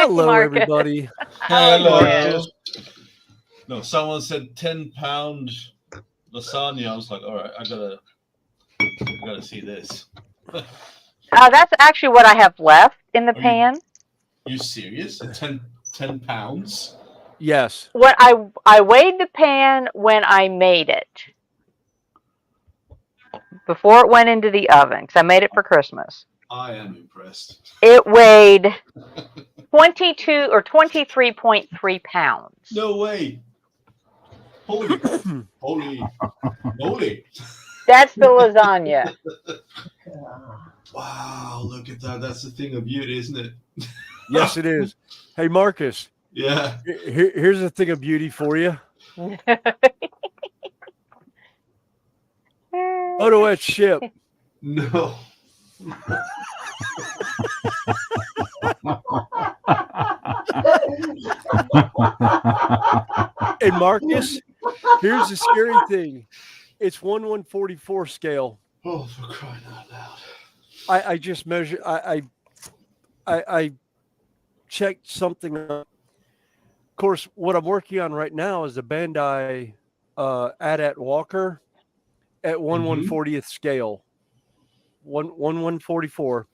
Hello, Marcus. everybody. Hello. Marcus. No, someone said 10-pound lasagna. I was like, all right, I gotta see this. That's actually what I have left in the pan. You serious? 10 pounds? Yes. What I weighed the pan when I made it before it went into the oven because I made it for Christmas. I am impressed. It weighed 22 or 23.3 pounds. No way. Holy. That's the lasagna. Wow, look at that. That's the thing of beauty, isn't it? Yes, it is. Hey, Marcus. Yeah. Here's a thing of beauty for you. Photo etch ship. No. Hey, Marcus, here's the scary thing. It's 1/144 scale. Oh, for crying out loud. I just measured. I checked something. Of course, what I'm working on right now is a Bandai AT-AT Walker at 1/140th scale. 1/144.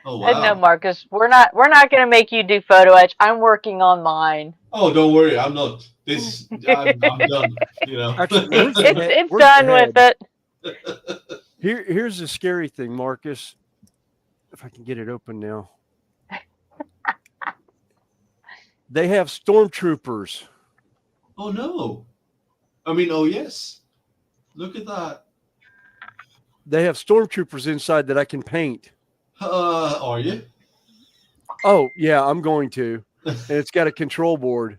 Oh wow. No, Marcus, we're not going to make you do photo etch. I'm working on mine. Oh, don't worry, I'm not. I'm done. You know. Actually, it's done with it. Here's the scary thing, Marcus. If I can get it open now. They have stormtroopers. Oh no. I mean, oh yes. Look at that. They have stormtroopers inside that I can paint. Are you? Oh, yeah, I'm going to. And it's got a control board.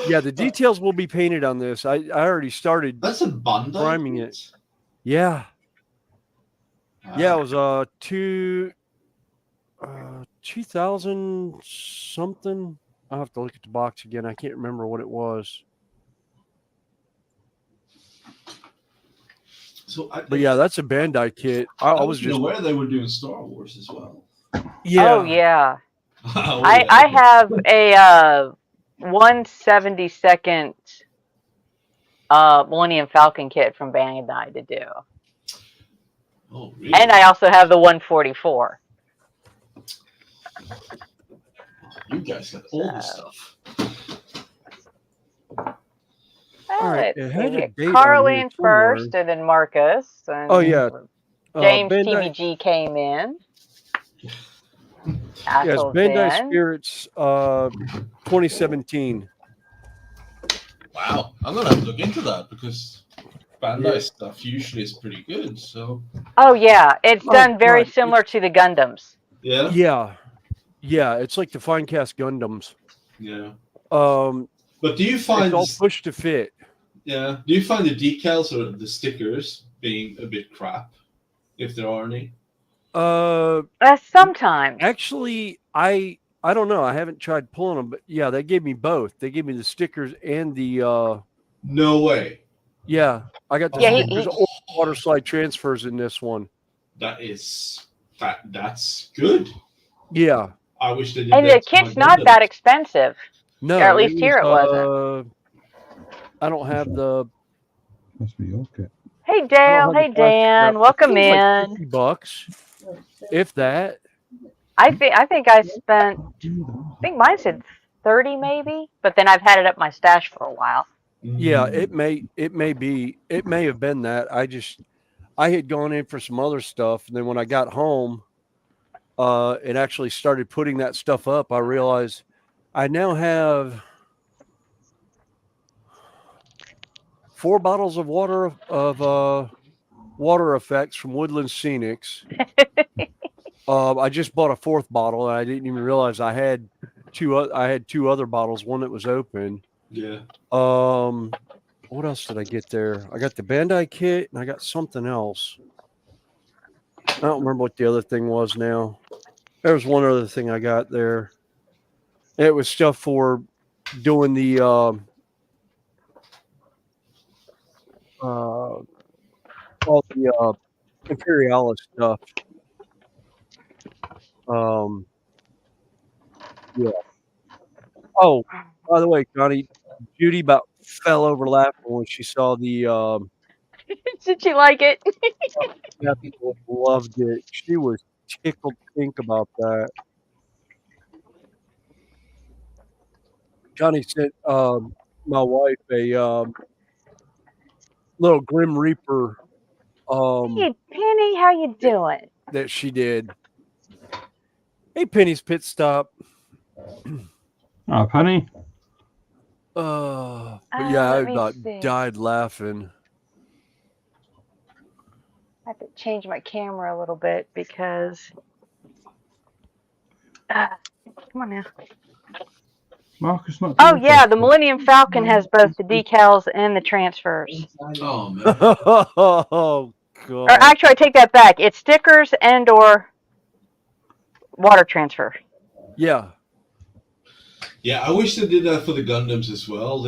Yeah, the details will be painted on this. I already started. That's a Bandai priming it. Yeah. Wow. Yeah, it was 2000 something. I'll have to look at the box again. I can't remember what it was. But yeah, that's a Bandai kit. I was just aware they were doing Star Wars as well. Yeah. Oh yeah. I have a 1/72nd Millennium Falcon kit from Bandai to do. Oh, really? And I also have the 144. You guys got all the stuff. All right, Carlene first, and then Marcus. And oh yeah, James TVG came in. Yes, Bandai Spirits 2017. Wow, I'm gonna have to look into that because Bandai stuff usually is pretty good. So. Oh yeah, it's done very similar to the Gundams. Yeah. Yeah, it's like the fine cast Gundams. Yeah. But do you find it's all push to fit? Yeah. Do you find the decals or the stickers being a bit crap, if there are any? Sometimes. Actually, I don't know. I haven't tried pulling them, but yeah, they gave me both. They gave me the stickers and the. No way. Yeah, I got the stickers or water slide transfers in this one. That's good. Yeah. I wish they did. And the kit's not that expensive. No, or at least here it wasn't. I don't have the. Must be okay. Hey Dale, hey Dan, welcome in. Like $50, if that. I think I spent. I think mine said 30 maybe, but then I've had it up my stash for a while. Yeah, it may have been that. I had gone in for some other stuff, and then when I got home, and actually started putting that stuff up, I realized I now have 4 bottles of water effects from Woodland Scenics. I just bought a 4th bottle, and I didn't even realize I had 2 other bottles. One that was open. Yeah. What else did I get there? I got the Bandai kit, and I got something else. I don't remember what the other thing was now. There was one other thing I got there. It was stuff for doing the all the Imperialis stuff. Yeah. Oh, by the way, Connie, Judy about fell over laughing when she saw the Did you like it? People loved it. She was tickled pink about that. Connie sent my wife a little Grim Reaper Hey, Penny, how you doing? that she did. Hey, Penny's pit stop. Oh, Penny. But yeah, I Let me about see. died laughing. I have to change my camera a little bit because. Come on now. Marcus not. Oh doing yeah, that. the Millennium Falcon has both the decals and the transfers. Oh man. Oh Or God. actually, I take that back. It's stickers and/or water transfer. Yeah. Yeah, I wish they did that for the Gundams as well.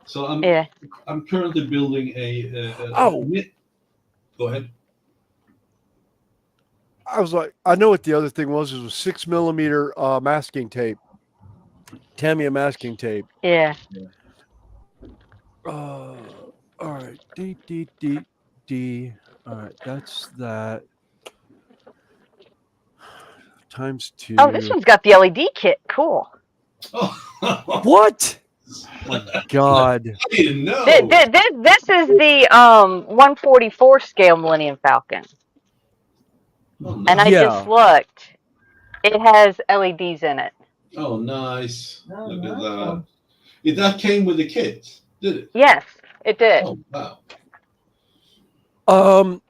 So Yeah. I'm currently building a Oh. Go ahead. I was like, I know what the other thing was. It was 6mm masking tape. Tamiya masking tape. Yeah. All right. D. All right. That's that. Times 2. Oh, this one's got the LED kit. Cool. Oh, What? My God. I didn't know. This is the 144 scale Millennium Falcon, Oh, and nice. I Yeah. just looked. It has LEDs in it. Oh, nice. Look at that. That came with the kit, did it? Yes, it did. Oh, wow.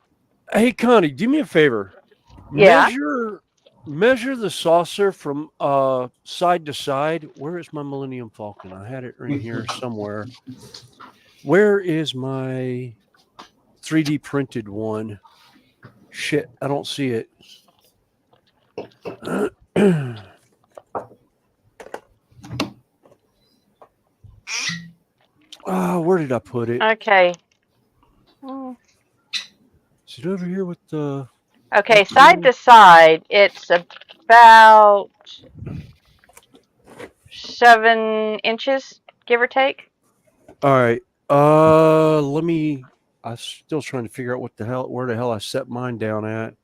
Hey, Connie, do me a favor. Yeah. Measure the saucer from side to side. Where is my Millennium Falcon? I had it right here somewhere. Where is my 3D printed one? Shit, I don't see it. Where did I put it? Okay. Is it over here with the... Okay, side to side, it's about 7 inches, give or take. All right. I'm still trying to figure out where the hell I set mine down at.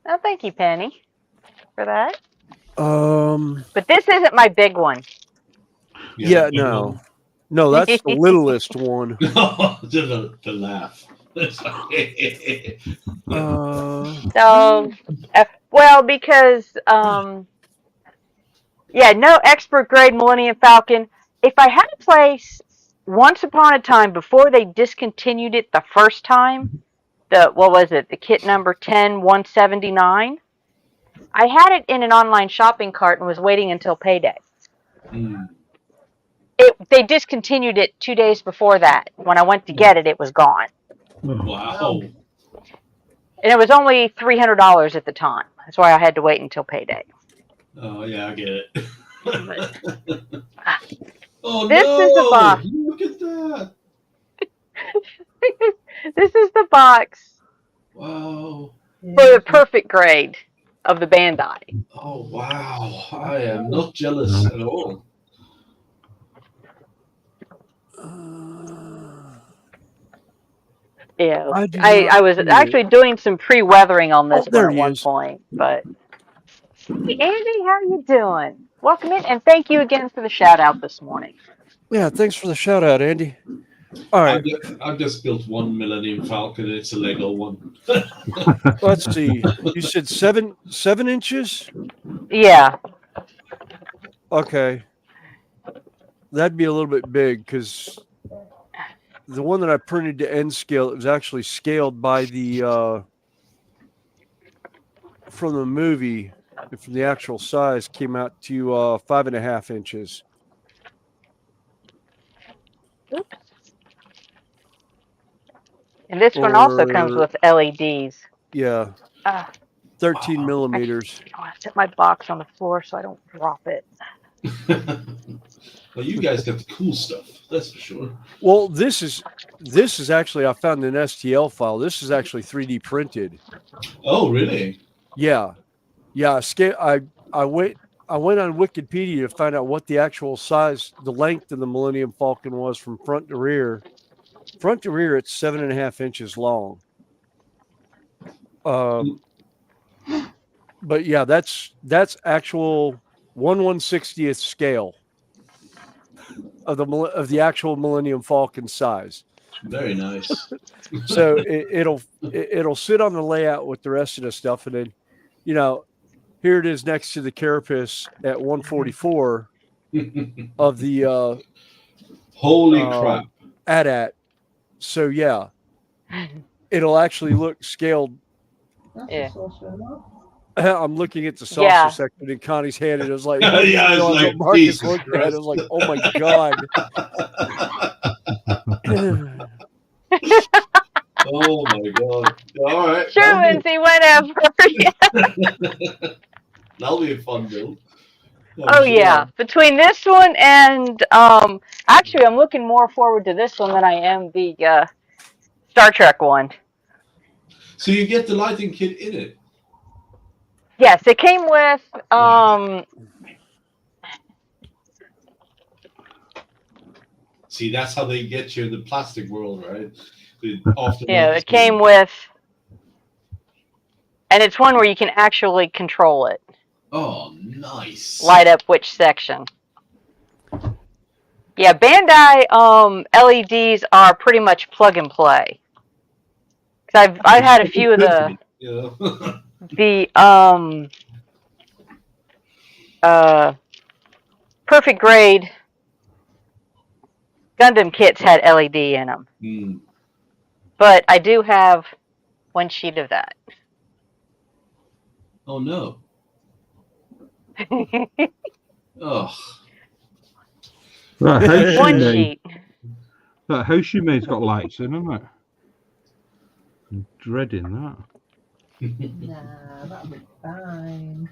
Oh, thank you, Penny, for that. But this isn't my big one. Yeah, no, that's the littlest one. The laugh. So, well, because yeah, no expert grade Millennium Falcon. If I had a place once upon a time before they discontinued it the first time, what was it? The kit number 10179. I had it in an online shopping cart and was waiting until payday. They discontinued it 2 days before that. When I went to get it, it was gone. Wow. And it was only $300 at the time. That's why I had to wait until payday. Oh yeah, I get it. Oh, this is the box. Look at that. This is the box. Wow. For the perfect grade of the Bandai. Oh wow. I am not jealous at all. Yeah, I was actually doing some pre-weathering on this one at one point. But hey, Andy, how you doing? Welcome in, and thank you again for the shout out this morning. Yeah, thanks for the shout out, Andy. All right, I've just built one Millennium Falcon. It's a Lego one. Let's see. You said 7 inches? Yeah. Okay, that'd be a little bit big because the one that I printed to N scale, it was actually scaled by the from the movie, from the actual size, came out to 5.5 inches. Oops. And this one also comes with LEDs. Yeah. 13 millimeters. I want to set my box on the floor so I don't drop it. Well, you guys got the cool stuff, that's for sure. Well, this is actually, I found an STL file. This is actually 3D printed. Oh, really? Yeah. Yeah, I went on Wikipedia to find out what the actual size, the length of the Millennium Falcon was from front to rear. Front to rear, it's 7.5 inches long. But yeah, that's actual 1/160th scale of the actual Millennium Falcon size. Very nice. So it'll sit on the layout with the rest of the stuff, and then, here it is next to the carapace at 144 of the Holy crap. AT-AT. So yeah, it'll actually look scaled. Yeah. I'm looking at the saucer Yeah. section in Connie's hand, and it was like, Yeah, I didn't it's realize like, what Marcus Jesus looked at. Christ. It was like, oh my god. Oh my god. All right. Sure, Lindsay, whatever. That'll be a fun build. Oh yeah, between this one and actually, I'm looking more forward to this one than I am the Star Trek one. So you get the lighting kit in it. Yes, it came with See, that's how they get you in the plastic world, right? yeah, it came with, and it's one where you can actually control it. Oh, nice. Light up which section. Yeah, Bandai LEDs are pretty much plug and play. Cause I've had a few of the perfect grade Gundam kits had LED in them. Mm. But I do have one sheet of that. Oh no. Oh. That house One you made, sheet. that house you made's got lights in, isn't it? I'm dreading that. Nah, that'll be fine.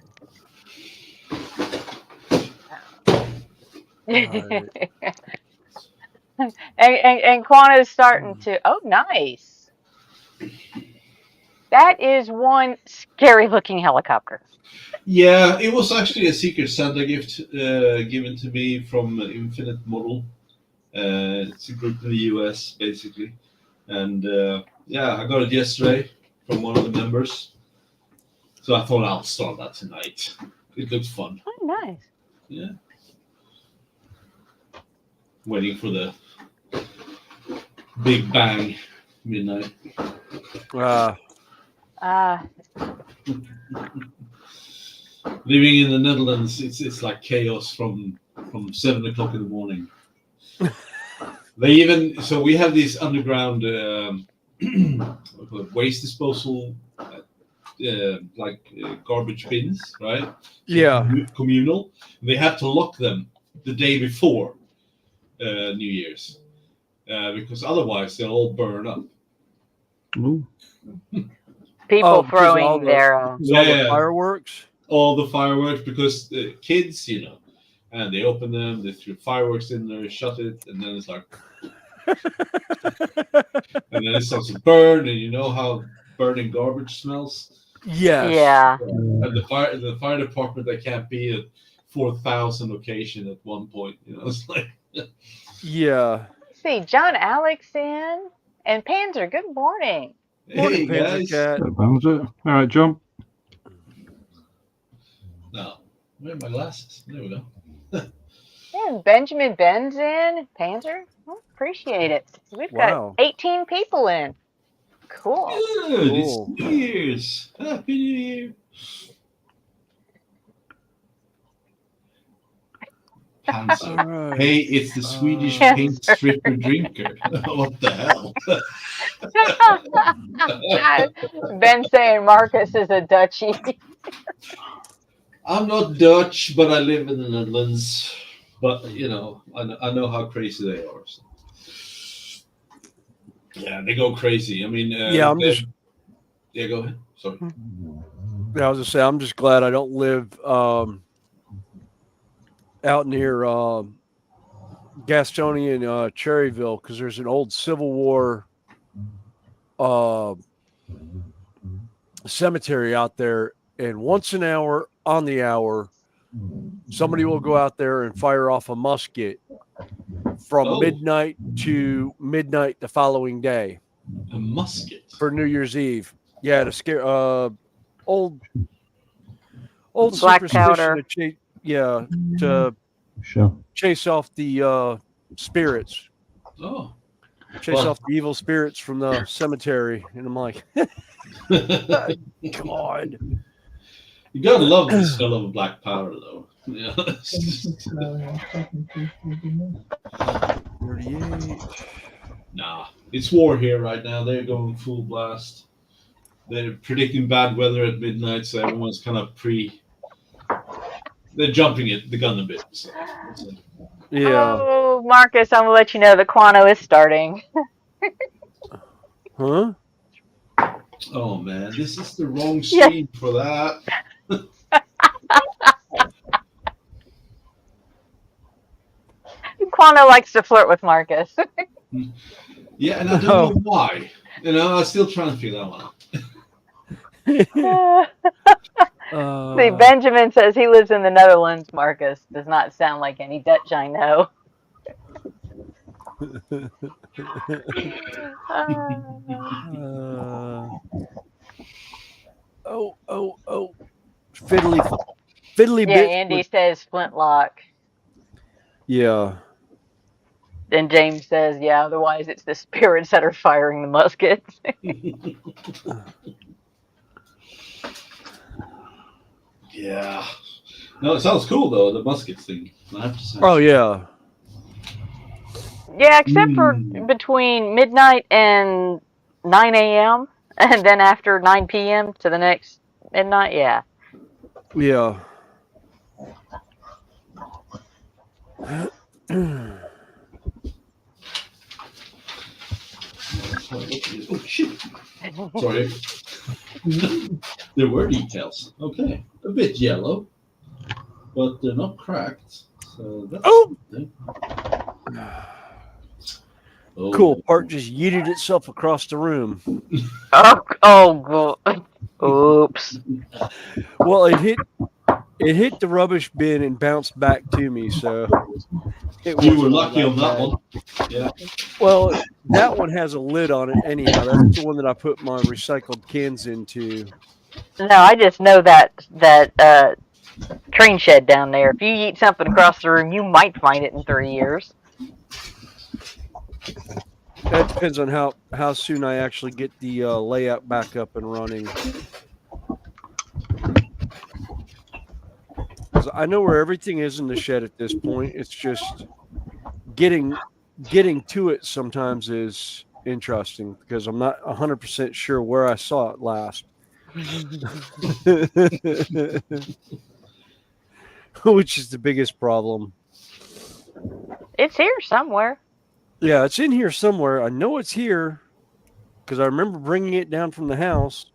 and Quana's starting to. Oh, nice. That is one scary looking helicopter. Yeah, it was actually a Secret Santa gift given to me from Infinite Model. It's a group in the US, basically. And yeah, I got it yesterday from one of the members. So I thought I'll start that tonight. It looks fun. Oh, nice. Yeah. Waiting for the big bang midnight. Living in the Netherlands, it's like chaos from 7 o'clock in the morning. We have these underground waste disposal garbage bins, right? Yeah. Communal. They have to lock them the day before New Year's because otherwise they'll all burn up. Ooh. People because throwing all the- their. all the fireworks. All the fireworks because the kids, and they open them, they threw fireworks in there, shut it, and then it's like, and then it starts to burn, and you know how burning garbage smells. Yes. Yeah. And the fire department, they can't be at 4,000 location at one point. It's like, Yeah. Let's see, John Alex in and Panzer. Good morning. hey Panzer guys, Cat. That bounds it. All right, John. no, where are my glasses? There we go. And Benjamin Ben's in. Panzer. Oh, appreciate it. We've Wow. got 18 people in. Cool. Good, Cool. it's New Year's. Happy New Year. Panzer. All right. Hey, it's the Swedish Panzer. paint stripper drinker. What the hell? Ben saying Marcus is a Dutchie. I'm not Dutch, but I live in the Netherlands. But I know how crazy they are. So. Yeah, they go crarazy. I mean, Yeah, I'm just. Yeah, go ahead. Sorry. I was just saying, I'm just glad I don't live out near Gastonia and Cherryville, because there's an old Civil War cemetery out there, and once an hour on the hour, somebody will go out there and fire off a musket from Oh. midnight to midnight the following day A musket. for New Year's Eve. Yeah, to scare old Black superstition powder. to Sure. chase off the spirits, Oh. chase Well. off the evil spirits from the cemetery. And I'm like, God. You gotta love the smell of black powder, though. Yeah. 38. Nah, it's war here right now. They're going full blast. They're predicting bad weather at midnight, so everyone's kind of they're jumping the gun a bit. So. Yeah. Oh, Marcus, I'm gonna let you know the Quano is starting. Huh? Oh man, this is the wrong Yeah. stream for that. Quano likes to flirt with Marcus. Yeah, and I don't know why. You know, I'm still trying to figure that one out. See, Benjamin says he lives in the Netherlands. Marcus does not sound like any Dutch I know. Oh. Fiddly Yeah, bit. Andy says flintlock. Yeah. Then James says, yeah, otherwise it's the spirits that are firing the muskets. Yeah. No, it sounds cool though, the muskets thing. I have to say. Oh yeah. Yeah, except for between midnight and 9 a.m. and then after 9 p.m. to the next midnight, yeah. Yeah. Oh shit. Sorry. There were details. Okay. A bit yellow. But they're not cracked. So that's something. Oh. Cool. Part just yeeted itself across the room. Oh, God. Oops. Well, it hit the rubbish bin and bounced back to me, so You were lucky on that one. Yeah. Well, that one has a lid on it anyhow. That's the one that I put my recycled cans into. No, I just know that train shed down there. If you eat something across the room, you might find it in 3 years. That depends on how soon I actually get the layout back up and running. 'Cause I know where everything is in the shed at this point. It's just getting to it sometimes is interesting because I'm not 100% sure where I saw it last. Which is the biggest problem. It's here somewhere. Yeah, it's in here somewhere. I know it's here because I remember bringing it down from the house.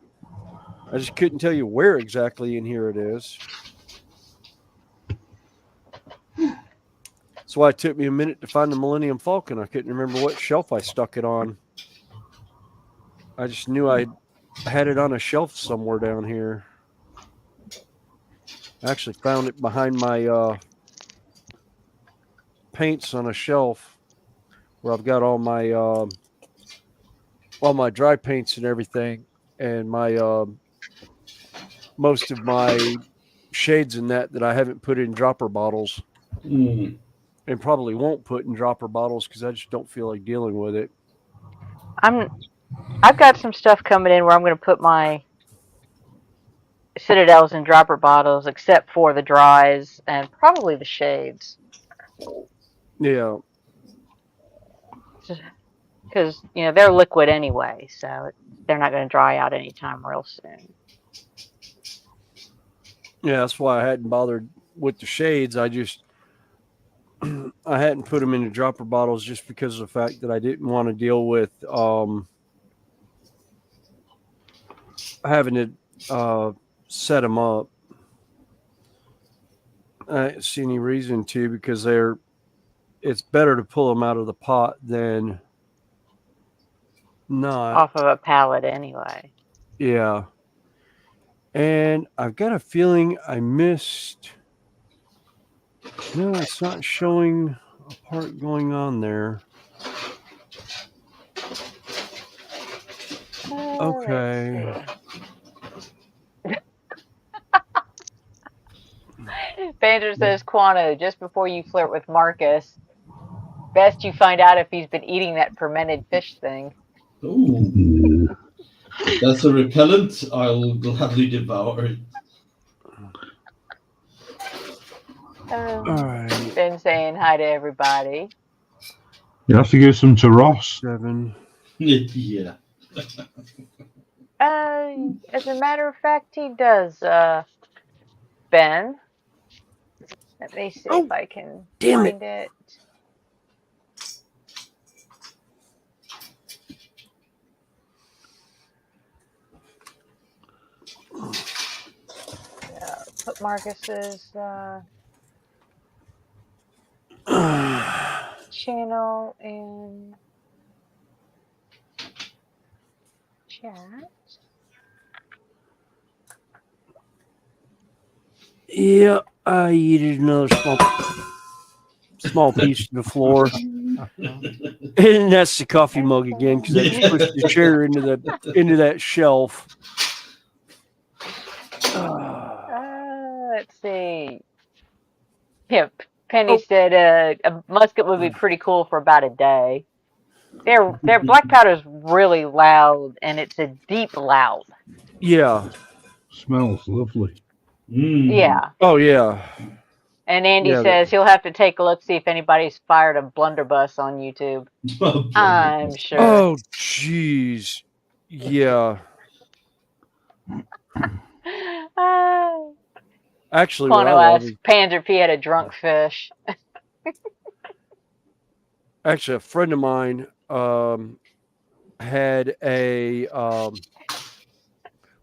I just couldn't tell you where exactly in here it is. That's why it took me a minute to find the Millennium Falcon. I couldn't remember what shelf I stuck it on. I just knew I had it on a shelf somewhere down here. I actually found it behind my paints on a shelf where I've got all my dry paints and everything, and my most of my shades in that I haven't put in dropper bottles. And probably won't put in dropper bottles because I just don't feel like dealing with it. I've got some stuff coming in where I'm going to put my Citadels in dropper bottles, except for the dries and probably the shades. Yeah. Because, they're liquid anyway, so they're not going to dry out anytime real soon. Yeah, that's why I hadn't bothered with the shades. I hadn't put them into dropper bottles just because of the fact that I didn't want to deal with having to set them up. I didn't see any reason to because it's better to pull them out of the pot than not. Off of a pallet anyway. Yeah. And I've got a feeling I missed. No, it's not showing a part going on there. Okay. Banjo says, Quano, just before you flirt with Marcus, best you find out if he's been eating that fermented fish thing. Ooh, if that's a repellent, I'll gladly devour it. All right. Been saying hi to everybody. You have to give some to Ross. 7. Yeah. As a matter of fact, he does, Ben. Let me see if I can damn find it. Put Marcus's channel in chat. Yeah, I yeeted another small piece to the floor. And that's the coffee mug again because I just pushed the chair into that shelf. Let's see. Yeah, Penny said a musket would be pretty cool for about a day. Their black powder is really loud, and it's a deep loud. Yeah. Smells lovely. Yeah. Oh yeah. And Andy says he'll have to take a look, see if anybody's fired a blunderbuss on YouTube. I'm sure. Oh jeez. Yeah. Actually, what Quano I love asked is Panzer if he had a drunk fish. actually a friend of mine had a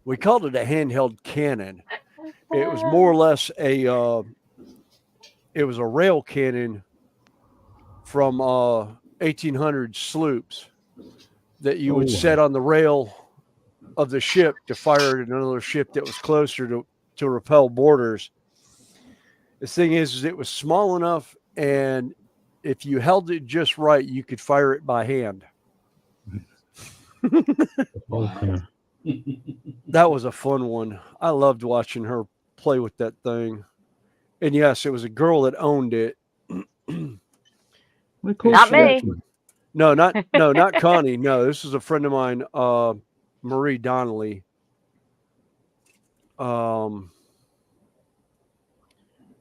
we called it a handheld cannon. It was more or less it was a rail cannon from 1800 sloops that you would set on the rail of the ship to fire at another ship that was closer to repel boarders. The thing is it was small enough, and if you held it just right, you could fire it by hand. Wow. That was a fun one. I loved watching her play with that thing. And yes, it was a girl that owned it. Not me. No, not Connie. No, this is a friend of mine, Marie Donnelly.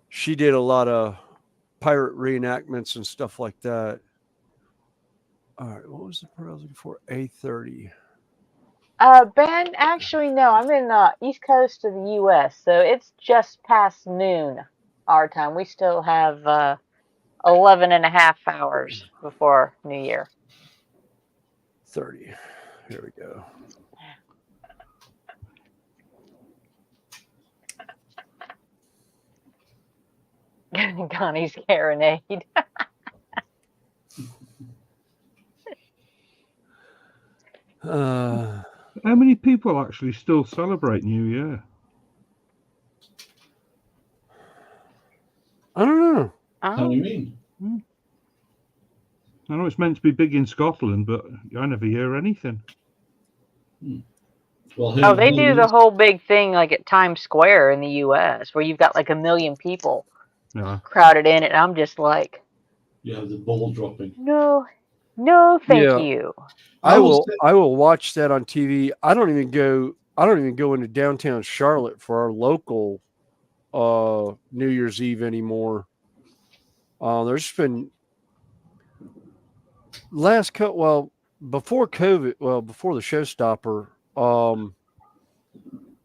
She did a lot of pirate reenactments and stuff like that. All right, what was the part I was looking for? A30. Ben, actually, no. I'm in the east coast of the U.S., so it's just past noon our time. We still have 11 and a half hours before New Year. 30. Here we go. Connie's Carronade. How many people actually still celebrate New Year? I don't know. How do you mean? I know it's meant to be big in Scotland, but I never hear anything. Well, they do the whole big thing like at Times Square in the U.S., where you've got like 1 million people crowded in it. And I'm just like, you have the ball dropping. No, thank you. I will watch that on TV. I don't even go into downtown Charlotte for our local New Year's Eve anymore. There's been before COVID, before the showstopper,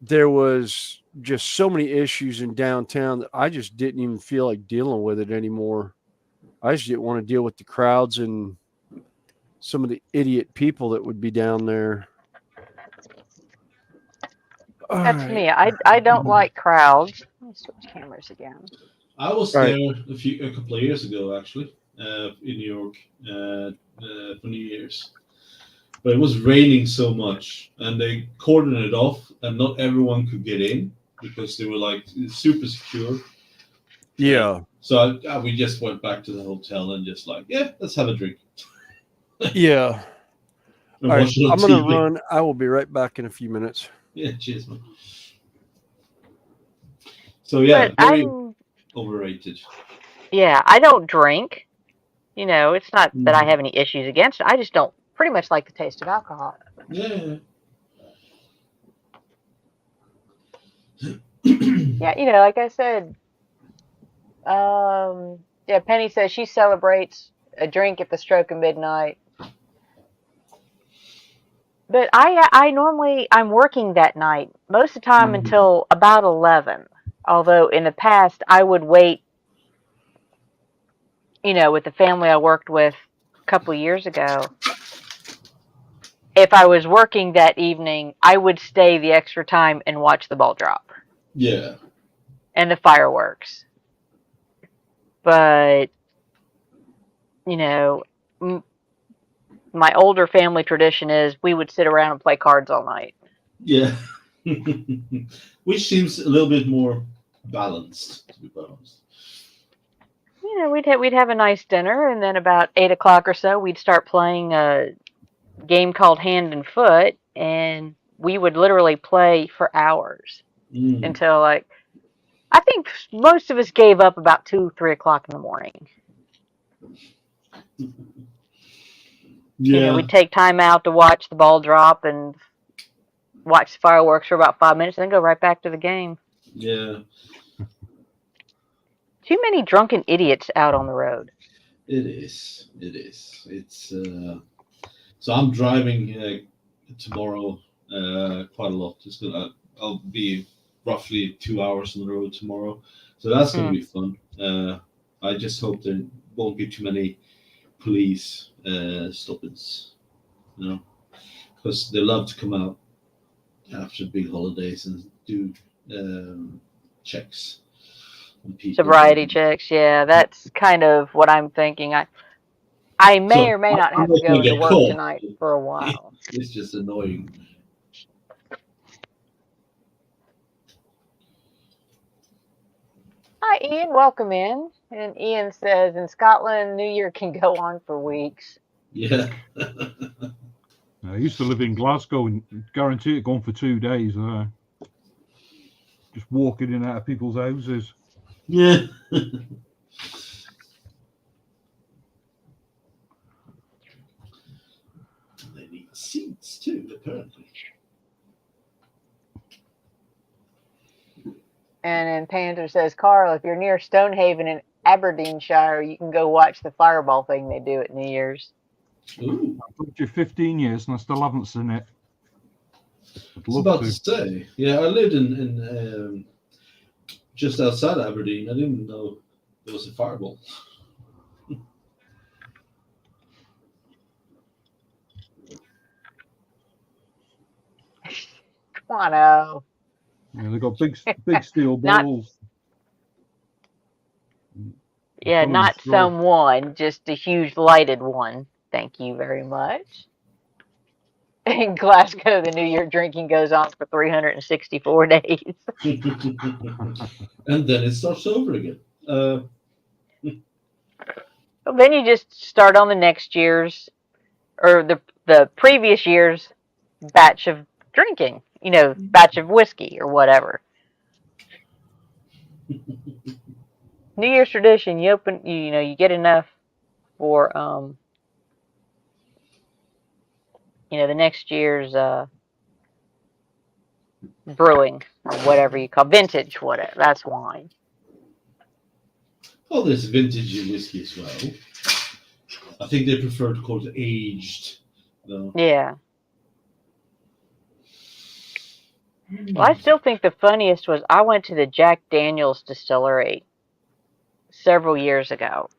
there was just so many issues in downtown that I just didn't even feel like dealing with it anymore. I just didn't want to deal with the crowds and some of the idiot people that would be down there. That's me. I don't like crowds. Let me switch cameras again. I was there a couple of years ago, actually, in New York for New Year's. but it was raining so much, and they cordoned it off, and not everyone could get in because they were like super secure. Yeah. So we just went back to the hotel and just like, yeah, let's have a drink. Yeah. And All right. watch it on I'm going to TV. run. I will be right back in a few minutes. Yeah, cheers, man. So yeah, But very I'm, overrated. yeah, I don't drink. You know, it's not that I Mhm. have any issues against it. I just don't pretty much like the taste of alcohol. Yeah. Yeah, you know, like I said, yeah, Penny says she celebrates a drink at the stroke of midnight. But I normally I'm working that night most of the time Mhm. until about 11. Although in the past I would wait, you know, with the family I worked with a couple of years ago. If I was working that evening, I would stay the extra time and watch the ball drop Yeah. and the fireworks. But, you know, my older family tradition is we would sit around and play cards all night. Yeah. Which seems a little bit more balanced, to be honest. You know, we'd have a nice dinner, and then about 8 o'clock or so, we'd start playing a game called Hand and Foot, and we would literally play for hours Mm. until like I think most of us gave up about 2, 3 o'clock in the morning. You know, Yeah. we'd take time out to watch the ball drop and watch the fireworks for about 5 minutes, and then go right back to the game. Yeah. Too many drunken idiots out on the road. It is. It is. It's so I'm driving tomorrow quite a lot. I'll be roughly 2 hours on the road tomorrow, so that's going to be fun. I just hope there won't be too many police stoppings, you know, because they love to come out after big holidays and do checks on people. Sobriety checks, yeah, that's kind of what I'm thinking. I may So or may not I'm have to not going go to into get work caught. tonight for a while. It's just annoying. Hi, Ian. Welcome in. And Ian says in Scotland, New Year can go on for weeks. Yeah. I used to live in Glasgow and guarantee it gone for 2 days. Just walking in and out of people's houses. Yeah. They need seats too, apparently. And then Panther says, Carl, if you're near Stonehaven in Aberdeenshire, you can go watch the fireball thing they do at New Year's. Ooh. I've lived here 15 years and I still haven't seen it. I'd I was love about to. to say. Yeah, I lived in just outside Aberdeen. I didn't know there was a fireball. Come on, oh. Yeah, they've got big steel Not- balls. Yeah, Full of not straw. someone, just a huge lighted one. Thank you very much. In Glasgow, the New Year drinking goes on for 364 days. And then it starts over again. Well, then you just start on the next year's or the previous year's batch of drinking, you know, batch of whiskey or whatever. New Year's tradition, you open, you know, you get enough for, you know, the next year's brewing or whatever you call vintage, whatever. That's wine. Oh, there's vintage whiskey as well. I think they prefer to call it aged, though. Yeah. Well, I still think the funniest was I went to the Jack Daniel's distillery several years ago.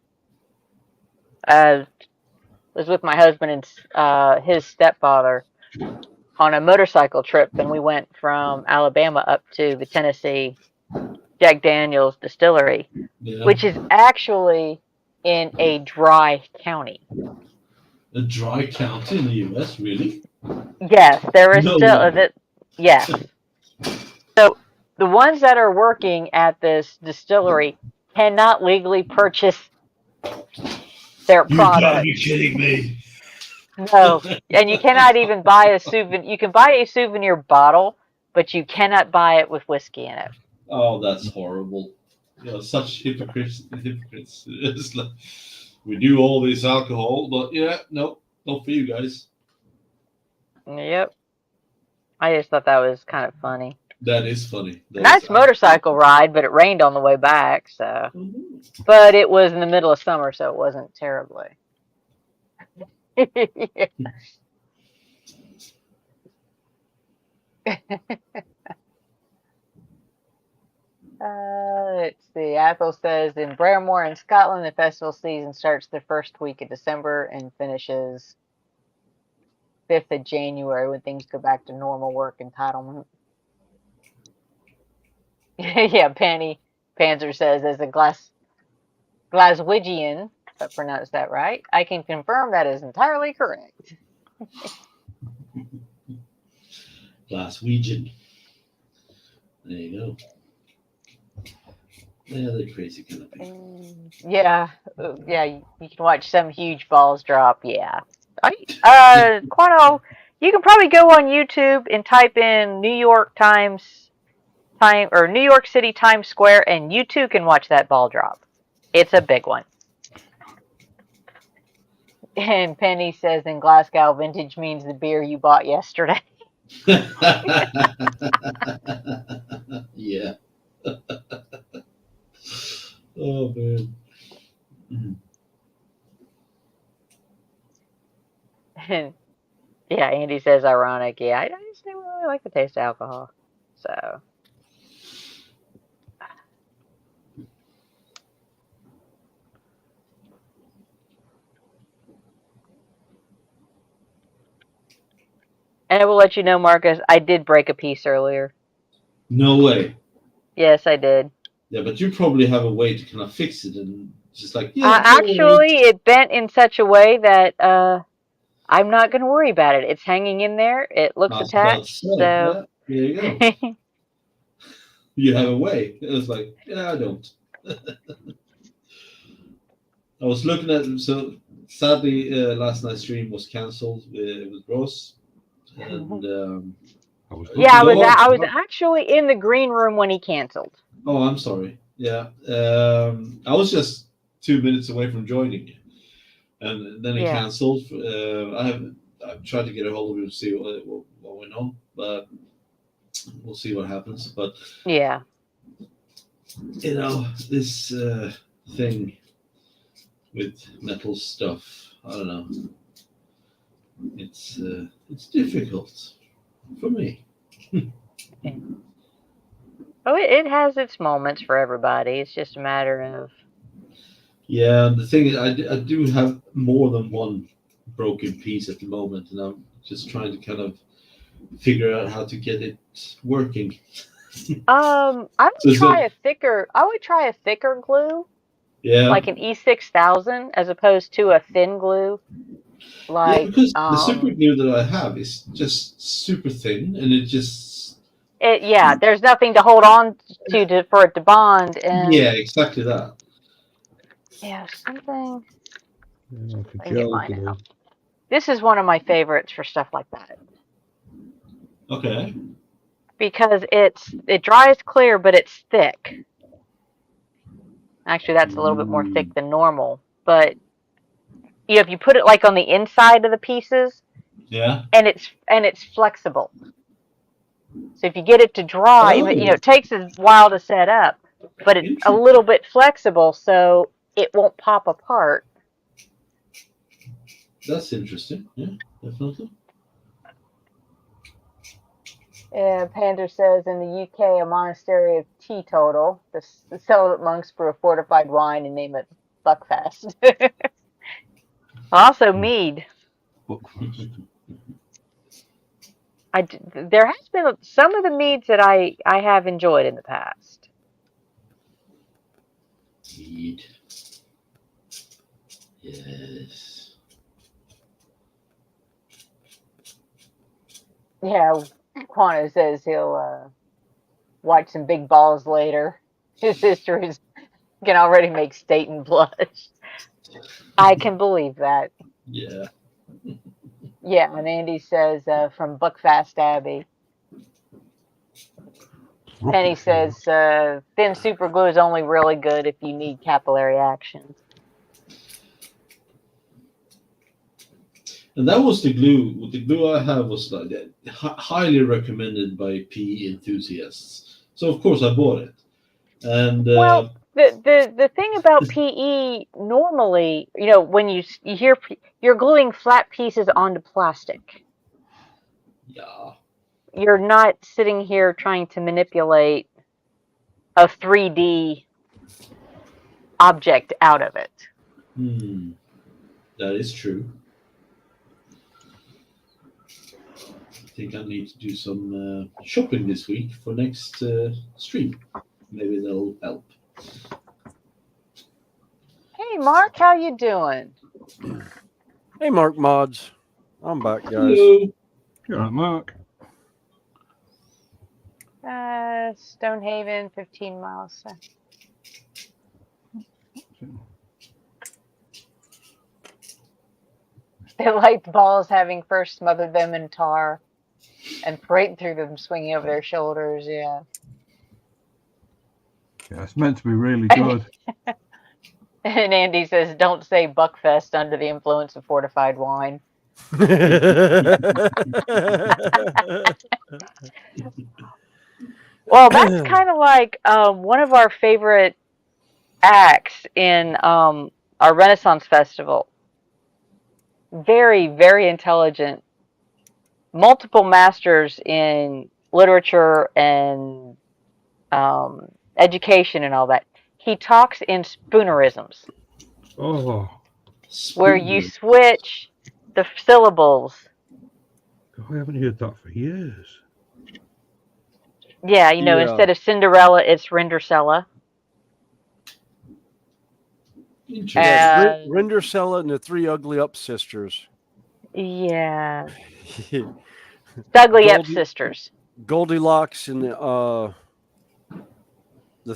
I was with my husband and his stepfather on a motorcycle trip, and we went from Alabama up to the Tennessee Jack Daniel's distillery, Yeah. which is actually in a dry county. A dry county in the US, really? Yes, there is No still way. yes. So the ones that are working at this distillery cannot legally purchase their You gotta be products. kidding me. No, and you cannot even buy a souvenir. You can buy a souvenir bottle, but you cannot buy it with whiskey in it. Oh, that's horrible. Such hypocrites. It's like, we do all this alcohol, but yeah, no, not for you guys. Yep. I just thought that was kind of funny. That is funny. That is Nice motorcycle ride, but it rained on the way back, so. Mhm. But it was in the middle of summer, so it wasn't terribly. Let's see. Athol says in Braemore in Scotland, the festival season starts the first week of December and finishes 5th of January when things go back to normal work entitlement. Yeah, Penny Panzer says as a Glaswegian, if I pronounced that right, I can confirm that is entirely correct. Glaswegian. There you go. Yeah, they're crazy kind of people. Yeah, you can watch some huge balls drop. Yeah. Quano, you can probably go on YouTube and type in New York Times time or New York City Times Square, and you too can watch that ball drop. It's a big one. And Penny says in Glasgow, vintage means the beer you bought yesterday. Yeah. Oh man. Mhm. And yeah, Andy says ironic. Yeah, I just don't really like the taste of alcohol. So and I will let you know, Marcus, I did break a piece earlier. No way. Yes, I did. Yeah, but you probably have a way to kind of fix it and just like, yeah, don't worry. Actually, it bent in such a way that I'm not going to worry about it. It's hanging in there. It looks I was about to attached. say, So yeah, there you go. You have a way. It was like, yeah, I don't. I was looking at so sadly last night's stream was cancelled with Ross, and I was yeah, looking up. I was actually in the green room when he canceled. Oh, I'm sorry. Yeah, I was just 2 minutes away from joining, and then it Yeah. cancelled. I've tried to get a hold of him to see what went on, but we'll see what happens. But Yeah. this thing with metal stuff, I don't know. It's difficult for me. Oh, it has its moments for everybody. It's just a matter of. Yeah, the thing is, I do have more than one broken piece at the moment, and I'm just trying to kind of figure out how to get it working. I would try a thicker. I would try a thicker glue, Yeah, like an E6000, as opposed to a thin glue. yeah, Like because the super glue that I have is just super thin, and it just there's nothing to hold on to for it to bond. And yeah, exactly that. yeah, something. Yeah, like a I can get gel mine glue. out. This is one of my favorites for stuff like that Okay. because it dries clear, but it's thick. Actually, that's a little bit more thick than normal. But if you put it like on the inside of the pieces, Yeah. and it's flexible. So if you get it to dry, it takes a while to set up, but it's a little bit flexible, so it won't pop apart. That's interesting. Yeah, definitely. Pander says in the UK, a monastery of teetotal. The celibate monks brew a fortified wine and name it Buckfast. Also, mead. There has been some of the meads that I have enjoyed in the past. Mead. Yes. Yeah, Quano says he'll watch some big balls later. His sister can already make Staten blush. I can believe that. Yeah. Yeah, and Andy says from Buckfast Abbey. Penny Rocket fuel. says thin super glue is only really good if you need capillary action. And that was the glue. The glue I have was like that, highly recommended by PE enthusiasts. So of course I bought it. And Well, the thing about PE normally, when you hear you're gluing flat pieces onto plastic. yeah, You're not sitting here trying to manipulate a 3D object out of it. that is true. I think I need to do some shopping this week for next stream. Maybe that'll help. Hey, Mark, how you doing? Hey, Mark Mods. I'm back, guys. Hello. You're right, Mark. Stonehaven, 15 miles. They liked balls having first smothered them in tar and parade through them swinging over their shoulders. Yeah. Yeah, it's meant to be really good. And Andy says, don't say Buckfest under the influence of fortified wine. Well, that's kind of like one of our favorite acts in our Renaissance Festival. Very, very intelligent. Multiple masters in literature and education and all that. He talks in spoonerisms, Oh, where you switch the syllables. I haven't heard that for years. Yeah, Yeah. instead of Cinderella, it's Rindercella. Interesting. Rindercella and the Three Ugly Up Sisters. Yeah. Dudley Ep Goldie- sisters. Goldilocks and the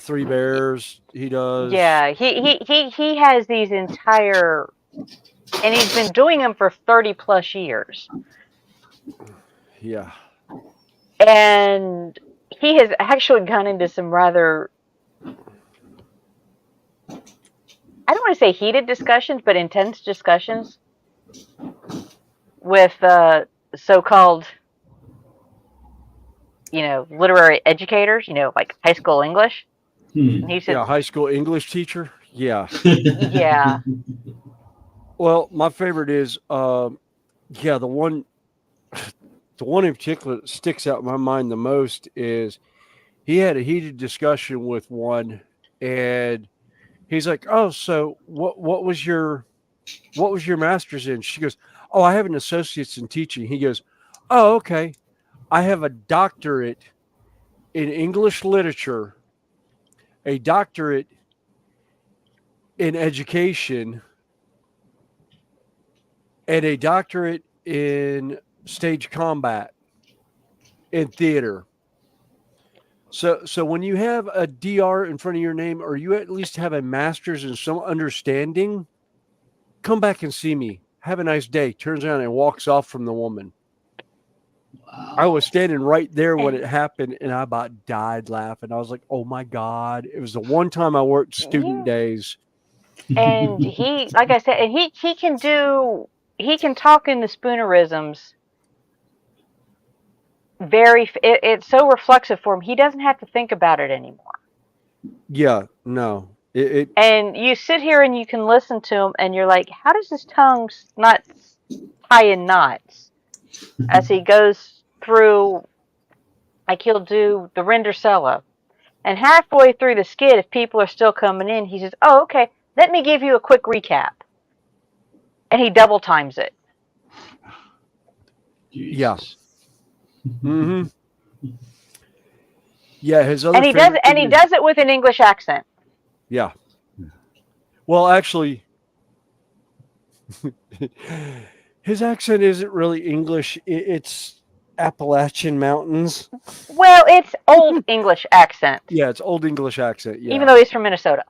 Three Bears. He does. Yeah, he has these entire, and he's been doing them for 30 plus years. Yeah. And he has actually gone into some rather, I don't want to say heated discussions, but intense discussions with so-called, literary educators, like high school English. And he said, Yeah, high school English teacher. Yeah. yeah. Well, my favorite is the one in particular that sticks out in my mind the most is he had a heated discussion with one, and he's like, "Oh, so what was your master's in?" She goes, "Oh, I have an associate's in teaching." He goes, "Oh, okay. I have a doctorate in English literature, a doctorate in education, and a doctorate in stage combat in theater." So when you have a DR in front of your name, or you at least have a master's in some understanding, come back and see me. Have a nice day. Turns around and walks off from the woman. Wow. I was standing right there when it happened, and I about died laughing. I was like, "Oh my God!" It was the one time I worked student days. And he, like I said, and he can talk in the spoonerisms. It's so reflexive for him. He doesn't have to think about it anymore. Yeah, no. And you sit here and you can listen to him, and you're like, how does his tongue not tie in knots as he goes through? Like, he'll do the Rindercella, and halfway through the skit, if people are still coming in, he says, "Oh, okay, let me give you a quick recap," and he double times it. Yeah. Mm-hmm. Yeah, his other And he does it with an English accent. Yeah. Well, actually, his accent isn't really English. It's Appalachian Mountains. Well, it's Old English accent, Yeah, it's Old English accent. Yeah. even though he's from Minnesota.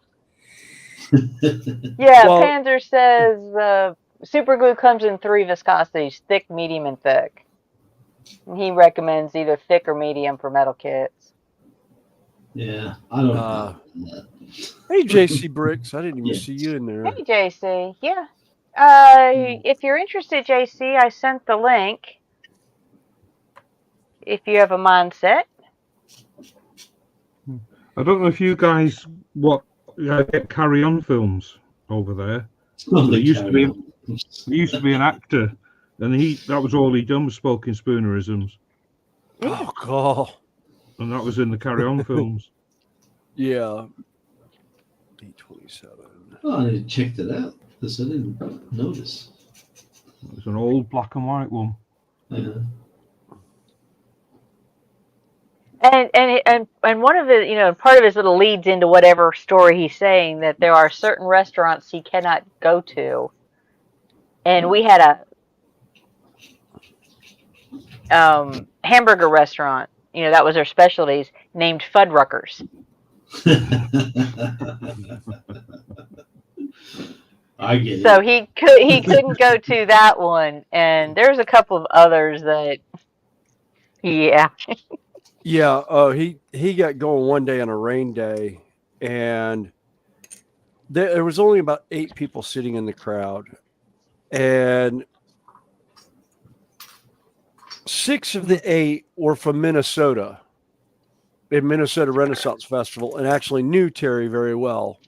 Yeah, Well- Panzer says super glue comes in 3 viscosities: thick, medium, and thick. And he recommends either thick or medium for metal kits. Yeah, I don't know. Hey, JC Bricks. I didn't even Yeah. see you in there. Hey, JC. Yeah. If you're interested, JC, I sent the link. If you have a mindset. I don't know if you guys get Carry On films over there. Oh, There they used to carry be on. He used to be an actor, and that was all he done was spoken spoonerisms, Oh, God. and that was in the Carry On films. Yeah. D27. Oh, I checked it out because I didn't notice. It was an old black and white one. Yeah. And one of the part of his little leads into whatever story he's saying, that there are certain restaurants he cannot go to, and we had a hamburger restaurant, that was their specialties, named Fuddruckers. I get So it. he couldn't go to that one, and there's a couple of others that, yeah. Yeah, he got going one day on a rain day, and there was only about 8 people sitting in the crowd, and 6 of the 8 were from Minnesota, in Minnesota Renaissance Festival, and actually knew Terry very well.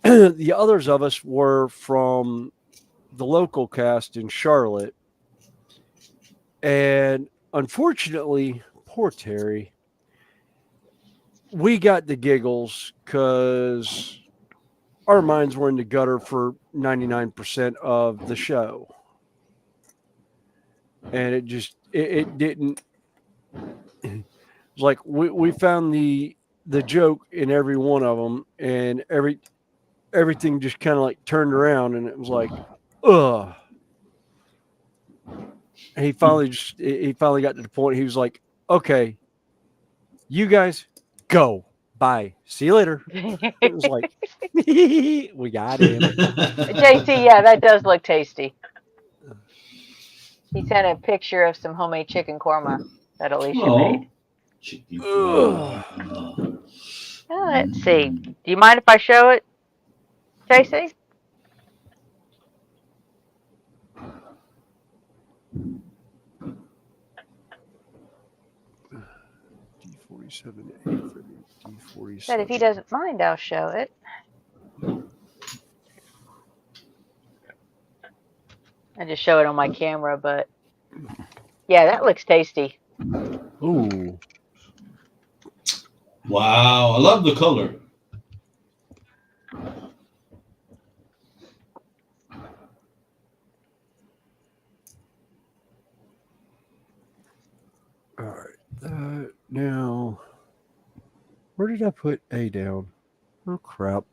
The others of us were from the local cast in Charlotte, and unfortunately, poor Terry, we got the giggles because our minds were in the gutter for 99% of the show. And it didn't. It was like we found the joke in every one of them, and everything just kind of like turned around, and it was like, ugh. And he finally got to the point. He was like, okay, you guys go. Bye. See you later. It was like, we got him. JC, yeah, that does look tasty. He sent a picture of some homemade chicken korma that Alicia made. Chicken. Oh, let's see. Do you mind if I show it, JC? D47A for D47. But if he doesn't mind, I'll show it. I just show it on my camera, but yeah, that looks tasty. Ooh. Wow, I love the color. All right. Now, where did I put A down? Oh, crap.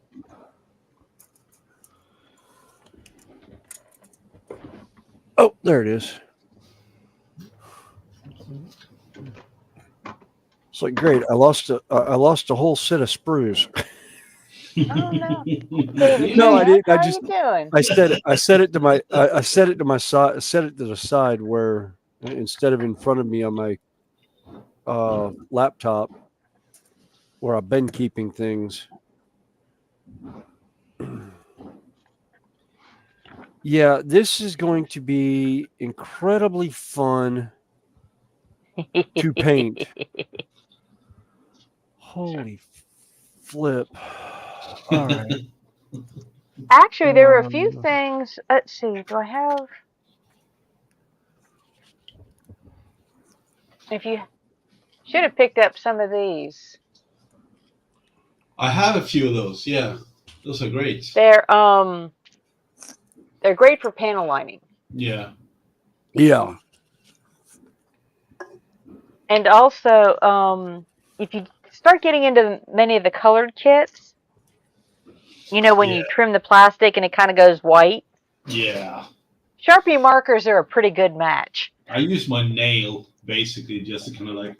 Oh, there it is. It's like, great. I lost a whole set of sprues. Oh no! No, I didn't. How are you doing? I set it to my side. I set it to the side where instead of in front of me on my laptop, where I've been keeping things. Yeah, this is going to be incredibly fun to paint. Holy flip. All right. Actually, there were a few things. Let's see. Do I have? If you should have picked up some of these. I have a few of those. Yeah, those are great. They're great for panel lining. Yeah. Yeah. And also, if you start getting into many of the colored kits, when you trim the plastic and it kind of goes white. Yeah. Sharpie markers are a pretty good match. I use my nail basically just to kind of like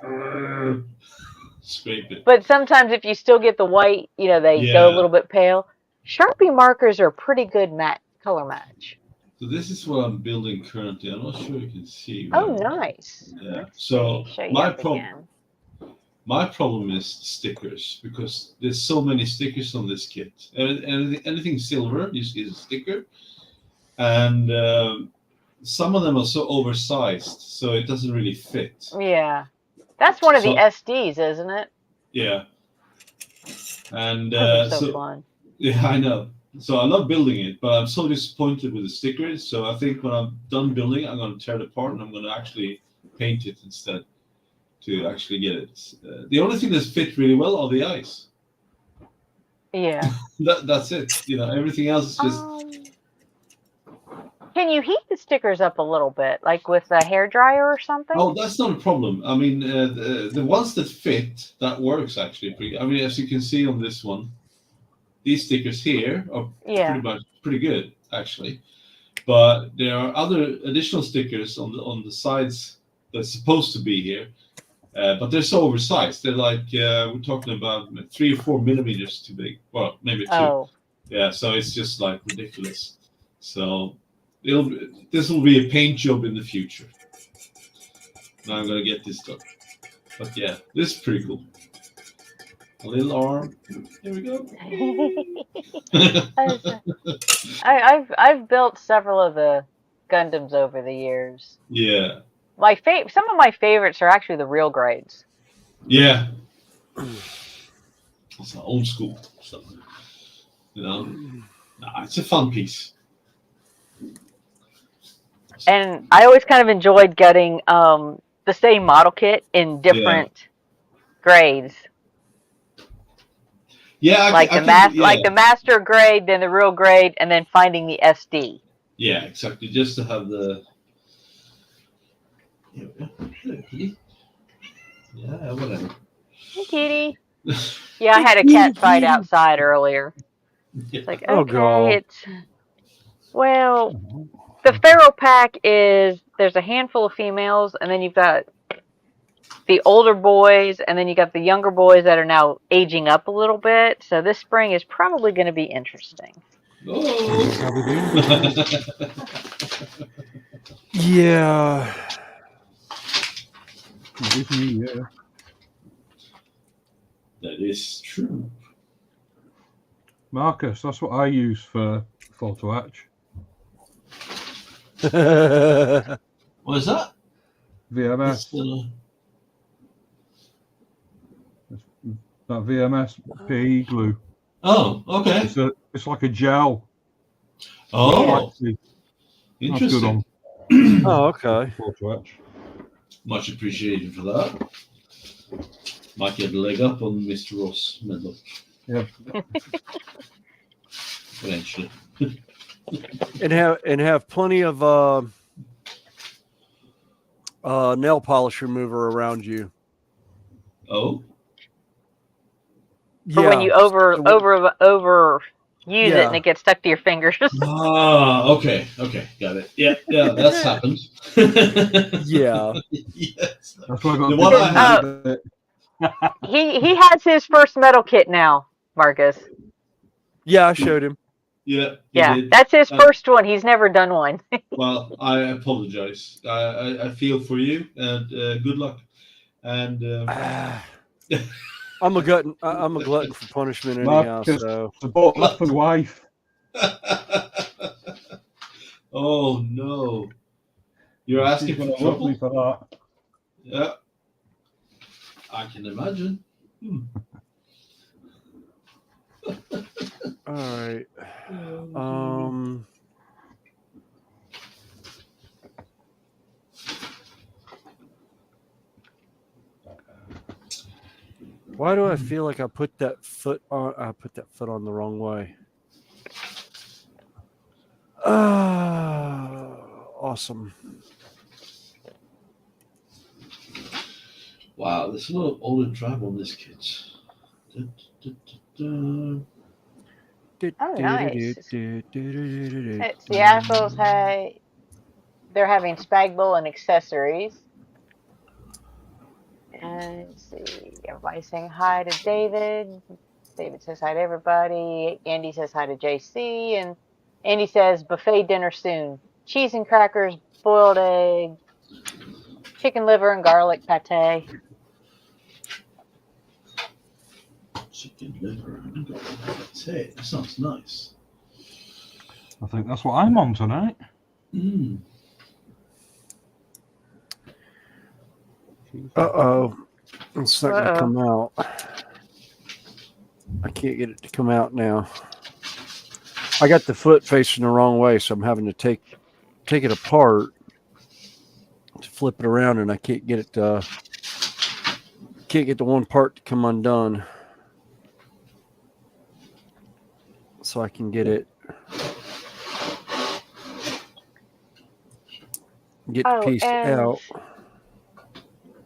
scrape it. But sometimes if you still get the white, you know, they go a Yeah. little bit pale. Sharpie markers are a pretty good color match. So this is what I'm building currently. I'm not sure you can see. Oh, very well. nice. Yeah. Let's So see. Show you my up again. my problem is stickers because there's so many stickers on this kit. Anything silver is a sticker, and some of them are so oversized, so it doesn't really fit. Yeah. That's one of the So- SDs, isn't it? Yeah. And Those are so so fun. yeah, I know. So I love building it, but I'm so disappointed with the stickers. So I think when I'm done building, I'm going to tear it apart and I'm going to actually paint it instead to actually get it. The only thing that's fit really well are the eyes. Yeah. That's it. You know, everything else is just. Can you heat the stickers up a little bit, like with a hair dryer or something? Oh, that's not a problem. I mean, the ones that fit, that works actually pretty. I mean, as you can see on this one, these stickers here are Yeah. pretty good actually. But there are other additional stickers on the sides that's supposed to be here, but they're so oversized. They're like we're talking about 3 or 4 millimeters too big. Well, maybe 2. Oh. Yeah, so it's just like ridiculous. So this will be a paint job in the future. Now I'm gonna get this done. But yeah, this is pretty cool. A little arm. Here we go. I've built several of the Gundams over the years. Yeah. Some of my favorites are actually the real grades. Yeah. It's old school stuff. You know? Nah, it's a fun piece. And I always kind of enjoyed getting the same model kit in different grades. Yeah, Like the master grade, then the real grade, and then finding the SD. Yeah, exactly. Just to have the. Yeah, whatever. Hey, kitty. Yeah, I had a cat fight outside earlier. It's like, Oh, okay, God. well, the Pharaoh pack there's a handful of females, and then you've got the older boys, and then you got the younger boys that are now aging up a little bit. So this spring is probably going to be interesting. Oh. Yeah. Yeah. That is true. Marcus, that's what I use for photo etch. What is that? VMS. That VMS PE glue. Oh, okay. It's like a gel. Oh, That's good interesting. on Oh, okay. photo etch. Much appreciated for that. Might get a leg up on Mr. Ross Medlock. Yeah. Eventually. And have plenty of nail polish remover around you. Oh. For when you over use it Yeah. and it gets stuck to your fingers. Ah, okay, got it. Yeah, that's happened. Yeah. Yes. That's why I got The one I the- He has his first metal kit now, Marcus. Yeah, I showed him. Yeah. Yeah, Did. that's his first one. He's never done one. Well, I apologize. I feel for you, and good luck. And I'm a glutton. I'm a glutton for punishment anyhow. Marcus, So I bought that for the wife. oh no, you're asking She's for gonna love me trouble. for that. Yeah, I can imagine. all right. Why do I feel like I put that foot on? I put that foot on the wrong way. Awesome. Wow, there's a lot of older drive on this kit. Oh, nice. It's the assholes. Hey, they're having spag bowl and accessories. And let's see, everybody's saying hi to David. David says hi to everybody. Andy says hi to JC, and Andy says buffet dinner soon. Cheese and crackers, boiled egg, chicken liver and garlic pate. Chicken liver and garlic pate. That sounds nice. I think that's what I'm on tonight. Mm. Uh-oh. It's not going to come out. I can't get it to come out now. I got the foot facing the wrong way, so I'm having to take it apart to flip it around, and I can't get it can't get the one part to come undone. So I can get it the piece out.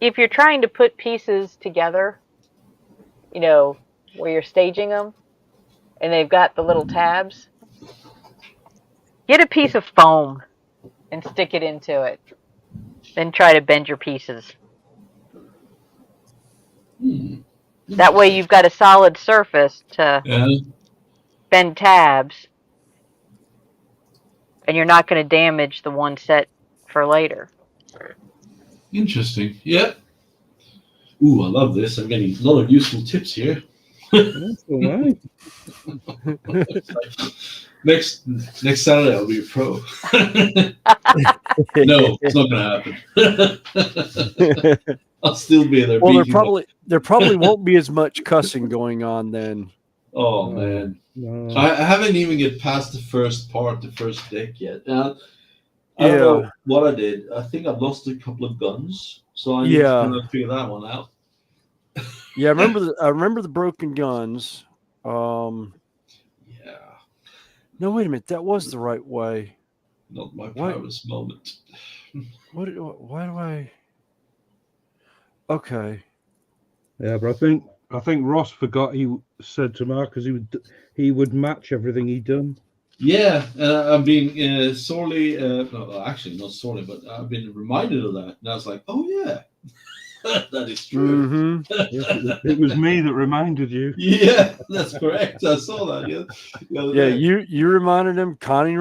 If you're trying to put pieces together, you know, where you're staging them, and they've got the little tabs, get a piece of foam and stick it into it. Then try to bend your pieces. That way you've got a solid surface to bend tabs, and you're not going to damage the one set for later. Interesting. Yeah. Ooh, I love this. I'm getting a lot of useful tips here. That's all right. Next Saturday I'll be a pro. No, it's not going to happen. I'll still be there. Well, there probably won't be as much cussing going on then. Oh man, I haven't even get past the first deck yet. I don't know what I did. I think I've lost a couple of guns, so I need to figure that one out. Yeah, I remember the broken guns. Yeah. No, wait a minute. That was the right way. Not my proudest moment. Why do I? Okay. Yeah, but I think Ross forgot. He said to Marcus he would match everything he'd done. Yeah, I'm being sorely, no, actually not sorely, but I've been reminded of that. And I was like, oh yeah, that is true. Mm-hmm. Yes, it was me that reminded you. Yeah, that's correct. I saw that. Yeah, you reminded him. Connie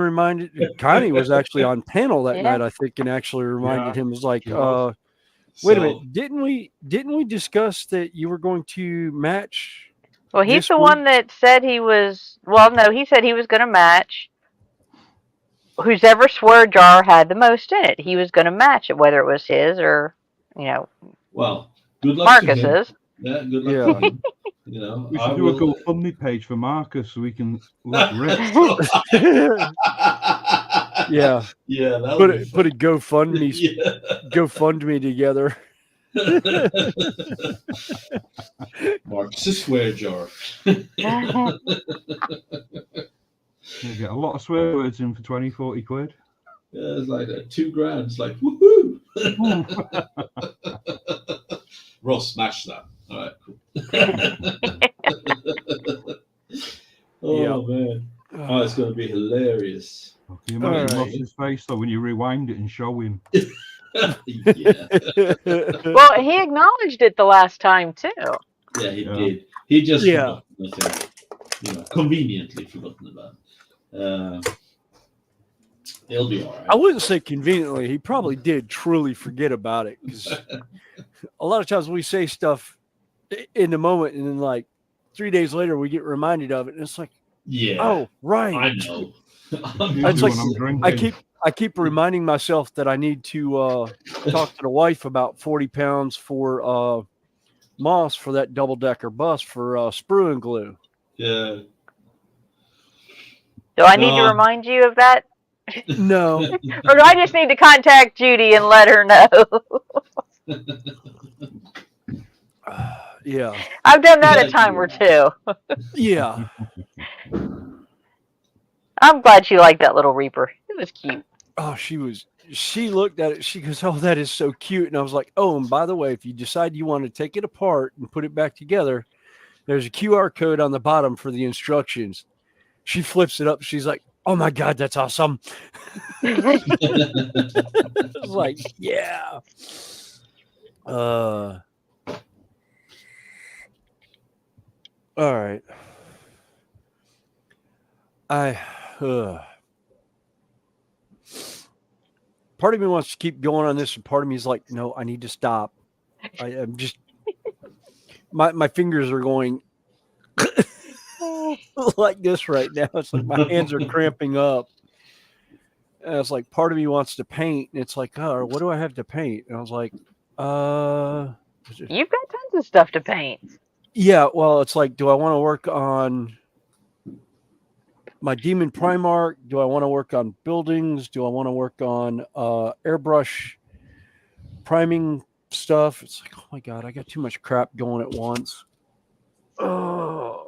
was actually on panel that night, I think, and actually reminded him. Was like, wait a minute, didn't we discuss that you were going to match? Well, he's the one that said he was. Well, no, he said he was going to match. Whoever swear jar had the most in it, he was going to match it, whether it was his or, well, good luck Marcus's. To him. Yeah, good luck to him. We should do a GoFundMe page for Marcus so we can let Rick. Yeah, put a GoFundMe together. Marcus's swear jar. You get a lot of swear words in for 20-40 quid. Yeah, it's like $2,000. It's like woohoo! Ross, smash that. All right, cool. Man, it's going to be hilarious. Can you imagine Ross's face though when you rewind it and show him? Yeah. Well, he acknowledged it the last time too. Yeah, he did. He just forgot, I think, conveniently forgotten about it. He'll be all right. I wouldn't say conveniently. He probably did truly forget about it, because a lot of times we say stuff in the moment, and then like 3 days later we get reminded of it, and it's like, oh right, I know. It's like I keep reminding myself that I need to talk to the wife about 40 pounds for moss for that double-decker bus for sprue and glue. Yeah. Do I need to remind you of that? No. Or do I just need to contact Judy and let her know? Yeah. I've done that a time or two. Yeah. I'm glad she liked that little Reaper. It was cute. Oh, she looked at it. She goes, oh, that is so cute. And I was like, oh, and by the way, if you decide you want to take it apart and put it back together, there's a QR code on the bottom for the instructions. She flips it up. She's like, oh my God, that's awesome. It's like, yeah. All right. Part of me wants to keep going on this, and part of me is like, no, I need to stop. I'm just my fingers are going like this right now. It's like my hands are cramping up. And it's like part of me wants to paint, and it's like, oh, what do I have to paint? And I was like, You've got tons of stuff to paint. yeah. Well, it's like, do I want to work on my Demon Primarch? Do I want to work on buildings? Do I want to work on airbrush priming stuff? It's like, oh my God, I got too much crap going at once. Oh.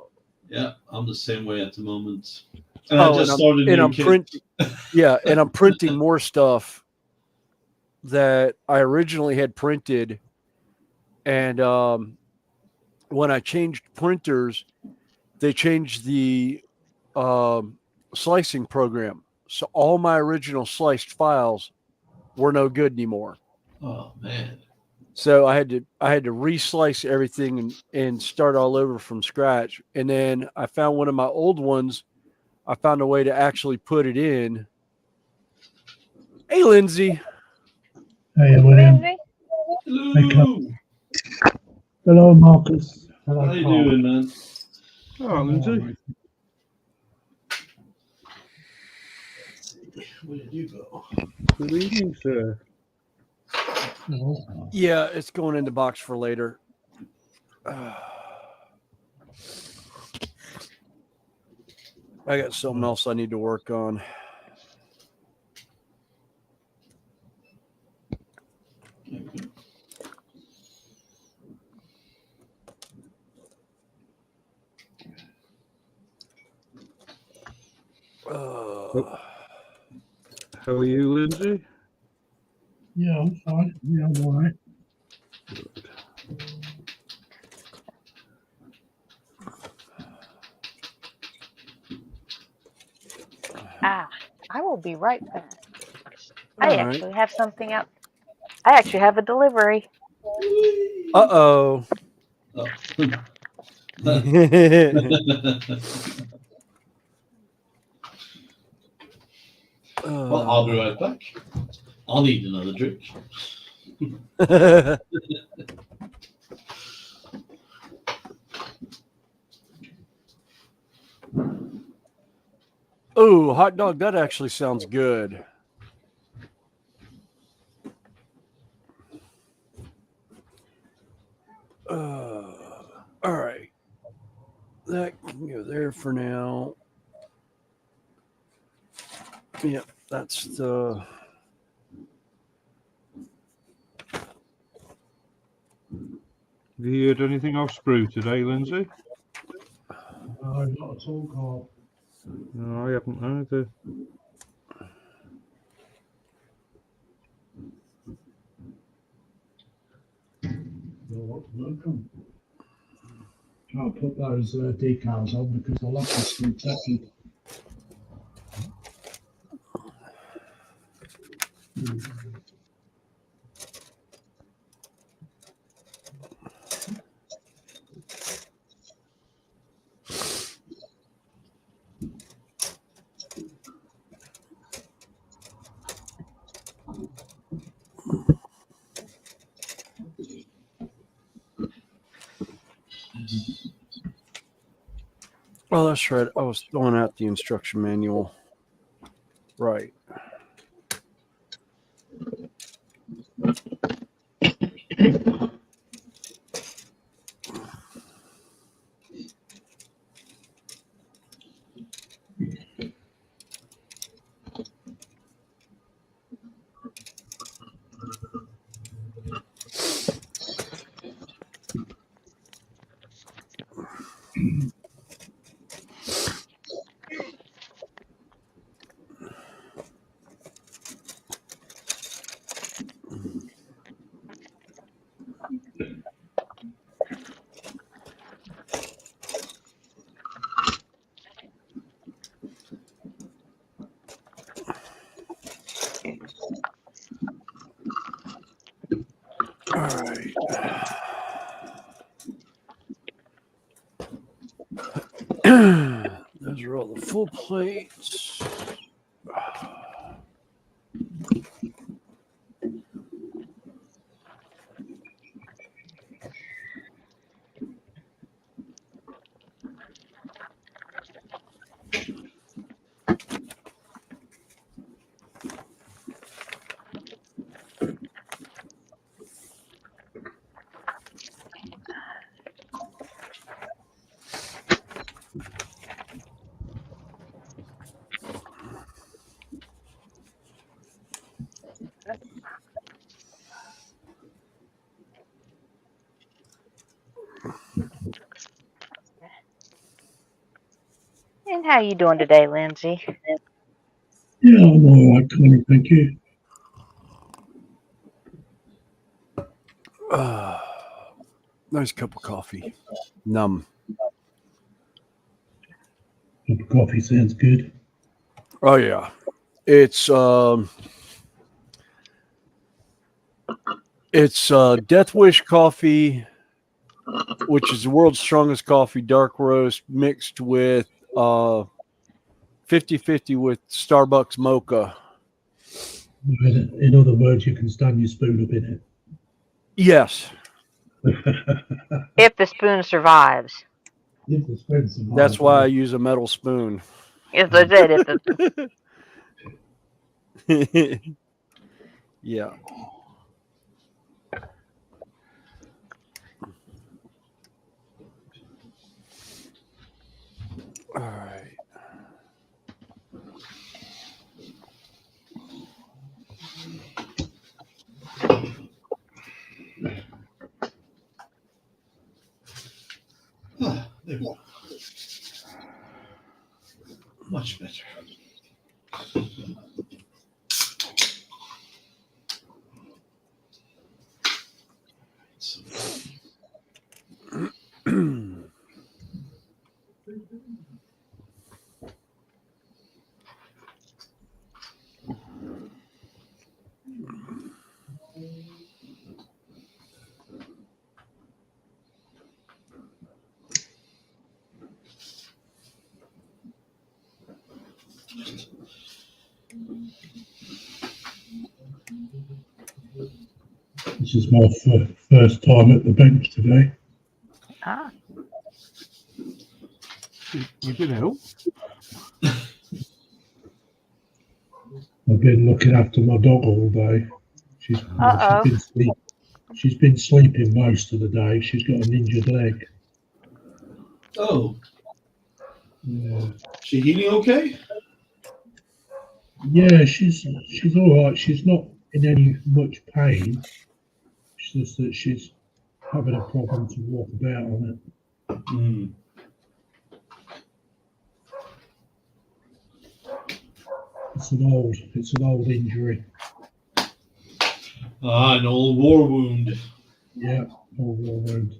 Yeah, I'm the same way at the moment. And I just and started a new kit. printing. Yeah, and I'm printing more stuff that I originally had printed. And when I changed printers, they changed the slicing program. So all my original sliced files were no good anymore. Oh man. So I had to reslice everything and start all over from scratch. And then I found one of my old ones. I found a way to actually put it in. Hey, Lindsay. Hey, William. Lindsay? Hello. Hello, Marcus. Hello, How you Carl. doing, man? Oh, Lindsay. Where did you go? Good evening, sir. Yeah, it's going in the box for later. I got something else I need to work on. How are you, Lindsay? Yeah, I'm fine. Yeah, I'm all right. I will be right back. All I right. actually have something out. I actually have a delivery. Uh-oh. Oh. Well, I'll be right back. I'll need another drink. Oh, hot dog, that actually sounds good. All right. That can go there for now. Yep, that's the... Have you heard anything off Sprue today, Lindsay? No, not at all, Carl. No, I haven't either. You're welcome. I'll put those decals on because the lock is still techy. Oh, that's right. I was throwing out the instruction manual. Right. Those are all the full plates. And how you doing today, Lindsay? Yeah, I'm all right, Connie, thank you. Nice cup of coffee. Numb. Cup of coffee sounds good. Oh yeah. It's Death Wish coffee, which is the world's strongest coffee, dark roast mixed with 50-50 with Starbucks mocha. In other words, you can stand your spoon up in Yes. it. If the spoon survives. If the spoon survives, That's why I use a metal spoon. As I said, if the Yeah. All right. Ah, there we go. Much better. So, this is my first time at the bench today. ah, You did help. I've been looking after my dog all day. Uh-oh. She's been sleeping most of the day. She's got an injured leg. oh, Yeah, she healing okay? yeah, she's all right. She's not in any much pain. It's just that she's having a problem to walk about on it. Mm. It's an old injury. Ah, an old war wound. Yeah, old war wound.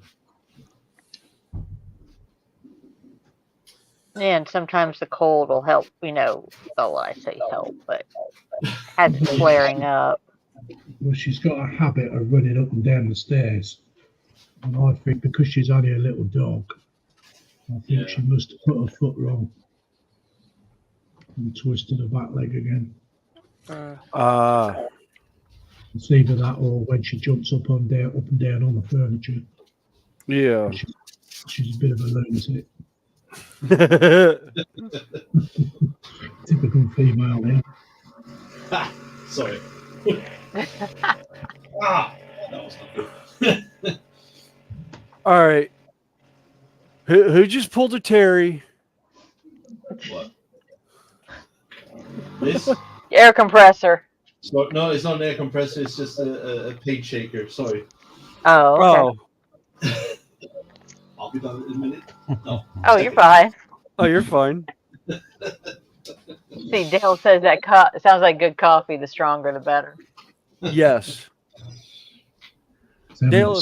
and sometimes the cold will help, well, I say help, but has it flaring up. Well, she's got a habit of running up and down the stairs, and I think because she's only a little dog, I think Yeah. she must have put her foot wrong and twisted her back leg again. It's either that or when she jumps up and down on the furniture. Yeah. She's a bit of a lunatic. Typical female here. Ha! Sorry. Ah, that was not good. All right. Who just pulled a Terry? What? This? Air compressor. So, no, it's not an air compressor. It's just a page shaker. Sorry. Oh, okay. Oh. I'll be done in a minute. No. Oh, you're fine. Oh, you're fine. See, Dale says that sounds like good coffee. The stronger, the better. Yes. Dale,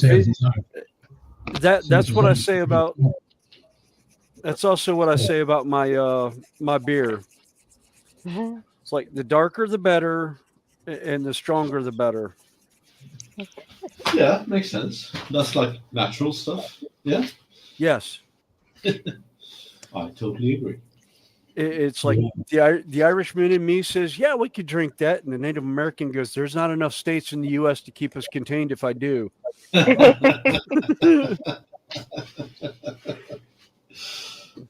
that's what I say about. That's also what I say about my my beer. It's like the darker the better, and the stronger the better. Yeah, makes sense. That's like natural stuff. Yeah, Yes. I totally agree. It's like the Irishman in me says, yeah, we could drink that. And the Native American goes, there's not enough states in the U.S. to keep us contained if I do.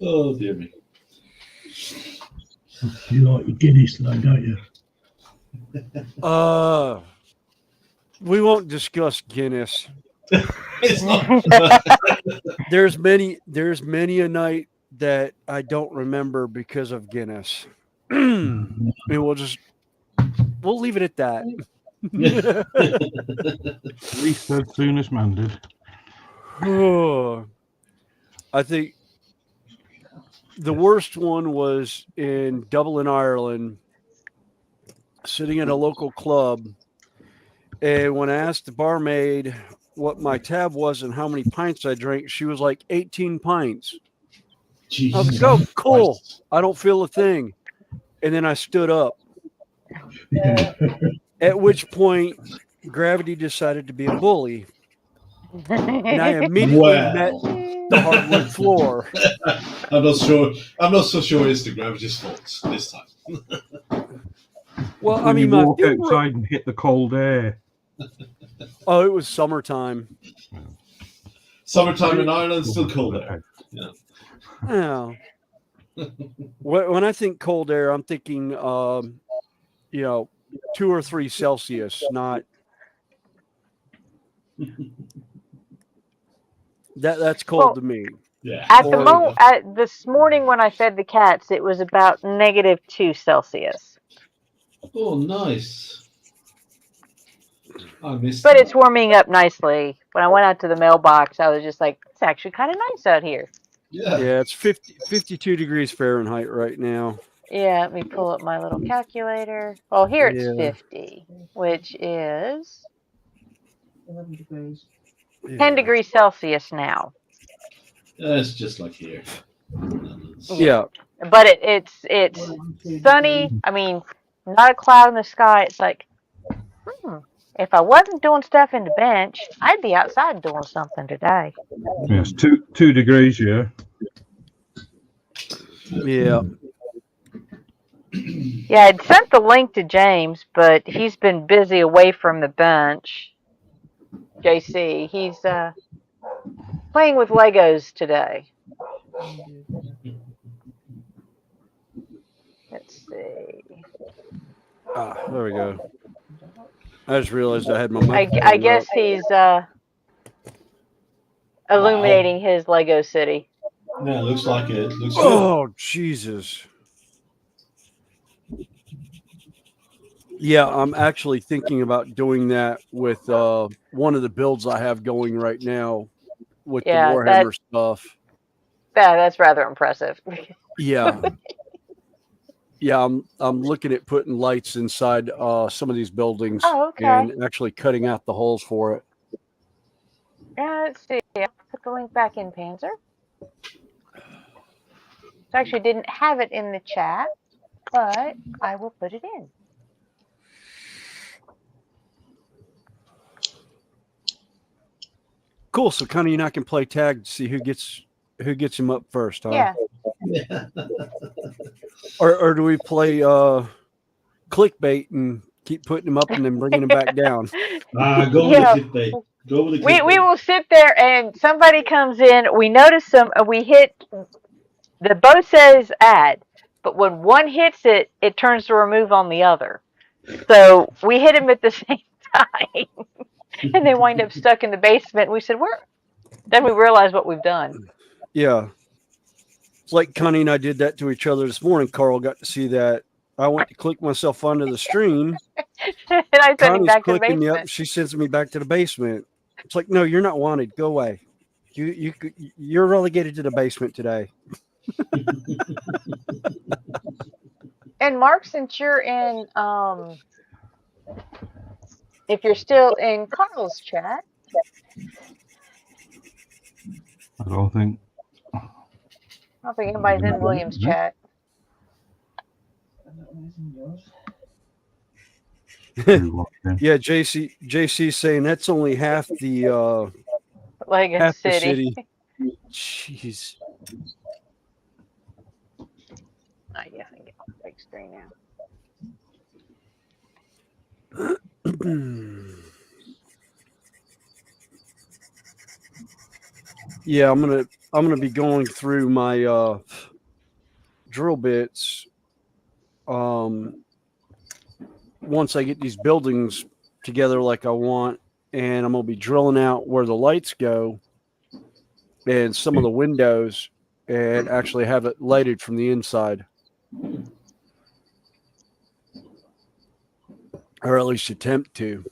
Oh dear me. You like your Guinness, though, don't you? We won't discuss Guinness. It's not. There's many a night that I don't remember because of Guinness. And we'll leave it at that. Least said, soonest mended. I think the worst one was in Dublin, Ireland, sitting in a local club. And when I asked the barmaid what my tab was and how many pints I drank, she was like 18 pints. I was Jesus like, oh, cool. Christ. I don't feel a thing. And then I stood up, Yeah. at which point gravity decided to be a bully. And I immediately met Well, the hardwood floor. I'm not sure. I'm not so sure it's the gravity's fault this time. Well, I When mean, you my walk funeral- outside and hit the cold air. oh, it was summertime. Summertime in Ireland, still cold there. Yeah. When I think cold air, I'm thinking, 2 or 3 Celsius, not. That's cold Well, to me. Yeah. At the Or- moment, this morning when I fed the cats, it was about -2 Celsius. Oh, nice. I missed But that. it's warming up nicely. When I went out to the mailbox, I was just like, it's actually kind of nice out here. Yeah. Yeah, it's 52 degrees Fahrenheit right now. Yeah, let me pull up my little calculator. Well, here it's Yeah. 50, which is 11 degrees. 10 degrees Celsius now. It's just like here. Yeah. But it's sunny. I mean, not a cloud in the sky. It's like, if I wasn't doing stuff in the bench, I'd be outside doing something today. Yes, 2 degrees, yeah. Yeah. Yeah, I'd sent the link to James, but he's been busy away from the bench. JC, he's playing with Legos today. Let's see. There we go. I just realized I had my mic. I guess he's illuminating his Lego city. Yeah, looks like it. Looks good. Oh, Jesus. Yeah, I'm actually thinking about doing that with one of the builds I have going right now with Yeah, the Warhammer stuff. Yeah, that's rather impressive. Yeah. Yeah, I'm looking at putting lights inside some of these buildings Oh, okay. and actually cutting out the holes for it. Let's see. I'll put the link back in, Panzer. I actually didn't have it in the chat, but I will put it in. Cool. So Connie and I can play tag to see who gets him up first, huh? Yeah. Or do we play clickbait and keep putting him up and then bringing him back down? Go Yeah. with the clickbait. Go with the We clickbait. will sit there and somebody comes in. We notice some. We hit. The both says add, but when one hits it, it turns to remove on the other. So we hit him at the same time, and they wind up stuck in the basement. We said, "Where?" Then we realized what we've done. Yeah. It's like Connie and I did that to each other this morning. Carl got to see that. I went to click myself onto the stream. And I sent him Connie's back to the clicking me up. basement. She sends me back to the basement. It's like, no, you're not wanted. Go away. You're relegated to the basement today. And Mark, since you're in, if you're still in Carl's chat, I don't think. I don't think anybody's in William's chat. Yeah, JC saying that's only half the Leggett half the City. city. Jeez. I guess I can get off the big screen now. Yeah, I'm gonna be going through my drill bits once I get these buildings together like I want, and I'm gonna be drilling out where the lights go and some of the windows, and actually have it lighted from the inside, or at least attempt to.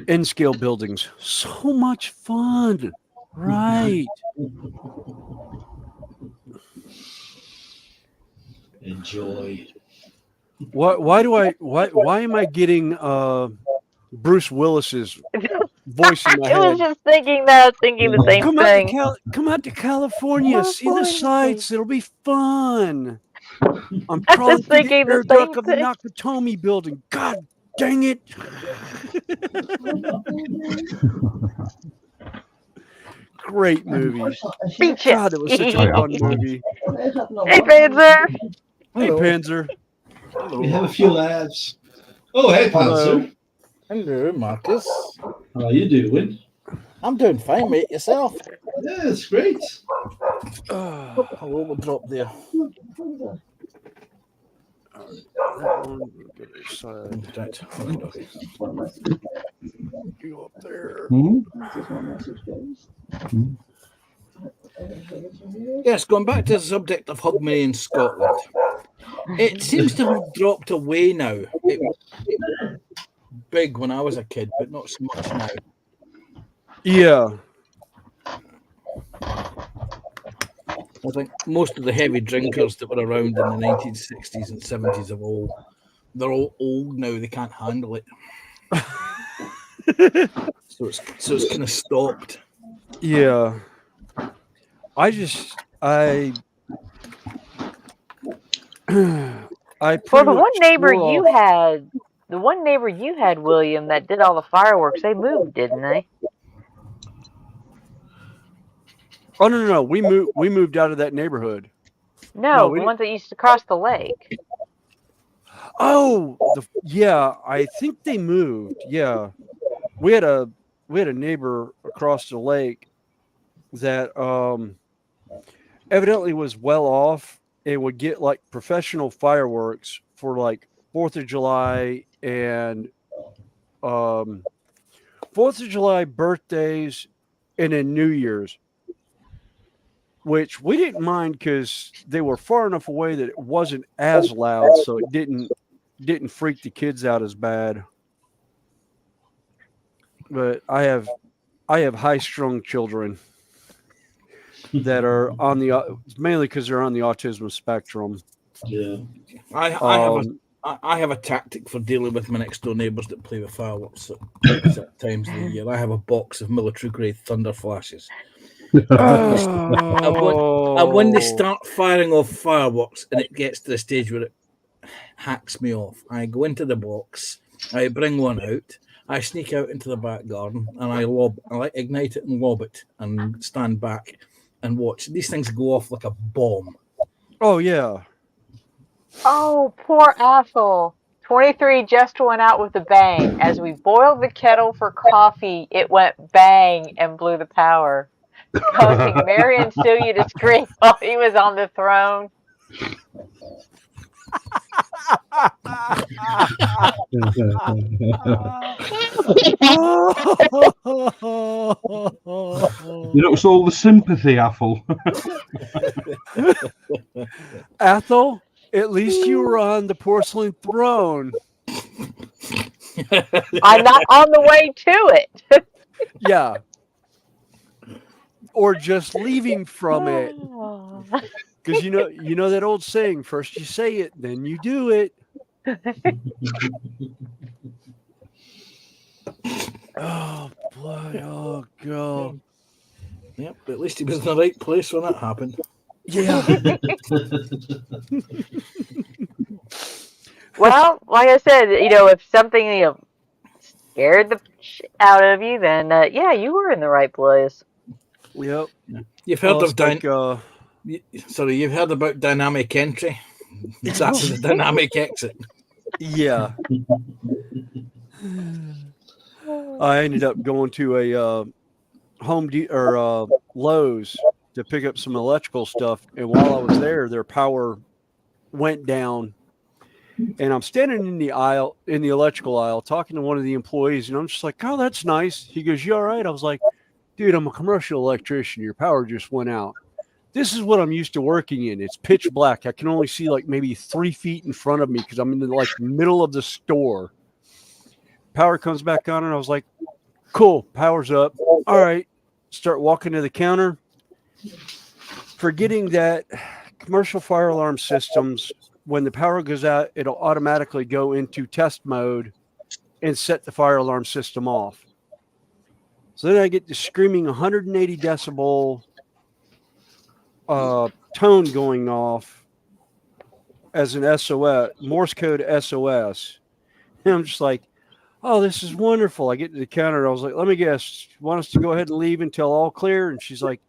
N-scale buildings, so much fun, right? Enjoy. Why am I getting Bruce Willis's voice in my I was head? just thinking that, thinking the same thing. Come out to California, see the California. sights. It'll be fun. I'm I crawling was through the thinking air the same duct of the thing. Nakatomi building. God dang it! Great movie. Beach God, it was such a fun movie. Hey, Panzer. Hey, Panzer. We have a few laughs. Oh, hey, Hello. Panzer. Hello, Marcus. How are you doing? I'm doing fine, mate. Yourself? Yeah, it's great. Oh, a little drop there. That one, get it aside. Right. Go up there. Yes, going back to the subject of Hogmanay in Scotland. It seems to have dropped away now. It was big when I was a kid, but not so much now. Yeah. I think most of the heavy drinkers that were around in the 1960s and 70s they're all old now. They can't handle it. so it's kind of stopped. Yeah. I Well, pretty the one much neighbor swore you off- had, William, that did all the fireworks, they moved, didn't they? Oh no! We moved out of that neighborhood. No, we the ones that used to cross the lake. Oh, yeah. I think they moved. Yeah, we had a neighbor across the lake that evidently was well off and would get like professional fireworks for like 4th of July and 4th of July birthdays and then New Year's, which we didn't mind because they were far enough away that it wasn't as loud, so it didn't freak the kids out as bad. But I have high-strung children that are on the mainly because they're on the autism spectrum. Yeah. I have a tactic for dealing with my next door neighbours that play with fireworks at times of the year. I have a box of military-grade thunder flashes. And when they start firing off fireworks and it gets to the stage where it hacks me off, I go into the box, I bring one out, I sneak out into the back garden, and I ignite it and lob it and stand back and watch. These things go off like a bomb. Oh yeah. Oh, poor Ethel. 23 just went out with a bang. As we boiled the kettle for coffee, it went bang and blew the power, causing Mary and Celia to scream while he was on the throne. You know, it's all the sympathy, Ethel. Ethel, at least you were on the porcelain throne. I'm not on the way to it. Yeah. Or just leaving from it. Because you know that old saying, first you say it, then you do it. Oh boy, oh god. Yep, but at least he was in the right place when that happened. Yeah. Well, like I said, if something scared the shit out of you, then yeah, you were in the right place. Yep. You've heard Well, of it's like, you've heard about dynamic entry. It's actually the dynamic exit. yeah. I ended up going to a Lowe's to pick up some electrical stuff, and while I was there, their power went down, and I'm standing in the electrical aisle, talking to one of the employees, and I'm just like, "Oh, that's nice." He goes, "You all right?" I was like, "Dude, I'm a commercial electrician. Your power just went out. This is what I'm used to working in. It's pitch black. I can only see like maybe 3 feet in front of me because I'm in the middle of the store." Power comes back on, and I was like, "Cool, power's up. All right." Start walking to the counter, forgetting that commercial fire alarm systems, when the power goes out, it'll automatically go into test mode and set the fire alarm system off. So then I get the screaming 180 decibel tone going off as an SOS, Morse code SOS. And I'm just like, "Oh, this is wonderful." I get to the counter and I was like, "Let me guess, you want us to go ahead and leave until all clear?" And she's like,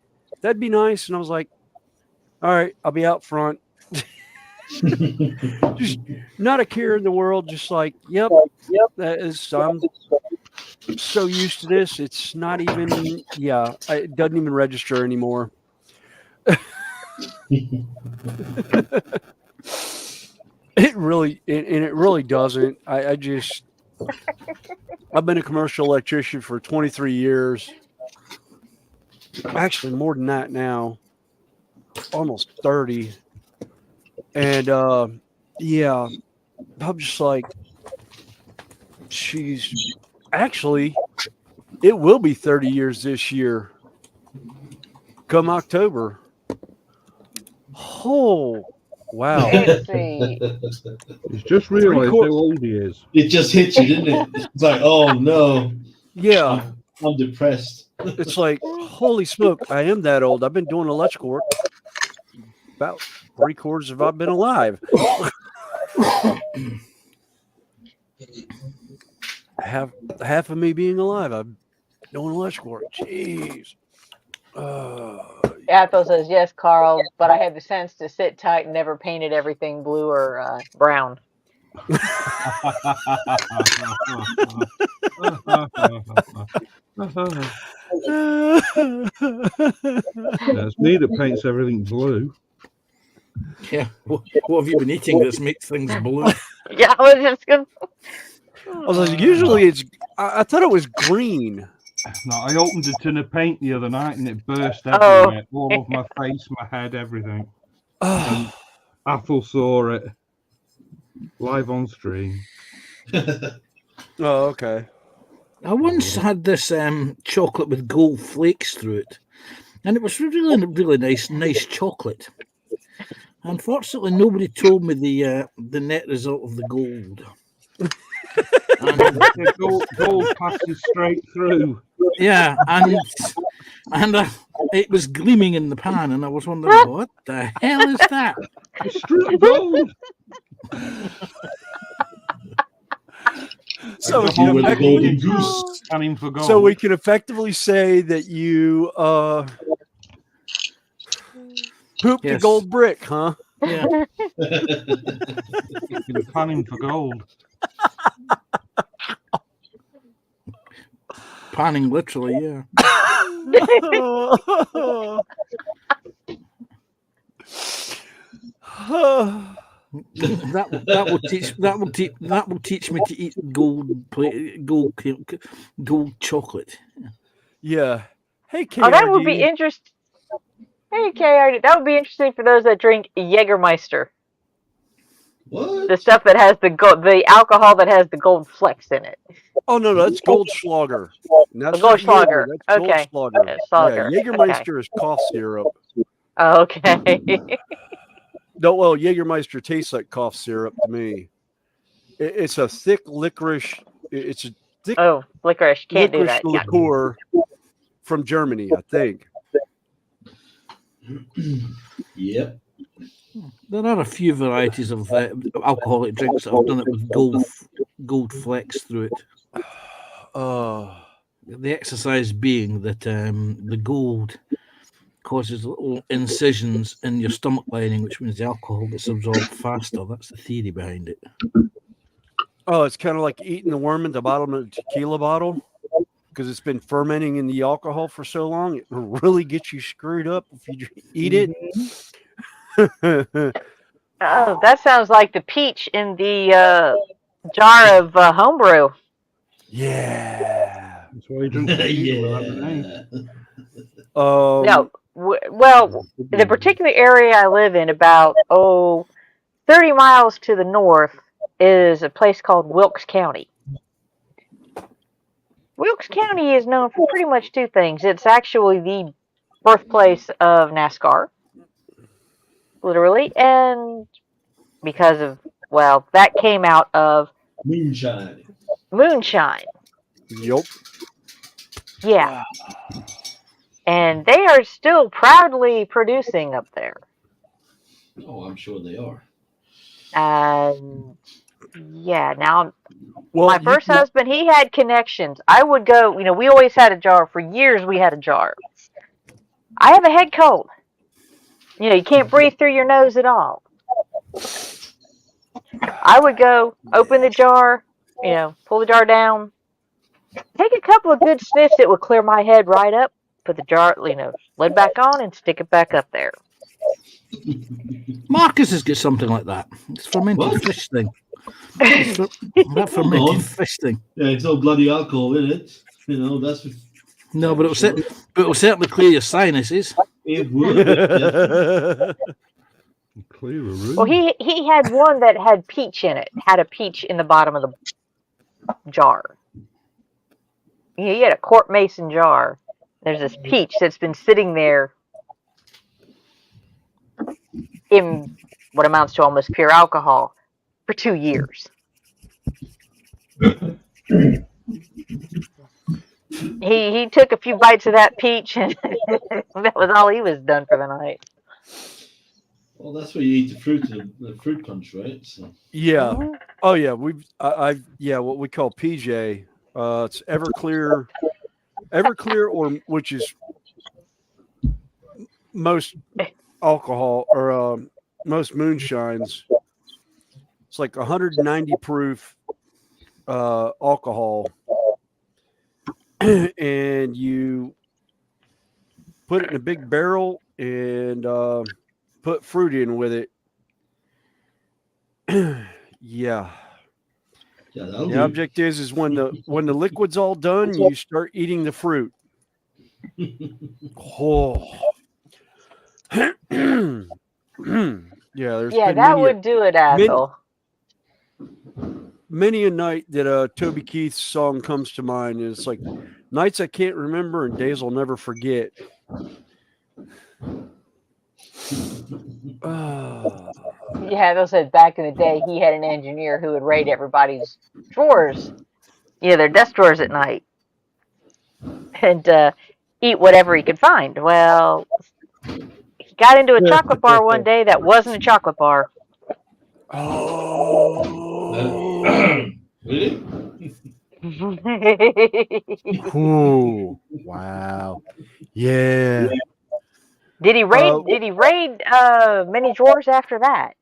"That'd be nice." And I was like, "All right, I'll be out front." Just not a care in the world. Just like, yep. That is, I'm so used to this. It's not even, it doesn't even register anymore. It really doesn't. I've been a commercial electrician for 23 years. Actually, more than that now. Almost 30. And I'm just like, it will be 30 years this year. Come October. Oh, wow. Let's see. He's just realised how old he is. It just hit you, didn't it? It's like, oh no. Yeah. I'm depressed. It's like, holy smoke, I am that old. I've been doing electrical work about 3/4 of I've been alive. half of me being alive, I'm doing electrical work. Jeez. Athos says, "Yes, Carl, but I had the sense to sit tight and never painted everything blue or brown." It's me that paints everything blue. Yeah. What have you been eating that makes things blue? Yeah, I was just gonna. I was like, usually I thought it was green. No, I opened a tin of paint the other night and it burst everywhere. All of my face, my head, everything. And Athel saw it live on stream. Oh, okay. I once had this chocolate with gold flakes through it, and it was really, really nice chocolate. Unfortunately, nobody told me the net result of the gold. The gold passes straight through. Yeah, and it was gleaming in the pan, and I was wondering, what the hell is that? It's straight gold. So we can effectively say that you pooped a gold brick, huh? Yeah. You're panning for gold. Panning, literally, yeah. that will teach me to eat gold chocolate. Yeah. Hey, KRD. Oh, that would be interesting. Hey, KRD, that would be interesting for those that drink Jägermeister. What? The stuff that has the alcohol that has the gold flecks in it. Oh no, that's Goldschlager. That's Goldschlager. That's Okay. Goldschlager. Schlager. Yeah, Jägermeister is cough syrup. Okay. No, well, Jägermeister tastes like cough syrup to me. It's a thick licorice. It's a thick licorice. Can't do licorice that. liqueur from Germany, I think. Yep. There are a few varieties of alcoholic drinks that have done it with gold flecks through it. The exercise being that the gold causes little incisions in your stomach lining, which means the alcohol gets absorbed faster. That's the theory behind it. Oh, it's kind of like eating the worm at the bottom of a tequila bottle because it's been fermenting in the alcohol for so long. It will really get you screwed up if you eat it. Oh, that sounds like the peach in the jar of homebrew. Yeah. That's why you drink tequila without the name. No, well, the particular area I live in, about 30 miles to the north, is a place called Wilkes County. Wilkes County is known for pretty much two things. It's actually the birthplace of NASCAR, literally, and because of, well, that came out of moonshine. Yup. Yeah. And they are still proudly producing up there. Oh, I'm sure they are. Yeah, now Well, my first husband, he had connections. I would go, we always had a jar. For years, we had a jar. I have a head cold. You can't breathe through your nose at all. I would go, open the jar, pull the jar down, take a couple of good sniffs. It would clear my head right up. Put the jar, lid back on and stick it back up there. Marcus has got something like that. It's fermented fish thing. That fermented fish thing. Yeah, it's all bloody alcohol in it. That's. No, but it will certainly clear your sinuses. It would. Clear a room. Well, he had one that had peach in it. Had a peach in the bottom of the jar. He had a quart mason jar. There's this peach that's been sitting there in what amounts to almost pure alcohol for 2 years. He took a few bites of that peach, and that was all he was done for the night. Well, that's where you eat the fruit punch, right? So. Yeah. Oh yeah. What we call PJ. It's Everclear, or which is most alcohol or most moonshines. It's like 190 proof alcohol, and you put it in a big barrel and put fruit in with it. Yeah. The object is when the liquid's all done, you start eating the fruit. Oh. That would do it, Ethel. Many a night that Toby Keith's song comes to mind. And it's like nights I can't remember and days I'll never forget. Yeah, those said back in the day he had an engineer who would raid everybody's drawers, their desk drawers at night, and eat whatever he could find. Well, he got into a chocolate bar one day that wasn't a chocolate bar. Oh, really? Ooh, wow, yeah. Did he raid many drawers after that?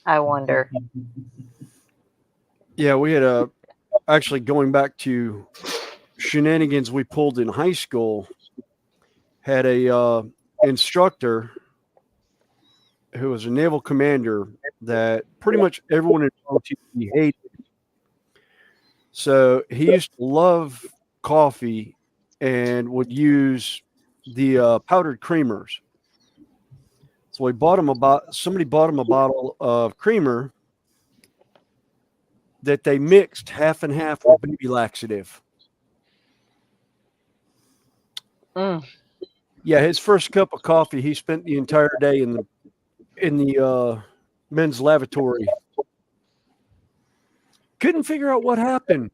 I wonder. Yeah, we had actually going back to shenanigans we pulled in high school. Had a instructor who was a naval commander that pretty much everyone in ROTC hated. So he used to love coffee and would use the powdered creamers. So we bought him somebody bought him a bottle of creamer that they mixed half and half with baby laxative. Mm. Yeah, his first cup of coffee, he spent the entire day in the men's lavatory. Couldn't figure out what happened.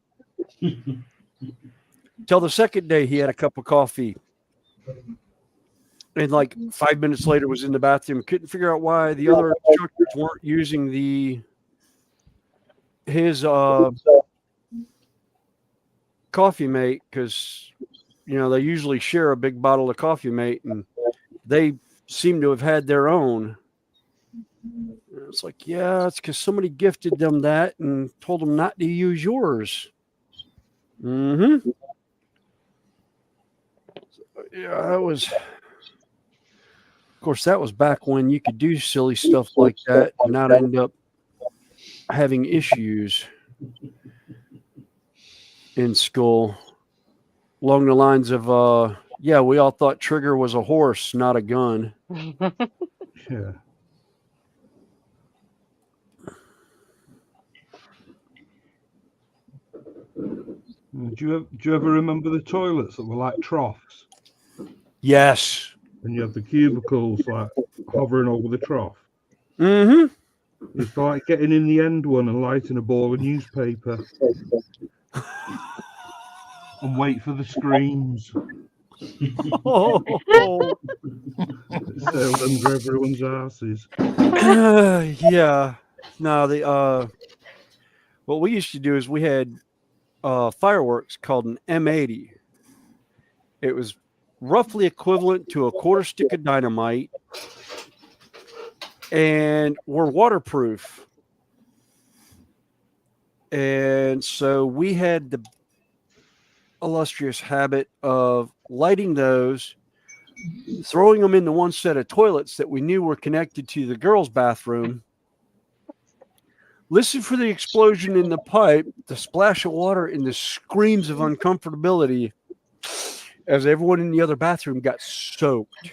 Till the second day he had a cup of coffee. and like 5 minutes later was in the bathroom. Couldn't figure out why the other instructors weren't using his coffee mate, because they usually share a big bottle of coffee mate, and they seem to have had their own. It's like, yeah, it's because somebody gifted them that and told them not to use yours. Mm-hmm. Yeah, that was. Of course, that was back when you could do silly stuff like that and not end up having issues in school. Along the lines of, yeah, we all thought Trigger was a horse, not a gun. Yeah. Do you ever remember the toilets that were like troughs? Yes. And you had the cubicles like hovering over the trough? Mm-hmm. It's like getting in the end one and lighting a ball of newspaper and wait for the screams. Oh. Sailed under everyone's asses. Yeah. No, what we used to do is we had fireworks called an M80. It was roughly equivalent to a quarter stick of dynamite, and were waterproof. And so we had the illustrious habit of lighting those, throwing them into one set of toilets that we knew were connected to the girls' bathroom, listen for the explosion in the pipe, the splash of water, and the screams of uncomfortability as everyone in the other bathroom got soaked.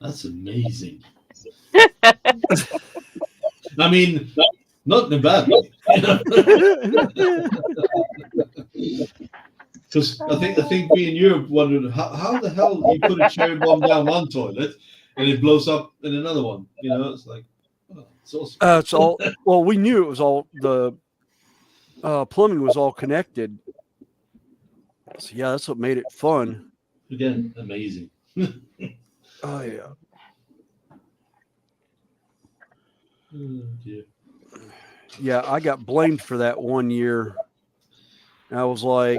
That's amazing. I mean, not in a bad way. Because I think me and you wondered how the hell you put a cherry bomb down one toilet and it blows up in another one. It's like, oh, it's awesome. It's all, well, we knew it was all, the plumbing was all connected. So yeah, that's what made it fun. Again, amazing. Oh yeah. Oh, dear. Yeah, I got blamed for that one year. I was like,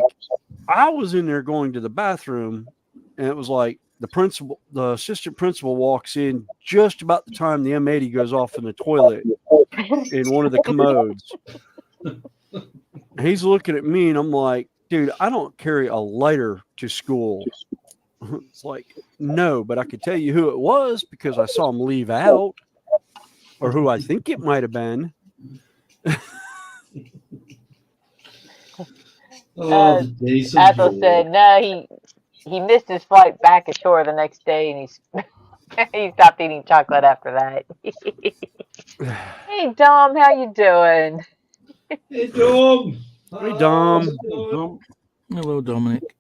I was in there going to the bathroom, and it was like the assistant principal walks in just about the time the M80 goes off in the toilet in one of the commodes. He's looking at me, and I'm like, dude, I don't carry a lighter to school. It's like, no, but I could tell you who it was because I saw him leave out, or who I think it might have been. Oh, the days of Ethel yore. said no, he missed his flight back ashore the next day, and he stopped eating chocolate after that. Hey Dom, how you doing? Hey, Dom. Hey, Dom. Hello, Dominic.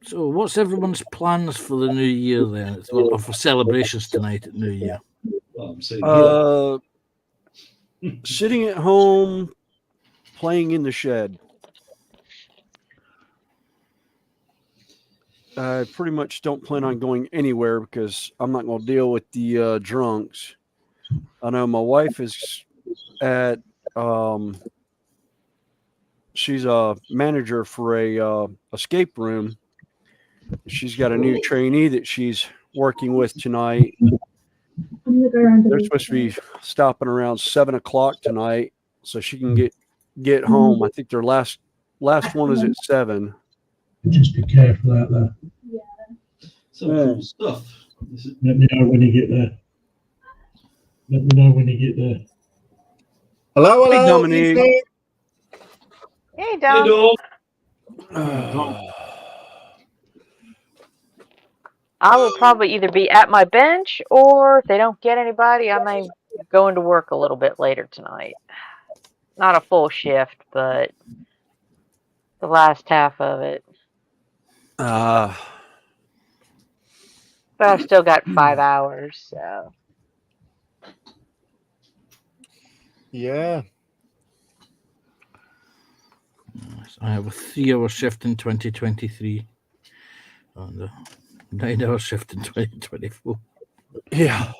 So, what's everyone's plans for the new year then? Or for celebrations tonight at New Year? Oh, I'm saying sitting at home, playing in the shed. I pretty much don't plan on going anywhere because I'm not going to deal with the drunks. I know my wife is at she's a manager for a escape room. She's got a new trainee that she's working with tonight. They're supposed to be stopping around 7:00 tonight, so she can get home. I think their last one is at 7. Just be careful out there. some cool stuff. Let me know when you get there. Hello. Hey, Dominique. Hey Dom. Hey, Dom. I will probably either be at my bench, or if they don't get anybody, I may go into work a little bit later tonight. Not a full shift, but the last half of it. But I've still got 5 hours, so. Yeah. I have a 3-hour shift in 2023 and a 9-hour shift in 2024. Yeah.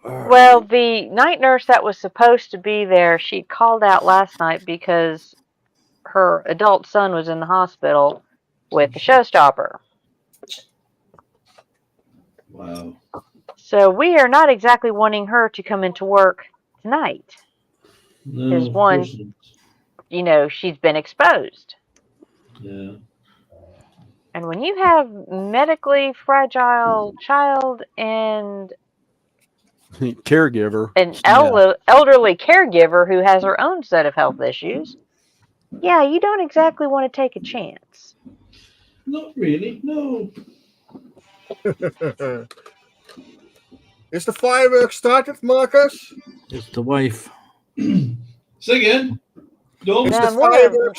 Well, the night nurse that was supposed to be there, she called out last night because her adult son was in the hospital with a showstopper. Wow. So we are not exactly wanting her to come into work tonight. No, Because of one, course not. you know, she's been exposed. Yeah. And when you have medically fragile child and Caregiver. an Yeah. elderly caregiver who has her own set of health issues, yeah, you don't exactly want to take a chance. Not really. No. Is the fireworks started, Marcus? It's the wife. Say again. Don't. Is Yeah, I'm wondering.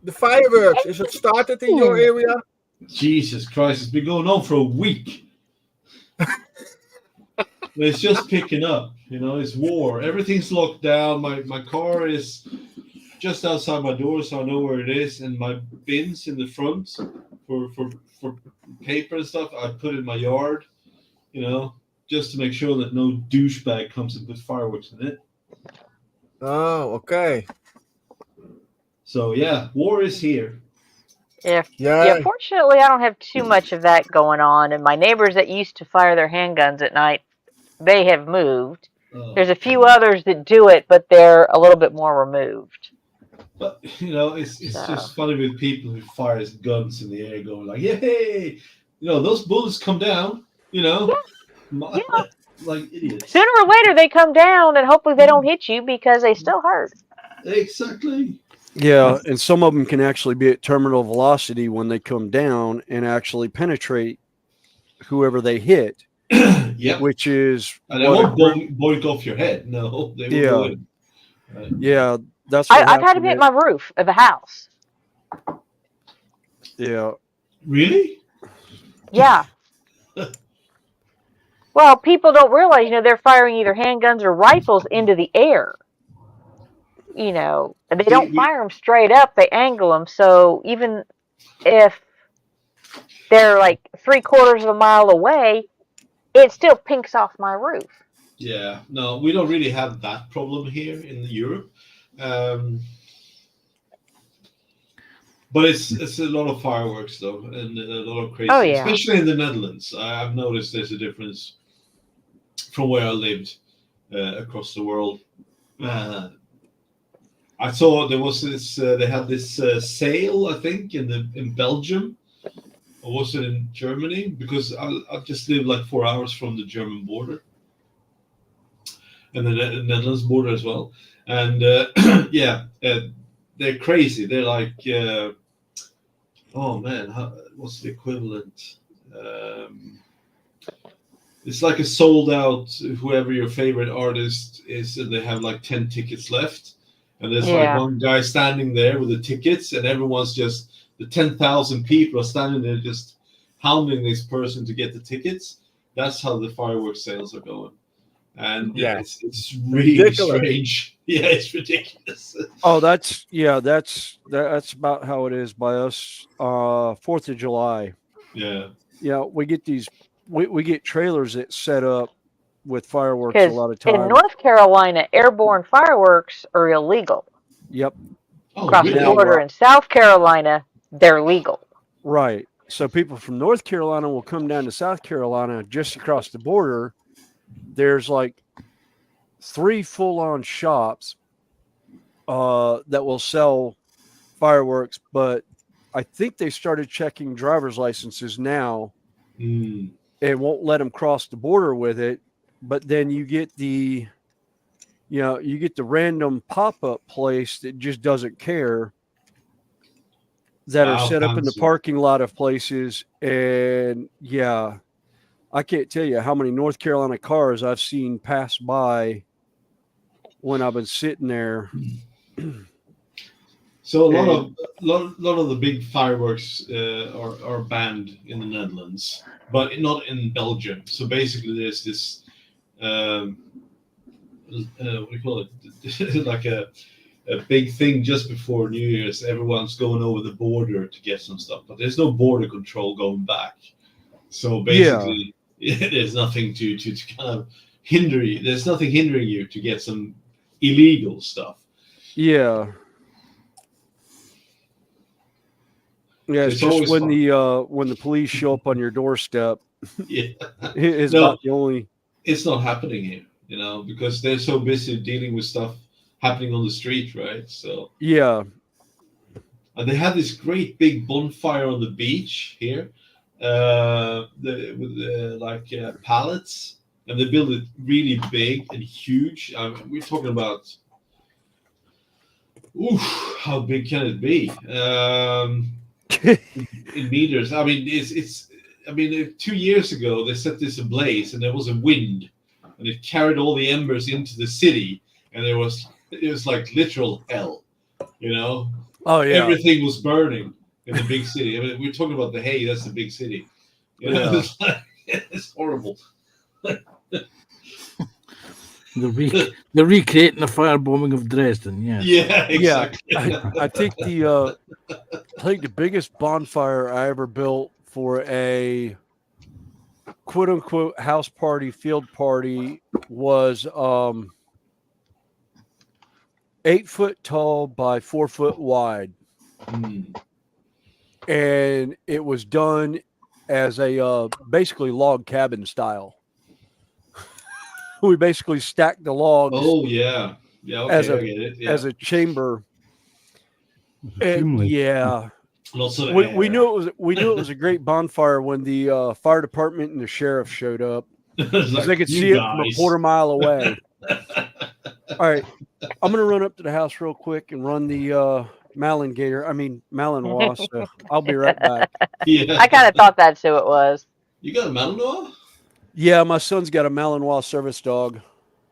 the fireworks, is it started in your area? Jesus Christ, it's been going on for a week. It's just picking up. You know, it's war. Everything's locked down. My car is just outside my door, so I know where it is. And my bins in the front for paper and stuff, I put in my yard. You know, just to make sure that no douchebag comes and puts fireworks in it. Oh, okay. So yeah, war is here. Yeah, fortunately, I don't have too much of that going on. And my neighbors that used to fire their handguns at night, they have moved. There's a few others that do it, but they're a little bit more removed. But you know, it's just funny with people who fires guns in the air, going like, "Yay!" You know, those bullets come down. You know, Yeah. like idiots. Sooner or later, they come down, and hopefully they don't hit you because they still hurt. Exactly. Yeah, and some of them can actually be at terminal velocity when they come down and actually penetrate whoever they hit. Yep. Which is and they won't boink off your head. No, they will go in. Yeah, that's what I've had them hit my roof of a house. Yeah. Really? Yeah. Well, people don't realize, you know, they're firing either handguns or rifles into the air. You know, they don't fire them straight up; they angle them. So even if they're like 3/4 of a mile away, it still pinks off my roof. Yeah, no, we don't really have that problem here in Europe, but it's a lot of fireworks though, and a lot of crazy. Oh, yeah. Especially in the Netherlands. I've noticed there's a difference from where I lived across the world. I saw there was this. They had this sale, I think, in Belgium, or was it in Germany? Because I just live like 4 hours from the German border, and the Netherlands border as well. And yeah, they're crazy. They're like, oh man, what's the equivalent? It's like a sold out. Whoever your favorite artist is, and they have like 10 tickets left. And there's like one guy standing there with the tickets, and everyone's just, the 10,000 people are standing there just hounding this person to get the tickets. That's how the fireworks sales are going. And yeah, it's really ridiculous. Strange. Yeah, it's ridiculous. Oh, that's about how it is by us. 4th of July. Yeah. Yeah, we get these we get trailers that set up with fireworks a lot of times. In North Carolina, airborne fireworks are illegal. Yep. Across the border in South Carolina, they're legal. Right. So people from North Carolina will come down to South Carolina just across the border. There's like 3 full-on shops that will sell fireworks, but I think they started checking driver's licenses now and won't let them cross the border with it. But then you get the random pop-up place that just doesn't care, that are set up in the parking lot of places. And yeah, I can't tell you how many North Carolina cars I've seen pass by when I've been sitting there. So a lot of the big fireworks are banned in the Netherlands, but not in Belgium. So basically, there's this what do you call it? Like a big thing just before New Year's. Everyone's going over the border to get some stuff, but there's no border control going back. So basically, there's nothing to kind of hinder you. There's nothing hindering you to get some illegal stuff. Yeah. Yeah, it's It's just always when fun. when the police show up on your doorstep Yeah. is No. about the only. It's not happening here, because they're so busy dealing with stuff happening on the street, right? So, Yeah. and they have this great big bonfire on the beach here, with pallets, and they build it really big and huge. We're talking about, how big can it be? In meters. I mean, it's. I mean, 2 years ago they set this ablaze, and there was a wind, and it carried all the embers into the city, and it was like literal hell, Oh yeah. Everything was burning in the big city. I mean, we're talking about The Hague. That's the big city. Yeah. It's horrible. They're recreating the firebombing of Dresden. Yeah. Yeah, exactly. Yeah. I think the biggest bonfire I ever built for a quote unquote house party, field party was 8 foot tall by 4 foot wide. And it was done as a basically log cabin style. We basically stacked the logs. Oh yeah, yeah. Okay, As I get it. Yeah. as a chamber. And, chimney. yeah. Lots of We air. knew it was a great bonfire when the fire department and the sheriff showed up. It's Because like, they could "You see it from a guys." quarter mile away. All right. I'm gonna run up to the house real quick and run the Malinois. So I'll be right back. Yeah. I kind of thought that's who it was. You got a Malinois? Yeah, my son's got a Malinois service dog.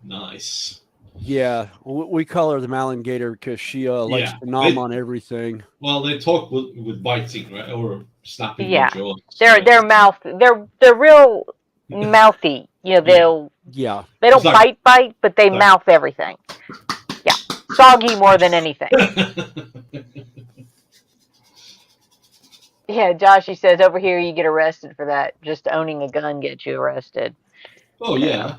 Nice. Yeah, we call her the Malingator because she likes Yeah, to nom they- on everything. Well, they talk with biting, right, or snapping Yeah. their jaws. They're real mouthy. Yeah. They don't It's like- bite, but they like- mouth everything. Yeah, soggy more than anything. Yeah, Joshy says over here you get arrested for that. Just owning a gun gets you arrested. Oh yeah.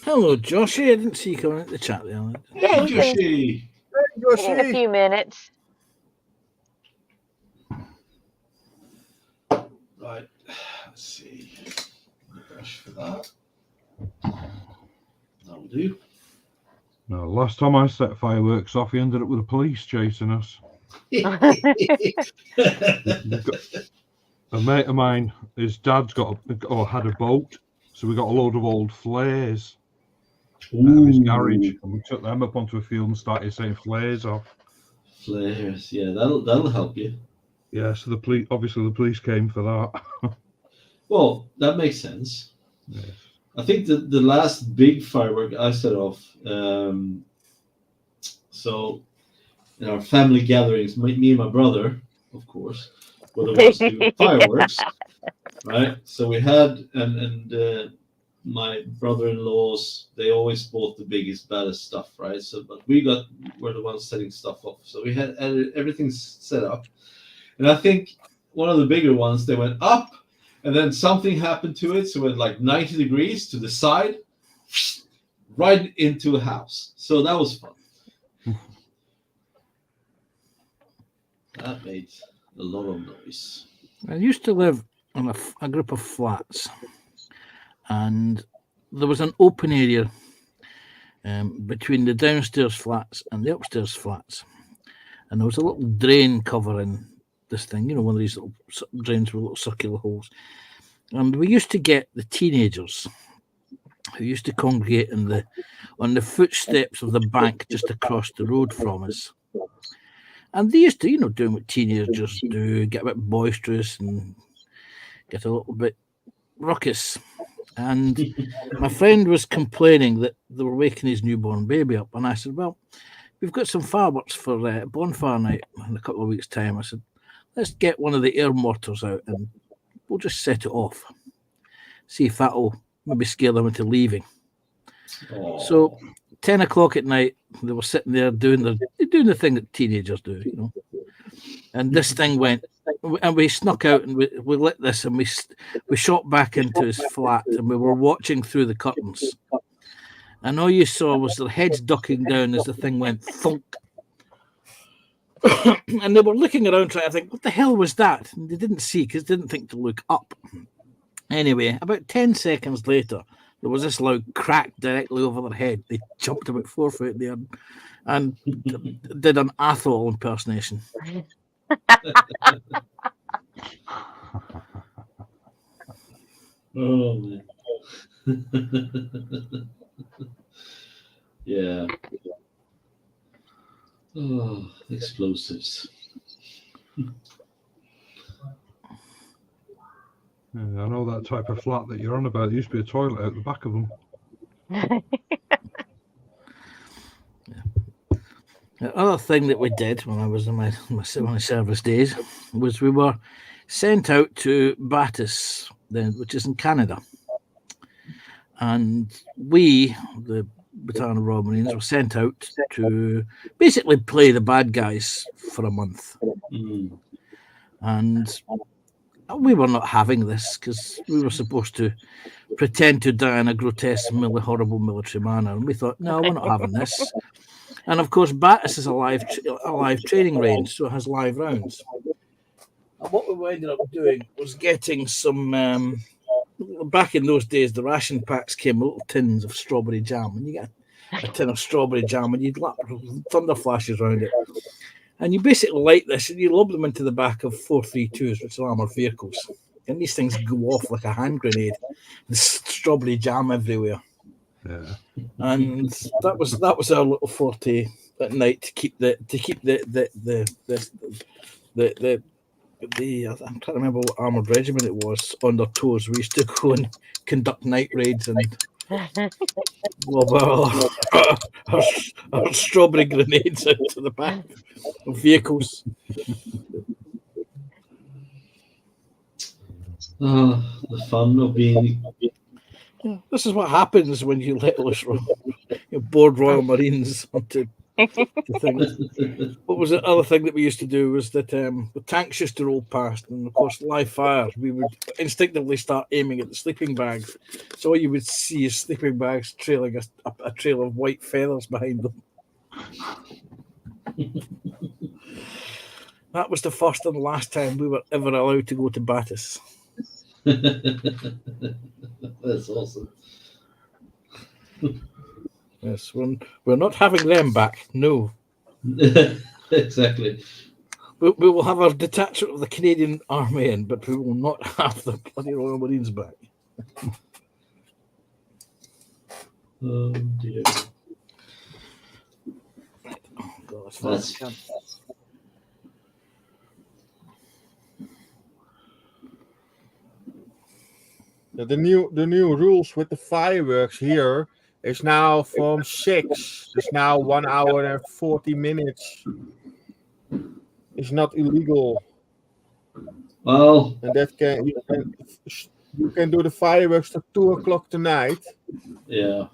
Hello, Joshy. I didn't see you coming into the chat there. Yeah, Hey, you can- Joshi. In a few minutes. Right. Let's see. Brush for that. That'll do. No, last time I set fireworks off, he ended up with the police chasing us. A mate of mine, his dad's had a boat, so we got a load of old flares out of his garage, and we took them up onto a field and started setting flares off. Flares. Yeah, that'll help you. Yeah, so the police came for that. Well, that makes sense. Yes. I think the last big firework I set off. So in our family gatherings, me and my brother, of course, were the ones doing fireworks, right? So we had and my brother-in-laws, they always bought the biggest, baddest stuff, right? So, but were the ones setting stuff off. So we had everything set up, and I think one of the bigger ones, they went up, and then something happened to it, so it went like 90 degrees to the side, right into a house. So that was fun. That made a lot of noise. I used to live on a group of flats, and there was an open area between the downstairs flats and the upstairs flats, and there was a little drain covering this thing, one of these little drains with little circular holes. And we used to get the teenagers who used to congregate on the footsteps of the bank just across the road from us. And they used to, doing what teenagers do, get a bit boisterous and get a little bit ruckus. And my friend was complaining that they were waking his newborn baby up. And I said, well, we've got some fireworks for bonfire night in a couple of weeks' time. I said, let's get one of the air mortars out and we'll just set it off. See if that'll maybe scare them into leaving. Oh. So 10 o'clock at night, they were sitting there doing the thing that teenagers do, you know. And this thing went, and we snuck out and we lit this, and we shot back into his flat, and we were watching through the curtains. And all you saw was their heads ducking down as the thing went thunk. And they were looking around trying to think, what the hell was that? And they didn't see because they didn't think to look up. Anyway, about 10 seconds later, there was this loud crack directly over their head. They jumped about 4 foot there and did an Athol impersonation. Oh, man. Yeah. Oh, explosives. Yeah, I know that type of flat that you're on about. There used to be a toilet out the back of them. The other thing that we did when I was in my service days was we were sent out to Battis, which is in Canada. And we, the Battalion of Royal Marines, were sent out to basically play the bad guys for a month. Mm. And we were not having this because we were supposed to pretend to die in a grotesque, horrible military manner. And we thought, no, we're not having this. And of course, Battis is a live training range, so it has live rounds. And what we ended up doing was getting some. Back in those days, the ration packs came with little tins of strawberry jam, and you get a tin of strawberry jam, and you'd lap thunder flashes around it. And you basically light this, and you lob them into the back of 432s, which are armoured vehicles. And these things go off like a hand grenade. There's strawberry jam everywhere. Yeah. And that was our little forte at night to keep the I'm trying to remember what armoured regiment it was on their toes. We used to go and conduct night raids and lob our strawberry grenades into the back of vehicles. Oh, the fun of being. Yeah, this is what happens when you let loose bored Royal Marines onto things. What was the other thing that we used to do was that the tanks used to roll past, and of course live fire, we would instinctively start aiming at the sleeping bags, so all you would see is sleeping bags trailing a trail of white feathers behind them. That was the first and last time we were ever allowed to go to Battis. That's awesome. Yes, we're not having them back. No. Exactly. We will have our detachment of the Canadian Army in, but we will not have the bloody Royal Marines back. Oh dear. Oh God, That's The new rules with the fireworks here is now from 6. It's now 1 hour and 40 minutes. It's not illegal. well. And that you can do the fireworks till 2 o'clock tonight. Yeah.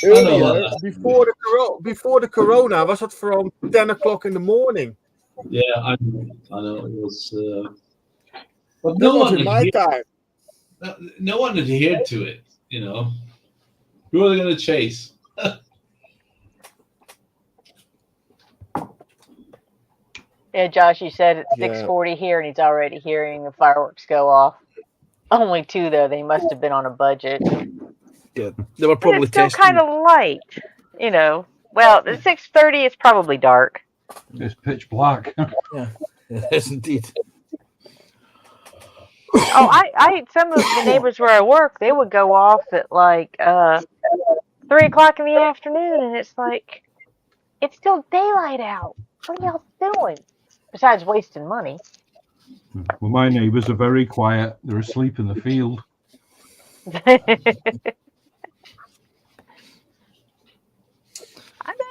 Earlier, before the corona, was it from 10 o'clock in the morning? Yeah, I know it was. But That was in my time. no one adhered to it. You know, who are they going to chase? Yeah, Josh, you said it's 6:40 here, and he's already hearing the fireworks go off. Only 2, though. They must have been on a budget. Yeah, they were probably It's still testing. kind of light, you know. Well, at 6:30, it's probably dark. It's pitch black. Yeah, it is indeed. Oh, I some of the neighbors where I work, they would go off at like 3 o'clock in the afternoon, and it's like it's still daylight out. What are y'all doing? Besides wasting money. Well, my neighbours are very quiet. They're asleep in the field.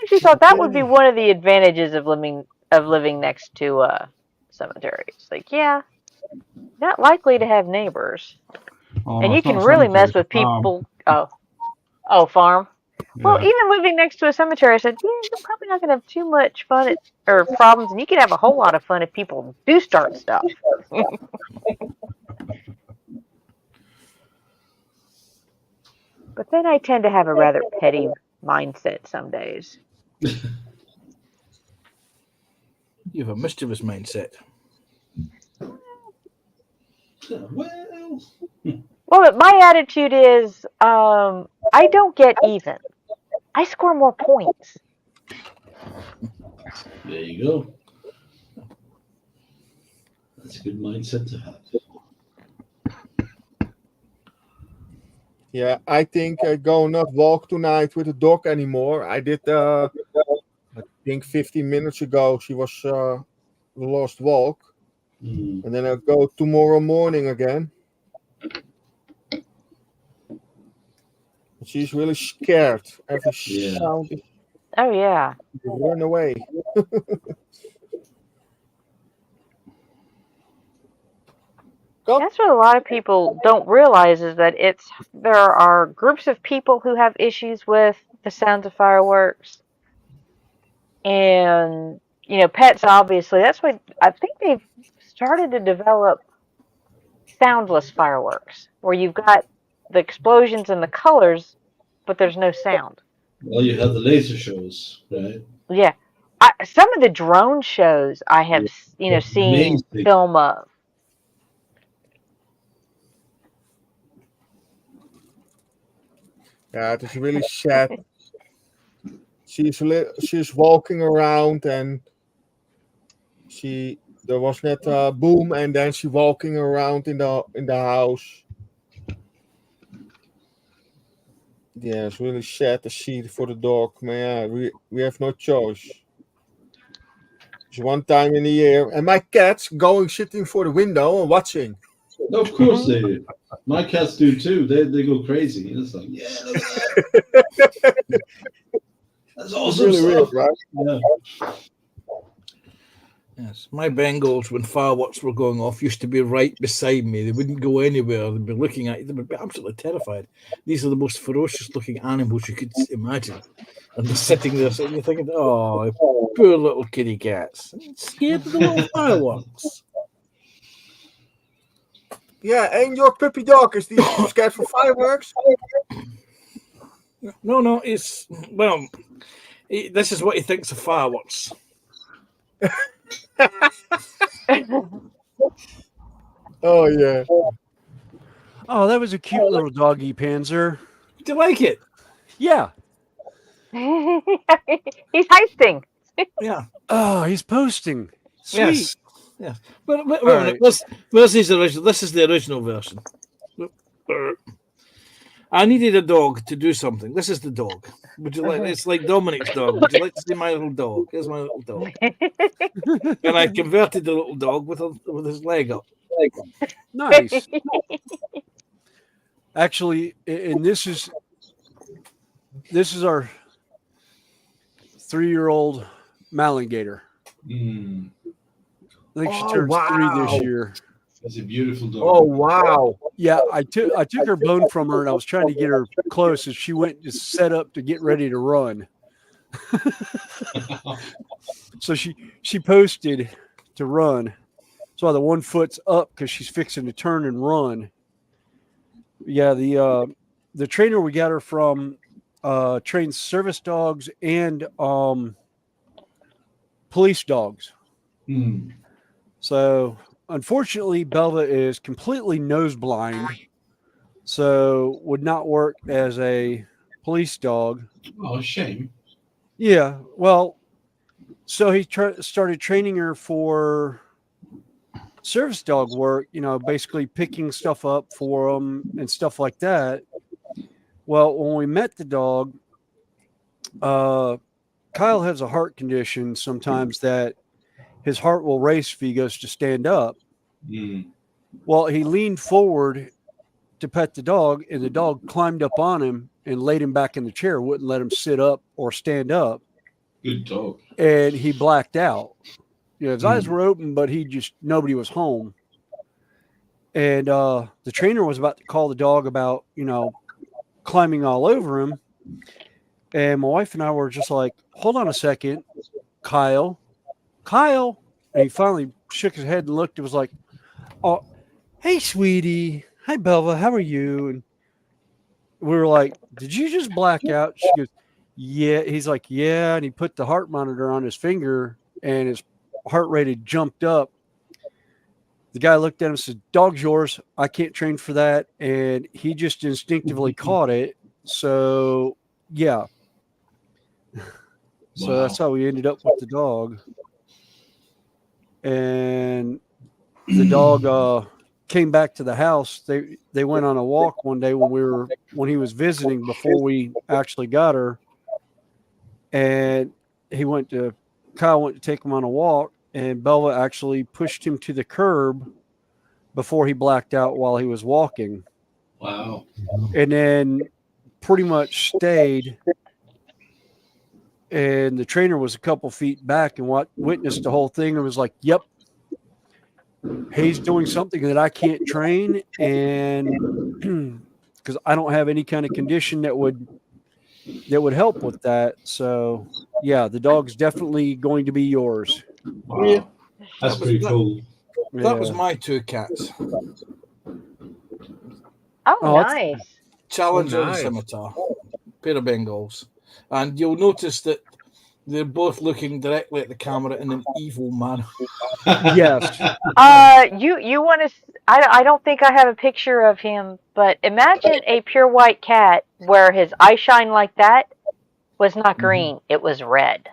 actually thought that would be one of the advantages of living next to cemeteries. Like, yeah, not likely to have neighbors, Oh, and no, you it's not can a really cemetery, mess it's a with farm. people. Oh, farm. Well, Yeah. even living next to a cemetery, I said, yeah, you're probably not going to have too much fun or problems, and you can have a whole lot of fun if people do start stuff. But then I tend to have a rather petty mindset some days. You have a mischievous mindset. Well, Well, my attitude is, I don't get even. I score more points. there you go. That's a good mindset to have. Yeah, I think I go not walk tonight with the dog anymore. I did, I think 15 minutes ago, she was lost walk. Mm. And then I go tomorrow morning again. She's really scared. Every Yeah. sound is Oh, yeah. run away. That's what a lot of people don't realize is that there are groups of people who have issues with the sounds of fireworks. And, pets, obviously. That's what I think they've started to develop soundless fireworks, where you've got the explosions and the colors, but there's no sound. Well, you have the laser shows, right? Yeah. Some of the drone shows I have, seen Amazing. film of. Yeah, it is really sad. She's walking around and there was net a boom and then she walking around in the house. Yeah, it's really sad to see for the dog. Man, yeah, we have no choice. It's one time in a year, and my cat's going sitting for the window and watching. No, of course they do. My cats do too. They go crazy. It's like, yeah, look at that. That's It's awesome really stuff. weird, right? Yeah. Yes, my Bengals, when fireworks were going off, used to be right beside me. They wouldn't go anywhere. They'd be looking at you. They would be absolutely terrified. These are the most ferocious-looking animals you could imagine. And they're sitting there, and you're thinking, oh, poor little kitty cats. Scared of the little fireworks. Yeah, and your puppy dog is scared for fireworks? No, it's, well, this is what he thinks of fireworks. Oh, yeah. Oh, that was a cute little doggy Panzer. Do you like it? Yeah. He's heisting. Yeah. Oh, he's posting. Sweet. Yes. But wait a All minute. right. Where's his original? This is the original version. I needed a dog to do something. This is the dog. Would you like? It's like Dominic's dog. Would you like to see my little dog? Here's my little dog. And I converted the little dog with his leg up. Nice. Actually, and this is our 3-year-old Malingator. Mm. I think she Oh, turns 3 wow. this year. That's a beautiful dog. Oh, wow. Yeah, I took her bone from her and I was trying to get her close, and she went to set up to get ready to run. So she posted to run. So the one foot's up because she's fixing to turn and run. Yeah, the trainer we got her from trains service dogs and police dogs. Mm. So unfortunately, Belva is completely nose blind, so would not work as a police dog. Oh, shame. Yeah, well, so he started training her for service dog work, basically picking stuff up for them and stuff like that. Well, when we met the dog, Kyle has a heart condition sometimes that his heart will race if he goes to stand up. Mm. Well, he leaned forward to pet the dog, and the dog climbed up on him and laid him back in the chair, wouldn't let him sit up or stand up. Good dog. and he blacked out. His eyes were open, but nobody was home. And the trainer was about to call the dog about, climbing all over him. And my wife and I were just like, hold on a second, Kyle. And he finally shook his head and looked. It was like, oh, hey, sweetie. Hi, Belva. How are you? And we were like, did you just black out? She goes, yeah. He's like, yeah. And he put the heart monitor on his finger and his heart rate had jumped up. The guy looked at him and said, dog's yours. I can't train for that. And he just instinctively caught it. So, yeah. So Wow. that's how we ended up with the dog. And the dog came back to the house. They went on a walk one day when he was visiting before we actually got her. And Kyle went to take him on a walk, and Belva actually pushed him to the curb before he blacked out while he was walking. Wow. And then pretty much stayed. And the trainer was a couple feet back and witnessed the whole thing and was like, yep, he's doing something that I can't train. And because I don't have any kind of condition that would help with that. So yeah, the dog's definitely going to be yours. Wow. Yeah. That's pretty cool. That was Yeah. my two cats. Oh, Oh, that's- nice. Challenger nice. and Scimitar. Pair of Bengals. And you'll notice that they're both looking directly at the camera in an evil manner. Yes. You want to? I don't think I have a picture of him, but imagine a pure white cat where his eye shine like that was not green; it was red.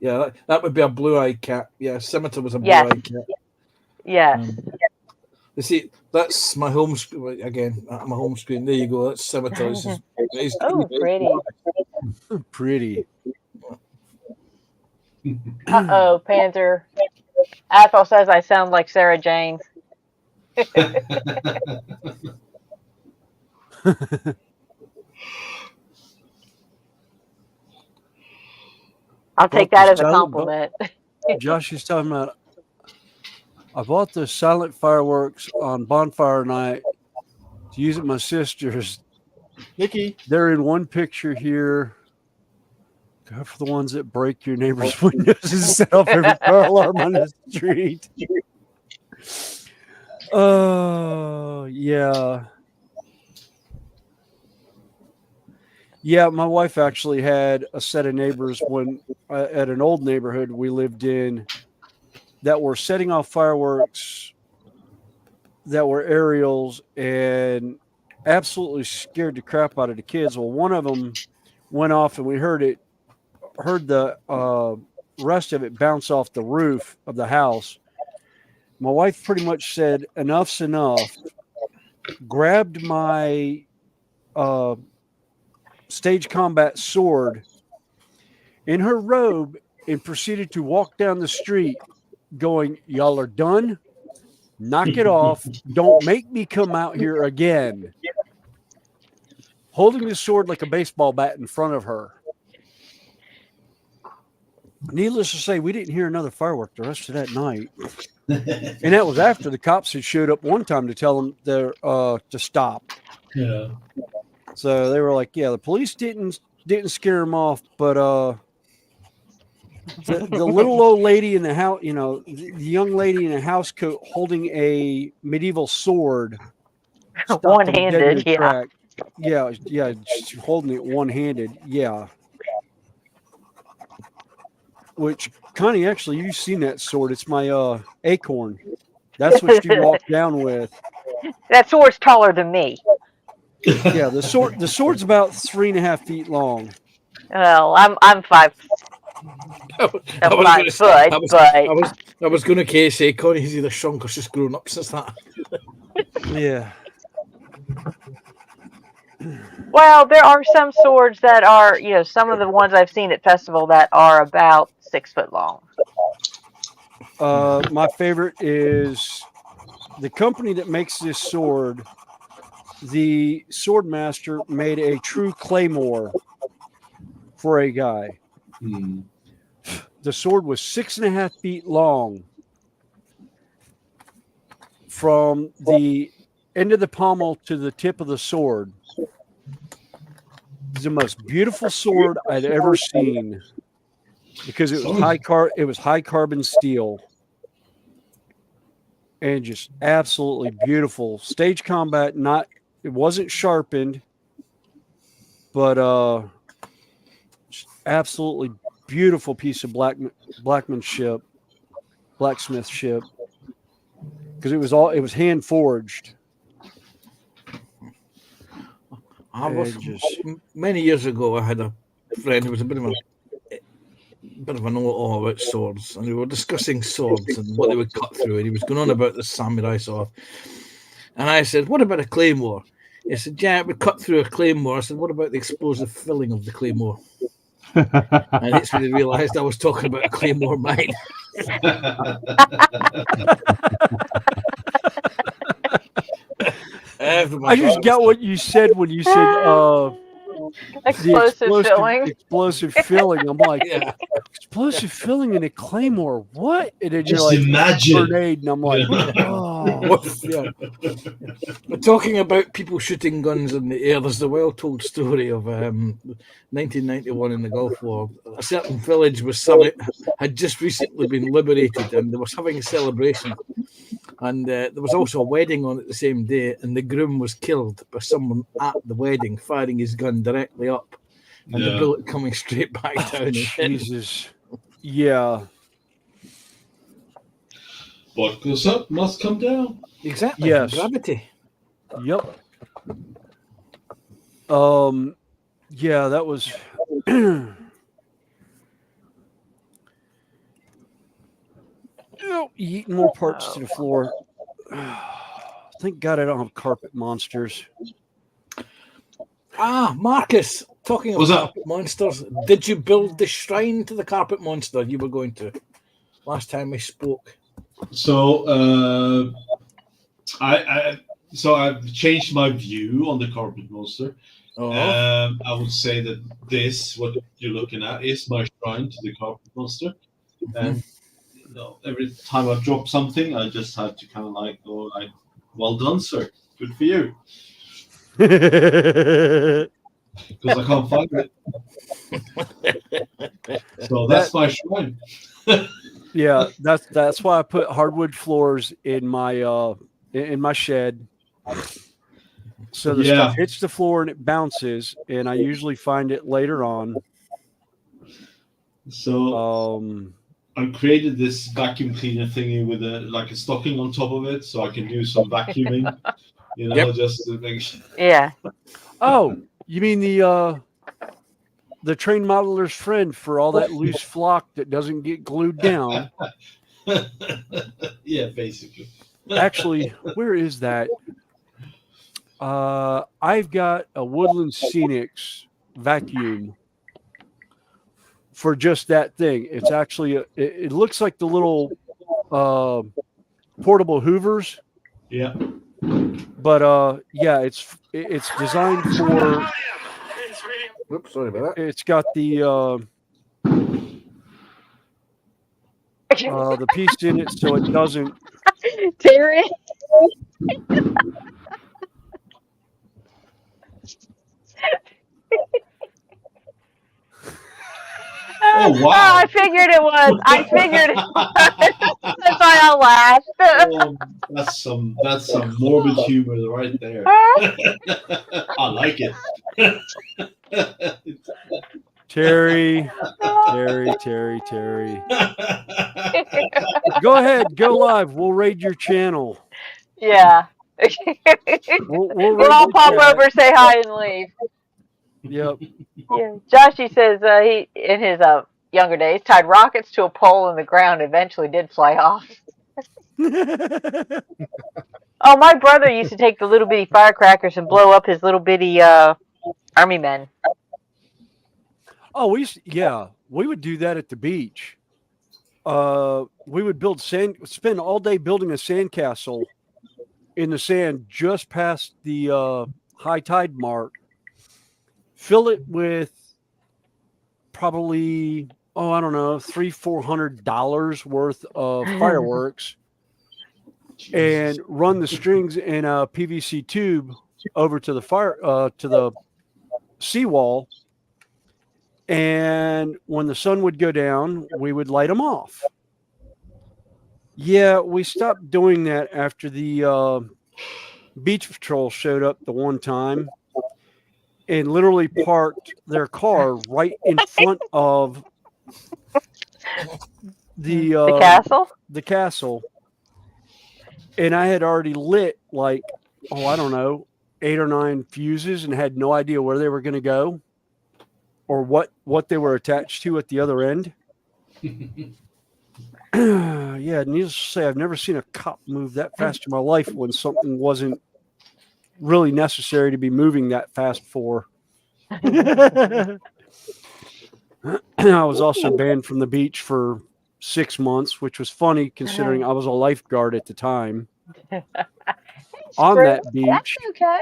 Yeah, that would be a blue-eyed cat. Yeah, Scimitar was a Yes. blue-eyed cat. Yes. You see, that's my home screen again. My home screen. There you go. That's Scimitar. Oh, pretty. Pretty. Uh-oh, Panzer. Athol says I sound like Sarah Jane. I'll take that as a compliment. Josh is talking about, I bought the silent fireworks on bonfire night to use at my sister's. Nikki. They're in one picture here. Go for the ones that break your neighbor's windows and set off every car alarm on the street. Oh, yeah. Yeah, my wife actually had a set of neighbors when at an old neighborhood we lived in that were setting off fireworks that were aerials and absolutely scared the crap out of the kids. Well, one of them went off and we heard the rest of it bounce off the roof of the house. My wife pretty much said, enough's enough, grabbed my stage combat sword in her robe and proceeded to walk down the street going, y'all are done? Knock it off. Don't make me come out here again. Holding the sword like a baseball bat in front of her. Needless to say, we didn't hear another firework the rest of that night. And that was after the cops had showed up one time to tell them to stop. Yeah. So they were like, yeah, the police didn't scare them off, but the little old lady in the house, the young lady in a house coat holding a medieval sword. One-handed, yeah. Yeah, she's holding it one-handed, yeah. Which, Connie, actually, you've seen that sword. It's my acorn. That's what she walked down with. That sword's taller than me. Yeah, the sword's about 3.5 feet long. Well, I'm 5 foot, I was going to say, Connie's either shrunk or she's grown up since that. Yeah. Well, there are some swords that are, some of the ones I've seen at festival that are about 6 foot long. My favorite is the company that makes this sword. The sword master made a true claymore for a guy. the sword was 6.5 feet long from the end of the pommel to the tip of the sword. It's the most beautiful sword I'd ever seen because it was high carbon steel and just absolutely beautiful. Stage combat, it wasn't sharpened, but absolutely beautiful piece of blacksmithship because it was hand forged. Many years ago, I had a friend who was a bit of a know-it-all about swords, and we were discussing swords and what they would cut through, and he was going on about the samurai sword. And I said, "What about a claymore?" He said, "Yeah, it would cut through a claymore." I said, "What about the explosive filling of the claymore?" And it's when he realised I was talking about a claymore mine. I just got what you said when you said explosive filling. I'm like, explosive filling in a claymore. What? And then Just you're like, imagine. grenade, and I'm like, oh. Yeah. We're talking about people shooting guns in the air. There's the well-told story of 1991 in the Gulf War. A certain village had just recently been liberated, and they were having a celebration. And there was also a wedding on it the same day, and the groom was killed by someone at the wedding firing his gun directly up, and the bullet coming straight back down. Jesus. Yeah. What goes up must come down. Exactly. Yes. Gravity. Yep. Yeah, that was eating more parts to the floor. Thank God I don't have carpet monsters. Marcus, talking about carpet monsters, did you build the shrine to the carpet monster you were going to last time we spoke? So I've changed my view on the carpet monster. I would say that what you're looking at, is my shrine to the carpet monster, and every time I drop something, I just have to kind of like go like, "Well done, sir. Good for you." Because I can't find it. So that's my shrine. Yeah, that's why I put hardwood floors in my shed. So the stuff hits the floor and it bounces, and I usually find it later on. So I created this vacuum cleaner thingy with a stocking on top of it, so I can do some vacuuming. Just to make sure. Yeah. Oh, you mean the train modeler's friend for all that loose flock that doesn't get glued down? Yeah, basically. Actually, where is that? I've got a Woodland Scenics vacuum for just that thing. It's actually it looks like the little portable Hoovers. Yeah. But it's designed for. Oops, sorry about that. It's got the piece in it, so it doesn't. Terry. Oh wow! I figured it was. That's why I laughed. That's some morbid humor right there. I like it. Terry. Go ahead, go live. We'll raid your channel. Yeah. We'll all pop over, say hi, and leave. Yep. Yeah. Joshy says he, in his younger days, tied rockets to a pole in the ground. Eventually, did fly off. Oh, my brother used to take the little bitty firecrackers and blow up his little bitty army men. Oh, we would do that at the beach. We would spend all day building a sandcastle in the sand just past the high tide mark. Fill it with probably I don't know, $300-400 worth of fireworks and run the strings in a PVC tube over to the to the seawall. And when the sun would go down, we would light them off. Yeah, we stopped doing that after the beach patrol showed up the one time and literally parked their car right in front of the castle. The castle. And I had already lit like, I don't know, 8 or 9 fuses and had no idea where they were going to go or what they were attached to at the other end. Yeah, needless to say, I've never seen a cop move that fast in my life when something wasn't really necessary to be moving that fast for. I was also banned from the beach for 6 months, which was funny considering I was a lifeguard at the time. On that beach. That's okay.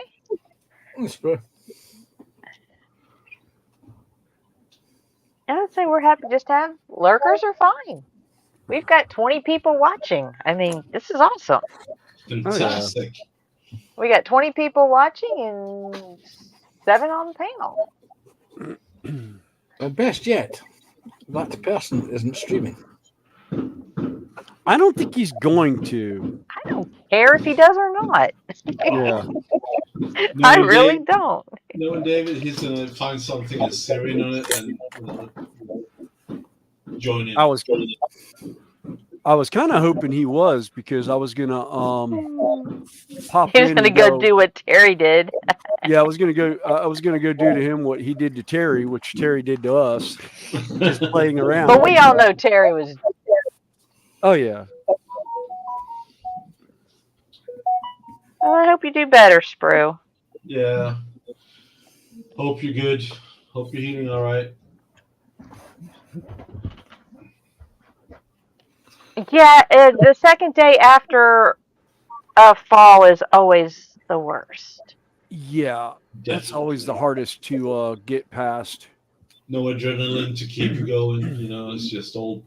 I would say we're happy just to have lurkers are fine. We've got 20 people watching. I mean, this is awesome. Fantastic. We got 20 people watching and 7 on the panel. Best yet, that person isn't streaming. I don't think he's going to. I don't care if he does or not. Yeah. I really don't. No, David, he's going to find something that's Syrian on it and join in. I was kind of hoping he was because I was gonna pop He was in gonna and go do what Terry did. Yeah, I was gonna go do to him what he did to Terry, which Terry did to us, just playing around. But we all know Terry was. Oh yeah. Well, I hope you do better, Sprue. Yeah. Hope you're good. Hope you're healing all right. Yeah, the second day after a fall is always the worst. Yeah, that's always the hardest to get past. No adrenaline to keep you going. It's just all.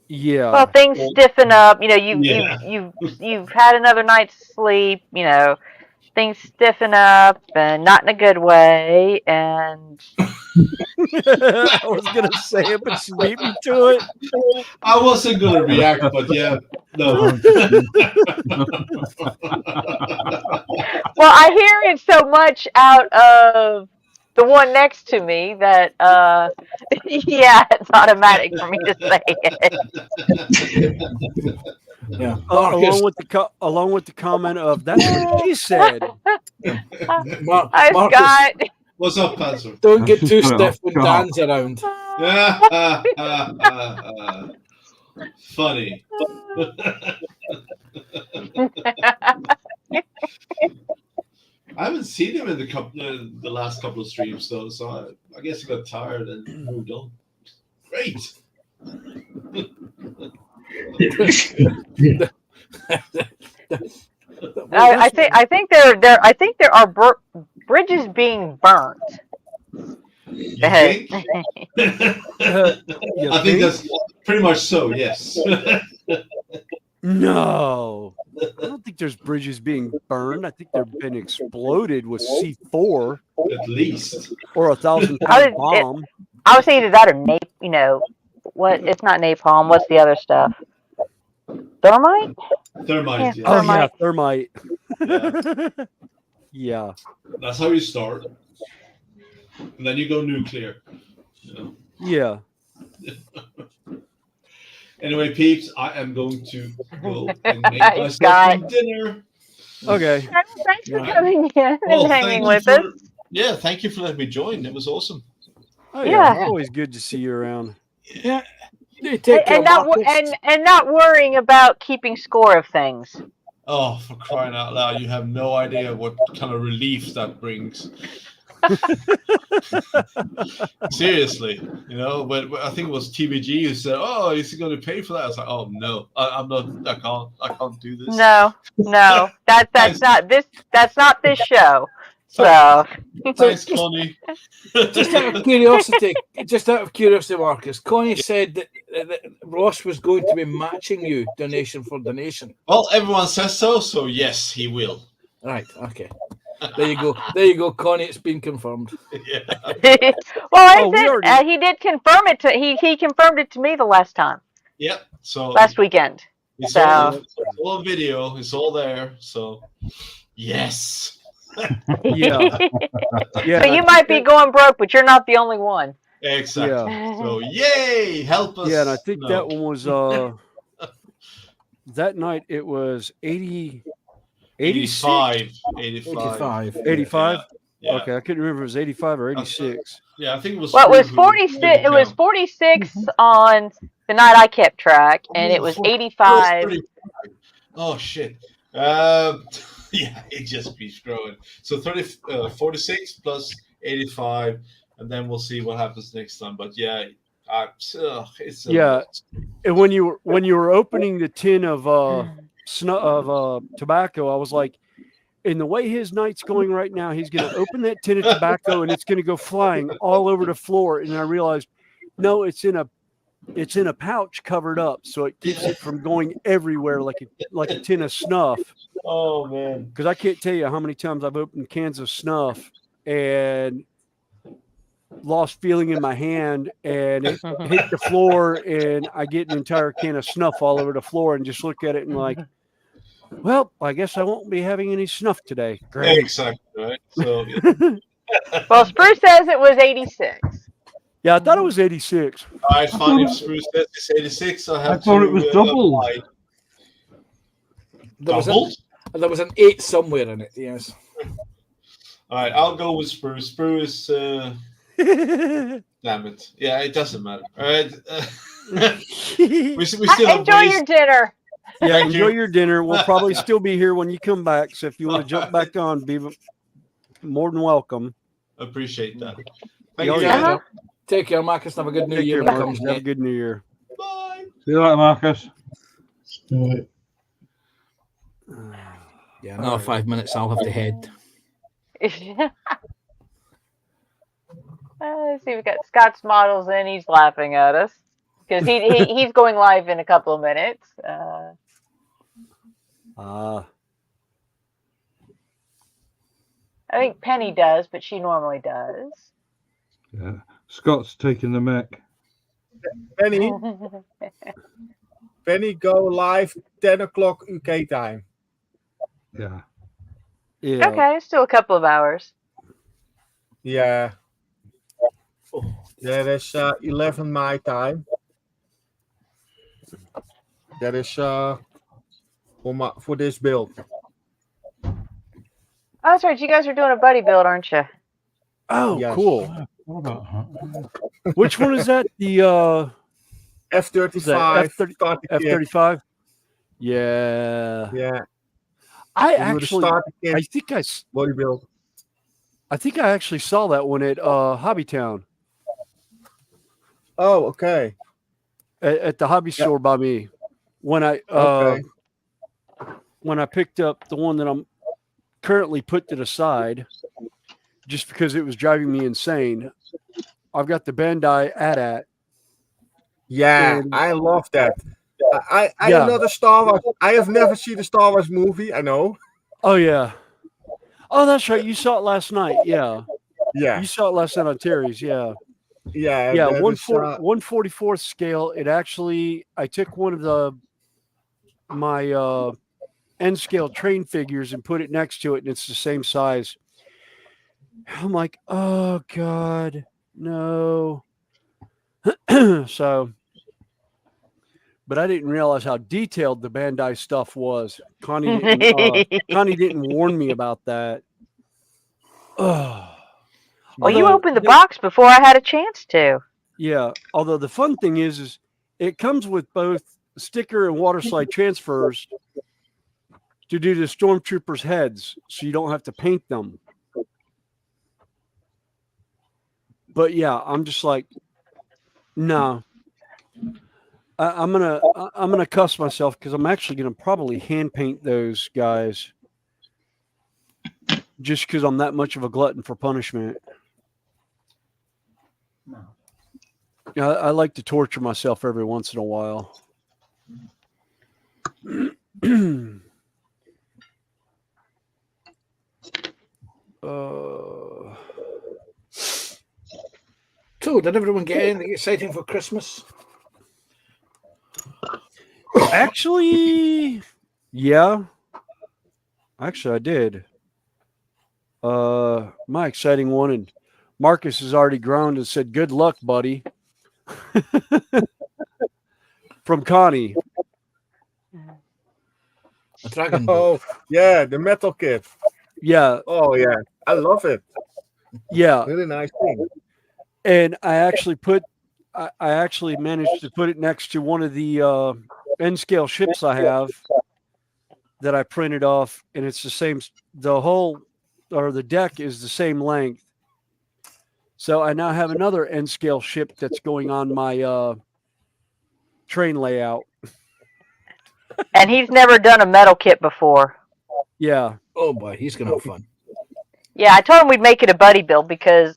Yeah. Well, things stiffen up. You've had another night's sleep. Things stiffen up, and not in a good way. And I was gonna say it, but she beat me to it. I wasn't gonna react, but yeah, no. Well, I hear it so much out of the one next to me that, yeah, it's automatic for me to say it. Yeah. Along with the comment of that's what he said. Hi, Scott. What's up, Pastor? Don't get too stiff with Dan's around. Funny. I haven't seen him in the last couple of streams though, so I guess he got tired and moved on. Great. I think there are bridges being burnt. You think? I think that's pretty much so. Yes. No, I don't think there's bridges being burned. I think they've been exploded with C4 at least, or a 1,000-pound bomb. I was saying that or what? It's not napalm. What's the other stuff? Thermite. Thermite. Yeah, Yeah. Oh yeah, thermite. Yeah. That's how you start, and then you go nuclear. Yeah. Anyway, peeps, I am going to go and make myself some dinner. Okay. Thanks for coming in and hanging with us. Yeah, thank you for letting me join. It was awesome. Oh, Yeah. It's always good to see you around. Yeah. You take And not worrying about keeping score of things. Oh, for crying out loud! You have no idea what kind of relief that brings. Seriously, but I think it was TBG who said, "Oh, is he going to pay for that?" I was like, "Oh no, I'm not. I can't do this." No, that's not this. That's not this show. So Thanks, Connie. Just out of curiosity, Marcus, Connie said that Ross was going to be matching you donation for donation. Well, everyone says so, so yes, he will. Right, okay. There you go, Connie. It's been confirmed. Yeah. well, we already- he did confirm it to he confirmed it to me the last time, Yep. So last weekend. it's So- all on video. It's all there. So yes. Yeah. Yeah. So you might be going broke, but you're not the only one. Exactly. Yeah. So yay, help us. Yeah, and I think No. that one was that night it was 80 85. 85? Yeah. Okay, I couldn't remember if it was 85 or 86. Yeah, I think it was. Well, it was Spru who 46. didn't It was count. 46 on the night I kept track, and it was 85. 35. Oh shit. Yeah, it just keeps growing. So 46 plus 85, and then we'll see what happens next time. But yeah, it's a Yeah. lot. And when you were opening the tin of tobacco, I was like, in the way his night's going right now, he's going to open that tin of tobacco and it's going to go flying all over the floor. And I realized, no, it's in a pouch covered up, so it keeps it from going everywhere like a tin of snuff. Oh man. Because I can't tell you how many times I've opened cans of snuff and lost feeling in my hand, and it hit the floor, and I get an entire can of snuff all over the floor, and just look at it and like, well, I guess I won't be having any snuff today. Great. Exactly. Right. So Well, Spruce says it was 86. Yeah, I thought it was 86. all right, fine. If Spruce says it's 86, I have thought to. it was double. apply. There was an 8 somewhere in it. Yes. All right, I'll go with Spruce. Spruce. Damn it. Yeah, it doesn't matter. All right. we still have Enjoy your dinner. Yeah, Thank enjoy you. your dinner. We'll probably still be here when you come back. So if you want to jump back on, be more than welcome. Appreciate that. Yeah, Thank you. yeah. guys. Take care, Marcus. Have a good New Take Year care, when it Marcus. comes. Have a Mate. good New Year. Bye. See you later, Marcus. Right. Yeah, another 5 minutes. I'll have to head. Let's see, we got Scott's models in. He's laughing at us because he's going live in a couple of minutes. I think Penny does, but she normally does. Yeah. Scott's taking the mic. Penny, go live 10 o'clock UK time. Yeah. Yeah. Okay, still a couple of hours. Yeah. That is 11 my time. That is for this build. Oh, that's right. You guys are doing a buddy build, aren't you? Oh, Yes. cool. What about that? Which one is that? The F-35. F-35? Yeah. Yeah. I You do the actually, starter kit I think body build. I think I actually saw that one at Hobbytown Oh, okay. at the hobby store by me. When I Okay. when I picked up the one that I'm currently put to the side, just because it was driving me insane. I've got the Bandai AT-AT. Yeah, And- I love that. I Yeah. am not a Star Wars. I have never seen the Star Wars movie. I know. Oh yeah. Oh, that's right. You saw it last night. Yeah. Yeah. You saw it last night on Terry's. Yeah. Yeah. Yeah. that is, 1/44th scale. It actually, I took one of my end scale train figures and put it next to it, and it's the same size. I'm like, oh God, no. So, but I didn't realize how detailed the Bandai stuff was. Connie didn't warn me about that. Oh. Well, you Although opened the they- box before I had a chance to. Yeah. Although the fun thing is it comes with both sticker and water slide transfers to do the stormtroopers' heads, so you don't have to paint them. But yeah, I'm just like, no. I'm gonna cuss myself because I'm actually gonna probably hand paint those guys just because I'm that much of a glutton for punishment. No. Yeah, I like to torture myself every once in a while. So, did everyone get anything exciting for Christmas? Actually, yeah. Actually, I did. My exciting one, and Marcus has already groaned and said, "Good luck, buddy." From Connie. A dragon boat. Oh, yeah, the metal kit. Yeah, Oh, yeah. I love it. yeah. Really nice thing. And I actually managed to put it next to one of the N scale ships I have that I printed off, and it's the same. The hull or the deck is the same length. So I now have another N scale ship that's going on my train layout. And he's never done a metal kit before. Yeah. Oh boy, he's gonna have fun. Yeah, I told him we'd make it a buddy build because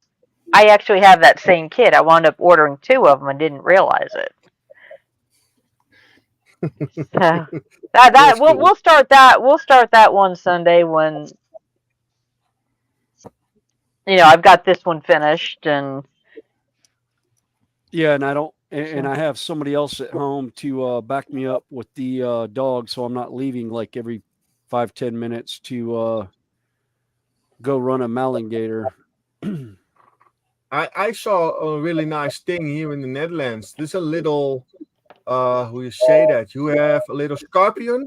I actually have that same kit. I wound up ordering 2 of them and didn't realize it. So, we'll start that. We'll start that one Sunday when I've got this one finished and Yeah, and I don't, and I have somebody else at home to back me up with the dog, so I'm not leaving like every 5-10 minutes to go run a Malingator. I saw a really nice thing here in the Netherlands. There's a little, how you say that? You have a little scorpion,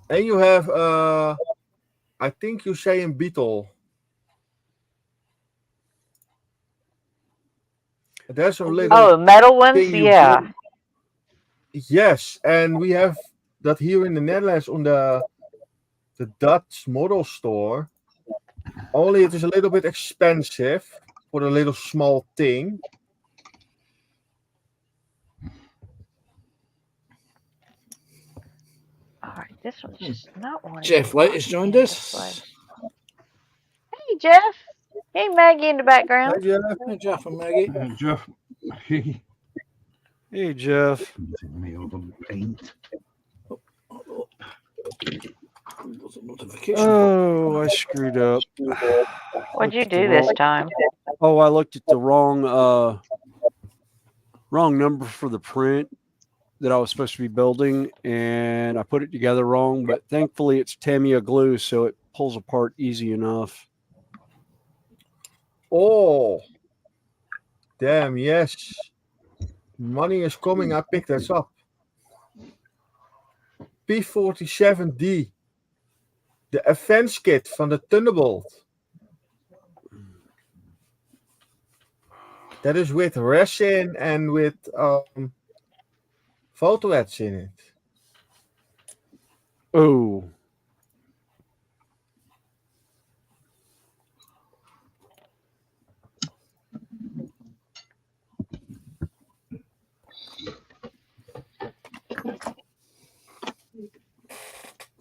and you have, I think you say a beetle. There's a little metal ones, thing you yeah. can- Yes, and we have that here in the Netherlands on the Dutch model store. Only it is a little bit expensive for a little small thing. All right, this one's just not one. Jeff Light has joined us. Hey, Jeff. Hey, Maggie in the background. Hi, Jeff. Hi, Jeff and Maggie. Jeff, Hey, Jeff. me over paint. There's a notification. Oh, I screwed up. What'd you do this time? Oh, I looked at the wrong number for the print that I was supposed to be building, and I put it together wrong, but thankfully it's Tamiya glue, so it pulls apart easy enough. Oh, damn, yes. Money is coming. I picked this up. P47D. De Advance Kit van de Thunderbolt. That is with resin and with photo ads in it. Oh.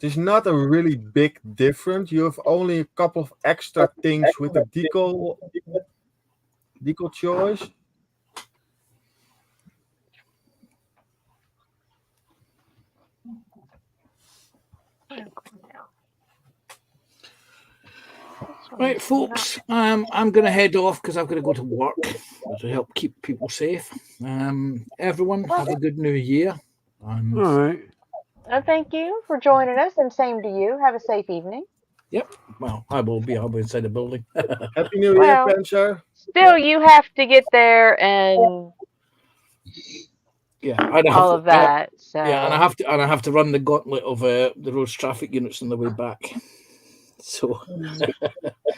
It's not a really big difference. You have only a couple of extra things with the decal choice. Right, folks, I'm going to head off because I've got to go to work to help keep people safe. Everyone, have a good new year. All right. Thank you for joining us, and same to you. Have a safe evening. Yep. Well, I'll be inside the building. Happy New Year, Well, Panzer. Still, you have to get there and Yeah, and all of that. So Yeah, and I have to run the gauntlet of the road's traffic units on the way back. So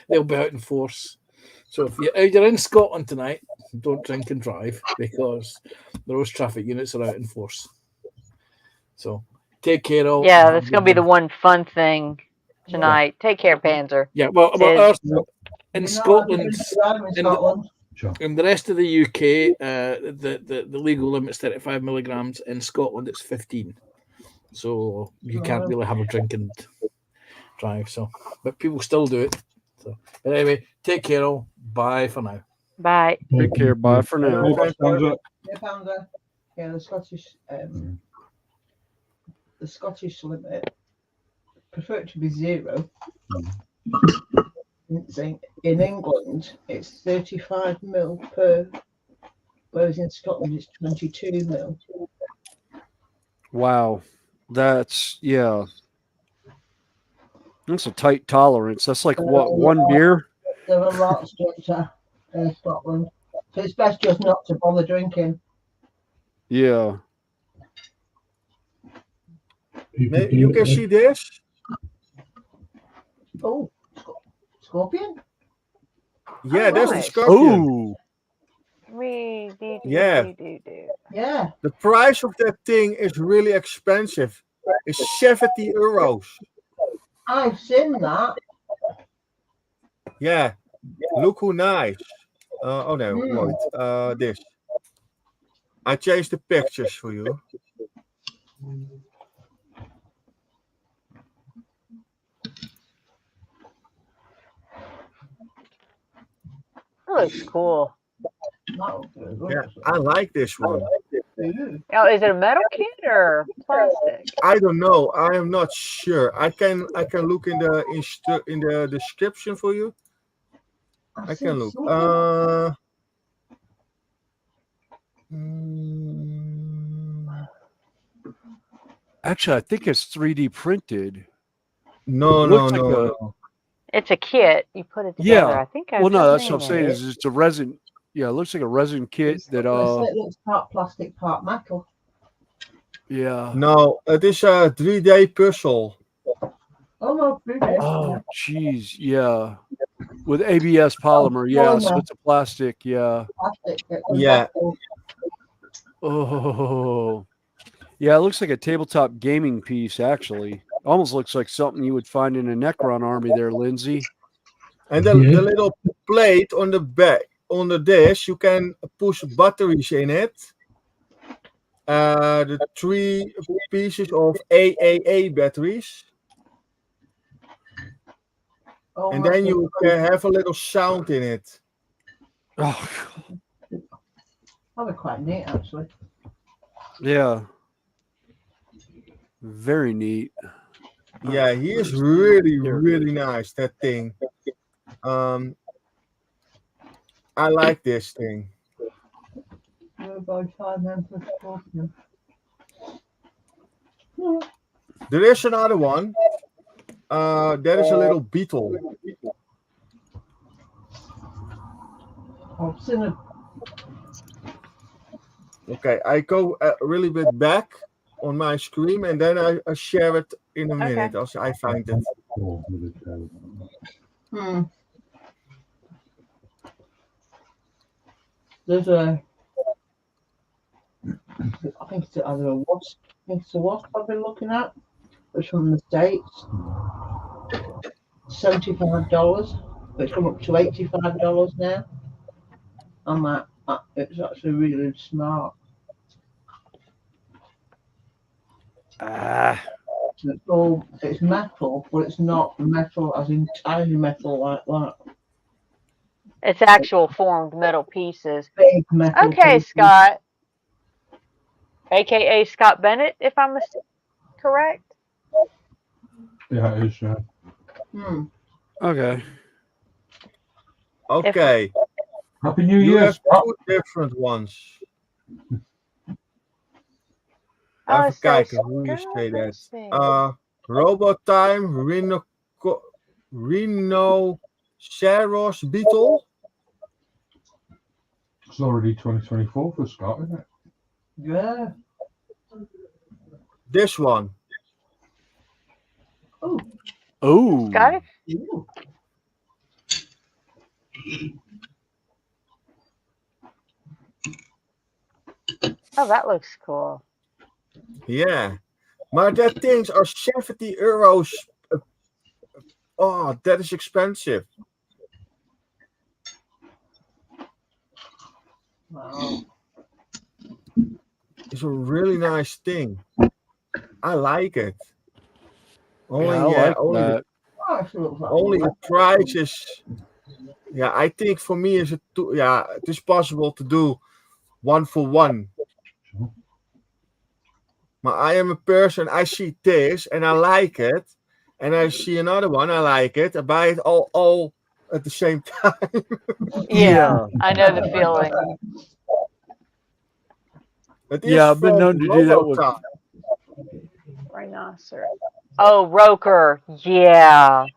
they'll be out in force. So if you're in Scotland tonight, don't drink and drive because the road's traffic units are out in force. So take care all. yeah, that's going to be the one fun thing tonight. Take care, Panzer. Yeah, well, in Scotland, Scotland. in the rest of the UK, the legal limit's 35 milligrams. In Scotland, it's 15. So you can't really have a drink and drive. So, but people still do it. So, but anyway, take care all. Bye for now. Bye. Take care. Bye for now. Okay, Sandra. Yeah, Pounder. Yeah, the Scottish limit. Prefer it to be 0. In England, it's 35 mil per, whereas in Scotland it's 22 mil. Wow. That's yeah. That's a tight tolerance. That's like what, one beer? There are lots stricter in Scotland, so it's best just not to bother drinking. Yeah. You can see this. Oh, scorpion? Yeah, that's the nice. scorpion. Oh. Yeah. Yeah. The price of that thing is really expensive. It's 70 euros. I've seen that. Yeah. Look who nice. Oh no, wait. This. I changed the pictures for you. That looks cool. Yeah, I like this one. Now, is it a metal kit or plastic? I don't know. I am not sure. I can look in the description for you. I can look. Actually, I think it's 3D printed. No, It no, looks like no. It's a kit. You put it together. Yeah. I think I've Well, no, that's seen what I'm saying. it. Is it's a resin. Yeah, it looks like a resin kit that. It looks part plastic, part metal. Yeah. No, it is a 3D puzzle. Oh no, really? Oh, geez. Yeah. With ABS polymer. Yeah. So it's a plastic. Yeah. Plastic. Yeah. Oh. Yeah, it looks like a tabletop gaming piece, actually. Almost looks like something you would find in a Necron army there, Lindsay. And the little plate on the back, on the dish, you can push batteries in it. The 3 pieces of AAA batteries. Oh, And then you can have a little sound in it. Oh, that would be quite neat, actually. yeah. Very neat. Yeah, he is really, really nice, that thing. I like this thing. There is another one. That is a little beetle. I've seen it. Okay, I go a really bit back on my screen and then I share it in a minute as I find it. There's a, I think it's either a wasp. I think it's a wasp I've been looking at. It's from the States. $75. But it's come up to $85 now. And that it's actually really smart. It's metal, but it's not metal as in tiny metal like that. It's actual formed metal pieces. Big metal. Okay, pieces. Scott. AKA Scott Bennett, if I'm correct. Yeah, it is. Okay. Okay. Happy New You Year, have Scott. 2 different ones. Oh, Even kijken hoe je say that. Robot Time, Rhinoceros Beetle. It's already 2024 for Scott, isn't it? Yeah. This one. Oh. Got it? Ooh. Oh, that looks cool. Yeah. Maar that things are 70 euros. Oh, that is expensive. Wow. It's a really nice thing. I like it. Only, I like only that. Oh, it looks like Only one. the price is. Yeah, I think for me is it is possible to do 1 for 1. But I am a person. I see this and I like it, and I see another one. I like it. I buy it all at the same time. Yeah, I know the feeling. It is Yeah, I've been from known to do that with. Robotime. Rhinoceros. Oh, Roker. Yeah.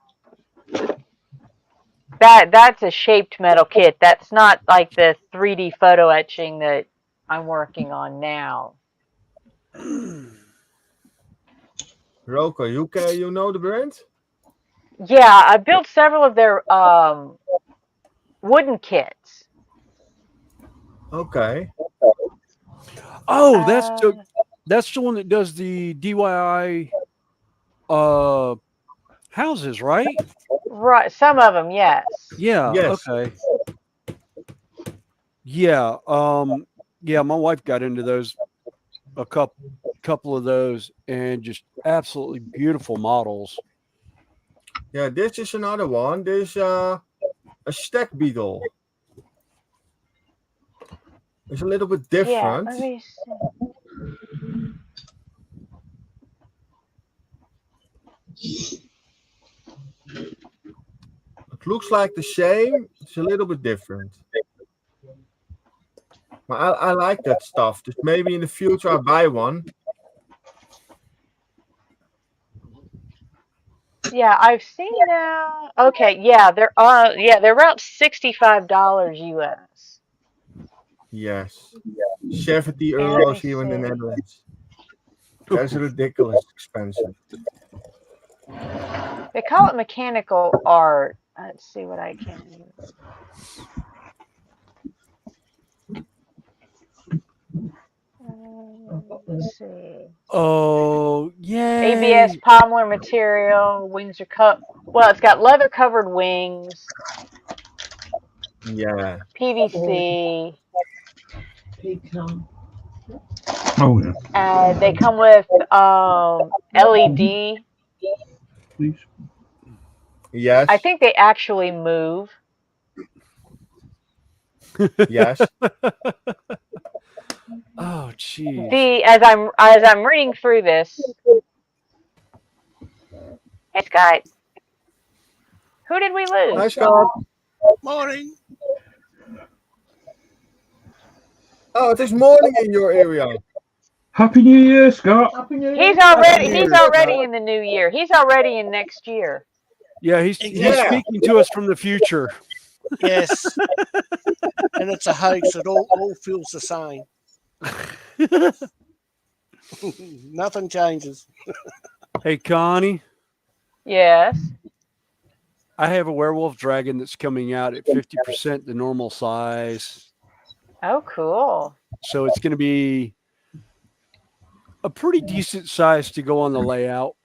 That's a shaped metal kit. That's not like the 3D photo etching that I'm working on now. Roker, you know the brand? Yeah, I built several of their wooden kits. Okay. Oh, Uh, that's the one that does the DIY houses, right? right, some of them, yes. Yeah. Yes. Okay. Yeah. Yeah. My wife got into those a couple of those and just absolutely beautiful models. Yeah, this is another one. There's a stack beetle. It's a little bit Yeah, different. let me see. It looks like the same. It's a little bit different. But I like that stuff. Just maybe in the future I buy one. Yeah, I've seen now. Okay, yeah, they're about $65 US. Yes. 70 And let me euros here in the see. Netherlands. That's ridiculous expensive. They call it mechanical art. Let's see what I can do. Let's see. Oh, yay. ABS polymer material. Wings are cut. Well, it's got leather covered wings. Yeah. PVC. Oh, yeah. They come with LED. Please. Yes. I think they actually move. Yes. Oh, geez. As I'm reading through this. Hey Scott. Who did we lose? Hi, Scott. Morning. Oh, it is morning in your area. Happy New Year, Scott. Happy New Year. He's already in the new year. He's already in next year. Yeah, he's Yeah. speaking to us from the future. Yes. And it's a hoax. It all feels the same. Nothing changes. Hey, Connie, Yes. I have a werewolf dragon that's coming out at 50% the normal size. Oh, cool. So it's going to be a pretty decent size to go on the layout.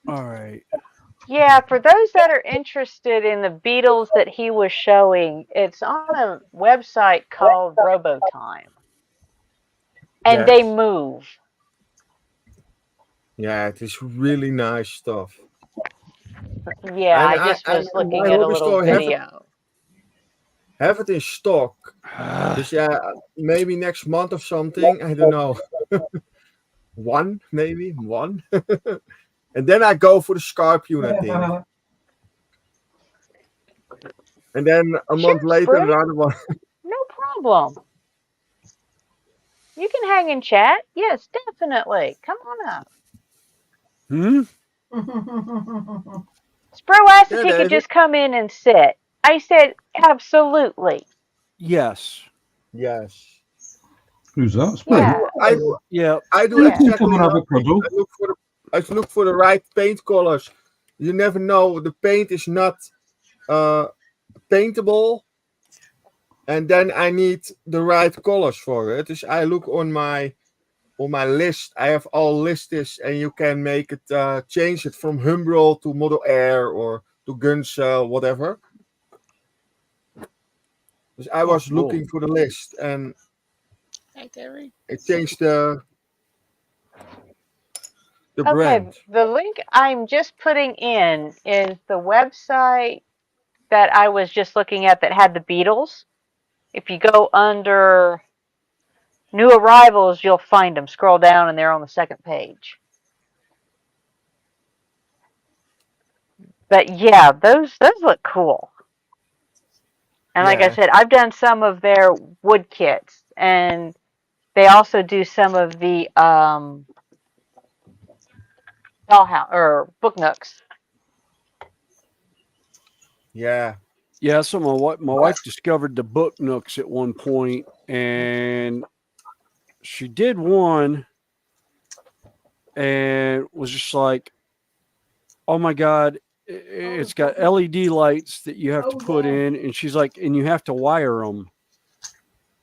All right. Yeah, for those that are interested in the beetles that he was showing, it's on a website called Robotime. And they move. Yeah, it is really nice stuff. Yeah, And I just was and looking my at a hobby little store video. have it in stock. Dus yeah, maybe next month or something. I don't know. One. And then I go for the Scorpion, I think. And then a month later, Spring. another one. No problem. You can hang and chat. Yes, definitely. Come on up. Hmm? Spro asked if Yeah, he could David. just come in and sit. I said, absolutely. Yes. Yes. Who's that? Yeah. I do Yeah. exactly. Come and have a cuddle. I look for the right paint colors. You never know. The paint is not paintable, and then I need the right colors for it. Dus I look on my list. I have all lists, and you can make it change it from Humbrol to Model Air or to Guns, whatever. because I was cool. looking for the list and Hey, Terry. it changed the Okay, brand. the link I'm just putting in is the website that I was just looking at that had the Beatles. If you go under new arrivals, you'll find them. Scroll down and they're on the second page. But yeah, those look cool. And like I Yeah. said, I've done some of their wood kits, and they also do some of the dollhouse or book nooks. Yeah. Yeah, so my wife discovered the book nooks at one point, and she did one, and was just like, "Oh my god, it's got LED lights that you have to put in," and she's like, "And you have to wire them."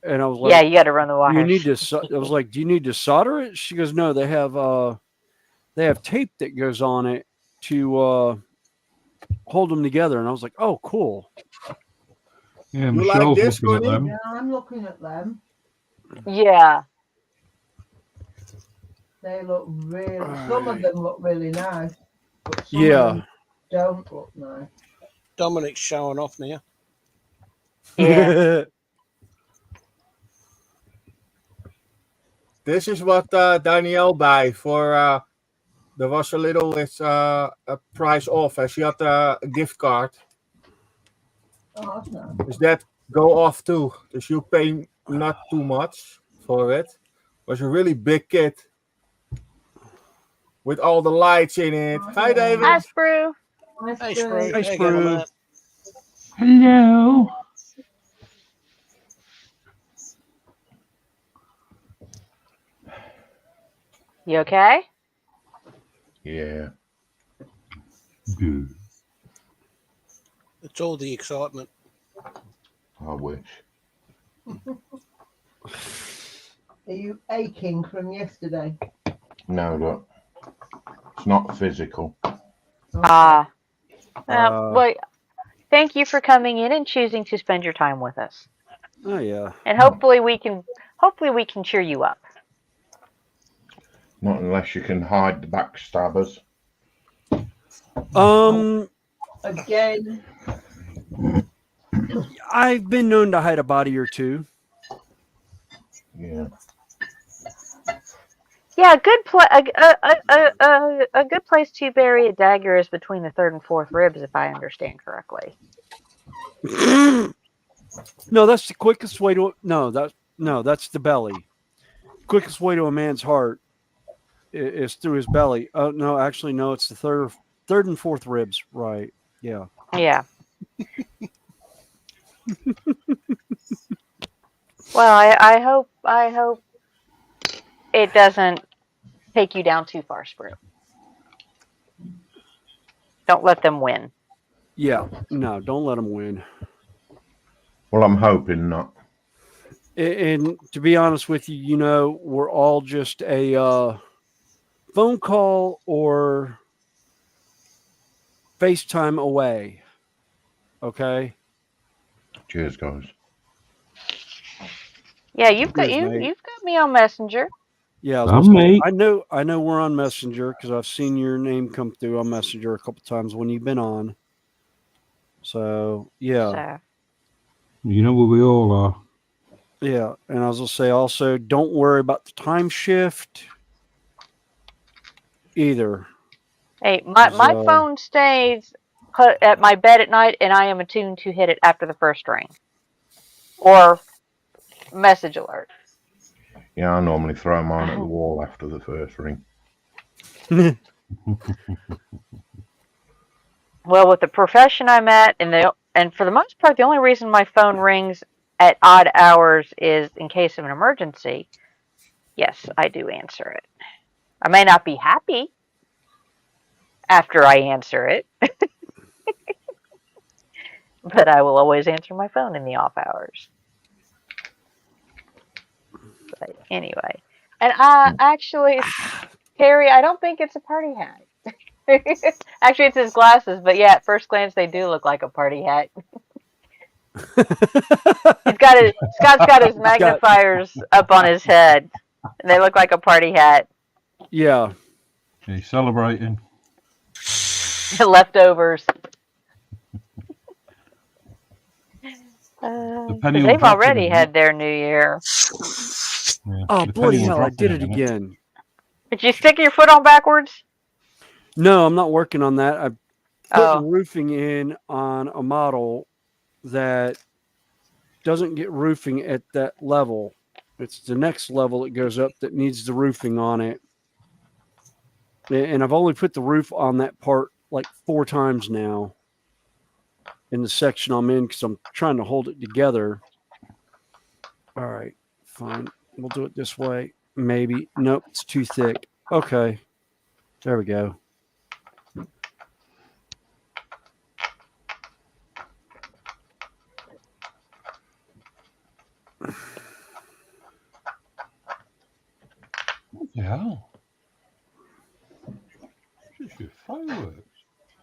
And I was Yeah, like, you got to run the "You wires. need to." I was like, "Do you need to solder it?" She goes, "No, they have tape that goes on it to hold them together." And I was like, "Oh, cool." Yeah, You like Michelle's this, looking at Connie? them. Yeah, I'm looking at them. Yeah. They look really. Some of them look really nice, but some of Yeah. them don't look nice. Dominic's showing off now. Yeah. This is what Danielle buy for. There was a little a price off. She had a gift card. Oh, that's nice. Does that go off too? Does you pay not too much for it? It was a really big kit with all the lights in it. Oh, Hi, yeah. David. Hi, Sprue. Nice Hey, to- Sprue. Hey, How you going, Sprue. mate? Hello. You okay? Yeah. Good. It's all the excitement. I wish. Are you aching from yesterday? No, look. It's not physical. Well, thank you for coming in and choosing to spend your time with us. Oh yeah. And hopefully we can cheer you up. Not unless you can hide the backstabbers. Again. I've been known to hide a body or two. Yeah. Yeah, a good place to bury a dagger is between the third and fourth ribs, if I understand correctly. No, that's the quickest way to. No, that's the belly. Quickest way to a man's heart is through his belly. Oh no, actually no, it's the third and fourth ribs. Right? Yeah. Yeah. Well, I hope it doesn't take you down too far, Sprue. Don't let them win. Yeah. No, don't let them win. Well, I'm hoping not. And to be honest with you, we're all just a phone call or FaceTime away. Okay. Cheers, guys. Yeah, you've got Cheers, mate. you've got me on Messenger. Yeah, Mate. I know we're on Messenger because I've seen your name come through on Messenger a couple times when you've been on. So yeah. So. You know where we all are. Yeah, and I was gonna say also, don't worry about the time shift either. Hey, my phone stays put at my bed at night, and I am attuned to hit it after the first ring or message alert. Yeah, I normally throw mine at the wall after the first ring. Well, with the profession I'm at, and for the most part, the only reason my phone rings at odd hours is in case of an emergency. Yes, I do answer it. I may not be happy after I answer it, but I will always answer my phone in the off hours. But anyway, and actually, Terry, I don't think it's a party hat. Actually, it's his glasses, but yeah, at first glance, they do look like a party hat. Scott's got his magnifiers up on his head, and they look like a party hat. Yeah. He's celebrating. Leftovers. penny 'Cause will they've drop in a already minute. had their New Year. Yeah, Oh, the bloody penny will hell, I drop did in it a minute. again. Did you stick your foot on backwards? No, I'm not working on that. I'm putting Oh. roofing in on a model that doesn't get roofing at that level. It's the next level that goes up that needs the roofing on it. And I've only put the roof on that part like 4 times now in the section I'm in because I'm trying to hold it together. All right, fine. We'll do it this way. Maybe. Nope, it's too thick. Okay. There we go. What the hell? Just your fireworks.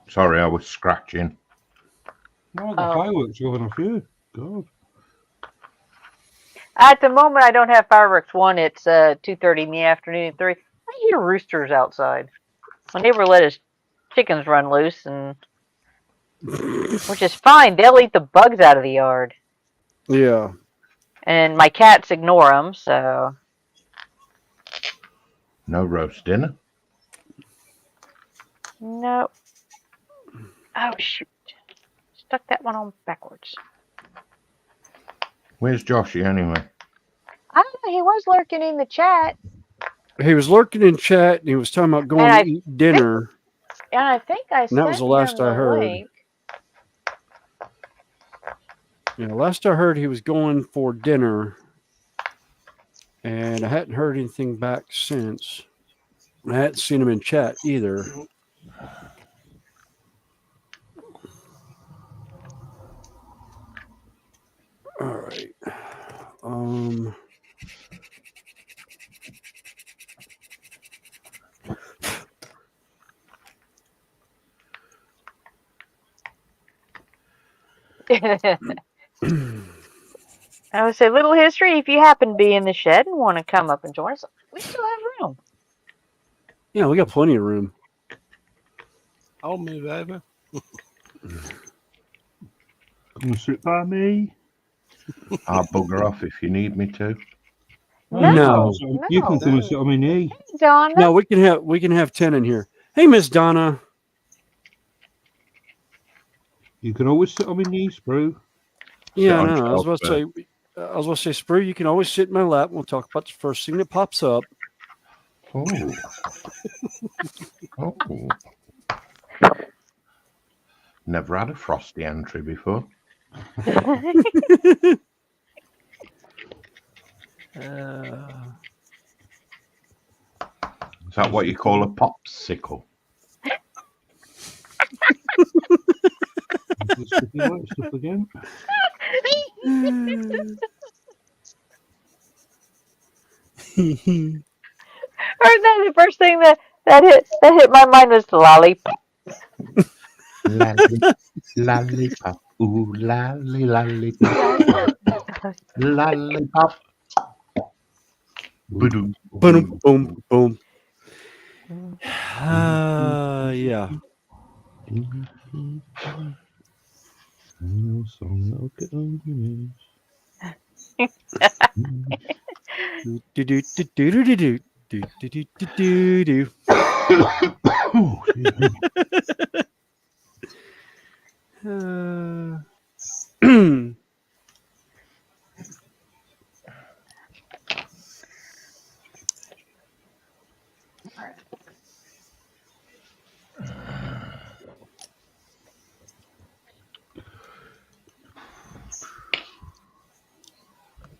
Sorry, I was scratching. No, the fireworks going off you. God. At the moment, I don't have fireworks. One, it's 2:30 in the afternoon. 3, I hear roosters outside. My neighbor let his chickens run loose, and which is fine. They'll eat the bugs out of the yard. Yeah. And my cats ignore them, so. No roast dinner. Nope. Oh, shoot. Stuck that one on backwards. Where's Joshy anyway? I don't know. He was lurking in the chat. He was lurking in chat and he was talking about going to eat dinner. And I think I And sent that was the last him I the heard. link. Yeah, last I heard he was going for dinner. And I hadn't heard anything back since. I hadn't seen him in chat either. All right. I would say little history. If you happen to be in the shed and want to come up and join us, we still have room. Yeah, we got plenty of room. I'll move over. Come and sit by me. I'll bugger off if you need me to. No. You can come and sit on my knee. Donna. No, we can have 10 in here. Hey, Miss Donna. You can always sit on my knee, Sprue. Yeah, I know. I was about to say, Sprue, you can always sit in my lap and we'll talk about the first thing that pops up. Oh. Oh. Never had a frosty entry before. Is that what you call a popsicle? Stuff again. Or the first thing that hit my mind was the lollipop. Lollipop. Ooh, lollipop. Lollipop. Boom, boom, boom, boom. Yeah.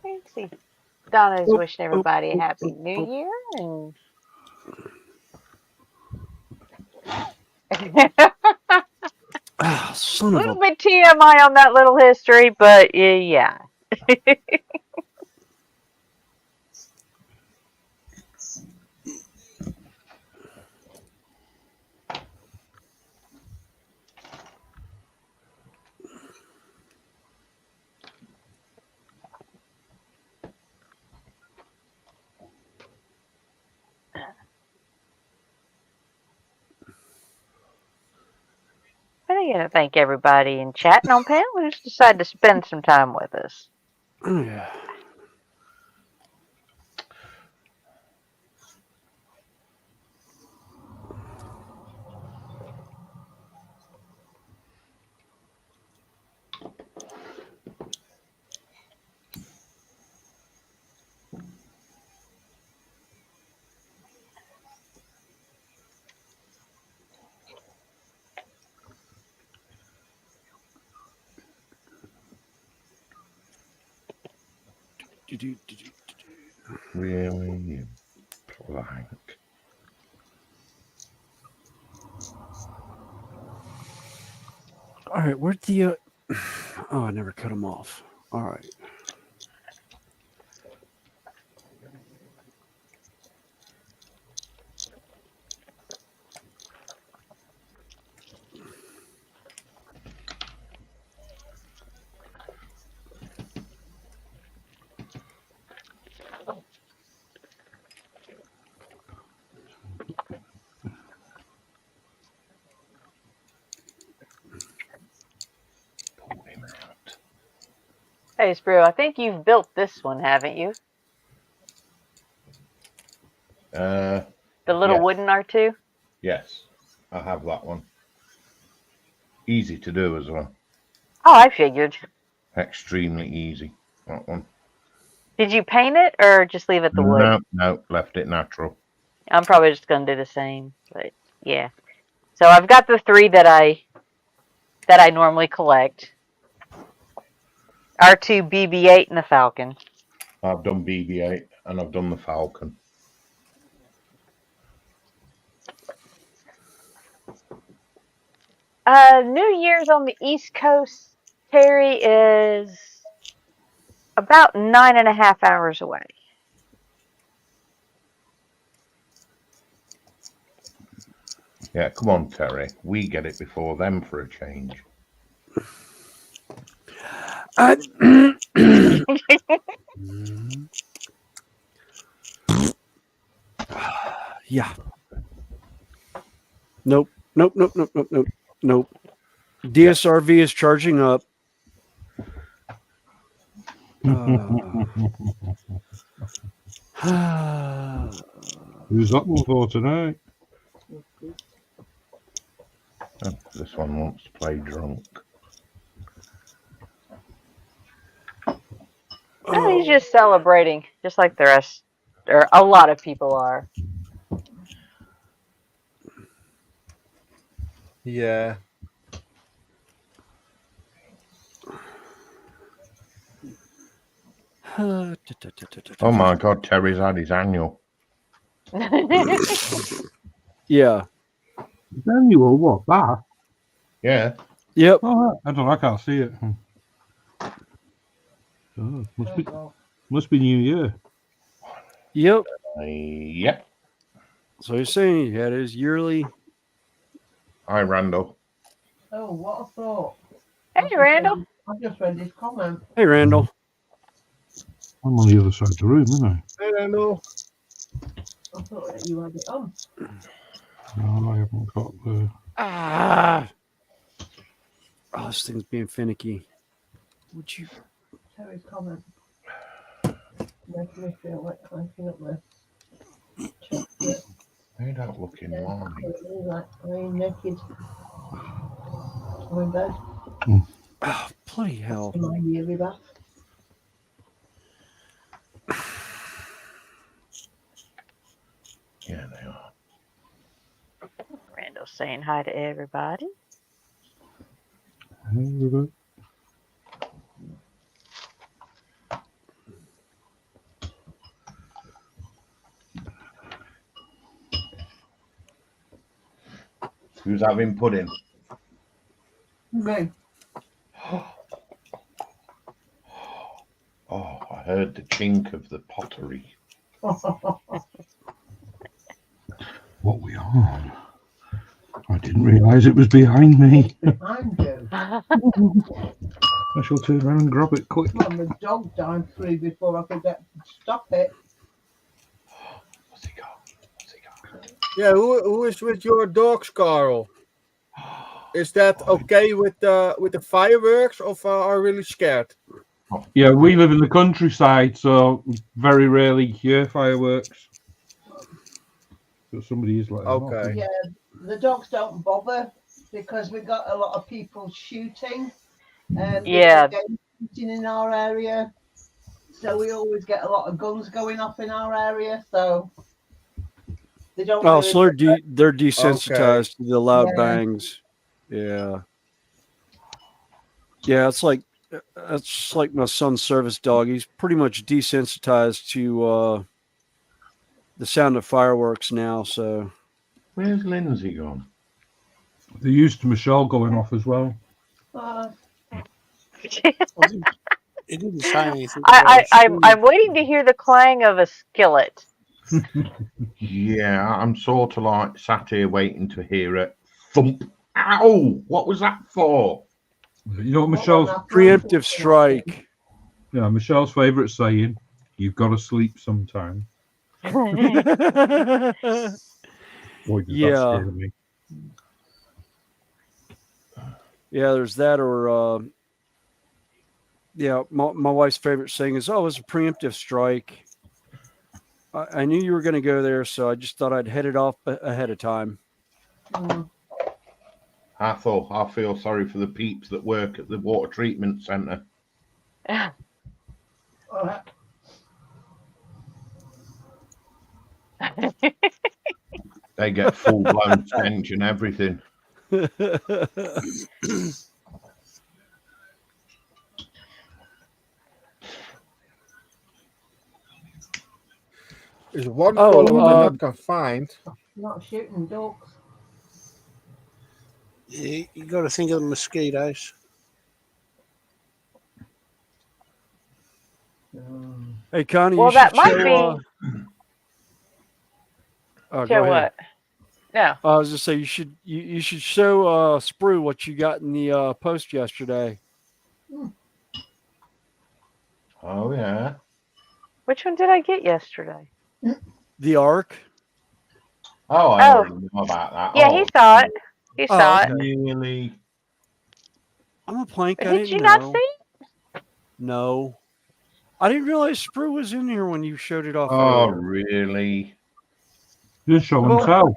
Let's see. Donna's wishing everybody a happy New Year and Son a of little bit TMI on that little history, but yeah. everybody, and I thank everybody in chat and on panel who's decided to spend some time with us. Yeah. Really blank. All right, where'd the? Oh, I never cut them off. All right. Pull him out. Hey, Sprue, I think you've built this one, haven't you? The little Yeah. wooden R2? Yes, I have that one. Easy to do as well. Oh, I figured. Extremely easy. That one. Did you paint it or just leave it the wood? No, left it natural. I'm probably just going to do the same, but yeah. So I've got the 3 that I normally collect. R2, BB-8, and the Falcon. I've done BB-8 and I've done the Falcon. New Year's on the East Coast, Terry, is about 9.5 hours away. Yeah, come on, Terry. We get it before them for a change. Yeah. Nope. DSRV is charging up. Who's that one for tonight? Oh, this one wants to play drunk. Oh, he's just celebrating, just like the rest, or a lot of people are. Yeah. Oh my God, Terry's had his annual. Yeah. Annual, what? That? Yeah. Yep. Oh, I don't know. I can't see it. Oh, must be New Year. Yep. Yep. So he's saying he had his yearly. Hi, Randall. Oh, what a thought. Hey, Randall. I just read his comment. Hey, Randall. I'm on the other side of the room, isn't I? Hey, Randall. I thought that you had it on. No, I haven't got the. Oh, this thing's being finicky. Would you? Terry's comment. Making me feel like clanking up my chest. They don't look in line. Like I'm naked. I'm in bed. Oh, bloody hell. In my yearly bath. Yeah, they are. Randall's saying hi to everybody. Hey, everybody. Who's having pudding? Me. Oh, I heard the chink of the pottery. What we on? I didn't realise it was behind me. Behind you. I shall turn around and grab it quick. Well, the dog died free before I could stop it. What's he got? Yeah, who is with your dogs, Carl? is that okay with the fireworks, or are you really scared? Yeah, we live in the countryside, so very rarely hear fireworks. But somebody is letting them off. Okay. Yeah, the dogs don't bother because we got a lot of people shooting, and Yeah. shooting in our area. So we always get a lot of guns going off in our area. So they don't Oh, really. so they're desensitized to the loud Yeah. bangs. Yeah. Yeah, it's like that's like my son's service dog. He's pretty much desensitized to the sound of fireworks now. So Where's Lindsay gone? They're used to Michelle going off as well. He didn't say anything. I'm waiting to hear the clang of a skillet. Yeah, I'm sort of like sat here waiting to hear it. Thump. Ow! What was that for? You know what Michelle's preemptive strike. Yeah, Michelle's favourite saying, "You've got to sleep sometime." Boy, does that Yeah. scare me. Yeah, there's that, or yeah, my wife's favorite saying is, "Oh, it was a preemptive strike." I knew you were going to go there, so I just thought I'd head it off ahead of time. I feel sorry for the peeps that work at the water treatment centre. They get full-blown stench and everything. There's one problem I not can find. Not shooting dogs. You got to think of the mosquitoes. Hey, Connie, Well, you that should might show, be. go Show ahead. what? No. I was just say you should show Sprue what you got in the post yesterday. Oh yeah. Which one did I get yesterday? The Ark. Oh, I already know about that. Yeah, he saw it. He saw it. Really? I'm a plank. But I did didn't you know. not see it? No, I didn't realize Sprue was in here when you showed it off. Oh, earlier. really? Just show and tell.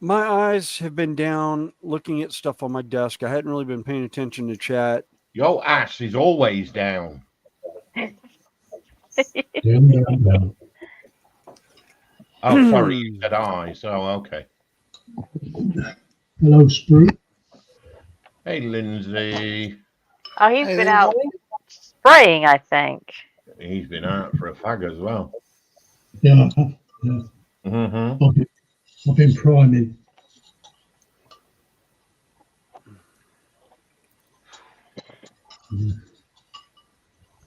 My eyes have been down looking at stuff on my desk. I hadn't really been paying attention to chat. Your ass is always down. Oh, sorry, you said eyes. Oh, okay. Hello, Sprue. Hey, Lindsay. Oh, he's been out spraying, I think. He's been out for a fag as well. Yeah, I have. Yeah. Mm-hmm. I've been priming.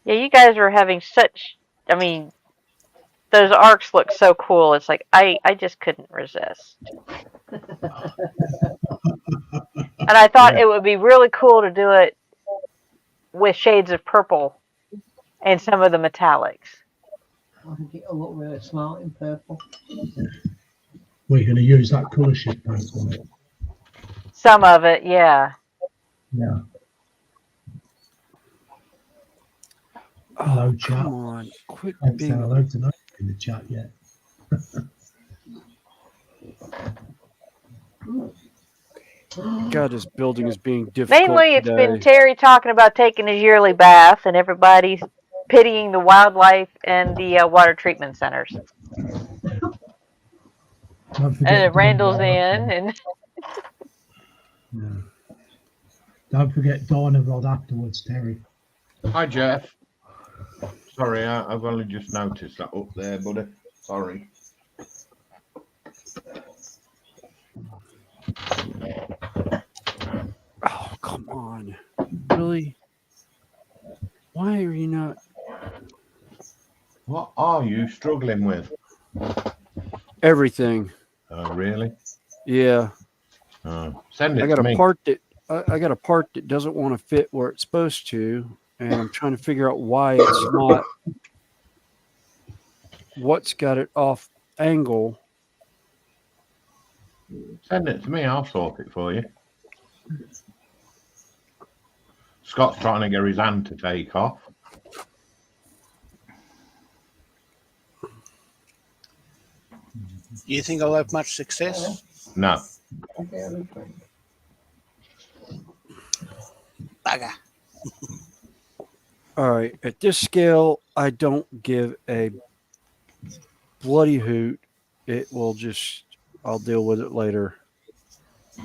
Yeah, you guys are having such. I mean, those arcs look so cool. It's like I just couldn't resist. And I thought it would be really cool to do it with shades of purple and some of the metallics. I think it'll look really smart in purple. We're going to use that colour shift paint on it. Some of it, yeah. Yeah. Hello, chat. Come on, quit Thanks, being. hello to nobody in the chat yet. God, this building is being difficult. Mainly, it's today. been Terry talking about taking his yearly bath, and everybody's pitying the wildlife and the water treatment centers. And Randall's in, and Yeah. Don't forget Diner Rod afterwards, Terry. Hi, Jeff. Sorry, I've only just noticed that up there, buddy. Sorry. Oh, come on. Really? Why are you not? What are you struggling with? Everything. Oh, really? Yeah. Send it I got to a me. part that I got a part that doesn't want to fit where it's supposed to, and I'm trying to figure out why it's not. What's got it off angle? Send it to me. I'll sort it for you. Scott's trying to get his hand to take off. You think I'll have much success? No. Bugger. All right. At this scale, I don't give a bloody hoot. It will just, I'll deal with it later.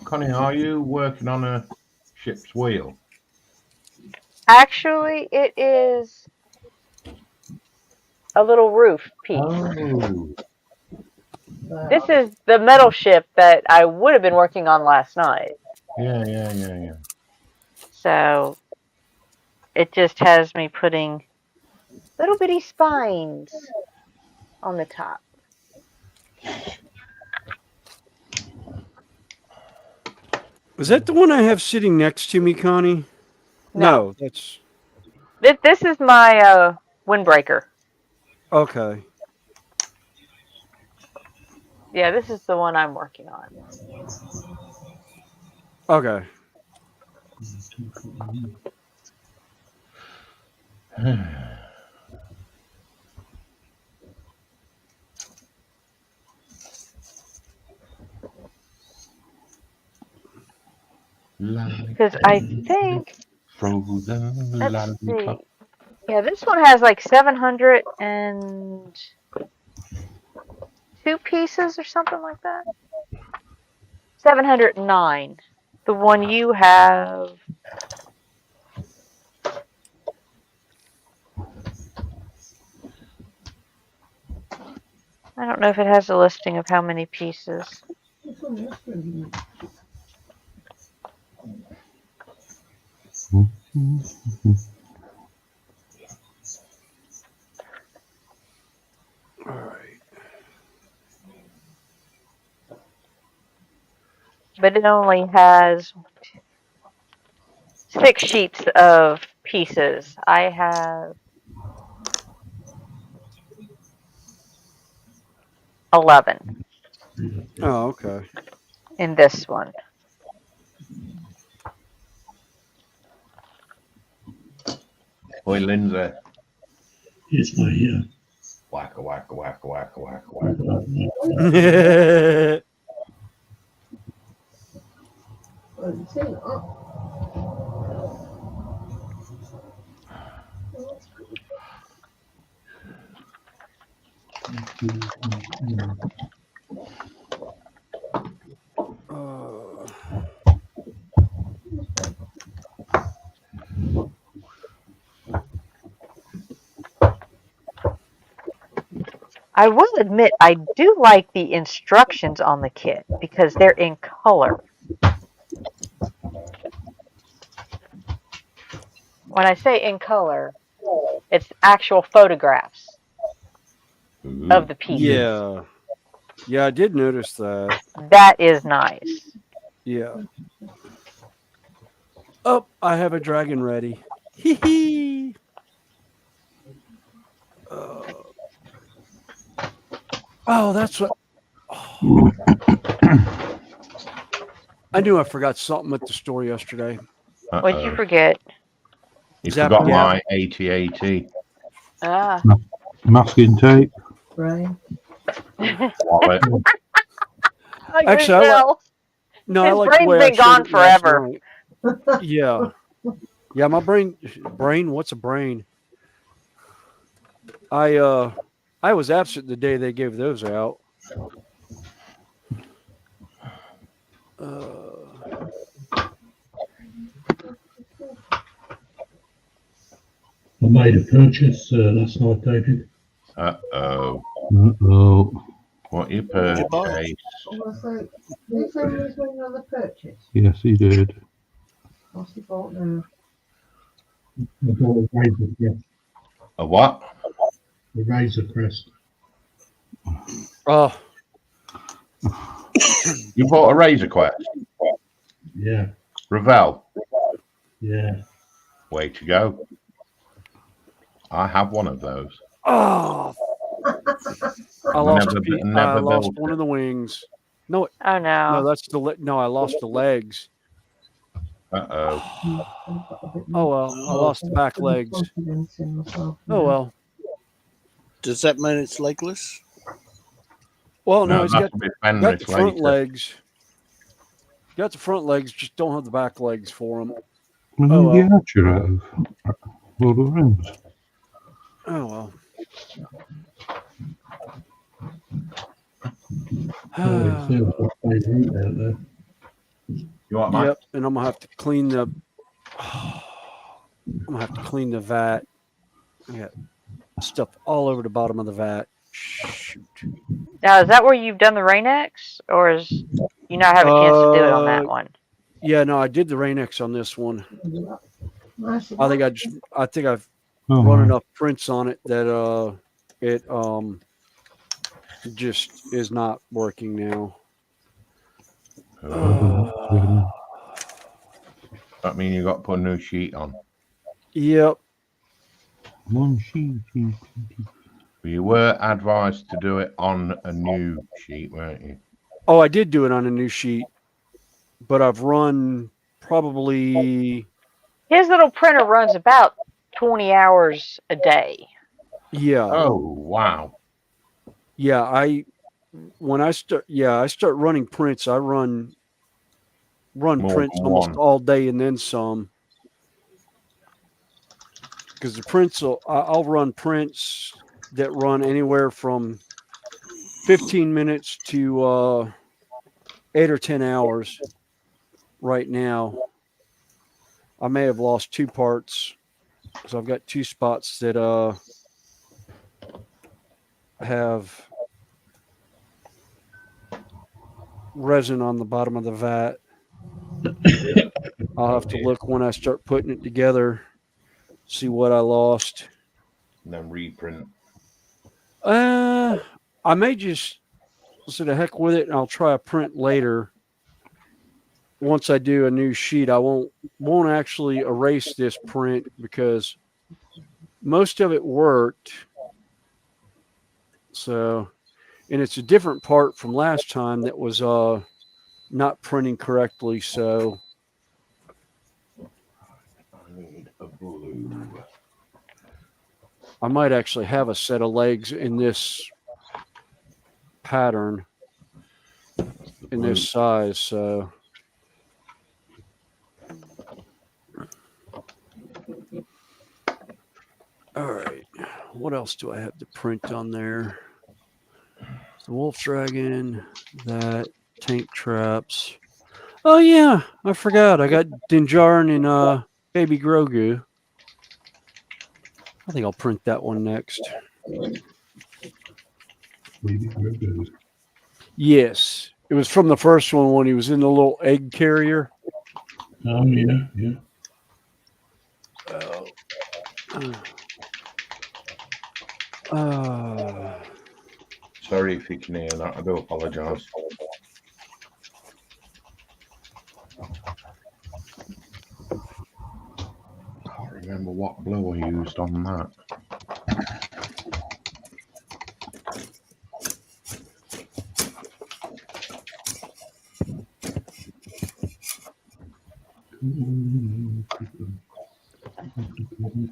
Connie, are you working on a ship's wheel? Actually, it is a little roof piece. Oh. This is the metal ship that I would have been working on last night. Yeah. So it just has me putting little bitty spines on the top. Is that the one I have sitting next to me, Connie? No, that's This is my windbreaker. okay. Yeah, this is the one I'm working on. Okay. Because I think, Frozen let's see. Yeah, this one has like 702 pieces or something like that. 709. The one you have. I don't know if it has a listing of how many pieces. All right. But it only has 6 sheets of pieces. I have 11 Oh, okay. in this one. Oi, Lindsay. Yes, mate, yeah. Wacka, wacka, wacka, wacka, wacka, wacka. I will admit I do like the instructions on the kit because they're in color. When I say in color, it's actual photographs of the pieces. Yeah. Yeah, I did notice that. That is nice. Yeah. Oh, I have a dragon ready. Hee hee. Oh, that's what. Oh. I knew I forgot something at the store yesterday. What'd you forget? You Zap forgot gap. my 8080. Ah. Masking tape. Right. Wallet. Actually, no, I His like the brain's way I been showed gone it last forever. night. Yeah. Yeah, my brain. What's a brain? I was absent the day they gave those out. I made a purchase last night, David. Uh-oh. Uh-oh. What you What'd you buy? purchased? Did you say you was doing another purchase? Yes, he did. What's he bought now? I bought a Razor Crest. A what? A Razor Crest. Oh, You bought a Razor Quest? Yeah, Ravel? yeah. Way to go. I have one of those. oh! I lost, Never I built lost one it. of the wings. No, Oh no, no. that's the no. I lost the legs. Uh-oh. Oh well, I lost the back legs. Confidence in myself Oh now. well. Does that mean it's legless? Well, no, No, he's that'll got be the Fenris front later. legs. Got the front legs, just don't have the back legs for him. Was Oh, he the well. archer out of Lord of the Rings? Oh well. Oh, it sounds like a route out there. You want mate? Yep, and I'm gonna have to clean the. I'm gonna have to clean the vat. I got stuff all over the bottom of the vat. Shoot. Now, is that where you've done the Rain-X, or is you not have a chance to do it on that one? Yeah, no, I did the Rain-X on this one. Nice. I think I've Oh, run right. enough prints on it that it just is not working now. That mean you got to put a new sheet on. Yep. One sheet. You were advised to do it on a new sheet, weren't you? Oh, I did do it on a new sheet, but I've run probably His little printer runs about 20 hours a day. yeah. Oh, wow. Yeah, I start running prints. I run More prints than almost one. all day and then some. Because the prints I'll run prints that run anywhere from 15 minutes to 8 or 10 hours right now. I may have lost 2 parts. So I've got 2 spots that have resin on the bottom of the vat. I'll have to look when I start putting it together, see what I lost. And then reprint. I may just say the heck with it, and I'll try a print later. Once I do a new sheet, I won't actually erase this print because most of it worked. So, and it's a different part from last time that was not printing correctly. So I need a blue. I might actually have a set of legs in this pattern, in this size. So all right, what else do I have to print on there? The wolf dragon, that tank traps. Oh yeah, I forgot. I got Dinjarin and Baby Grogu. I think I'll print that one next. Baby Grogu. Yes, it was from the first one when he was in the little egg carrier. Oh yeah, yeah. Sorry if you can hear that. I do apologise. Can't remember what blue I used on that.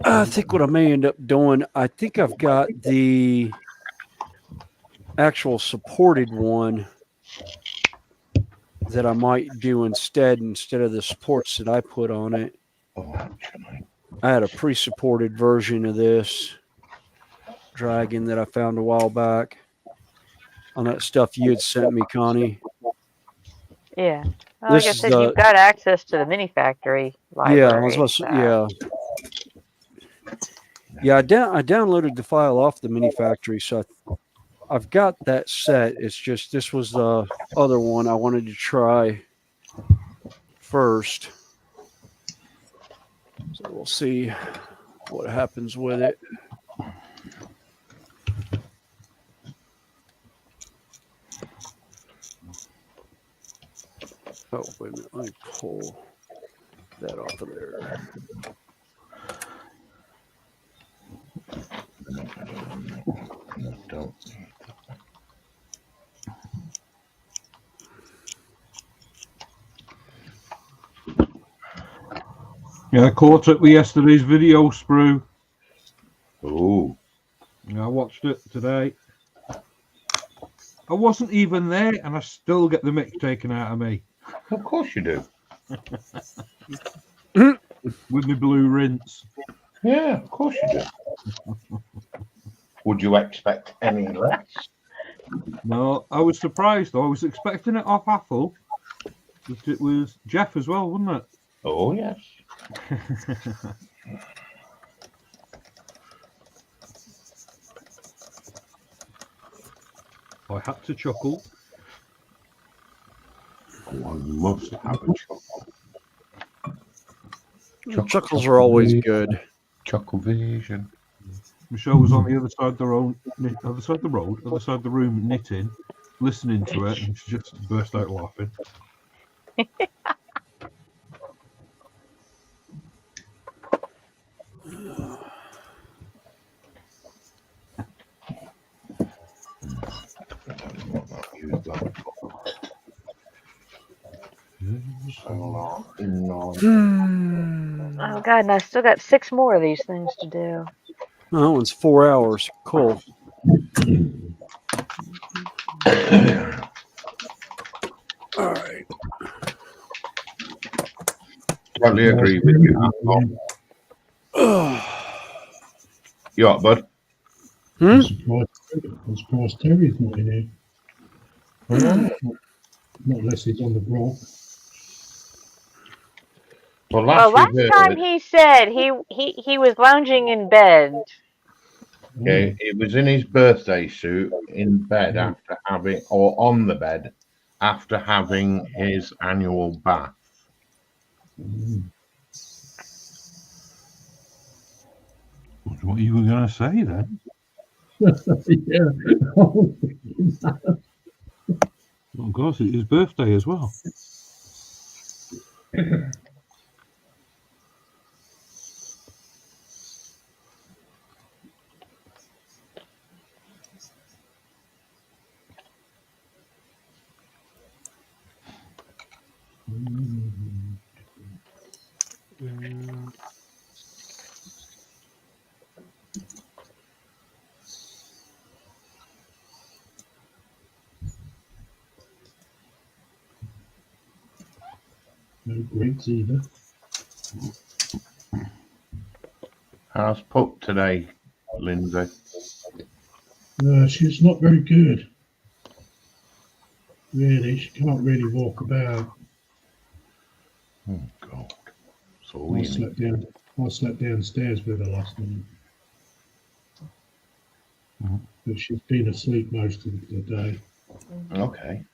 I think what I may end up doing, I think I've got the actual supported one that I might do instead of the supports that I put on it. Oh, actually. I had a pre-supported version of this dragon that I found a while back on that stuff you had sent me, Connie. Yeah. Well, like I This is said, you've got access to the mini factory yeah, I library. was about to, yeah. Yeah, I downloaded the file off the mini factory, so I've got that set. It's just this was the other one I wanted to try first. So we'll see what happens with it. Oh, wait a minute. Let me pull that off of there. Don't. Yeah, I caught up with yesterday's video sprue. Oh, I watched it today. I wasn't even there, and I still get the mick taken out of me of course you do. with my blue rinse. Yeah, of course you do. Would you expect any less? No, I was surprised though. I was expecting it off Apple, but it was Jeff as well, wasn't it? Oh, yes. I had to chuckle. One must have a chuckle. Chuckles are always good. Chuckle vision. Michelle was on the other side of the road, other side of the road, other side of the room, knitting, listening to it, and she just burst out laughing. Oh God, and I still got 6 more of these things to do. Oh, that one's 4 hours. Cool. All right. Totally agree with you. You up, bud? I'm surprised Terry's not in here. Not unless he's on the block. Well, Well, last last time he said he was lounging in bed. yeah, it was in his birthday suit in bed after having, or on the bed after having his annual bath. What you were going to say then? Yeah. Of course, it's his birthday as well. No Greeks either. How's Pup today, Lindsay? She's not very good. Really, she can't really walk about. Oh, God. So I slept downstairs with her last night. But she's been asleep most of the day. Okay.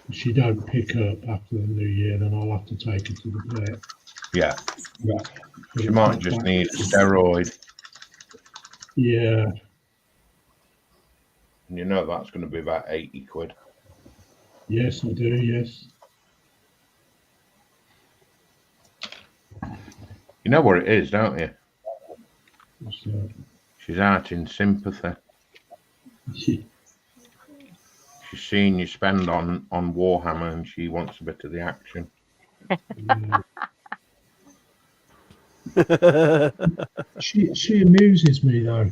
If she don't pick up after the new year, then I'll have to take her to the vet. Yeah. She might just need a steroid. Yeah. And you know that's going to be about 80 quid. Yes, I do, yes. You know what it is, don't you? What's that? She's out in sympathy. She's seen you spend on Warhammer and she wants a bit of the action. She amuses me though.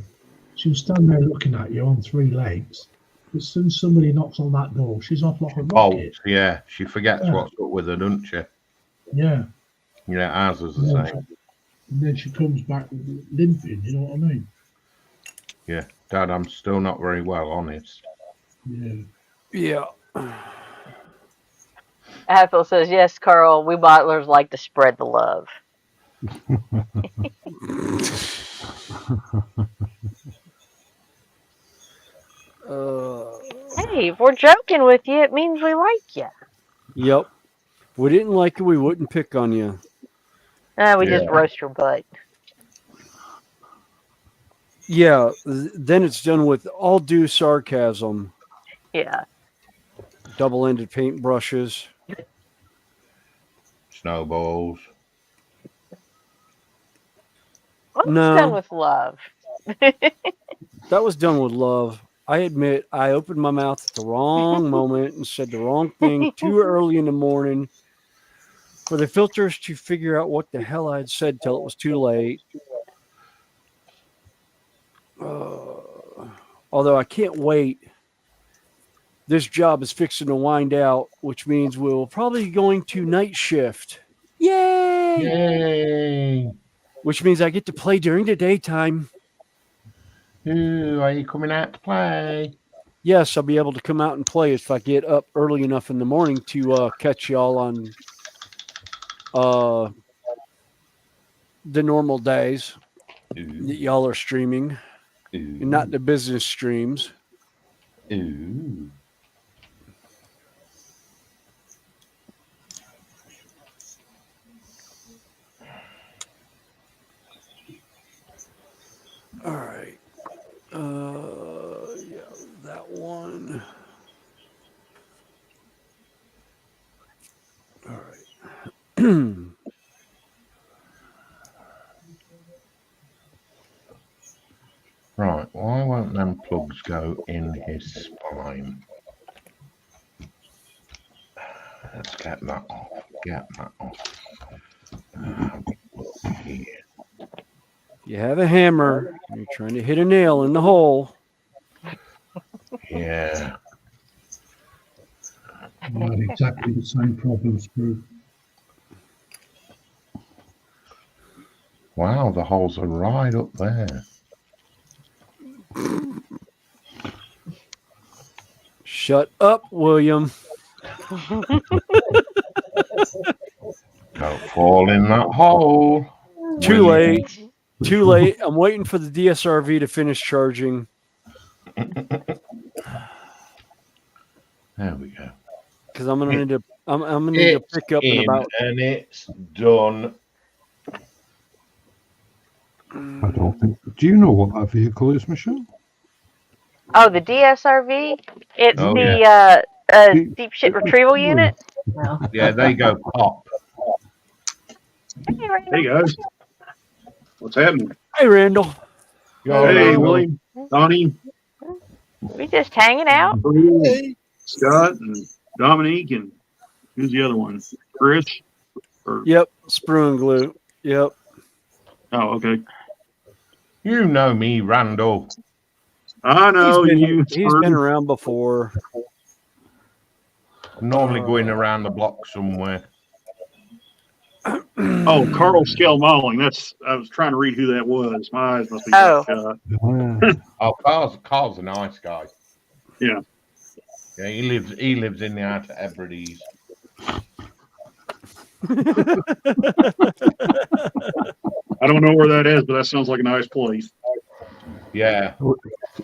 She'll stand there looking at you on 3 legs. As soon as somebody knocks on that door, she's off like a rocket. Oh, yeah. She forgets what's up with her, doesn't she? Yeah. Yeah, ours is the same. And then she comes back limping, you know what I mean? Yeah. Dad, I'm still not very well, honest. Yeah. Yeah. Ethel says, yes, Carl, we bottlers like to spread the love. Hey, if we're joking with you, it means we like you. Yep. If we didn't like you, we wouldn't pick on you. We just roast your butt. Yeah. Then it's done with all due sarcasm. Yeah. Double-ended paintbrushes. Snowballs. Well, No. it's done with love. That was done with love. I admit I opened my mouth at the wrong moment and said the wrong thing too early in the morning. for the filters to figure out what the hell I'd said till it was too late. Although I can't wait. This job is fixing to wind out, which means we'll probably be going to night shift. Yay! Yay! Which means I get to play during the daytime. Ooh, are you coming out to play? Yes, I'll be able to come out and play if I get up early enough in the morning to catch y'all on the normal days that y'all are streaming, and not the business streams. Ooh. All right. Yeah, that one. All right. Right, why won't them plugs go in his spine? Let's get that off. Get that off. Here. You have a hammer. You're trying to hit a nail in the hole. Yeah. I had exactly the same problem, Sprue. Wow, the holes are right up there. Shut up, William. Don't fall in that hole. Too William. late. Too late. I'm waiting for the DSRV to finish charging. There we go. Because I'm gonna need to. I'm gonna need to pick up in about. And it's done. I don't think. Do you know what that vehicle is, Michelle? Oh, the DSRV? It's Oh, the deep shit retrieval unit. No. Yeah, they go pop. Hey guys, what's happening? Hey, Randall. Hey, William, Donnie, We just hanging out. Scott, and Dominique, and who's the other one? Chris? Or, Yep, sprue and glue. Yep. oh, okay. You know me, Randall. I know He's you. been around before. I'm normally going around the block somewhere. Oh, Carl Scale Modeling. I was trying to read who that was. My eyes must be Oh. shut. Oh, Carl's a nice guy. Yeah. Yeah, he lives in the Outer Hebrides. I don't know where that is, but that sounds like a nice place. Yeah,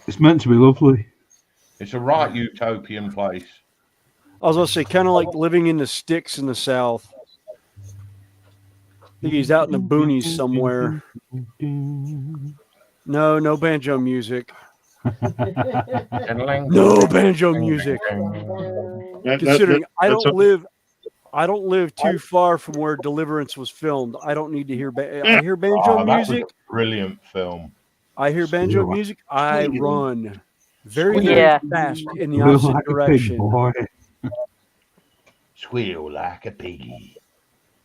It's meant to be lovely. it's a right utopian place. I was gonna say, kind of like living in the sticks in the South. I think he's out in the boonies somewhere. No banjo music. No banjo music. Considering I don't live too far from where Deliverance was filmed. I don't need to hear. I hear banjo music. That was a brilliant film. I hear banjo music. I run very Yeah. fast in the Feel opposite like a pig, direction. boy. Squeal like a piggy.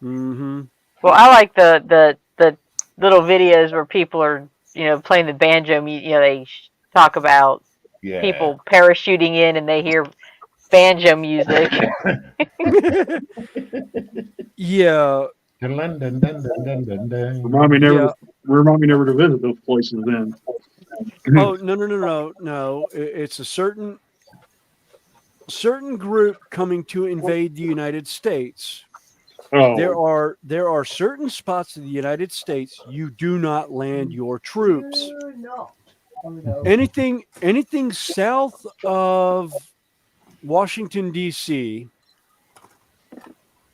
Mm-hmm. Well, I like the little videos where people are, playing the banjo. They talk about Yeah. people parachuting in and they hear banjo music. Yeah. Remind me never to visit those places then. Oh no! It's a certain group coming to invade the United States. Oh. There are certain spots in the United States you do not land your troops. Anything south of Washington, D.C.,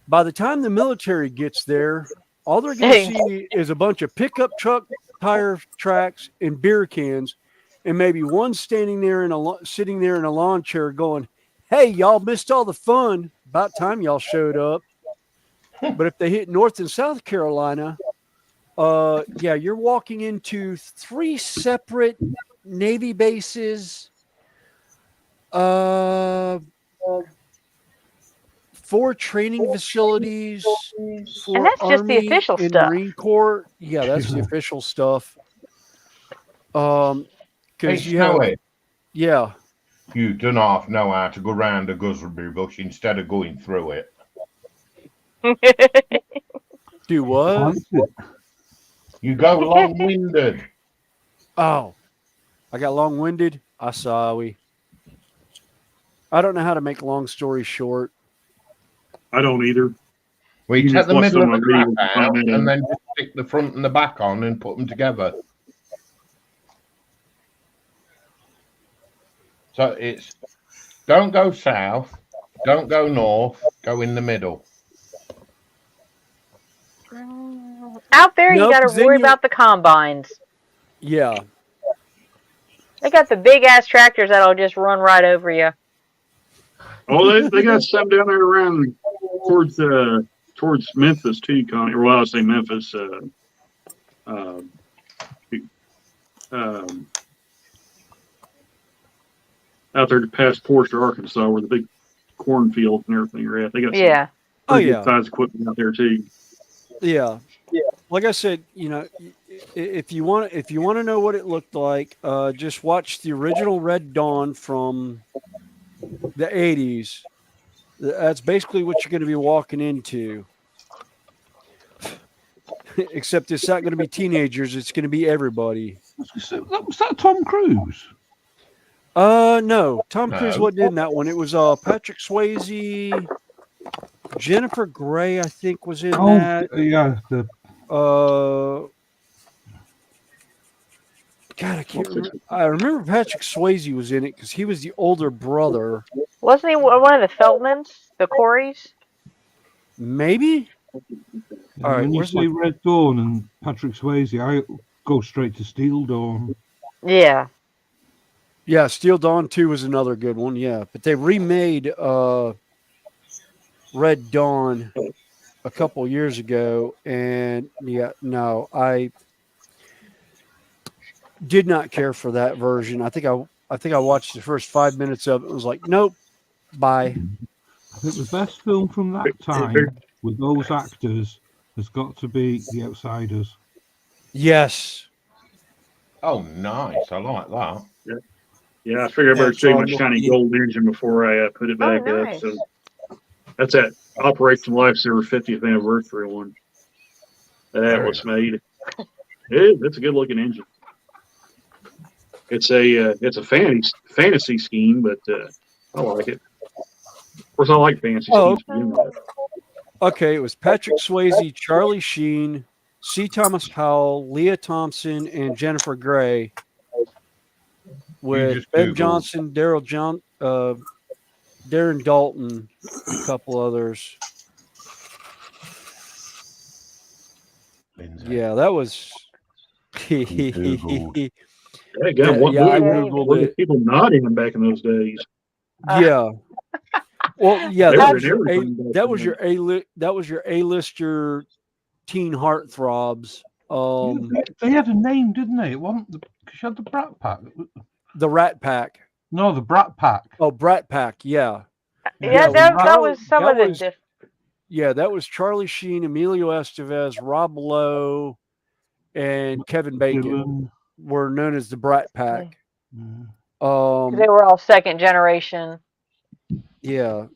by the time the military gets there, all they're going to see is a bunch of pickup truck tire tracks and beer cans, and maybe one sitting there in a lawn chair going, "Hey, y'all missed all the fun. About time y'all showed up." But if they hit North and South Carolina, you're walking into 3 separate Navy bases, 4 training facilities for And that's just the Army official and stuff. Marine Corps. Yeah, that's the official stuff. Hey, Because you have, Snowy, yeah. you do not know how to go round a gooseberry bush instead of going through it. Do what? You go long-winded. Oh, I got long-winded. Sorry. I don't know how to make long stories short. I don't either. We You take just the watch middle of someone the read crap it and out find that and out. then just stick the front and the back on and put them together. So it's don't go south, don't go north, go in the middle. Out there, you No, got to 'cause then worry you- about the combines. Yeah. They got the big ass tractors that'll just run right over you. Oh, they got some down there around towards Memphis too, Connie. Well, I say Memphis. Out there past Portia, Arkansas, where the big cornfields and everything are at. They got some Yeah. pretty good size equipment out there too. Yeah. Like I said, if you want to know what it looked like, just watch the original Red Dawn from the 80s. That's basically what you're going to be walking into. Except it's not going to be teenagers, it's going to be everybody. Was that Tom Cruise? No, Tom Cruise No. wasn't in that one. It was Patrick Swayze, Jennifer Grey, I think, was in that. Yeah. God, I can't remember. I remember Patrick Swayze was in it because he was the older brother. Wasn't he one of the Feldmans, the Coreys? Maybe. All right, When you where's say Red Dawn and Patrick Swayze, I go straight to Steel Dawn. Yeah. Yeah, Steel Dawn 2 was another good one. Yeah, but they remade Red Dawn a couple years ago, and yeah, no, I did not care for that version. I think I watched the first 5 minutes of it and was like, nope, bye. I think the best film from that time with those actors has got to be The Outsiders. Yes. Oh, nice. I like that. Yeah, I figured I better check my shiny gold engine before I put it back up. Nice. So that's that Operation Lifesaver 50th anniversary one that was made. It's a good looking engine. It's a fantasy scheme, but I like it. Of course, I like fantasy schemes. To begin with. Okay, it was Patrick Swayze, Charlie Sheen, C. Thomas Howell, Leah Thompson, and Jennifer Grey, with Ben Johnson, Darren Dalton, a couple others. Yeah, that was. Hey, God, I Googled it. People nodding back in those days. Yeah. Well, yeah, They that were was in your everything back then. that was your A-lister teen heartthrobs. They had a name, didn't they? It wasn't because you had the Brat Pack. The Rat Pack. No, the Brat Pack. Oh, Brat Pack. Yeah. Yeah, that was some of the. Yeah, that was Charlie Sheen, Emilio Estevez, Rob Lowe, and Kevin Bacon were known as the Brat Pack. They were all second generation. Yeah.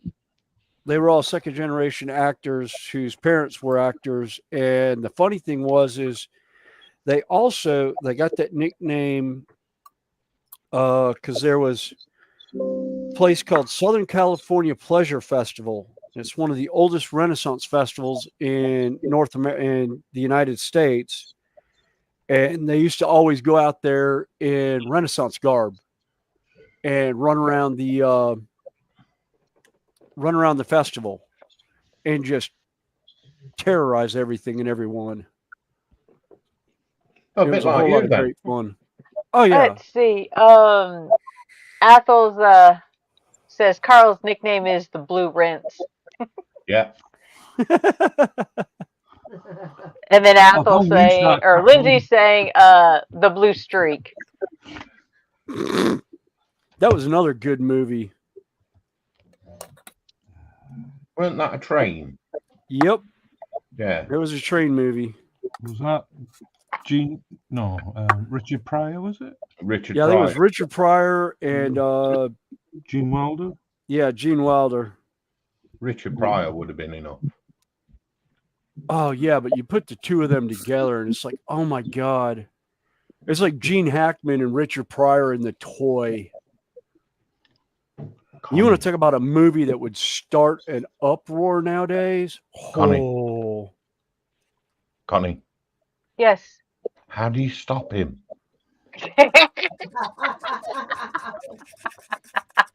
They were all second generation actors whose parents were actors. And the funny thing is they got that nickname because there was a place called Southern California Pleasure Festival. It's one of the oldest Renaissance festivals in North America, in the United States. And they used to always go out there in Renaissance garb and run around the festival and just terrorize everything and everyone. A bit like you then. Great fun. Oh yeah. Let's see. Athel's says Carl's nickname is the Blue Rinse. Yeah. And then Athel saying, or Lindsay saying, the Blue Streak. That was another good movie. Weren't that a train? Yep, Yeah. it was a train movie. Was that Richard Pryor, was it? Richard Yeah, I think it Pryor. was Richard Pryor and Gene Wilder? yeah, Gene Wilder. Richard Pryor would have been enough. Oh yeah, but you put the two of them together, and it's like, oh my god, it's like Gene Hackman and Richard Pryor in The Toy. You want to talk about a movie that would start an uproar nowadays? Connie. Oh, Connie, Yes. how do you stop him?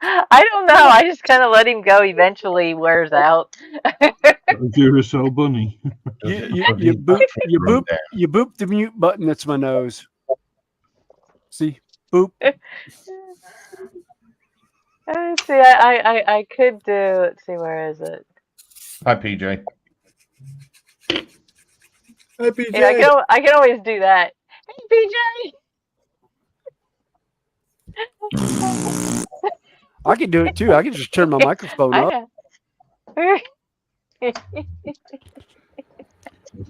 I don't know. I just kind of let him go. Eventually, he wears out. The Duracell bunny. you boop the mute button. That's my nose. See, boop. Let's see. I could do. Let's see. Where is it? Hi, PJ. Hey, PJ. Yeah, I can always do that. Hey, PJ. I can do it too. I can just turn my microphone up.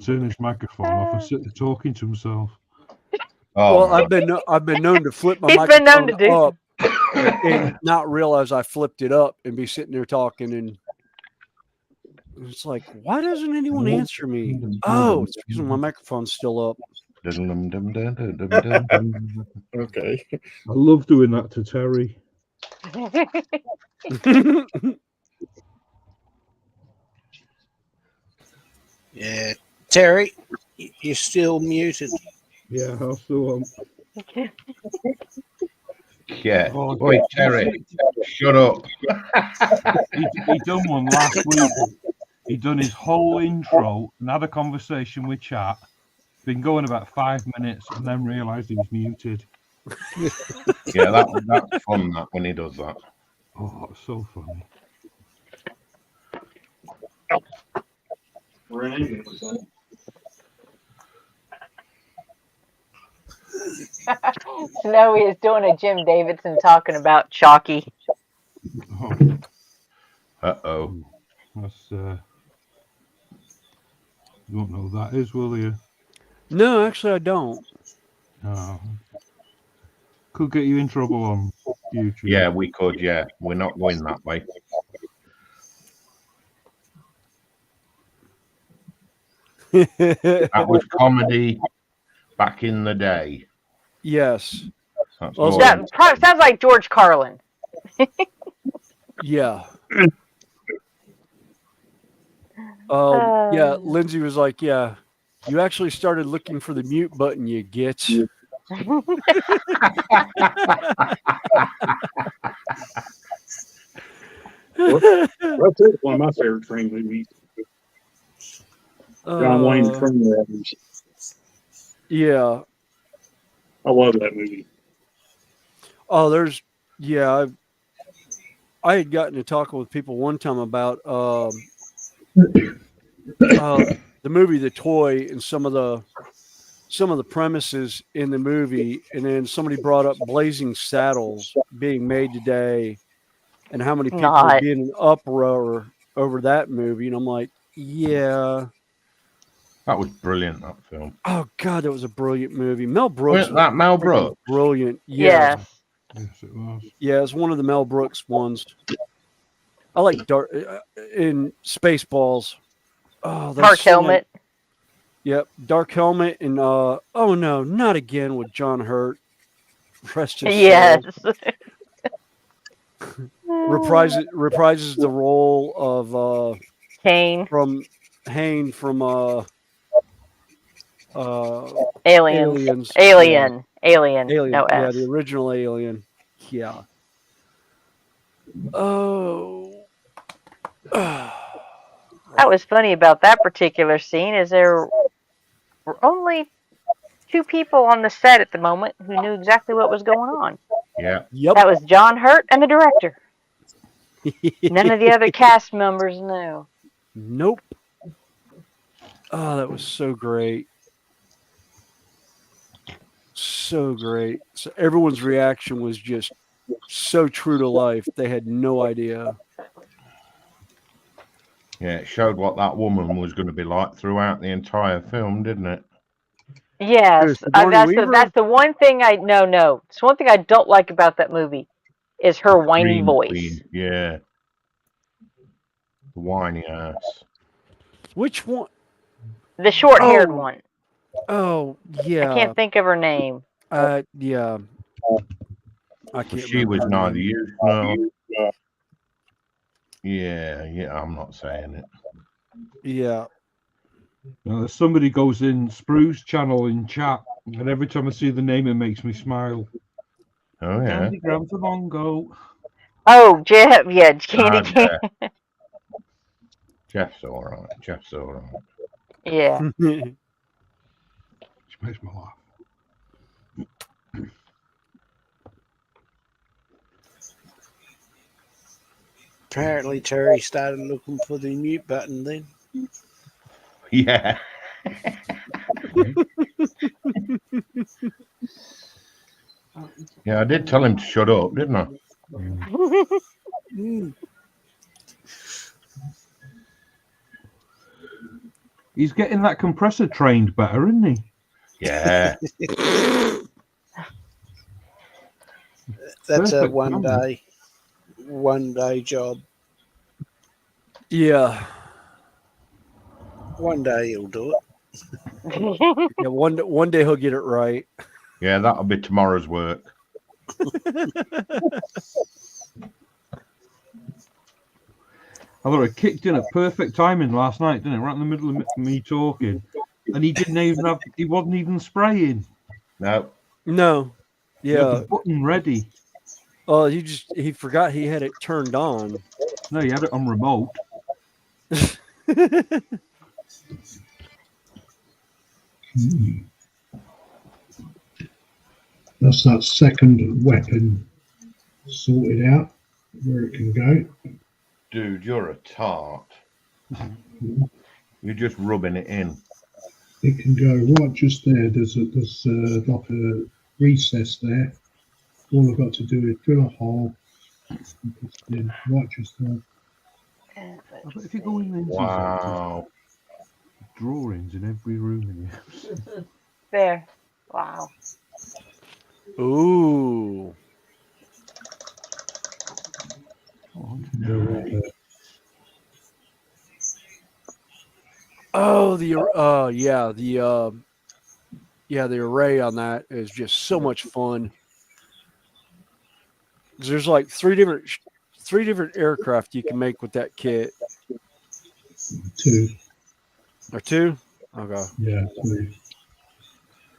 Turn his microphone off and sit there talking to himself. Oh, Well, I've been known to flip my He's been known microphone to do. up and not realize I flipped it up and be sitting there talking, and it's like, why doesn't anyone answer me? Oh, it's because my microphone's still up. Okay. I love doing that to Terry. Yeah. Terry, you're still muted. Yeah, I still am. yeah. Oh, Boy, Terry, shut up. He done one last week. He done his whole intro and had a conversation with chat. Been going about 5 minutes and then realised he was muted. Yeah, that's fun that when he does that. Oh, it's so funny. No, he is doing a Jim Davidson talking about Chalky. Oh, Uh-oh. that's you won't know who that is, will you? No, actually, I don't. Oh. Could get you in trouble on YouTube. Yeah, we could, yeah. We're not going that way. That was comedy back in the day. Yes. That's Well, more- That sounds like George Carlin. Yeah. Yeah, Lindsay was like, yeah, you actually started looking for the mute button, you gits. That's it. One of my favorite train movies. John Wayne Train Robbers. Yeah. I love that movie. Oh, I had gotten to talking with people one time about the movie The Toy and some of the premises in the movie, and then somebody brought up Blazing Saddles being made today and how many people are being in uproar over that movie, and I'm like, yeah. That was brilliant, that film. Oh God, that was a brilliant movie. Mel Brooks. Wasn't that Mel Brooks? Brilliant. Yeah. Yes, it was. Yeah, it's one of the Mel Brooks ones. I like in Spaceballs. Oh, Dark Helmet. Yep, Dark Helmet and oh no, not again with John Hurt. Rest his soul. Yes. reprises the role of Kane from Hane from Aliens. Alien. Alien. Alien. No Yeah, S. the original Alien. Yeah. Oh. That was funny about that particular scene is there were only 2 people on the set at the moment who knew exactly what was going on. Yeah. Yep. That was John Hurt and the director. None of the other cast members knew. Nope. Oh, that was so great. So great. So everyone's reaction was just so true to life. They had no idea. Yeah, it showed what that woman was going to be like throughout the entire film, didn't it? Yes, Sigourney Weaver? that's the one thing no. It's one thing I don't like about that movie is her whiny Scream voice. Queen, yeah. The whiny ass. Which one? The short-haired Oh. one. Oh, yeah. I can't think of her name. Yeah. I can't She was remember her neither name. used nor. Yeah, I'm not saying it. Yeah. Somebody goes in Sprue's channel in chat, and every time I see the name, it makes me smile. Oh, yeah. Candy Grams a Mongo. Oh, Jeff. Yeah, Candy Cane. Jeff's all right. Jeff's all right. Yeah. She makes me laugh. Apparently, Terry started looking for the mute button then. Yeah. Yeah, I did tell him to shut up, didn't I? He's getting that compressor trained better, isn't he? Yeah. That's a Perfect one day job. Yeah. One day he'll do it. Yeah, one day he'll get it right. Yeah, that'll be tomorrow's work. I thought it kicked in at perfect timing last night, didn't it? Right in the middle of me talking, and he wasn't even spraying. No. No. He had Yeah. the button ready. Oh, he forgot he had it turned on. No, he had it on remote. That's that second weapon sorted out where it can go. Dude, you're a tart. You're just rubbing it in. It can go right just there. There's like a recess there. All I've got to do is drill a hole and put it in right just there. But if you go in there, Wow. drawings in every room in here. There. Wow. Ooh. Oh, the the array on that is just so much fun. There's like three different aircraft you can make with that kit. Two. Or two? Okay. Yeah, two.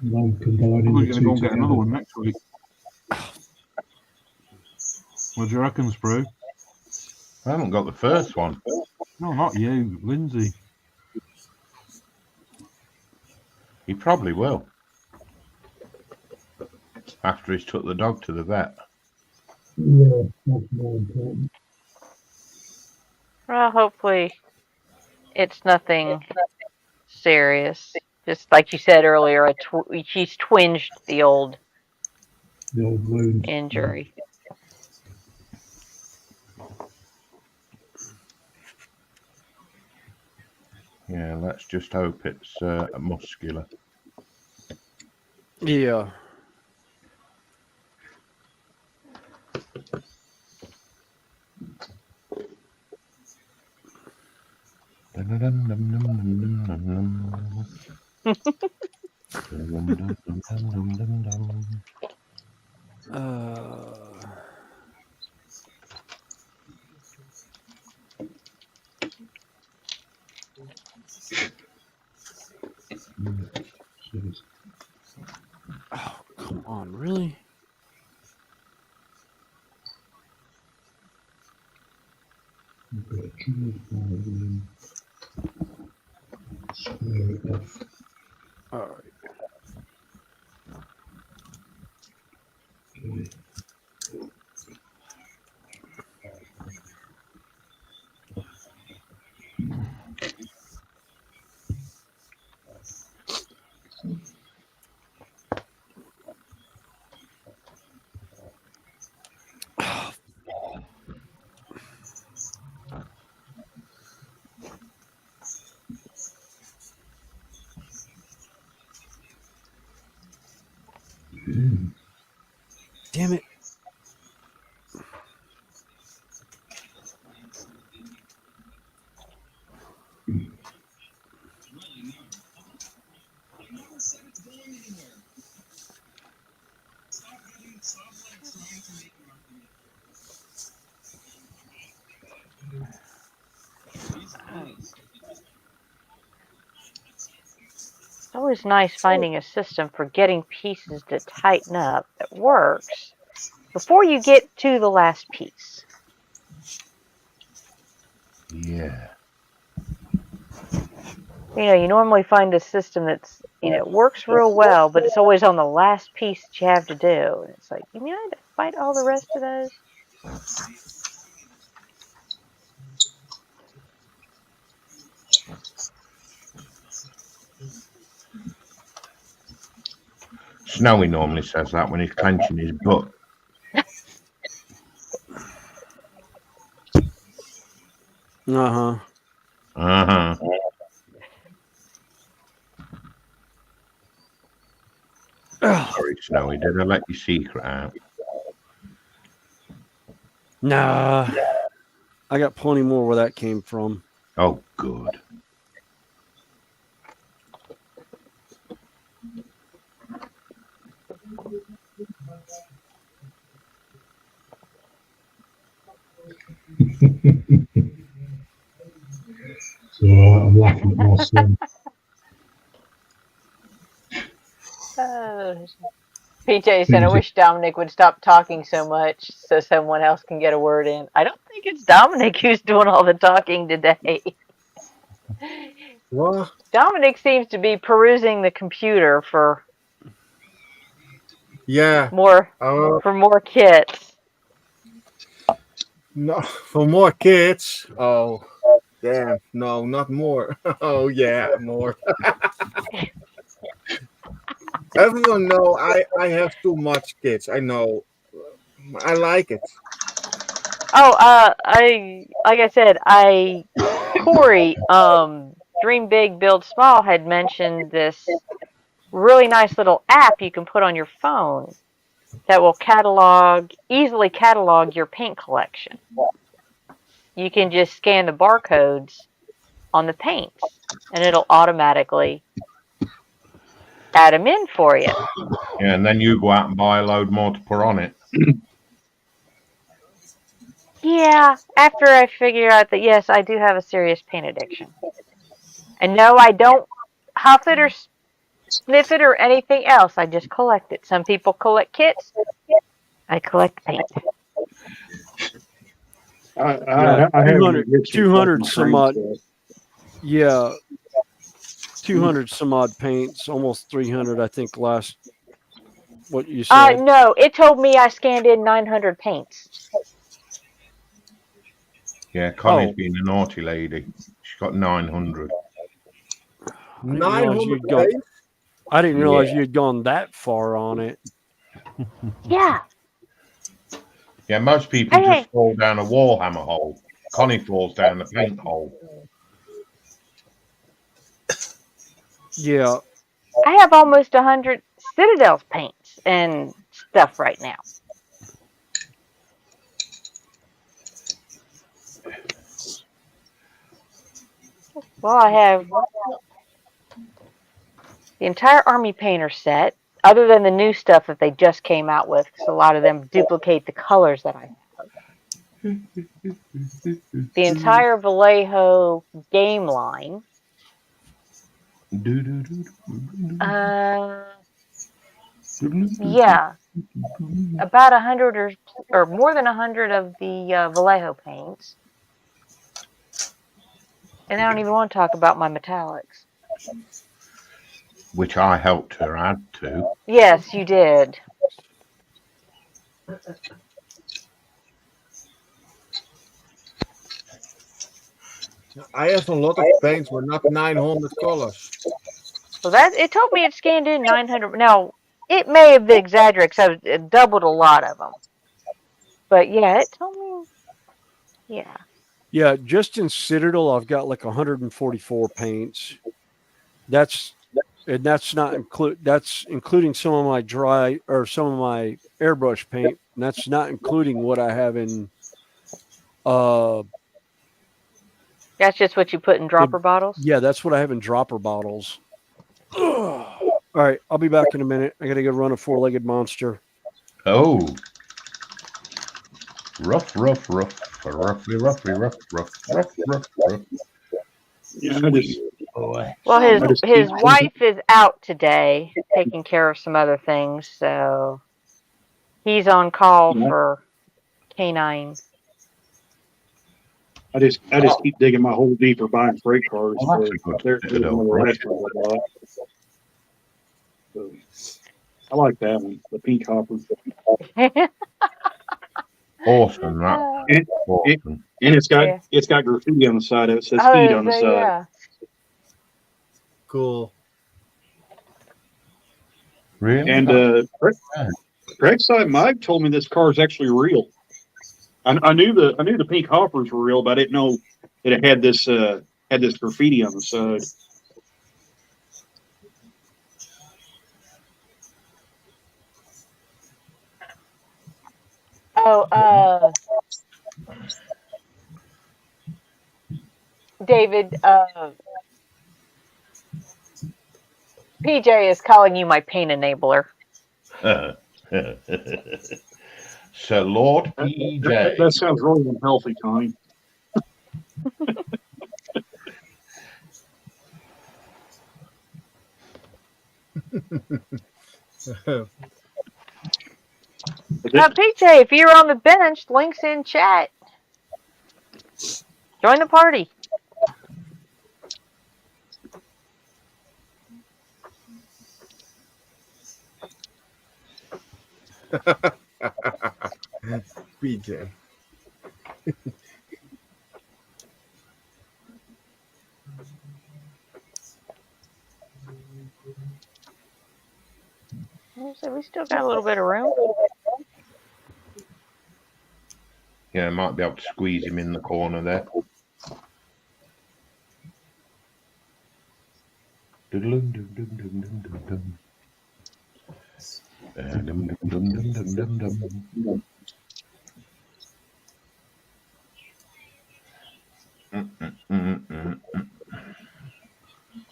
And I'm combining We're the going to two go and get together. another one next week. What do you reckon, Sprue? I haven't got the first one. No, not you, Lindsay. He probably will. After he's took the dog to the vet. Yeah, that's more important. Well, hopefully it's nothing serious. Just like you said earlier, he's twinged the old wound injury. Yeah, let's just hope it's muscular. Yeah. Oh, come on, really? Square it off. All right. Okay. Damn it. It's always nice finding a system for getting pieces to tighten up that works before you get to the last piece. Yeah. You normally find a system that's, works real well, but it's always on the last piece that you have to do. And it's like, you mean I had to fight all the rest of those? Snowy normally says that when he's clenching his butt. Uh-huh. Uh-huh. Sorry, Snowy. Did I let your secret out? Nah. I got plenty more where that came from. Oh, good. So I'm laughing at my son. PJ said, I wish Dominic would stop talking so much so someone else can get a word in. I don't think it's Dominic who's doing all the talking today. What? Dominic seems to be perusing the computer for Yeah. more kits. No, for more kids. Oh, damn. No, not more. Oh, yeah, more. Everyone know I have too much kids. I know. I like it. Oh, like I said, Corey, Dream Big, Build Small had mentioned this really nice little app you can put on your phone that will easily catalog your paint collection. You can just scan the barcodes on the paints, and it'll automatically add them in for you. Yeah, and then you go out and buy a load more to put on it. Yeah, after I figure out that, yes, I do have a serious paint addiction. And no, I don't huff it or sniff it or anything else. I just collect it. Some people collect kits. I collect paint. I have 200 some odd. Yeah. 200 some odd paints, almost 300, I think, last what you said. No, it told me I scanned in 900 paints. Yeah, Connie's been a naughty lady. She's got 900. 900 I didn't realize you'd gone that far on it. Yeah. Yeah, most people just fall down a wall hammer hole. Connie falls down the paint hole. Yeah. I have almost 100 Citadel's paints and stuff right now. Well, I have the entire Army Painter set, other than the new stuff that they just came out with, because a lot of them duplicate the colors that I have. The entire Vallejo game line. Yeah, about 100 or more than 100 of the Vallejo paints. And I don't even want to talk about my metallics. Which I helped her add to. Yes, you did. I have a lot of paints, but not 900 colors. Well, it told me it scanned in 900. Now, it may have been exaggerated because it doubled a lot of them. But yeah, it told me. Yeah. Yeah, just in Citadel, I've got like 144 paints. That's and that's including some of my dry or some of my airbrush paint, and that's not including what I have in. That's just what you put in dropper bottles? Yeah, that's what I have in dropper bottles. All right, I'll be back in a minute. I got to go run a four-legged monster. Oh. Rough. Roughly, rough. Yeah, I just, Well, his wife is out today taking care of some other things, so he's on call Yeah. for canine. I just keep digging my hole deeper buying freight cars. Well, that's So a good there's bit of another brush. red one I bought. So I like that one, the pink hopper. Awesome, that. Awesome. And it's got Yeah. graffiti on the side of it. It says Oh, heat on the so, side. yeah. Cool. Really? And Craig's side Mike told me this car is actually real. I knew the pink hoppers were real, but I didn't know that it had this graffiti on the side. Oh, David, PJ is calling you my pain enabler. So Lord PJ. That sounds really unhealthy, Connie. PJ, if you're on the bench, links in chat. Join the party. BJ. So we still got a little bit of room. Yeah, might be able to squeeze him in the corner there.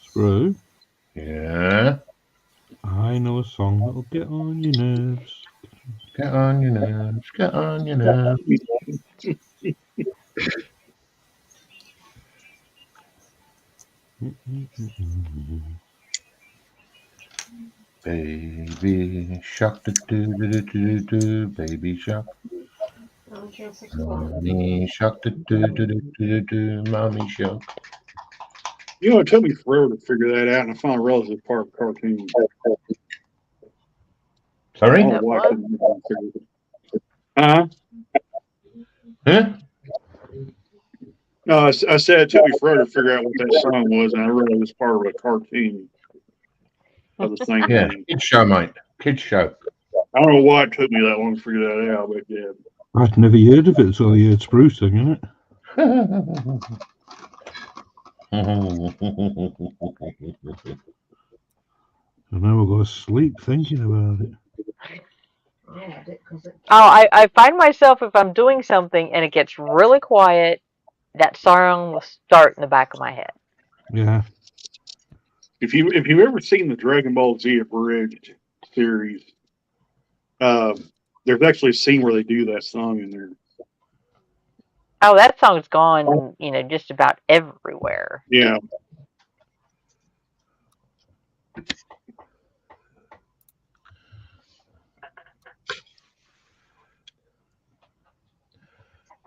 Screw. Yeah. I know a song that'll get on your nerves. Get on your nerves. Get on your nerves. Baby shark, do, baby shark. Mommy shark, do, mommy shark. You know, it took me forever to figure that out, and I finally realized it's part of the cartoon. Sorry? I don't know why I couldn't figure it out. Huh? No, I said it took me forever to figure out what that song was, and I realized it's part of a cartoon of the same Yeah, name. kids show, mate. Kids show. I don't know why it took me that long to figure that out, but yeah. I'd never heard of it, so I heard Spruce singing it. So now we'll go to sleep thinking about it. Oh, I find myself, if I'm doing something and it gets really quiet, that song will start in the back of my head. Yeah. If you've ever seen the Dragon Ball Z Abridged series, there's actually a scene where they do that song in there. Oh, that song's gone, just about everywhere. Yeah.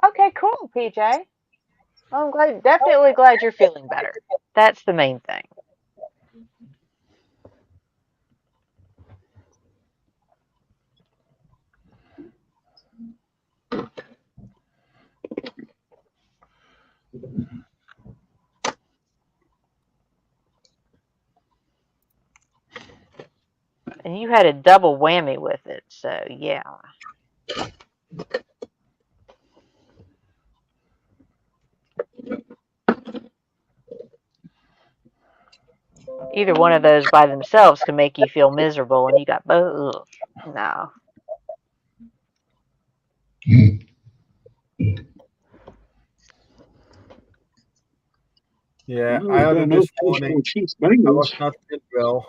Okay, cool, PJ. I'm definitely glad you're feeling better. That's the main thing. And you had a double whammy with it, so yeah. Either one of those by themselves can make you feel miserable, and you got both. No. Yeah, Well, I we've had got it no this fish morning. for Chiefs I was Bengals. not fit well.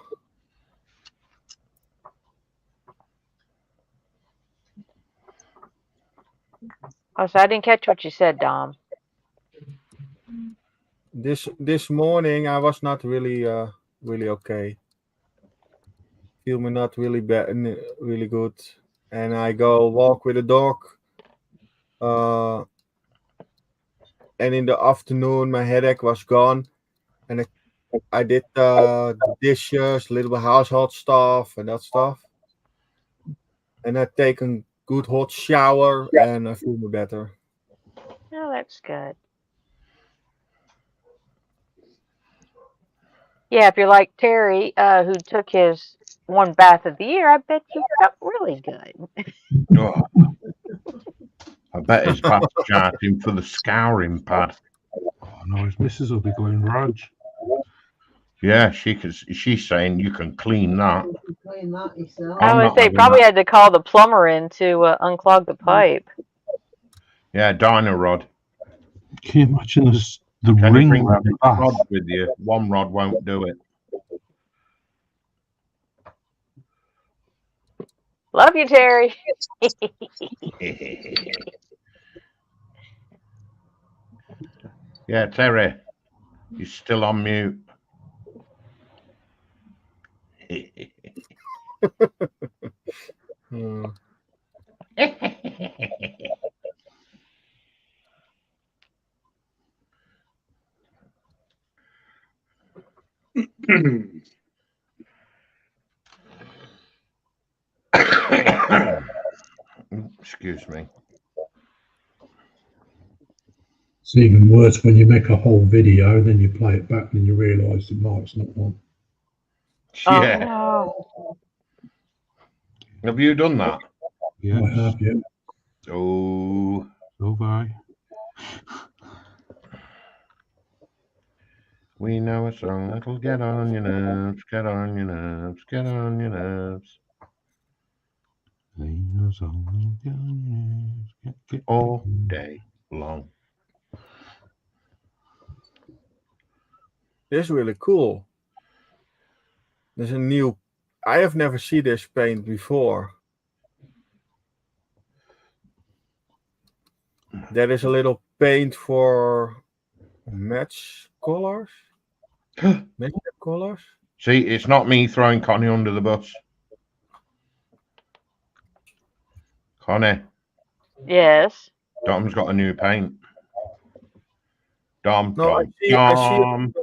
Oh, so I didn't catch what you said, Dom. This morning I was not really really okay. Feel me not really bad, really good. And I go walk with the dog. And in the afternoon my headache was gone, and I did the dishes, little bit household stuff and that stuff. And I take a good hot shower and I feel me better. Oh, that's good. Yeah, if you're like Terry, who took his one bath of the year, I bet you felt really good. Oh, I bet his bath charging for the scouring pad. Oh no, his missus will be going Raj. Yeah, she's saying you can clean that. Clean that yourself. I I'm was not say having probably that. had to call the plumber in to unclog the pipe. Yeah, Dino rod. Can you imagine this, the Can you ring bring around the bath? rods with you? One rod won't do it. Love you, Terry. Yeah, Terry, you're still on mute. Hmm. Excuse me. It's even worse when you make a whole video, then you play it back and you realise the mic's not on. Oh Yeah. no. Have you done that? Yes. I have, yeah. Oh. So bye. We know a song that'll get on your nerves, get on your nerves, get on your nerves. All day long. This is really cool. There's a new. I have never seen this paint before. There is a little paint for match colors. Match colors. See, it's not me throwing Connie under the bus. Connie, Yes. Dom's got a new paint. Dom, No, Dom, I see it Dom.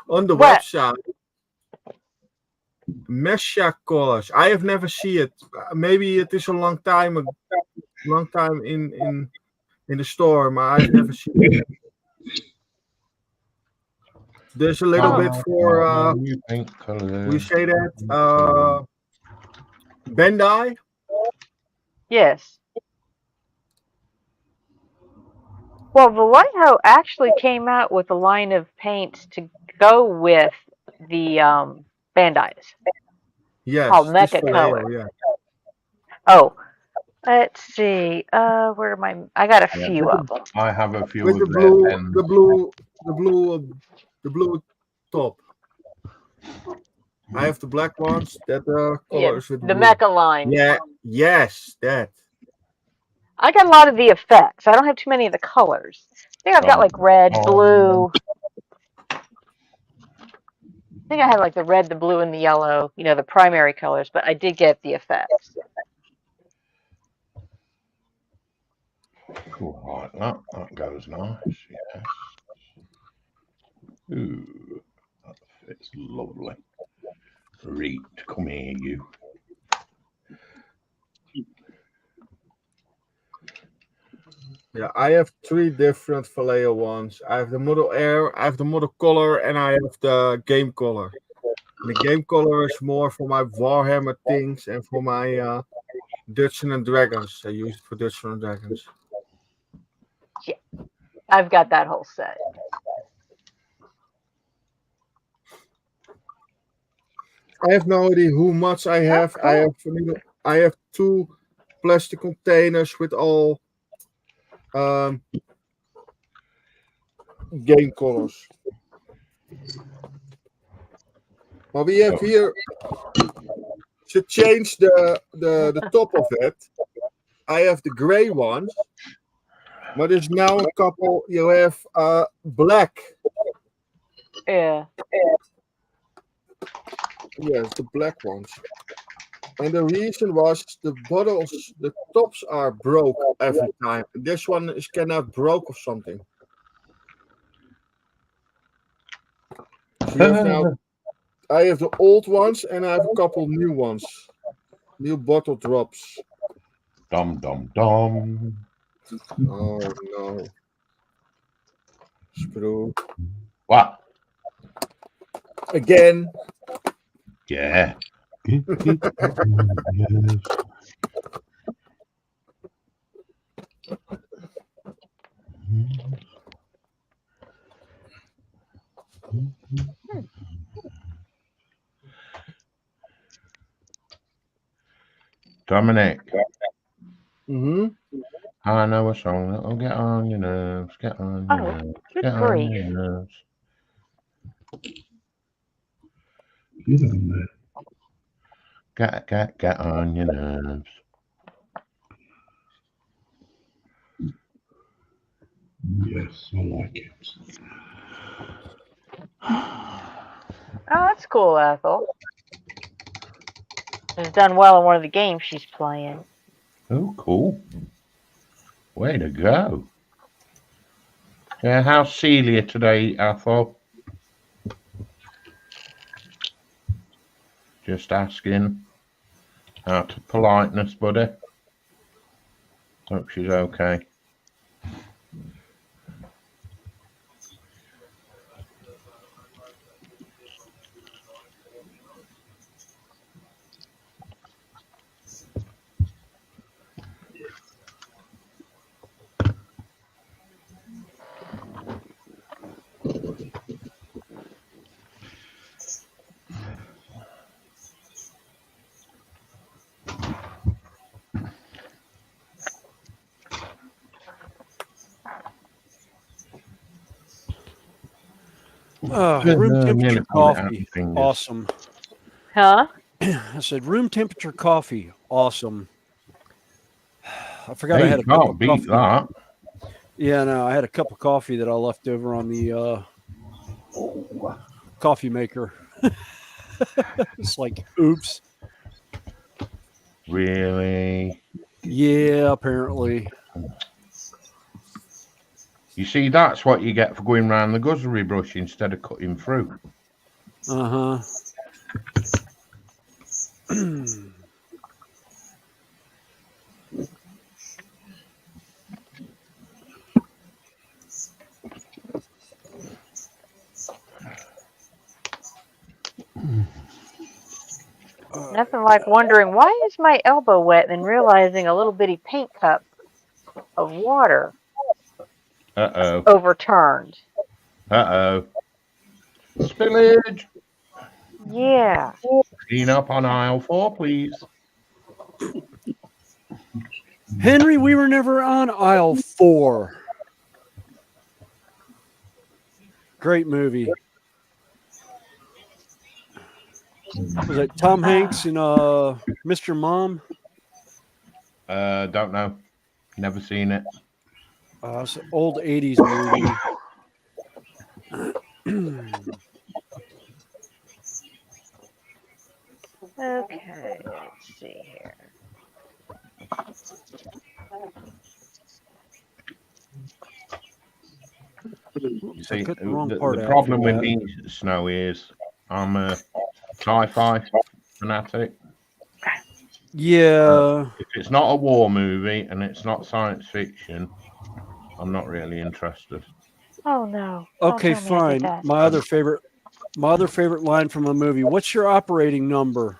on the What? website. Mesha colors. I have never seen it. Maybe it is a long time in the store, but I've never seen it. There's a little bit for new paint color. we say that Bandai. Yes. Well, Vallejo actually came out with a line of paints to go with the Bandais. Yes, Called this Mecha Vallejo, Color. yeah. Oh, let's see. Where am I? I got a Yeah. few of them. I have a few With of the their blue, pens. the blue top. I have the black ones. That colors with the blue. Mecha line. Yeah. Yes, that. I got a lot of the effects. I don't have too many of the colors. I think I've got like red, blue. I think I had like the red, the blue, and the yellow. You know, the primary colors. But I did get the effects. Cool, like that. That goes nice. Yes. Ooh, that fits lovely. Reed, come here, you. Yeah, I have 3 different Vallejo ones. I have the Model Air, I have the Model Color, and I have the Game Color. The Game Color is more for my Warhammer things and for my Dungeons and Dragons. I use it for Dungeons and Dragons. Yeah, I've got that whole set. I have no idea how much I have. I have 2 plastic containers with all game colors. But we have here to change the top of it. I have the gray ones, but there's now a couple. You have black. Yeah. Yes, the black ones. And the reason was the bottles, the tops are broke every time. This one is kind of broke or something. So you have now, I have the old ones and I have a couple new ones. New bottle drops. Dum dum dum. Oh no. Screw. What? Again. Yeah. Dominic. I know a song that'll get on your nerves, get on your nerves, good get grief. on your nerves. Get on there. Get on your nerves. Yes, I like it. Oh, that's cool, Ethel. She's done well in one of the games she's playing. Oh, cool. Way to go. Yeah, how's Celia today, Ethel? Just asking. Out of politeness, buddy. Hope she's okay. Room temperature coffee, awesome. Huh? I said room temperature coffee, awesome. I forgot Hey, I had a you cup can't of beat coffee. that. Yeah, no, I had a cup of coffee that I left over on the coffee maker. It's like, oops. Really? Yeah, apparently. You see, that's what you get for going round the guzzery brush instead of cutting through. Uh-huh. Nothing like wondering, why is my elbow wet, and then realizing a little bitty paint cup of water Uh-oh. overturned. Uh-oh. Spillage. Yeah. Clean up on aisle 4, please. Henry, we were never on aisle 4. Great movie. Was it Tom Hanks and Mr. Mom? Don't know. Never seen it. It's an old 80s movie. Okay, let's see here. See, cut the wrong part the out problem for with that. me, Snow, is I'm a sci-fi fanatic. Yeah. If it's not a war movie and it's not science fiction, I'm not really interested. Oh no. Okay, Don't tell me I did fine. that. My other favorite line from a movie. What's your operating number?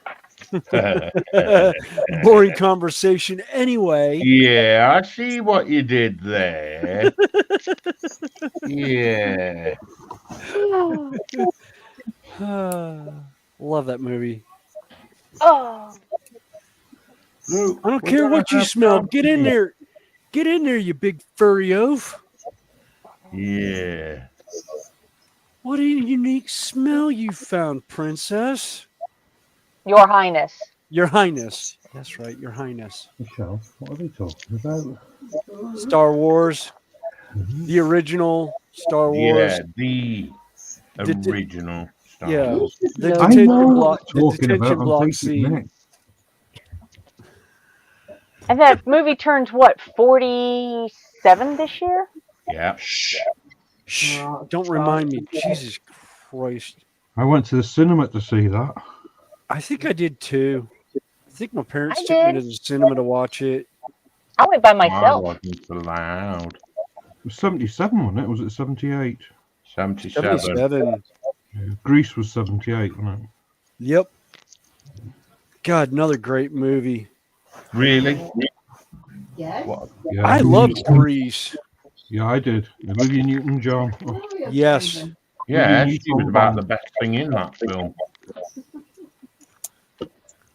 Boring conversation anyway. Yeah, I see what you did there. Yeah. Love that movie. Oh, I don't care what you smell. Get in there. Get in there, you big furry oaf. Yeah. What a unique smell you found, Princess. Your Highness. Your Highness. That's right, Your Highness. Michelle, what are they talking about? Star Wars. The original Star Wars. Yeah, the original Star Yeah. Wars. The I detention know block. what you're The talking detention about. block I'm taking scene. it. And that movie turns what, 47 this year? Yeah. Shh. Don't remind me. Jesus Christ. I went to the cinema to see that. I think I did too. I think my parents I took me did. to the cinema to watch it. I went by I myself. wasn't allowed. It was 77, wasn't it? Was it 78? 77. 77. Yeah. Greece was 78, wasn't it? Yep. God, another great movie. Really? Yes. What? Yeah, I loved Grease. Yeah, I did. Olivia Newton-John. Oh, Yes. Yeah, Olivia she was about the Newton-John. best thing in that film.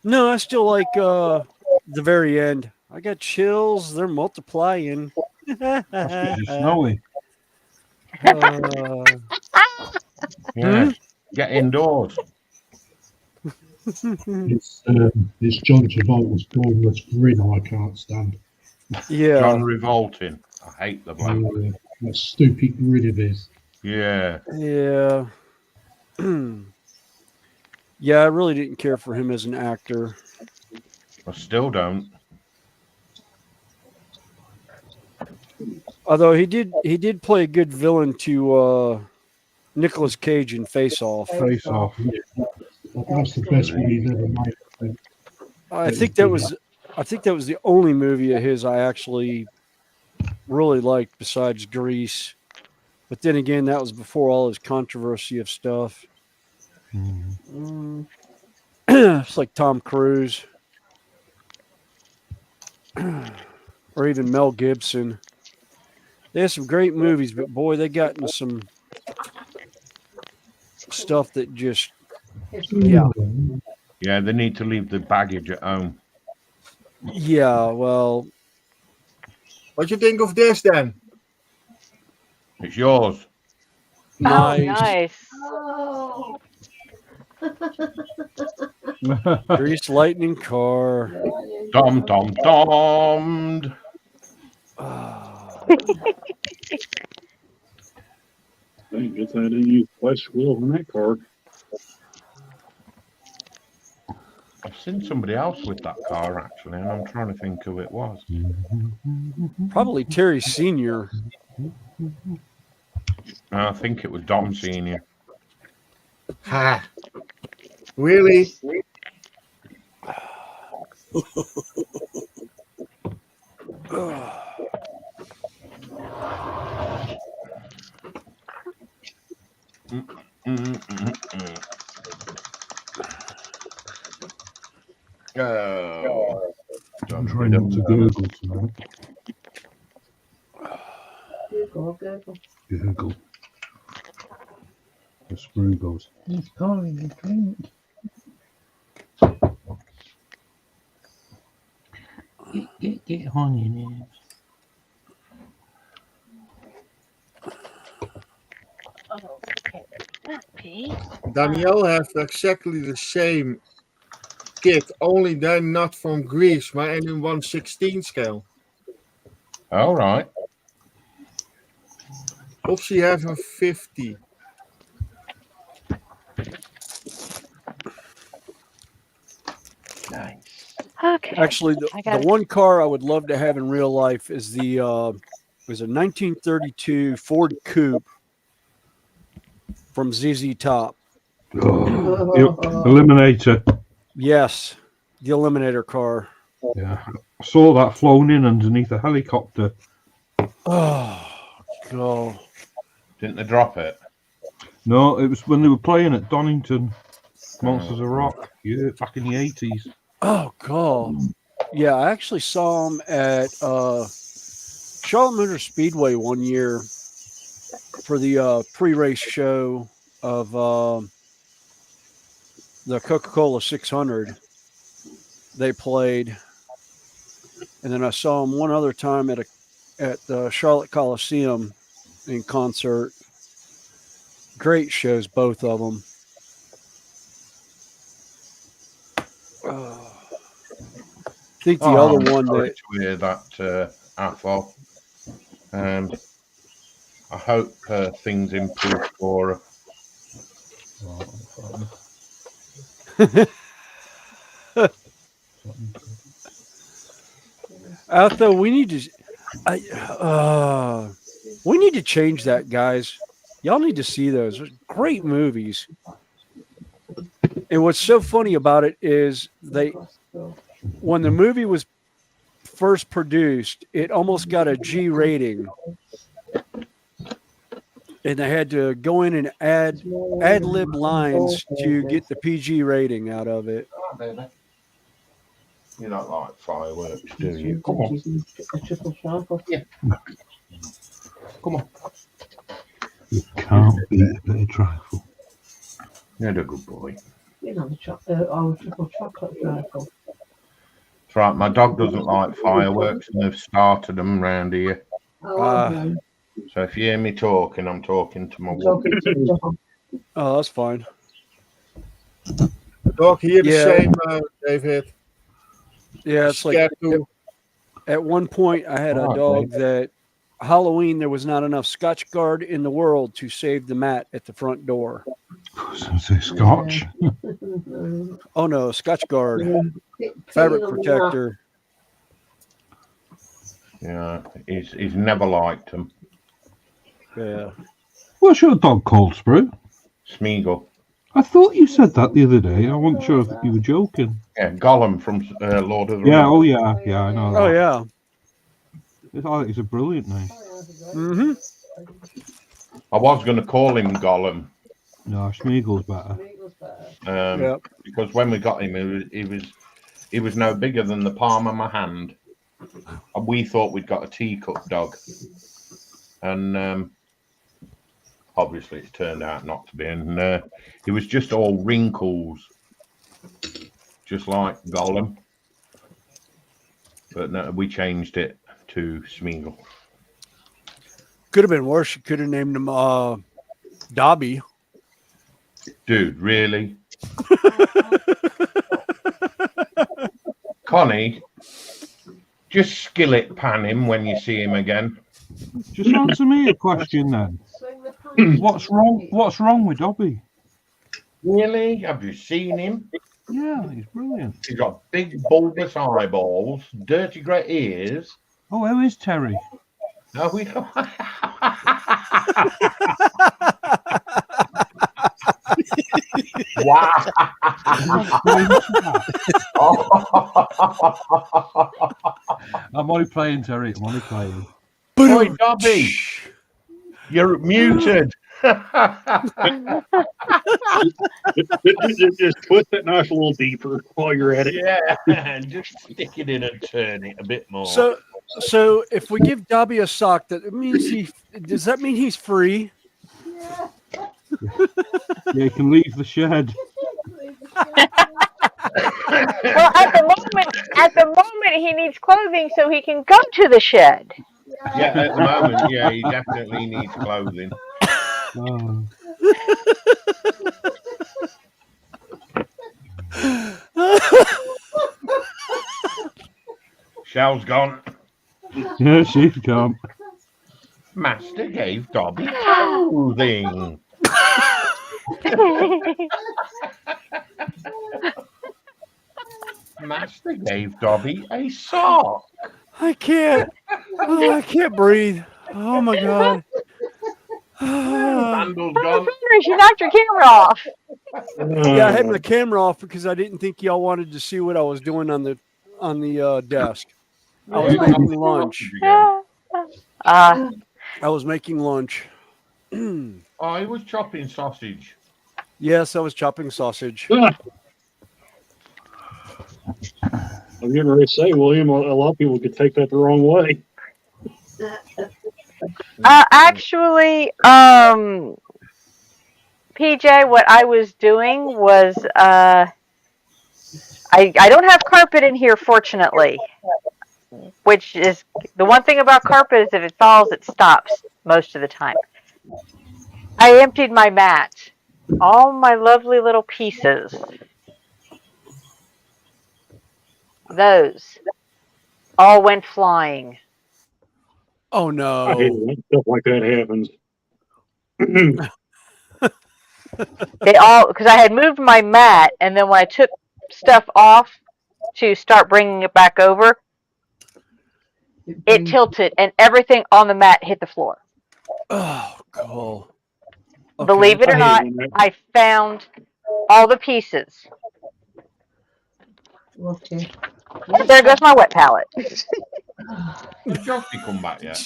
No, I still like the very end. I got chills. They're multiplying. That's because you're snowy. Yeah. Get indoors. It's John Travolta's Bournemouth grin I can't stand. Yeah. John Revolting. I hate the bloke. That stupid grin of his. Yeah. Yeah. Yeah, I really didn't care for him as an actor. I still don't. Although he did play a good villain to Nicolas Cage in Face Off. Face Off. That's the best one he's ever made. I think that was the only movie of his I actually really liked besides Grease. But then again, that was before all his controversy of stuff. It's like Tom Cruise. Or even Mel Gibson. They had some great movies, but boy, they got into some stuff that just, yeah. Yeah, they need to leave the baggage at home. Yeah, well. What do you think of this then? It's yours. Nice. Oh, Grease lightning car. Dom, dom, dommed. I guess I didn't use flesh wheel on that car. I've seen somebody else with that car actually, and I'm trying to think who it was. Probably Terry Sr. I think it was Dom Senior. Ha! Really? I'm trying not to Google tonight. Google. Google. The Sprugos. He's pouring a drink. Get on your knees. Danielle has exactly the same kit, only they're not from Greece, maar in een 1/16 scale. All right. Of she have a 50. Nice. okay. Actually, the one car I would love to have in real life is the was a 1932 Ford Coupe from ZZ Top. Oh, the Eliminator. Yes, the Eliminator car. Yeah, I saw that flown in underneath a helicopter. Oh, God. Didn't they drop it? No, it was when they were playing at Donington, Monsters of Rock, yeah, back in the 80s. Oh, God. Yeah, I actually saw him at Charlotte Motor Speedway one year for the pre-race show of the Coca-Cola 600. they played, and then I saw them one other time at the Charlotte Coliseum in concert. Great shows, both of them. I think the other one sorry that to hear that, Athol. I hope things improve for her. Although we need to change that, guys. Y'all need to see those. They're great movies. And what's so funny about it is when the movie was first produced, it almost got a G rating. And they had to go in and ad lib lines to get the PG rating out of it. Oh, baby. You don't like fireworks, do you? Come on. Yeah. Come on. You can't beat a bit of trifle. You're a good boy. Triple chocolate trifle. That's right. My dog doesn't like fireworks, and they've started them round here. So if you hear me talking, I'm talking to my woman. Oh, that's fine. The dog here the same, David. Yeah, it's like at one point I had a dog that Halloween there was not enough Scotch Guard in the world to save the mat at the front door. Say Scotch. Oh no, Scotch Guard, fabric protector. Yeah, he's never liked them. Yeah. What's your dog called, Sprue? Smeagol. I thought you said that the other day. I wasn't sure if you were joking. Yeah, Gollum from Lord of the Rings. Yeah, oh yeah, I know that. Oh yeah. I think it's a brilliant name. Mm-hmm. I was going to call him Gollum. No, Smeagol's better. Because when we got him, he was no bigger than the palm of my hand. And we thought we'd got a teacup dog. And obviously it turned out not to be. And it was just all wrinkles, just like Gollum. But no, we changed it to Smeagol. Could have been worse. You could have named him Dobby. Dude, really? Connie, just skillet pan him when you see him again. Just answer me a question then. What's wrong with Dobby? Really? Have you seen him? Yeah, he's brilliant. He's got big bulbous eyeballs, dirty grey ears. Oh, how is Terry? No, we don't. Wow. I'm only playing, Terry. I'm only playing. Boy, Dobby, you're muted. Just twist it nice a little deeper while you're at it. Yeah, just stick it in and turn it a bit more. So if we give Dobby a sock, does that mean he's free? Yeah, he can leave the shed. Well, at the moment, he needs clothing so he can go to the shed. Yeah, at the moment, yeah, he definitely needs clothing. Shell's gone. Yeah, she's gone. Master gave Dobby clothing. Master gave Dobby a sock. I can't. Oh, I can't breathe. Oh my god. Randall's gone. She knocked your camera off. Yeah, I had my camera off because I didn't think y'all wanted to see what I was doing on the desk. I was making lunch. I was making lunch. Oh, he was chopping sausage. Yes, I was chopping sausage. I'm getting ready to say, William, a lot of people could take that the wrong way. Actually, PJ, what I was doing was I don't have carpet in here, fortunately. Which is the one thing about carpet is if it falls, it stops most of the time. I emptied my mat. All my lovely little pieces. Those all went flying. Oh I hate no. it when stuff like that happens. They all, because I had moved my mat, and then when I took stuff off to start bringing it back over, it tilted, and everything on the mat hit the floor. Oh, cool. Okay. Believe it I or hate it not, when that. I found all the pieces. Okay. There goes my wet palette. Did Joshy come back yet?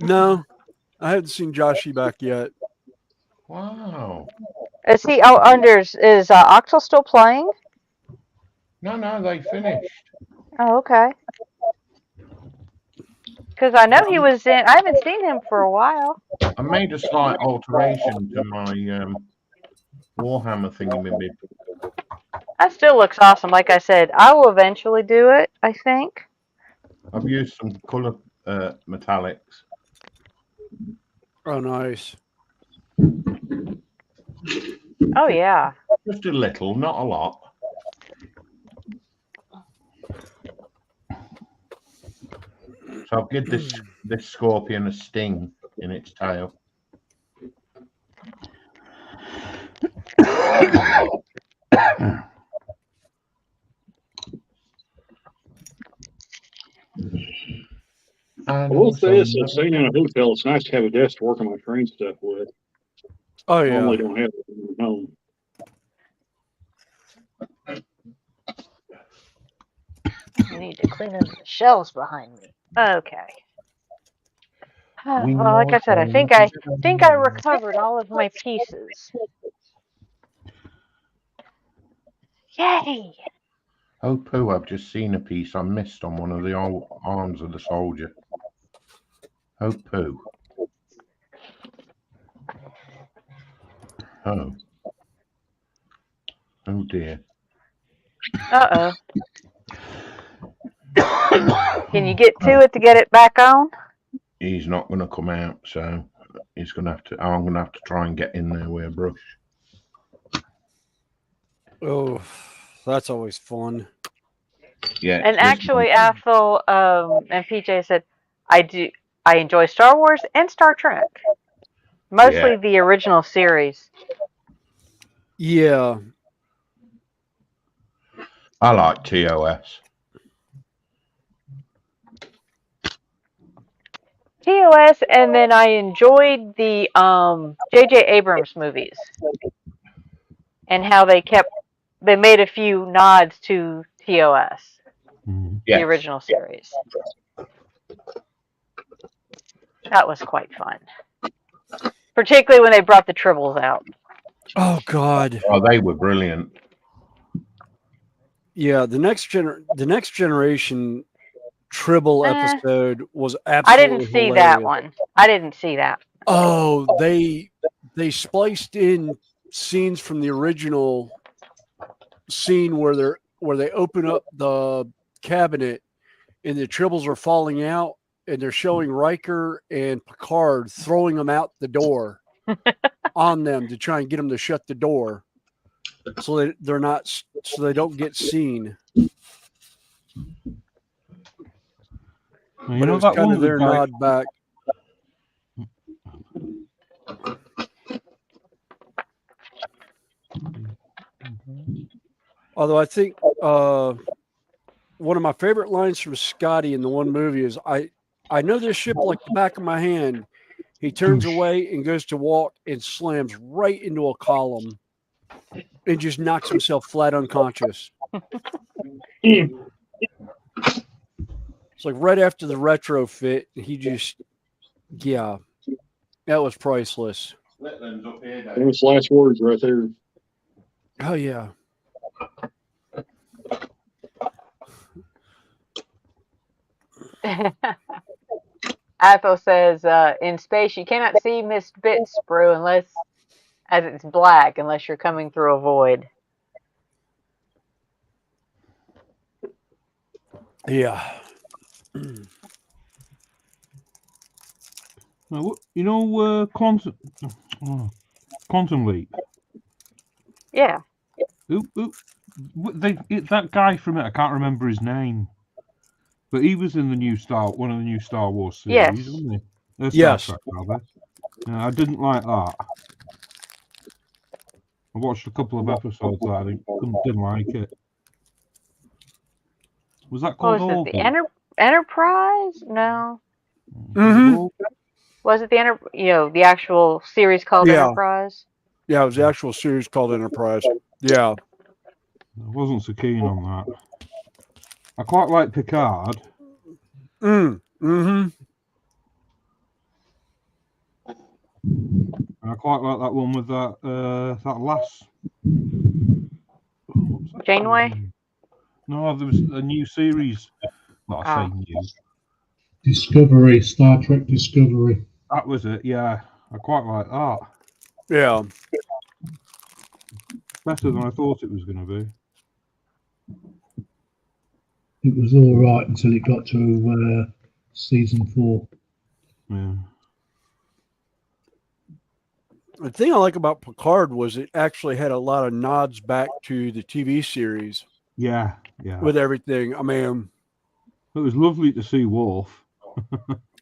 No, I hadn't seen Joshy back yet. Wow. Is he? Oh, is Axel still playing? No, they finished. Oh, okay. Because I know he was in. I haven't seen him for a while. I made a slight alteration to my Warhammer thingy. That still looks awesome. Like I said, I will eventually do it, I think. I've used some colour metallics. Oh, nice. Oh, yeah. Just a little, not a lot. So I'll give this scorpion a sting in its tail. I will say this: staying in a hotel, it's nice to have a desk to work on my train stuff with. Oh I yeah. normally don't have it at home. I need to clean up the shelves behind me. Okay. Well, like I said, I think I recovered all of my pieces. Yay! Oh, poo, I've just seen a piece I missed on one of the old arms of the soldier. Oh, poo. Oh. Oh, dear. Uh-oh. Can you get to it to get it back on? He's not going to come out, so he's going to have to. I'm going to have to try and get in there with a brush. Oh, that's always fun. Yeah. And actually, Athel and PJ said, I enjoy Star Wars and Star Trek. Mostly the original series. Yeah. I like TOS. TOS, and then I enjoyed the J.J. Abrams movies. And how they made a few nods to TOS. Yes. The original series. That was quite fun. Particularly when they brought the Tribbles out. Oh God. Oh, they were brilliant. Yeah, the next generation Tribble episode was absolutely I didn't see hilarious. that one. I didn't see that. Oh, they spliced in scenes from the original scene where they open up the cabinet and the Tribbles are falling out, and they're showing Riker and Picard throwing them out the door on them to try and get them to shut the door, so they don't get seen. You But know it was that kind one of their guy, nod back. Although I think one of my favorite lines from Scotty in the one movie is, I know this ship like the back of my hand. He turns away and goes to walk and slams right into a column and just knocks himself flat unconscious. It's like right after the retrofit, he just, yeah, that was priceless. Famous last words right there. Oh, yeah. Athel says, in space, you cannot see Miss Bits, Brew, as it's black, unless you're coming through a void. Yeah. Now, you know, Quantum Leap. Yeah. That guy from it, I can't remember his name, but he was in one of the new Star Wars series, Yes. wasn't he? Star Yes. Trek, rather. I didn't like that. I watched a couple of episodes of that. I didn't like it. Was that What called was it? The Enterprise? No. Mm-hmm. Was it the actual series called Yeah. Enterprise? Yeah, it was the actual series called Enterprise. Yeah. I wasn't so keen on that. I quite like Picard. Mm-hmm. And I quite like that one with that lass. Janeway? No, there was a new series. Not I say new. Discovery, Star Trek Discovery. That was it. Yeah, I quite like that. Yeah. Better than I thought it was going to be. It was all right until it got to season 4. Yeah. The thing I like about Picard was it actually had a lot of nods back to the TV series. Yeah. With everything. I mean, it was lovely to see Worf.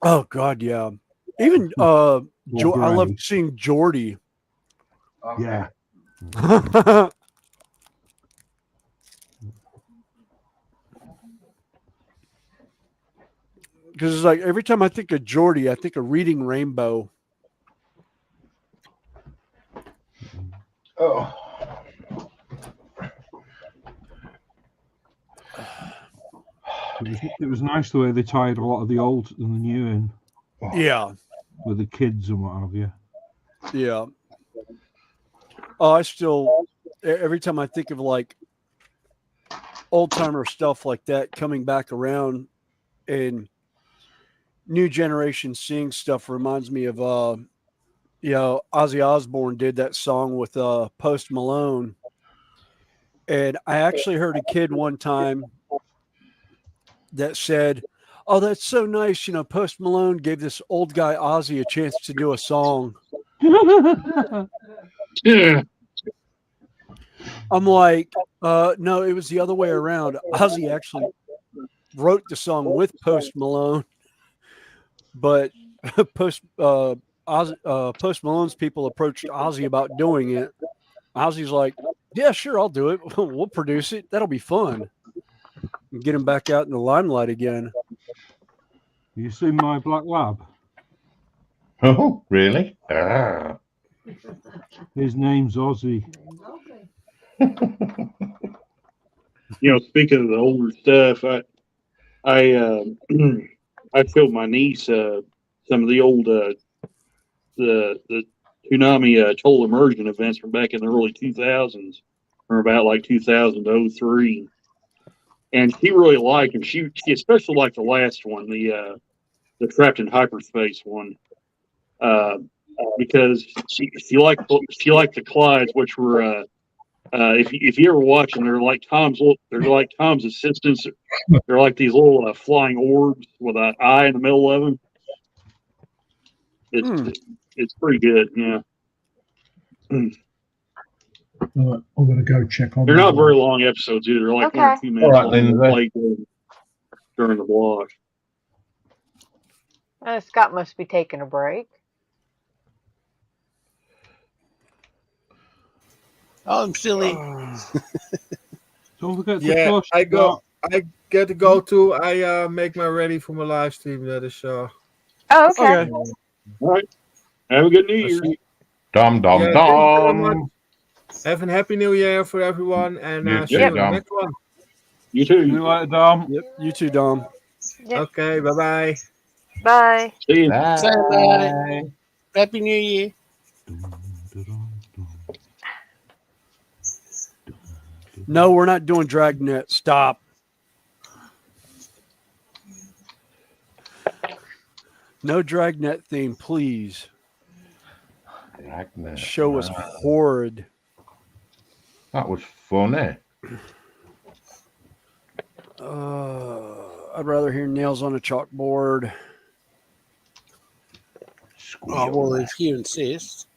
Oh God, yeah. Even I love seeing Geordi. Yeah. Because it's like every time I think of Geordi, I think of Reading Rainbow. Oh. It was nice the way they tied a lot of the old and the new in. Yeah. With the kids and what have you. Yeah. Oh, I still, every time I think of like old timer stuff like that coming back around and new generation seeing stuff reminds me of, Ozzy Osbourne did that song with Post Malone. And I actually heard a kid one time that said, "Oh, that's so nice. Post Malone gave this old guy Ozzy a chance to do a song." Yeah. I'm like, no, it was the other way around. Ozzy actually wrote the song with Post Malone, but Post Malone's people approached Ozzy about doing it. Ozzy's like, "Yeah, sure, I'll do it. We'll produce it. That'll be fun." And get him back out in the limelight again. You seen My Black Lab? Oh, really? Ah. His name's Ozzy. Speaking of the older stuff, I showed my niece some of the old the Toonami total immersion events from back in the early 2000s, or about like 2003, and she really liked them. She especially liked the last one, the Trapped in Hyperspace one, because she liked the Clydes, which were if you ever watch them, they're like Tom's assistants. They're like these little flying orbs with an eye in the middle of them. It's pretty good, yeah. I'm going to go check on. They're not very long episodes either. They're like 1 or 2 minutes long. Like during the block. Scott must be taking a break. Oh, I'm silly. Don't forget to Yeah, push. I get to go to. I make my ready for my live stream at the show. Oh, okay. All right. Have a good New Year. Dom. Thank you so much. Have a happy New Year for everyone, and see you in the next one. You too. See you later, Dom. Yep. You too, Dom. Yep. Okay. Bye. Bye. See you. Bye. Happy New Year. No, we're not doing Dragnet. Stop. No Dragnet theme, please. Dragnet. Show was horrid. That was funny. I'd rather hear nails on a chalkboard. Oh, well, if you insist.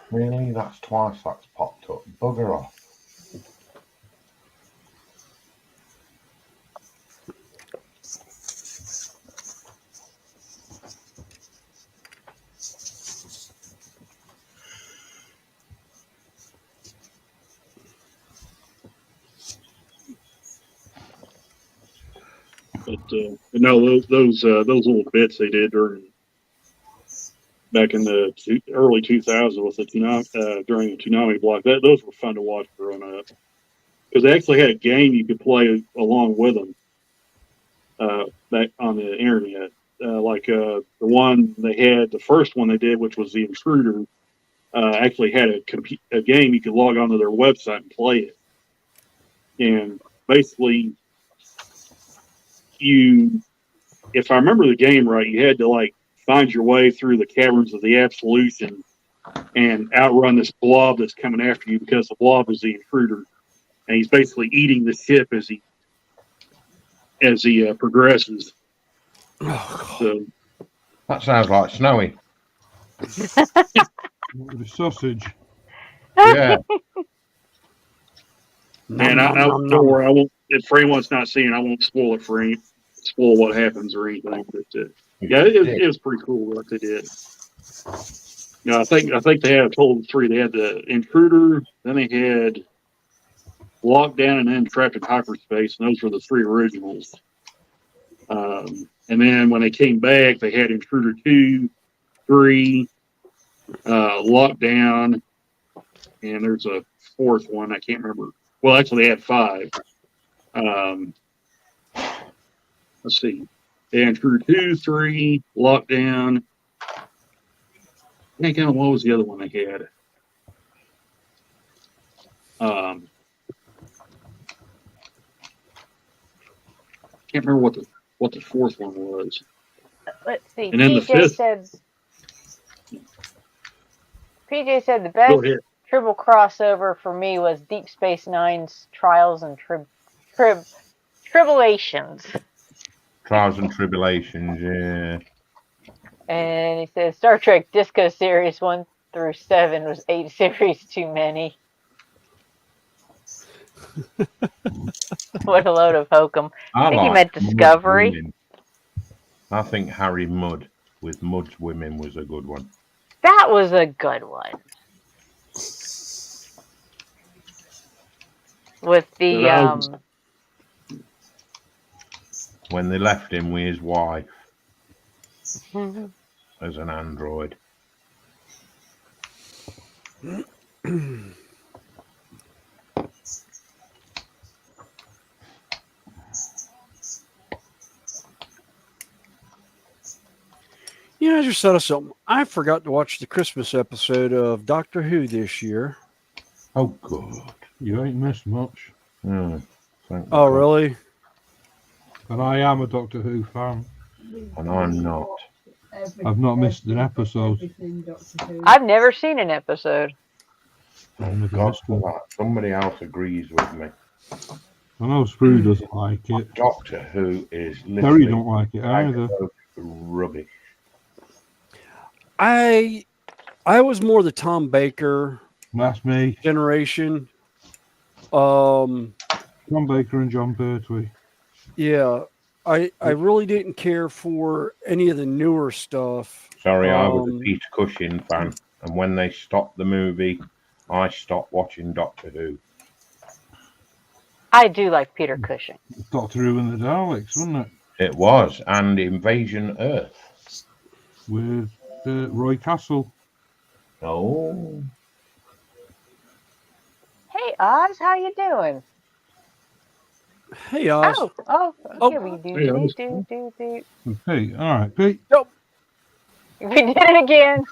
Really? That's twice that's popped up. Bugger off. But no, those little bits they did back in the early 2000s with the during the Toonami block, those were fun to watch growing up. Because they actually had a game you could play along with them back on the internet. The one they had, the first one they did, which was the Intruder, actually had a game you could log onto their website and play it. And basically, if I remember the game right, you had to find your way through the caverns of the Absolution and outrun this blob that's coming after you, because the blob is the Intruder, and he's basically eating the ship as he progresses. So that sounds like Snowy. The sausage. Yeah. And don't worry, I won't. If anyone's not seeing, I won't spoil what happens or anything. But yeah, it was pretty cool what they did. I think they had a total of 3. They had the Intruder, then they had Lockdown, and then Trapped in Hyperspace, and those were the 3 originals. And then when they came back, they had Intruder 2, 3, Lockdown, and there's a 4th one I can't remember. Well, actually, they had 5. Let's see. They had Intruder 2, 3, Lockdown. What was the other one they had? Can't remember what the 4th one was. Let's see. And then the 5th. PJ said the best Tribble crossover for me was Deep Space Nine's Trials and Tribulations. Trials and Tribulations, yeah. And he says Star Trek Disco Series 1 through 7 was 8 series too many. What a load of hokum. I think he meant Discovery. I think Harry Mudd with Mudd's Women was a good one. That was a good one. With the when they left him with his wife as an android. I just thought of something. I forgot to watch the Christmas episode of Doctor Who this year. Oh, good. You ain't missed much. Oh, really? And I am a Doctor Who fan. And I'm not. I've not missed an episode. I've never seen an episode. Oh, God, somebody else agrees with me. I know Sprue doesn't like it. Doctor Who is Terry don't like it either. Rubbish. I was more the Tom Baker. That's me. Generation. Tom Baker and John Pertwee. Yeah. I really didn't care for any of the newer stuff. Sorry, I was a Peter Cushing fan, and when they stopped the movie, I stopped watching Doctor Who. I do like Peter Cushing. Doctor Who and the Daleks, wasn't it? It was, and Invasion Earth. With Roy Castle. Oh. Hey, Oz, how you doing? Hey, Oz. Here we do. Hey, all right, Pete. Nope. We did it again.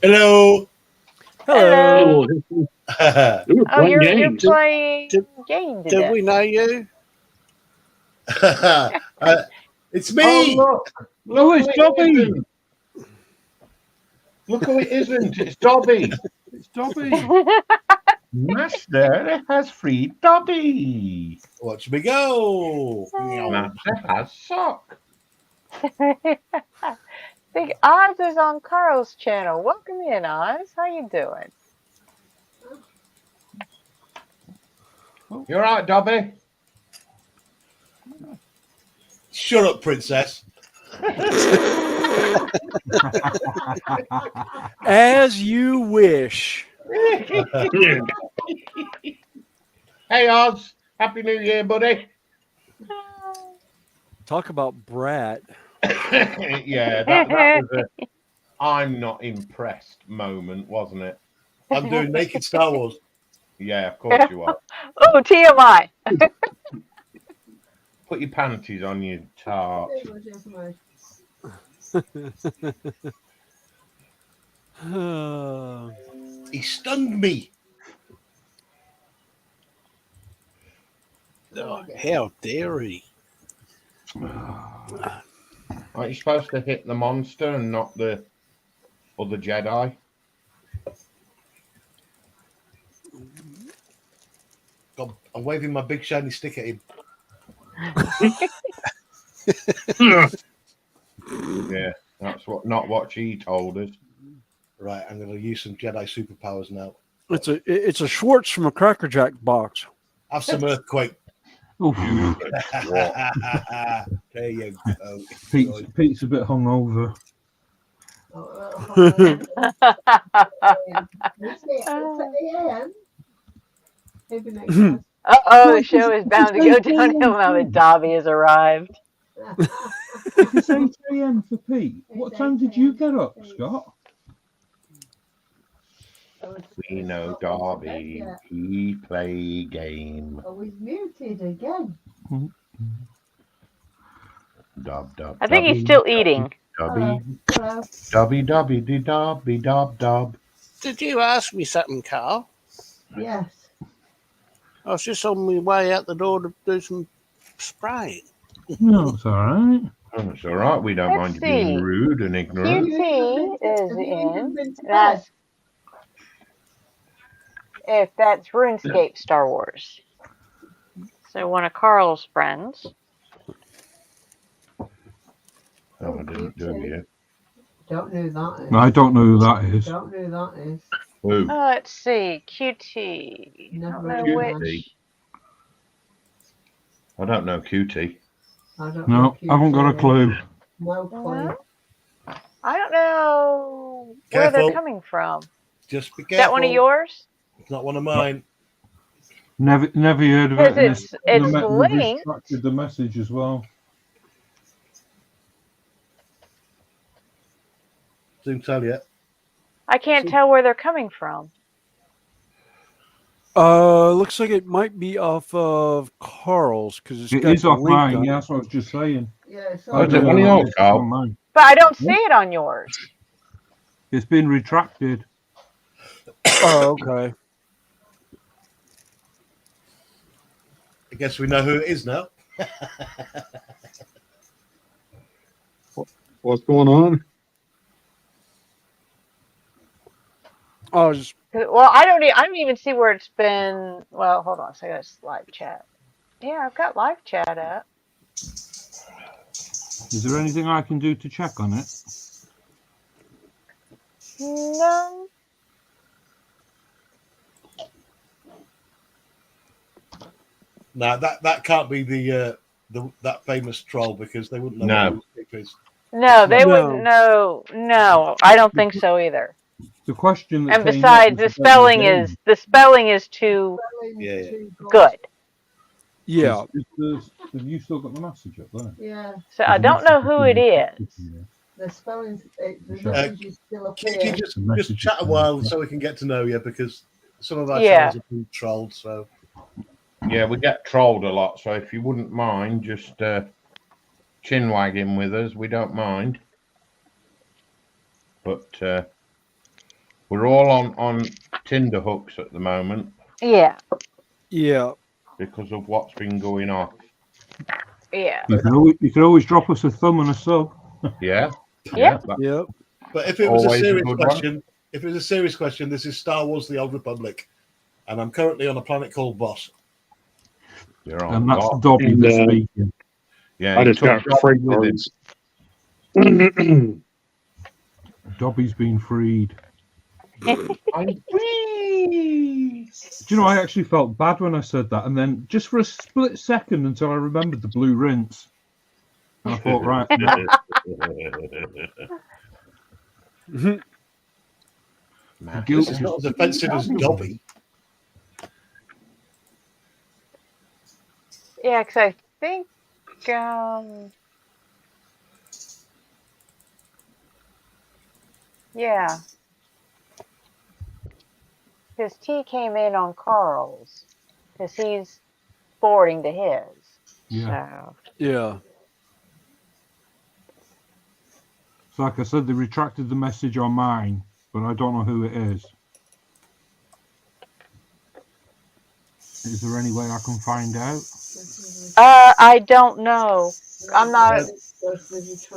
Hello. Hello. You're games. playing games. Did we know you? It's me. Louis, Dobby. Look who it isn't. It's Dobby. It's Dobby. Master has freed Dobby. Watch me go. Master has sock. I think Oz is on Carl's channel. Welcome in, Oz. How you doing? You all right, Dobby? Shut up, princess. As you wish. Hey, Oz. Happy New Year, buddy. Talk about brat. Yeah, that was a I'm not impressed moment, wasn't it? I'm doing naked Star Wars. Yeah, of course you are. Oh, TMI. Put your panties on, you tart. He stunned me. Oh, how dare he? Aren't you supposed to hit the monster and not the other Jedi? God, I'm waving my big shiny stick at him. Yeah, that's not what she told us. Right, I'm going to use some Jedi superpowers now. It's a Schwartz from a Cracker Jack box. Have some earthquake. Oof. There you go. Pete's a bit hungover. Uh-oh, the show is bound to go downhill now that Dobby has arrived. It's 8 a.m. for Pete. What time did you get up, Scott? We know Darby. He play game. Oh, he's muted again. Dub, dub, I think he's still eating. Dobby, Dobby, Dobby, dee, Dobby, dob, dob. Did you ask me something, Carl? Yes. I was just on my way out the door to do some spraying. No, it's all right. Oh, it's all right. We don't mind you being rude and ignorant. QT is in. That's if that's RuneScape Star Wars. So one of Carl's friends. Oh, I didn't do it yet. Don't know who that is. I don't know who that is. Don't know who that is. Who? Let's see. QT. Never I don't heard know of which. I don't know QT. I don't No, know I haven't got a clue. No clue. I don't know where Careful. they're coming from. Just be Is careful. that one of yours? It's not one of mine. Never heard of it. Because and it's they've linked. retracted the message as well. Soon tell you. I can't tell where they're coming from. Looks like it might be off of Carl's because it's It got is the off link mine. on Yeah, it. that's what I was just saying. Yeah, it's Oh, is it one of yours, It's Carl? on mine. But I don't see it on yours. It's been retracted. Oh, okay. I guess we know who it is now. What's going on? Oh, just Well, I don't even see where it's been. Well, hold on. So I got live chat. Yeah, I've got live chat up. Is there anything I can do to check on it? No. No, that can't be the that famous troll because they wouldn't know No. what it is. No, they No. wouldn't know. No, I don't think so either. The question that And besides, the spelling is too Yeah. good. yeah. Have you still got the message up there? Yeah, So I don't know who it is. the spelling's the Sure. message is still up Can here. you just chat a while so we can get to know you because some of our Yeah. channels have been trolled. So Yeah, we get trolled a lot. So if you wouldn't mind, just chin wagging with us. We don't mind. But we're all on Tinder hooks at the moment Yeah, Yeah. because of what's been going on. yeah. You can always drop us a thumb and a sub. Yeah. Yeah. that- Yep. But if it was a Always a serious good one. question, this is Star Wars: The Old Republic, and I'm currently on a planet called Boss. You're on And that's God. Dobby And, that's speaking. Yeah, I he just took got freight Dobby with him. cards. Dobby's been freed. I'm free. Do you know, I actually felt bad when I said that, and then just for a split second until I remembered the blue rinse, and I thought, right, no. Man, Guilt This is not as offensive as Dobby. Yeah, because I think yeah, because T came in on Carl's because he's forwarding to his. Yeah. So Yeah. So like I said, they retracted the message on mine, but I don't know who it is. Is there any way I can find out? I don't know. I'm not.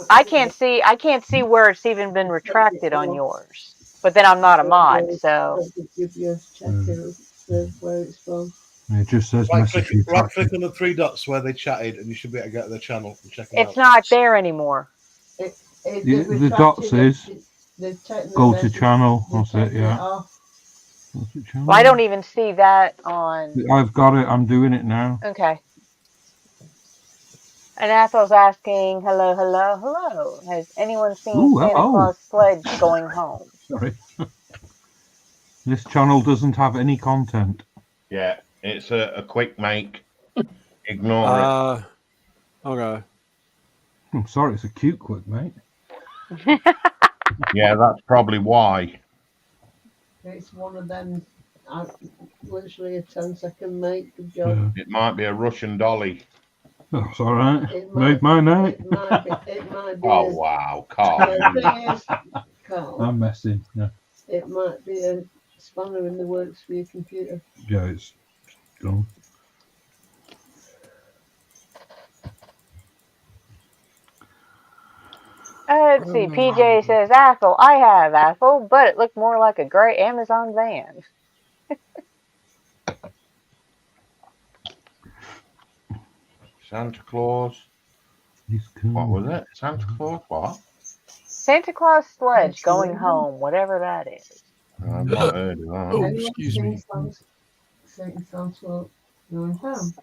I can't see where it's even been retracted on yours. But then I'm not a mod, so. It just says Right message click retracted. on the three dots where they chatted, and you should be able to go to their channel and check them out. It's not there anymore. The dots is go to channel. That's it, yeah. What's it, channel? Well, I don't even see that on. I've got it. I'm doing it now. Okay. And Athel's asking, hello. Has anyone seen Ooh, Santa oh. Claus sledge going home? Sorry. This channel doesn't have any content. Yeah, it's a quick make. Ignore it. Okay. I'm sorry, it's a cute quick, mate. Yeah, that's probably why. It's one of them, literally a 10-second make. Good job. It might be a Russian dolly. That's all right. It Made my night. It might be Oh, wow, Carl. the thing is, Carl, I'm messing. Yeah, it might be a spanner in the works for your computer. yeah, it's gone. Let's see. PJ says, Athel. I have Athel, but it looked more like a gray Amazon van. Santa Claus. What was it? Santa Claus what? Santa Claus sledge going home, whatever that is. I've not heard of that. Oh, excuse me. Satan Santa going home.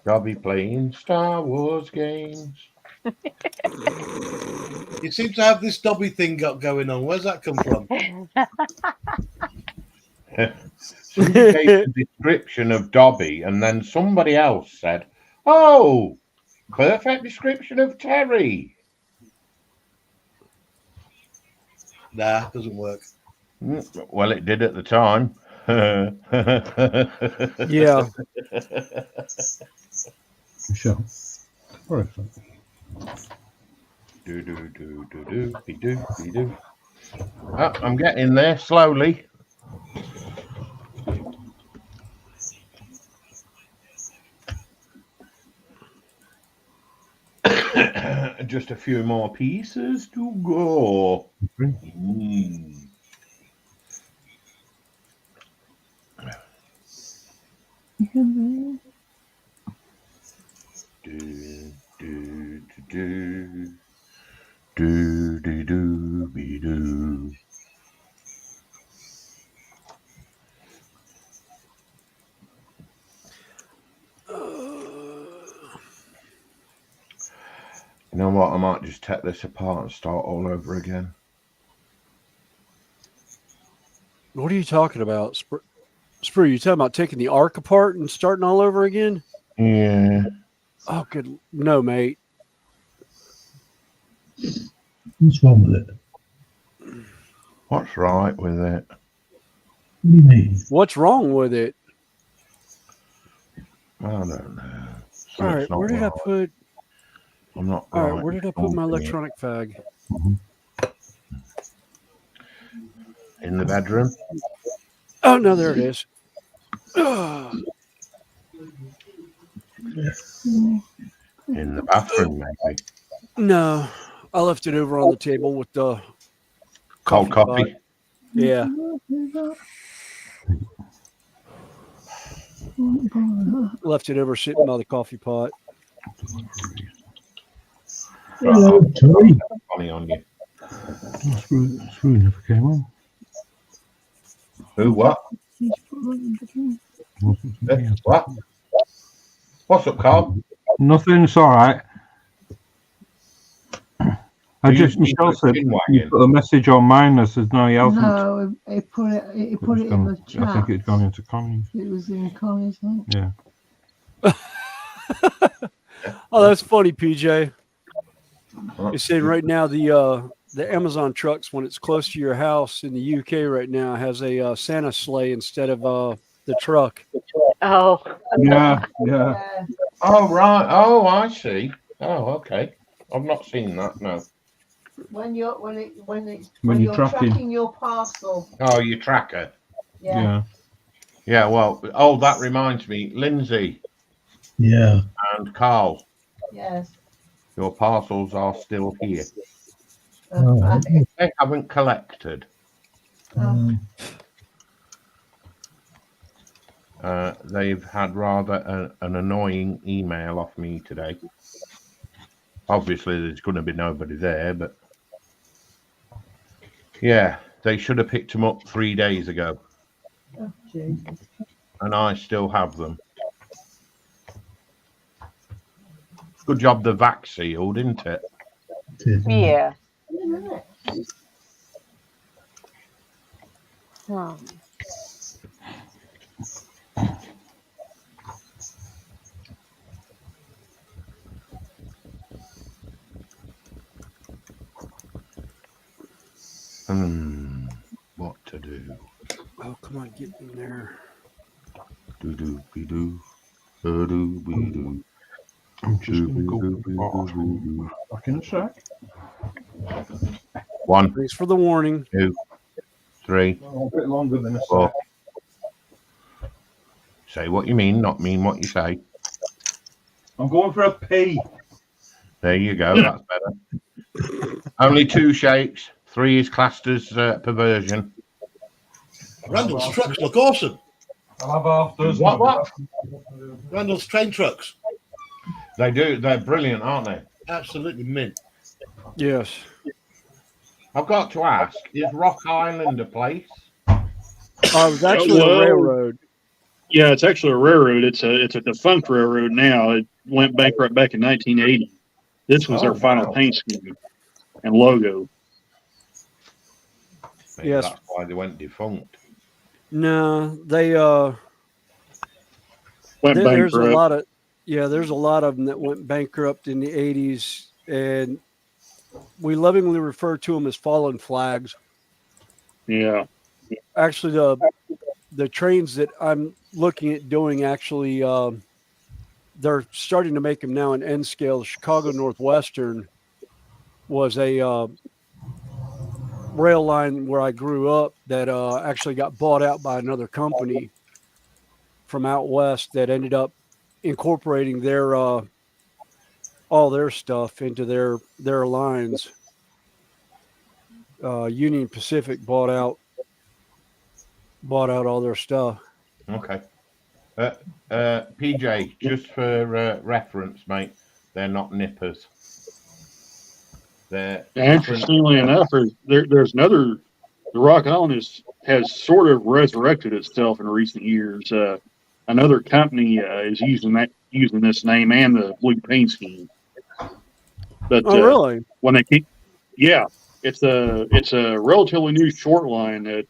Dobby playing Star Wars games. You seem to have this Dobby thing going on. Where's that come from? Somebody gave a description of Dobby, and then somebody else said, "Oh, perfect description of Terry." Nah, doesn't work. Well, it did at the time. Yeah. Michelle. All right. Oh, I'm getting there slowly. Just a few more pieces to go. Do. You know what? I might just take this apart and start all over again. What are you talking about, Sprue? You talking about taking the arc apart and starting all over again? Yeah. Oh, good. No, mate. What's wrong with it? What's right with it? What do you mean? What's wrong with it? I don't know. All right, where did I put? I'm not. All right, where did I put my electronic fag? In the bedroom? Oh no, there it is. In the bathroom, maybe. No, I left it over on the table with the Cold pot. coffee? Yeah. Left it over sitting by the coffee pot. Hello, Tony. Funny on you. Screw never came on. Who, what? What? What's up, Carl? Nothing, it's all right. Michelle said you put a message on mine that says no, he hasn't. No, he put it in the chat. I think it's gone into Connie's. It was in Connie's, I think. Yeah. Oh, that's funny, PJ. It's saying right now the Amazon trucks, when it's close to your house in the UK right now, has a Santa sleigh instead of the truck. Oh. Yeah. Oh, right. Oh, I see. Oh, okay. I've not seen that, no. When you're tracking. tracking your parcel. Oh, your tracker. Yeah. Yeah, well, oh, that reminds me. Lindsay. Yeah. And Carl. Yes. Your parcels are still here. Oh, They haven't collected. They've had rather an annoying email off me today. Obviously, there's going to be nobody there, but yeah, they should have picked them up 3 days ago. Oh, Jesus. And I still have them. Good job the vac sealed, isn't it? Yeah. Hmm. What to do? Oh, come on, get in there. Do be do. Do be do. I'm just going to go back in a sec. 1. Thanks for the warning. 2, 3. A bit longer than a 4. sec. Say what you mean, not mean what you say. I'm going for a pee. There you go. That's better. Only 2 shakes. 3 is classed as perversion. Randall's trucks look awesome. I'll have half dozen. What? Randall's train trucks. They do. They're brilliant, aren't they? Absolutely mint. Yes. I've got to ask, is Rock Island a place? It was actually a railroad. Yeah, it's actually a railroad. It's a defunct railroad now. It went bankrupt back in 1980. This was their final paint scheme and logo. Maybe Yes. That's why they went defunct. No, they Went there's a bankrupt. there's a lot of them that went bankrupt in the 80s, and we lovingly refer to them as fallen flags. Yeah. Actually, the trains that I'm looking at doing, actually, they're starting to make them now in N scale. Chicago Northwestern was a rail line where I grew up that actually got bought out by another company from out west that ended up incorporating their all their stuff into their lines. Union Pacific bought out all their stuff. Okay. PJ, just for reference, mate, they're not nippers. They're Interestingly enough, there's another. The Rock Island has sort of resurrected itself in recent years. Another company is using this name and the blue paint scheme. But really? When they keep, yeah, it's a relatively new short line that,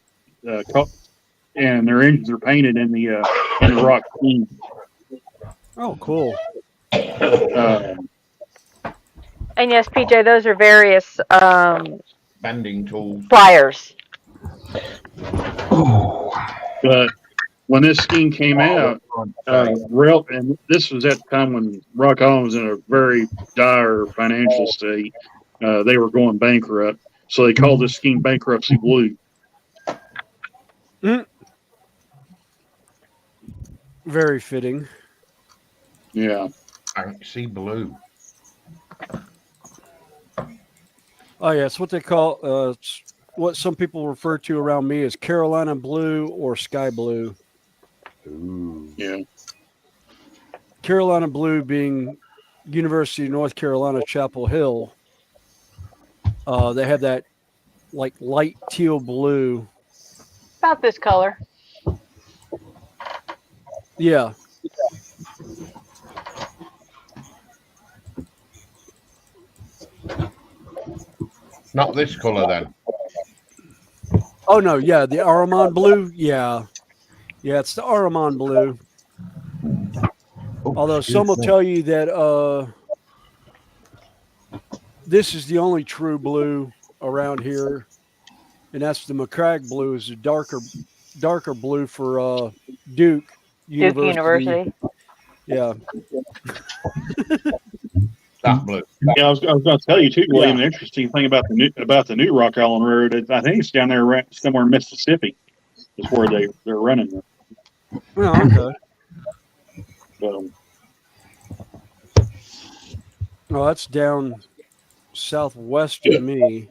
and their engines are painted in the Rock scheme. Oh, cool. And yes, PJ, those are various bending tools. pliers. But when this scheme came out, and this was at the time when Rock Island was in a very dire financial state. They were going bankrupt, so they called this scheme Bankruptcy Blue. Very fitting. Yeah. Fancy blue. Oh yeah, it's what they call it's what some people refer to around me as Carolina blue or sky blue. Ooh. Yeah. Carolina blue being University of North Carolina, Chapel Hill. They have that like light teal blue. About this color. Yeah. Not this color then. Oh no, yeah, the Aramon blue. Yeah. Yeah, it's the Aramon blue. Oh, Although some will tell you that this is the only true blue around here, and that's the McCragg blue. Is a darker blue for Duke Duke University. University. Yeah. That blue. Yeah, I was going to tell you too, William. Yeah. The interesting thing about the new Rock Island Railroad, I think it's down there somewhere in Mississippi. Is where they're running it. Oh, okay. So, Oh, that's down southwest of me.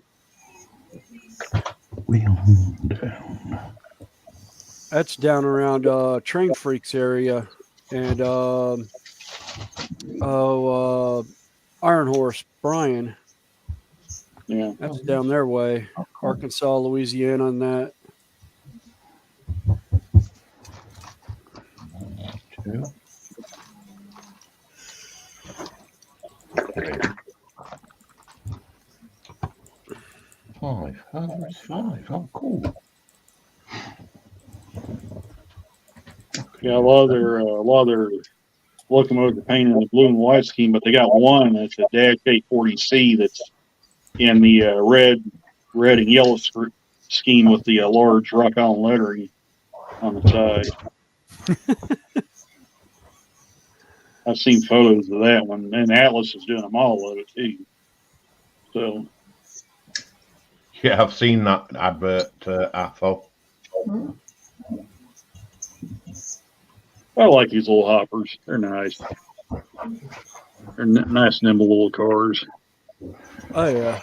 That's down around Train Freaks area and Iron Horse, Brian. yeah. That's down their way. Arkansas, Louisiana, and that. Two. Three. 5. Oh, it's 5. Oh, cool. Yeah, a lot of their locomotives are painted in the blue and white scheme, but they got one that's a Dash 840C that's in the red and yellow scheme with the large Rock Island lettering on the side. I've seen photos of that one, and Atlas is doing them all of it too. So, Yeah, I've seen that advert, Athol. I like these little hoppers. They're nice. They're nice, nimble little cars. Oh yeah.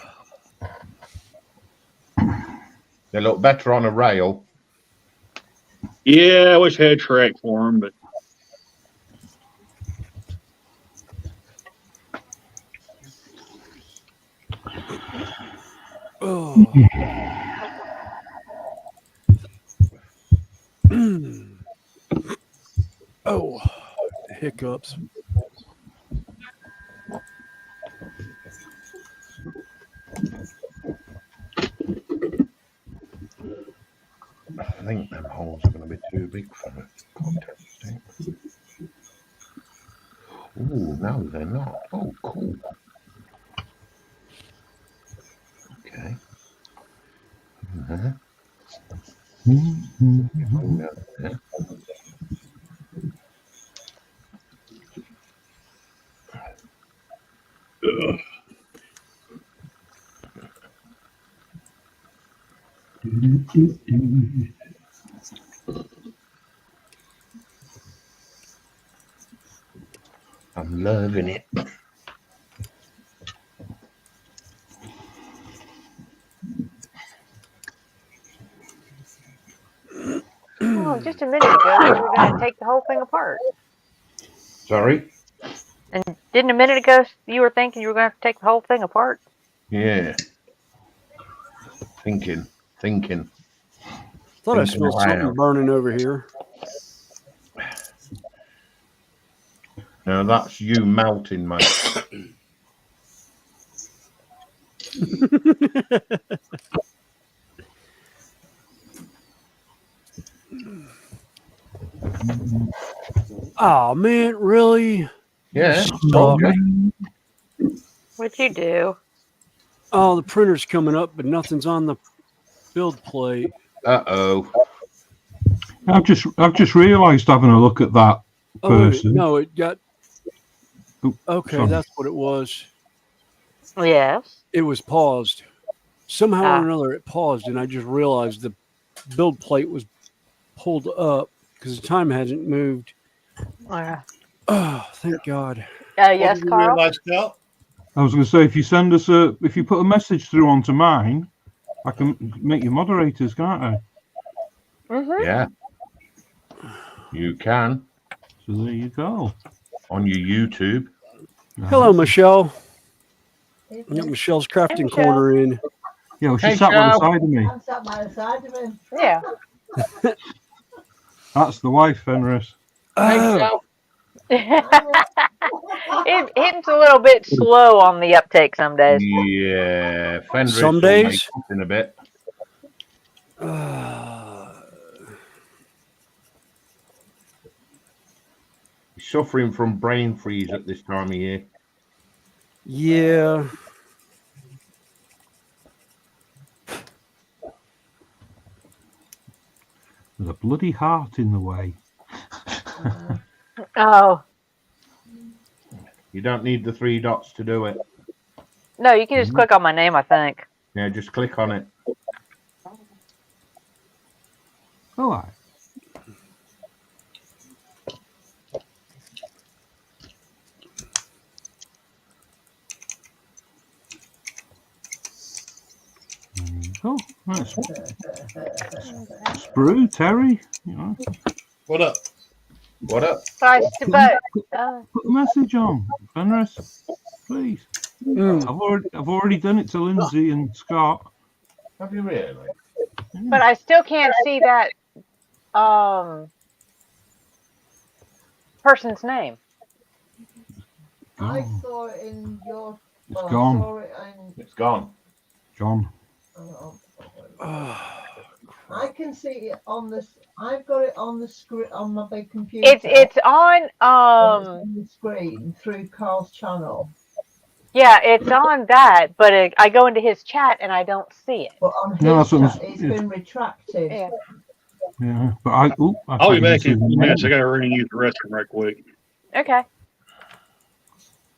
They look better on a rail. Yeah, I wish I had track for them, but Oh. Oh, hiccups. I think them holes are going to be too big for a contest. Ooh, no, they're not. Oh, cool. Okay. Yeah. I'm loving it. Oh, just a minute ago, we were going to take the whole thing apart. Sorry? And didn't a minute ago you were thinking you were going to have to take the whole thing apart? Yeah. Thinking. Thought I smelled something burning over here. No, that's you melting, mate. Oh man, really? Yeah. What'd you do? Oh, the printer's coming up, but nothing's on the build plate. Uh-oh. I've just realised having a look at that person. No, it got. Oop, Okay, sorry. that's what it was. Yes. It was paused. Somehow or another, it paused, and I just realized the build plate was pulled up because the time hasn't moved. Oh, thank God. What Yes, did you Carl. realise, Carl? I was going to say, if you send us if you put a message through onto mine, I can make you moderators, can't I? Yeah, you can So there you go. on your YouTube. Hello, Michelle. I got Michelle's crafting Michelle. corner in. Yeah, well, she Hey, sat by the Joe. side of me. I'm sat by the side of him. Yeah. That's the wife, Fenris. Oh, It's a little bit slow on the uptake some days. Yeah, Fenris some will days. make up in a bit. He's suffering from brain freeze at this time of year. Yeah. There's a bloody heart in the way. Oh You don't need the 3 dots to do it. no, you can just click on my name, I think. Yeah, just click on it. All right. Oh, that's Sprue, Terry. You know, What up? What up? But put a message on, Fenris, please. I've already done it to Lindsay and Scott. Have you really? but I still can't see that person's name. I saw it in your. It's well, gone. I saw it in. It's gone. John. I can see it on this. I've got it on the screen on my big computer. It's on on the screen through Carl's channel. yeah, it's on that, but I go into his chat and I don't see it. But on his No, that's what chat, it's been retracted. Yeah. Yeah, but I I'll be can't back even in a see few the minutes. I name. got to run and use the restroom right quick. Okay.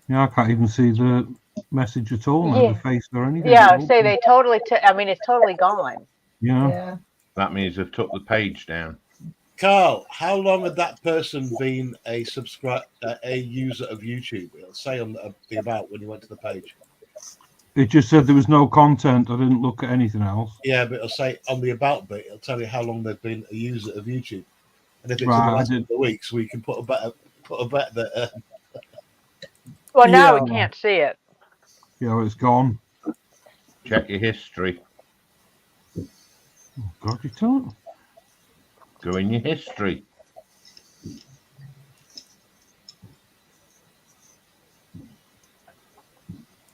Yeah, I can't even see the message at all now, Yeah. the face or anything. Yeah, say they totally. I mean, it's totally gone. Yeah. That means they've took the page down. Carl, how long had that person been a user of YouTube? It'll say on the about when you went to the page. It just said there was no content. I didn't look at anything else. Yeah, but it'll say on the about bit, it'll tell you how long they've been a user of YouTube. And if it's in Right, the I last did. couple of weeks, we can put a bet that. Well, now Yeah. we can't see it. Yeah, well, it's gone. Check your history. Oh, God, you don't. Go in your history.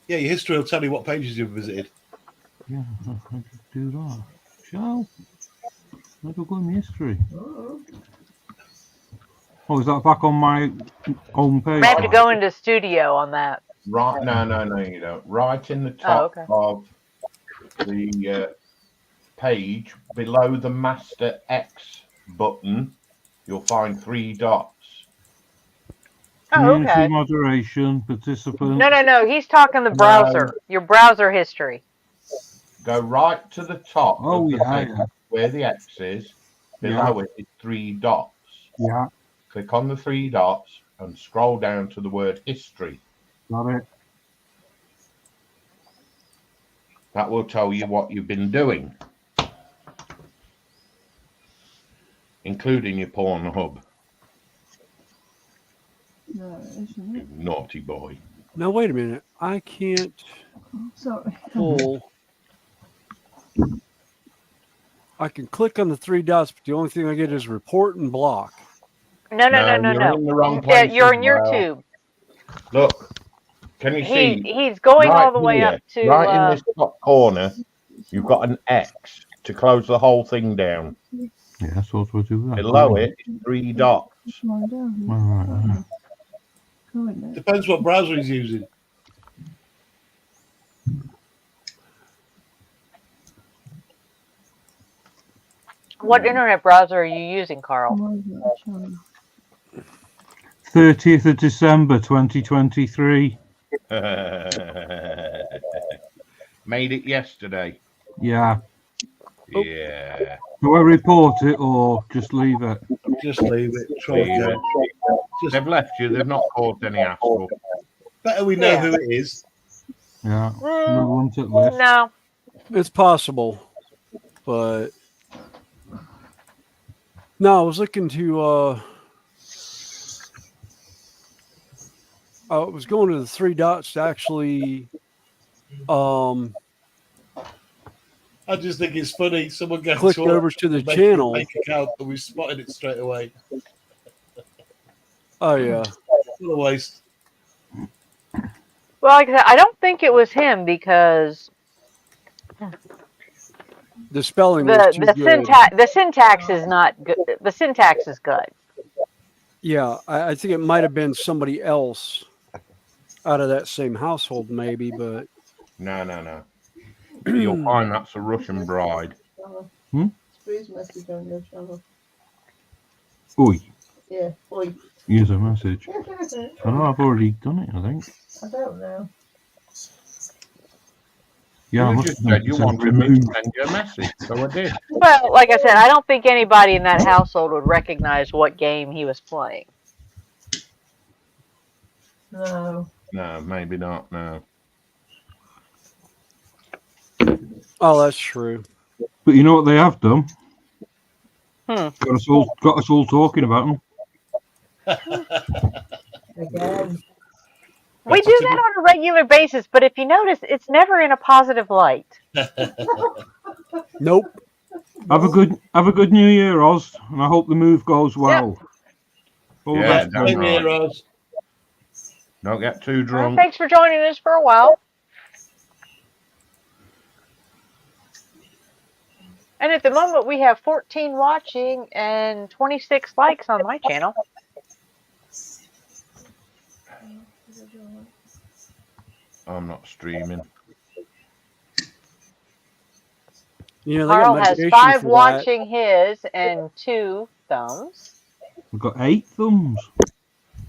Yeah, your history will tell you what pages you've visited. Yeah, I could do that. Shall I go in history? Oh, is that back on my home page? I have to go into studio on that. Right, no, you don't. Right in the top okay. of the page, below the Master X button, you'll find 3 dots. Oh, Community okay. moderation, participant. No. He's talking the browser. Your browser history. Go right to the top Oh, of the yeah, page yeah. where the X is. Below it is 3 dots. Yeah, Click on the 3 dots and scroll down to the word history. got it. That will tell you what you've been doing, including your Pornhub. No, isn't it? You naughty boy. Now wait a minute. I can't Sorry. pull. I can click on the 3 dots, but the only thing I get is report and block. No. You're in the wrong place. You're in as well. YouTube. Look, can you see? He's going right all the way here, up to. right in this top corner, you've got an X to close the whole thing down. Yeah, I suppose we'll do that. Below it is 3 dots. All right. Depends what browser he's using. What internet browser are you using, Carl? 30th of December 2023. Made it yesterday. Yeah. Yeah. Do I report it or just leave it? Just leave it. Try Leave again. it. They've left you. They've not caused any hassle. Better we know Yeah. who it is. Yeah. Another one to the list. No. It's possible, but no, I was looking to. I was going to the three dots to actually. I just think it's funny. Someone gets Clicked over to the channel. bank account, and we spotted it straight away. Oh yeah. What a waste. Well, like I said, I don't think it was him because The spelling was too good. the syntax is not good. The syntax is good. Yeah, I think it might have been somebody else out of that same household, maybe, but No. You'll find that's a Russian bride. Please message on your channel. Oi. Yeah, oi. Here's a message. I know I've already done it, I think. I don't know. Yeah, I You must just have said you said wanted me to remove. send you a message, so I did. Well, like I said, I don't think anybody in that household would recognize what game he was playing. No. No, maybe not. No. oh, that's true. But you know what they have done? Hmm. Got us all talking about them. Again. We do that on a regular basis, but if you notice, it's never in a positive light. Nope. Have a good New Year, Oz, and I hope the move goes well. All the Yeah, best. damn right. Rose. Don't get too Well, drunk. thanks for joining us for a while. And at the moment, we have 14 watching and 26 likes on my channel. I'm not streaming. You know, they got Carl has medication 5 for that. watching his and 2 thumbs. We've got 8 thumbs.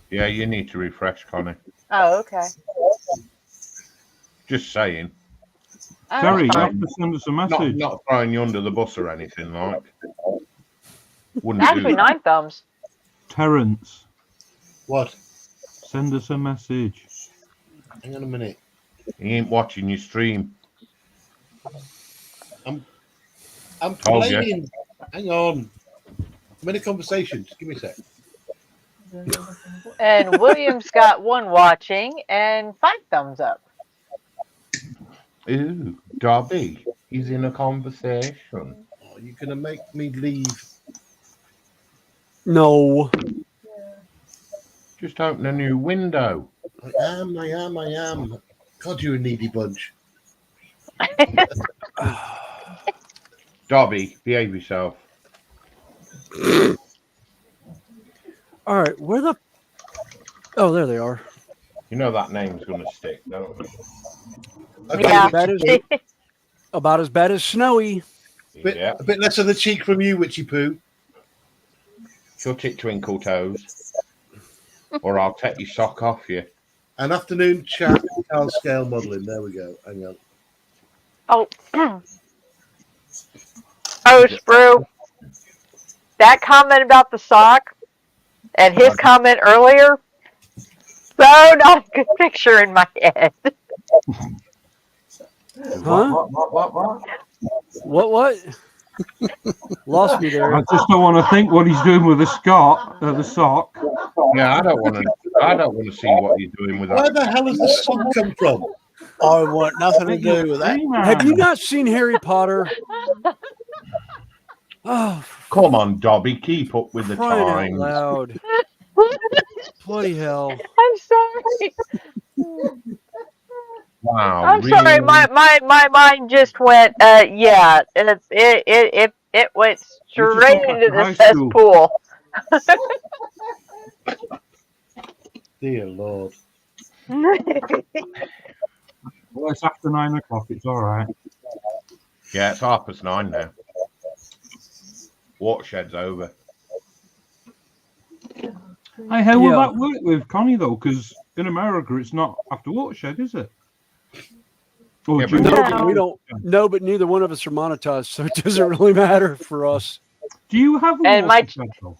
Yeah, you need to refresh, Connie. Oh, okay. Just saying. Oh, Terry, you that's have fine. to send us a message. Not throwing you under the bus or anything like. Wouldn't Actually, do. 9 thumbs. Terrence, What? send us a message. Hang on a minute. He ain't watching your stream. I'm Told ya. playing. Hang on. I'm in a conversation. Just give me a sec. And William's got 1 watching and 5 thumbs up. Ooh, Dobby. He's in a conversation. Oh, you're gonna make me leave. No. Just open a new window. I am. God, you're a needy bunch. Dobby, behave yourself. All right, where the? Oh, there they are. You know that name's gonna stick, don't you? Okay, Yeah. About as bad as Snowy. Yeah. A bit less of the cheek from you, Witchy Poo. Shut it, Twinkle Toes. Or I'll take your sock off you. An afternoon chat, Carl Scale modelling. There we go. Hang on. Oh, oh, Sprue. That comment about the sock and his comment earlier, so not a good picture in my head. Huh? What? Lost me there. I just don't want to think what he's doing with the sock. Yeah, I don't want to see what you're doing with Where that. the hell has the sun come from? I want nothing to do with that. Have you not seen Harry Potter? Oh, Come on, Dobby, keep up with the crying out times. loud! Bloody hell! I'm sorry. Wow, I'm really? sorry. My mind just went. Yeah, it went straight went back into to the high school. cesspool. Dear Lord. Well, it's after 9 o'clock. It's all right. Yeah, it's 9:30 now. Watershed's over. Hey, how will Yeah. that work with Connie though? Because in America, it's not after watershed, is it? Oh, Yeah, do you but No, have but a we watch don't. No, but neither one of us are monetized, so it doesn't really matter for us. Do you have a And my water channel?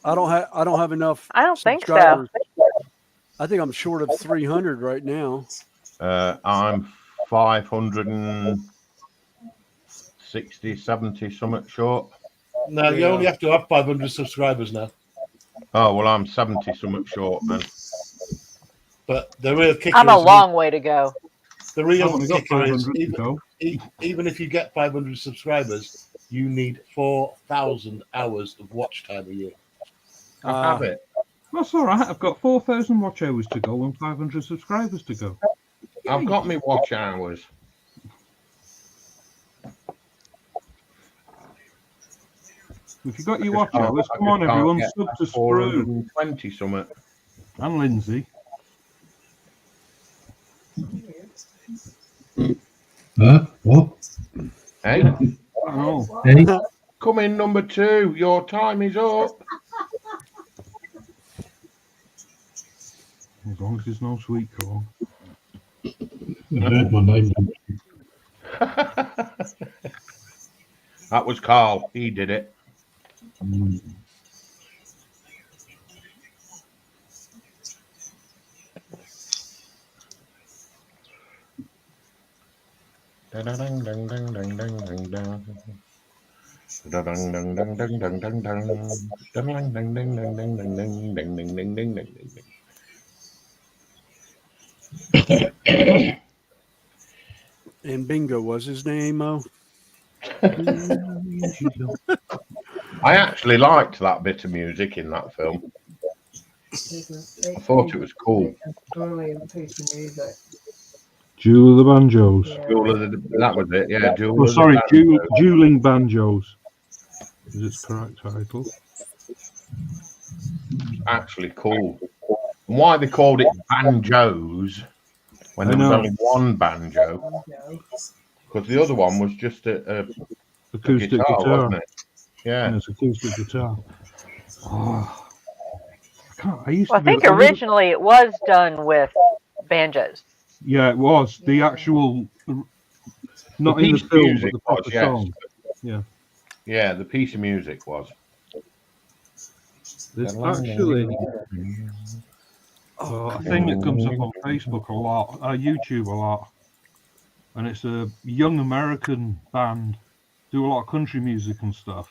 I don't have enough I don't think so. subscribers. I think I'm short of 300 right now. I'm 560, 70 something short. No, you only have to have 500 subscribers now. Oh well, I'm 70 something short then. But the real kicker I'm a is long way to go. the I've real only got kicker is 500 to go. even if you get 500 subscribers, you need 4,000 hours of watch time a year. I have it. That's all right. I've got 4,000 watch hours to go and 500 subscribers to go. I've got me watch hours. If you got your watch hours, come on, everyone, sub to Sprue 420 something. and Lindsay. What? Hey, Oh, Hey, come in number 2. Your time is up. as long as there's no sweet corn. I heard my name. That was Carl. He did it. And Bingo was his name, Mo. I actually liked that bit of music in that film. I thought it was cool. Jewel of the Banjos. That was it, yeah. Oh, sorry, Dueling Banjos is its correct title. Actually cool. And why they called it banjos when there was only one banjo? Because the other one was just a acoustic guitar, wasn't it? Yeah. And it's acoustic guitar. Oh, I used Well, to I be. think originally it was done with banjos. Yeah, it was the actual, not The in the piece of film, but music the proper was, yes. song. Yeah, Yeah, the piece of music was. there's actually a thing that comes up on Facebook a lot, YouTube a lot, and it's a young American band, do a lot of country music and stuff,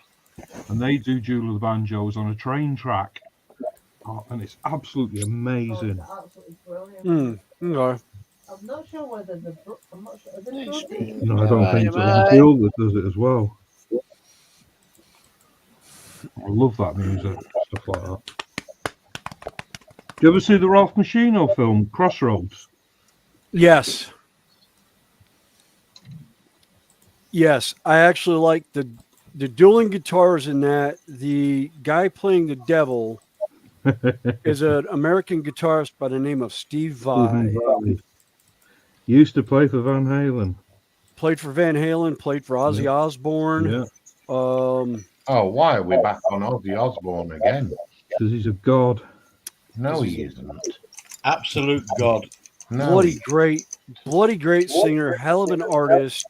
and they do Jewel of the Banjos on a train track, and it's absolutely amazing. Okay. I'm not sure whether I'm not sure. No, I don't think so. It's Jewel that does it as well. I love that music, stuff like that. Do you ever see the Ralph Macchino film, Crossroads? Yes. Yes, I actually like the dueling guitars in that. The guy playing the devil is an American guitarist by the name of Steve Vai. He used to play for Van Halen. Played for Van Halen, played for Ozzy Osbourne. Yeah. Oh, why are we back on Ozzy Osbourne again? Because he's a god. No, he isn't. Absolute god. No. Bloody great singer, hell of an artist.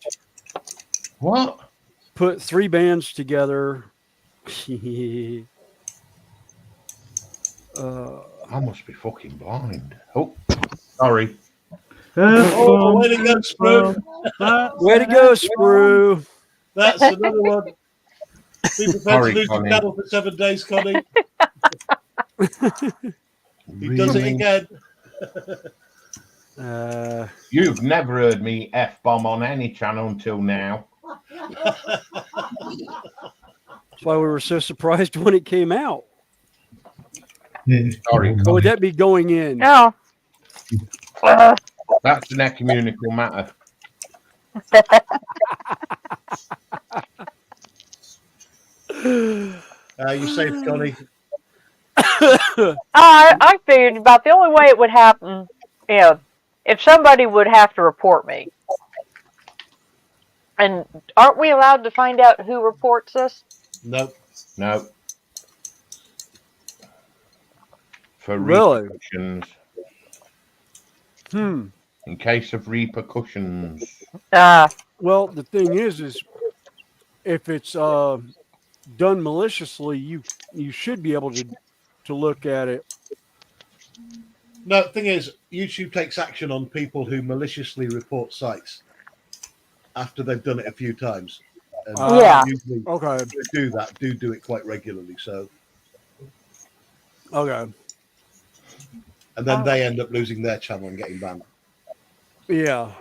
What? Put 3 bands together. I must be fucking blind. Oh, sorry. Oh, way to go, Sprue. Way to go, Sprue. That's another one. Be prepared Sorry, to lose Connie. the channel for 7 days, Connie. He does it again. You've never heard me F-bomb on any channel until now. That's why we were so surprised when it came out. Sorry, Or would that be going in? No. That's an ecumenical matter. You safe, Connie? I figured about the only way it would happen, if somebody would have to report me. And aren't we allowed to find out who reports us? Nope. No. For Really? repercussions. in case of repercussions. Well, the thing is if it's done maliciously, you should be able to look at it. No, the thing is, YouTube takes action on people who maliciously report sites after they've done it a few times. And usually okay. do that, do it quite regularly. So okay. And then they end up losing their channel and getting banned. Yeah.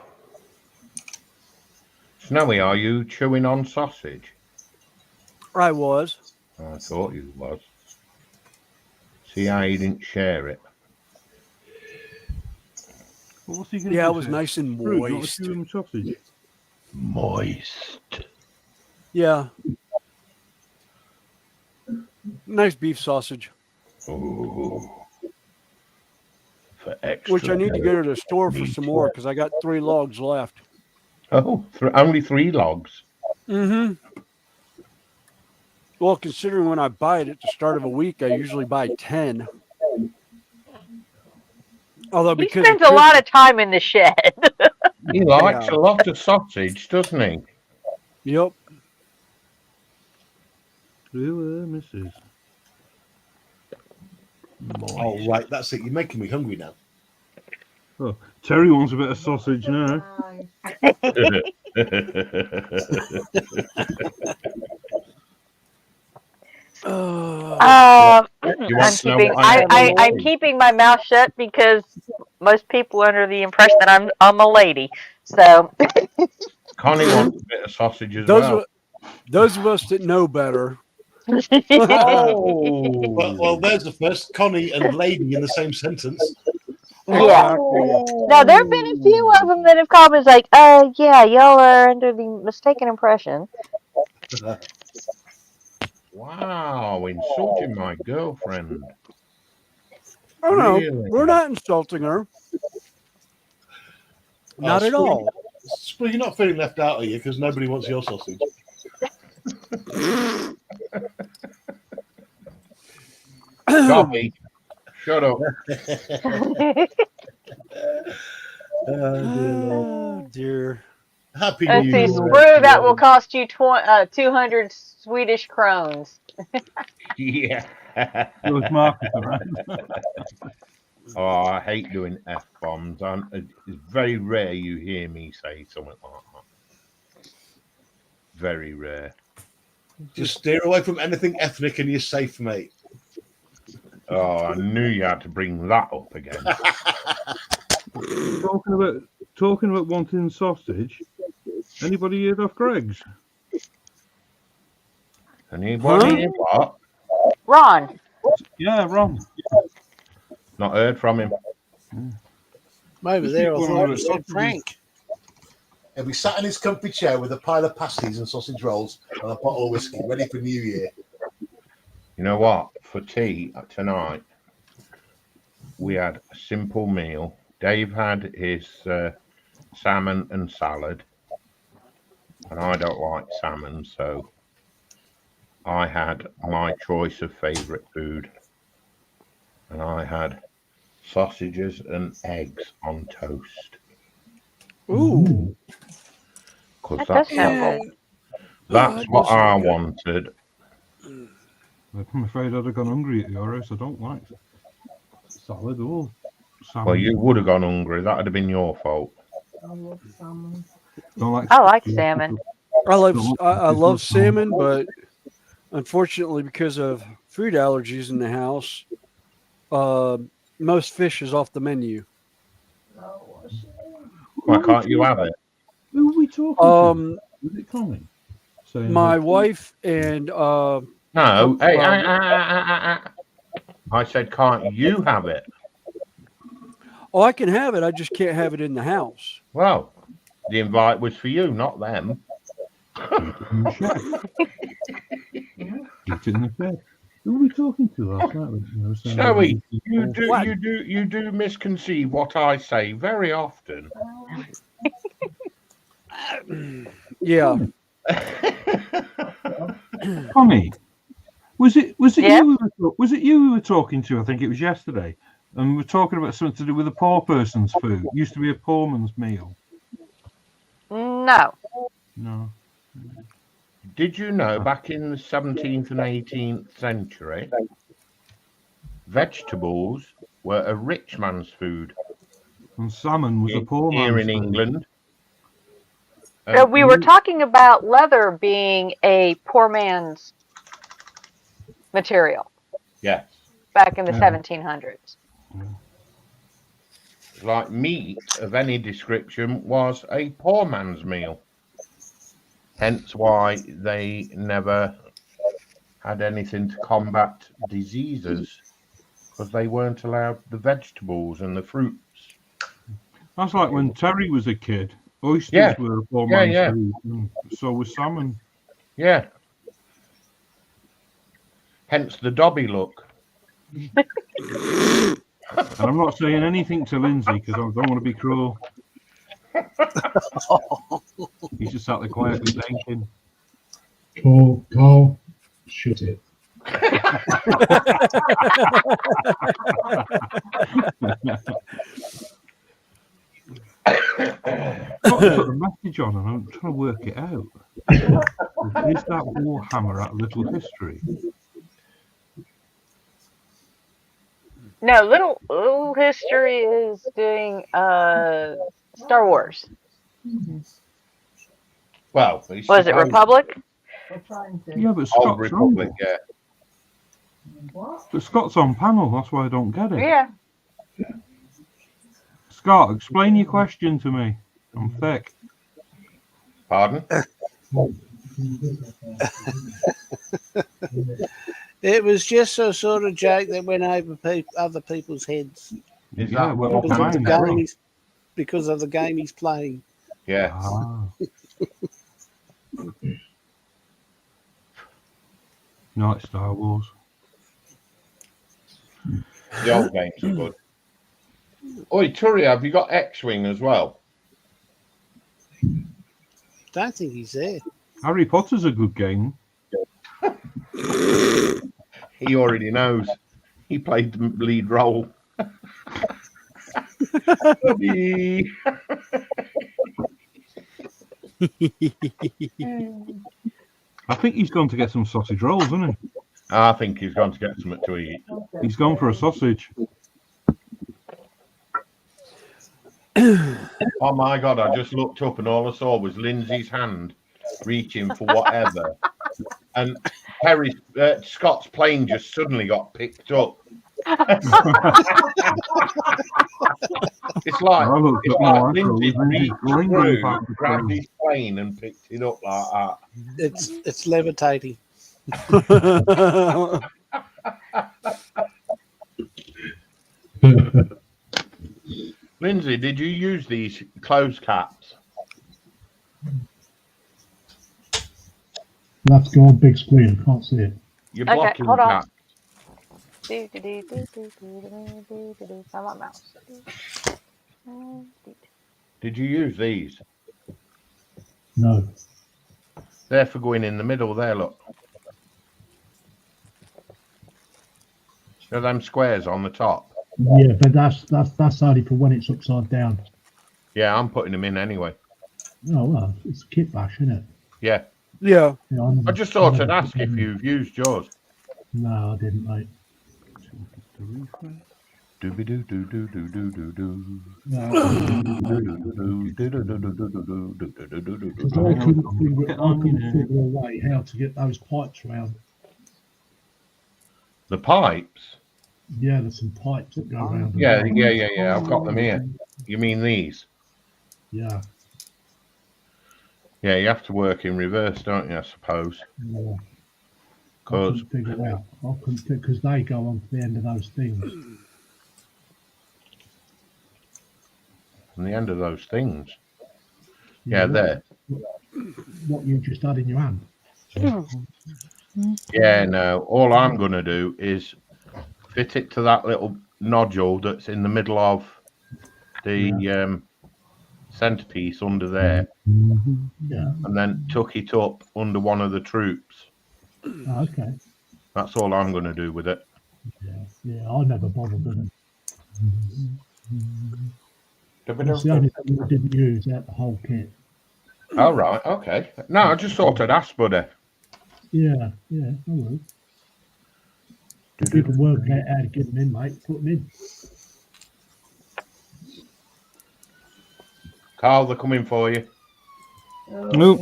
Snowy, are you chewing on sausage? I was. I thought you was. See how you didn't share it. What's he gonna Yeah, do it was to nice and Drew, you want moist. to chew him sausage? Moist. Yeah. Nice beef sausage. Ooh. For extra. Which I need to go to the store for some more because I got 3 logs left. Oh, only 3 logs. Mm-hmm. Well, considering when I buy it at the start of a week, I usually buy 10. Although He because spends a lot of time in the shed. He likes a lot of sausage, doesn't he? Yep. Mrs. Oh, right, that's it. You're making me hungry now. Oh, Terry wants a bit of sausage now. I'm keeping my mouth shut because most people are under the impression that I'm a lady. So Connie wants a bit of sausage as those well. Those of us that know better. Well, there's the first Connie and lady in the same sentence. Yeah. Now there have been a few of them that have commented like, yeah, y'all are under the mistaken impression. Wow, insulting my girlfriend. Oh no, Really? we're not insulting her. Not at all. Well, you're not feeling left out, are you? Because nobody wants your sausage. Dobby, shut up. Oh dear. Happy Let's New see, Year. sprue that will cost you 200 Swedish krones. Yeah. Those markets around. Oh, I hate doing F-bombs. It's very rare you hear me say something like that. Very rare. Just steer away from anything ethnic and you're safe, mate. Oh, I knew you had to bring that up again. Talking about wanting sausage. Anybody heard of Greg's? Anybody hear what? Ron. Yeah, Ron. Not heard from him. Maybe they all thought it said Frank. He'll be sat in his comfy chair with a pile of pasties and sausage rolls and a bottle of whiskey, ready for New Year. You know what? For tea tonight, we had a simple meal. Dave had his salmon and salad, and I don't like salmon, so I had my choice of favourite food, and I had sausages and eggs on toast. Ooh. That's simple. That's what I wanted. I'm afraid I'd have gone hungry at your house. I don't like salad or salmon. Well, you would have gone hungry. That would have been your fault. Don't I like salmon. I love salmon, but unfortunately, because of food allergies in the house, most fish is off the menu. Why can't you have it? Who are we talking to? Is it Connie? My wife and No, hey, I said, can't you have it? Oh, I can have it. I just can't have it in the house. Well, the invite was for you, not them. Who are we talking to last night? Zoe, you do misconceive what I say very often. Yeah. Connie, was it Yeah? you we were talking to? I think it was yesterday And we're talking about something to do with a poor person's food. It used to be a poor man's meal. No. No. Did you know back in the 17th and 18th century, vegetables were a rich man's food? And salmon was a poor Here man's in food. England. We were talking about leather being a poor man's material Yes. back in the 1700s. Like meat of any description was a poor man's meal. Hence why they never had anything to combat diseases, because they weren't allowed the vegetables and the fruits. That's like when Terry was a kid. Oysters were a poor man's food. And so was salmon. Yeah. Hence the Dobby look. And I'm not saying anything to Lindsay because I don't want to be cruel. He's just sat there quietly thinking. Carl, shut it. Got to put a message on and I'm trying to work it out. Is that Warhammer at Little History? No, Little History is doing Star Wars. Well, was it Republic? Yeah, but Old Scott's Republic, on. yeah. But Scott's on panel, that's why I don't get it. Yeah. Scott, explain your question to me. I'm thick. Pardon? It was just a sort of joke that went over other people's heads. Is Yeah, that well, because of the mine, game because of the game he's playing. Yeah. No, it's Star Wars. The old games are good. Oi, Turi, have you got X-Wing as well? Don't think he's there. Harry Potter's a good game. He already knows. He played the lead role. I think he's gone to get some sausage rolls, isn't he? I think he's gone to get something to eat. He's gone for a sausage. Oh my God, I just looked up and all I saw was Lindsay's hand reaching for whatever. And Scott's plane just suddenly got picked up. It's like Lindsay grabbed his plane and picked it up like that. It's levitating. Lindsay, did you use these closed caps? You'll have to go on big screen. I can't see it. You're blocking the on. cap. Come on, mouse. Did you use these? No. They're for going in the middle there, look. You know them squares on the top? Yeah, but that's only for when it's upside down. Yeah, I'm putting them in anyway. Oh well, it's a kit bash, isn't it? Yeah. Yeah. I just thought I'd ask if you've used yours. No, I didn't, mate. Because I couldn't figure a way how to get those pipes round. The pipes? Yeah, there's some pipes that go around. Yeah. I've got them here. You mean these? Yeah. Yeah, you have to work in reverse, don't you, I suppose? Yeah. I Because couldn't figure it out. Because they go on to the end of those things. from the end of those things. Yeah, there. What you just had in your hand. Yeah, no. All I'm going to do is fit it to that little nodule that's in the middle of the centerpiece under there. Yeah. And then tuck it up under one of the troops. Oh, okay. That's all I'm going to do with it. Yeah, I never bothered with it. That's the only thing I didn't use out the whole kit. Oh, right. Okay. No, I just thought I'd ask, buddy. Yeah, I will. If you can work out how to get them in, mate, put them in. Carl, they're coming for you. Nope.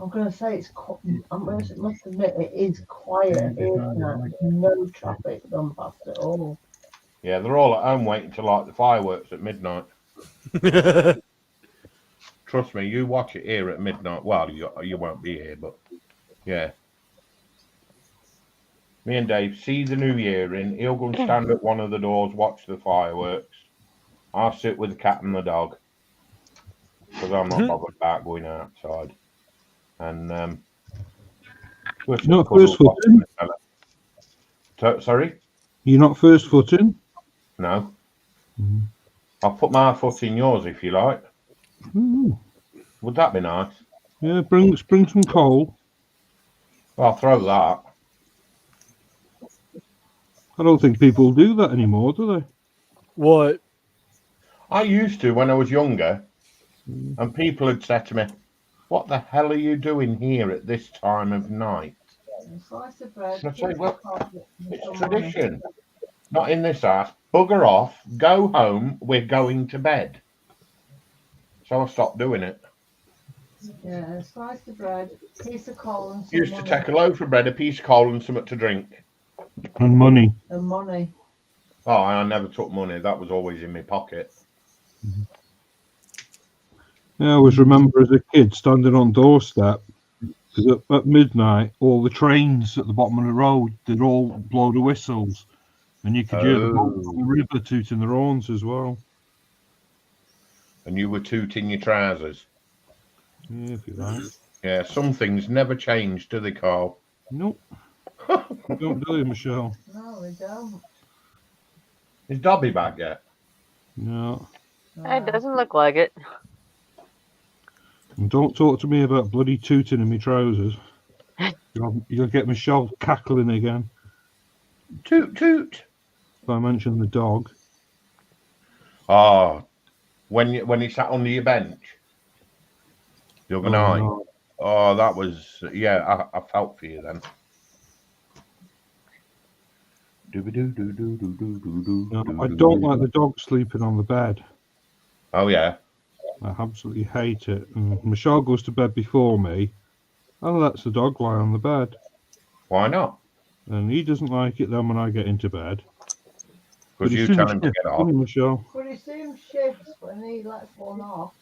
I'm going to say I must admit it is quiet here tonight. No traffic gone past at all. Yeah, they're all at home waiting to light the fireworks at midnight. Trust me, you watch it here at midnight. Well, you won't be here, but yeah. Me and Dave see the new year in. He'll go and stand at one of the doors, watch the fireworks. I'll sit with the cat and the dog because I'm not bothered about going outside. And You're not first footing? Sorry? You're not first footing? No. I'll put my foot in yours if you like. Ooh. Would that be nice? Yeah, bring some coal. I'll throw that. I don't think people do that anymore, do they? What? I used to when I was younger, and people had said to me, "What the hell are you doing here at this time of night?" A slice of bread. And I say, "Well, it's tradition. Not in this house. Bugger off. Go home. We're going to bed." So I stopped doing it. Yeah, a slice of bread, piece of coal, and some Used to money. take a loaf of bread, a piece of coal, and something to drink. And money. And money. Oh, I never took money. That was always in my pocket. Yeah, I always remember as a kid standing on doorstep because at midnight all the trains at the bottom of the road they'd all blow the whistles, and you could hear the boats on the river tooting their horns as well. And you were tooting your trousers. Yeah, if you like. Yeah, some things never change, do they, Carl? Nope. You don't do it, Michelle. No, we don't. Is Dobby back yet? No. It doesn't look like it. And don't talk to me about bloody tooting in my trousers. You'll get Michelle cackling again. Toot toot. If I mention the dog. Oh, when he sat under your bench the other night. No. Oh, that was I felt for you then. No, I don't like the dog sleeping on the bed. Oh yeah. I absolutely hate it. And Michelle goes to bed before me and lets the dog lie on the bed. Why not? And he doesn't like it then when I get into bed. Because you tell him to get off. Michelle. But he soon shifts when he lets one off.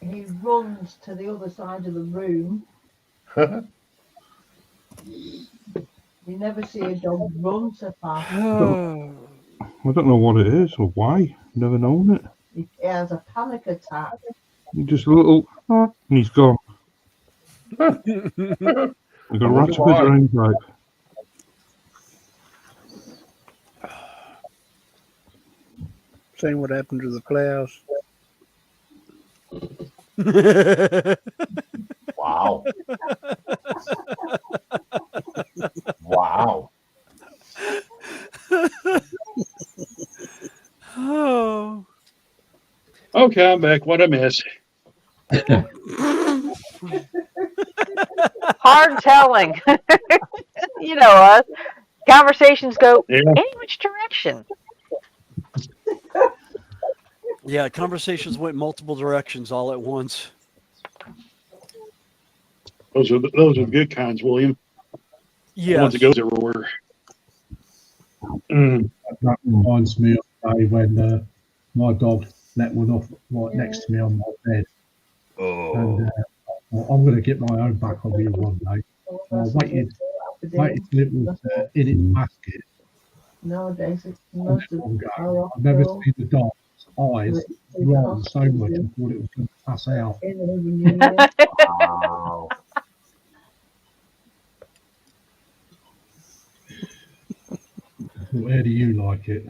He runs to the other side of the room. You never see a dog run so fast. I don't know what it is or why. Never known it. He has a panic attack. Just a little, and he's gone. Like a rat up a drain pipe. Same what happened to the plows. Wow. Wow. Oh. Okay, I'm back. What I miss? Hard telling. You know us. Conversations go any which direction. Yeah, conversations went multiple directions all at once. Those are the good kinds, William. Yeah. The ones that goes everywhere. That reminds me of the day when my dog let one off right next to me on my bed. Oh. And I'm going to get my own back on you one day. I waited till it was in its basket. Nowadays, it's I've never seen the dog's eyes roll so much. I thought it was going to pass out. Wow. Where do you like it?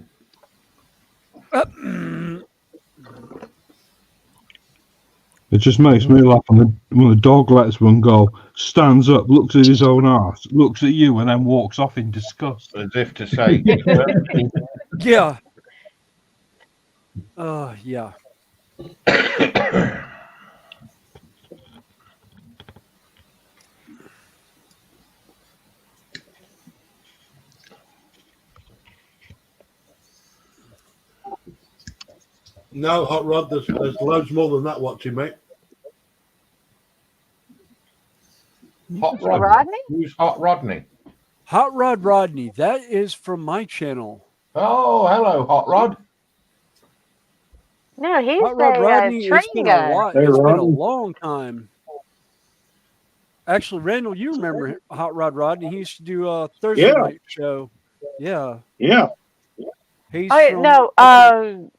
The just makes me laugh when the dog lets one go, stands up, looks at his own arse, looks at you, and then walks off in disgust. As if to say, it's working. Yeah. Yeah. No, Hot Rod, there's loads more than that watching, mate. Hot Rodney. Rodney? Who's Hot Rodney? Hot Rod Rodney. That is from my channel. Oh, hello, Hot Rod. No, he's Hot Rod Rodney. train It's been guy. a lot. Hey, It's been a Rodney. long time. Actually, Randall, you remember Hot Rod Rodney? He used to do a Thursday Yeah. night show. Yeah. Yeah. He's Oh, no,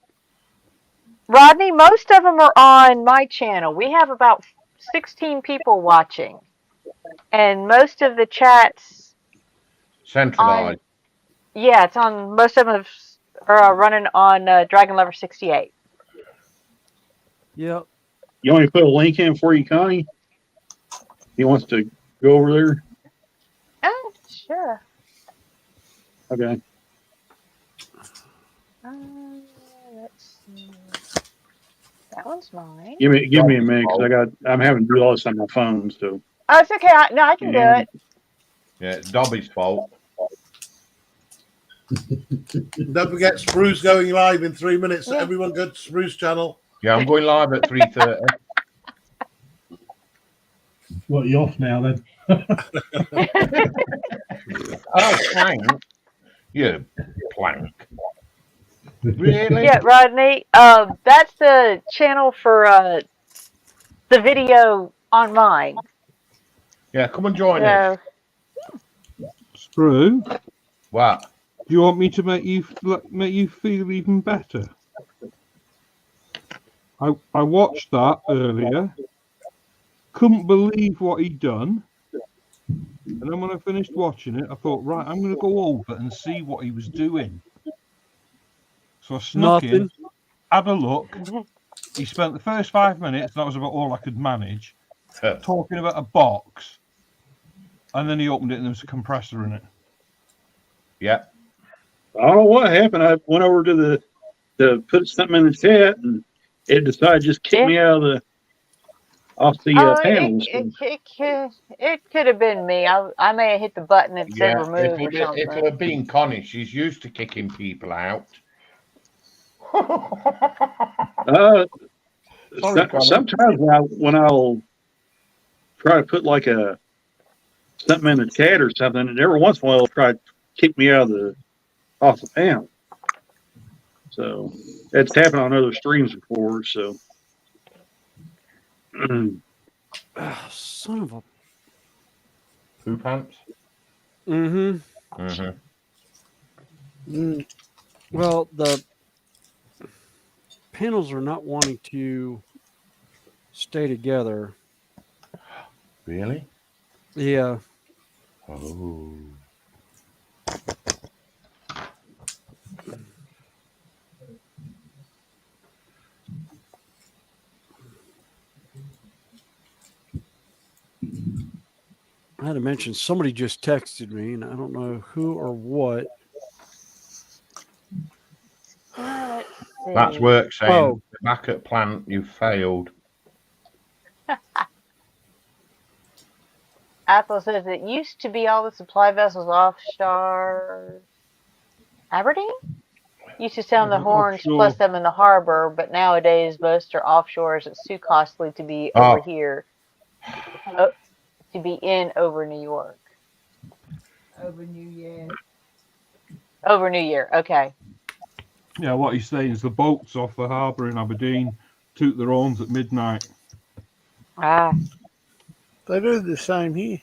Rodney, most of them are on my channel. We have about 16 people watching. And most of the chats, Centralized. yeah, it's on, most of them are running on Dragon Lover 68. Yep. You want me to put a link in for you, Connie? He wants to go over there. Oh, sure. Okay. Let's see. That one's mine. Give me a minute because I'm having to do all this on my phone. So. Oh, it's okay. I can do it. Yeah, it's Dobby's fault. Don't forget, Spruce going live in 3 minutes. Yeah. Everyone go to Spruce channel. Yeah, I'm going live at 3:30. What, you off now then? Oh, plank. You plank. Really? Yeah, Rodney. That's the channel for the video on mine. Yeah, come and join us. Sprue, What? do you want me to make you feel even better? I watched that earlier. Couldn't believe what he'd done. And then when I finished watching it, I thought, right, I'm going to go over and see what he was doing. So I snuck in, had a look. He spent the first 5 minutes, that was about all I could manage, talking about a box. And then he opened it and there was a compressor in it. Yeah. I don't know what happened. I went over to put something in the chat, and it decided to just kick me out of off the panels. It could have been me. I may have hit the button and said remove or something. If it had been Connie, she's used to kicking people out. Sometimes when I'll try to put like something in the chat or something, and every once in a while it'll try to kick me out off the panel. So it's happened on other streams before. So son of a poo pants. Mm-hmm. Mm-hmm. Well, the panels are not wanting to stay together. Really? Yeah. Oh. I had to mention somebody just texted me, and I don't know who or what. That's work saying back at plant, you failed. Apple says it used to be all the supply vessels offshore Aberdeen. Used to sound the horns offshore. plus them in the harbor, but nowadays most are offshore as it's too costly to be over here. To be in over New York. Over New Year. Over New Year, okay. Yeah, what he's saying is the boats off the harbour in Aberdeen toot their horns at midnight. Ah. They do the same here.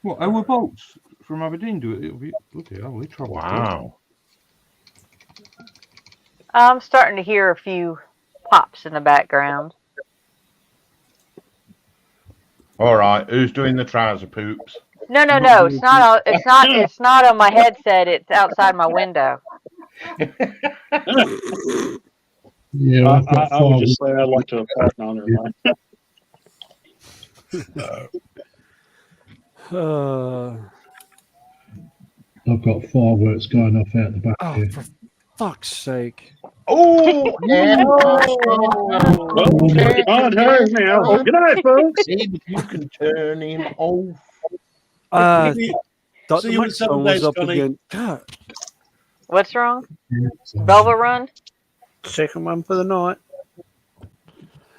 What, our boats from Aberdeen do it? It'll be bloody hell, they travel. Wow. I'm starting to hear a few pops in the background. All right, who's doing the trouser poops? No, it's not. It's not on my headset. It's outside my window. Yeah, I've got I would five. just say I'd like to partner on their line. I've got fireworks going off out the back Oh, here. for fuck's sake! Oh, On her now. Good night, folks. See if you can turn him off. Thought See the you in 7 microphone was days, up Connie. again. God. What's wrong? Velvet Run? Second one for the night.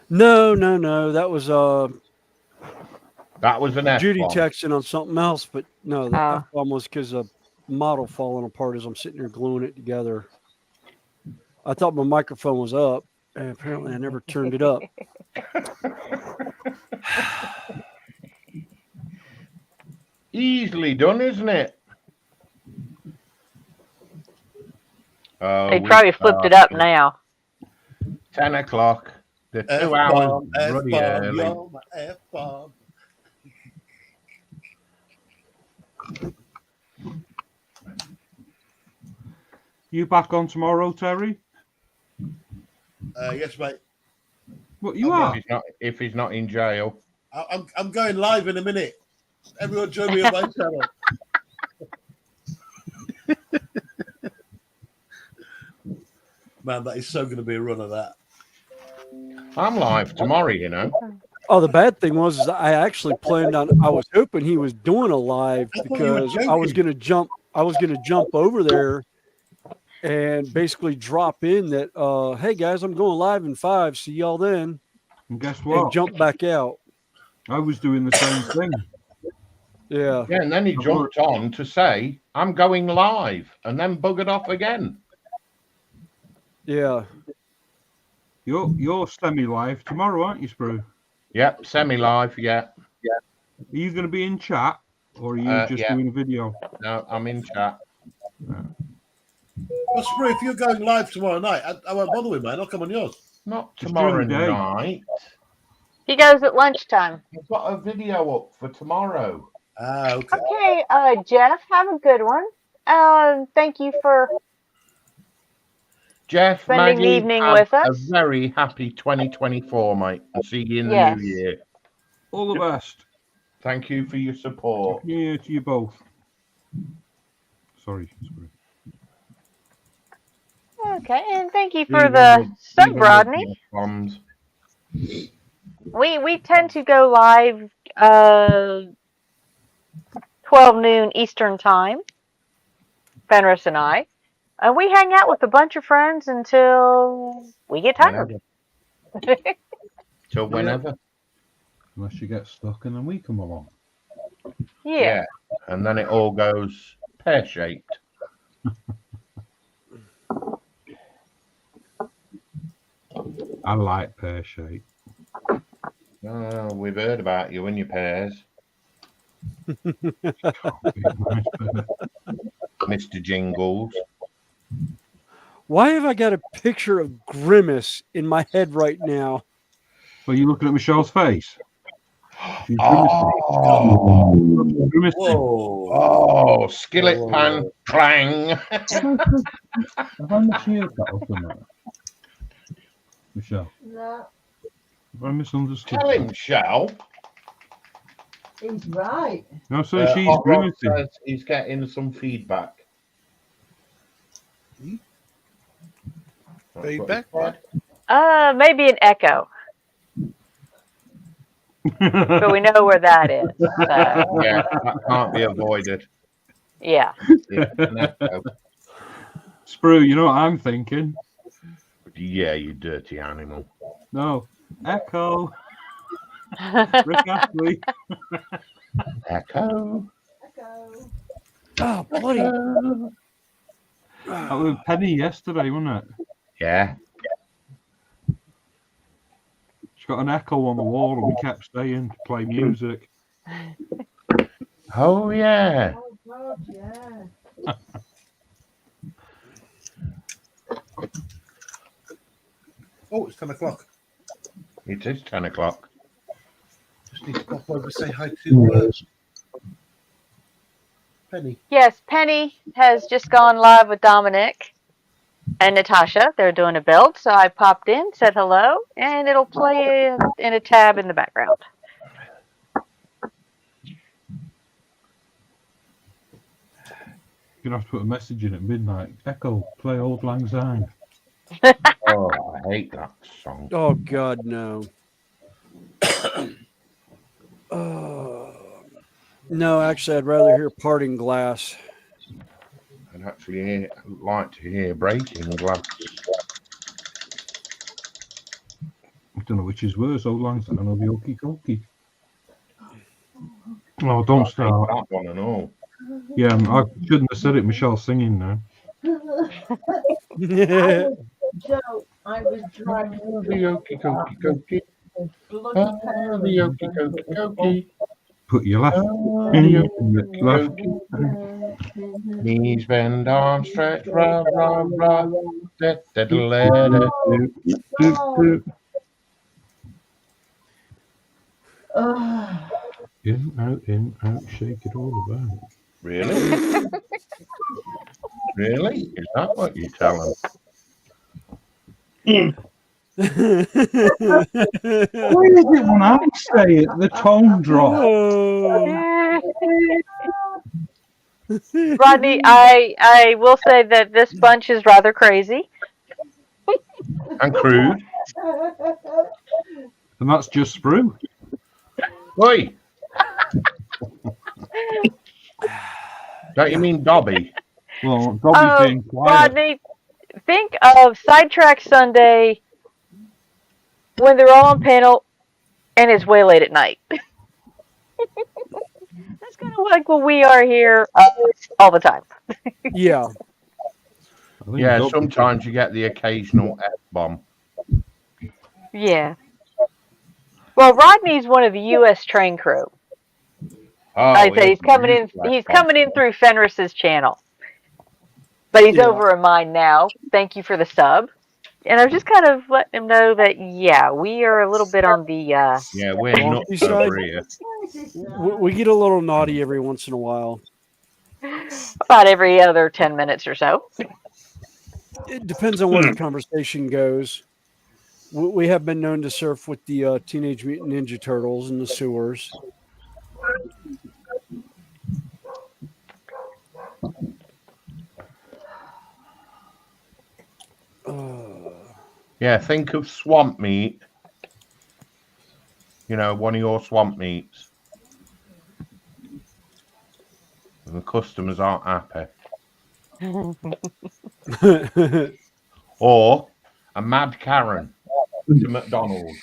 No. That was an F Judy bomb. texting on something else, but no, the Oh. F bomb was because of model falling apart as I'm sitting here gluing it together. I thought my microphone was up, and apparently I never turned it up. Easily done, isn't it? Oh, They probably flipped it up now. 10 o'clock. The 2 hours bloody early. You're my F-bomb. You back on tomorrow, Terry? Yes, mate. What you are? If he's not in jail. I'm going live in a minute. Everyone join me on my channel. Man, that is so going to be a run of that. I'm live tomorrow, you know. Oh, the bad thing was is I actually planned on. I was hoping he was doing a live because I was going to jump. I was going to jump over there and basically drop in that. Hey guys, I'm going live in 5. See y'all then. And guess what? And jump back out. I was doing the same thing. Yeah. Yeah, and then he jumped on to say, "I'm going live," and then buggered off again. Yeah. You're semi-live tomorrow, aren't you, Sprue? Yep, semi-live. Yeah. Are you going to be in chat, or are you just yeah. doing a video? No, I'm in chat. Well, Sprue, if you're going live tomorrow night, I won't bother with mine. I'll come on yours. Not Just tomorrow during the day. night. He goes at lunchtime. I've got a video up for tomorrow. Ah, okay. Okay, Jeff, have a good one. Thank you for Jeff, spending Maggie, the evening have with a us. very happy 2024, mate. And see you in the Yes. new year. All the best. Thank you for your support. Yeah, to you both. Sorry, Sprue. Okay, and thank you for the sub, Rodney. Bombs. We tend to go live 12 noon Eastern time, Fenris and I. We hang out with a bunch of friends until we get tired. Till whenever. Unless you get stuck and then we come along. Yeah. And then it all goes pear-shaped. I like pear shape. Oh, we've heard about you and your pears. Mr. Jingles. Why have I got a picture of Grimace in my head right now? Are you looking at Michelle's face? She's Oh, grimacing. oh, skillet pan clang. Have I misheard that or something? Michelle, No, have I misunderstood? Tell him, Shell. he's right. No, so she's Hot Rod grimacing. says he's getting some feedback. That's what he Feedback? said. Maybe an echo, but we know where that is. So, Yeah, that can't be avoided. yeah. It's an echo. Sprue, you know what I'm thinking? Yeah, you dirty animal. No, Echo. Rick Astley. Echo. Oh, bloody. That was Penny yesterday, wasn't it? Yeah. She got an echo on the wall and we kept saying, play music. Oh, yeah. Oh, God, yeah. Oh, it's 10 o'clock. It is 10 o'clock. Just need to pop over and say hi to Penny. Yes, Penny has just gone live with Dominic. and Natasha. They're doing a build, so I popped in, said hello, and it'll play in a tab in the background. You're gonna have to put a message in at midnight. Echo, play Old Lang Syne. Oh, I hate that song. Oh God, no. No, actually, I'd rather hear Parting Glass. I'd actually like to hear Breaking Glass. I don't know which is worse, Old Lang Syne or the Okie Dokie. Oh, don't start. That one and all. Yeah, I shouldn't have said it. Michelle's singing now. Joe, I was driving The Okie Dokie. The Okie Dokie. Put your left Knees bend, arms stretch, rah, rah, rah. in, out, shake it all about. Really? Really? Is that what you tell them? Why is it when I say it, the tone drops? Rodney, I will say that this bunch is rather crazy. And crude. And that's just Sprue. Oi! Don't you mean Dobby? Well, Dobby's being quiet. Rodney, think of Sidetrack Sunday when they're all on panel and it's way late at night. That's kind of like what we are here all the time. Yeah. Yeah, sometimes you get the occasional F-bomb. Yeah. Well, Rodney's one of the U.S. train crew. Oh, I say he's coming in. He's coming in through Fenris's channel, but he's over in mine now. Thank you for the sub, and I'm just kind of letting him know that we are a little bit on the yeah, we're nuts over here. We get a little naughty every once in a while. About every other 10 minutes or so. It depends on where the conversation goes. We have been known to surf with the Teenage Mutant Ninja Turtles in the sewers. Yeah, think of swamp meat. You know, one of your swamp meats. And the customers aren't happy. Or a mad Karen to McDonald's.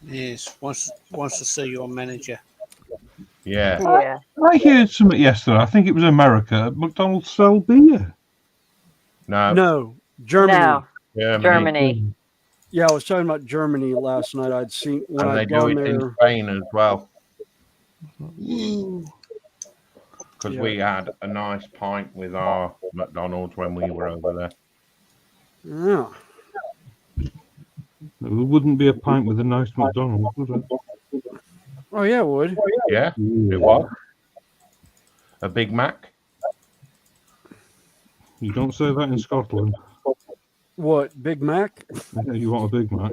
Yes, wants to see your manager. Yeah. I heard something yesterday. I think it was America. McDonald's sell beer. No, Germany. No, Germany. Yeah, I was talking about Germany last night. I'd seen when And they I'd do gone it there. in Spain as well. Because we had a nice pint with our McDonald's when we were over there. Yeah. There wouldn't be a pint with a nice McDonald's, would it? Oh, yeah, it would. Yeah, it was. A Big Mac. You don't say that in Scotland. What, Big Mac? You want a Big Mac?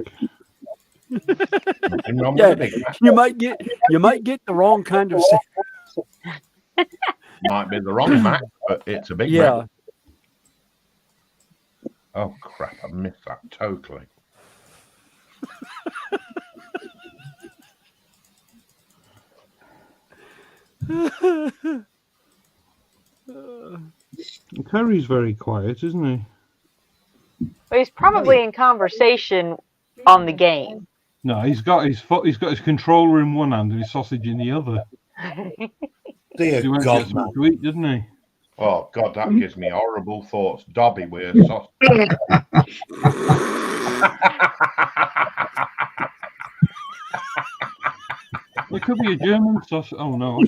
Yeah, you might get the wrong kind of. Might be the wrong Mac, but it's a Big Mac. Oh crap! I missed that totally. Terry's very quiet, isn't he? Well, he's probably in conversation on the game. No, he's got his controller in one hand and his sausage in the other. Dear He went to God, get something to eat, didn't he? Oh God, that gives me horrible thoughts. Dobby with a sausage. It could be a German sausage. Oh no,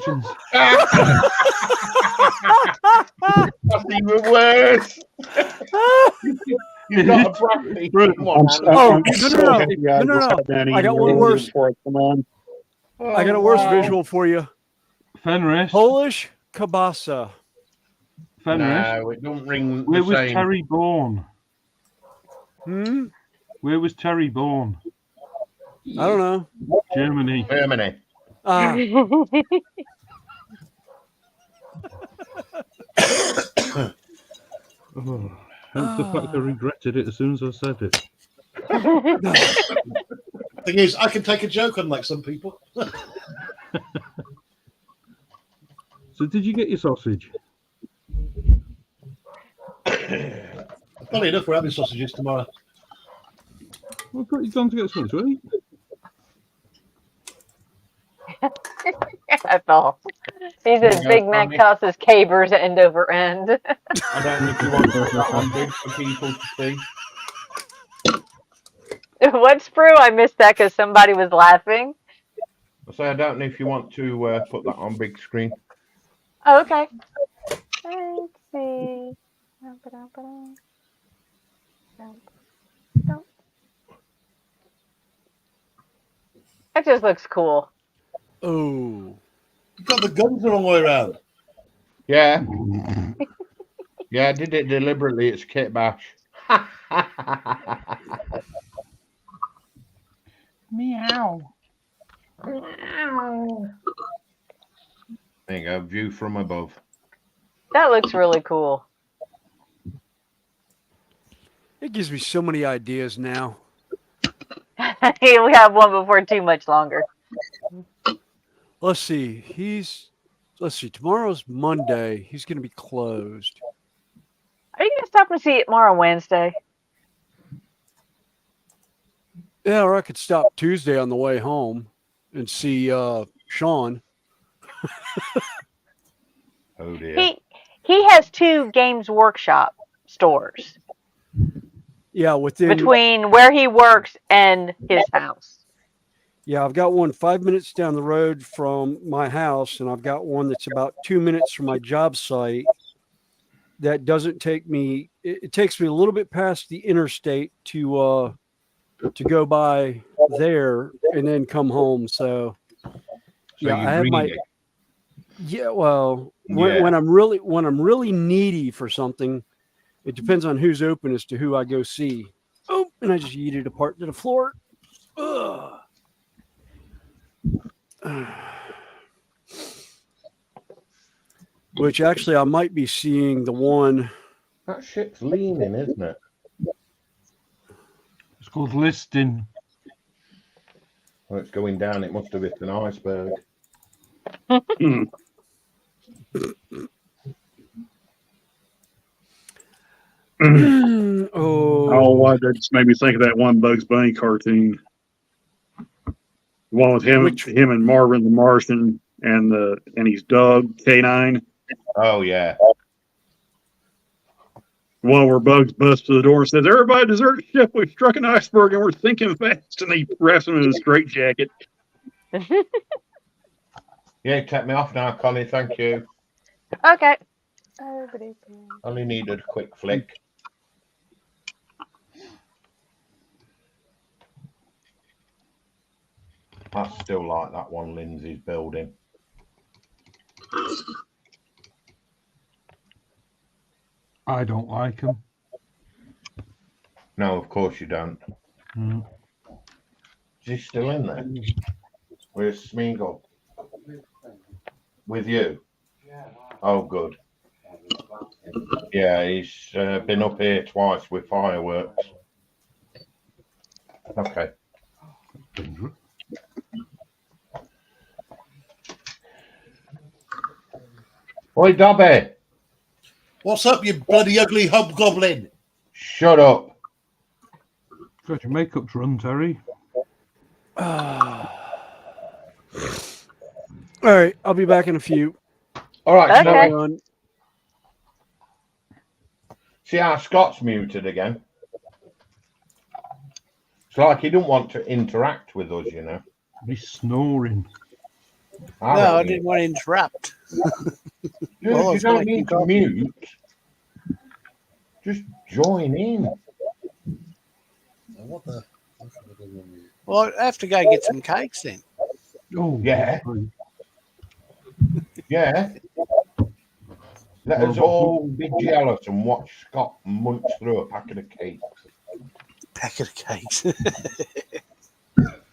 That's even worse. You've got a brandy. No. I got one worse. I got a worse visual for you. Fenris. Polish kielbasa. Fenris, No, it don't ring where the was same. Terry born? Hmm? Where was Terry born? I don't know. Germany. Germany. Ah, Oh, hence the fact I regretted it as soon as I said it. Thing is, I can take a joke unlike some people. So did you get your sausage? Funny enough, we're having sausages tomorrow. I thought you'd gone to get something to eat. That's all. He's as Big Mac tosses cabers end over end. I don't know if you want to put that on big for people to see. What, Sprue? I missed that because somebody was laughing. I say I don't know if you want to put that on big screen. Oh, okay. Let's see. That just looks cool. oh. You've got the guns the wrong way around. Yeah. Yeah, I did it deliberately. It's Kit Bash. Meow. There you go. View from above. That looks really cool. It gives me so many ideas now. We have one before too much longer. Let's see. Tomorrow's Monday. He's going to be closed. Are you going to stop and see it tomorrow, Wednesday? Yeah, or I could stop Tuesday on the way home and see Sean. Oh dear. He has 2 Games Workshop stores. Yeah, between where he works and his house. Yeah, I've got one 5 minutes down the road from my house, and I've got one that's about 2 minutes from my job site. That doesn't take me. It takes me a little bit past the interstate to go by there and then come home. So yeah, I have my. Yeah, well, when I'm really needy for something, it depends on who's open as to who I go see. Oh, and I just yeeted apart to the floor. Ugh. Which actually I might be seeing the one. That ship's leaning, isn't it? It's called listing. Well, it's going down. It must have hit an iceberg. Oh, why that just made me think of that one Bugs Bunny cartoon. The one with him and Marvin the Martian and his dog K9. Oh yeah. One where Bugs busts to the door and says, "Everybody desert the ship. We've struck an iceberg and we're sinking fast." And he wraps him in a straitjacket. Yeah, kept me off now, Connie. Thank you. Okay. Only needed a quick flick. I still like that one Lindsay's building. I don't like him. No, of course you don't. Mm. Is he still in there? Where's Smeagol? With you? Oh, good. Yeah, he's been up here twice with fireworks. Okay. Oi, Dobby! What's up, you bloody ugly hobgoblin? Shut up. Got your makeup's run, Terry. All right, I'll be back in a few. All right. Okay. So, see how Scott's muted again? It's like he don't want to interact with us, you know. He's snoring. No, I didn't want to interrupt. Dude, Well, you it's don't like need to mute. Just join in. What the? Well, I have to go get some cakes then. Oh, Yeah. Yeah. Let us all be jealous and watch Scott munch through a packet of cakes. Packet of cakes. Things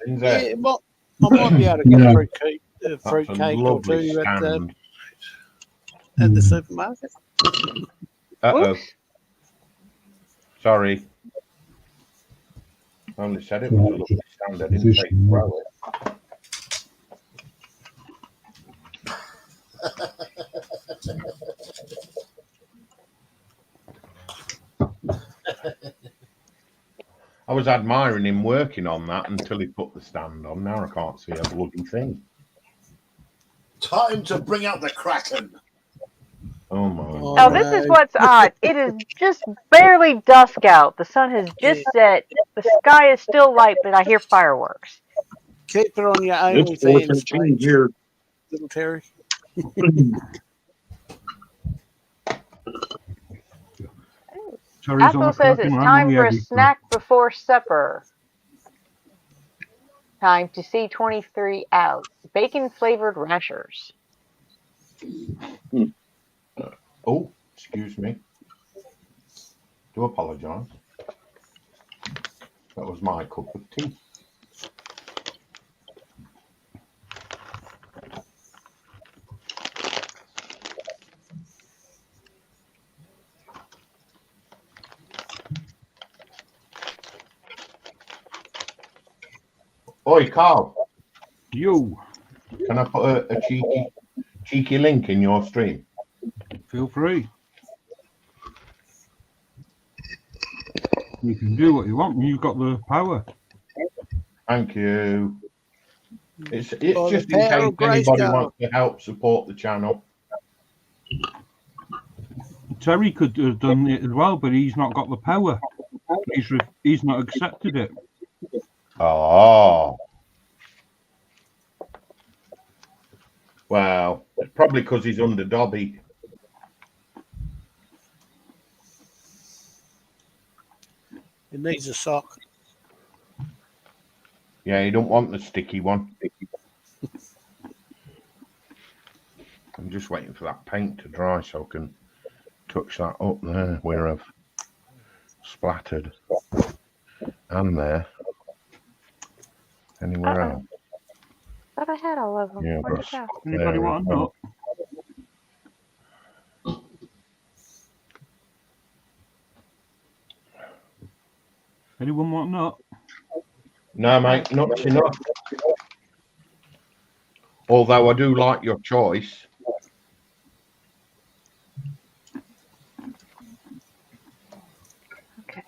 Yeah, there. well, I might be able to get Yeah. a fruit That's a cake or lovely two stand. at the supermarket. Uh-oh. Whoops. Sorry. I only said it was a lovely stand. I didn't say throw it. I was admiring him working on that until he put the stand on. Now I can't see a bloody thing. Time to bring out the Kraken. Oh my Oh, God. this is what's odd. It is just barely dusk out. The sun has just set. The sky is still light, but I hear fireworks. Keep it on your It's OnlyFans 4:13 page, here. little Terry. Terry's on the Apple says cracking it's ram on time the for a editor. snack before supper. Time to see 23 out. Bacon flavored rashers. Oh, excuse me. Do apologise. That was my cup of tea. Oi, Carl. You. Can I put a cheeky link in your stream? Feel free. You can do what you want. You've got the power. Thank you. It's For the just in power case of anybody Grayskull. wants to help support the channel. Terry could have done it as well, but he's not got the power. He's not accepted it. Oh. Well, it's probably because he's under Dobby. It needs a sock. Yeah, you don't want the sticky one. I'm just waiting for that paint to dry so I can touch that up there where I've splattered. And there. Anywhere else? Thought I had all of them. Yeah, Where'd but it go? Anybody want a nut? Anyone want a nut? No, mate, not enough. Although I do like your choice. Okay.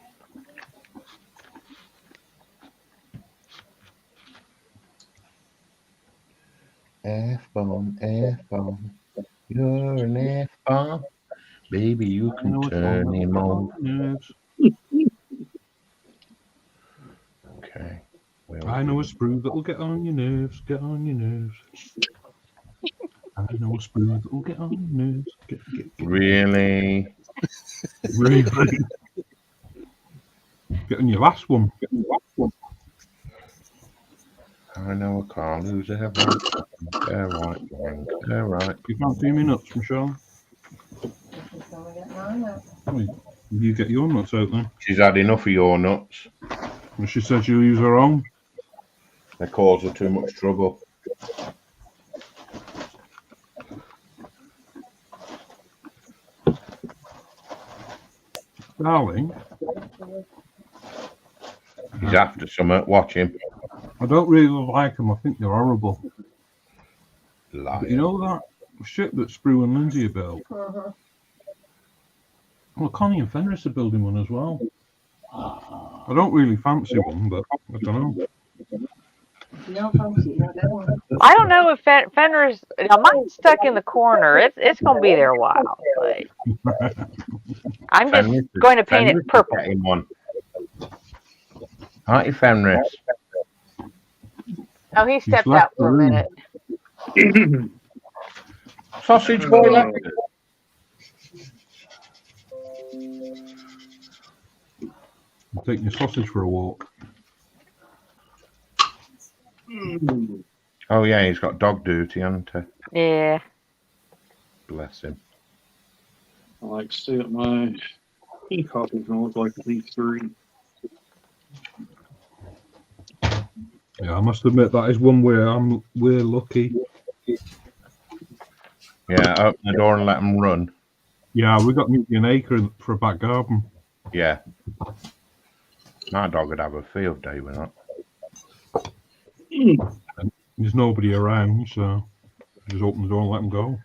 F-bomb, F-bomb. You're an F-bomb. Baby, you I can know it's turn on him on. nerves. Okay. I know a sprue that'll get on your nerves. Get on your nerves. I know a sprue that'll get on your nerves. Get. Really? Really? Get on your last one. I know a Carl who's a right. They're right, gang. They're right. You can't do me nuts, Michelle. You get your nuts out then. She's had enough of your nuts. And she said she'll use her own. They cause her too much trouble. Darling, He's after something. Watch him. I don't really like them. I think they're horrible. Liar. But you know that ship that Sprue and Lindsay are built? Well, Connie and Fenris are building one as well. I don't really fancy one, but I don't know. I don't know if Fenris. Now mine's stuck in the corner. It's gonna be there a while. But I'm just Fenris, going to paint Fenris it purple. is getting one. Aren't you, Fenris? Oh, he stepped left out for a the room. minute. Sausage boy left. I'm taking your sausage for a walk. Oh yeah, he's got dog duty, hasn't he? Yeah. Bless him. I like to see what my tea coffee's gonna look like with these three. Yeah, I must admit that is one where we're lucky. Yeah, open the door and let them run. Yeah, we got nearly an acre for a back garden. Yeah. My dog would have a field day with that. There's nobody around, so just open the door and let them go.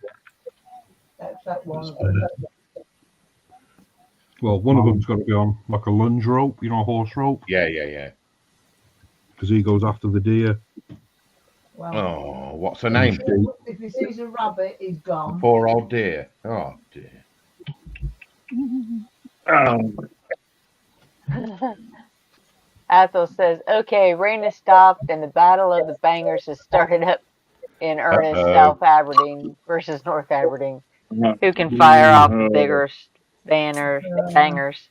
That's that one of them. Well, one of them's got to be on like a lunge rope, you know, a horse rope, Yeah. because he goes after the deer. Well, Oh, what's her name? if he sees a rabbit, he's The gone. poor old deer. Oh, dear. Athos says, "Okay, rain has stopped, and the Battle of the Bangers has started up in earnest. South Aberdeen versus North Aberdeen. Who can fire off the biggest bangers?"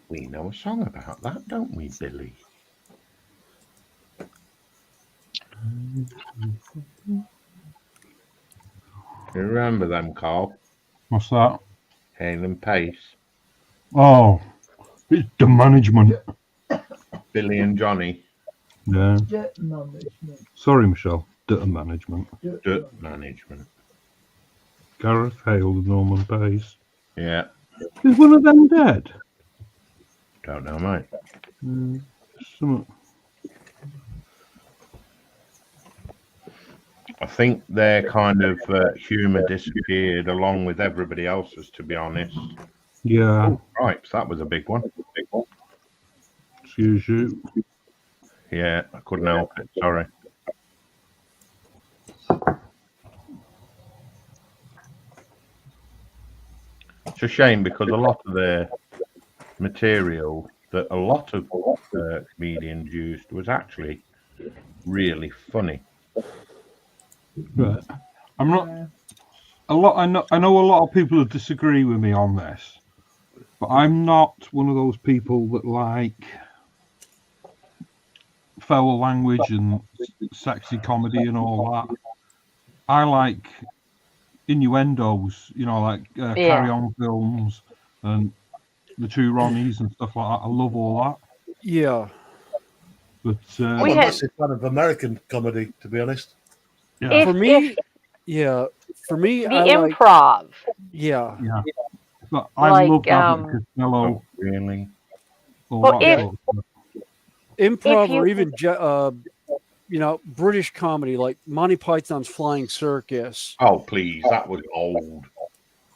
We know a song about that, don't we, Billy? You remember them, Carl? What's that? Hale and Pace. Oh, it's the management. Billy and Johnny. Yeah. Dirt management. Sorry, Michelle. Dirt management. Dirt management. Gareth Hale, the Norman Pace. Yeah. Is one of them dead? Don't know, mate. I think their kind of humour disappeared along with everybody else's, to be honest. Yeah. Right, so that was a big one. Excuse you. Yeah, I couldn't help it. Sorry. It's a shame because a lot of their material that a lot of comedians used was actually really funny. Right. I'm not a lot. I know a lot of people that disagree with me on this, but I'm not one of those people that like foul language and sexy comedy and all that. I like innuendos, you know, like Carry On films and the Two Ronnies and stuff like that. I love all that. Yeah. But I'm a massive fan of American comedy, to be honest. Yeah. For me, the improv. Yeah. But I love Abbott Costello. Really? Improv or even British comedy like Monty Python's Flying Circus. Oh, please, that was old.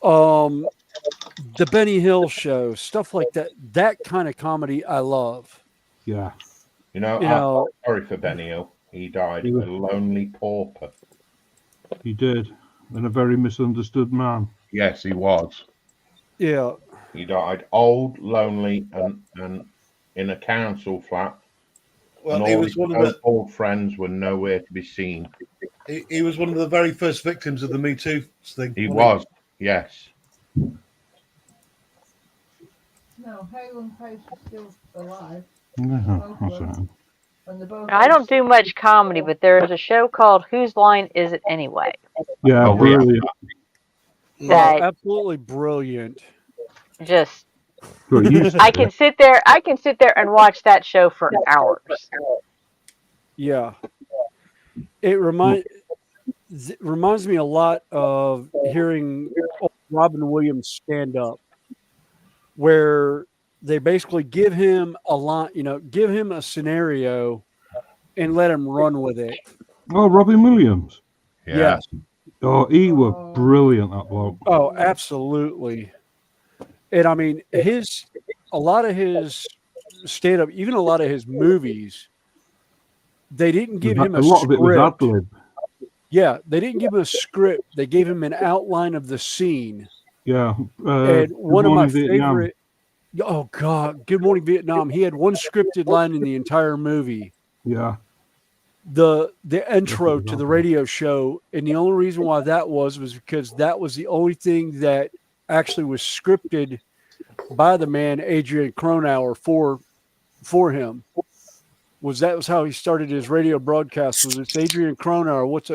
The Benny Hill Show, stuff like that. That kind of comedy I love. Yeah. I'm sorry for Benny Hill. He died a lonely pauper. He did. And a very misunderstood man. Yes, he was. Yeah. He died old, lonely, and in a council flat. Well, and he all was his one of the old friends were nowhere to be seen. He was one of the very first victims of the Me Too thing. He was, yes. No, Hale and Pace are still alive. I don't do much comedy, but there is a show called Whose Line Is It Anyway? Yeah, brilliant. Absolutely brilliant. Just I can sit there and watch that show for hours. Yeah. It reminds me a lot of hearing Robin Williams stand up, where they basically give him a line, give him a scenario and let him run with it. Oh, Robin Williams. Yeah. Yes. Oh, he was brilliant, that bloke. Oh, absolutely. And I mean, a lot of his stand-up, even a lot of his movies, they didn't give him a lot script. of it was ad-lib. Yeah, they didn't give him a script. They gave him an outline of the scene. Yeah. And one of my Vietnam. favorite. Oh God! Good Morning Vietnam. He had one scripted line in the entire movie. Yeah. The intro to the radio show, and the only reason why that was because that was the only thing that actually was scripted by the man Adrian Cronauer for him. That was how he started his radio broadcast. Was it's Adrian Cronauer? It's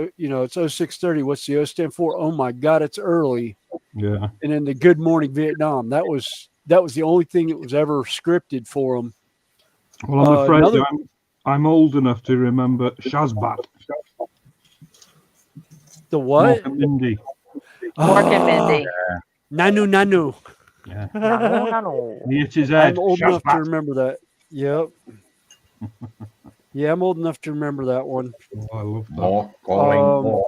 0630. What's the O stand for? Oh my God, it's early. Yeah. And then the Good Morning Vietnam. That was the only thing that was ever scripted for him. Well, I'm afraid I'm old enough to remember Shazbot. The what? Mork and Mindy. Mork and Mindy. Nanu. Yeah. Nanu. He hit his head. I'm old enough to Shazbot. remember that. Yep. Yeah, I'm old enough to remember that one. Oh, I love that. Mork calling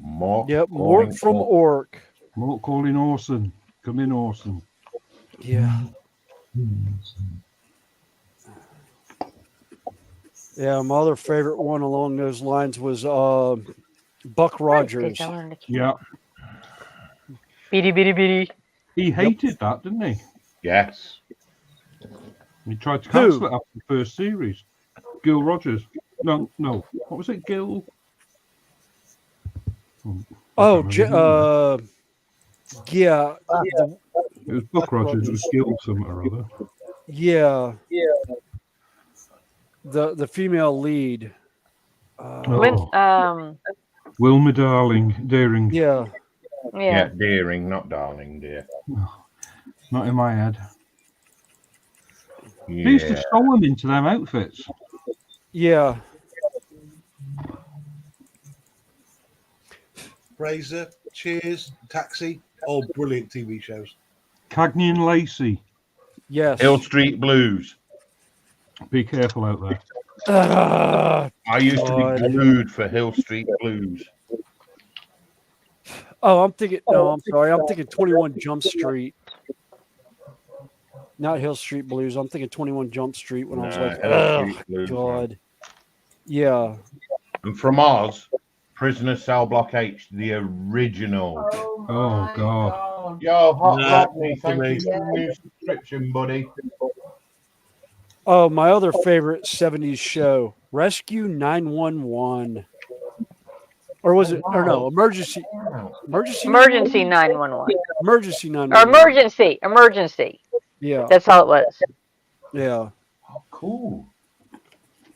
Mork. Yep, calling Mork from Orc. Mork calling Orson. Come in, Orson. Yeah. Yeah, my other favorite one along those lines was Buck Rogers. Yeah. Beady. He hated that, didn't he? Yes. He tried to cancel it after the first series. Gil Rogers. No. What was it, Gil? Yeah. It was Buck Rogers. It was Gil something or other. Yeah. The female lead. Wilma Deering. Yeah. Yeah, Deering, not Darling, dear. Not in my head. Yeah. They used to sew them into them outfits. Yeah. Fraser, Cheers, Taxi, all brilliant TV shows. Cagney and Lacey. Yes. Hill Street Blues. Be careful out there. I used to be glued for Hill Street Blues. Oh, I'm thinking 21 Jump Street. Not Hill Street Blues. I'm thinking 21 Jump Street when I was like, oh, God. Yeah. And from Oz, Prisoner Cell Block H, the original. Oh, God. Yo, Hot Rodney, thank you for the new subscription, buddy. Oh, my other favorite 70s show, Rescue 911. Or was it? Or no, emergency 911. Emergency Or 911. emergency. Yeah. That's all it was. Yeah. Oh, cool.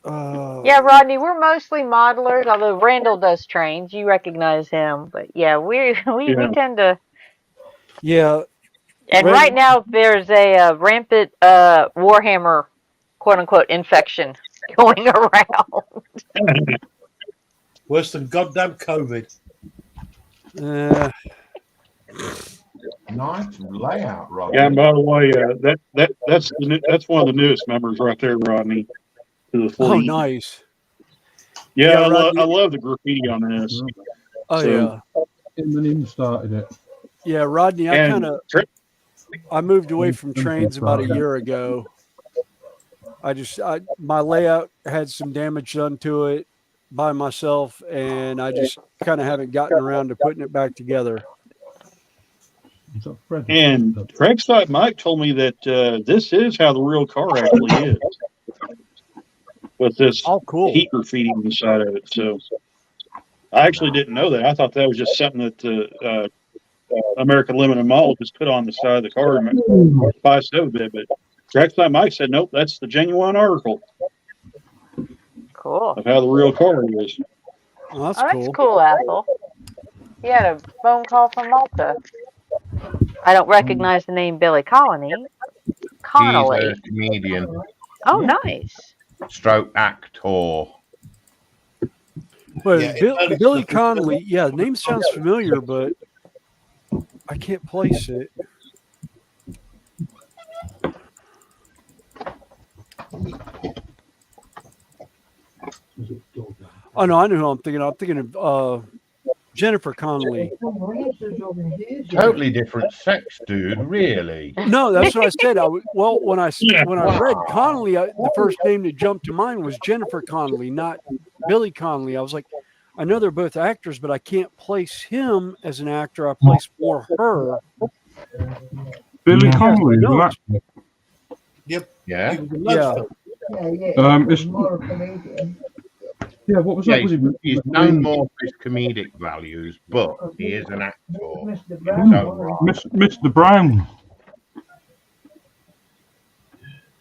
Yeah, Rodney, we're mostly modelers, although Randall does trains. You recognize him, but yeah, we tend to. Yeah. And right now there's a rampant Warhammer, quote unquote, infection going around. Worse than goddamn COVID. Nice layout, Rob. Yeah, and by the way, that's one of the newest members right there, Rodney, to the fleet. Oh, nice. Yeah, Yeah, I love the graffiti on this. Oh, So- yeah. And then started it. Yeah, Rodney, I moved away from Trim- trains about a year ago. My layout had some damage done to it by myself, and I just kind of haven't gotten around to putting it back together. And Craig Side Mike told me that this is how the real car actually is, with this heat graffiti on the side of it. So I actually didn't know that. I thought that was just something that American Limited Mall just put on the side of the car and spice it up a bit. But Craig Side Mike said, nope, that's the genuine article. Cool. Of how the real car is. Well, That's cool, Ethel. You had a phone call from Malta. I don't recognize the name Billy Connolly. He's a comedian. Oh, nice. Stroke actor. But Billy Connolly, yeah, the name sounds familiar, but I can't place it. Oh no, I know who I'm thinking. I'm thinking of Jennifer Connelly. Totally different sex, dude. Really? No, that's what I said. When I read Connolly, the first name that jumped to mind was Jennifer Connelly, not Billy Connolly. I was like, I know they're both actors, but I can't place him as an actor. I place more her. Billy Connolly, no. Yep. Yeah. Yeah. It's, more a comedian. yeah, what was Yeah, that? Was he's known more for his comedic values, but he is an actor. Mr. in Brown, his own right. Mr. Brown?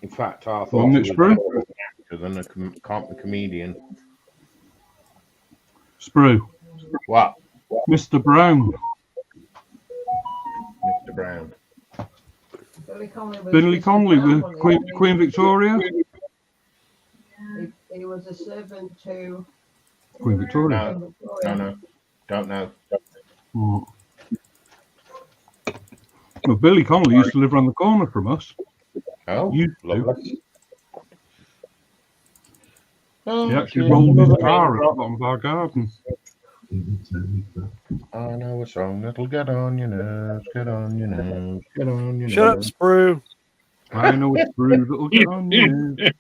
In fact, I thought Wasn't he it was Sprue? better an actor than a comedian. Sprue. What? Mr. Brown. Mr. Brown. Billy Connolly with Queen Victoria. He was a servant to Queen Victoria. No, don't know. Oh. Well, Billy Connolly used to live around the corner from us. Oh, lovely. He actually rolled his car at the bottom of our garden. I know a song that'll get on your nerves, get on your nerves, get on your nerves. Shut up, Sprue. I know a Sprue that'll get on your nerves.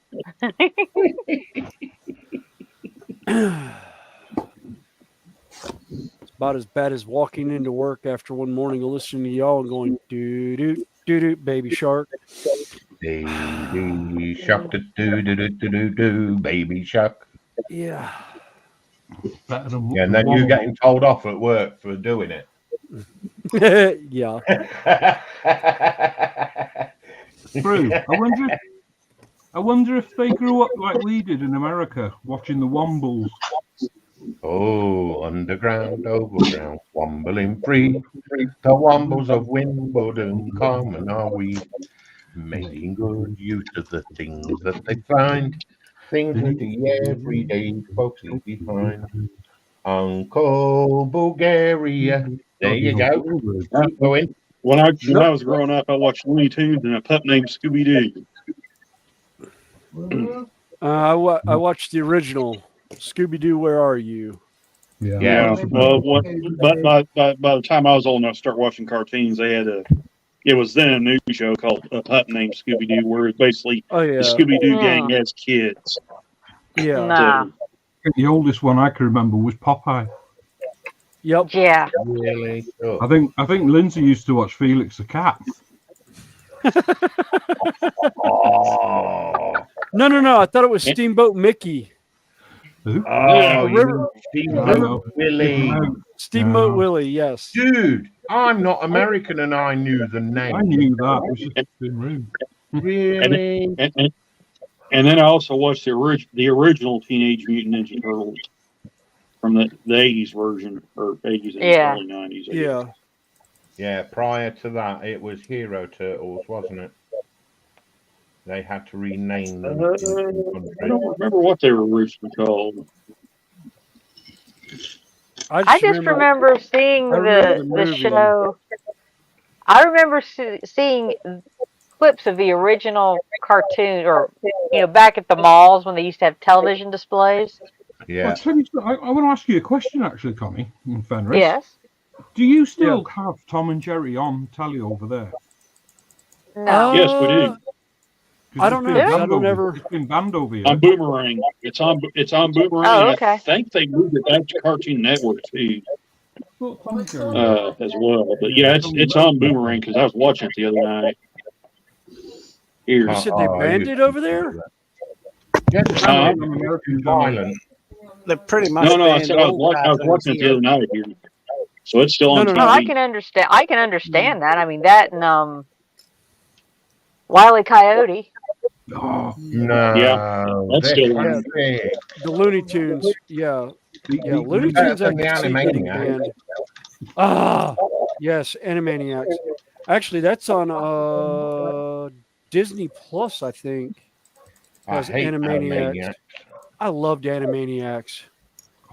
It's about as bad as walking into work after one morning and listening to y'all and going doo doo doo doo baby shark. Baby shark, do do do do do do, baby shark. Yeah. Better than Yeah, and then you getting told off at work for doing it. Yeah. Sprue, I wonder if they grew up like we did in America, watching the Wombles. Oh, underground, overground, wombling free. The wombles of Wimbledon, common are we, making good use of the things that they find. Things that the everyday folks leave behind. Uncle Bulgaria. There you go. Keep going. When I was growing up, I watched Looney Tunes and a pup named Scooby Doo. I watched the original Scooby Doo. Where are you? Yeah. Well, but by the time I was old enough to start watching cartoons, they had it was then a new show called A Pup Named Scooby Doo, where it's basically the Scooby Doo gang as kids. Yeah. Nah. The oldest one I can remember was Popeye. Yep. Yeah. Really? Oh. I think Lindsay used to watch Felix the Cat. Oh. No. I thought it was Steamboat Mickey. Who? Oh, Steamboat Willie. Steamboat Willie, yes. Dude, I'm not American and I knew the name. I knew that. It was just being rude. Really? And then I also watched the original Teenage Mutant Ninja Turtles from the 80s version, or 80s and early 90s. Yeah. Yeah, prior to that, it was Hero Turtles, wasn't it? They had to rename them. I don't remember what they were originally called. I just remember seeing the show. I remember seeing clips of the original cartoon, or back at the malls when they used to have television displays. Yeah. I want to ask you a question, actually, Connie and Fenris. Yes. Do you still have Tom and Jerry on telly over there? No. Yes, we do. I don't know. I don't ever. It's been banned over here. On Boomerang. It's on Boomerang. Oh, okay. I think they moved it back to Cartoon Network too, as well. But yeah, it's on Boomerang because I was watching it the other night. Here. You said they banned it over there? Yeah, American violent. They're pretty much. No, I said I was watching it the other night here. So it's still on TV. No, I can understand. I can understand that. I mean, that and Wile E. Coyote. Oh, no. Yeah, that's still on. The Looney Tunes. Yeah. Looney Tunes. I can see getting banned. Yes, Animaniacs. Actually, that's on Disney Plus, I think. I hate Animaniacs. I loved Animaniacs.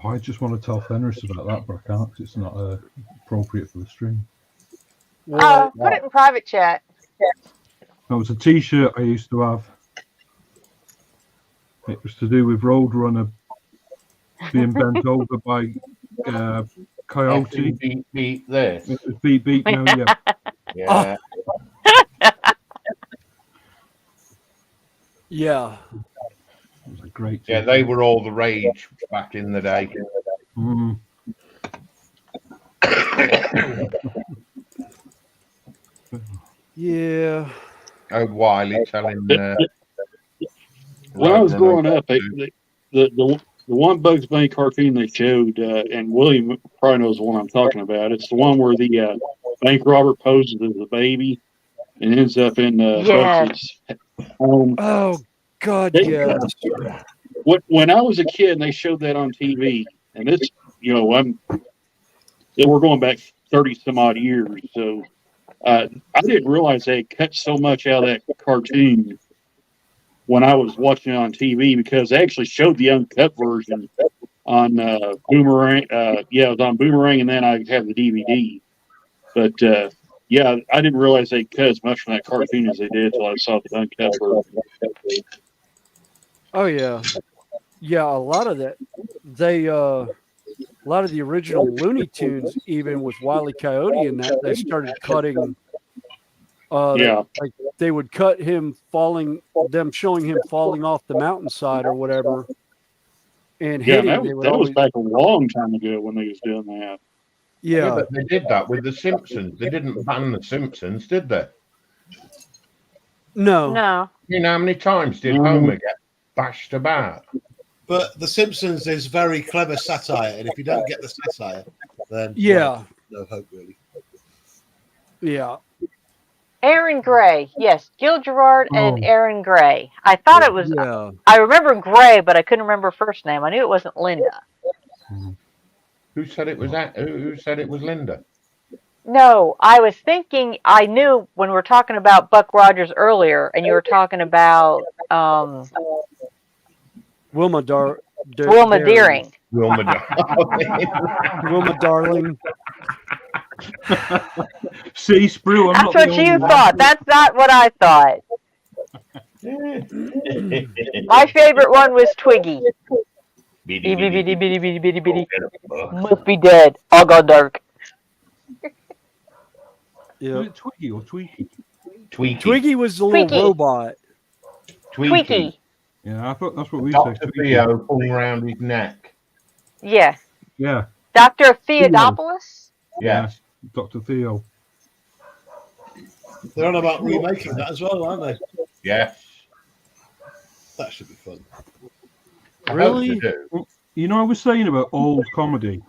I just want to tell Fenris about that, but I can't 'cause it's not appropriate for the stream. Put it in private chat. That was a T-shirt I used to have. It was to do with Roadrunner being bent over by Coyote. Beat this. It was beat now, yeah. Yeah. Yeah. It was a great. Yeah, they were all the rage back in the day. Mm. Yeah. Oh, Wiley telling When I was growing up, the one Bugs Bunny cartoon they showed, and William probably knows the one I'm talking about. It's the one where the bank robber poses as a baby and ends up in Bugs's home. Oh God, They- yes. When I was a kid, and they showed that on TV, and this, we're going back 30 some odd years, so I didn't realize they had cut so much out of that cartoon when I was watching it on TV, because they actually showed the uncut version on Boomerang. It was on Boomerang, and then I have the DVD. But I didn't realize they cut as much from that cartoon as they did until I saw the uncut version. Oh yeah, yeah. A lot of that, a lot of the original Looney Tunes, even with Wile E. Coyote and that, they started cutting. They would cut him falling, them showing him falling off the mountainside or whatever, and hitting. That was back a long time ago when they was doing that. Yeah, but they did that with the Simpsons. They didn't ban the Simpsons, did they? No. You know how many times did Homer get bashed about? But The Simpsons is very clever satire, and if you don't get the satire, then no hope really. Yeah. Aaron Gray, yes, Gil Gerard and Aaron Gray. I thought it was. Yeah. I remember Gray, but I couldn't remember her first name. I knew it wasn't Linda. Who said it was that? Who said it was Linda? No, I was thinking. I knew when we were talking about Buck Rogers earlier, and you were talking about Wilma Deering. Wilma Darling. Wilma Darling. See, Sprue, That's what you thought. That's not what I thought. My favorite one was Twiggy. Bitty, bitty, bitty, bitty, bitty, bitty. Must be dead. All gone dark. Yeah. Was it Twiggy or Tweaky? Tweaky. Twiggy was the little robot. Tweaky. Yeah, I thought that's what we Dr. said. Theo pulling around his neck. Yeah. Yeah. Dr. Theodopoulos? Yes. Dr. Theo. They're on about remaking that as well, aren't they? Yes. That should be fun. Really? You know, I was saying about old comedy.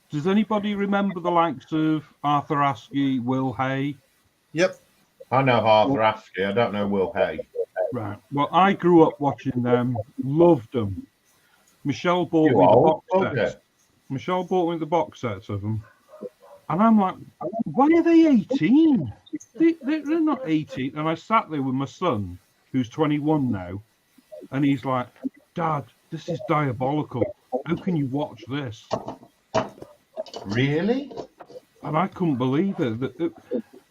Does anybody remember the likes of Arthur Askey, Will Hay? Yep. I know Arthur Askey. I don't know Will Hay. Right. Well, I grew up watching them, loved them. Michelle bought me the box sets. Michelle bought me the box sets of them. And I'm like, why are they 18? They're not 18. And I sat there with my son, who's 21 now, and he's like, Dad, this is diabolical. How can you watch this? Really? And I couldn't believe it.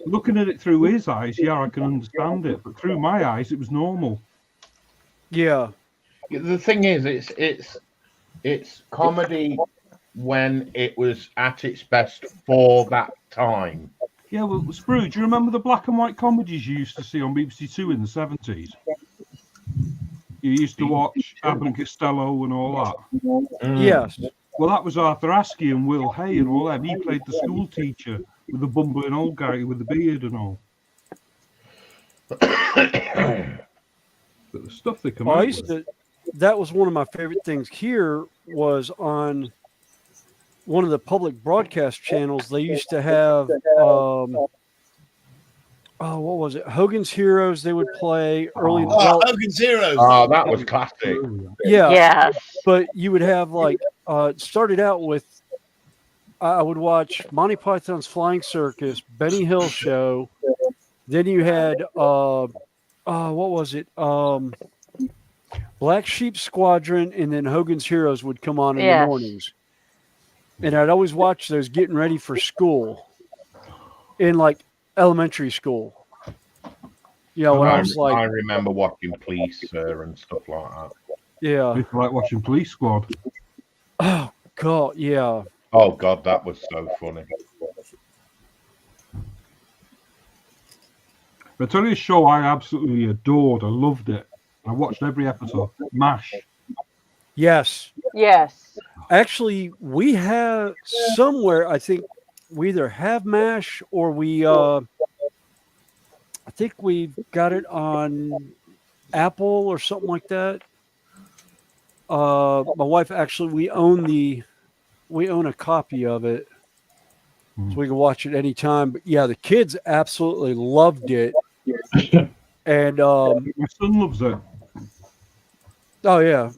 Looking at it through his eyes, yeah, I can understand it. But through my eyes, it was normal. Yeah. The thing is, it's comedy when it was at its best for that time. Yeah, well, Sprue, do you remember the black and white comedies you used to see on BBC Two in the 70s? You used to watch Abbott and Costello and all that. Yes. Well, that was Arthur Askey and Will Hay and all them. He played the school teacher with the bumbling old guy with the beard and all. But the stuff they come out with. That was one of my favorite things here was on one of the public broadcast channels. They used to have, what was it? Hogan's Heroes. They would play early. Hogan's Heroes. Oh, that was classic. Yeah. Yes. But you would have it started out with, I would watch Monty Python's Flying Circus, Benny Hill Show. Then you had, what was it? Black Sheep Squadron, and then Hogan's Heroes would come on in the mornings. And I'd always watch those getting ready for school in elementary school. Yeah, when I was I remember watching Police and stuff like that. Yeah. I used to like watching Police Squad. Oh, God, yeah. Oh, God, that was so funny. But I tell you a show I absolutely adored. I loved it. I watched every episode. MASH. Yes. Yes. Actually, we have somewhere, I think we either have MASH or I think we've got it on Apple or something like that. My wife actually, we own a copy of it, so we can watch it anytime. But yeah, the kids absolutely loved it, and My son loves it. oh yeah,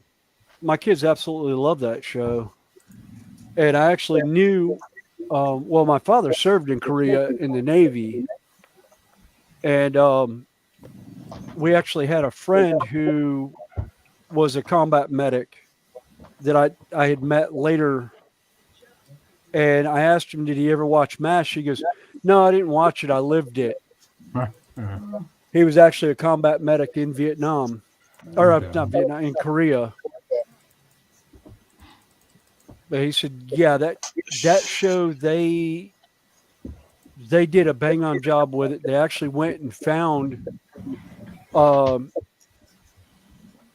my kids absolutely love that show. And I actually knew, well, my father served in Korea in the Navy, and we actually had a friend who was a combat medic that I had met later. And I asked him, did he ever watch MASH? He goes, no, I didn't watch it. I lived it. He was actually a combat medic in Vietnam, or not Vietnam, in Korea. But he said, yeah, that show, they did a bang on job with it. They actually went and found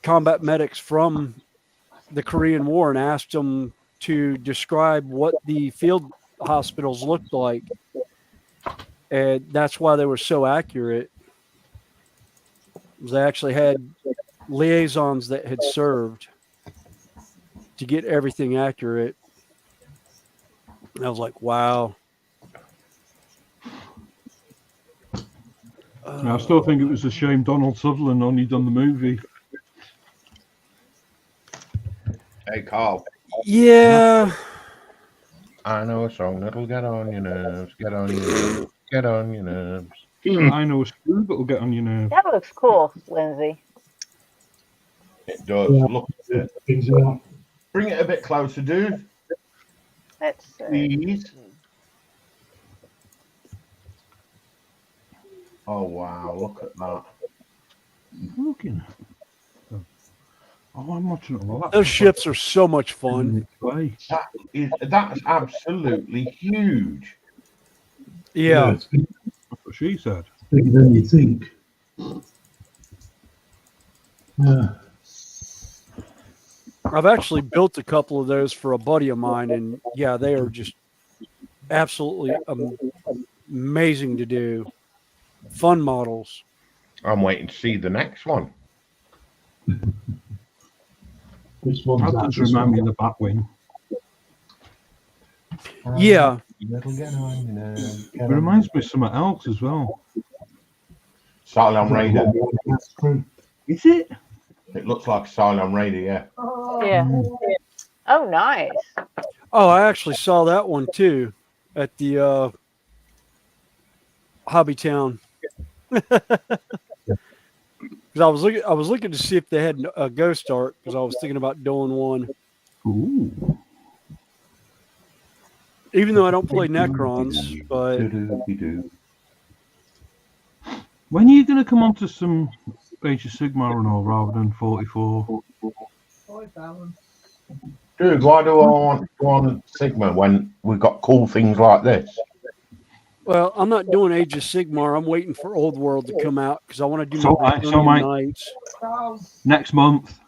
combat medics from the Korean War and asked them to describe what the field hospitals looked like. And that's why they were so accurate. They actually had liaisons that had served to get everything accurate. And I was like, wow. I still think it was a shame Donald Sutherland only done the movie. Hey, Carl. Yeah. I know a song that'll get on your nerves, get on your nerves, get on your nerves. I know a screw that'll get on your nerves. That looks cool, Lindsay. It does. Yeah. Look at it. Things out. Bring it a bit closer, dude. Let's see. Please. Oh, wow. Look at that. Looking. Oh, I'm watching it a lot. Those ships are so much fun. That's absolutely huge. Yeah. It's big- That's what she said. bigger than you think. Yeah. I've actually built a couple of those for a buddy of mine, and yeah, they are just absolutely amazing to do. Fun models. I'm waiting to see the next one. This one's That does remind me of the Batwing. Yeah. It reminds me of something else as well. Cylon Raider. Is it? It looks like a Cylon Raider, yeah. Yeah. Oh, nice. Oh, I actually saw that one too at the Hobby Town. Because I was looking to see if they had a ghost art, because I was thinking about doing one. Ooh. Even though I don't play Necrons, but When are you going to come on to some Age of Sigmar and all rather than 44? Dude, why do I want to go on Sigma when we've got cool things like this? well, I'm not doing Age of Sigmar. I'm waiting for Old World to come out because I want to do So my Nights. Next month.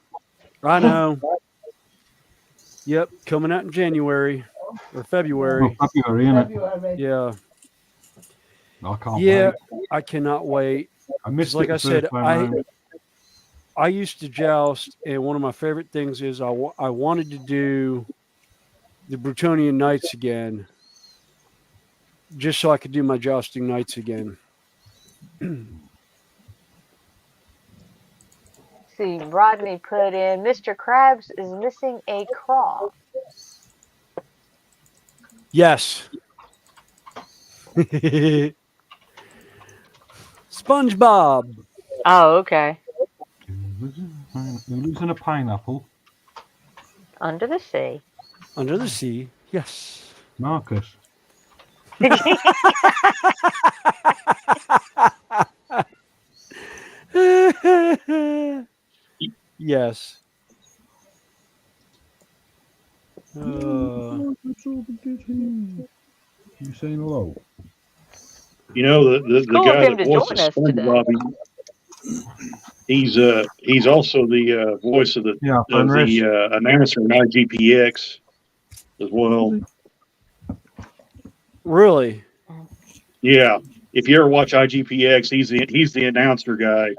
I know. Yep, coming out in January or February. Oh, February, innit? Yeah. I can't Yeah, wait. I cannot wait. I missed Like it I the said, first time round. I used to joust, and one of my favorite things is I wanted to do the Brutonian Nights again, just so I could do my jousting nights again. See, Rodney put in, Mr. Krabs is missing a claw. Yes. SpongeBob. Oh, okay. You're losing a pineapple. Under the sea. Under the sea. Yes. Marcus. Yes. You saying hello? You know, the cool guy of him that to voices join us today. SpongeBob, he's also the voice of the announcer in IGPX as well. Really? Yeah, if you ever watch IGPX, he's the announcer guy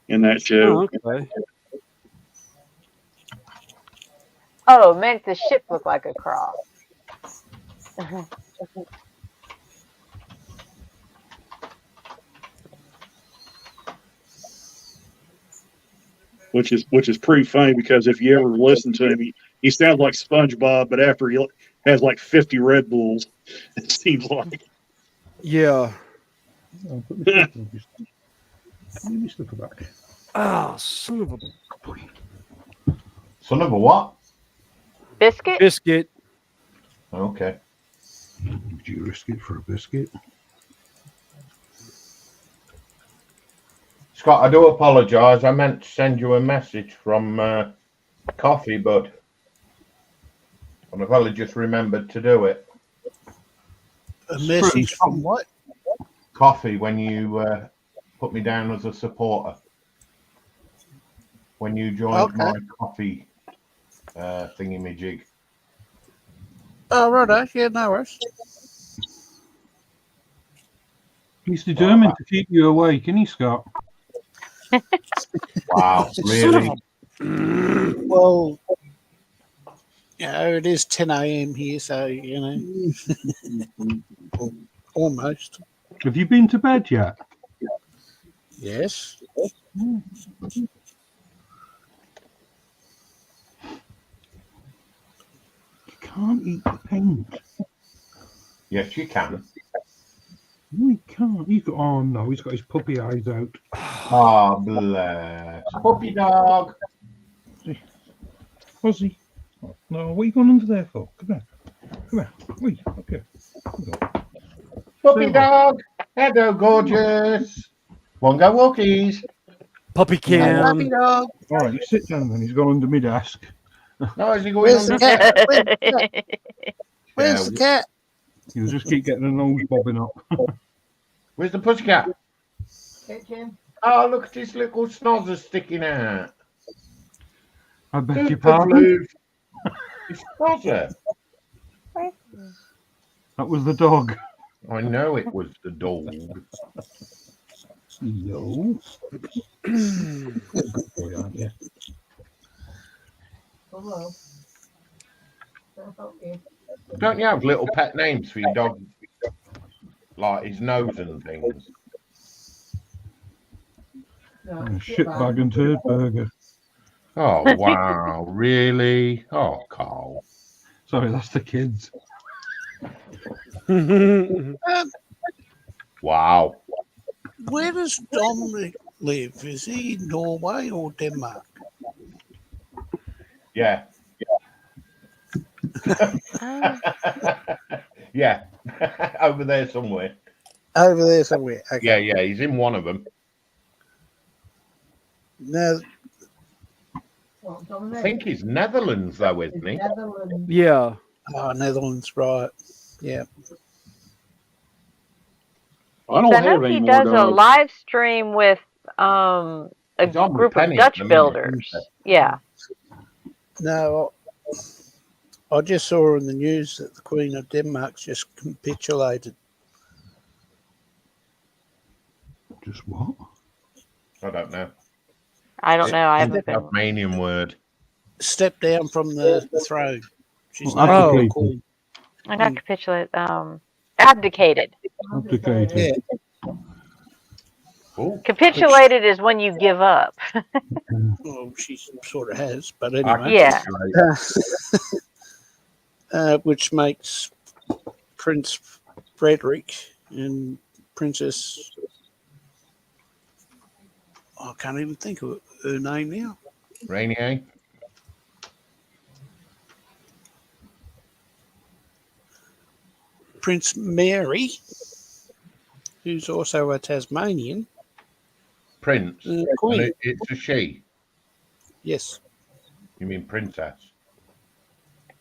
in that show. Oh, okay. Oh, it makes the ship look like a cross. which is pretty funny because if you ever listen to him, he sounds like SpongeBob, but after he has like 50 Red Bulls, it seems like. Yeah. Oh, put my stuff on. Give me stuff back. Ah, son of a Son of a what? Biscuit? biscuit. Okay. Would you risk it for a biscuit? Scott, I do apologise. I meant to send you a message from Coffee, bud. And I've only just remembered to do it. A message from what? Coffee, when you put me down as a supporter. When you joined my coffee thingy-majig. Oh, righto. Yeah, no worries. He's determined to keep you awake, isn't he, Scott? Wow, really? Well, it is 10 a.m. here, so, almost. Have you been to bed yet? Yes. You can't eat the paint. Yes, you can. No, he can't. He's got. Oh no, he's got his puppy eyes out. Oh, bless. Puppy dog. Ozzy. Oh, no, what are you going under there for? Come here. Come here. Wait, okay. Puppy dog. Hello, gorgeous. One go walkies. Puppy cam. Puppy dog. All right, you sit down then. He's gone under my desk. No, is he going Where's on the cat? Where's the cat? Where's the cat? He'll just keep getting a nose bobbing up. Where's the pussycat? Kitchen. Oh, look at his little snozzer sticking out. I beg your Good pardon. move. His snozzer. That was the dog. I know it was the dog. No. Good boy, aren't you? Hello. Can I help you? Don't you have little pet names for your dog? Like his nose and things. No, Shitbag and turd burger. Oh, wow. Really? Oh, Carl. Sorry, that's the kids. Wow. Where does Dominic live? Is he in Norway or Denmark? Yeah. Yeah. Over there somewhere. Over there somewhere. Okay. Yeah, he's in one of them. Now, I think he's Netherlands, though, isn't he? Netherlands. Yeah. Netherlands, right. Yeah. I don't I know have any he more does a dogs. live stream with a He's on with group of Penny at Dutch the minute, builders. isn't Yeah. No, I just saw in the news that the Queen of Denmark's just capitulated. Just what? I don't know. I don't know. I It's a haven't been. Tasmanian word. Stepped down from the throne. She's Oh, not abdicated. queen. I not capitulate. Abdicated. Abdicated. Yeah. Oh, Capitulated is when you give up. Well, she sort of has, but anyway. Yeah. Which makes Prince Frederick and Princess. I can't even think of her name now. Rainier. Prince Mary, who's also a Tasmanian. Prince. Queen. And it's a she. Yes. You mean princess?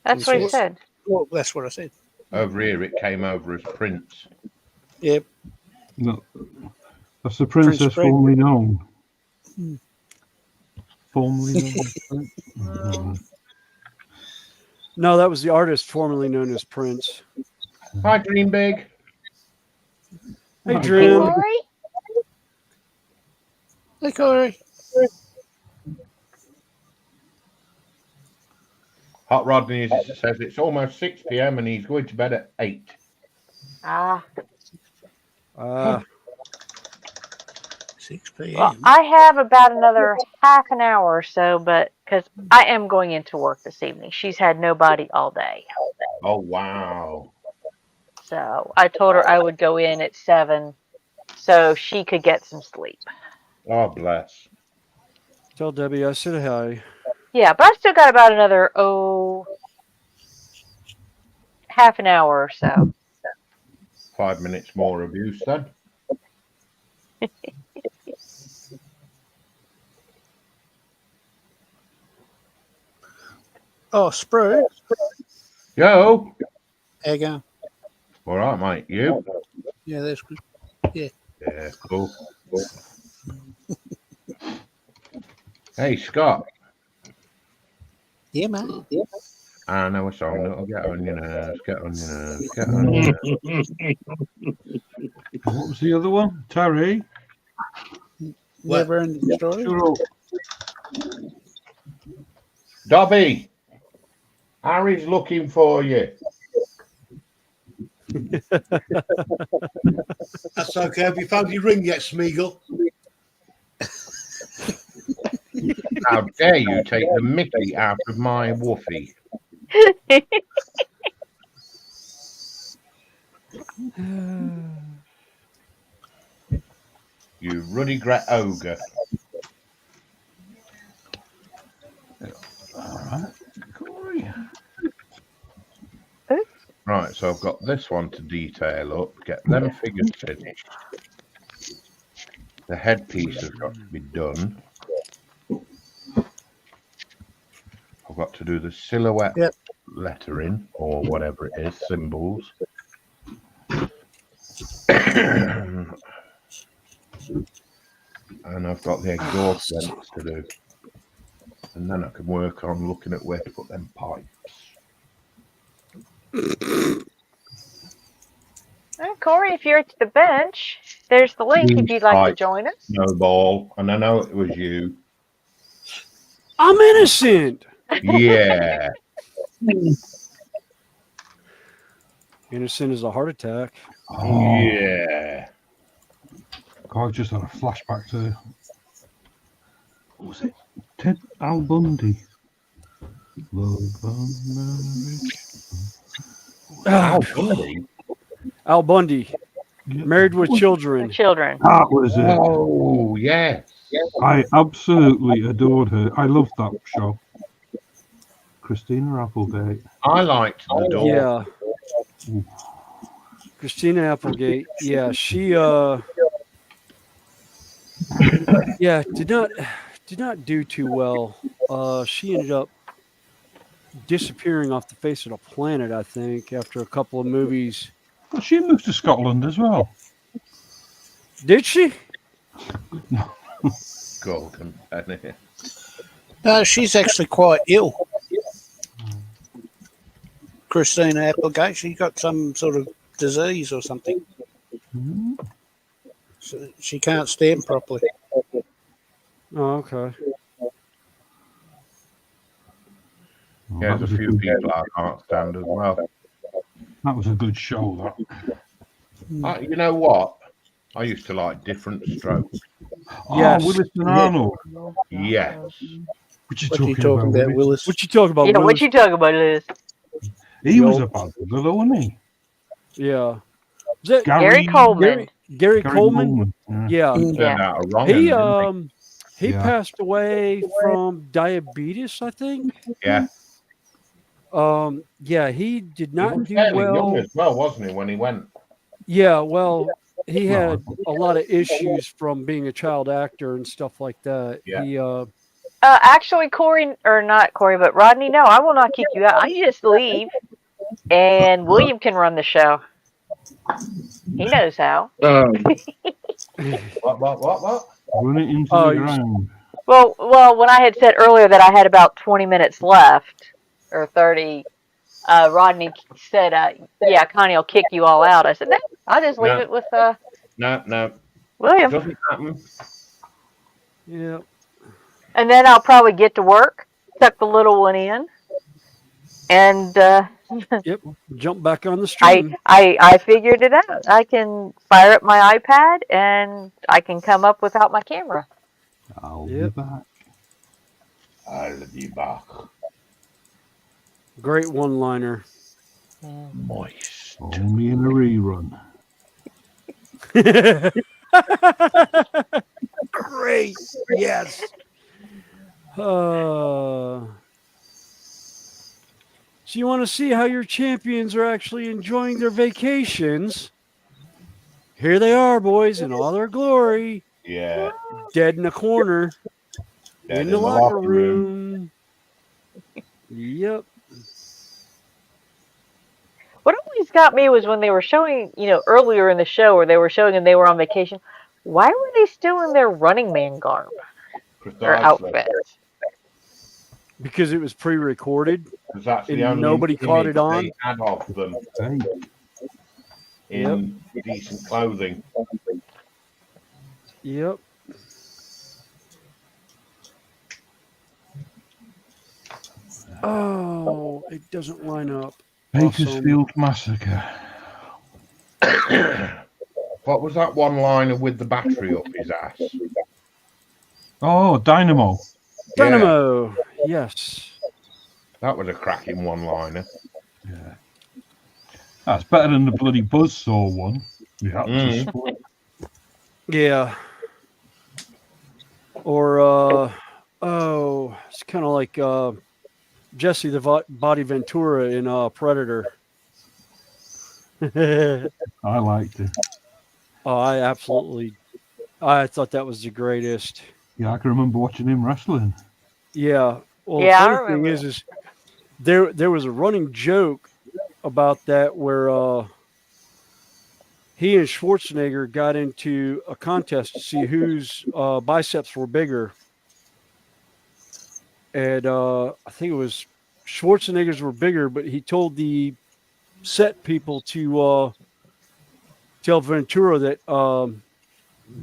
That's what he said. Well, that's what I said. Over here, it came over as prince. Yep. No, that's the princess Fred. formerly known. Hmm. Formerly known. No, that was the artist formerly known as Prince. Hi, Dream Big. Hey, Hi, Dream. Corey? Hey, Corey. Hot Rodney says it's almost 6 p.m. and he's going to bed at 8. Ah. 6 p.m. Well, I have about another half an hour or so, but because I am going into work this evening. She's had nobody all day. Oh, wow. So I told her I would go in at 7 so she could get some sleep. Oh, bless. Tell Debbie I said hi. Yeah, but I still got about another, half an hour or so. 5 minutes more of use then. Oh, Sprue. Yo. How you going? All right, mate. You? Yeah, that's good. Yeah. Yeah, cool. Hey, Scott. Yeah, man. I know a song that'll get on your nerves, get on your nerves, get on your nerves. What was the other one? Terry? Never ending story. Sure. Dobby, Harry's looking for you. That's okay. Have you found your ring yet, Smeagol? How dare you take the mickey out of my woofie? You ruddy gret ogre. All right. Corey. Right, so I've got this one to detail up, get them figures finished. The headpiece has got to be done. I've got to do the silhouette lettering, or whatever it is, symbols. And I've got the exhaust vents to do. And then I can work on looking at where to put them pipes. Corey, if you're at the bench, there's the link if you'd like to join us. Snowball, and I know it was you. I'm innocent. Yeah. Innocent as a heart attack. Oh, Yeah. God, I just had a flashback to, what was it? Ted Al Bundy. Love on marriage. Al Bundy. Al Bundy. Married with Children. Children. That was it. Oh, yes. I absolutely adored her. I loved that show. Christina Applegate. I liked the door. Yeah. Christina Applegate. Yeah, she did not do too well. She ended up disappearing off the face of the planet, I think, after a couple of movies. Well, she moved to Scotland as well. Did she? Golden penny. No, she's actually quite ill. Christina Applegate. She got some sort of disease or something. So she can't stand properly. Oh, okay. Yeah, there's a few people I can't stand as well. That was a good show, that. You know what? I used to like Different Strokes. Yes. Oh, Willis and Arnold. Yes. What you What are you talking talking about, about, Willis? What you talking about? Yeah, Willis? what you talking about, Liz? He was a bad brother, though, wasn't he? Yeah. Is that Gary Coleman. Gary Coleman? Yeah. Turned out a wrong He end, he Yeah. passed away from diabetes, I think. didn't Yeah, he did he? not He was do fairly young well. as well, wasn't he, when he went? Yeah, well, he had a lot of issues from being a child actor and stuff like that. Yeah. He Actually, Corey, or not Corey, but Rodney, no, I will not kick you out. I just leave, and William can run the show. He knows how. What? Run it into Oh, the you- ground. Well, when I had said earlier that I had about 20 minutes left, or 30, Rodney said, yeah, Connie will kick you all out. I said, no, I'll just leave No. it with No. William. Doesn't happen. yeah. And then I'll probably get to work, tuck the little one in. And Yep. Jump back on the stream. I figured it out. I can fire up my iPad and I can come up without my camera. I'll be Yep. back. I'll be back. Great one-liner. Moist. Only in a rerun. Great. Yes. So you want to see how your champions are actually enjoying their vacations? Here they are, boys, in all their glory. Yeah. Dead in a corner. Dead in the locker room. Yep. What always got me was when they were showing, earlier in the show where they were showing them they were on vacation. Why were they still in their Running Man garb or outfits? Because it was pre-recorded. Because that's and the only nobody caught it on. they had of them in decent clothing. Yep. Oh, it doesn't line up. Bakersfield Massacre. What was that one-liner with the battery up his ass? Oh, Dynamo. Dynamo. Yes. That was a cracking one-liner. Yeah. That's better than the bloody Buzzsaw one. Yeah. Yeah. Or it's kind of like Jesse the Body Ventura in Predator. I liked it. Oh, I thought that was the greatest. Yeah, I can remember watching him wrestling. Yeah. Well, Yeah, I the funny thing is there was a running joke about that where he and Schwarzenegger got into a contest to see whose biceps were bigger. And I think it was Schwarzenegger's were bigger, but he told the set people to tell Ventura that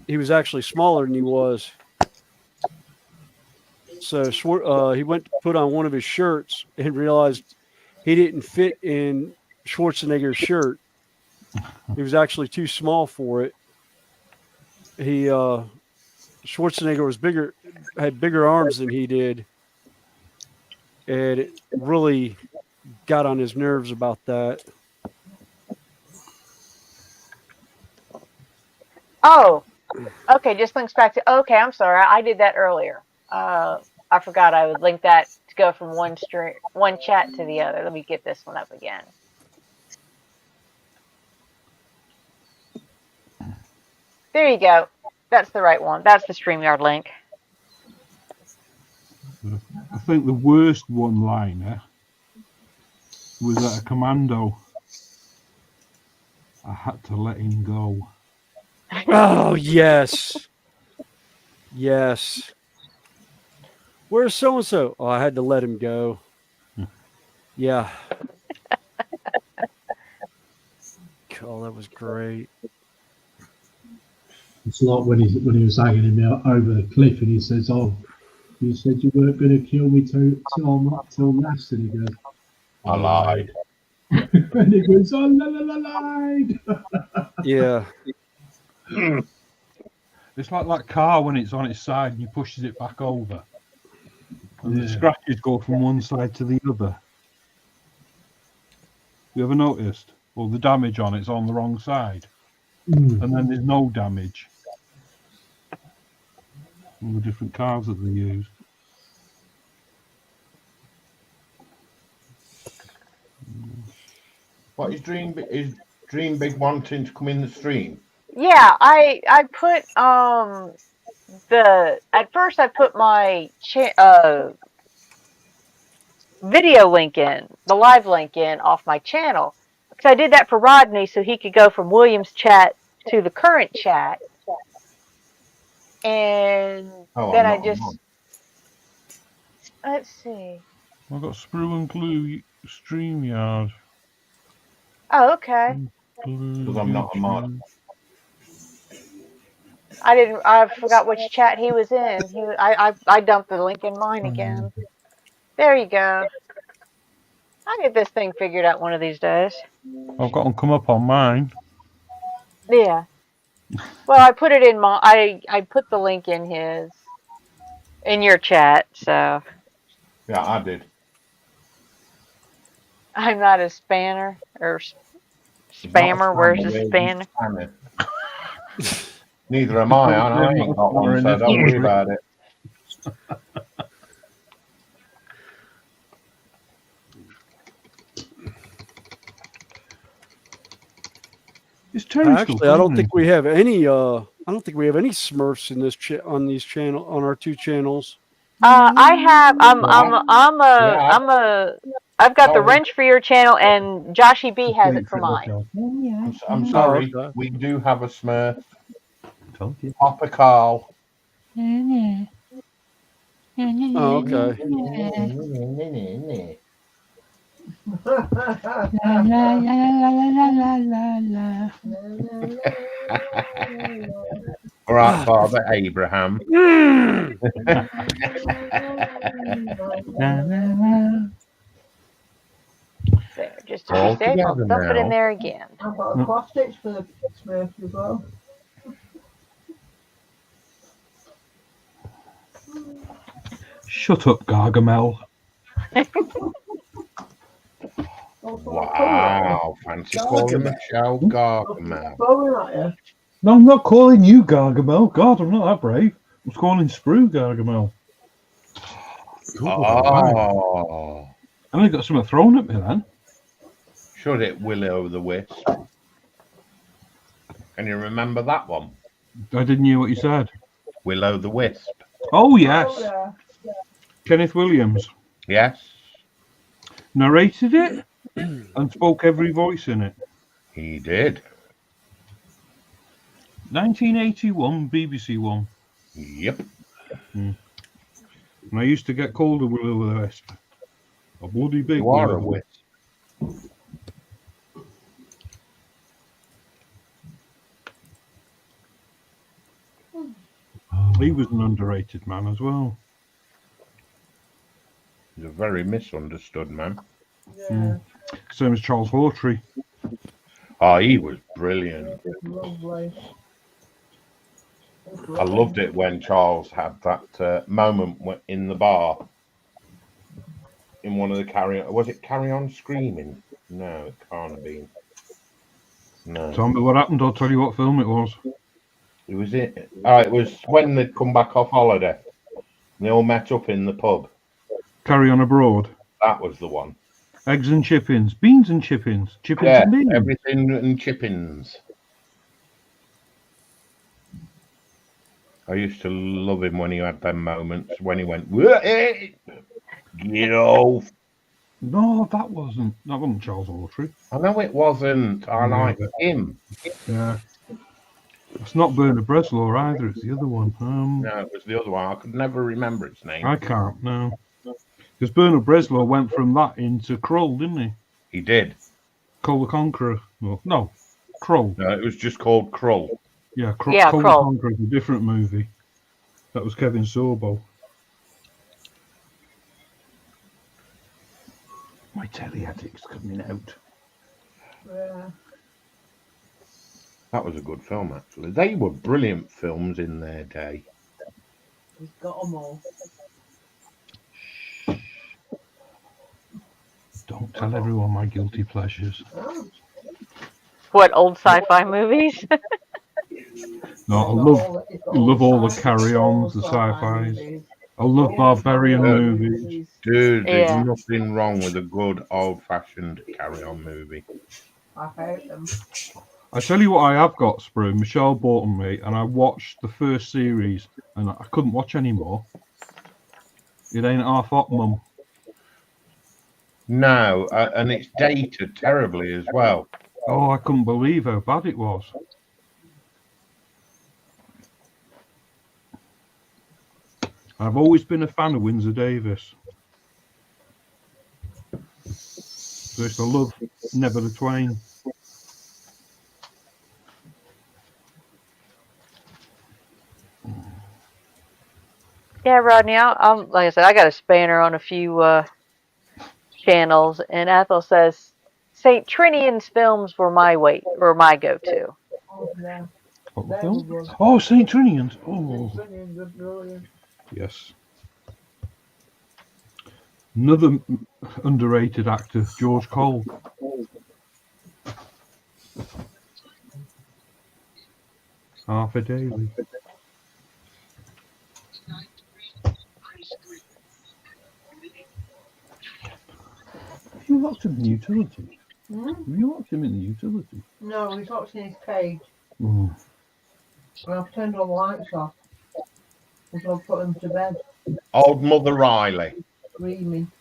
he was actually smaller than he was. So he went to put on one of his shirts and realized he didn't fit in Schwarzenegger's shirt. He was actually too small for it. Schwarzenegger was had bigger arms than he did. And it really got on his nerves about that. Oh, okay. Just links back to. Okay, I'm sorry. I did that earlier. I forgot I would link that to go from one chat to the other. Let me get this one up again. There you go. That's the right one. That's the StreamYard link. I think the worst one-liner was at a commando. I had to let him go. Oh, yes. Yes. Where's so-and-so? Oh, I had to let him go. Yeah. Oh, that was great. It's like when he was hanging him out over the cliff and he says, "Oh, you said you weren't going to kill me till I'm up till last," and he goes, "I lied." And he goes, "Oh, lied." Yeah. It's like that car when it's on its side and he pushes it back over. And the scratches go from one side to the other. You ever noticed? Well, the damage on it's on the wrong side. And then there's no damage. All the different cars that they use. What is Dream Big wanting to come in the stream? Yeah, I put at first I put my video link in, the live link in off my channel, because I did that for Rodney so he could go from William's chat to the current chat, and then I just let's see. I've got Sprue and Glue StreamYard. Oh, okay. Because I'm not a mod. I forgot which chat he was in. I, I dumped the link in mine again. There you go. I'll get this thing figured out one of these days. I've got them come up on mine. Yeah. Well, I put it in my. I put the link in your chat. So Yeah, I did. I'm not a spanner or He's not a spammer. Where's spammer, the we're spanner? spammer. Neither am I. I ain't got one, so don't worry about it. Actually, I don't think we have any. I don't think we have any Smurfs in this on these on our two channels. I have. Yeah. I've got the Sorry. wrench for your channel, and Joshy B has it for mine. I'm sorry. okay. We do have a Smurf. Told you. Hopper Carl. Oh, okay. All right, Father Abraham. There, just to be All safe, I'll together dump it in now. there again. I've got a cross stitch for the Smurf as well. Shut up, Gargamel. Wow, fancy calling Michelle Gargamel. No, I'm not calling you Gargamel. God, I'm not that brave. I was calling Sprue Gargamel. Oh. I only got something thrown at me then. Should it Willow the Wisp? Can you remember that one? I didn't hear what you said. Willow the Wisp. Oh, yes. Kenneth Williams. Yes. Narrated it and spoke every voice in it. He did. 1981 BBC One. Yep. And I used to get called a Willow the Wisp. A bloody big You are a Willow. wisp. He was an underrated man as well. He's a very misunderstood man. Yeah. Same as Charles Hawtrey. Oh, he was brilliant. Lovely. I loved it when Charles had that moment in the bar. In one of the was it Carry On Screaming? No, it can't have been. No. Tell me what happened, I'll tell you what film it was. It was it. Oh, it was when they'd come back off holiday. They all met up in the pub. Carry On Abroad. That was the one. Eggs and chippings. Beans and chippings. Chippings Yeah, and beans. everything and chippings. I used to love him when he had them moments when he went, get off. No, that wasn't Charles Hawtrey. I know it wasn't. I like him. Yeah. It's not Bernard Bresslaw either, it's the other one. No, it was the other one. I could never remember its name. I can't, no. Because Bernard Bresslaw went from that into Krull, didn't he? He did. Krull the Conqueror. Well, no, Krull. No, it was just called Krull. Yeah, Krull Yeah, the Krull. Conqueror is a different movie. That was Kevin Sorbo. My telly addict's coming out. Yeah. That was a good film, actually. They were brilliant films in their day. He's got them all. Don't tell everyone my guilty pleasures. What old sci-fi movies? No, I love all the carry-ons, the sci-fis. I love barbarian movies. Dude, there's Yeah. nothing wrong with a good old-fashioned carry-on movie. I hate them. I tell you what I have got, Sprue. Michelle bought me, and I watched the first series, and I couldn't watch anymore. It ain't half hot, Mum. No, and it's dated terribly as well. Oh, I couldn't believe how bad it was. I've always been a fan of Windsor Davis. So it's the love, never the twain. Yeah, Rodney. Like I said, I got a spanner on a few channels, and Ethel says St. Trinian's films were my go-to. Oh, St. Trinian's. Oh, yes. Another underrated actor, George Cole. Arthur Daly. Have you locked him in the utility? Have you locked him in the utility? No, he's locked in his cage. Oh. And I've turned all the lights off. Because I've put him to bed. Old Mother Riley. Screaming.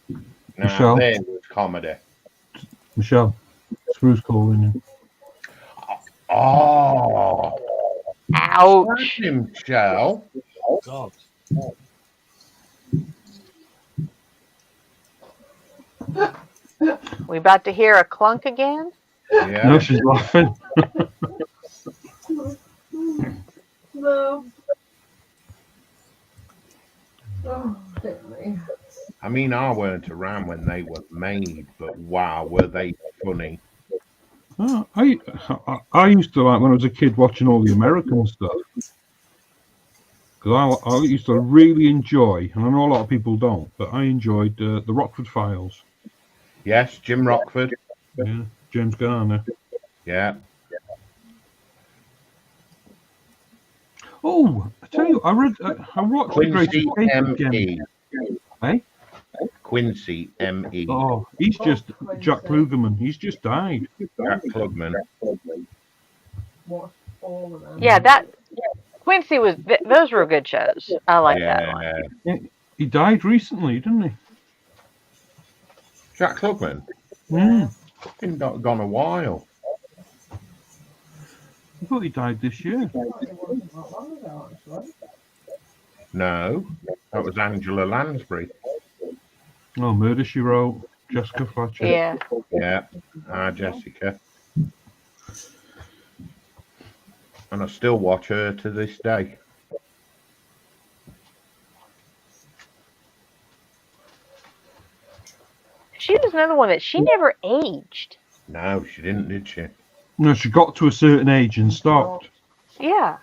Now, Michelle. there was comedy. Michelle, Screw's calling you. Oh. Ouch. Michelle. God. We about to hear a clunk again? Yeah. No, she's laughing. No. Oh, hit me. I mean, I weren't around when they were made, but wow, were they funny. Oh, I used to like when I was a kid watching all the American stuff. Because I used to really enjoy, and I know a lot of people don't, but I enjoyed the Rockford Files. Yes, Jim Rockford. Yeah, James Garner. Yeah. Oh, I tell you, I watched The Great Quincy Escape again. M.E. Hey? Quincy M.E. Oh, he's just Jack Klugerman. He's just died. Jack Klugman. Watched all of them. Yeah, Quincy those were good shows. I like that one. Yeah, he died recently, didn't he? Jack Klugman? Mm. Been gone a while. I thought he died this year. No, that was Angela Lansbury. Oh, Murder, She Wrote, Jessica Fletcher. Yeah. Yeah, Jessica. And I still watch her to this day. She was another one that she never aged. No, she didn't, did she? No, she got to a certain age and stopped. Yeah.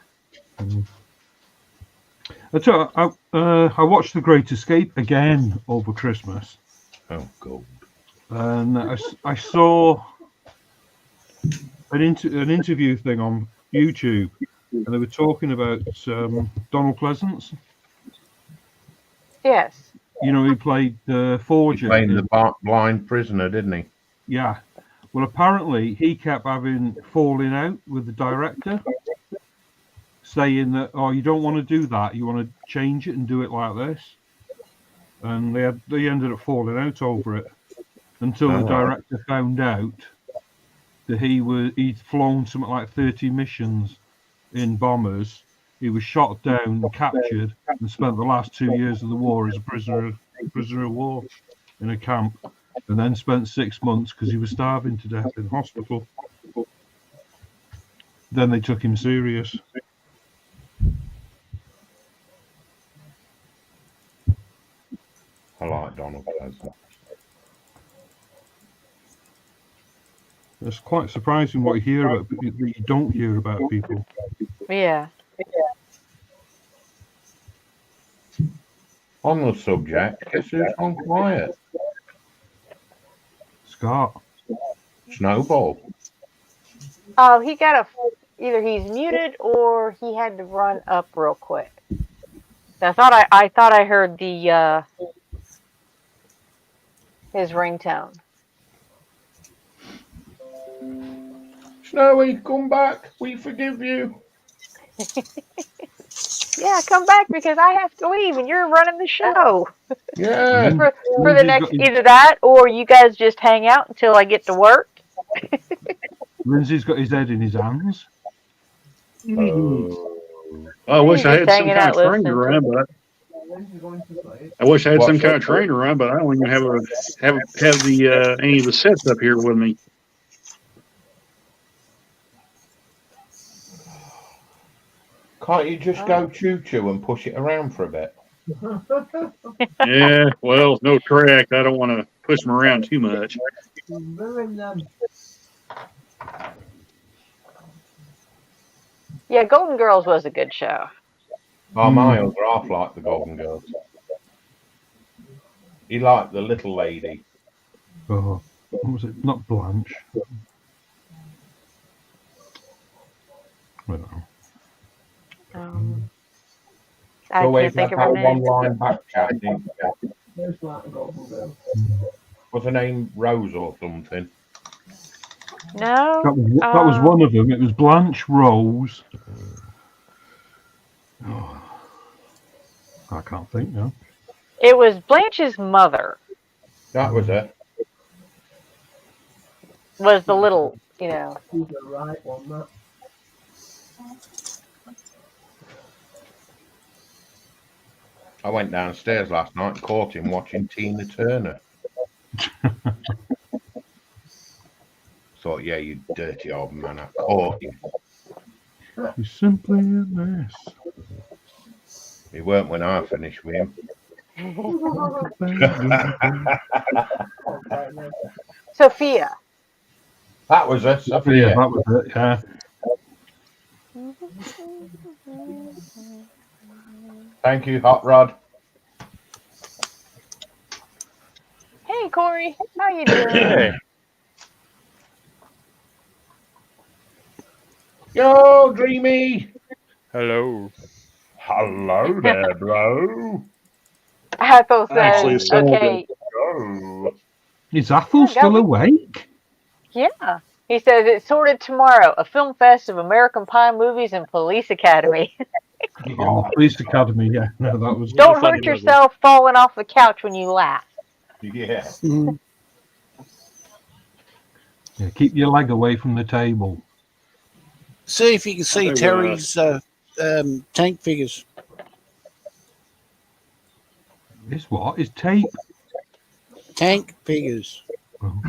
I tell you, I watched The Great Escape again over Christmas. Oh, God. And I saw an interview thing on YouTube, and they were talking about Donald Pleasance. Yes. You know, he played Forger. Playing the blind prisoner, didn't he? Yeah. Well, apparently he kept having falling out with the director, saying that, oh, you don't want to do that. You want to change it and do it like this. And they ended up falling out over it until the director found out that he'd flown something like 30 missions in bombers. He was shot down and captured and spent the last 2 years of the war as a prisoner of war in a camp, and then spent 6 months because he was starving to death in hospital. Then they took him serious. I like Donald Pleasance. It's quite surprising what you hear about that you don't hear about people. Yeah. On the subject, guess who's gone quiet? Scott. Snowball. Oh, he got either he's muted or he had to run up real quick. I thought I heard the his ringtone. Snowy, come back. We forgive you. Yeah, come back because I have to leave and you're running the show. Yeah. For the next either that or you guys just hang out until I get to work. Lindsay's got his head in his hands. I wish I had some hanging kind out of trainer listening around, but I wish I had some kind of trainer around, but I don't even have the any of the sets up here with me. Can't you just go choo-choo and push it around for a bit? Yeah, well, no track. I don't want to push them around too much. Yeah, Golden Girls was a good show. Oh, my other half liked the Golden Girls. He liked the little lady. Oh, what was it? Not Blanche. I don't know. I So can't think of her that name. one-line back chat, didn't you? There's like a Golden Girl. Was her name Rose or something? No. That was one of them. It was Blanche, Rose. Oh, I can't think now. It was Blanche's mother. That was it. Was the little, you know. She's the right one, that. I went downstairs last night and caught him watching Tina Turner. Thought, yeah, you dirty old man, I caught you. You're simply a mess. He weren't when I finished with him. Sophia. That was it, Sophia. Yeah, that was it, yeah. Thank you, Hot Rod. Hey, Corey. How you doing? Hey. Yo, Dreamy. Hello. Hello there, bro. Athel says, Actually, it's okay. Is Athel still awake? Yeah. He says it's sorted tomorrow. A film fest of American Pie movies and Police Academy. Oh, Police Academy, yeah. No, that was. Don't hurt yourself falling off the couch when you laugh. Yeah. Yeah, keep your leg away from the table. See if you can see Terry's tank figures. This what? Is tape? Tank figures. Oh.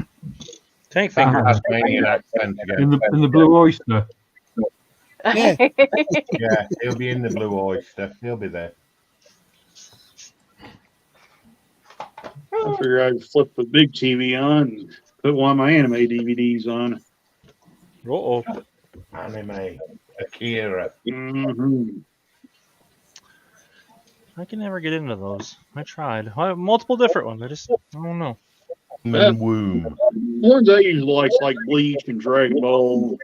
Tank figures. Tasmanian accent again. In the Blue Oyster. Yeah. Yeah, he'll be in the Blue Oyster. He'll be there. I figure I'd flip the big TV on and put one of my anime DVDs on. Uh-oh. Anime. Akira. Mm-hmm. I can never get into those. I tried. I have multiple different ones. I don't know. Womb. Ones I usually like Bleach and Dragon Ball.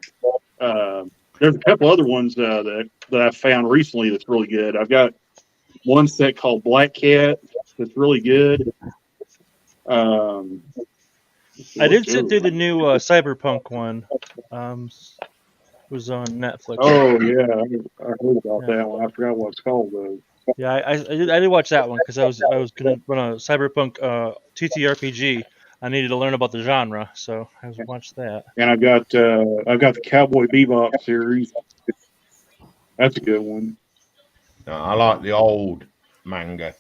There's a couple other ones that I found recently that's really good. I've got one set called Black Cat that's really good. I did sit through the new Cyberpunk one. It was on Netflix. Oh yeah, I heard about that one. I forgot what it's called though. Yeah, I did watch that one because I was gonna run a Cyberpunk TTRPG. I needed to learn about the genre, so I watched that. And I've got the Cowboy Bebop series. That's a good one. No, I like the old manga,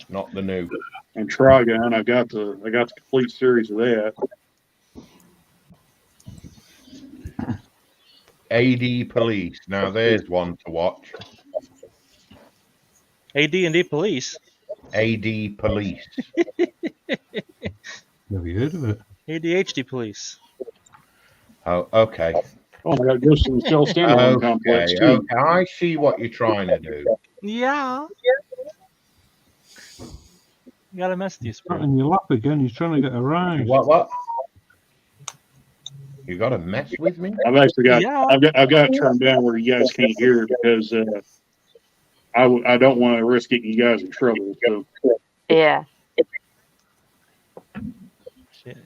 not the new. And Trigun, I got the complete series of that. AD Police. Now there's one to watch. AD&D Police. AD Police. Never heard of it. ADHD Police. Oh, okay. Oh my God, Ghost in the Shell standalone complex too. Okay, I see what you're trying to do. Yeah. You gotta mess with you, Sat in your lap again. He's trying to get around. What? You got to mess with me? I've actually got I've got it turned down where you guys can't hear it because I don't want to risk getting you guys in trouble. So Yeah. Shit.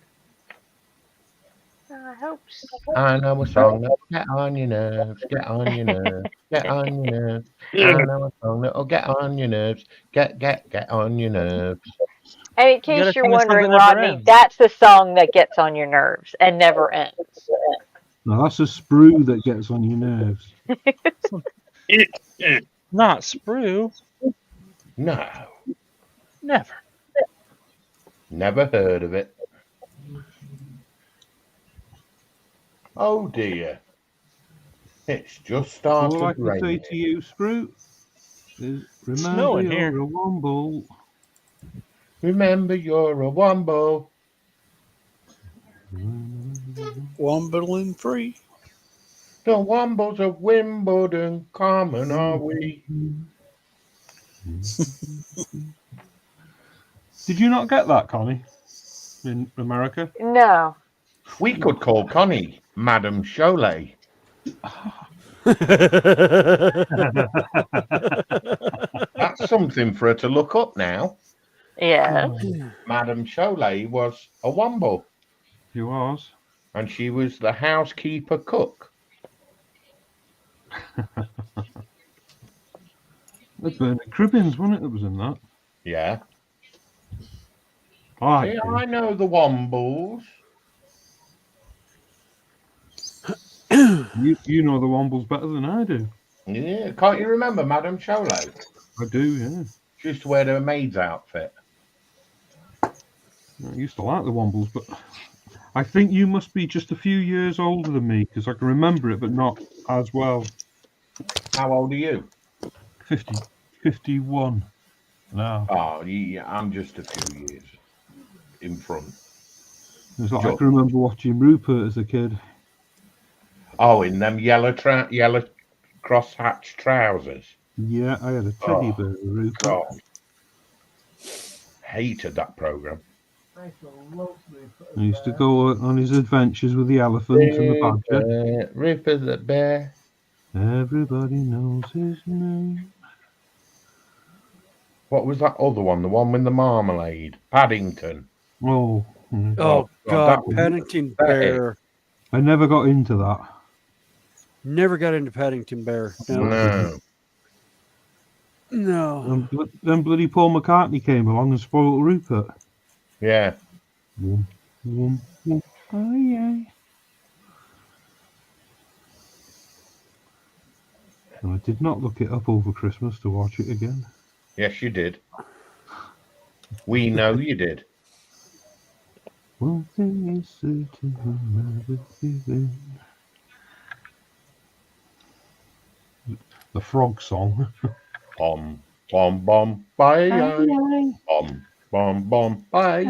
I hope so. I know a song that'll get on your nerves, get on your nerves, get on your nerves. I know a song that'll get on your nerves, get on your nerves. And in You case gotta you're sing a song wondering, that never Rodney, ends. that's the song that gets on your nerves and never ends. No, that's a sprue that gets on your nerves. Not Sprue. No, Never. never heard of it. Oh dear. It's just started All I can say raining. to you, Sprue, Remember snowing you're here. a womble. Remember, you're a wombo. Wombling free. The Wombles of Wimbledon, common are we? Did you not get that, Connie, in America? No. We could call Connie Madame Cholet. That's something for her to look up now. Yeah. Madame Cholet was a Womble. She was. And she was the housekeeper cook. That's Bernard Cribbins, wasn't it, that was in that? Yeah. I I know the Wombles. You know the Wombles better than I do. Yeah, can't you remember Madame Cholet? I do, yeah. She used to wear her maid's outfit. I used to like the Wombles, but I think you must be just a few years older than me, because I can remember it, but not as well. How old are you? 51 now. Oh, yeah, I'm just a few years in front. It's like I can remember watching Rupert as a kid. Oh, in them yellow cross-hatched trousers. Yeah, I had a teddy bear, Rupert. God. Hated that program. He used to go on his adventures with the elephant and the badger. Rupert the bear. Everybody knows his name. What was that other one? The one with the marmalade? Paddington. Oh. Oh, God, that was Paddington pathetic. Bear. I never got into that. Never got into Paddington Bear. No. No. Then bloody Paul McCartney came along and spoiled Rupert. Yeah. Oh, yeah. And I did not look it up over Christmas to watch it again. Yes, you did. We know you did. One thing is certain, I'll never give in. The frog song. Bom, bom, bom, bye, bom, bom, bom, bye.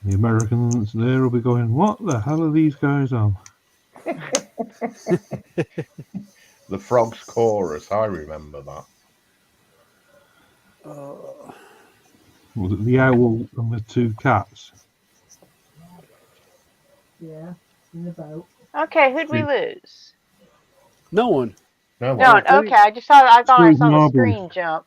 The Americans there will be going, what the hell are these guys on? The Frogs Chorus, I remember that. Was it the owl and the two cats? Yeah, in the boat. Okay, who'd we lose? No one. No No, one. okay. I thought I saw the Marbles. screen jump.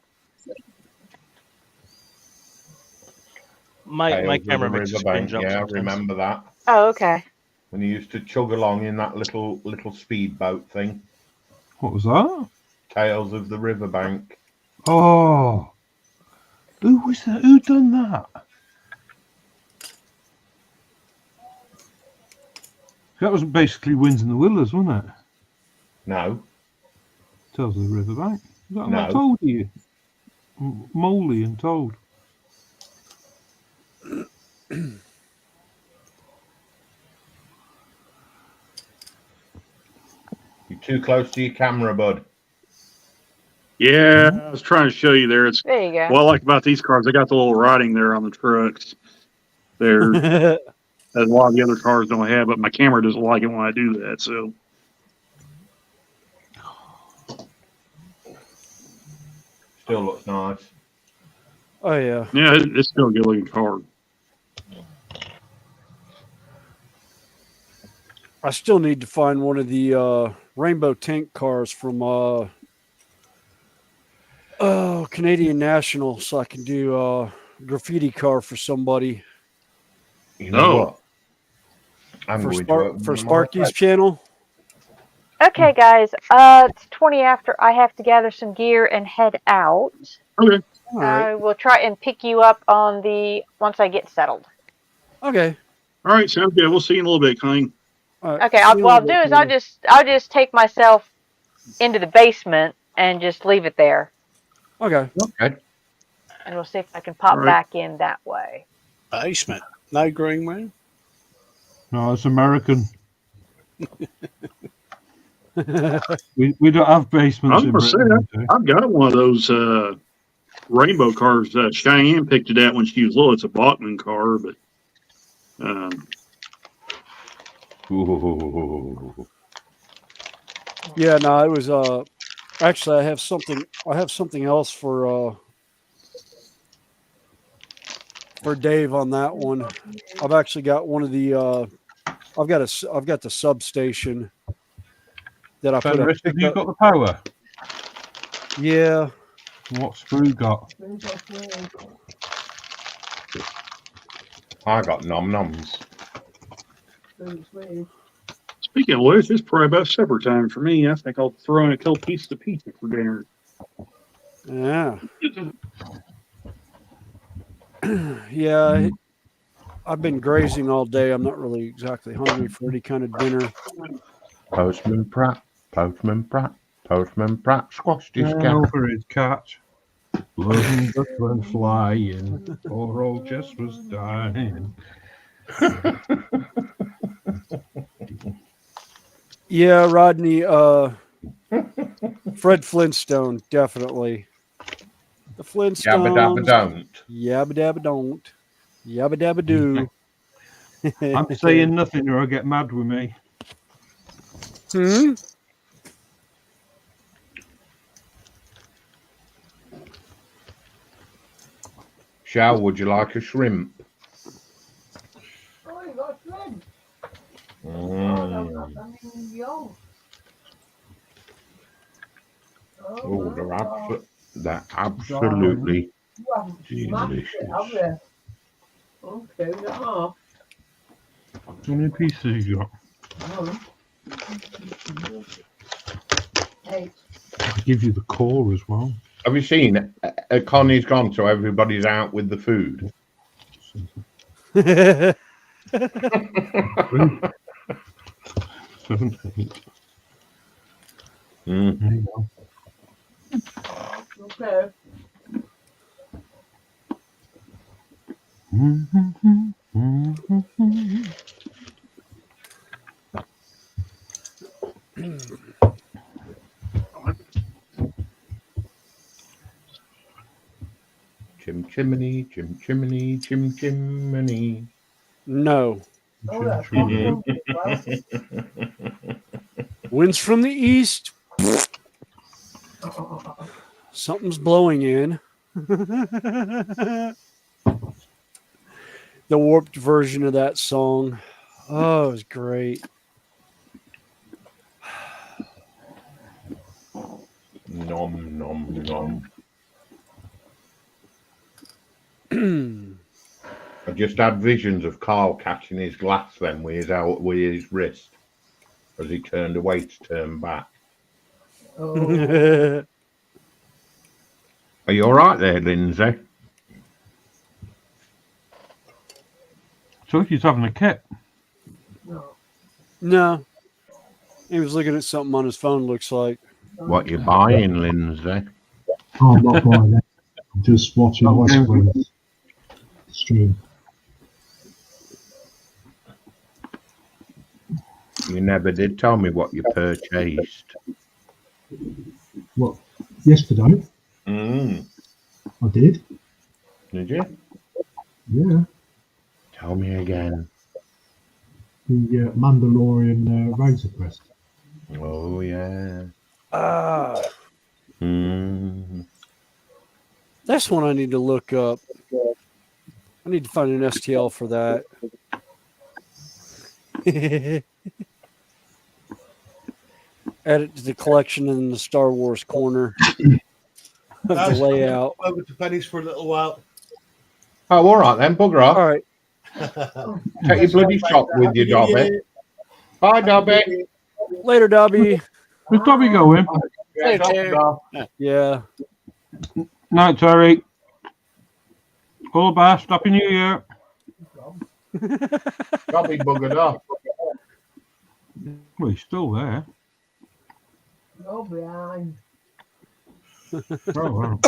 My Tales of camera the makes a screen Riverbank, jump yeah, I sometimes. remember that. Oh, okay. When you used to chug along in that little speedboat thing. What was that? Tales of the Riverbank. Oh, who was that? Who done that? That was basically Winds and the Willers, wasn't it? No. Tales of the Riverbank. Was that No. like Toadie? Moley and Toad. You're too close to your camera, bud. Yeah, I was trying to show you there. It's There you go. what I like about these cars. They got the little writing there on the trucks. There, as a lot of the other cars don't have, but my camera doesn't like it when I do that. So Still looks nice. Oh, yeah. yeah, it's still a good looking car. I still need to find one of the rainbow tank cars from Canadian National so I can do a graffiti car for somebody. You know what? I'm For, going to open for my Sparky's iPad. channel. Okay, guys. It's 20 after. I have to gather some gear and head out. Okay. All right. I will try and pick you up on the once I get settled. Okay. All right, sounds good. We'll see you in a little bit, Colleen. Okay. What I'll do is I'll just take myself into the basement and just leave it there, Okay. Okay. and we'll see if I can pop All right. back in that way. Basement. No green room. No, it's American. We don't have basements I'm in gonna say Britain. I've got one of those rainbow cars. Cheyenne picked it out when she was little. It's a Bachman car, but Ooh. Yeah, no, it was actually I have something else for Dave on that one. I've actually got one of the I've got the substation that I put a Have you pickup. got the power? Yeah. What's Sprue got? I got nom noms. speaking of which, it's probably about supper time for me. I think I'll throw in a couple pieces of pizza for dinner. Yeah. Yeah. I've been grazing all day. I'm not really exactly hungry for any kind of dinner. Postman Pratt, squashed his cat. Over his cat. Blood and dust went flying. Poor old Jess was dying. Yeah, Rodney, Fred Flintstone, definitely. The Flintstones. Yabba dabba don't. Yabba dabba don't. Yabba dabba do. I'm saying nothing or I'll get mad with me. Hmm? Shal, would you like a shrimp? Oh, you got shrimp. Oh, they're absolutely delicious. Okay, How many pieces you got? 8. I'll give you the core as well. Have you seen Connie's gone, so everybody's out with the food? There you go. Okay. Chim chimney, chim chimney, chim chimney. No. Oh, that's awesome. Winds from the east. Something's blowing in. The warped version of that song. Oh, it was great. Nom nom nom. I just had visions of Carl catching his glass then with his wrist as he turned away to turn back. Oh. Are you all right there, Lindsay? So he's having a kit. No. He was looking at something on his phone, looks like. What you buying, Lindsay? Oh, I'm not buying it. I'm just watching Westwing's stream. You never did tell me what you purchased. What? Yesterday? Mm. I did. Did you? Yeah. Tell me again. The Mandalorian Razor Crest. Oh, yeah. That's one I need to look up. I need to find an STL for that. Add it to the collection in the Star Wars corner of the layout. Over to Penny's for a little while. Oh, all right then, bugger off. All right. Take your bloody shot with you, Dobby. Bye, Dobby. Later, Dobby. Where's Dobby going? Yeah. Night, Terry. All the best. Happy New Year. Dobby buggered off. Well, he's still there. Go behind. Oh, wow.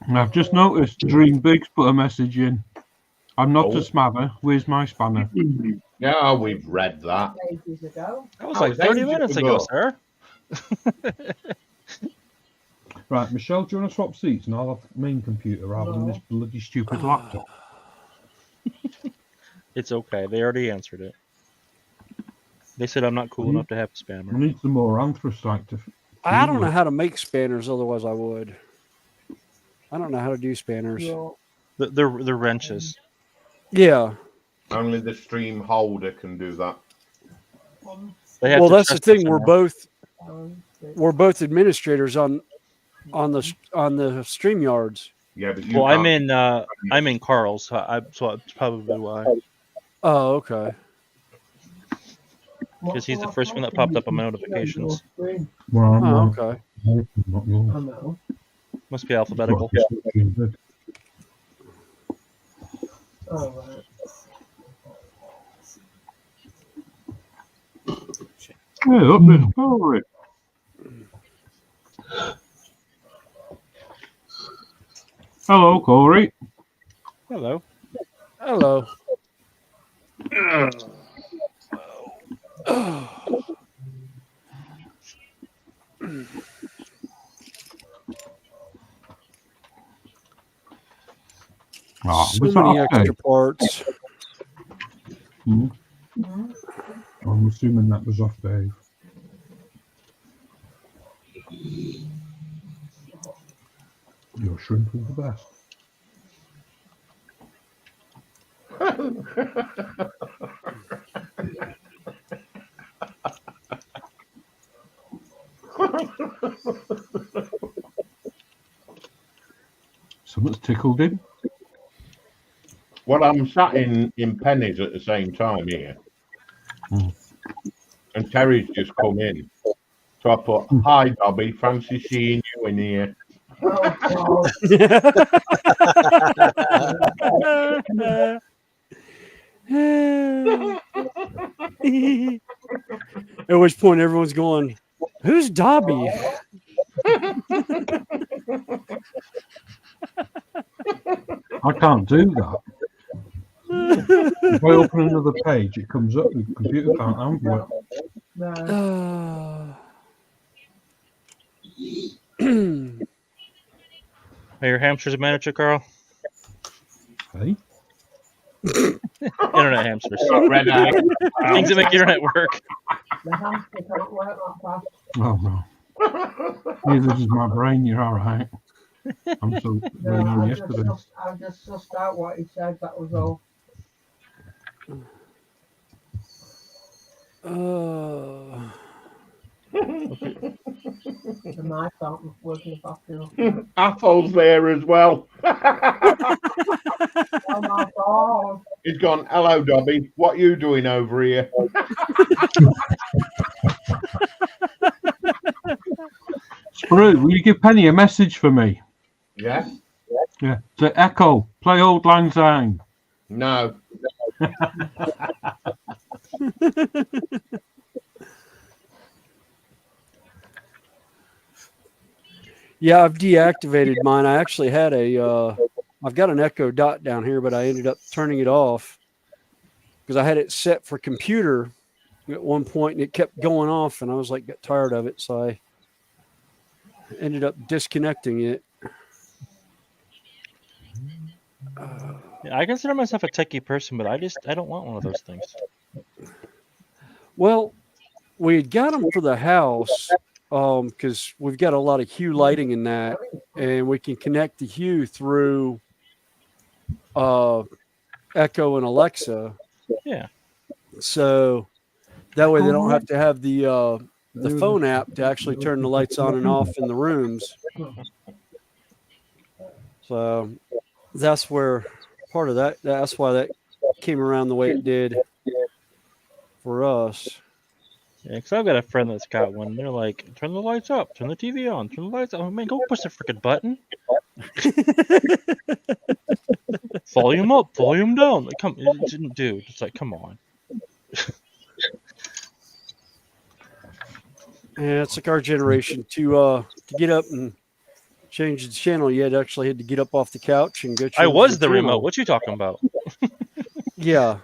I've just noticed Dream Big's put a message in. I'm not a smather. Where's my spanner? Yeah, we've read that. Ages ago. That was That like was 30 ages minutes ago. ago, sir. Right, Michelle, do you want to swap seats? And I'll have the main computer rather than this bloody stupid laptop. It's okay. They already answered it. They said I'm not cool enough to have a I spammer. need some more anthracite to. I don't know how to make spanners, otherwise I would. I don't know how to do spanners. They're wrenches. Yeah. Only the stream holder can do that. They have Well, to that's the trust us thing. We're both administrators on the StreamYards. Yeah, but you Well, can't- I'm in Carl's, so that's probably why. Oh, okay. Because he's the first one that popped up on my notifications. Oh, okay. Not yours. Must be alphabetical. Oh, right. Yeah, look, there's Corey. Hello, Corey. Hello. Hello. Oh, So was that many okay? extra parts. Hmm. I'm assuming that was off Dave. Your shrimp is the best. Someone's tickled him. Well, I'm sat in pennies at the same time here. And Terry's just come in. So I put, hi, Dobby, fancy seeing you in here. At which point everyone's going, "Who's Dobby?" I can't do that. If I open another page, it comes up. The computer can't handle it. Are your hamsters a miniature, Carl? Hey? Internet hamsters. Red eye. Things that make internet work. The hamster can't work that fast. Oh no. Yeah, this is my brain. You're all right. I'm so No, I yesterday. just sussed out what he said, that was all. And my phone was working faster. Athol's there as well. Oh my God. He's gone, hello, Dobby. What are you doing over here? Sprue, will you give Penny a message for me? Yeah? Yeah. Say, Echo, play Old Lang Syne. No. Yeah, I've deactivated mine. I actually had I've got an Echo Dot down here, but I ended up turning it off because I had it set for computer at one point and it kept going off and I was like, got tired of it. So I ended up disconnecting it. Yeah, I consider myself a techie person, but I don't want one of those things. Well, we had got them for the house because we've got a lot of Hue lighting in that, and we can connect the Hue through Echo and Alexa. Yeah. So that way they don't have to have the phone app to actually turn the lights on and off in the rooms. So that's where part of that's why that came around the way it did for us. Yeah, because I've got a friend that's got one. They're like, turn the lights up, turn the TV on, turn the lights on. Oh, man, go push the freaking button. Volume up, volume down. Like, dude, it's like, come on. Yeah, it's like our generation to get up and change the channel. You actually had to get up off the couch and go. I change was the channel. remote. What you talking about? Yeah.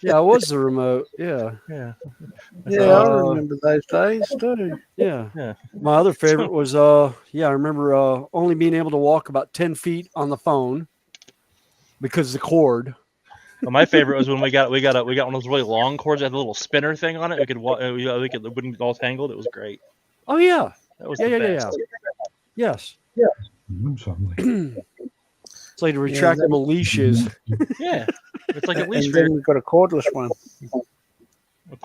Yeah, it was the remote. Yeah. Yeah. Yeah, I remember those days too. Yeah. Yeah. My other favorite was yeah, I remember only being able to walk about 10 feet on the phone because of the cord. Well, my favorite was when we got one of those really long cords that had a little spinner thing on it. It wouldn't get all tangled. It was great. Oh yeah. That was Yeah, the yeah, best. yeah. Yes. Family. It's like the retractable leashes. Yeah. It's like a leash And for your then we've got a cordless one.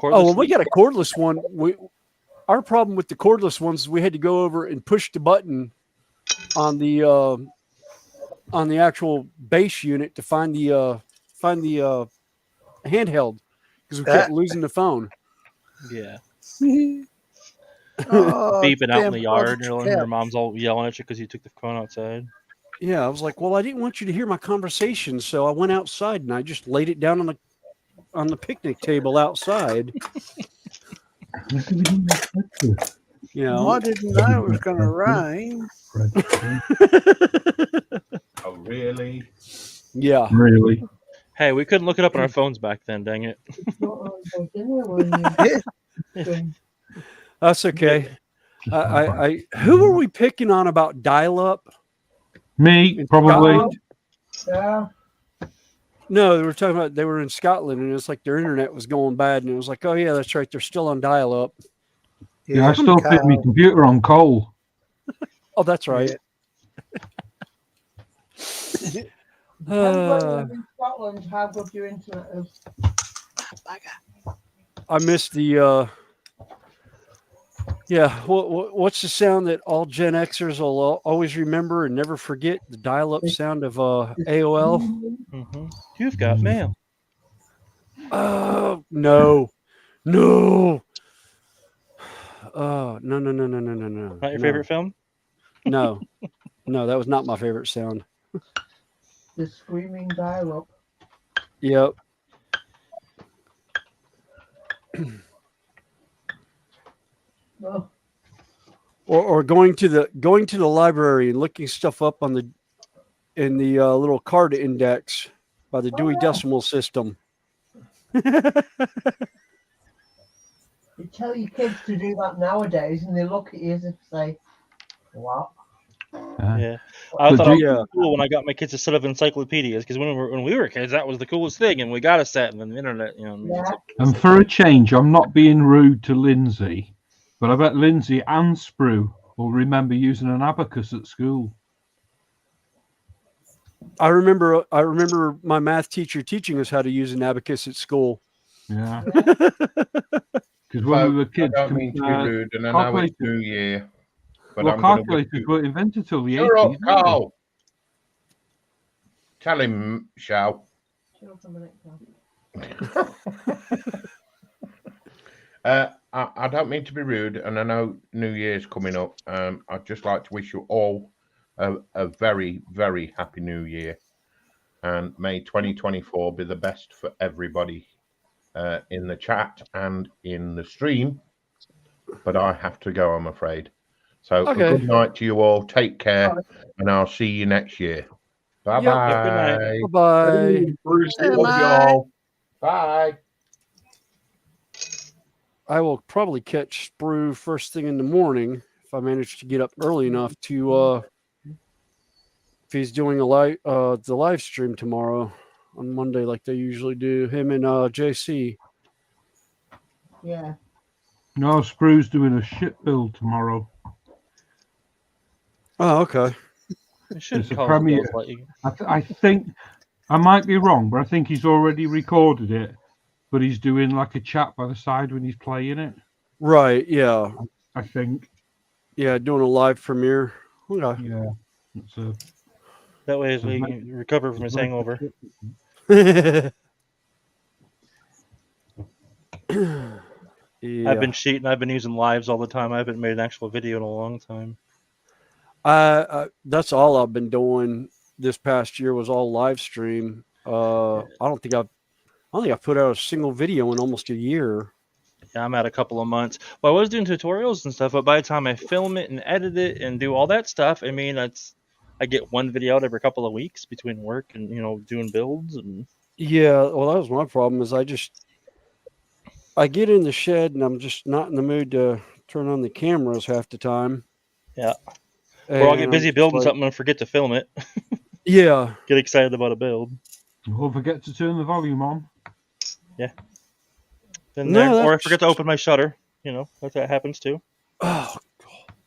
Oh, well, we got a cordless one. Our problem with the cordless ones is we had to go over and push the button on the actual base unit to find the handheld because we kept losing the phone. Yeah. Oh, Beeping out in damn the yard, cottage and your cat. mom's all yelling at you because you took the phone outside. Yeah, I was like, well, I didn't want you to hear my conversation, so I went outside and I just laid it down on the picnic table outside. You know, I didn't know it was going to rain. Oh, really? Yeah. Really? Hey, we couldn't look it up on our phones back then, dang it. That's okay. Who were we picking on about dial-up? Me, probably. Scotland? Yeah. No, they were talking about they were in Scotland and it's like their internet was going bad and it was like, oh yeah, that's right, they're still on dial-up. Yeah, I still fit my computer on coal. Oh, that's right. Depends where you live in Scotland, how good your internet is. I missed the yeah. What's the sound that all Gen Xers will always remember and never forget? The dial-up sound of AOL. Mm-hmm. You've got mail. Oh no. No, no. Not your favorite film? No, no, that was not my favorite sound. The screaming dial-up. Yep. Oh. Or going to the library and looking stuff up in the little card index by the Dewey Decimal System. You tell your kids to do that nowadays, and they look at you as if to say, "What?" Yeah, I thought it was cool when I got my kids a set of encyclopedias because when we were kids, that was the coolest thing, and we got a set, and then the internet, you know. Yeah. And for a change, I'm not being rude to Lindsay, but I bet Lindsay and Sprue will remember using an abacus at school. I remember my math teacher teaching us how to use an abacus at school. Yeah. Because when we were kids, I don't mean to be rude, and I know it's New Year, but I'm calculators weren't invented till the 80s. Shut up, Carl. Tell him, Shao. I don't mean to be rude, and I know New Year's coming up. I'd just like to wish you all a very, very happy New Year, and may 2024 be the best for everybody in the chat and in the stream. But I have to go, I'm afraid. So a good night to you all. Take care, and I'll see you next year. Bye bye. Bye bye. Bye. I will probably catch Sprue first thing in the morning if I manage to get up early enough to if he's doing the live stream tomorrow on Monday like they usually do. Him and JC. Yeah. No, Sprue's doing a ship build tomorrow. Oh, okay. It should It's a call premiere. like you. I think I might be wrong, but I think he's already recorded it. But he's doing like a chat by the side when he's playing it. Right. Yeah. I think. Yeah, doing a live premiere. Okay. Yeah. That way he can recover from his hangover. Yeah. I've been cheating. I've been using lives all the time. I haven't made an actual video in a long time. That's all I've been doing this past year was all live stream. I don't think I've put out a single video in almost a year. Yeah, I'm at a couple of months. Well, I was doing tutorials and stuff, but by the time I film it and edit it and do all that stuff, I get one video out every couple of weeks between work and doing builds, and Yeah, well, that was my problem. Is I get in the shed and I'm just not in the mood to turn on the cameras half the time. Yeah. And Or I'll get I'm busy just building like, something and forget to film it. yeah, Get excited about a build. Don't forget to turn the volume on. Yeah. Been No, there. Or I that's forget to open my shutter. You know, that happens too. oh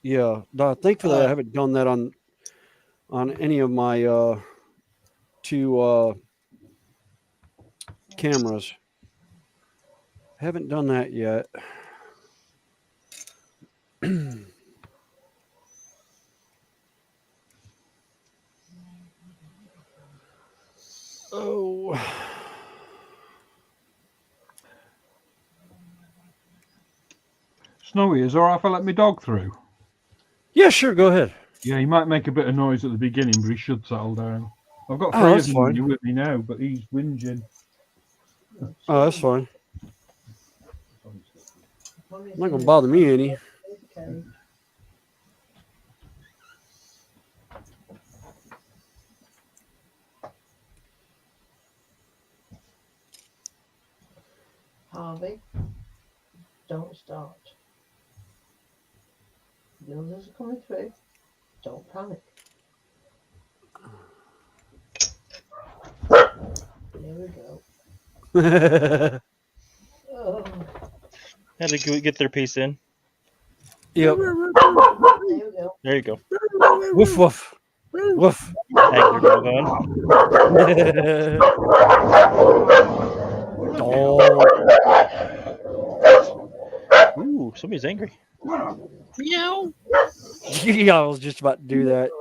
yeah. No, thankfully, I haven't done that on any of my two cameras. Haven't done that yet. Oh. Snowy, is it alright if I let my dog through? Yeah, sure, go ahead. Yeah, he might make a bit of noise at the beginning, but he should settle down. I've got Oh, three of that's them fine. here with me now, but he's whinging. Oh, that's fine. Not gonna bother me any. Okay. Harvey, don't start. The others are coming through. Don't panic. Here we go. Oh. Had to get their piece in. Yep. There we go. There you go. Woof woof. Woof. Tag your dog on. Dog. Ooh, somebody's angry. Meow. Yeah, I was just about to do that.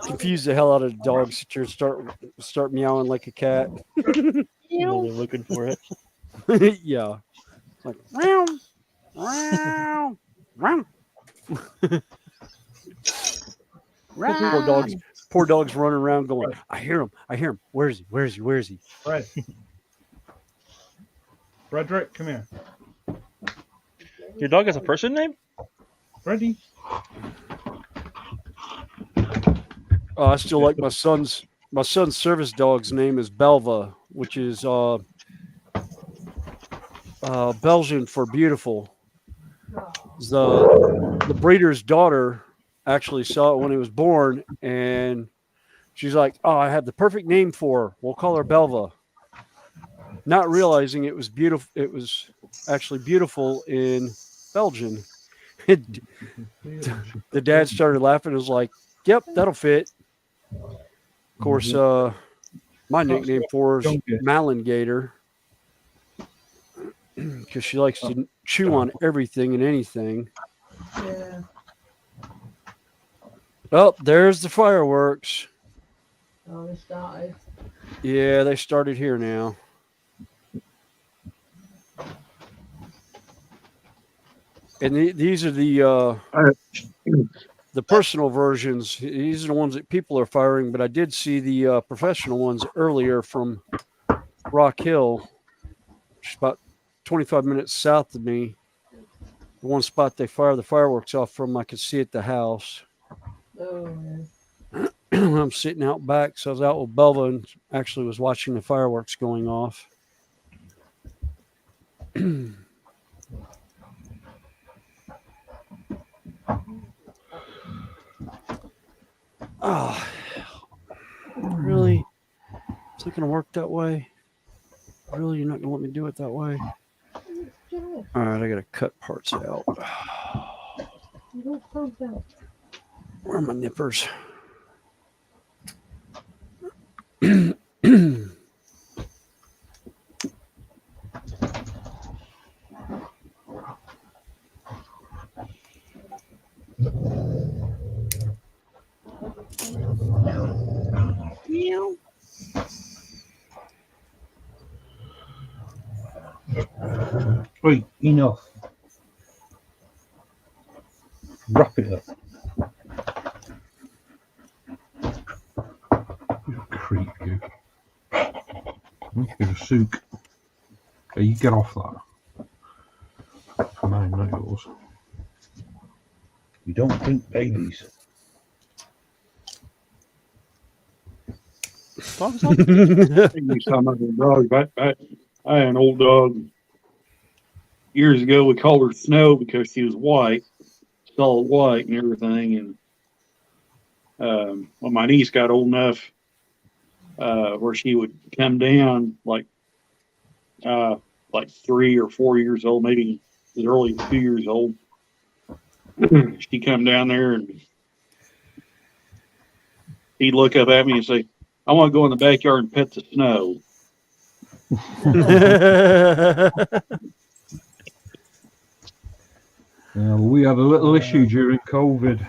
Confuse the hell out of the dogs to start meowing like a cat. Well, they're looking for it. Yeah. It's like meow, meow, meow. Poor dogs running around going, I hear him. Where is he? Fred. Frederick, come here. Your dog has a person name? Freddy. Oh, I still like my son's service dog's name is Belva, which is Belgian for beautiful. The breeder's daughter actually saw it when he was born, and she's like, "Oh, I have the perfect name for her. We'll call her Belva." Not realizing it was beautiful. It was actually beautiful in Belgian. The dad started laughing. It was like, "Yep, that'll fit." Of course, my nickname for her is Malin Gator because she likes to chew on everything and anything. Yeah. Oh, there's the fireworks. Oh, they started. Yeah, they started here now. And these are the personal versions. These are the ones that people are firing, but I did see the professional ones earlier from Rock Hill, which is about 25 minutes south of me. The one spot they fire the fireworks off from, I could see at the house. Oh, I'm sitting out back, so I was out with Belva and actually was watching the fireworks going off. Oh, really? It's not going to work that way? Really? You're not going to let me do it that way? All right, I got to cut parts out. Where are my nippers? Meow. Wait, enough. Wrap it up. You creep, you. You're a sook. Okay, you get off that. That's mine, not yours. You don't think babies. Dog's on? He's talking about the dog. I had an old dog years ago. We called her Snow because she was white, solid white, and everything. And when my niece got old enough where she would come down like 3 or 4 years old, maybe as early as 2 years old, she'd come down there and he'd look up at me and say, "I want to go in the backyard and pet the snow." Yeah, well, we had a little issue during COVID.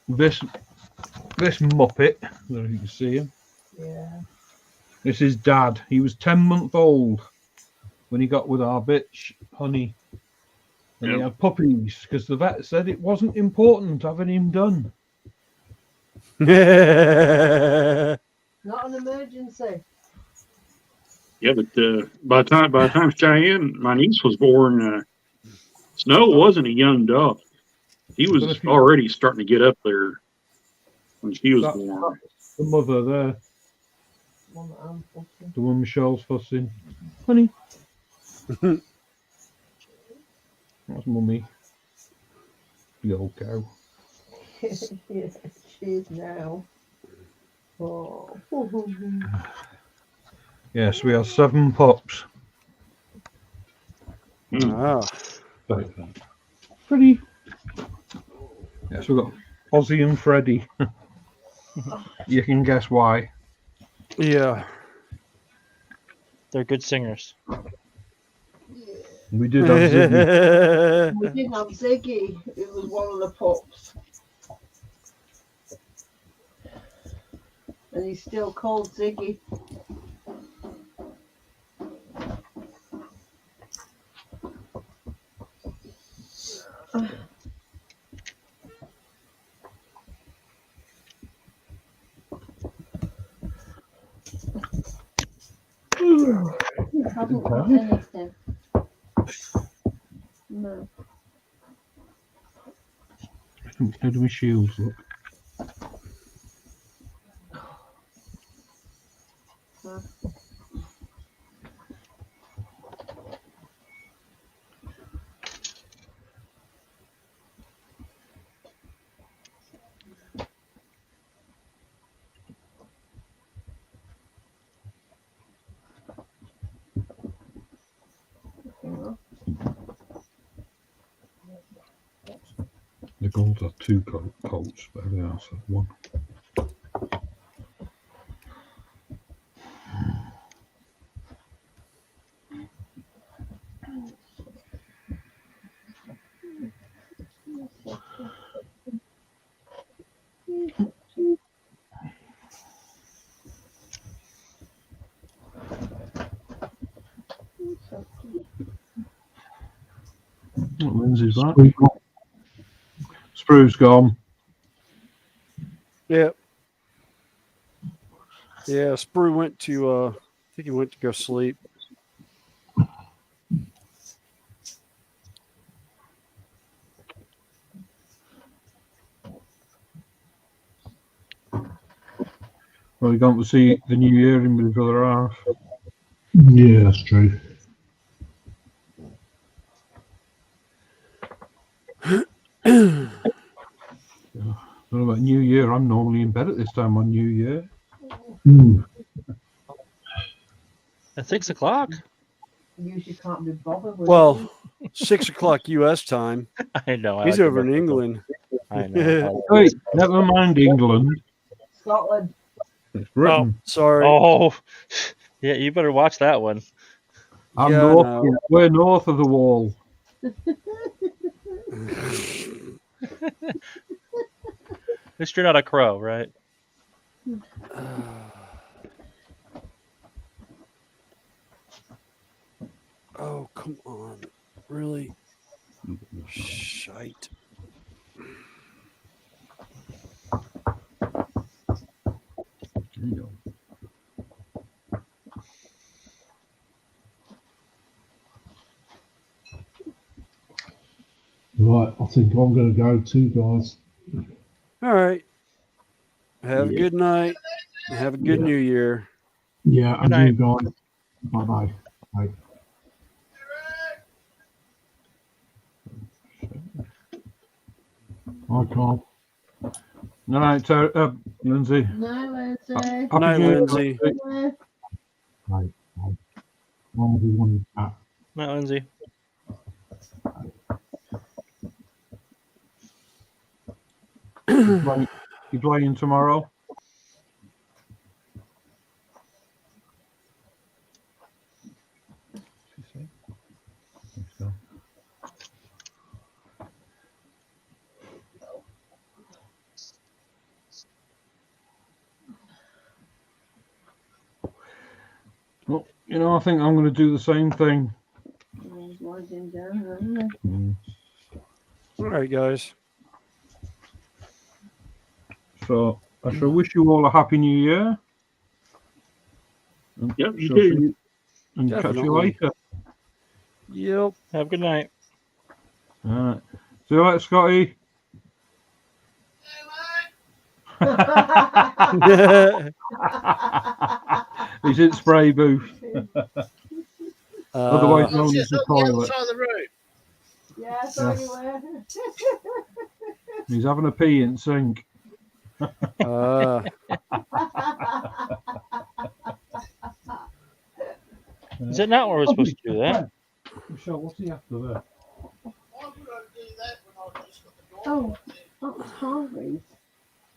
This Muppet, I don't know if you can see him. Yeah. This is Dad. He was 10 months old when he got with our bitch, Honey. And he had puppies because the vet said it wasn't important having him done. Not an emergency. Yeah, but by the time Cheyenne, my niece, was born, Snow wasn't a young dog. He was already starting to get up there when she was born. The mother there. One that I'm fussing. The one Michelle's fussing. Honey. That's Mummy. The old cow. Yes, she is now. Oh. Yes, we have 7 pups. Wow. Pretty. Yes, we've got Ozzy and Freddie. You can guess why. Yeah. They're good singers. We did have Ziggy. We did have Ziggy. It was one of the pups. And he's still called Ziggy. He hasn't got anything. No. How do my shields look? The gold have 2 coats, but everything else has 1. Lindsay's back. Sprue's gone. Yep. Yeah, Sprue went to I think he went to go sleep. Well, we're going to see the new year in with his other half. Yeah, that's true. I don't know about New Year. I'm normally in bed at this time on New Year. At 6 o'clock? Usually can't be bothered with Well, 6 o'clock U.S. time. I know. He's over in England. I know. Wait, never mind England. Scotland. It's Britain. Oh, sorry. Oh, yeah. You better watch that one. I'm Yeah, north. no. We're north of the wall. At least you're not a crow, right? Oh, come on. Really? Shite. There you go. Right, I think I'm going to go too, guys. All right. Have a good night. Have a good Yeah. New Year. Yeah, Good and you night. gone. Bye-bye. Bye. Bye, Carl. All right, Lindsay. No, Lindsay. Happy Night, New Year, Lindsay. Lindsay. Yeah. Bye. Bye. Well, everyone, Night, Lindsay. You playing tomorrow? Well, you know, I think I'm going to do the same thing. He's winding down, isn't All right, guys. So I shall wish you all a happy New Year. And Yep, you shall too. see you and catch you Definitely. later. Yep. Have a good night. All right. See you later, Scotty. He's in spray booth. Otherwise known as the toilet. Side of the road. Yeah, I saw you were. He's having a pee in sink. Is it not where we're supposed to do that? Michelle, what's he after there? Oh, that was Harvey's.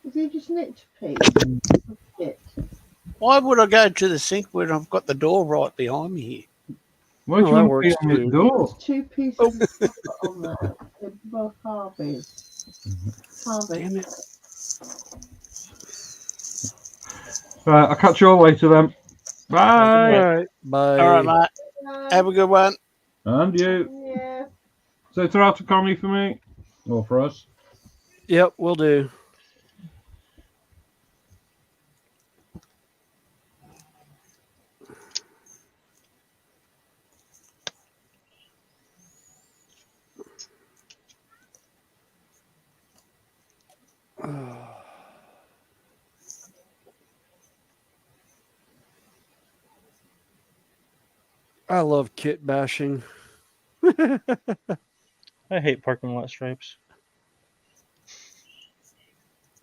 Was he just nicked a piece? Why would I go to the sink when I've got the door right behind me here? Why do you that want to works pee on too. the door? There's 2 pieces of chocolate on there. They're both Harvey's. Harvey. Damn it. Right, I'll catch you all later then. Bye. All right. Bye. All right, mate. Have a good one. And you. Yeah. Say to out to Connie for me. Or for us. Yep, we'll do. I love kit bashing. I hate parking lot stripes.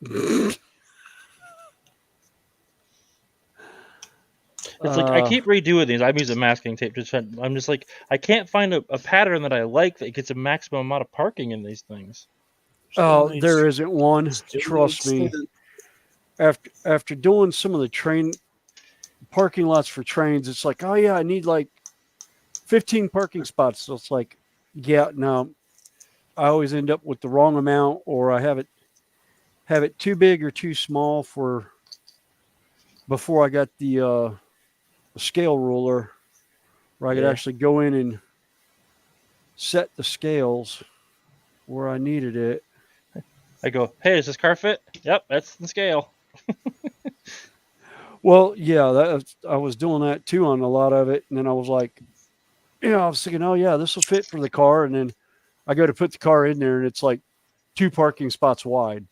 It's like I keep redoing these. I'm using masking tape. I'm just like I can't find a pattern that I like that gets a maximum amount of parking in these things. Oh, there isn't one. Trust me. After doing some of the train parking lots for trains, it's like, oh yeah, I need like 15 parking spots. So it's like, yeah, no, I always end up with the wrong amount, or I have it too big or too small for before I got the scale ruler, where I could actually go in and set the scales where I needed it. I go, hey, does this car fit? Yep, that's the scale. Well, yeah, I was doing that too on a lot of it, and then I was like, I was thinking, oh yeah, this will fit for the car, and then I go to put the car in there, and it's like 2 parking spots wide.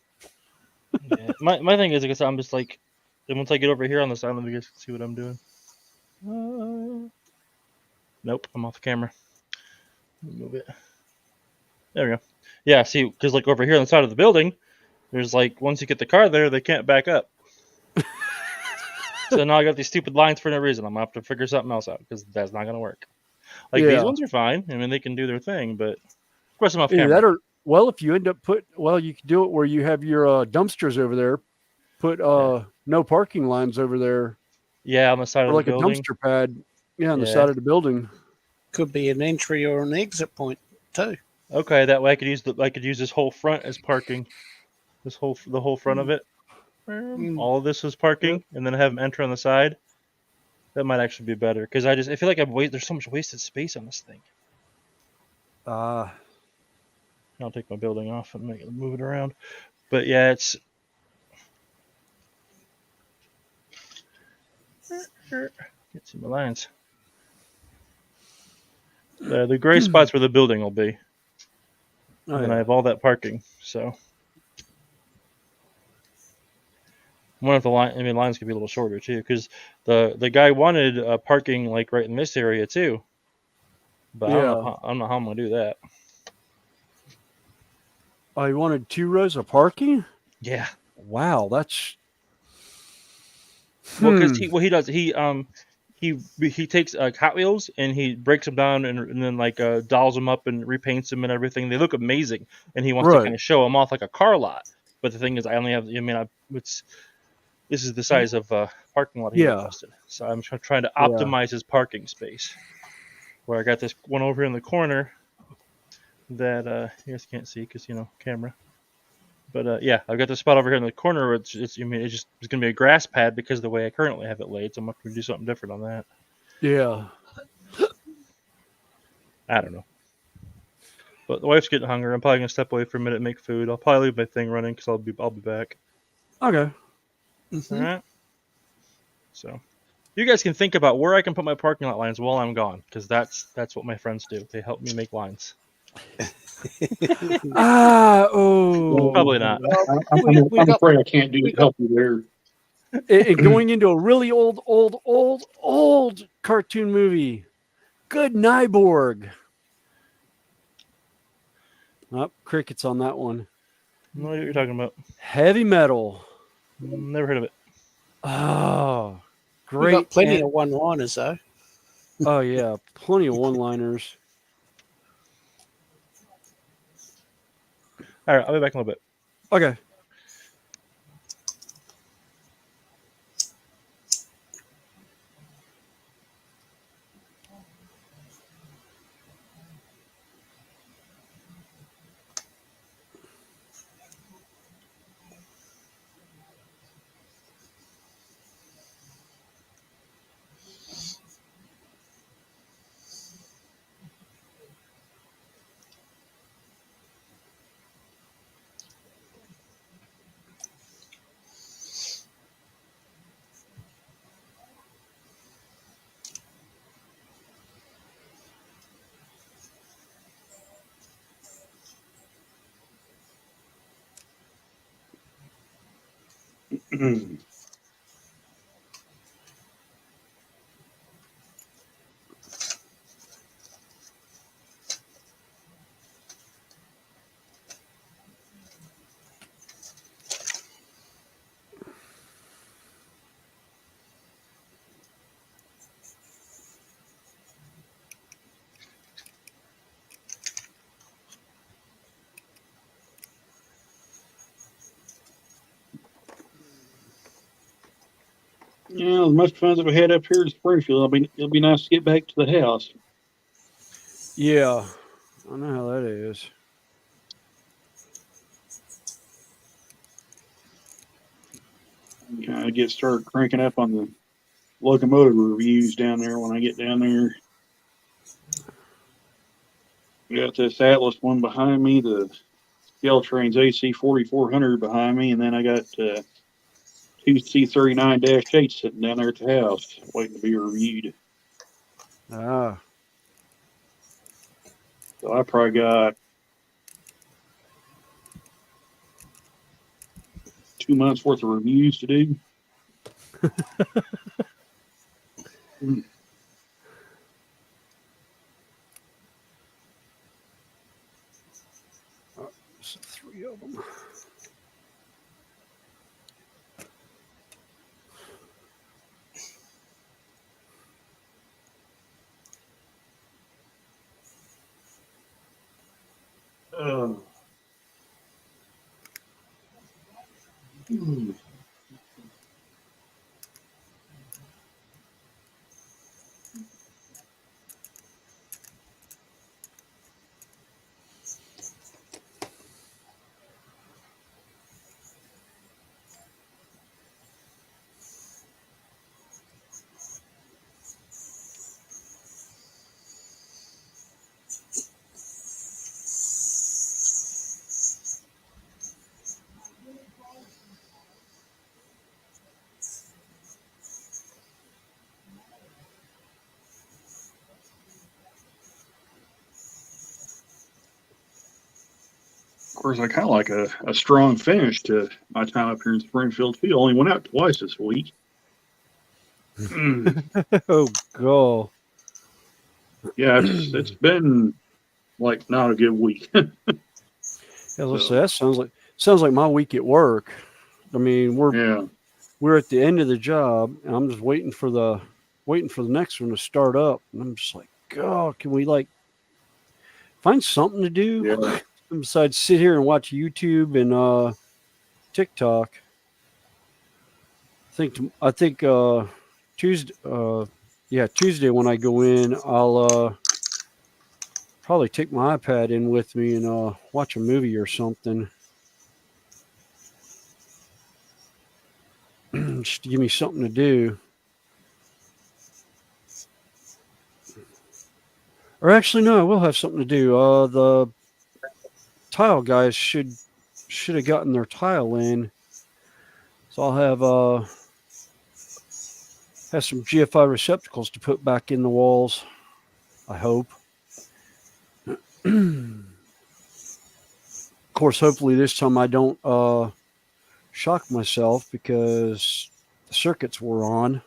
Yeah. My thing is, I guess I'm just like, then once I get over here on the side, let me just see what I'm doing. Nope, I'm off the camera. Move it. There we go. Yeah, see, because like over here on the side of the building, there's like once you get the car there, they can't back up. So now I got these stupid lines for no reason. I'm gonna have to figure something else out because that's not gonna work. Like these ones are fine. I mean, they can do their thing, but of course I'm off camera. Well, if you end up you can do it where you have your dumpsters over there. Put no parking lines over there. Yeah, on the side of the building. Like a dumpster pad. Yeah, on the side of the building. Could be an entry or an exit point too. Okay, that way I could use this whole front as parking. The whole front of it. All of this is parking, and then have them enter on the side. That might actually be better because I feel like there's so much wasted space on this thing. I'll take my building off and move it around. But yeah, it's. Can't see my lines. The gray spots where the building will be. And I have all that parking, so. I wonder if the line, I mean, lines could be a little shorter too, because the guy wanted parking like right in this area too. But Yeah. I don't know how I'm gonna do that. Oh, you wanted 2 rows of parking? Yeah. Wow, that's. Well, because he does he takes Hot Wheels and he breaks them down and then like dolls them up and repaints them and everything. They look amazing, and he wants to Right. kind of show them off like a car lot. But the thing is, I only have. I mean, this is the size of parking lot he Yeah. requested. So I'm trying to Yeah. optimize his parking space. Where I got this one over here in the corner that you guys can't see because camera. But yeah, I've got this spot over here in the corner. Where it's going to be a grass pad because of the way I currently have it laid. So I'm going to do something different on that. Yeah. I don't know. But the wife's getting hungry. I'm probably going to step away for a minute and make food. I'll probably leave my thing running because I'll be back. Okay. All right. So you guys can think about where I can put my parking lot lines while I'm gone, because that's what my friends do. They help me make lines. Probably not. I'm afraid I can't help you there. Going into a really old cartoon movie. Good Nyborg. Oh, crickets on that one. No idea what you're talking about. Heavy Metal. Never heard of it. Oh, We great. got plenty of one-liners, though. Oh, yeah. Plenty of one-liners. All right, I'll be back in a little bit. Okay. Yeah, as much fun as we had up here in Springfield, it'll be nice to get back to the house. Yeah. I know how that is. I get started cranking up on the locomotive reviews down there when I get down there. Got this Atlas one behind me, the Train's AC 4400 behind me, and then I got two C39-8s sitting down there at the house waiting to be reviewed. Ah. So I probably got 2 months worth of reviews to do. So 3 of them. course, I kind of like a strong finish to my time up here in Springfield too. Only went out twice this week. Oh, God. Yeah, it's been like not a good week. Yeah, let's say that sounds like my week at work. I mean, we're at the end of the job, and I'm just waiting for the next one to start up, and I'm just like, God, can we like find something to do besides sit here and watch YouTube and TikTok? I think Tuesday, Tuesday when I go in, I'll probably take my iPad in with me and watch a movie or something. Just to give me something to do. Or actually, no, I will have something to do. The tile guys should have gotten their tile in, so I'll have some GFI receptacles to put back in the walls. I hope. Of course, hopefully this time I don't shock myself because the circuits were on.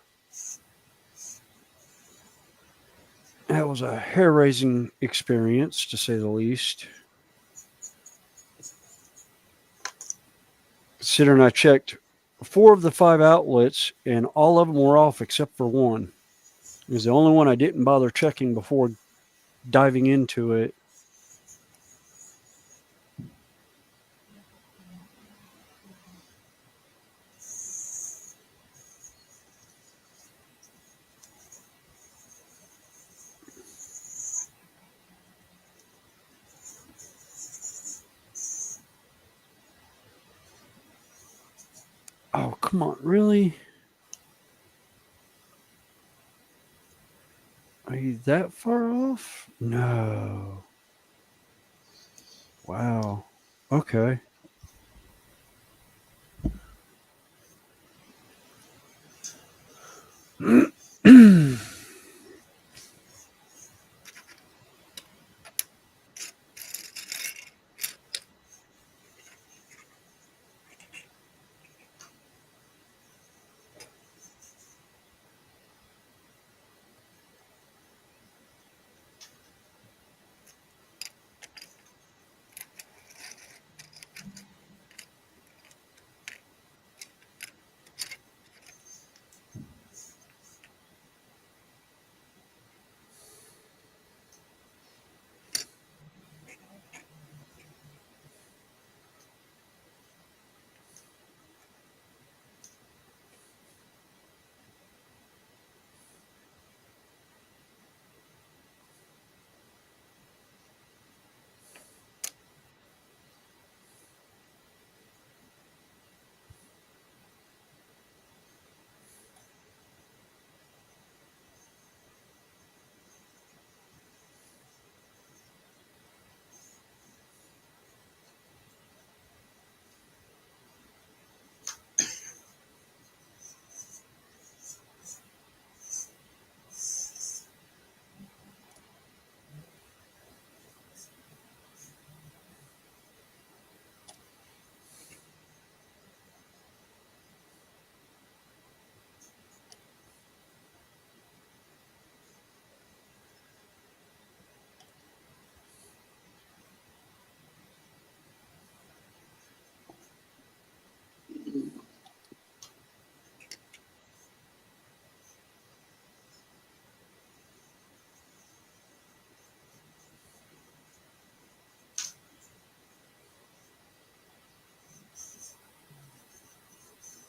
That was a hair-raising experience, to say the least. Considering I checked 4 of the 5 outlets, and all of them were off except for one. It was the only one I didn't bother checking before diving into it. Oh, come on, really? Are you that far off? No. Wow. Okay.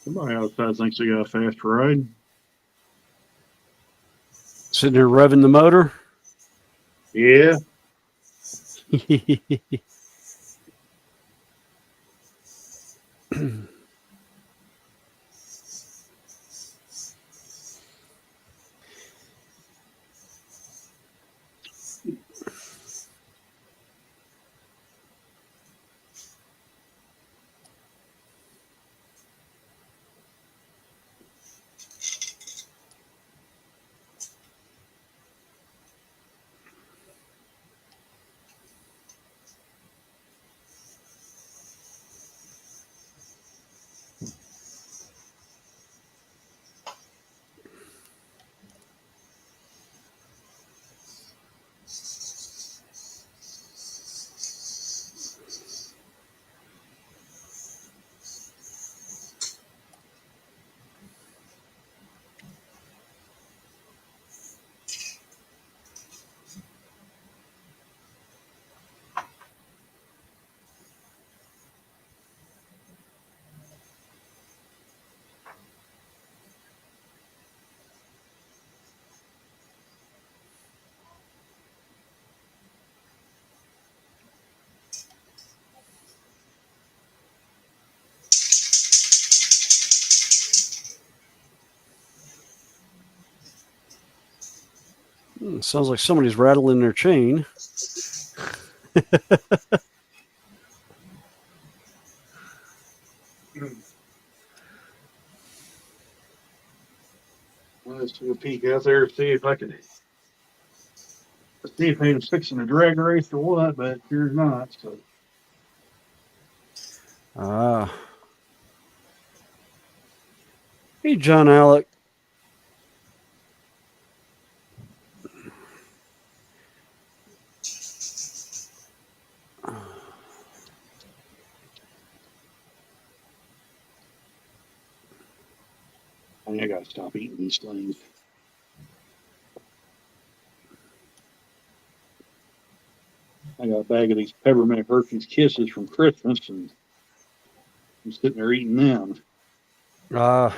Somebody outside thinks they got a fast ride. Sitting there revving the motor. Yeah. Sounds like somebody's rattling their chain. Let's take a peek out there, see if I can see if he was fixing a drag race or what, but it appears not. So Hey, John Alec. I gotta stop eating these things. I got a bag of these peppermint Hershey's Kisses from Christmas, and I'm sitting there eating them. I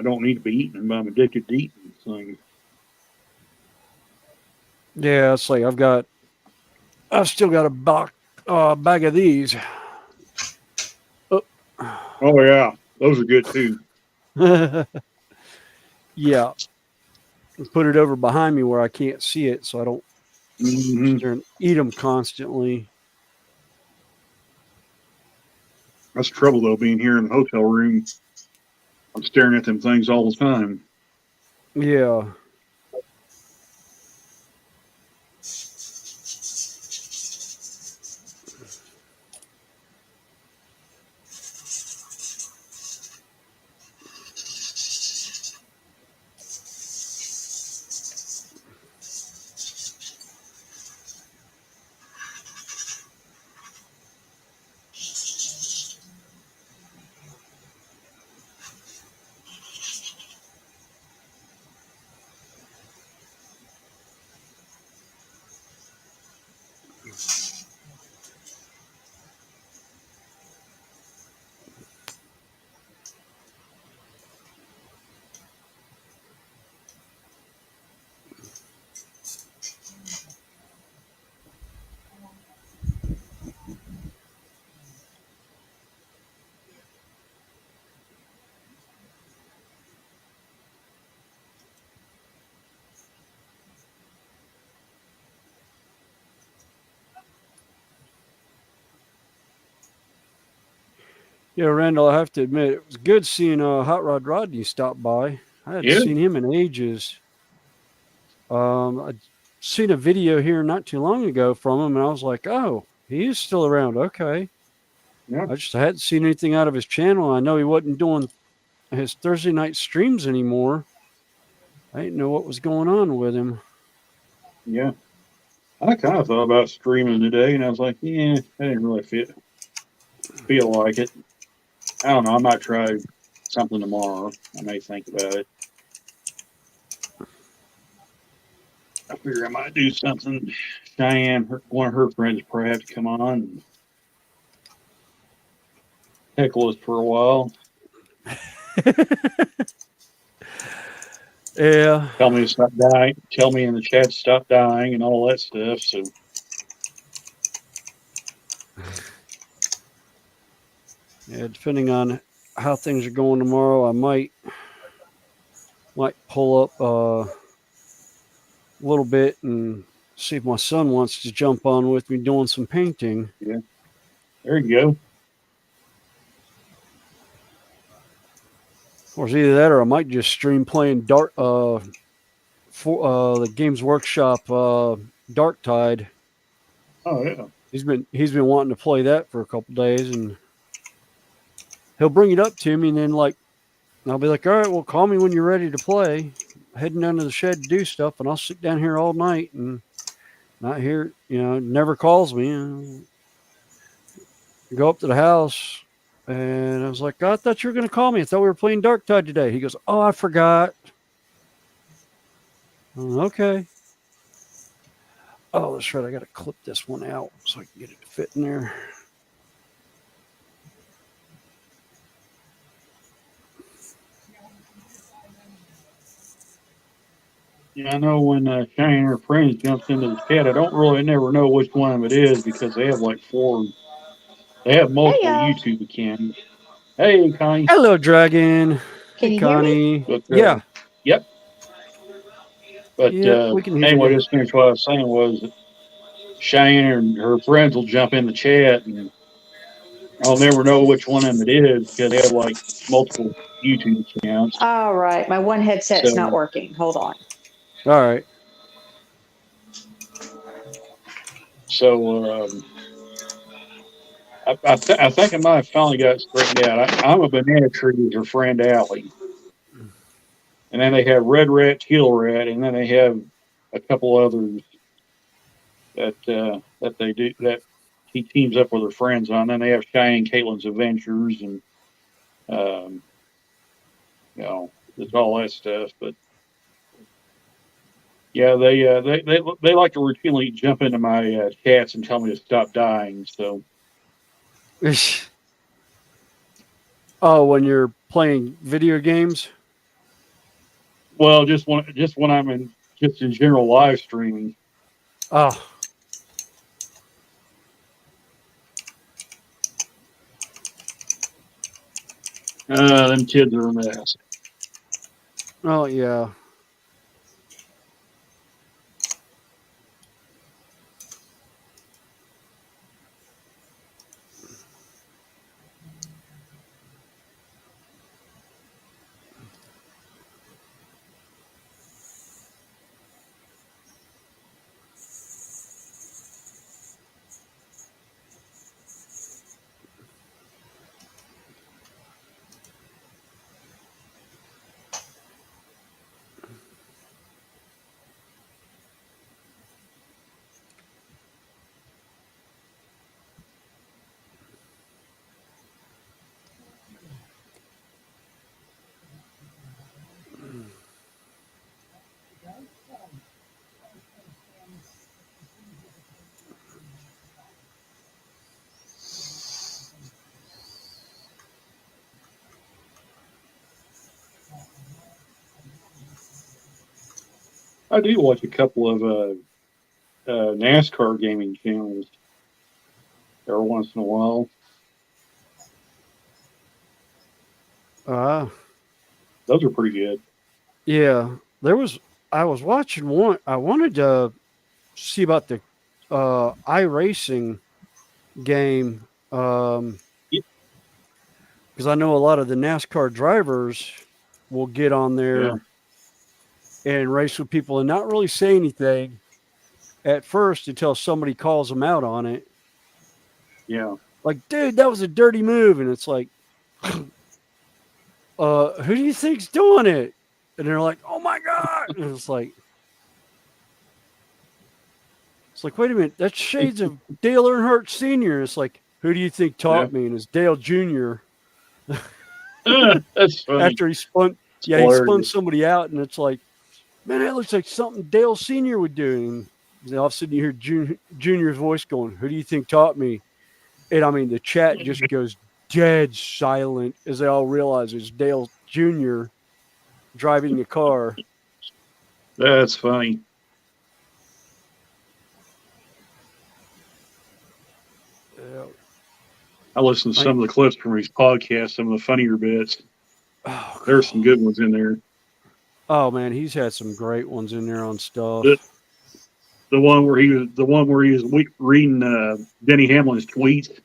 don't need to be eating them, but I'm addicted to eating these things. Yeah, it's like I've still got a bag of these. Oh yeah, those are good too. Yeah. Put it over behind me where I can't see it, so I don't sit there and eat them constantly. That's the trouble though, being here in the hotel room. I'm staring at them things all the time. Yeah. Yeah, Randall, I have to admit, it was good seeing Hot Rod Rodney stop by. I hadn't seen him in ages. I'd seen a video here not too long ago from him, and I was like, oh, he is still around. Okay. Yeah. I hadn't seen anything out of his channel. I know he wasn't doing his Thursday night streams anymore. I didn't know what was going on with him. Yeah. I kind of thought about streaming today, and I was like, yeah, I didn't really feel like it. I don't know. I might try something tomorrow. I may think about it. I figure I might do something. Cheyenne, one of her friends, probably have to come on and heckle us for a while. Yeah. Tell me to stop dying. Tell me in the chat to stop dying and all that stuff. So. Yeah, depending on how things are going tomorrow, I might pull up a little bit and see if my son wants to jump on with me doing some painting. Yeah, there you go. Of course, either that or I might just stream playing Dark for the Games Workshop Dark Tide. Oh yeah. He's been wanting to play that for a couple days, and he'll bring it up to me, and then I'll be like, all right, well, call me when you're ready to play. Heading down to the shed to do stuff, and I'll sit down here all night and not hear, never calls me. Go up to the house, and I was like, I thought you were going to call me. I thought we were playing Dark Tide today. He goes, oh, I forgot. Okay. Oh, that's right. I got to clip this one out so I can get it to fit in there. Yeah, I know when Cheyenne and her friends jumps into the chat, I don't really never know which one of it is because they have like four. They have multiple YouTube accounts. Hey, Connie. Hello, Dragon. Can Hey, you hear Connie. But, Yeah. Yep. But Yeah, we can hear anyway, you. just finish what I was saying was that Cheyenne and her friends will jump in the chat, and I'll never know which one of them it is because they have like multiple YouTube accounts. All right, my one headset's not So, working. Hold on. All right. so I think I might have finally got it straightened out. I'm a banana tree with her friend Allie, and then they have Red Rat, Teal Rat, and then they have a couple others that they do that he teams up with her friends on. Then they have Cheyenne Caitlin's Adventures and you know, it's all that stuff. But yeah, they like to routinely jump into my chats and tell me to stop dying. So Oh, when you're playing video games? well, just when I'm in general live streaming. Oh. Them kids are a mess. Oh, yeah. I do watch a couple of NASCAR gaming channels every once in a while. Those are pretty good. Yeah. I was watching one. I wanted to see about the iRacing game. Because I know a lot of the NASCAR drivers will get on there and race with people and not really say anything at first until somebody calls them out on it. Yeah. Like, dude, that was a dirty move. And it's like, who do you think's doing it? And they're like, oh my God. And it's like, wait a minute, that's shades of Dale Earnhardt Sr. It's like, who do you think taught me? And it's Dale Jr. That's funny. After he spun, he spun somebody out, and it's like, man, that looks like something Dale Sr. would do. And then all of a sudden you hear Junior's voice going, who do you think taught me? And I mean, the chat just goes dead silent as they all realize it's Dale Jr. driving the car. That's funny. I listened to some of the clips from his podcast, some of the funnier bits. Oh, there's some good ones in there. Oh man, he's had some great ones in there on stuff. The one where he was reading Denny Hamlin's tweets.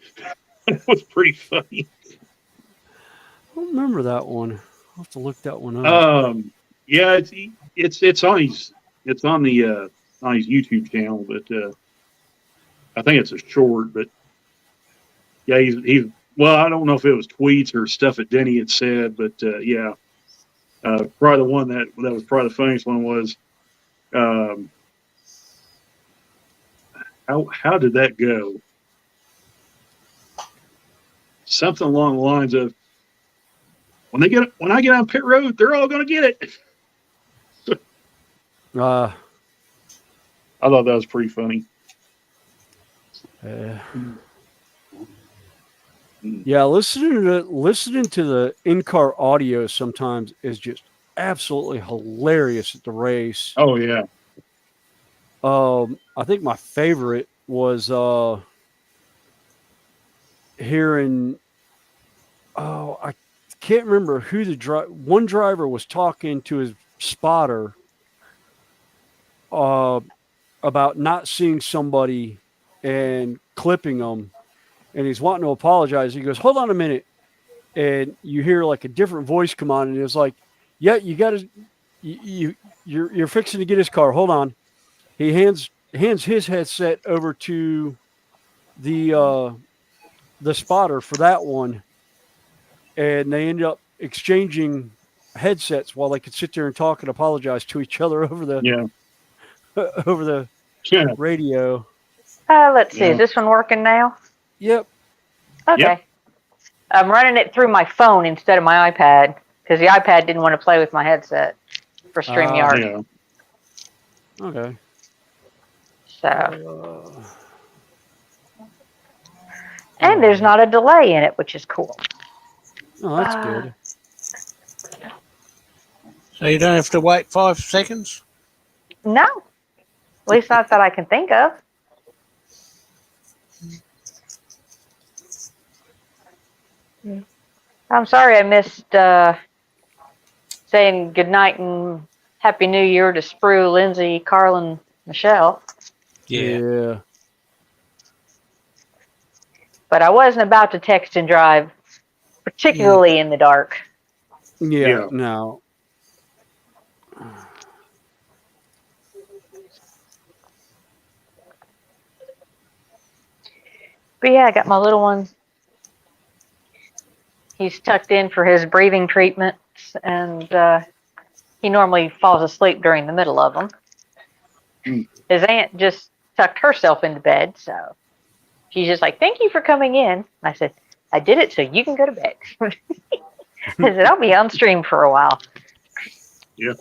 It was pretty funny. I don't remember that one. I'll have to look that one up. Yeah, it's on his on his YouTube channel, but I think it's a short. But yeah, he's well, I don't know if it was tweets or stuff that Denny had said, but yeah, probably the one that was probably the funniest one was how did that go? Something along the lines of when I get on pit road, they're all going to get it. I thought that was pretty funny. Yeah, listening to the in-car audio sometimes is just absolutely hilarious at the race. Oh yeah. I think my favorite was hearing. Oh, I can't remember who one driver was talking to his spotter, about not seeing somebody and clipping them, and he's wanting to apologize. He goes, "Hold on a minute," and you hear like a different voice come on, and it's like, "Yeah, you got to, you're fixing to get his car. Hold on." He hands his headset over to the spotter for that one, and they end up exchanging headsets while they could sit there and talk and apologize to each other over the over the radio. Let's see. Is this one working now? Yep. Okay. Yep. I'm running it through my phone instead of my iPad because the iPad didn't want to play with my headset for StreamYard. Okay. So. And there's not a delay in it, which is cool. Oh, that's good. So you don't have to wait 5 seconds? No. At least not that I can think of. I'm sorry I missed saying goodnight and Happy New Year to Sprue, Lindsay, Carl, and Michelle. Yeah. But I wasn't about to text and drive, particularly in the dark. Yeah. No. But yeah, I got my little one. He's tucked in for his breathing treatments, and he normally falls asleep during the middle of them. His aunt just tucked herself into bed, so she's just like, "Thank you for coming in." I said, "I did it so you can go to bed." I said, "I'll be on stream for a while." Yeah.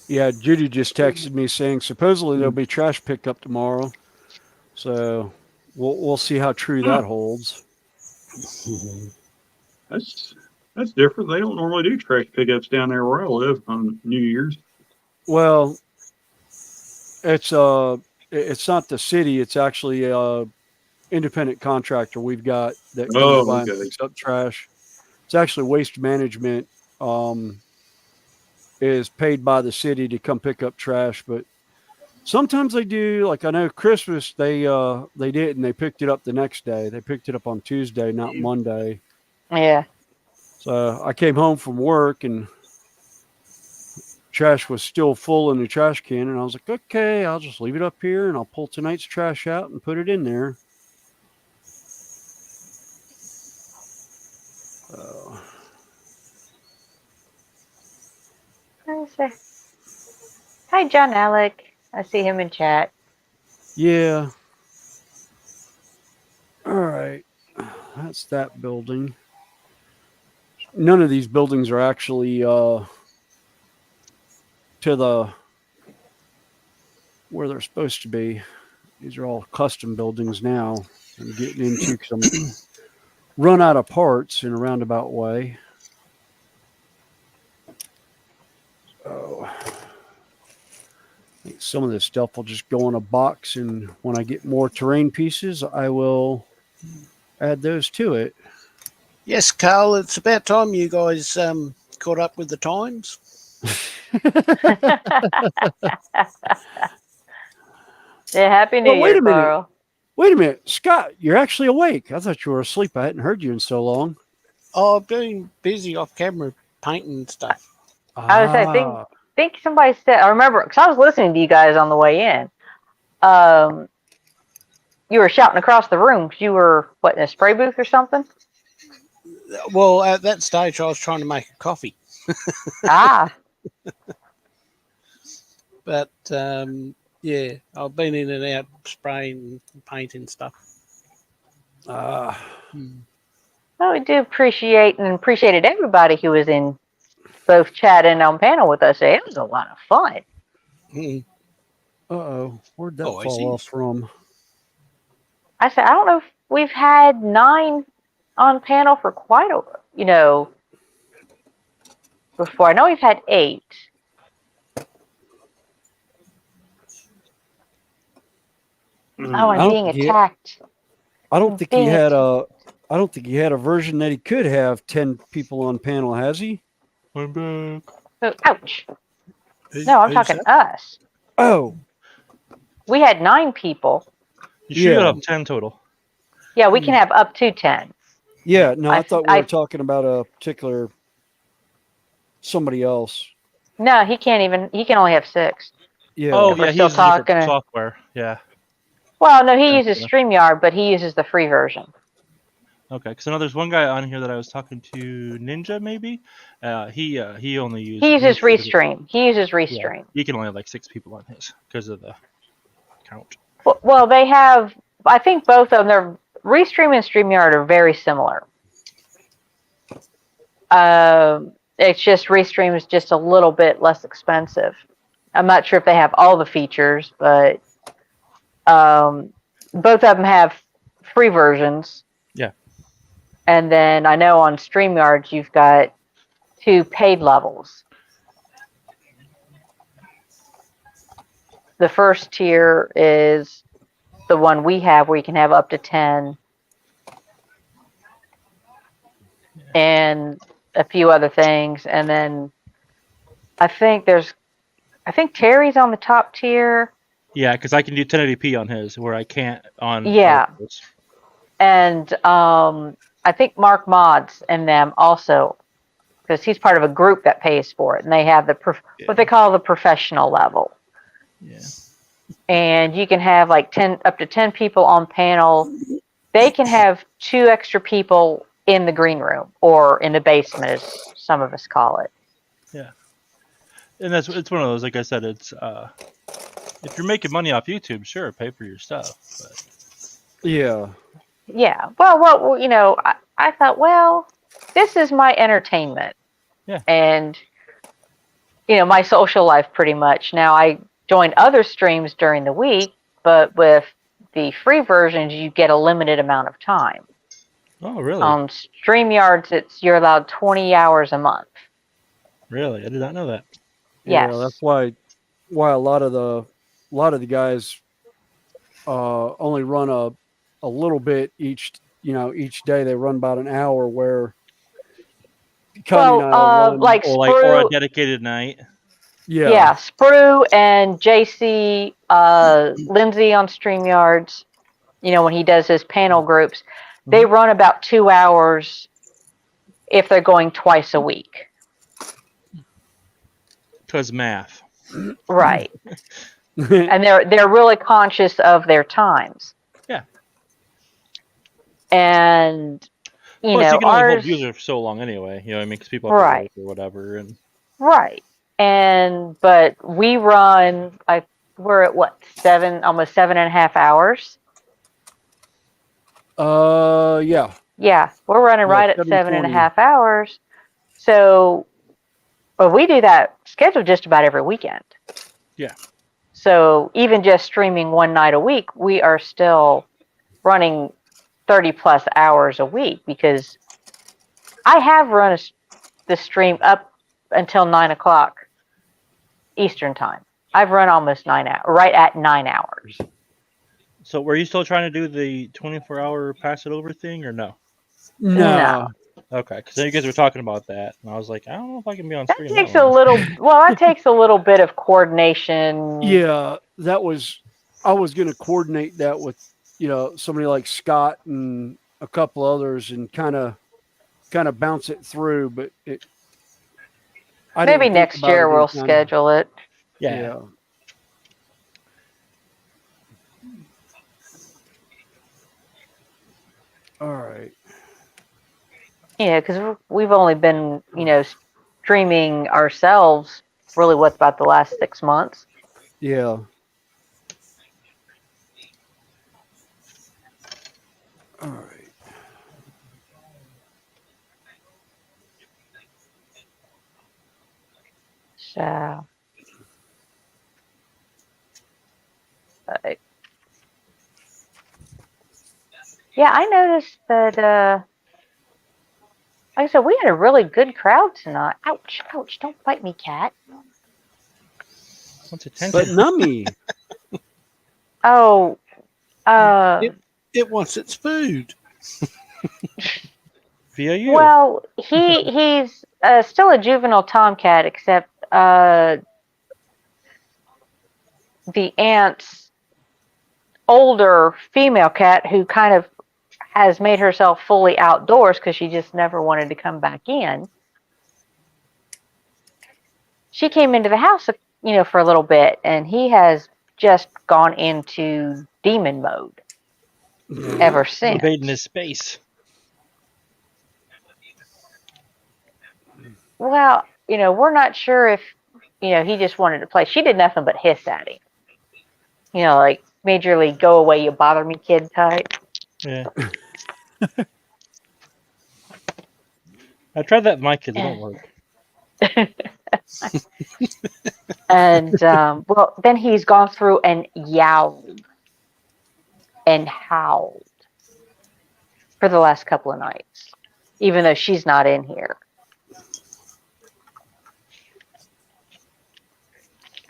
Yeah, Judy just texted me saying supposedly there'll be trash pickup tomorrow, so we'll see how true that holds. That's different. They don't normally do trash pickups down there where I live on New Year's. Well, it's not the city; it's actually a independent contractor we've got that comes by and picks up trash. It's actually Waste Management. Is paid by the city to come pick up trash, but sometimes they do. Like I know Christmas they did, and they picked it up the next day. They picked it up on Tuesday, not Monday. Yeah. So I came home from work and trash was still full in the trash can, and I was like, okay, I'll just leave it up here and I'll pull tonight's trash out and put it in there. Hi, John Alec. I see him in chat. Yeah. All right. That's that building. None of these buildings are actually to the where they're supposed to be. These are all custom buildings now I'm getting into because I'm run out of parts in a roundabout way. Oh. I think some of this stuff will just go in a box, and when I get more terrain pieces, I will add those to it. Yes, Carl, it's about time you guys caught up with the times. Yeah, Happy New Year, Carl. Wait a minute. Scott, you're actually awake. I thought you were asleep. I hadn't heard you in so long. Oh, I've been busy off camera painting and stuff. I was saying, I think somebody said, I remember, because I was listening to you guys on the way in. You were shouting across the room because you were, what, in a spray booth or something? Well, at that stage, I was trying to make a coffee. But, yeah, I've been in and out spraying and painting stuff. Well, we do appreciated everybody who was in both chat and on panel with us. It was a lot of fun. Uh-oh. Where'd that fall off from? I said, I don't know if we've had 9 on panel for quite a, before. I know we've had 8. Oh, I'm being attacked. I don't think he had a version that he could have 10 people on panel, has he? I'm back. Oh, ouch. No, I'm talking us. Oh, We had 9 people. You should Yeah. have 10 total. Yeah, we can have up to 10. yeah. No, I thought we I- were talking about a particular somebody else. No, he can't even. He can only have 6. Yeah. Oh, If we're yeah, he still uses different talking. software. Yeah. Well, no, he Yeah, uses yeah. StreamYard, but he uses the free version. Okay, because I know there's one guy on here that I was talking to, Ninja maybe. He only uses. He uses Restream. He uses Restream. He can only have like 6 people on his because of the count. Well, they have. I think both of them. Their Restream and StreamYard are very similar. It's just Restream is just a little bit less expensive. I'm not sure if they have all the features, but both of them have free versions. Yeah. And then I know on StreamYard you've got 2 paid levels. The first tier is the one we have where you can have up to 10 and a few other things. And then I think Terry's on the top tier. Yeah, because I can do 1080p on his, where I can't on. Yeah. others. And I think Mark mods and them also, because he's part of a group that pays for it, and they have what they call the professional level. Yeah. And you can have like up to 10 people on panel. They can have 2 extra people in the green room or in the basement, as some of us call it. Yeah. And it's one of those, like I said, it's if you're making money off YouTube, sure, pay for your stuff. But Yeah. Yeah. Well, I thought, well, this is my entertainment. Yeah. And, my social life pretty much. Now, I join other streams during the week, but with the free versions, you get a limited amount of time. Oh, really? On StreamYards, you're allowed 20 hours a month. Really, I did not know that. Yeah, Yes. that's why a lot of the guys only run a little bit each day. They run about an hour, where Connie and I run, like or Sprue, a dedicated night. yeah, Sprue and JC Lindsay on StreamYards, when he does his panel groups, they run about 2 hours if they're going twice a week. Because math. Right. And they're really conscious of their times. Yeah. And Plus, you can only hold ours, user for so long anyway. You know what I mean? Because people have to Right. work or whatever. And right. But we run, we're at what, almost 7.5 hours? Yeah. Yeah, we're running right at 7:20. 7.5 hours. So, we do that schedule just about every weekend. Yeah. So even just streaming one night a week, we are still running 30 plus hours a week, because I have run the stream up until 9 o'clock Eastern time. I've run almost 9 hours, right at 9 hours. so, were you still trying to do the 24-hour pass it over thing, or no? No. Okay, because you guys were talking about that, and I was like, I don't know if I can be on That stream. takes that a long. little. Well, that takes a little bit of coordination. Yeah, I was going to coordinate that with somebody like Scott and a couple others, and kind of bounce it through, but I didn't Maybe think next about year it in we'll kind of- schedule it. Yeah. All right. Yeah, because we've only been, streaming ourselves really what's about the last 6 months. Yeah. All right. So, yeah, I noticed that, like I said, we had a really good crowd tonight. Ouch, ouch, don't bite me, cat. What's attention? But nummy. Oh, It wants its food. via you. Well, he's still a juvenile tomcat, except the aunt's older female cat, who kind of has made herself fully outdoors because she just never wanted to come back in. She came into the house, for a little bit, and he has just gone into demon mode ever since. Invading his space. Well, we're not sure if, he just wanted to play. She did nothing but hiss at him. Like majorly go away, you bother me, kid type. Yeah. I tried that with my kids. It don't work. And well, then he's gone through and yowled and howled for the last couple of nights, even though she's not in here.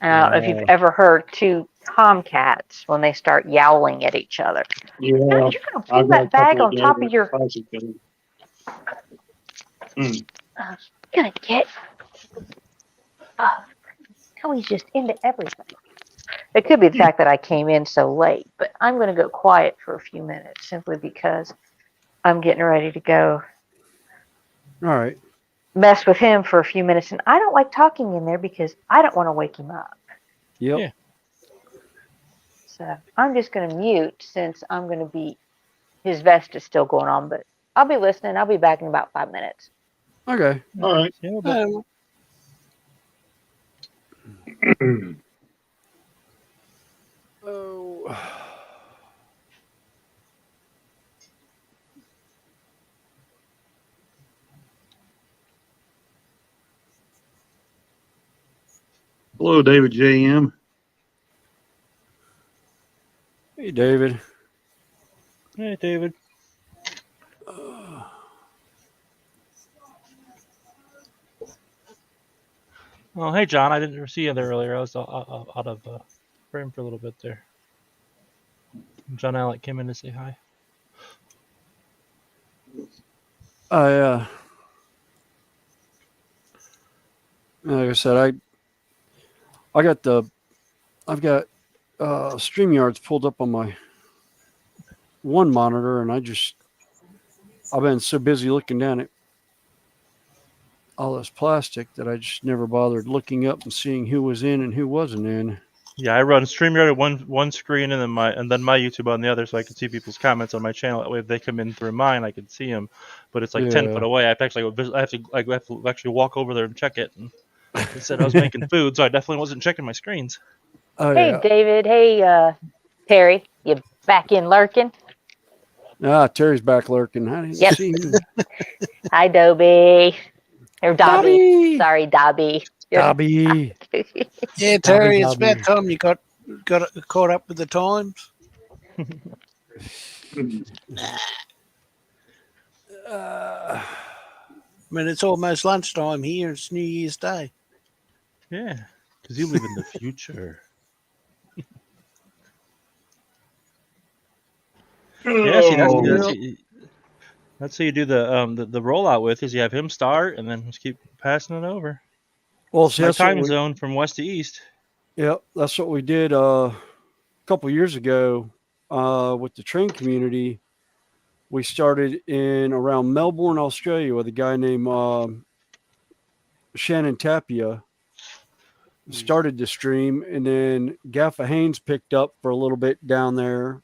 And I don't know if you've ever heard two tomcats when they start yowling at each other. Yeah, You're going to pull that bag on top of your... You're going to get... Now he's just into everything. It could be the fact that I came in so late, but I'm going to go quiet for a few minutes simply because I'm getting ready to go. All right. Mess with him for a few minutes, and I don't like talking in there because I don't want to wake him up. Yep. Yeah. So I'm just going to mute since I'm going to be, his vest is still going on, but I'll be listening. I'll be back in about 5 minutes. Okay. All right. Oh. Hello, David J.M. Hey, David. Hey, David. Oh, hey, John. I didn't see you there earlier. I was out of frame for a little bit there. John Alec came in to say hi. Like I said, I've got StreamYards pulled up on my one monitor, and I've been so busy looking down at all this plastic that I just never bothered looking up and seeing who was in and who wasn't in. Yeah, I run StreamYard at one screen and then my YouTube on the other, so I can see people's comments on my channel. That way, if they come in through mine, I can see them. But it's like 10 foot away. I have to actually walk over there and check it. And it said I was making food, so I definitely wasn't checking my screens. Oh, hey, yeah. David. Hey, Terry. You back in lurking? Terry's back lurking. I didn't see him. Hi, Dobby. Or Dobby. Dobby. Sorry, Dobby. Dobby. Yeah, Terry, Dobby, it's about time you got caught up with the times. I mean, it's almost lunchtime here. It's New Year's Day. Yeah, because you live in the future. Yeah, see, that's how you do the rollout with, is you have him start and then just keep passing it over. Well, see, my that's time zone from west to east. Yep, that's what we did a couple years ago with the train community. We started in around Melbourne, Australia, with a guy named Shannon Tapia. Started the stream, and then Gaffa Haynes picked up for a little bit down there,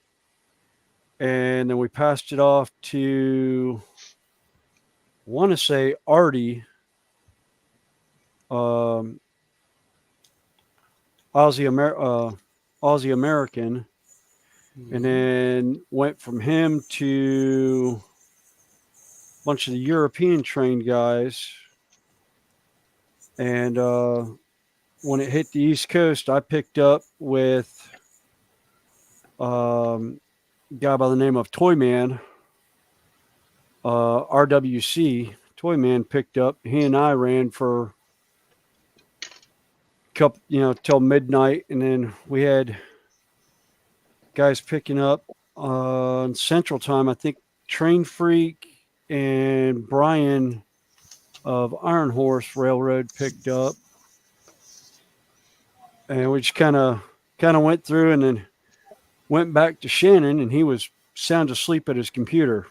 and then we passed it off to, I want to say, Artie, Aussie American, and then went from him to a bunch of the European trained guys. And when it hit the East Coast, I picked up with a guy by the name of Toyman, RWC. Toyman picked up. He and I ran for couple, till midnight, and then we had guys picking up on Central Time. I think Train Freak and Brian of Iron Horse Railroad picked up, and we just kind of went through, and then went back to Shannon, and he was sound asleep at his computer.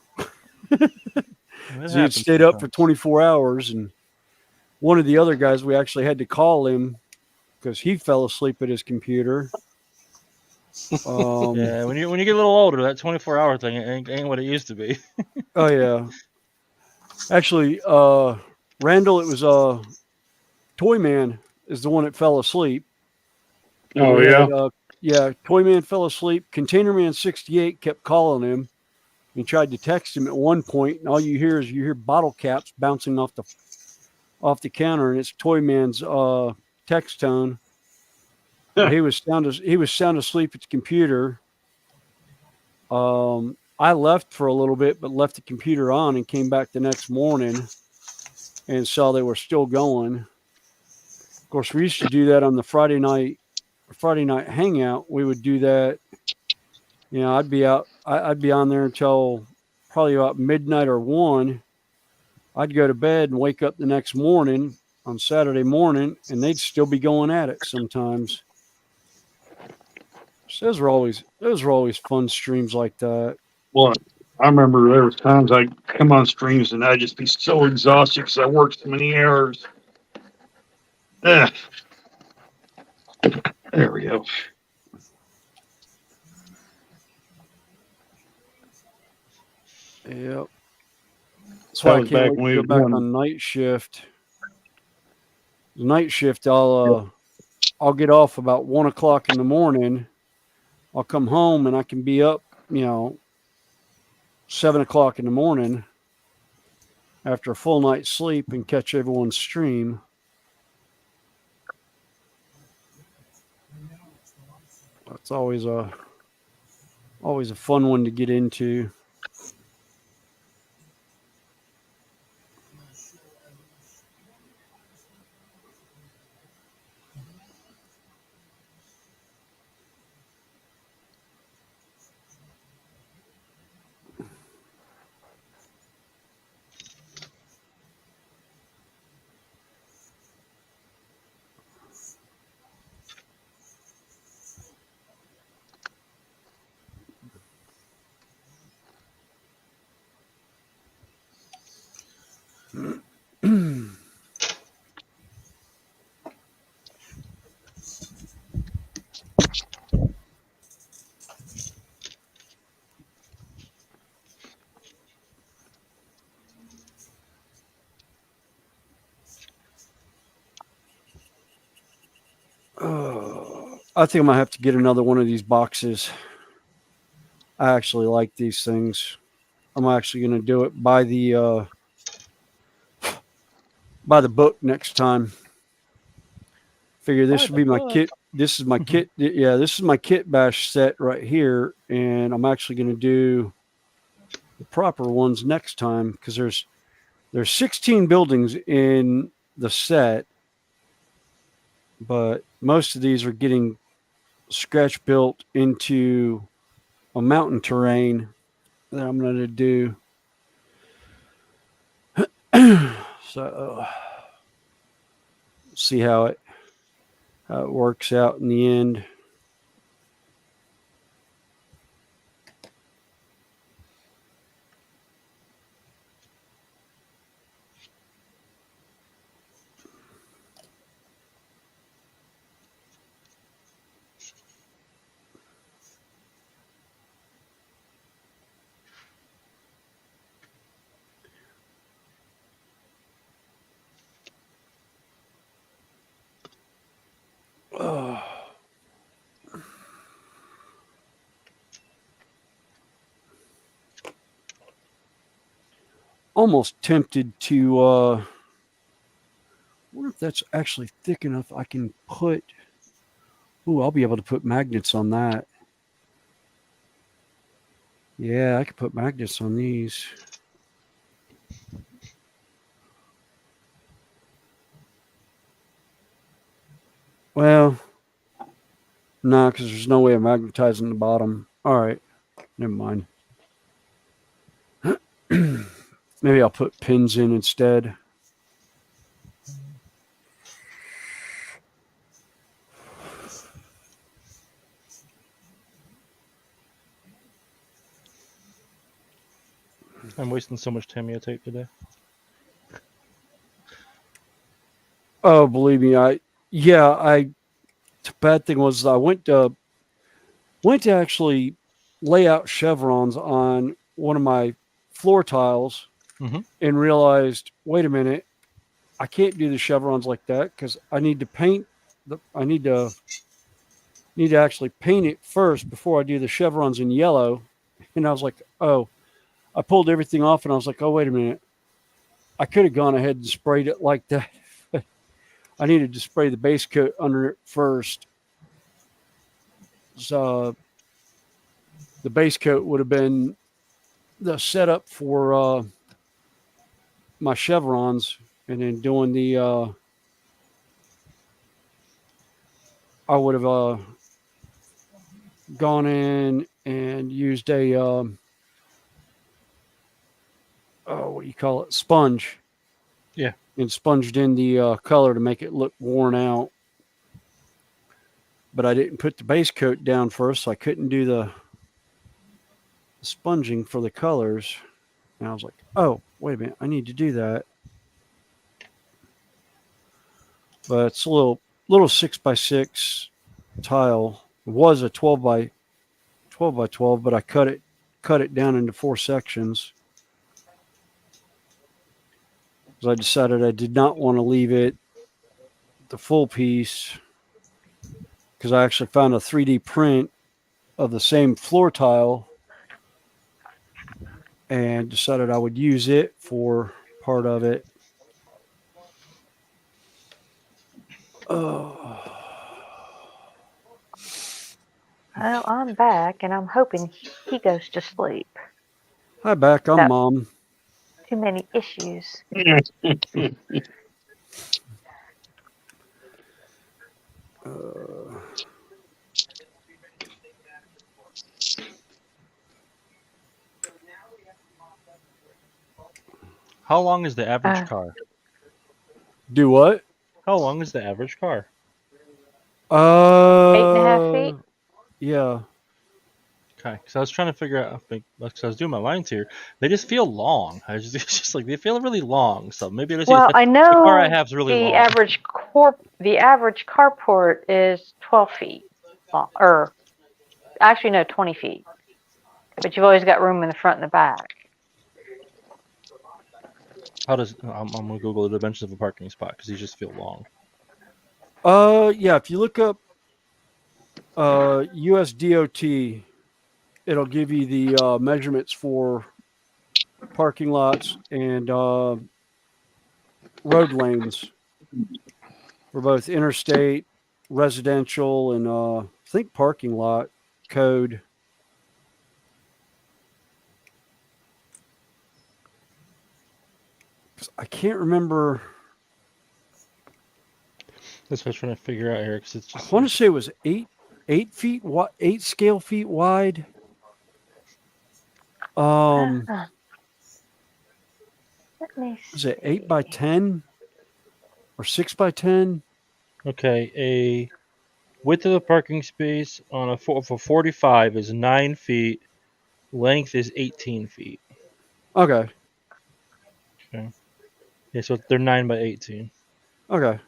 He had stayed up for 24 hours, and one of the other guys, we actually had to call him because he fell asleep at his computer. Yeah, when you get a little older, that 24-hour thing ain't what it used to be. Oh yeah. Actually, Randall, it was Toyman is the one that fell asleep. Oh, yeah? Yeah, Toyman fell asleep. Container Man 68 kept calling him. He tried to text him at one point, and all you hear bottle caps bouncing off the counter, and it's Toyman's text tone. He was sound asleep at the computer. I left for a little bit, but left the computer on and came back the next morning and saw they were still going. Of course, we used to do that on the Friday night hangout. We would do that. You know, I'd be on there until probably about midnight or 1. I'd go to bed and wake up the next morning on Saturday morning, and they'd still be going at it sometimes. So those were always fun streams like that. Well, I remember there was times I'd come on streams and I'd just be so exhausted because I worked so many hours. There we go. Yep. That's why I can't wait to go back on night shift. The night shift, I'll get off about 1 o'clock in the morning. I'll come home and I can be up, 7 o'clock in the morning after a full night's sleep and catch everyone's stream. That's always a fun one to get into. I think I'm gonna have to get another one of these boxes. I actually like these things. I'm actually gonna do it by the book next time. Figure this will be my kit. This is my kit. Yeah, this is my kit bash set right here, and I'm actually gonna do the proper ones next time because there's 16 buildings in the set, but most of these are getting scratch built into a mountain terrain that I'm going to do. So see how it works out in the end. Almost tempted to wonder if that's actually thick enough I can put. I'll be able to put magnets on that. Yeah, I could put magnets on these. Well, no, because there's no way of magnetizing the bottom. All right, never mind. Maybe I'll put pins in instead. I'm wasting so much Tamiya tape today. Oh, believe me, the bad thing was I went to actually lay out chevrons on one of my floor tiles Mhm. and realized, wait a minute, I can't do the chevrons like that because I need to paint I need to actually paint it first before I do the chevrons in yellow. And I was like, oh, I pulled everything off and I was like, oh, wait a minute. I could have gone ahead and sprayed it like that. I needed to spray the base coat under it first. So the base coat would have been the setup for my chevrons, and then doing the I would have gone in and used a what do you call it, sponge. Yeah. And sponged in the color to make it look worn out. But I didn't put the base coat down first, so I couldn't do the sponging for the colors. And I was like, oh, wait a minute, I need to do that. But it's a little 6x6 tile. It was a 12 by 12, but I cut it down into 4 sections. Because I decided I did not want to leave it the full piece, because I actually found a 3D print of the same floor tile and decided I would use it for part of it. Oh. Well, I'm back, and I'm hoping he goes to sleep. Hi, back. I'm So- Mom. Too many issues. How long is the average car? Do what? How long is the average car? 8.5 feet. Yeah. Okay, because I was trying to figure out, because I was doing my lines here, they just feel long. It's just like they feel really long. So maybe Well, I know the car I have is really the long. average carport is 12 feet long, or actually no, 20 feet. But you've always got room in the front and the back. How does I'm gonna Google the dimensions of a parking spot because these just feel long. Yeah. If you look up US DOT, it'll give you the measurements for parking lots and road lanes for both interstate, residential, and I think parking lot code. I can't remember. That's what I was trying to figure out here because it's just. I want to say it was 8 feet, 8 scale feet wide. Let me see. Was it 8 by 10 or 6 by 10? Okay, a width of the parking space on a 45 is 9 feet. Length is 18 feet. Okay. Okay. Yeah, so they're 9 by 18. Okay.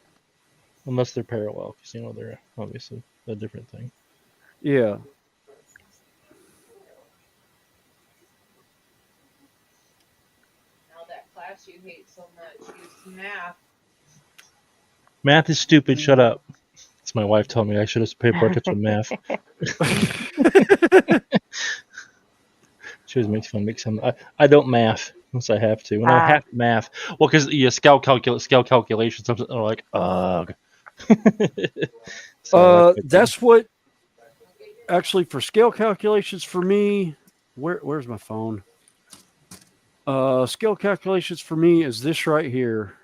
Unless they're parallel, because they're obviously a different thing. Yeah. Now that class you hate so much is math. Math is stupid. Shut up. It's my wife telling me I should have paid more attention to math. She always makes fun. I don't math unless I have to. When I have to math, well, because scale calculations, something are like, ugh. That's what actually for scale calculations for me. Where's my phone? Scale calculations for me is this right here.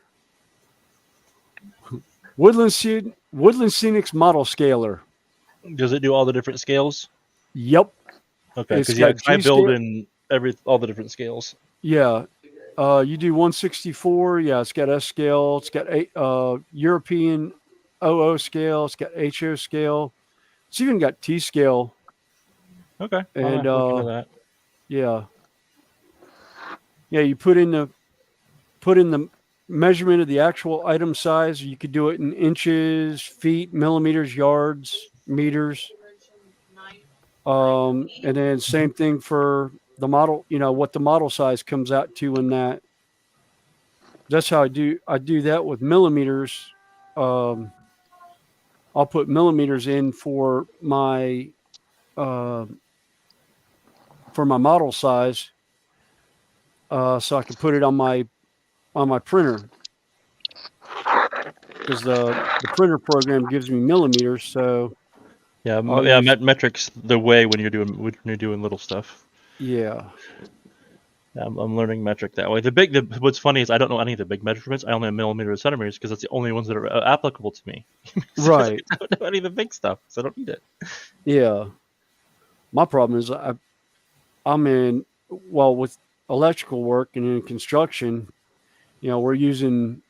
Woodland Scenics Model Scaler. Does it do all the different scales? Yep. Okay, because I build in all the different scales. Yeah, You do 164. Yeah, it's got S scale. It's got European OO scale. It's got HO scale. It's even got T scale. Okay, I'll And have to look into that. yeah, you put in the measurement of the actual item size. You could do it in inches, feet, millimeters, yards, meters. And then same thing for the model. What the model size comes out to in that. That's how I do that with millimeters. I'll put millimeters in for my model size, so I can put it on my printer, because the printer program gives me millimeters. So Yeah, I'll use, metrics the way when you're doing little stuff. yeah. I'm learning metric that way. What's funny is I don't know any of the big measurements. I only have millimeters and centimeters because that's the only ones that are applicable to me. Right. I don't know any of the big stuff, so I don't need it. Yeah. My problem is with electrical work and in construction, we're using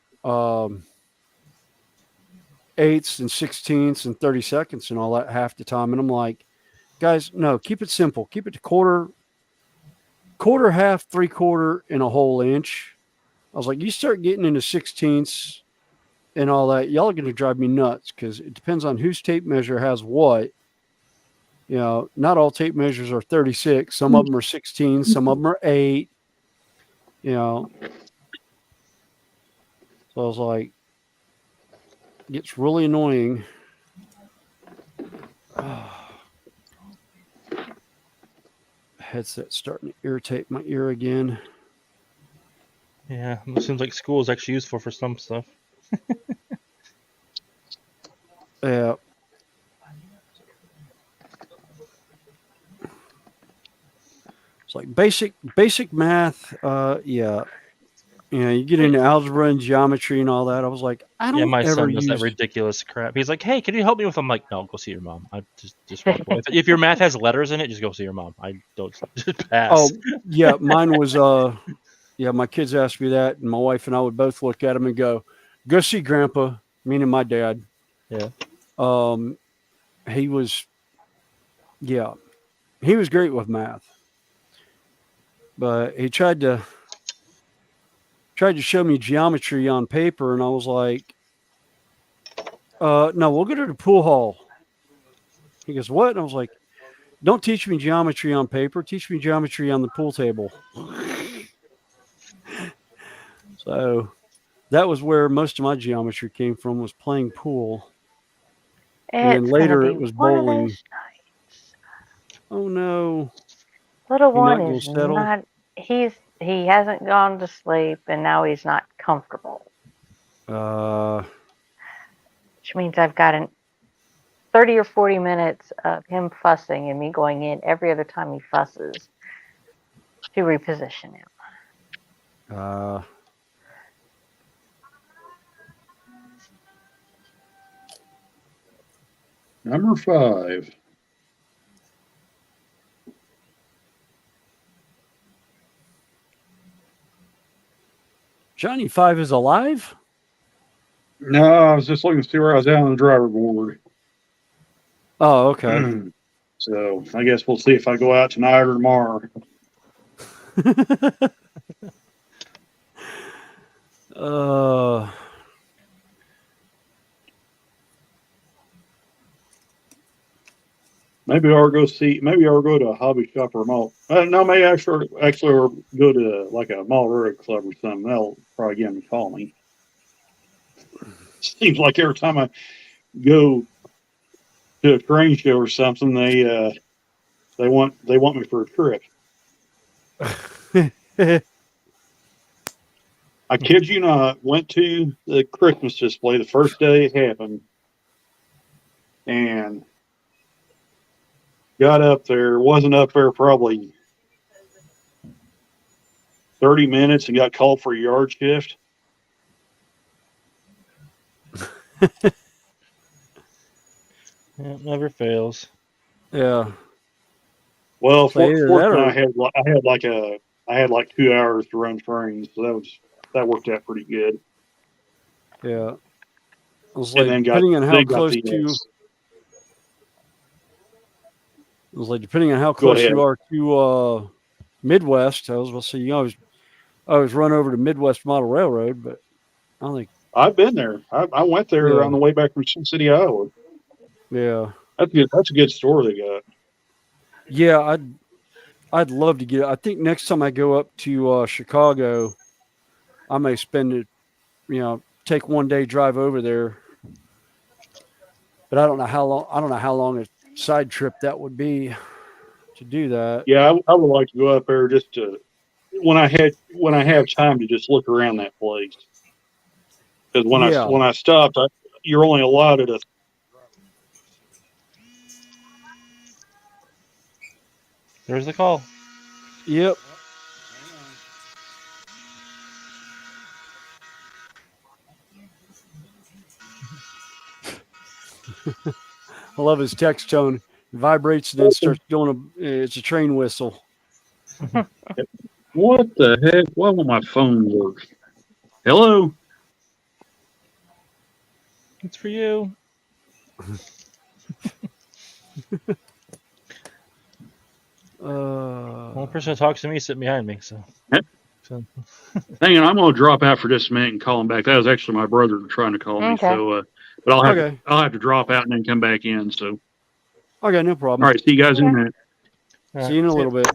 eighths and 16ths and 32nds and all that half the time. And I'm like, guys, no, keep it simple. Keep it to quarter, half, 3/4, and a whole inch. I was like, you start getting into 16ths and all that, y'all are going to drive me nuts, because it depends on whose tape measure has what. Not all tape measures are 36. Some of them are 16. Some of them are 8. So I was like, it gets really annoying. Headset starting to irritate my ear again. Yeah, it seems like school is actually useful for some stuff. Yeah. It's like basic math. Yeah. You get into algebra and geometry and all that. I was like, I don't my ever son does use that ridiculous crap. He's like, "Hey, can you help me with?" I'm like, "No, go see your mom. I just walk away. If your math has letters in it, just go see your mom. I don't just pass." Oh, yeah, mine was my kids asked me that, and my wife and I would both look at them and go see Grandpa, meaning my dad. Yeah. He was great with math, but he tried to show me geometry on paper, and I was like, no, we'll go to the pool hall. He goes, what? And I was like, don't teach me geometry on paper. Teach me geometry on the pool table. So that was where most of my geometry came from, was playing pool. And then later it was bowling. Oh no. Little He one not gonna is settle? not. He hasn't gone to sleep, and now he's not comfortable. Which means I've got 30 or 40 minutes of him fussing and me going in every other time he fusses to reposition him. Number 5. Johnny 5 is alive? No, I was just looking to see where I was at on the driver board. Oh, okay. So I guess we'll see if I go out tonight or tomorrow. Maybe I'll go to a hobby shop or a mall. No, maybe actually go to like a mall road club or something. They'll probably get them to call me. Seems like every time I go to a crane show or something, they want me for a trip. I kid you not, went to the Christmas display the first day it happened, and got up there, wasn't up there probably 30 minutes, and got called for a yard shift. It never fails. Yeah. Well, So either that fortunately, or- I had like a I had like 2 hours to run trains, so that worked out pretty good. Yeah. I was And like, then depending on how then got close the to, it was like, depending on how Go close ahead. you are to Midwest, I was going to say, you always run over to Midwest Model Railroad, but I don't think, I've been there. I went there Yeah. on the way back from Sioux City, Iowa. yeah. That's good. That's a good store they got. Yeah, I'd love to get. I think next time I go up to Chicago, I may spend it. Take 1 day drive over there. But I don't know how long. I don't know how long a side trip that would be to do that. Yeah, I would like to go up there just to when I have time to just look around that place. Because Yeah. when I stopped, you're only allotted a. There's the call. Yep. I love his text tone. It vibrates and then starts doing it's a train whistle. What the heck? Why won't my phone work? Hello. It's for you. One person that talks to me sitting behind me, so. Hang on, I'm going to drop out for just a minute and call him back. That was actually my brother trying to call me. Okay. So, but I'll have to drop out and then come back in. So, Okay, no problem. all right, see you guys in a minute. See you in a little bit.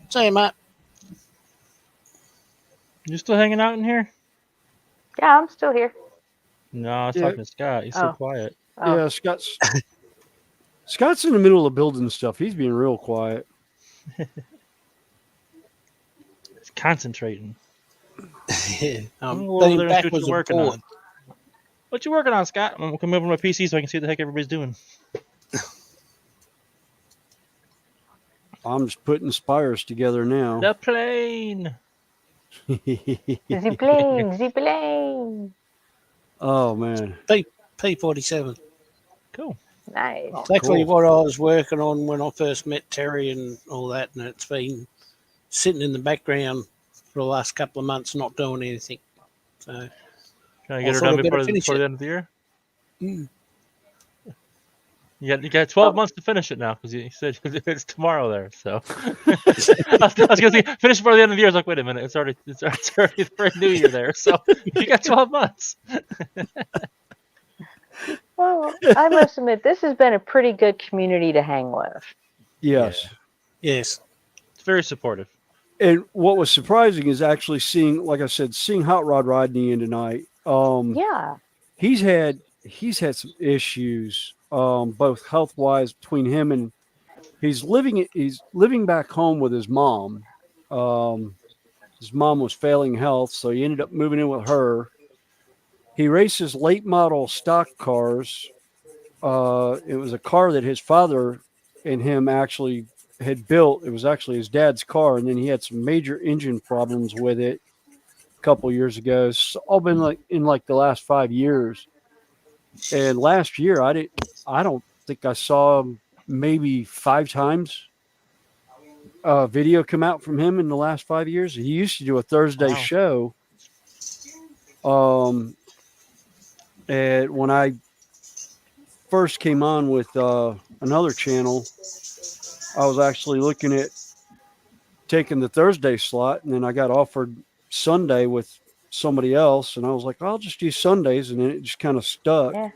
See you, Matt. You still hanging out in here? Yeah, I'm still here. No, I was Yeah. talking to Scott. He's so Oh. quiet. Oh. Yeah, Scott's in the middle of building stuff. He's being real quiet. He's concentrating. I'm We'll go over being there and see what backwards you're and working on. forward. What you working on, Scott? I'm gonna come over to my PC so I can see what the heck everybody's doing. I'm just putting spires together now. The plane. The plane. Oh man. P47. Cool. Nice. Exactly cool. what I was working on when I first met Terry and all that, and it's been sitting in the background for the last couple of months, not doing anything. So Can I get her thought done I'd better before finish the it. end of the year? Mm. You got 12 months to finish it now because you said it's tomorrow there. So I was gonna say finish before the end of the year. I was like, wait a minute, it's already the brand new year there. So you got 12 months. Well, I must admit, this has been a pretty good community to hang with. Yes. Yes. It's very supportive. And what was surprising is actually seeing, like I said, seeing Hot Rod Rodney in tonight. Yeah. He's had some issues, both health wise between him and he's living back home with his mom. His mom was failing health, so he ended up moving in with her. He races late model stock cars. It was a car that his father and him actually had built. It was actually his dad's car, and then he had some major engine problems with it a couple years ago. It's all been like in like the last 5 years. And last year, I don't think I saw maybe 5 times video come out from him in the last 5 years. He used to do a Thursday show. And when I first came on with another channel, I was actually looking at taking the Thursday slot, and then I got offered Sunday with somebody else, and I was like, I'll just do Sundays, and then it just kind of stuck. Yeah. And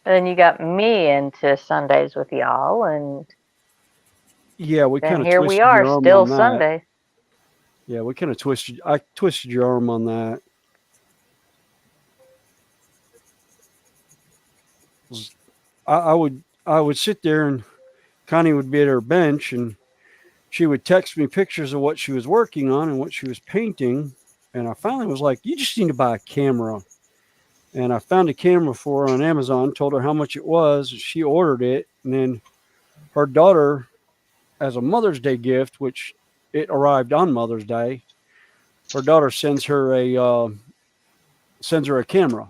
then you got me into Sundays with y'all, and Yeah, we kind then of here twisted we are, your arm still on that. Sunday. Yeah, we kind of twisted. I twisted your arm on that. I would sit there, and Connie would be at her bench, and she would text me pictures of what she was working on and what she was painting. And I finally was like, you just need to buy a camera. And I found a camera for her on Amazon, told her how much it was. She ordered it. And then her daughter, as a Mother's Day gift, which it arrived on Mother's Day, her daughter sends her a camera.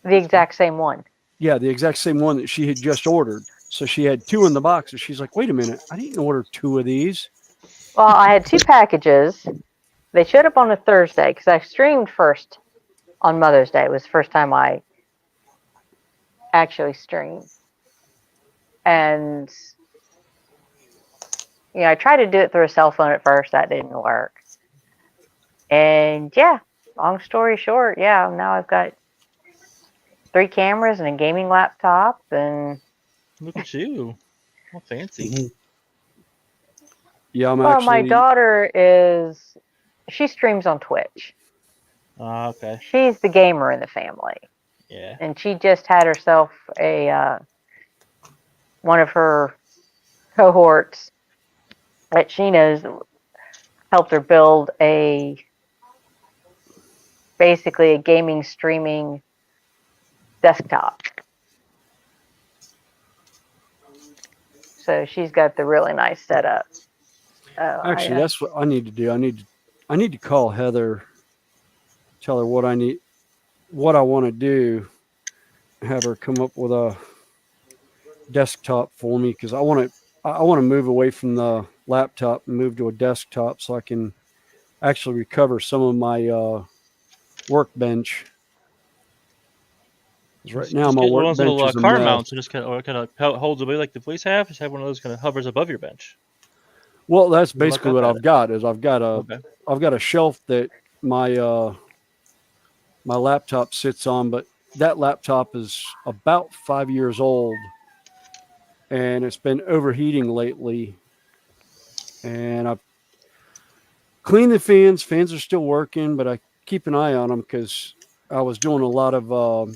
The exact same one. Yeah, the exact same one that she had just ordered. So she had 2 in the box, and she's like, wait a minute, I didn't order 2 of these. Well, I had 2 packages. They showed up on a Thursday because I streamed first on Mother's Day. It was the first time I actually streamed. And, I tried to do it through a cell phone at first. That didn't work. And yeah, long story short, now I've got 3 cameras and a gaming laptop. And Look at you. All fancy. Yeah, I'm well, my actually. daughter she streams on Twitch. Okay. She's the gamer in the family. Yeah. And she just had herself one of her cohorts that she knows helped her build basically a gaming streaming desktop. So she's got the really nice setup. Actually, that's what I need to do. I need to call Heather, tell her what I want to do, have her come up with a desktop for me because I want to move away from the laptop and move to a desktop so I can actually recover some of my workbench. Right now, Just my get one of those workbench little is a car mess. mounts and just kind of holds away like the police have. Just have one of those kind of hovers above your bench. Well, that's Look basically up what at I've got. Is I've got a shelf that my my laptop sits on, but that laptop is about 5 years old, and it's been overheating lately. And I cleaned the fans. Fans are still working, but I keep an eye on them because I was doing a lot of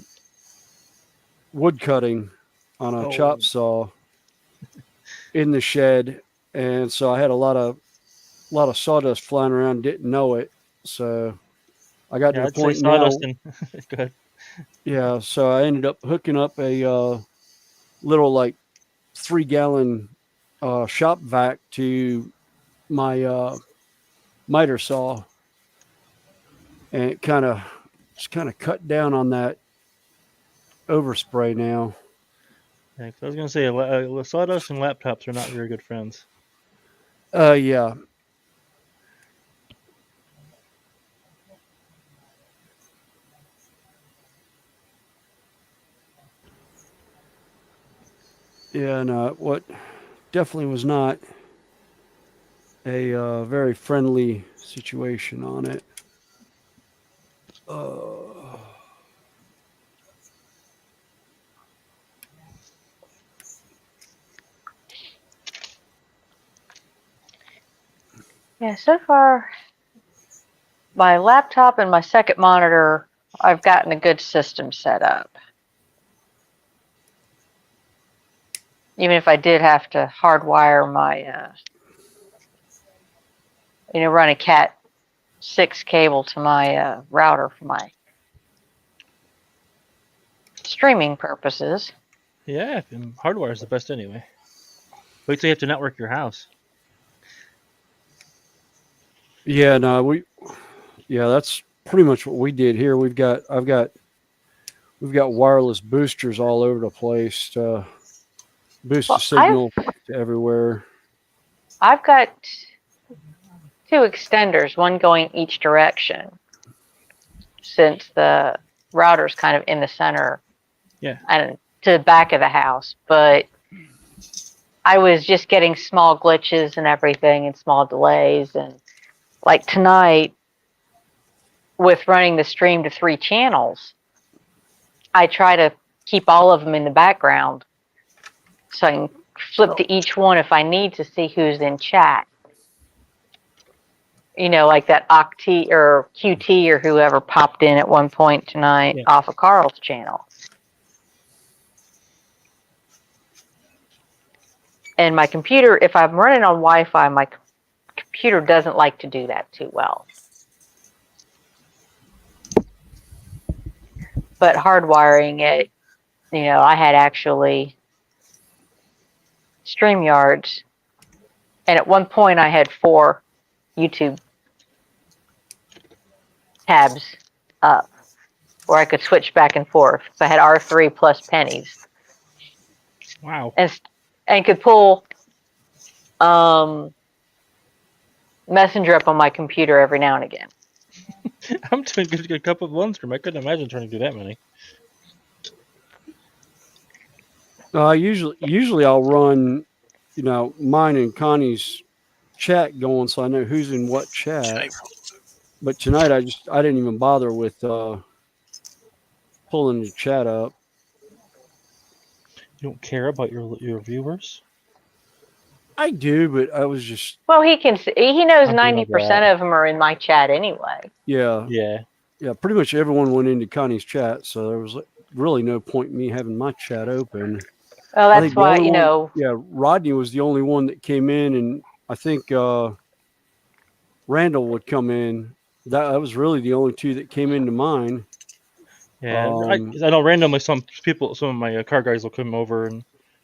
wood cutting on a chop saw in the shed, and so I had a lot of sawdust flying around. Didn't know it, so I got to the I'd say point now. sawdust and go ahead. Yeah, so I ended up hooking up a little like 3-gallon shop vac to my miter saw, and it kind of cut down on that overspray now. Yeah, 'cause I was gonna say sawdust and laptops are not very good friends. Yeah. Yeah, no, what definitely was not a very friendly situation on it. Yeah, so far, my laptop and my second monitor, I've gotten a good system set up. Even if I did have to hardwire my, run a Cat 6 cable to my router for my streaming purposes. Yeah, and hardwire is the best anyway. Wait till you have to network your house. Yeah, no, that's pretty much what we did here. We've got wireless boosters all over the place to boost the signal to everywhere. I've got 2 extenders, one going each direction, since the router's kind of in the center. Yeah. And to the back of the house, but I was just getting small glitches and everything and small delays. And like tonight, with running the stream to 3 channels, I try to keep all of them in the background so I can flip to each one if I need to see who's in chat. Like that Octi or QT or whoever popped in at one point tonight off of Carl's channel. And my computer, if I'm running on Wi-Fi, my computer doesn't like to do that too well. But hardwiring it, I had actually StreamYards. And at one point I had 4 YouTube tabs up where I could switch back and forth. So I had R3 plus pennies. Wow. And could pull Messenger up on my computer every now and again. I'm doing a couple of ones from. I couldn't imagine trying to do that many. Usually I'll run, mine and Connie's chat going, so I know who's in what chat. But tonight I didn't even bother with pulling the chat up. You don't care about your viewers? I do, but I was just Well, he knows I'm doing 90% of them are in my chat anyway. yeah. Yeah. Pretty much everyone went into Connie's chat, so there was really no point in me having my chat open. Well, I that's think the why, only one, Rodney was the only one that came in, and I think Randall would come in. That was really the only two that came into mine. Yeah, I know randomly some of my car guys will come over and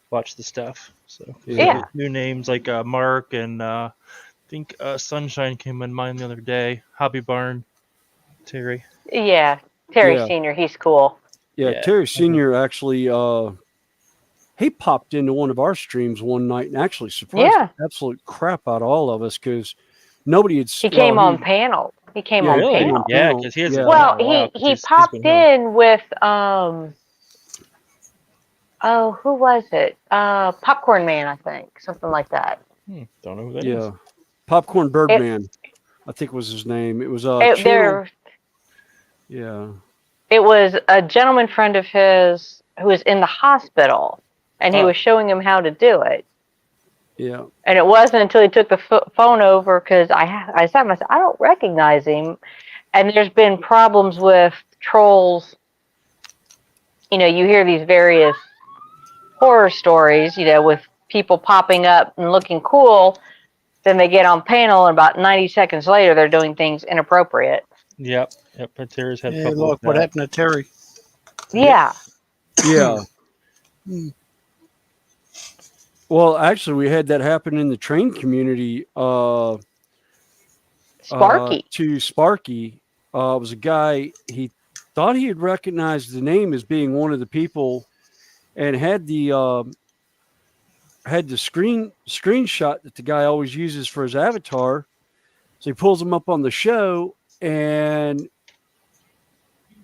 watch the stuff. So Yeah. new names like Mark and I think Sunshine came in mine the other day. Hobby Barn, Terry. Yeah, Terry Yeah. Senior, he's cool. Yeah, Terry Senior actually he popped into one of our streams one night and actually surprised the absolute crap out of all of us because nobody had. He came on panel. He came on Really? panel. Yeah, because he hasn't Well, done that in a while, 'cause he he's popped been here. in with who was it? Popcorn Man, I think, something like that. Don't know who that is. Popcorn Birdman, I think was his name. It was Yeah. It was a gentleman friend of his who was in the hospital, and he was showing him how to do it. Yeah. And it wasn't until he took the phone over because I said to myself, I don't recognize him. And there's been problems with trolls. You hear these various horror stories, with people popping up and looking cool. Then they get on panel, and about 90 seconds later, they're doing things inappropriate. Yep. But Terry's had Yeah, trouble like with what that. happened to Terry. Yeah. Yeah. Well, actually, we had that happen in the train community. Sparky. To Sparky. It was a guy, he thought he had recognized the name as being one of the people and had the screenshot that the guy always uses for his avatar. So he pulls him up on the show, and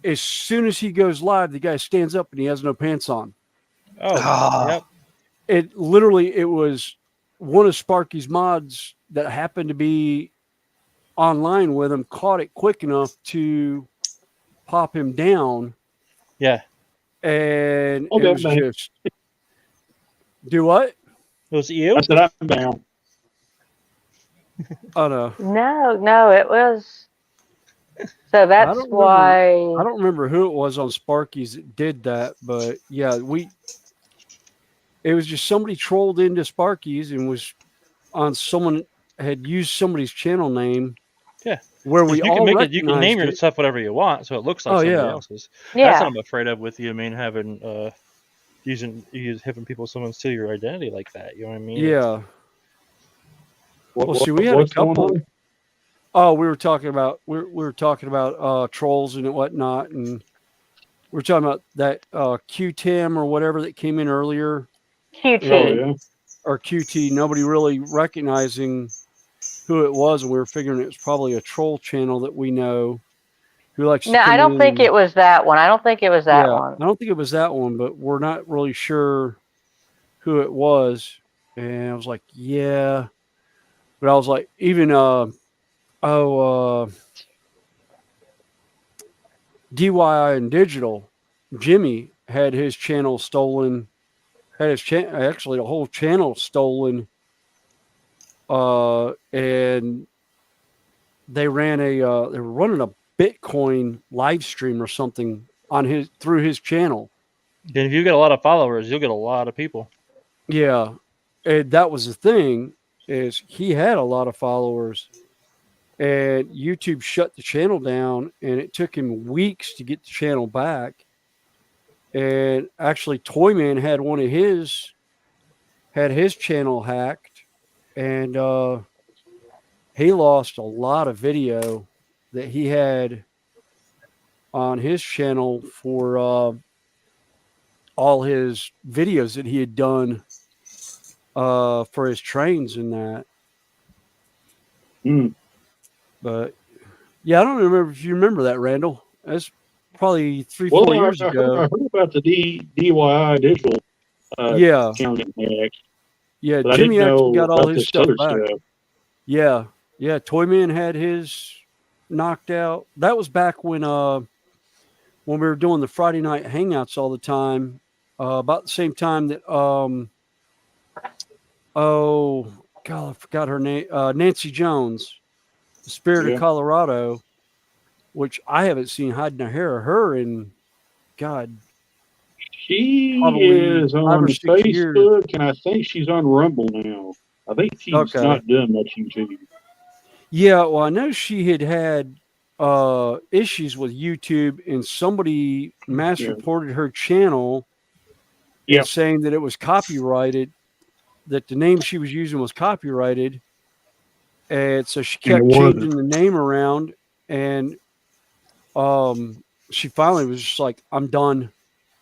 as soon as he goes live, the guy stands up and he has no pants on. Oh, yep. It was one of Sparky's mods that happened to be online with him, caught it quick enough to pop him down. Yeah. And it Okay, was man. just do what? Was it you? I said I'm down. Oh no. No, it was. So that's why. I don't remember who it was on Sparky's that did that, but yeah, it was just somebody trolled into Sparky's and was on someone had used somebody's channel name. Yeah. Where we you can all make it, you can name recognized your it. stuff whatever you want, so it looks like Oh, somebody yeah. else's. Yeah. That's what I'm afraid of with you. I mean, having having people someone steal your identity like that. You know what I mean? Yeah. Well, see, we had a couple. Oh, we were talking about trolls and whatnot, and we were talking about that QTAM or whatever that came in earlier. QT. Oh, yeah. Or QT. Nobody really recognizing who it was, and we were figuring it was probably a troll channel that we know who likes to No, come I don't think in. it was that one. I don't think it was that one. I don't think it was that one, but we're not really sure who it was. And I was like, yeah. But I was like, even DIY and Digital, Jimmy had his channel stolen, actually the whole channel stolen. And they ran they were running a Bitcoin live stream or something on through his channel. Then if you get a lot of followers, you'll get a lot of people. Yeah. And that was the thing, is he had a lot of followers, and YouTube shut the channel down, and it took him weeks to get the channel back. And actually Toyman had his channel hacked, and he lost a lot of video that he had on his channel for all his videos that he had done for his trains and that. Mm. But yeah, I don't remember if you remember that, Randall. That's probably 3-4 Well, years I ago. heard about the DYI digital Yeah, account getting hacked, yeah. but I Jimmy didn't actually know got all about his this stuff other back. stuff. Yeah, yeah. Toyman had his knocked out. That was back when we were doing the Friday night hangouts all the time. About the same time that oh God, I forgot her name. Nancy Jones, the Spirit of Yeah. Colorado, which I haven't seen hide nor hair of her in God, She probably is 5 or on 6 years. Facebook, and I think she's on Rumble now. I think she's Okay. not doing much YouTube. Yeah, well, I know she had issues with YouTube, and somebody mass Yeah. reported her channel and Yep. saying that it was copyrighted, that the name she was using was copyrighted, and so she And it kept wasn't. changing the name around, and she finally was just like, "I'm done,"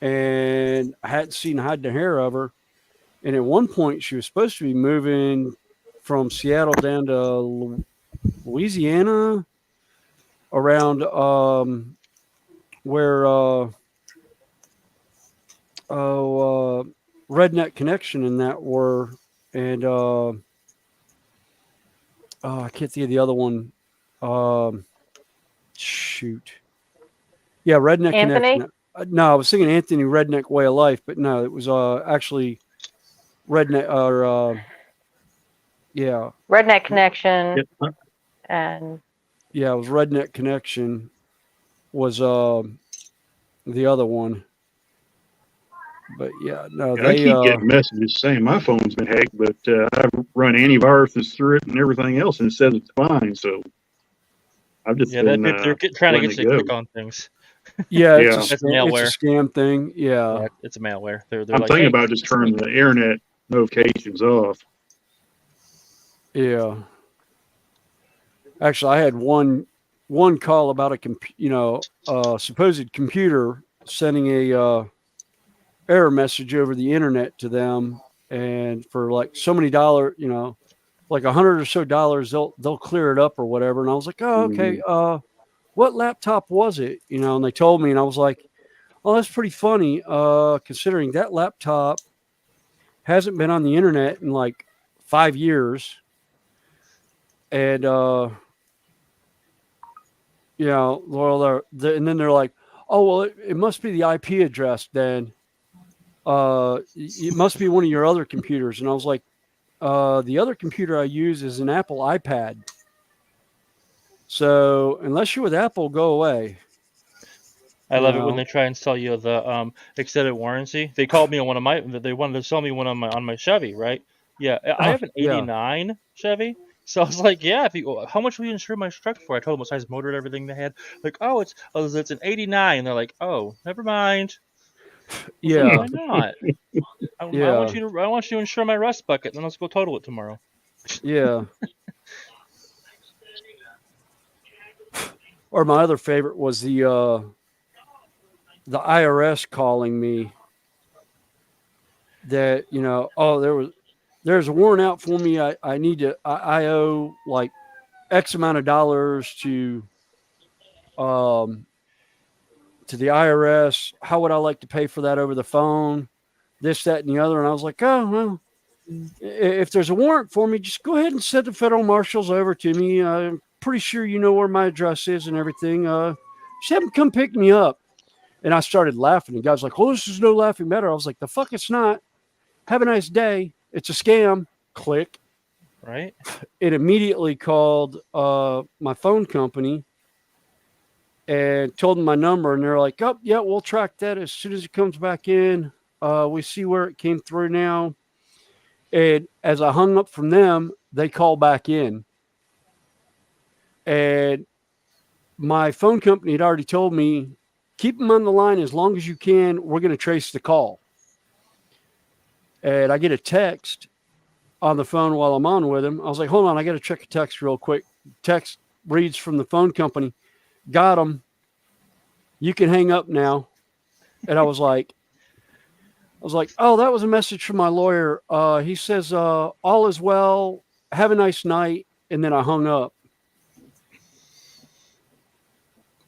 and I hadn't seen hide nor hair of her. And at one point, she was supposed to be moving from Seattle down to Louisiana, around where Redneck Connection and that were, and I can't think of the other one. Shoot, yeah, Redneck Anthony? Connection. No, I was thinking Anthony Redneck Way of Life, but no, it was actually Redneck or yeah, Redneck Connection Yep. and yeah, it was Redneck Connection was the other one. But yeah, no, Yeah, I they keep getting messages saying my phone's been hacked, but I've run antiviruses through it and everything else, and it says it's fine. So I've just Yeah, been they're trying to letting get it you to go. click on things. yeah, Yeah. It's it's a malware. scam thing. Yeah, Yeah, it's a malware. They're I'm like, thinking hey, about just turning the internet notifications off. yeah. Actually, I had one call about a supposed computer sending a error message over the internet to them, and for like so many dollars, like $100 or so, they'll clear it up or whatever. And I was like, oh, okay. What laptop was it? And they told me, and I was like, oh, that's pretty funny, considering that laptop hasn't been on the internet in like 5 years, and well, and then they're like, oh, well, it must be the IP address then. It must be one of your other computers. And I was like, the other computer I use is an Apple iPad. So unless you're with Apple, go away. I love it when they try and sell you the extended warranty. They called me on one of they wanted to sell me one on my Chevy, right? Yeah, I have an Yeah. '89 Chevy. So I was like, yeah, how much will you insure my truck for? I told them what size motor and everything they had. Like, it's an '89. They're like, oh, never mind. Yeah. Like, why not? I Yeah. want you to insure my rust bucket, and then let's go total it tomorrow. Yeah. Or my other favorite was the IRS calling me that, there's a warrant out for me. I need to, I owe like X amount of dollars to the IRS. How would I like to pay for that over the phone? This, that, and the other. And I was like, oh, well, if there's a warrant for me, just go ahead and send the federal marshals over to me. I'm pretty sure you know where my address is and everything. Just have them come pick me up. And I started laughing. And the guy's like, well, this is no laughing matter. I was like, the fuck it's not. Have a nice day. It's a scam. Click. Right. It immediately called my phone company and told them my number. And they're like, oh, yeah, we'll track that as soon as it comes back in. We see where it came through now. And as I hung up from them, they called back in. And my phone company had already told me, keep them on the line as long as you can. We're going to trace the call. And I get a text on the phone while I'm on with him. I was like, hold on, I got to check a text real quick. Text reads from the phone company. Got him. You can hang up now. And I was like, oh, that was a message from my lawyer. He says, all is well. Have a nice night. And then I hung up.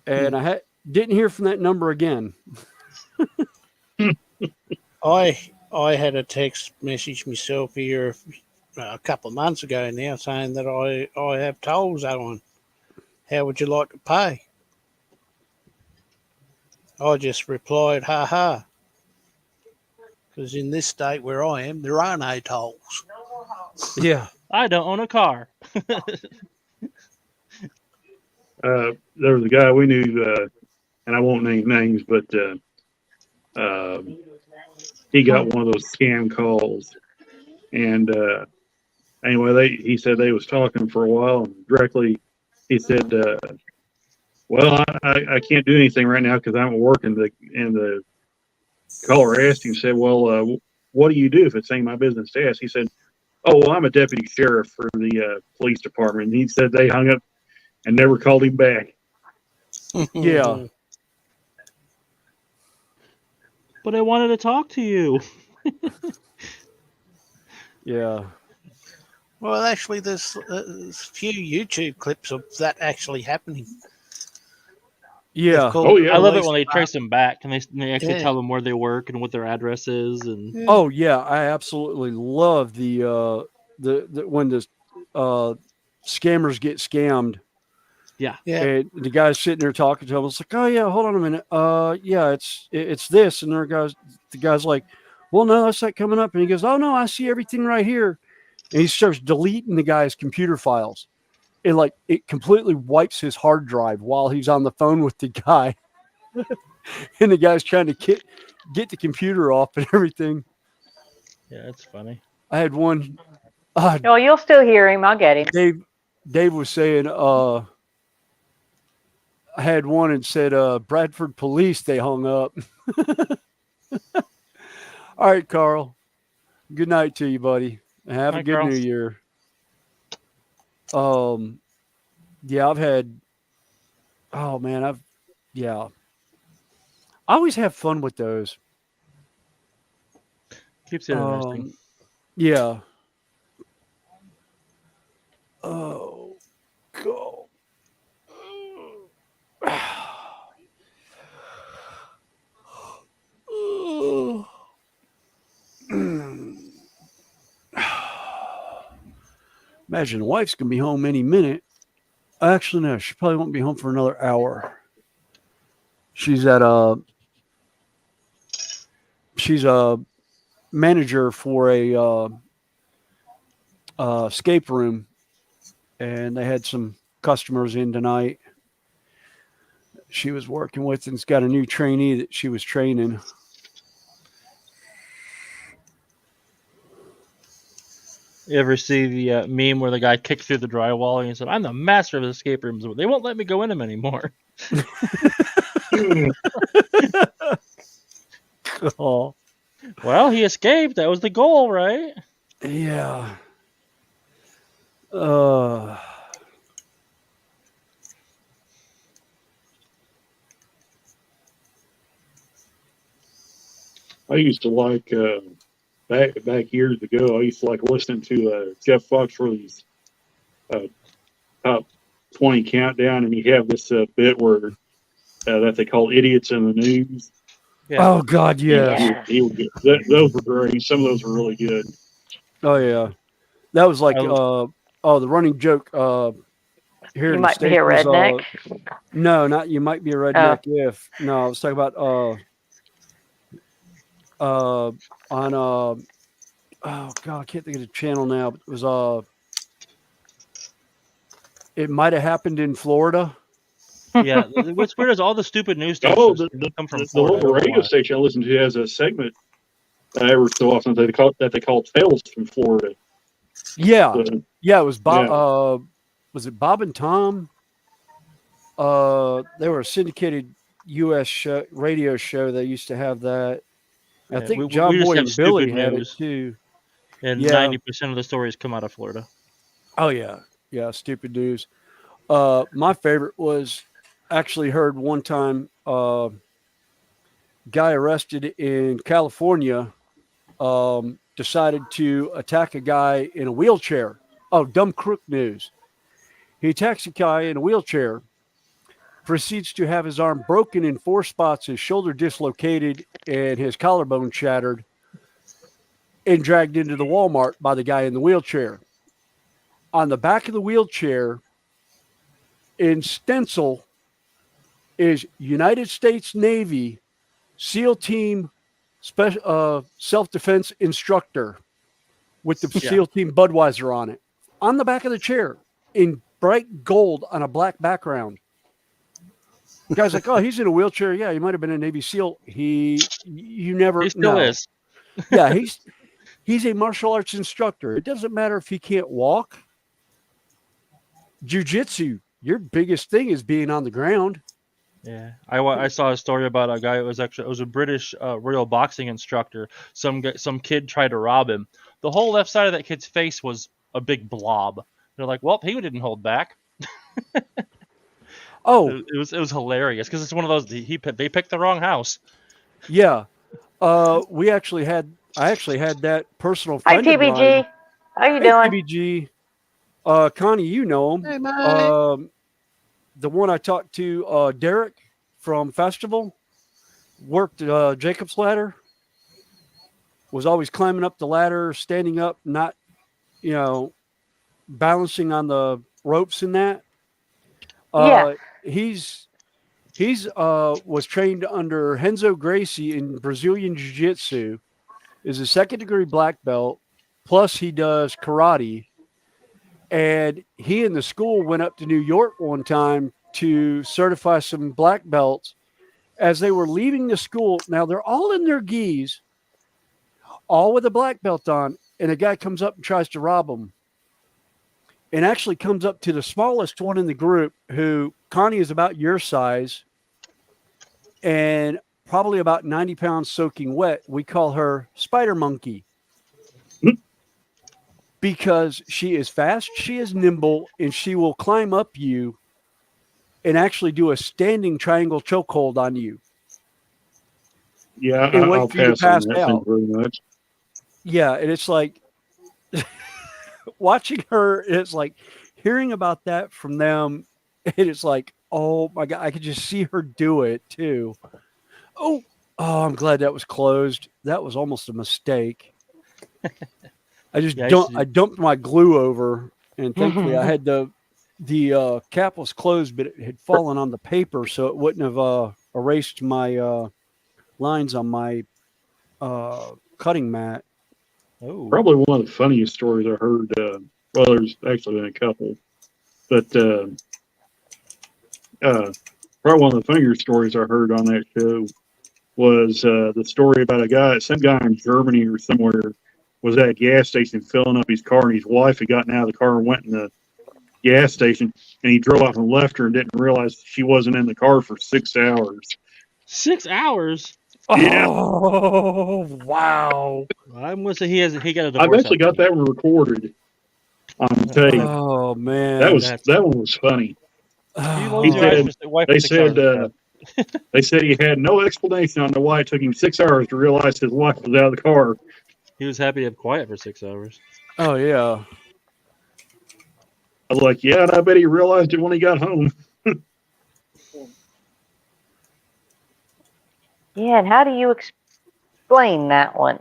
and I didn't hear from that number again. I had a text message myself here a couple of months ago now saying that I have tolls on. How would you like to pay? I just replied, ha ha. Because in this state where I am, there are no tolls. Yeah. I don't own a car. There was a guy we knew, and I won't name names, but he got one of those scam calls. And anyway, he said they was talking for a while, and directly he said, "Well, I can't do anything right now because I'm working." And the caller asked him, said, "Well, what do you do if it's ain't my business to ask?" He said, "Oh, well, I'm a deputy sheriff for the police department." And he said they hung up and never called him back. Yeah. But I wanted to talk to you. Yeah. Well, actually, there's a few YouTube clips of that actually happening. Yeah. Oh, yeah. I love it when they trace them back and they actually Yeah. tell them where they work and what their address is. And Oh yeah, I absolutely love the when the scammers get scammed. Yeah. And the guy's sitting there talking to him. It's like, oh yeah, hold on a minute. Yeah, it's this, and the guy's like, well, no, that's not coming up. And he goes, oh no, I see everything right here. And he starts deleting the guy's computer files. And like it completely wipes his hard drive while he's on the phone with the guy. And the guy's trying to get the computer off and everything. yeah, it's funny. I had one. No, you'll still hear him. I'll get him. Dave was saying, I had one and said, Bradford police, they hung up. All right, Carl. Good night to you, buddy. And have a Hi, good Carl. New Year. Yeah, I've had, oh man, I always have fun with those. Keeps it interesting. Yeah. Oh, God. Imagine the wife's gonna be home any minute. Actually, no, she probably won't be home for another hour. She's a manager for a escape room, and they had some customers in tonight. She was working with, and it's got a new trainee that she was training. You ever see the meme where the guy kicked through the drywall and he said, I'm the master of the escape rooms. They won't let me go in them anymore. Oh. Well, he escaped. That was the goal, right? Yeah. I used to like back years ago. I used to like listening to Jeff Foxworthy's top 20 countdown, and he have this bit where that they call idiots in the news. Yeah. Oh God, yeah. He would get, those were great. Some of those were really good. Oh yeah, that was like the running joke here You in the might be States a was, redneck. no, not you might be a redneck if no. I was talking about on oh God, I can't think of the channel now. But it was it might have happened in Florida. Yeah, what's weird is all the stupid news stations come from the Florida. local radio station I listen to has a segment every so often that they call Tales from Florida. Yeah, So, yeah, it was Bob. yeah. Was it Bob and Tom? They were a syndicated U.S. radio show. They used to have that. I Yeah, think we John just Boy have and Billy stupid had news. it too. And Yeah. 90% of the stories come out of Florida. Oh yeah, yeah, stupid news. My favorite was actually heard one time. Guy arrested in California decided to attack a guy in a wheelchair. Oh, dumb crook news. He attacks a guy in a wheelchair, proceeds to have his arm broken in 4 spots, his shoulder dislocated, and his collarbone shattered, and dragged into the Walmart by the guy in the wheelchair. On the back of the wheelchair, in stencil, is United States Navy SEAL Team self-defense instructor with the Yeah. SEAL Team Budweiser on it. On the back of the chair, in bright gold on a black background. The guy's like, oh, he's in a wheelchair. Yeah, he might have been a Navy SEAL. You never He still know. is. Yeah, he's a martial arts instructor. It doesn't matter if he can't walk. Jiu-jitsu, your biggest thing is being on the ground. Yeah, I saw a story about a guy. It was a British real boxing instructor. Some kid tried to rob him. The whole left side of that kid's face was a big blob. They're like, well, he didn't hold back. Oh, it was hilarious because it's one of those they picked the wrong house. Yeah. I actually had that personal Hi, friend of mine. TBG. How you Hey, doing? TBG. Connie, you know him. Hey, mate. The one I talked to, Derek from Festival, worked Jacob's Ladder, was always climbing up the ladder, standing up, not, balancing on the ropes and that. Yeah. He's was trained under Renzo Gracie in Brazilian Jiu-Jitsu, is a 2nd-degree black belt, plus he does karate. And he and the school went up to New York one time to certify some black belts. As they were leaving the school, now they're all in their gis, all with a black belt on, and a guy comes up and tries to rob them. And actually comes up to the smallest one in the group, who Connie is about your size and probably about 90 pounds soaking wet. We call her Spider Monkey because she is fast, she is nimble, and she will climb up you and actually do a standing triangle chokehold on you. Yeah, And wait I'll for you to pass on pass that. Thank out. you very much. Yeah, and it's like watching her, it's like hearing about that from them, and it's like, oh my God, I could just see her do it too. Oh, I'm glad that was closed. That was almost a mistake. I dumped my glue over, and thankfully I had the cap was closed, but it had fallen on the paper, so it wouldn't have erased my lines on my cutting mat. Oh, Probably one of the funniest stories I heard. Well, there's actually been a couple, but probably one of the funnier stories I heard on that show was the story about some guy in Germany or somewhere was at a gas station filling up his car, and his wife had gotten out of the car and went in the gas station, and he drove off and left her and didn't realize she wasn't in the car for 6 hours. 6 hours. Yeah. Oh wow! I'm gonna say he got a divorce. I've actually got that one recorded on tape. Oh man, that one was funny. He said, they said he had no explanation on why it took him 6 hours to realize his wife was out of the car. He was happy to have quiet for 6 hours. Oh yeah. I was like, yeah, and I bet he realized it when he got home. Yeah, and how do you explain that one?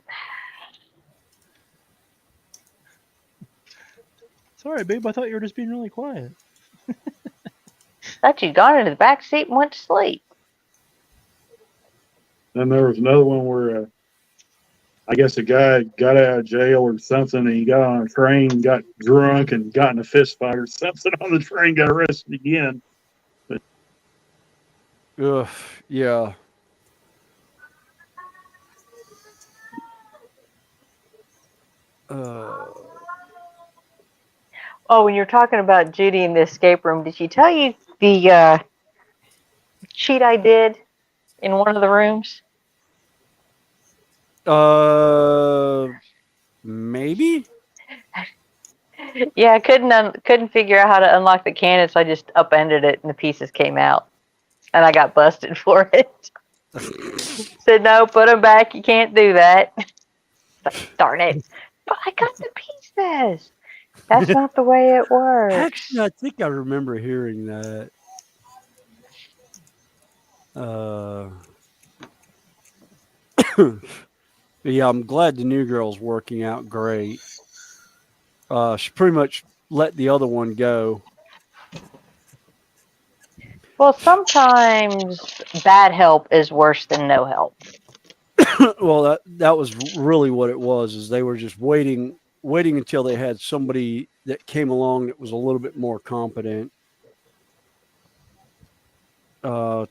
Sorry, babe. I thought you were just being really quiet. Thought you'd gone into the back seat and went to sleep. Then there was another one where I guess a guy got out of jail or something, and he got on a train, got drunk, and got in a fist fight or something on the train, got arrested again. But yeah. Oh, when you're talking about Judy in the escape room, did she tell you the cheat I did in one of the rooms? Maybe. Yeah, I couldn't figure out how to unlock the cannon, so I just upended it and the pieces came out, and I got busted for it. Said no, put them back. You can't do that. Darn it! But I got the pieces. That's not the way it works. Actually, I think I remember hearing that. Yeah, I'm glad the new girl's working out great. She pretty much let the other one go. Well, sometimes bad help is worse than no help. Well, that was really what it was. Is they were just waiting until they had somebody that came along that was a little bit more competent. And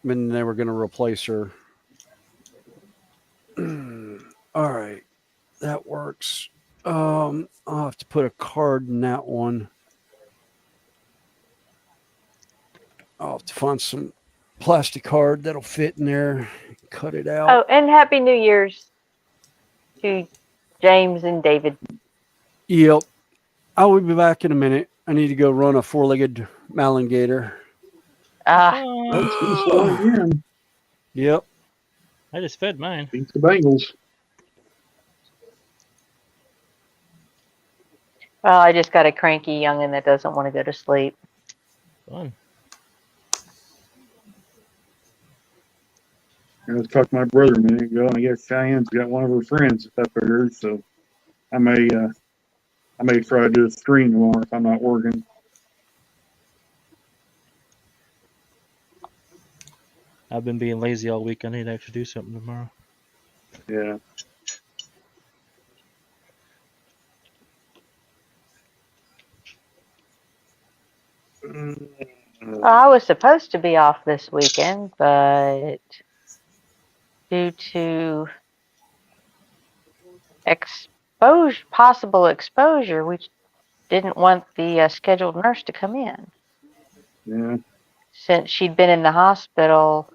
they were going to replace her. All right, that works. I'll have to put a card in that one. I'll have to find some plastic card that'll fit in there. Cut it out. Oh, and Happy New Year's to James and David. Yep. I will be back in a minute. I need to go run a four-legged Malingator. It's gonna start again. Yep. I just fed mine. Beats the Bengals. Well, I just got a cranky youngin' that doesn't want to go to sleep. Fun. I was talking to my brother a minute ago, and I guess Cheyenne's got one of her friends up there, so I may try to do a stream tomorrow if I'm not working. I've been being lazy all week. I need to actually do something tomorrow. Yeah. Well, I was supposed to be off this weekend, but due to possible exposure, we didn't want the scheduled nurse to come in. Yeah. Since she'd been in the hospital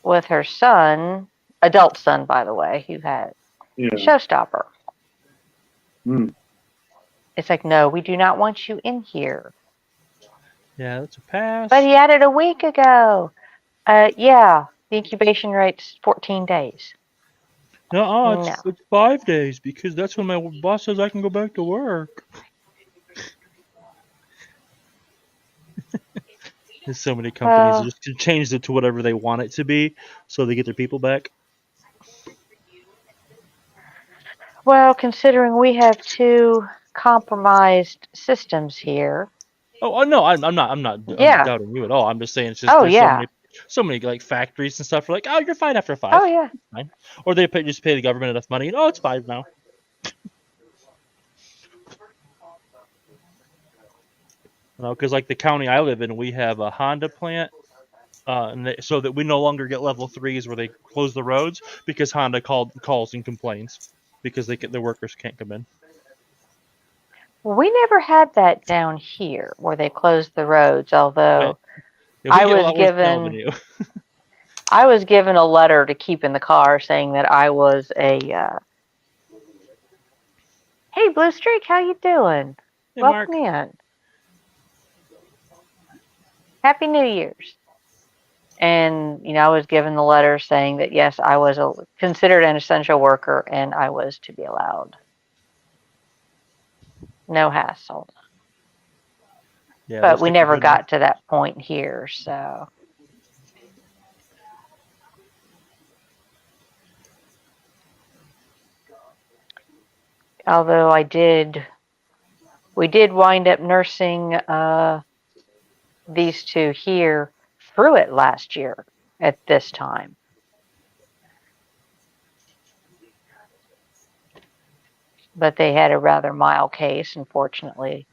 with her son, adult son, by the way, who had showstopper. It's like, no, we do not want you in here. Yeah, that's a pass. But he had it a week ago. Yeah, the incubation rate's 14 days. No, it's 5 days because that's when my boss says I can go back to work. There's so many companies that just change it to whatever they want it to be so they get their people back. Well, considering we have 2 compromised systems here. Oh no, I'm not doubting you at all. I'm just saying it's just there's so many like factories and stuff are like, oh, you're fine after 5. Oh yeah. Fine. Or they just pay the government enough money and it's 5 now. Because like the county I live in, we have a Honda plant, so that we no longer get level 3s where they close the roads because Honda calls and complains because their workers can't come in. Well, we never had that down here where they closed the roads, although I was given a letter to keep in the car saying that I was a hey Blue Streak, how you doing? Hey, Welcome in. Happy New Year's. And I was given the letter saying that yes, I was considered an essential worker and I was to be allowed. No hassle. Yeah, but we never got to that point here, so. Although we did wind up nursing these 2 here through it last year at this time. But they had a rather mild case, unfortunately.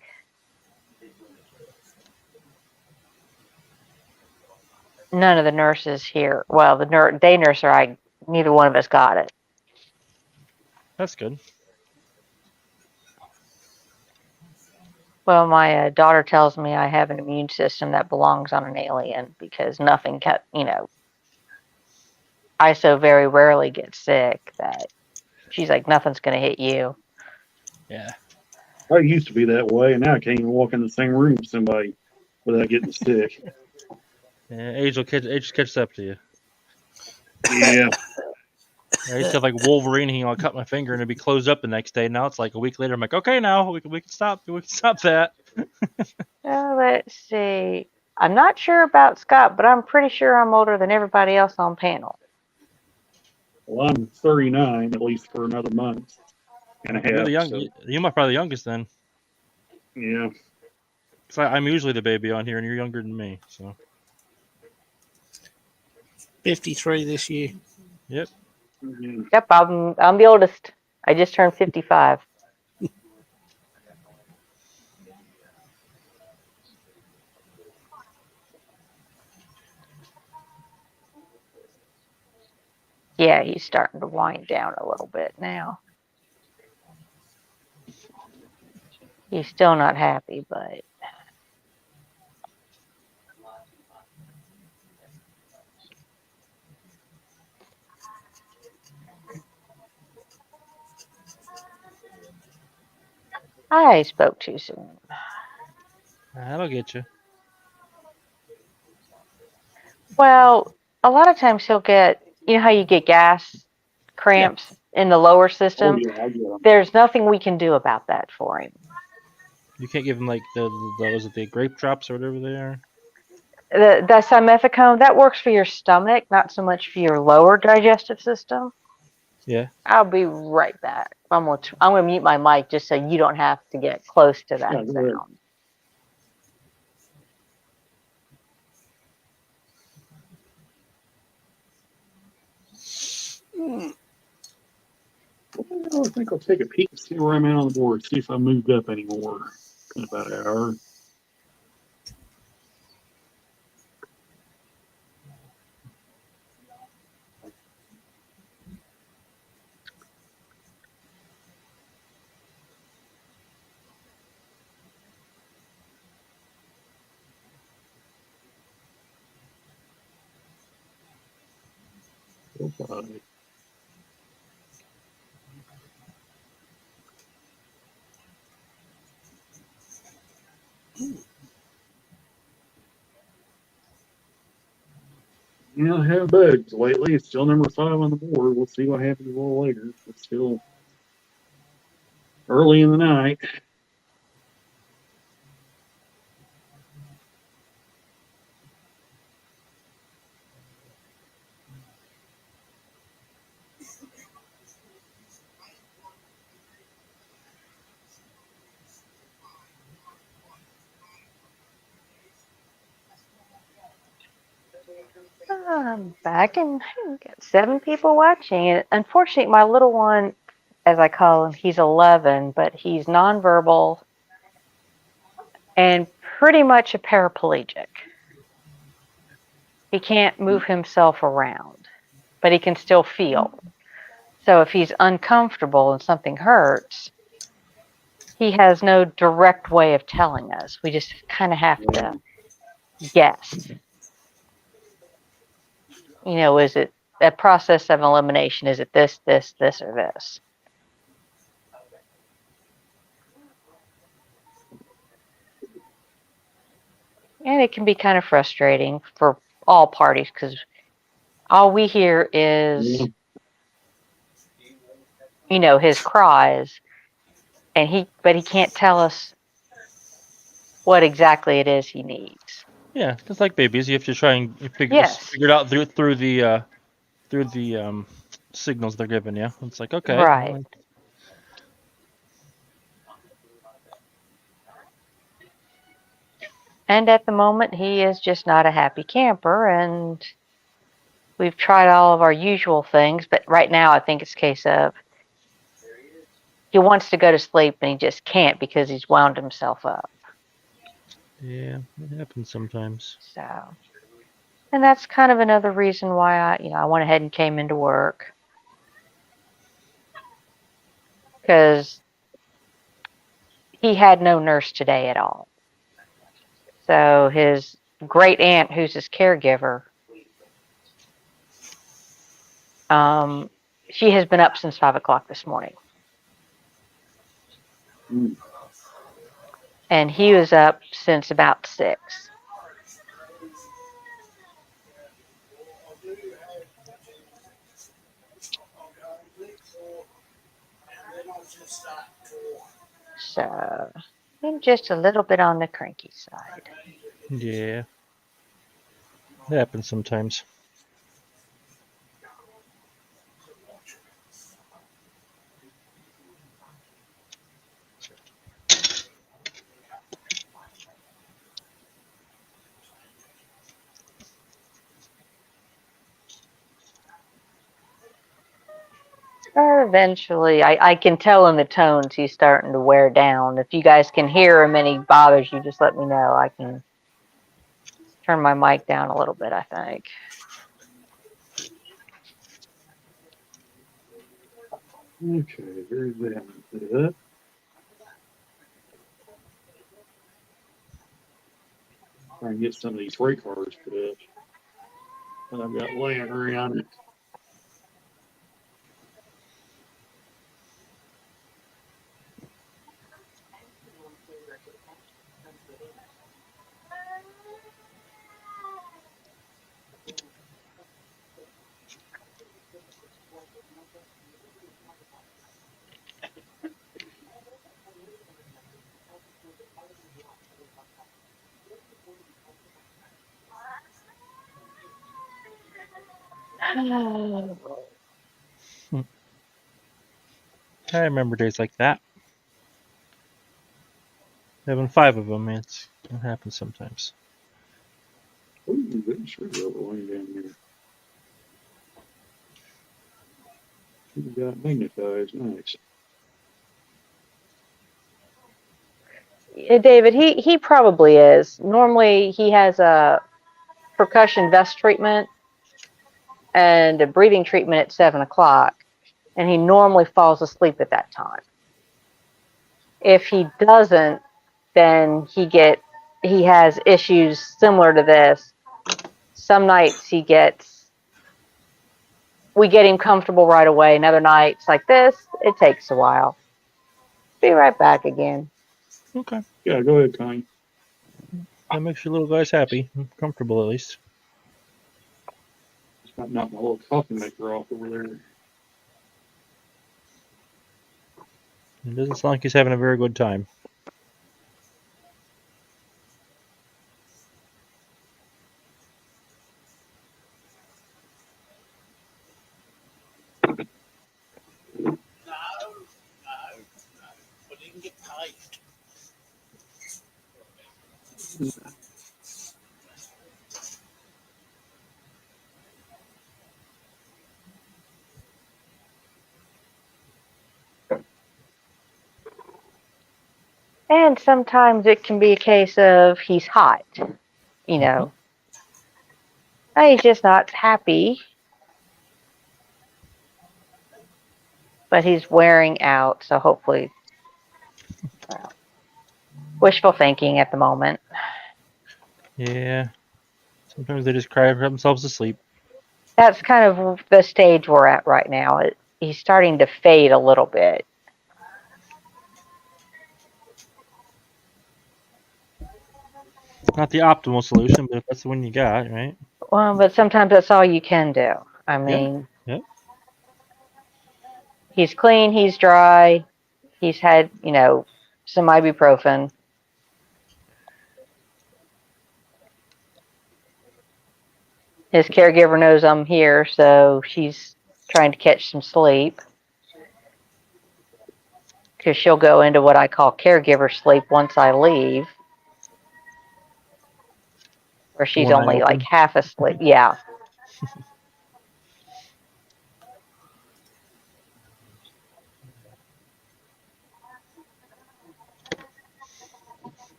None of the nurses here, well, the day nurse or neither one of us got it. That's good. Well, my daughter tells me I have an immune system that belongs on an alien because nothing kept, I so very rarely get sick that she's like, nothing's going to hit you. Yeah. I used to be that way, and now I can't even walk in the same room with somebody without getting sick. Yeah, age catches up to you. Yeah. I used to have like Wolverine, I'll cut my finger and it'd be closed up the next day. Now it's like a week later. I'm like, okay, now we can stop that. Let's see. I'm not sure about Scott, but I'm pretty sure I'm older than everybody else on panel. Well, I'm 39, at least for another month and a half. You're the young. So, You might probably the youngest then. yeah. Cause I'm usually the baby on here, and you're younger than me. So 53 this year. yep. Yep, I'm the oldest. I just turned 55. Yeah, he's starting to wind down a little bit now. He's still not happy, but I spoke too soon. That'll get you. Well, a lot of times he'll get, you know how you get gas cramps in the lower Oh, system? yeah, I get 'em. There's nothing we can do about that for him. You can't give him like the grape drops or whatever they are. The simethicone, that works for your stomach, not so much for your lower digestive system. Yeah. I'll be right back. I'm gonna mute my mic just so you don't have to get close to that Yeah, go ahead. sound. Well, I think I'll take a peek and see where I'm at on the board, see if I moved up anymore in about an hour. Oh, bye. Yeah, I have bugs lately. It's still number 5 on the board. We'll see what happens a little later. It's still early in the night. I'm back and got 7 people watching. And unfortunately, my little one, as I call him, he's 11, but he's nonverbal and pretty much a paraplegic. He can't move himself around, but he can still feel. So if he's uncomfortable and something hurts, he has no direct way of telling us. We just kind of have to guess. You know, is it a process of elimination? Is it this, this, this, or this? And it can be kind of frustrating for all parties because all we hear is, you know, his cries, and he can't tell us what exactly it is he needs. Yeah, just like babies, you have to try and figure Yes. it out through the signals they're giving you. It's like, okay, Right. well, And at the moment, he is just not a happy camper, and we've tried all of our usual things, but right now I think it's a case of he wants to go to sleep and he just can't because he's wound himself up. yeah, it happens sometimes. So, and that's kind of another reason why I went ahead and came into work because he had no nurse today at all. So his great aunt, who's his caregiver, she has been up since 5 o'clock this morning. And he was up since about 6. So I'm just a little bit on the cranky side. Yeah. It happens sometimes. Eventually, I can tell in the tones he's starting to wear down. If you guys can hear him and he bothers you, just let me know. I can turn my mic down a little bit, I think. Okay, there's that. Put it up. Try and get some of these freight cars put up that I've got laying around. I remember days like that. Having 5 of them, it happens sometimes. Ooh, there's sure laying down there. We got magnetized, nice. David, he probably is. Normally, he has a percussion vest treatment and a breathing treatment at 7 o'clock, and he normally falls asleep at that time. If he doesn't, then he has issues similar to this. Some nights we get him comfortable right away, and other nights like this, it takes a while. Be right back again. Okay. Yeah, go ahead, Connie. That makes your little guys happy, comfortable at least. Just about knocked my little coffee maker off over there. It doesn't sound like he's having a very good time. But he can get paved. And sometimes it can be a case of he's hot, you know. He's just not happy, but he's wearing out, so hopefully, wishful thinking at the moment. Yeah. Sometimes they just cry themselves to sleep. That's kind of the stage we're at right now. He's starting to fade a little bit. Not the optimal solution, but that's the one you got, right? Well, but sometimes that's all you can do. I mean, Yep. he's clean, he's dry, he's had, some ibuprofen. His caregiver knows I'm here, so she's trying to catch some sleep. Because she'll go into what I call caregiver sleep once I leave. Where she's One eye only like open. half asleep. Yeah.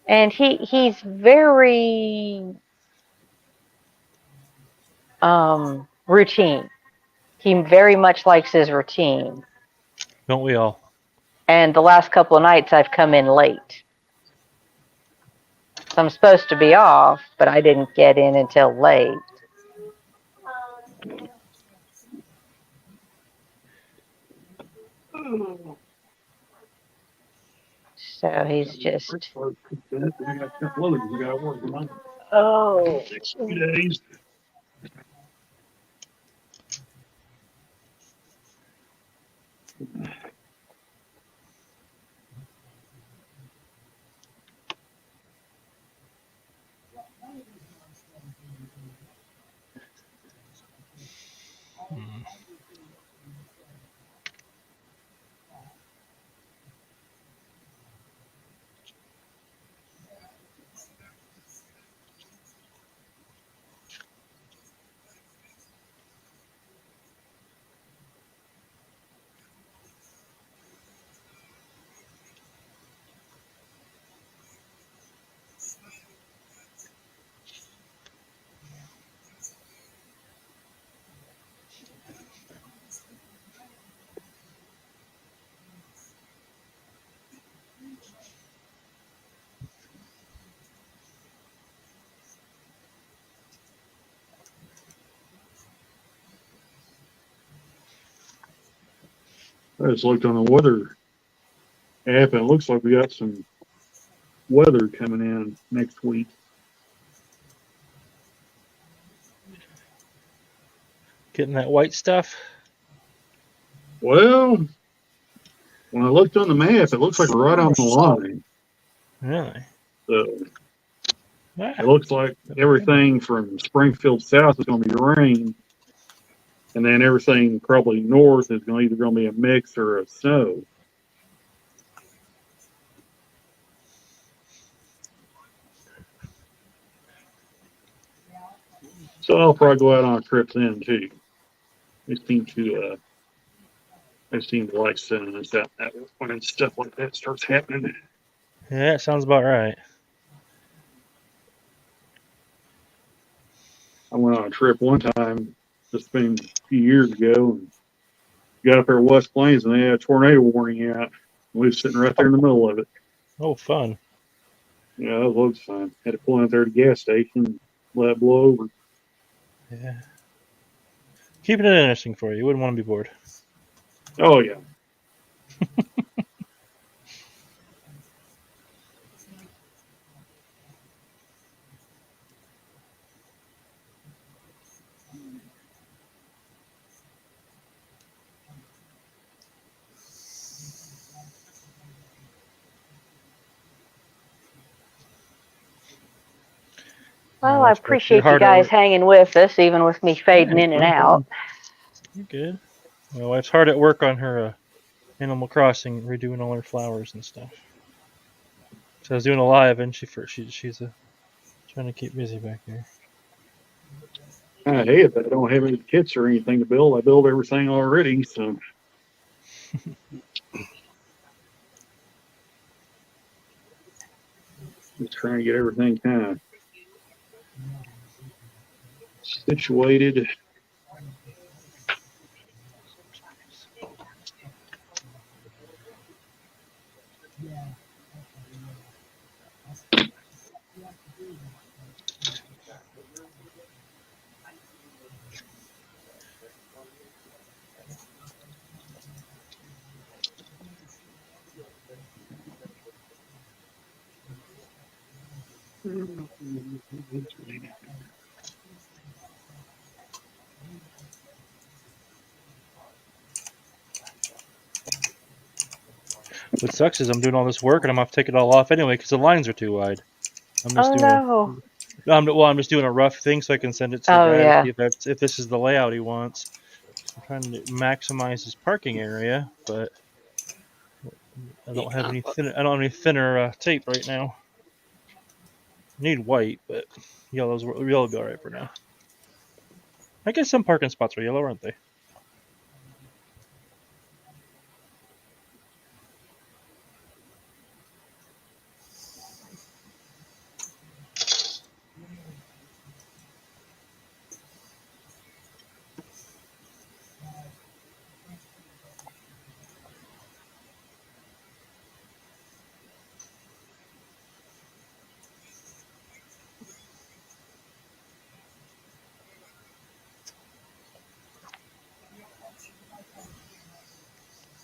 And he's very routine. He very much likes his routine. Don't we all? And the last couple of nights I've come in late. So I'm supposed to be off, but I didn't get in until late. So he's just. We got a couple others we got to work on. Oh. Next few days. I just looked on the weather app, and it looks like we got some weather coming in next week. Getting that white stuff. Well, when I looked on the map, it looks like we're right on the line. Really? So it looks like everything from Springfield south is going to be rain, and then everything probably north is either going to be a mix or a snow. So I'll probably go out on a trip then too. They seem to like sending us out that when stuff like that starts happening. Yeah, it sounds about right. I went on a trip one time, just been a few years ago, and got up there at West Plains, and they had a tornado warning out. We were sitting right there in the middle of it. Oh, fun. Yeah, that was fun. Had to pull out there to the gas station and let it blow over. Yeah. Keeping it interesting for you. You wouldn't want to be bored. Oh, yeah. Well, I appreciate you guys hanging with us, even with me fading in and out. You're good. My wife's hard at work on her Animal Crossing, redoing all her flowers and stuff. So I was doing a live, and she's trying to keep busy back there. I hate it. I don't have any kits or anything to build. I build everything already, so. Just trying to get everything kind of situated. What sucks is I'm doing all this work and I'm have to take it all off anyway because the lines are too wide. I'm just I'm just doing a rough thing so I can send it to the guy to see if this is the layout he wants. I'm trying to maximize his parking area, but I don't have any thinner tape right now. I need white, but yellow will be all right for now. I guess some parking spots are yellow, aren't they?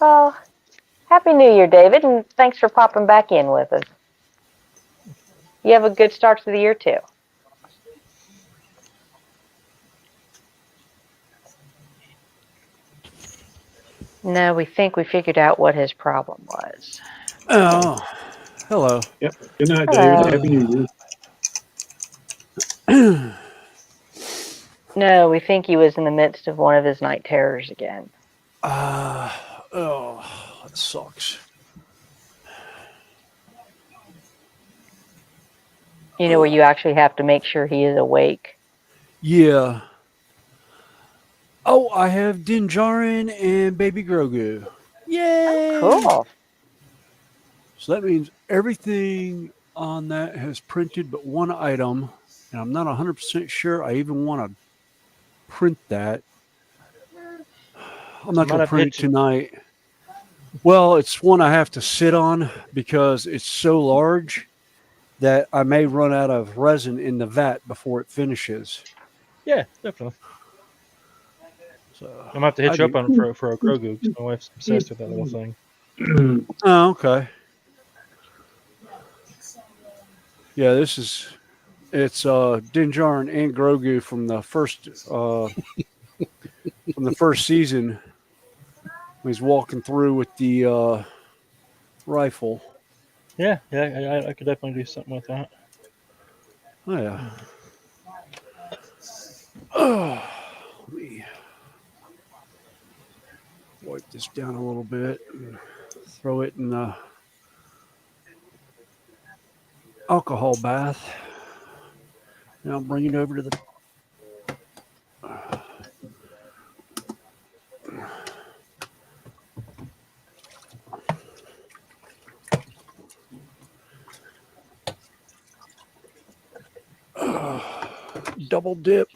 Well, Happy New Year, David, and thanks for popping back in with us. You have a good start to the year, too. No, we think we figured out what his problem was. Oh, hello. Yep. Good night, Hello. David. Happy New Year. No, we think he was in the midst of one of his night terrors again. Oh, that sucks. You know, where you actually have to make sure he is awake. Yeah. Oh, I have Dinjarin and Baby Grogu. Yay! Cool. So that means everything on that has printed but one item, and I'm not 100% sure I even want to print that. I'm not Might going to have print it hit you. tonight. Well, it's one I have to sit on because it's so large that I may run out of resin in the vat before it finishes. Yeah, definitely. So I'm gonna have to hit you up on for a Grogu because my wife's obsessed with that little thing. Oh, okay. Yeah, it's Din Djarin and Grogu from the first season. He's walking through with the rifle. Yeah, I could definitely do something with that. Oh, yeah. Oh, let me wipe this down a little bit and throw it in the alcohol bath. Now bring it over to the. Double dip.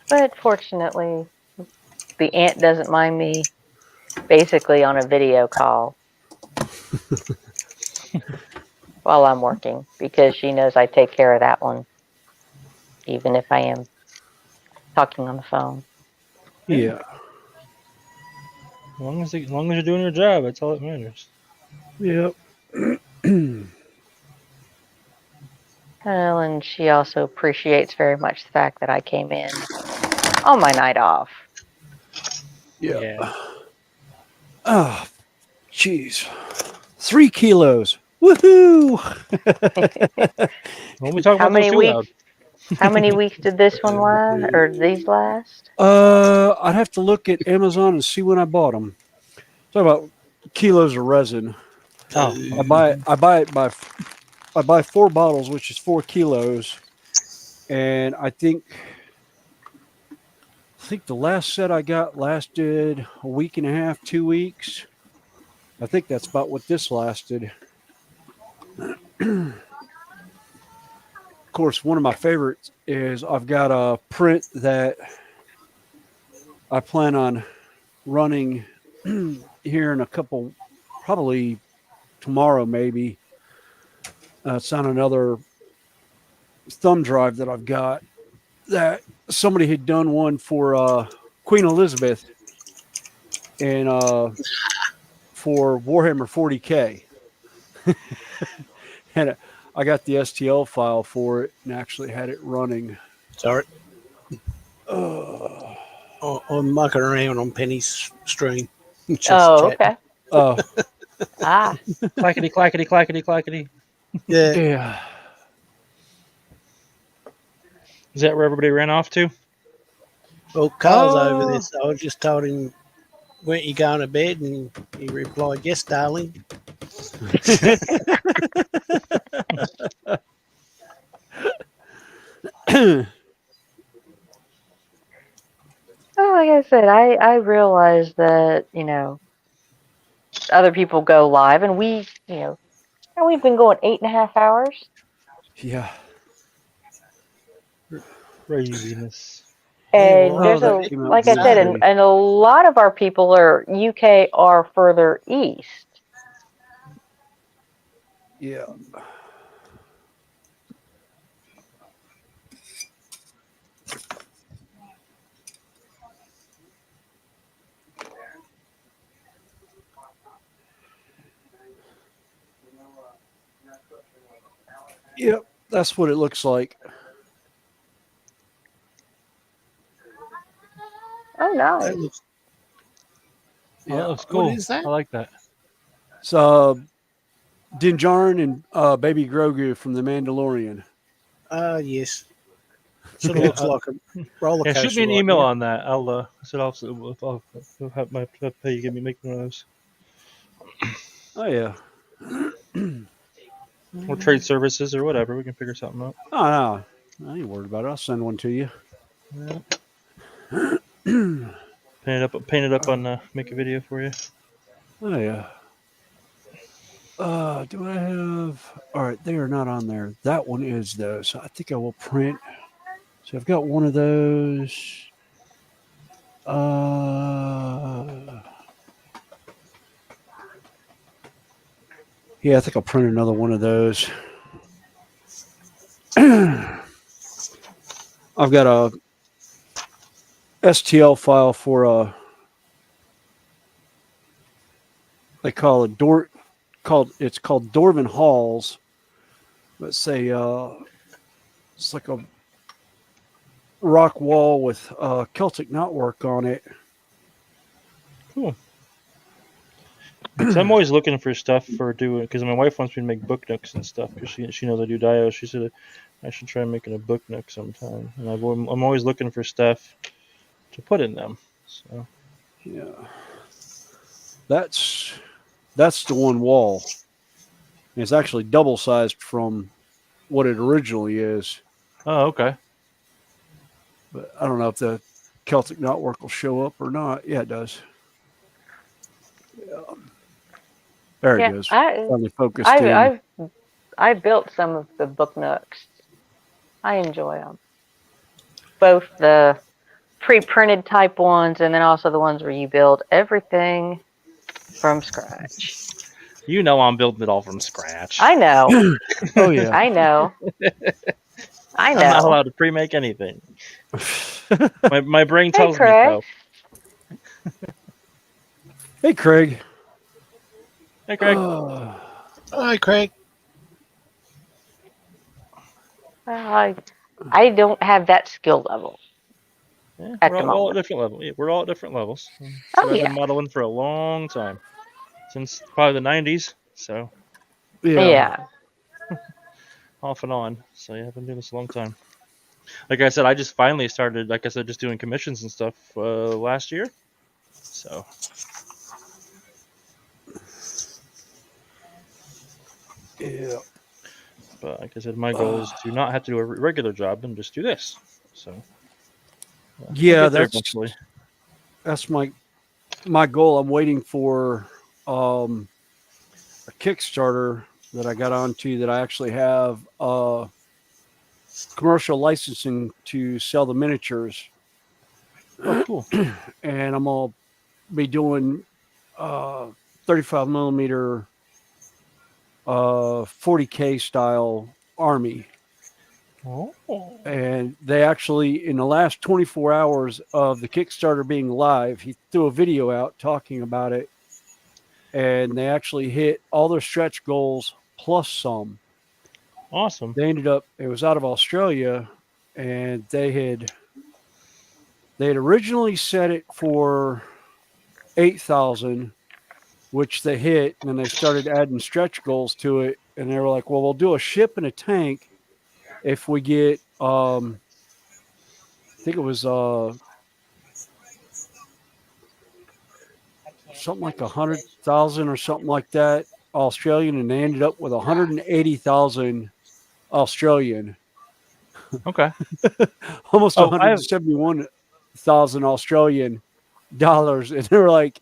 But fortunately, the aunt doesn't mind me basically on a video call while I'm working because she knows I take care of that one, even if I am talking on the phone. Yeah. As long as you're doing your job, that's all that matters. Yep. Well, and she also appreciates very much the fact that I came in on my night off. Yeah. Oh, jeez. 3 kilos. Woohoo! When we talk How about those many too weeks? loud. How many weeks did this one last, or these last? I'd have to look at Amazon and see when I bought them. Talk about kilos of resin. Oh, I buy 4 bottles, which is 4 kilos, and I think the last set I got lasted a week and a half, 2 weeks. I think that's about what this lasted. Of course, one of my favorites is I've got a print that I plan on running here in a couple, probably tomorrow, maybe. It's on another thumb drive that I've got that somebody had done one for Queen Elizabeth and for Warhammer 40K. And I got the STL file for it and actually had it running. sorry. I'm mucking around on Penny's stream. Just Oh, chatting. okay. Oh, Ah, Clackety, clackety, clackety, clackety. Yeah. yeah. Is that where everybody ran off to? Well, Carl's Oh. over this. I just told him, weren't you going to bed? And he replied, yes, darling. well, like I said, I realize that, other people go live, and we've been going 8.5 hours. Yeah. Craziness. And well, there's that came out like I very said, pretty. and a lot of our people are UK or further east. Yeah. Yep, that's what it looks like. Oh, nice. that looks, Oh, that looks what cool. is that? I like that. So Din Djarin and Baby Grogu from The Mandalorian. Yes. Sort of looks like a roller Yeah, coaster. shoot me an right email now. on that. I'll have my pay you make one of those. Oh yeah. Or trade services or whatever. We can figure something out. Oh no, I ain't worried about it. I'll send one to you. Yeah. Paint it up on make a video for you. Oh yeah. Do I have? All right, they are not on there. That one is though, so I think I will print. So I've got one of those. Yeah, I think I'll print another one of those. I've got a STL file for a. They call it it's called Dorvan Halls. Let's say it's like a rock wall with Celtic knotwork on it. Cool. So I'm always looking for stuff for doing because my wife wants me to make book nooks and stuff because she knows I do dios. She said I should try making a book nook sometime, and I'm always looking for stuff to put in them. So yeah, that's the one wall. It's actually double sized from what it originally is. Oh, okay. But I don't know if the Celtic knotwork will show up or not. Yeah, it does. Yeah. There it goes. Finally focused in. I built some of the book nooks. I enjoy them. Both the pre-printed type ones and then also the ones where you build everything from scratch. You know I'm building it all from scratch. I know. Oh yeah. I know. I know. I'm not allowed to pre-make anything. my brain tells me Craig. so. Hey, Craig. Hey, Craig. Hi, Craig. I don't have that skill level. Yeah, at we're the all at moment. different levels. Yeah, we're all at different levels. Oh, I've yeah. been modeling for a long time, since probably the '90s. So Yeah. off and on. So yeah, I've been doing this a long time. Like I said, I just finally started. Like I said, just doing commissions and stuff last year. So yeah. But like I said, my goal is to not have to do a regular job and just do this. So yeah, I'll get there that's my goal. I'm waiting for a Kickstarter that I got onto that I actually have commercial licensing to sell the miniatures. Oh, cool. And I'm gonna be doing 35 millimeter 40K style army. Oh. And they actually, in the last 24 hours of the Kickstarter being live, he threw a video out talking about it. And they actually hit all their stretch goals plus some. Awesome. They ended up, it was out of Australia, and they had originally set it for 8,000, which they hit, and then they started adding stretch goals to it. And they were like, well, we'll do a ship and a tank if we get, I think it was something like 100,000 or something like that Australian, and they ended up with 180,000 Australian. Okay. Almost 171,000 Australian dollars, and they were like,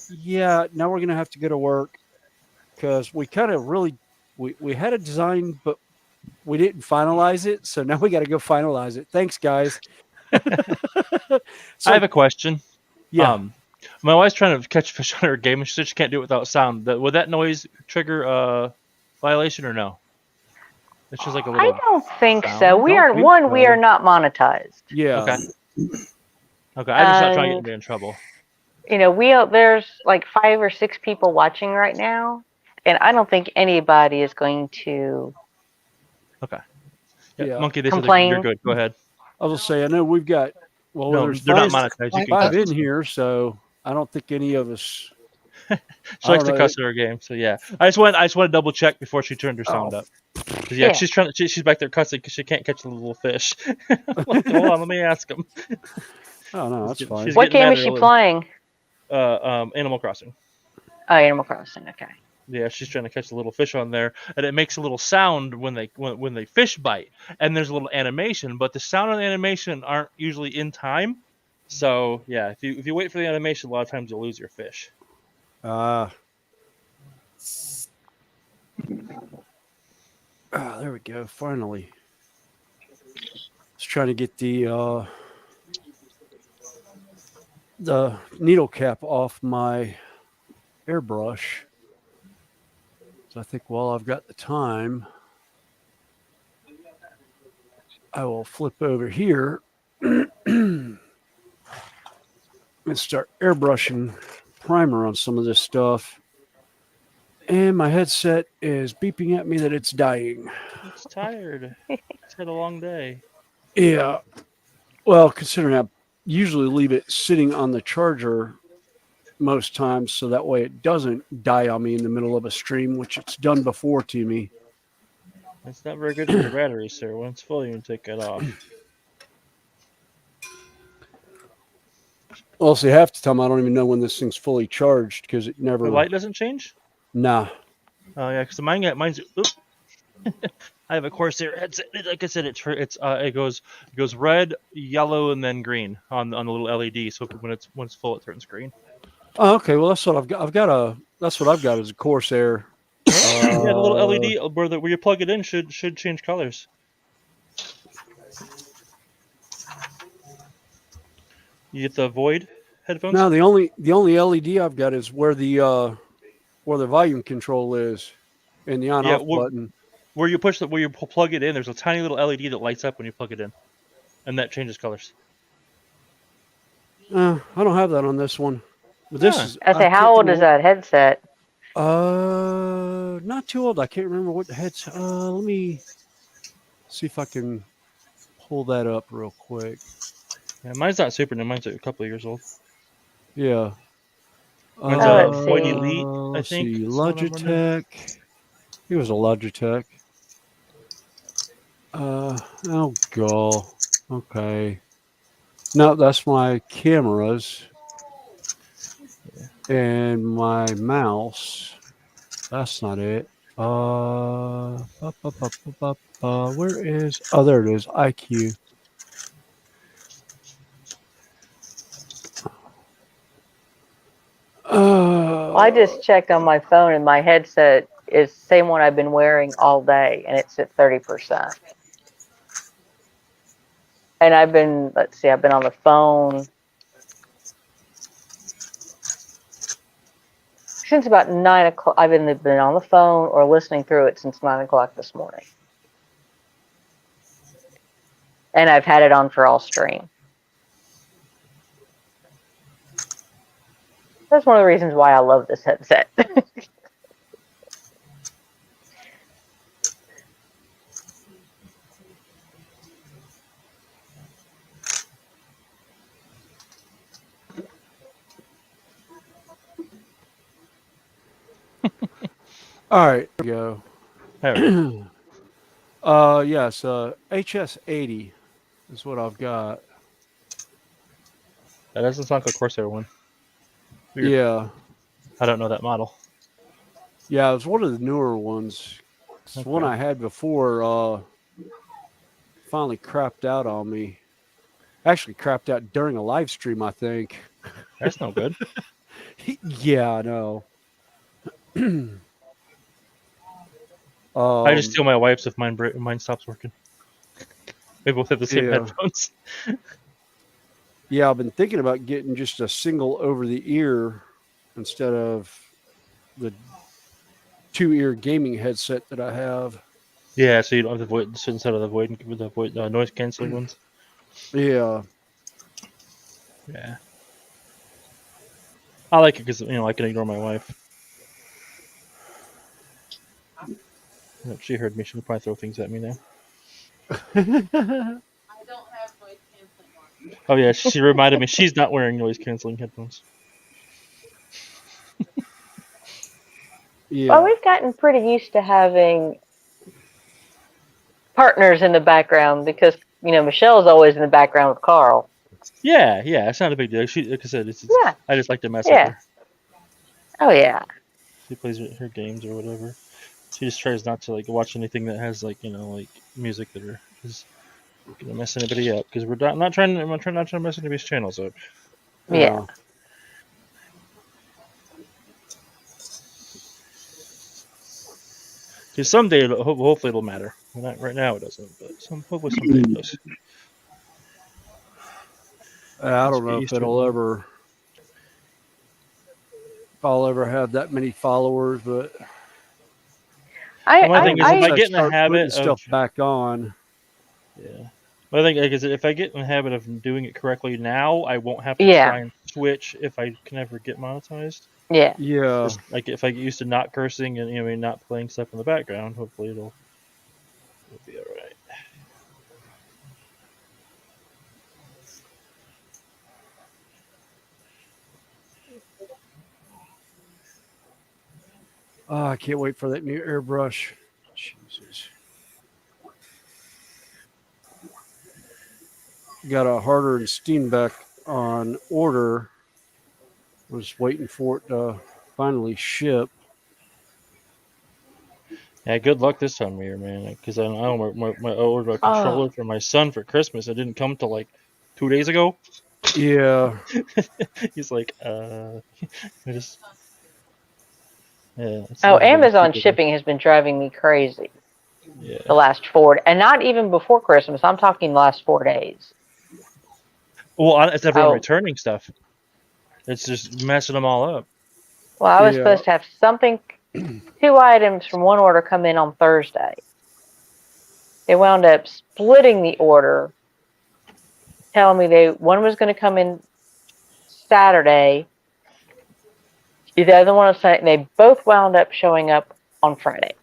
yeah, now we're gonna have to go to work because we kind of really we had a design, but we didn't finalize it, so now we got to go finalize it. Thanks, guys. I have a question. Yeah. My wife's trying to catch fish on her game, and she said she can't do it without sound. Would that noise trigger violation or no? It's just like a little. I don't think sound. so. We are not monetized. Yeah. Okay. Okay. I'm just not trying to get anybody in trouble. You know, there's like 5 or 6 people watching right now, and I don't think anybody is going to. Okay. Yeah. Yeah. Monkey, they Complain. said you're good. Go ahead. I will say, I know we've got, well, No, there's they're not five, monetized. You can five cut in here, so I don't think any of us. She likes to cuss at our game, so yeah. I just want to double check before she turned her sound up. 'Cause, yeah, she's back there cussing because she can't catch the little fish. Like, hold on, let me ask him. Oh no, that's fine. What game is she playing? Animal Crossing. Oh, Animal Crossing. Okay. Yeah, she's trying to catch the little fish on there, and it makes a little sound when they fish bite, and there's a little animation, but the sound and the animation aren't usually in time. So yeah, if you wait for the animation, a lot of times you'll lose your fish. There we go. Finally, just trying to get the needle cap off my airbrush. So I think while I've got the time, I will flip over here and start airbrushing primer on some of this stuff. And my headset is beeping at me that it's dying. It's tired. It's had a long day. Yeah. Well, considering I usually leave it sitting on the charger most times, so that way it doesn't die on me in the middle of a stream, which it's done before to me. It's not very good for your battery, sir. When it's full, you can take it off. Well, see, half the time I don't even know when this thing's fully charged because it never. The light doesn't change? Nah. Oh yeah, because mine's. Oops. I have a Corsair headset. Like I said, it goes red, yellow, and then green on the little LED. So when it's full, it turns green. Oh, okay. Well, that's what I've got. That's what I've got is a Corsair. Yeah, the little LED where you plug it in should change colors. You get the Void headphones? No, the only LED I've got is where the volume control is, and the on-off button. Where you plug it in, there's a tiny little LED that lights up when you plug it in, and that changes colors. I don't have that on this one. But this is. I say, how old is that headset? Not too old. I can't remember what the headset. Let me see if I can pull that up real quick. Yeah, mine's not super new. Mine's a couple of years old. Yeah. Mine's a Void Elite, I think. See, Logitech. It was a Logitech. Oh, God. Okay. No, that's my cameras. And my mouse. That's not it. Where is? Oh, there it is. IQ. I just checked on my phone, and my headset is the same one I've been wearing all day, and it's at 30%. And I've been on the phone since about 9 o'clock. I've been on the phone or listening through it since 9 o'clock this morning. And I've had it on for all stream. That's one of the reasons why I love this headset. All right, here we go. Yes, HS80 is what I've got. That doesn't sound like a Corsair one. Weird. Yeah. I don't know that model. Yeah, it was one of the newer ones. It's one I had before finally crapped out on me. Actually crapped out during a live stream, I think. That's no good. Yeah, I know. I just steal my wife's if mine stops working. We both have the same headphones. Yeah, I've been thinking about getting just a single over the ear instead of the 2-ear gaming headset that I have. Yeah, so you don't have the void instead of the void noise canceling ones. Yeah. Yeah. I like it because I can ignore my wife. If she heard me, she would probably throw things at me now. Oh yeah, she reminded me she's not wearing noise canceling headphones. Yeah. Well, we've gotten pretty used to having partners in the background because Michelle's always in the background with Carl. Yeah, it's not a big deal. She, like I said, Yeah. I just like to mess with Yeah. her. Oh yeah. She plays her games or whatever. She just tries not to watch anything that has music that is gonna mess anybody up because I'm not trying to mess anybody's channels up. Yeah. Because someday, hopefully, it'll matter. Right now, it doesn't, but hopefully someday it does. I don't know if I'll ever have that many followers, but my thing is, if I get in the start putting habit of stuff back on, but I think if I get in the habit of doing it correctly now, I won't have to Yeah. try and switch if I can ever get monetized. Yeah. Just like if I get used to not cursing and not playing stuff in the background, hopefully it'll be all right. Oh, I can't wait for that new airbrush. Jesus. Got a Harder and Steenbeck on order. I'm just waiting for it to finally ship. Yeah, good luck this time of year, man. Because I ordered my controller for my son for Christmas. It didn't come till 2 days ago. Yeah. He's like, I just. Yeah. Amazon shipping has been driving me crazy. Yeah. The last 4, and not even before Christmas. I'm talking the last 4 days. Well, it's everyone returning stuff. It's just messing them all up. Well, I was supposed to have something, 2 items from one order come in on Thursday. They wound up splitting the order, telling me one was going to come in Saturday, the other one on Sunday, and they both wound up showing up on Friday.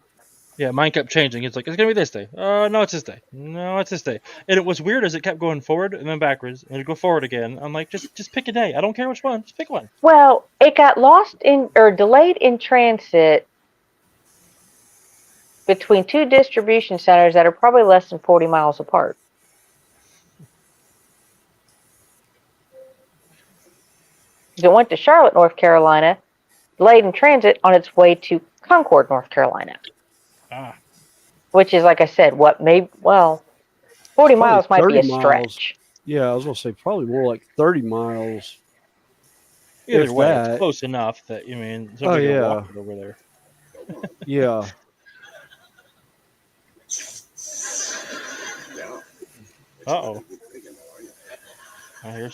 Yeah, mine kept changing. It's like, it's going to be this day. No, it's this day. No, it's this day. And it was weird as it kept going forward and then backwards and it'd go forward again. I'm like, just pick a day. I don't care which one. Just pick one. Well, it got delayed in transit between 2 distribution centers that are probably less than 40 miles apart. It went to Charlotte, North Carolina, delayed in transit on its way to Concord, North Carolina. Which is, like I said, 40 miles might be a stretch. Yeah, I was going to say probably more like 30 miles. Either way, it's close enough that, somebody can walk it over there. Yeah. Uh-oh.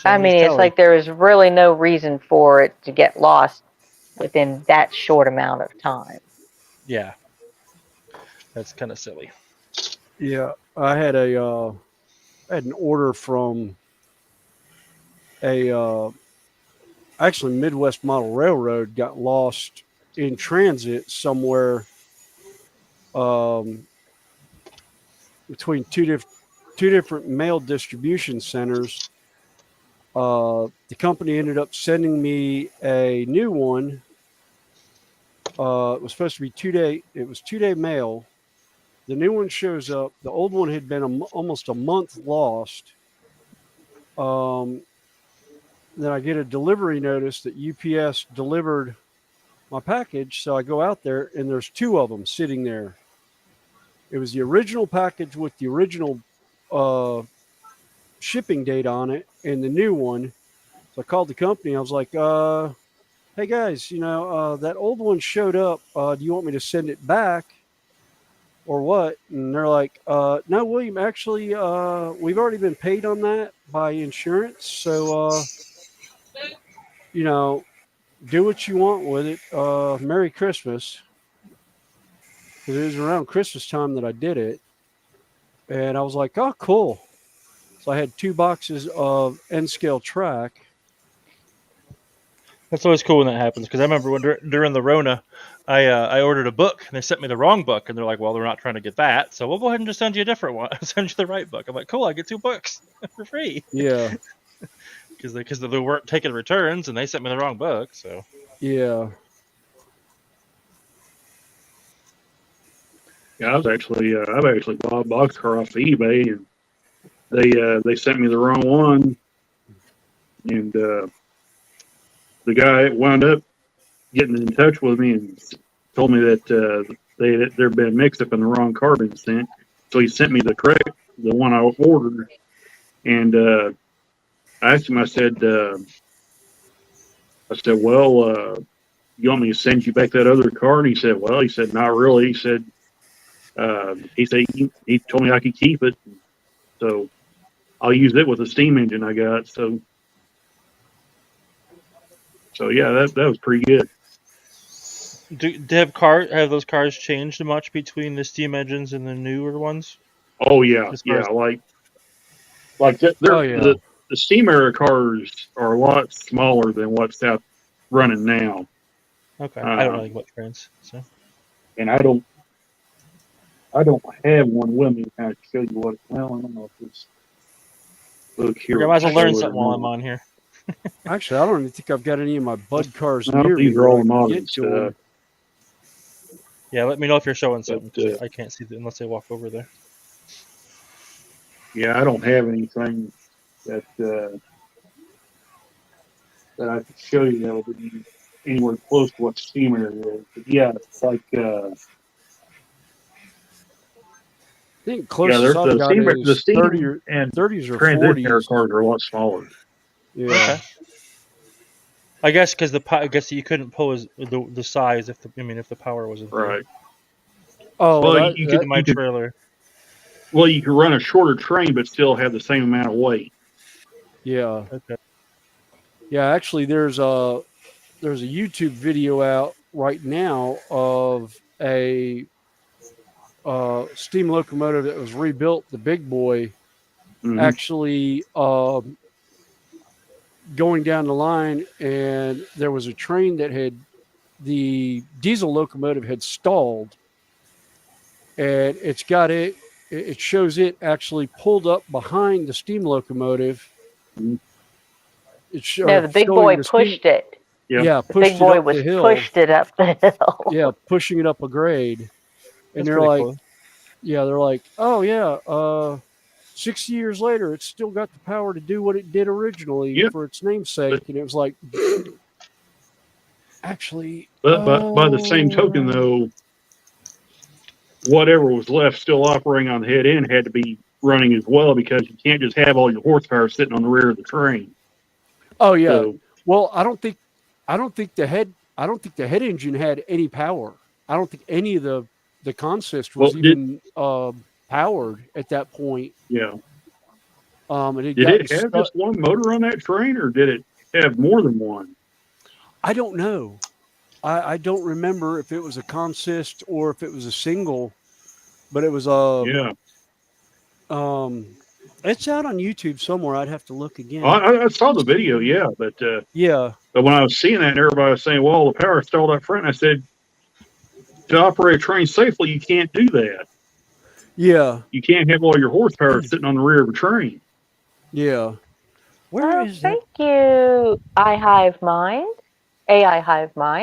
I mean, it's like there is really no reason for it to get lost within that short amount of time. Yeah. That's kind of silly. Yeah. I had an order from actually Midwest Model Railroad got lost in transit somewhere between two different mail distribution centers. The company ended up sending me a new one. It was supposed to be 2-day. It was 2-day mail. The new one shows up. The old one had been almost a month lost. Then I get a delivery notice that UPS delivered my package. So I go out there and there's 2 of them sitting there. It was the original package with the original shipping date on it and the new one. So I called the company. I was like, hey guys, that old one showed up. Do you want me to send it back or what? And they're like, no, William, actually, we've already been paid on that by insurance. So, do what you want with it. Merry Christmas. Because it was around Christmas time that I did it. And I was like, oh, cool. So I had 2 boxes of N-scale track. That's always cool when that happens because I remember during the Rona, I ordered a book and they sent me the wrong book and they're like, well, they're not trying to get that, so we'll go ahead and just send you a different one. Send you the right book. I'm like, cool, I get 2 books for free. Yeah. Because they weren't taking returns and they sent me the wrong book. So yeah. Yeah, I've actually bought a boxcar off of eBay, and they sent me the wrong one, and the guy wound up getting in touch with me and told me that there'd been a mix-up and the wrong car been sent. So he sent me the one I ordered, and I asked him. I said, well, you want me to send you back that other car? And he said, well, not really. He said he told me I could keep it, so I'll use it with the steam engine I got. So yeah, that was pretty good. Have those cars changed much between the steam engines and the newer ones? Oh yeah, the steam era cars are a lot smaller than what's out running now. Okay, I don't know what trains. So, and I don't have one with me. I can show you what. Well, I don't know if it's. Look here. I might as well learn something while I'm on here. Actually, I don't even think I've got any of my Bud cars No, near me. these are all where I can modern get to them. stuff. Yeah, let me know if you're showing something. 'Cause I can't see it unless I walk over there. Yeah, I don't have anything that I could show you that would be anywhere close to what steamer is. But yeah, it's like I think yeah, closest I've the got steamer, is the steam 30 or and 30s or transition air 40s. cars are a lot smaller. Yeah. Okay. I guess because you couldn't pull the size if the power wasn't there. Right. Oh, Well, you could my trailer. Well, you could run a shorter train, but still have the same amount of weight. Yeah. Okay. Yeah, actually, there's a YouTube video out right now of a steam locomotive that was rebuilt, the big boy, actually going down the line, and there was a train that the diesel locomotive had stalled, and it shows it actually pulled up behind the steam locomotive. No, the big boy pushed it. Yeah, the big boy was pushed it up the hill. Yeah, pushing it up a grade. And That's they're pretty like, cool. yeah, they're like, oh yeah, 60 years later, it's still got the power to do what it did originally for its namesake. And it was like, actually, But by the same token, though, whatever was left still operating on the head end had to be running as well, because you can't just have all your horsepower sitting on the rear of the train. oh yeah. So, Well, I don't think the head engine had any power. I don't think any of the consist was even powered at that point. yeah. And Did it have just one motor on that train, or did it have more than one? I don't know. I don't remember if it was a consist or if it was a single, but it was it's out on YouTube somewhere. I'd have to look again. I saw the video, yeah, but But when I was seeing that, and everybody was saying, "Well, the power stalled up front," and I said, "To operate a train safely, you can't do that. Yeah, you can't have all your horsepower sitting on the rear of a train." Yeah. Thank you, AI Hive Mind.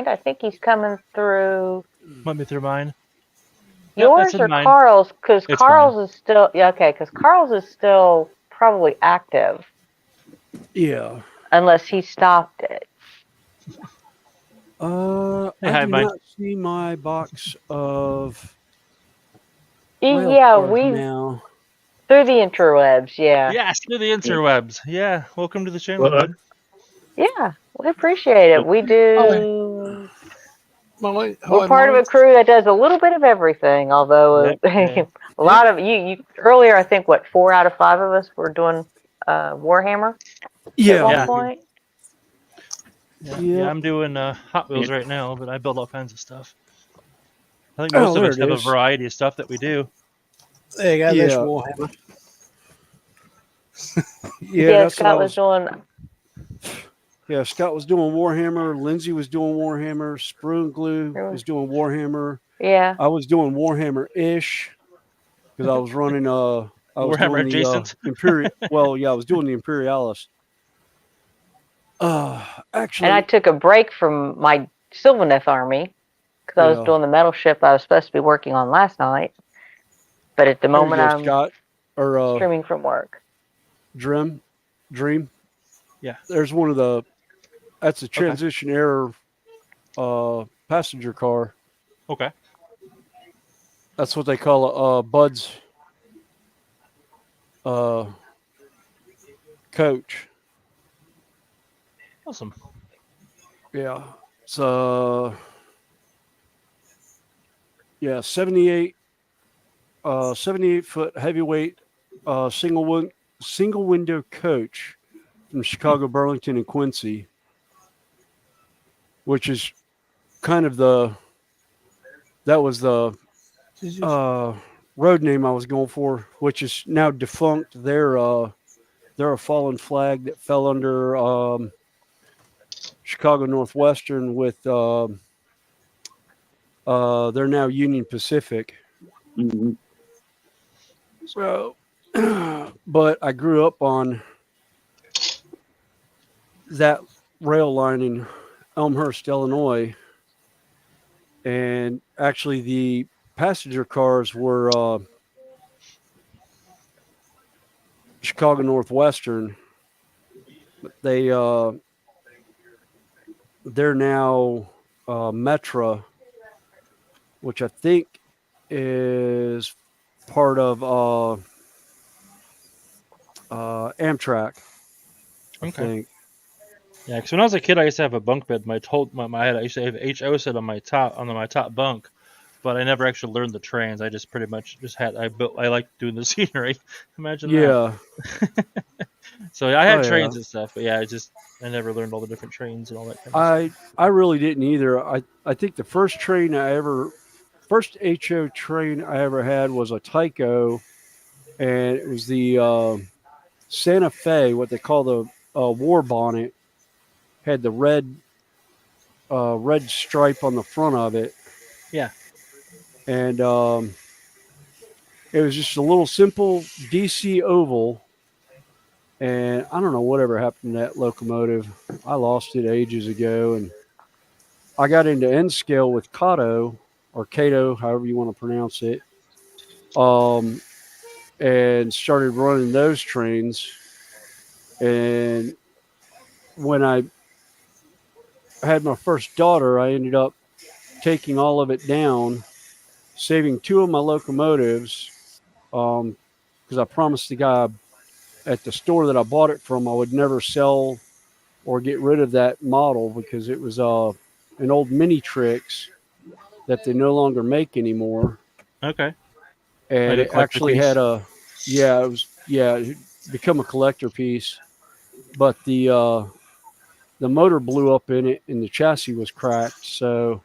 I think he's coming through. Let me through mine. Yours or mine. Carl's? Because It's Carl's is still because Carl's is still probably active. Yeah. Unless he stopped it. I do not see my box of. Yeah, we now. Through the interwebs, yeah. Yes, through the interwebs. Yeah, welcome to the channel, bud. Yeah, we appreciate it. We do. We're part of a crew that does a little bit of everything. Although a lot of you earlier, I think 4 out of 5 of us were doing Warhammer. Yeah. At one point. Yeah, I'm doing Hot Wheels right now, but I build all kinds of stuff. I think most of us have a variety of stuff that we do. There you go. That's Warhammer. Yeah, Scott was doing. Yeah, Scott was doing Warhammer. Lindsay was doing Warhammer. Sprue and Glue was doing Warhammer. Yeah. I was doing Warhammer-ish because I was running Warhammer adjacent. Imperial. Well, yeah, I was doing the Imperialis. Actually, and I took a break from my Sylvaneth army because I was doing the metal ship I was supposed to be working on last night. But at the There you moment, go, I'm Scott or streaming from work. Dream. Yeah. There's one of the. That's a transition error passenger car. Okay. That's what they call a Bud's coach. Awesome. Yeah. So yeah, 78 foot heavyweight single window coach from Chicago, Burlington, and Quincy, which is kind of the road name I was going for, which is now defunct. They're a fallen flag that fell under Chicago Northwestern with they're now Union Pacific. Mm-hmm. So, but I grew up on that rail line in Elmhurst, Illinois, and actually the passenger cars were Chicago Northwestern. They're now Metra, which I think is part of Amtrak. I think. Yeah, because when I was a kid, I used to have a bunk bed. My head, I used to have HO set on my top bunk, but I never actually learned the trains. I just pretty much I liked doing the scenery. Imagine that. So I had trains and stuff, but yeah, I never learned all the different trains and all that kind of stuff. I really didn't either. I think the first HO train I ever had was a Tyco, and it was the Santa Fe, what they call the war bonnet, had the red stripe on the front of it. Yeah. And it was just a little simple DC oval. And I don't know whatever happened to that locomotive. I lost it ages ago, and I got into N scale with Cato or Cato, however you want to pronounce it, and started running those trains. And when I had my first daughter, I ended up taking all of it down, saving 2 of my locomotives, because I promised the guy at the store that I bought it from I would never sell or get rid of that model because it was an old Mini Trix that they no longer make anymore. Okay. And Like a it collector actually piece? it become a collector piece, but the motor blew up in it and the chassis was cracked, so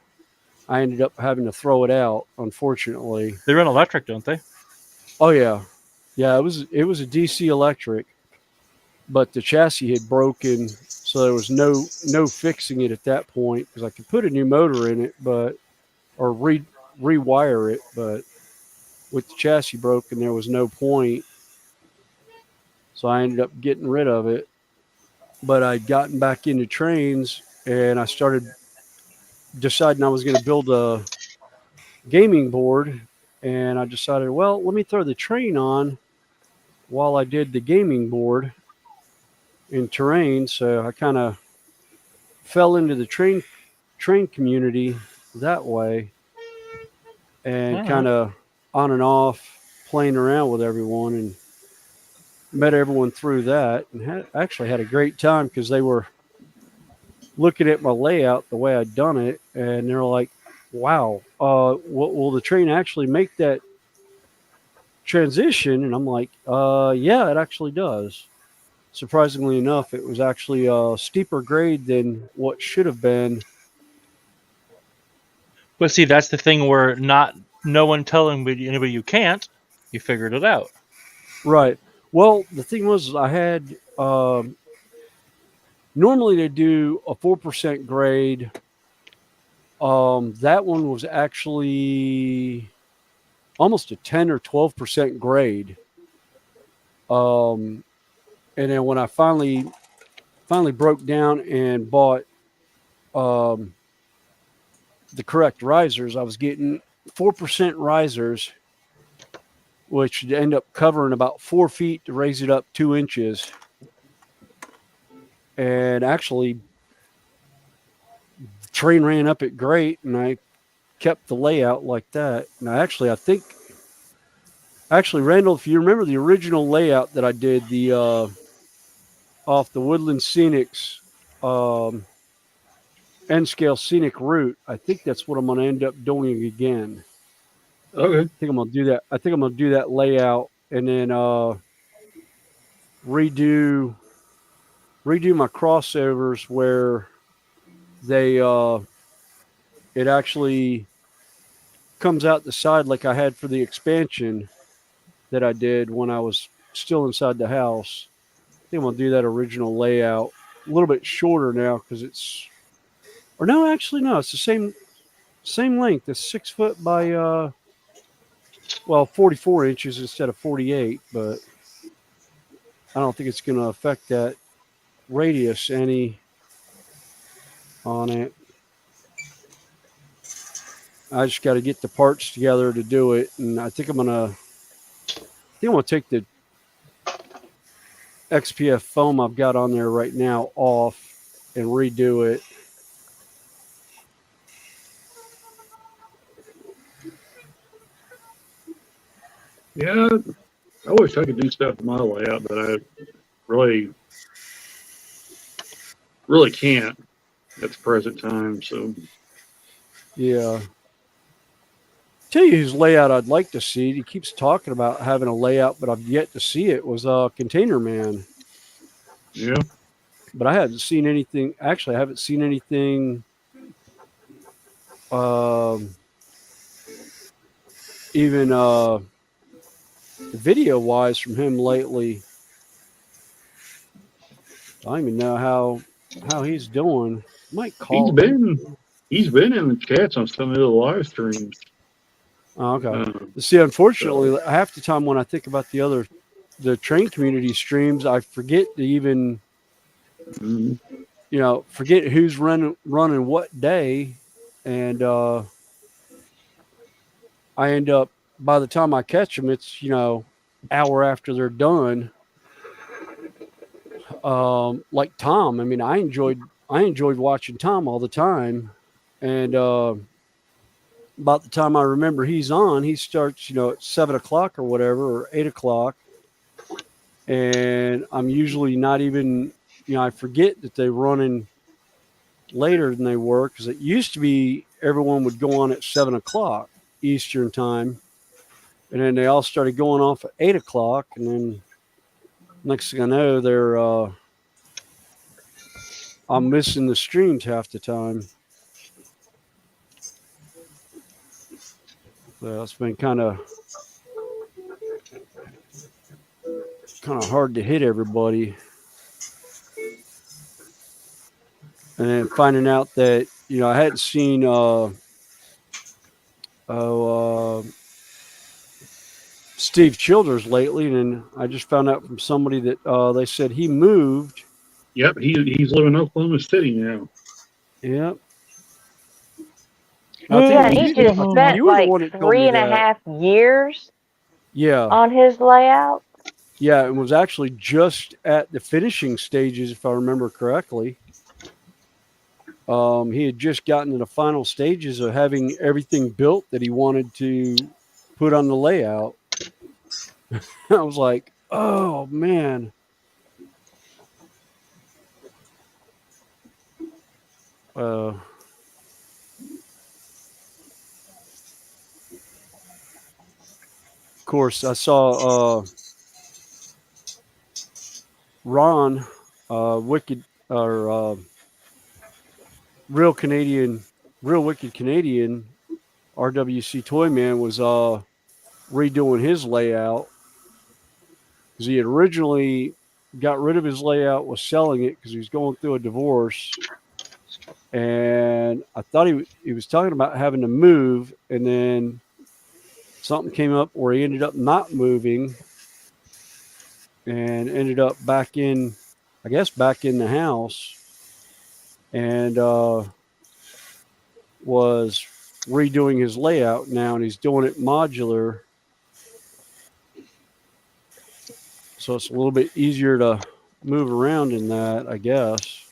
I ended up having to throw it out, unfortunately. They run electric, don't they? Oh yeah. It was a DC electric, but the chassis had broken, so there was no fixing it at that point because I could put a new motor in it, or rewire it, but with the chassis broken, there was no point. So I ended up getting rid of it. But I'd gotten back into trains, and I started deciding I was going to build a gaming board, and I decided, well, let me throw the train on while I did the gaming board in terrain. So I kind of fell into the train community that way, and kind of on and off playing around with everyone, and met everyone through that, and actually had a great time because they were looking at my layout the way I'd done it, and they're like, wow, will the train actually make that transition? And I'm like, yeah, it actually does. Surprisingly enough, it was actually a steeper grade than what should have been. But see, that's the thing where no one telling anybody you can't, you figured it out. Right. Well, the thing was, I had normally they do a 4% grade. That one was actually almost a 10 or 12% grade. And then when I finally broke down and bought the correct risers, I was getting 4% risers which would end up covering about 4 feet to raise it up 2 inches. And actually, the train ran up it great, and I kept the layout like that. And I think, Randall, if you remember the original layout that I did, the off the Woodland Scenics N scale scenic route, I think that's what I'm going to end up doing again. Okay. I think I'm going to do that. I think I'm going to do that layout and then redo my crossovers where they it actually comes out the side like I had for the expansion that I did when I was still inside the house. I think I'm going to do that original layout a little bit shorter now because it's, or no, actually no, it's the same length. It's 6 foot by 44 inches instead of 48, but I don't think it's going to affect that radius any on it. I just got to get the parts together to do it, and I think I'm gonna take the XPF foam I've got on there right now off and redo it. Yeah, I wish I could do stuff in my layout, but I really can't at the present time. So Yeah. Tell you whose layout I'd like to see. He keeps talking about having a layout, but I've yet to see it. Was Container Man. Yeah. But I haven't seen anything. Actually, I haven't seen anything even video wise from him lately. I don't even know how he's doing. Might call. He's been in the chats on some of the live streams. Oh, okay. See, unfortunately, half the time when I think about the train community streams, I forget to even, forget who's running what day, and I end up, by the time I catch them, it's hour after they're done. Like Tom, I mean, I enjoyed watching Tom all the time, and about the time I remember he's on, he starts, at 7 o'clock or whatever, or 8 o'clock. And I'm usually not even, I forget that they're running later than they were, because it used to be everyone would go on at 7 o'clock Eastern time. And then they all started going off at 8 o'clock. And then next thing I know, I'm missing the streams half the time. So it's been kind of hard to hit everybody. And then finding out that, I hadn't seen Steve Childers lately, and I just found out from somebody that they said he moved. Yep, he's living in Oklahoma City now. Yep. Yeah, he just spent like 3.5 years on his layout. Yeah, it was actually just at the finishing stages, if I remember correctly. He had just gotten to the final stages of having everything built that he wanted to put on the layout. I was like, oh, man. Of course, I saw Ron, Wicked, or Real Wicked Canadian, RWC Toyman, was redoing his layout, because he had originally got rid of his layout, was selling it because he was going through a divorce. And I thought he was talking about having to move, and then something came up where he ended up not moving and ended up back in the house, and was redoing his layout now, and he's doing it modular. So it's a little bit easier to move around in that, I guess.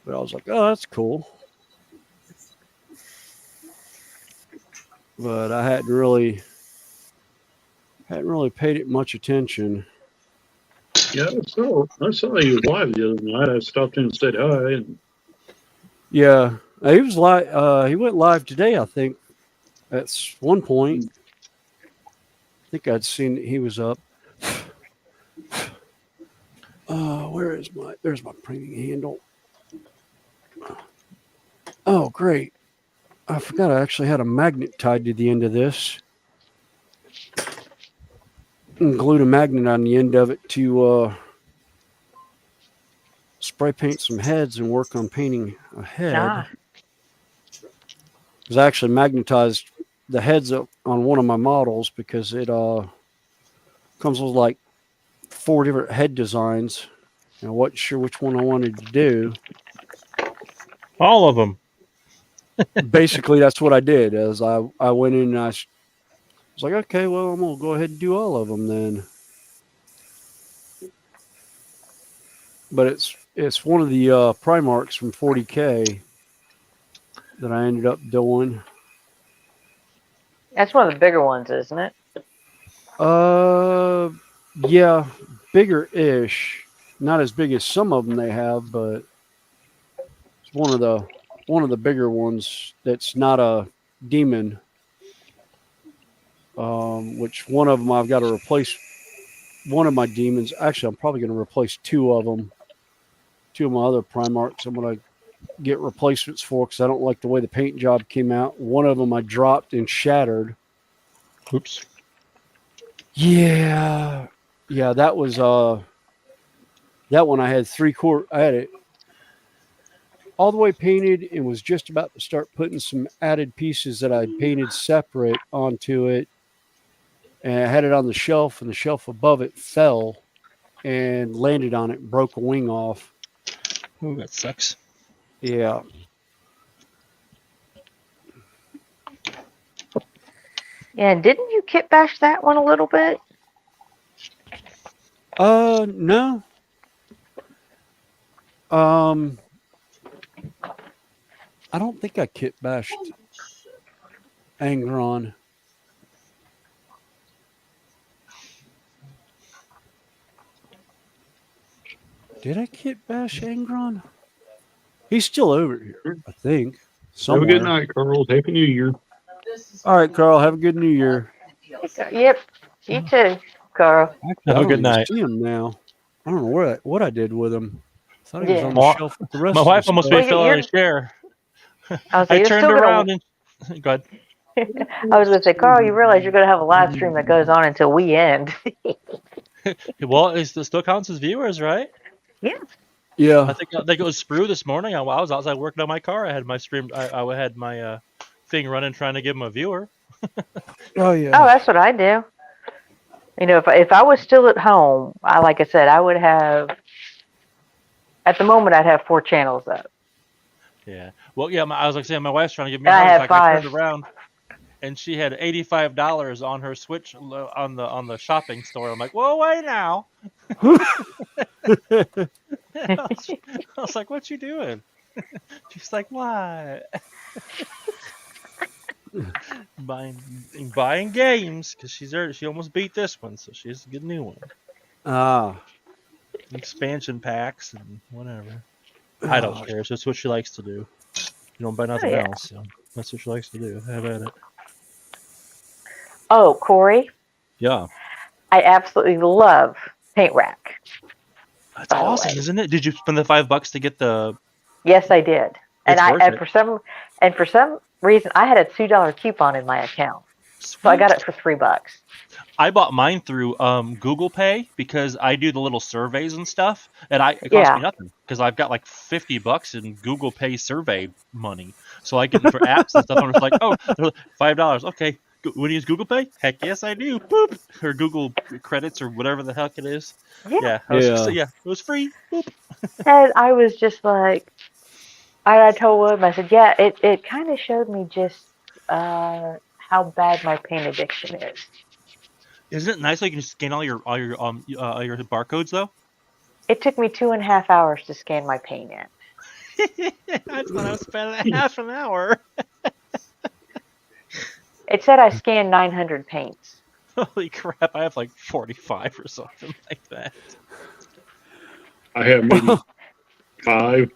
But I was like, oh, that's cool. But I hadn't really paid it much attention. Yeah, I saw he was live the other night. I stopped in and said hi. And Yeah, he was live. He went live today, I think. At one point, I think I'd seen he was up. There's my printing handle. Oh, great. I forgot I actually had a magnet tied to the end of this. And glued a magnet on the end of it to spray paint some heads and work on painting a head. Because I actually magnetized the heads up on one of my models because it comes with like 4 different head designs. And I wasn't sure which one I wanted to do. All of them. Basically, that's what I did. As I went in and I was like, okay, well, I'm gonna go ahead and do all of them then. But it's one of the Primarchs from 40K that I ended up doing. That's one of the bigger ones, isn't it? Yeah, bigger-ish. Not as big as some of them they have, but it's one of the bigger ones that's not a demon. Which one of them I've got to replace. One of my demons. Actually, I'm probably going to replace 2 of them. 2 of my other Primarchs I'm going to get replacements for because I don't like the way the paint job came out. One of them I dropped and shattered. Oops. Yeah, that was that one I had 3/4. I had it all the way painted and was just about to start putting some added pieces that I'd painted separate onto it. And I had it on the shelf, and the shelf above it fell and landed on it and broke a wing off. Oh, that sucks. Yeah. Yeah, didn't you kit bash that one a little bit? No. I don't think I kit bashed Angron. Did I kit bash Angron? He's still over here, I think. Somewhere. have a good night, Carl. Happy New Year. All right, Carl. Have a good New Year. Yep, you too, Carl. Actually, I don't even see him now. I don't know what I did with him. I thought he was on the shelf with the rest My of wife the almost stuff. made fell out of his chair. I you're turned still gonna- around and go ahead. I was going to say, Carl, you realize you're going to have a live stream that goes on until we end. Well, it still counts as viewers, right? Yeah. Yeah. I think it was Sprue this morning. I was outside working on my car. I had my stream. I had my thing running, trying to give him a viewer. Oh yeah. Oh, that's what I do. You know, if I was still at home, like I said, I would have. At the moment, I'd have 4 channels up. Yeah. Well, yeah. I was like saying, my wife's trying to give me. And I have I 5. turned around, and she had $85 on her Switch on the shopping store. I'm like, whoa, wait now. I was like, what you doing? She's like, what? buying games because she almost beat this one, so she has to get a new one. Expansion packs and whatever. I don't care. It's just what she likes to do. You don't buy nothing else, so that's what she likes to do. Have at it. Oh, Corey, Yeah, I absolutely love Paint Rack. that's awesome, isn't it? Did you spend the $5 to get the? Yes, I did, It's worth it. for some reason I had a $2 coupon in my account, so I got it for $3. I bought mine through Google Pay because I do the little surveys and stuff, and it cost me nothing because I've got like $50 in Google Pay survey money, so I get it for apps and stuff. And it's like, oh, $5. Okay, when you use Google Pay, heck yes, I do. Boop, or Google credits or whatever the heck it is. Yeah, it was free. Boop. And I was just like, I told him, I said, yeah, it kind of showed me just how bad my paint addiction is. Isn't it nice? Like you can scan all your your barcodes though. It took me 2.5 hours to scan my paint in. I thought I was spending half an hour. It said I scanned 900 paints. Holy crap! I have like 45 or something like that. I have maybe 5.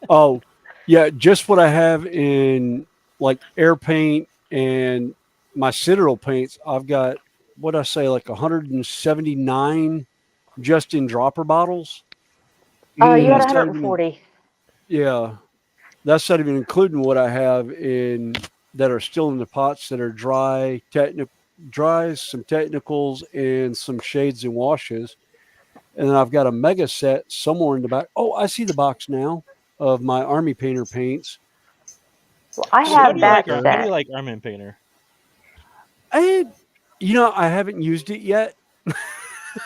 Oh, yeah, just what I have in like air paint and my Citadel paints. I've got what I say like 179 just in dropper bottles. You had That's not even, 140. yeah, that's not even including what I have in that are still in the pots that are dry, dries, some technicals, and some shades and washes. And then I've got a mega set somewhere in the back. Oh, I see the box now of my Army Painter paints. Well, I So how have do you that like set. how do you like Armin Painter? I haven't used it yet.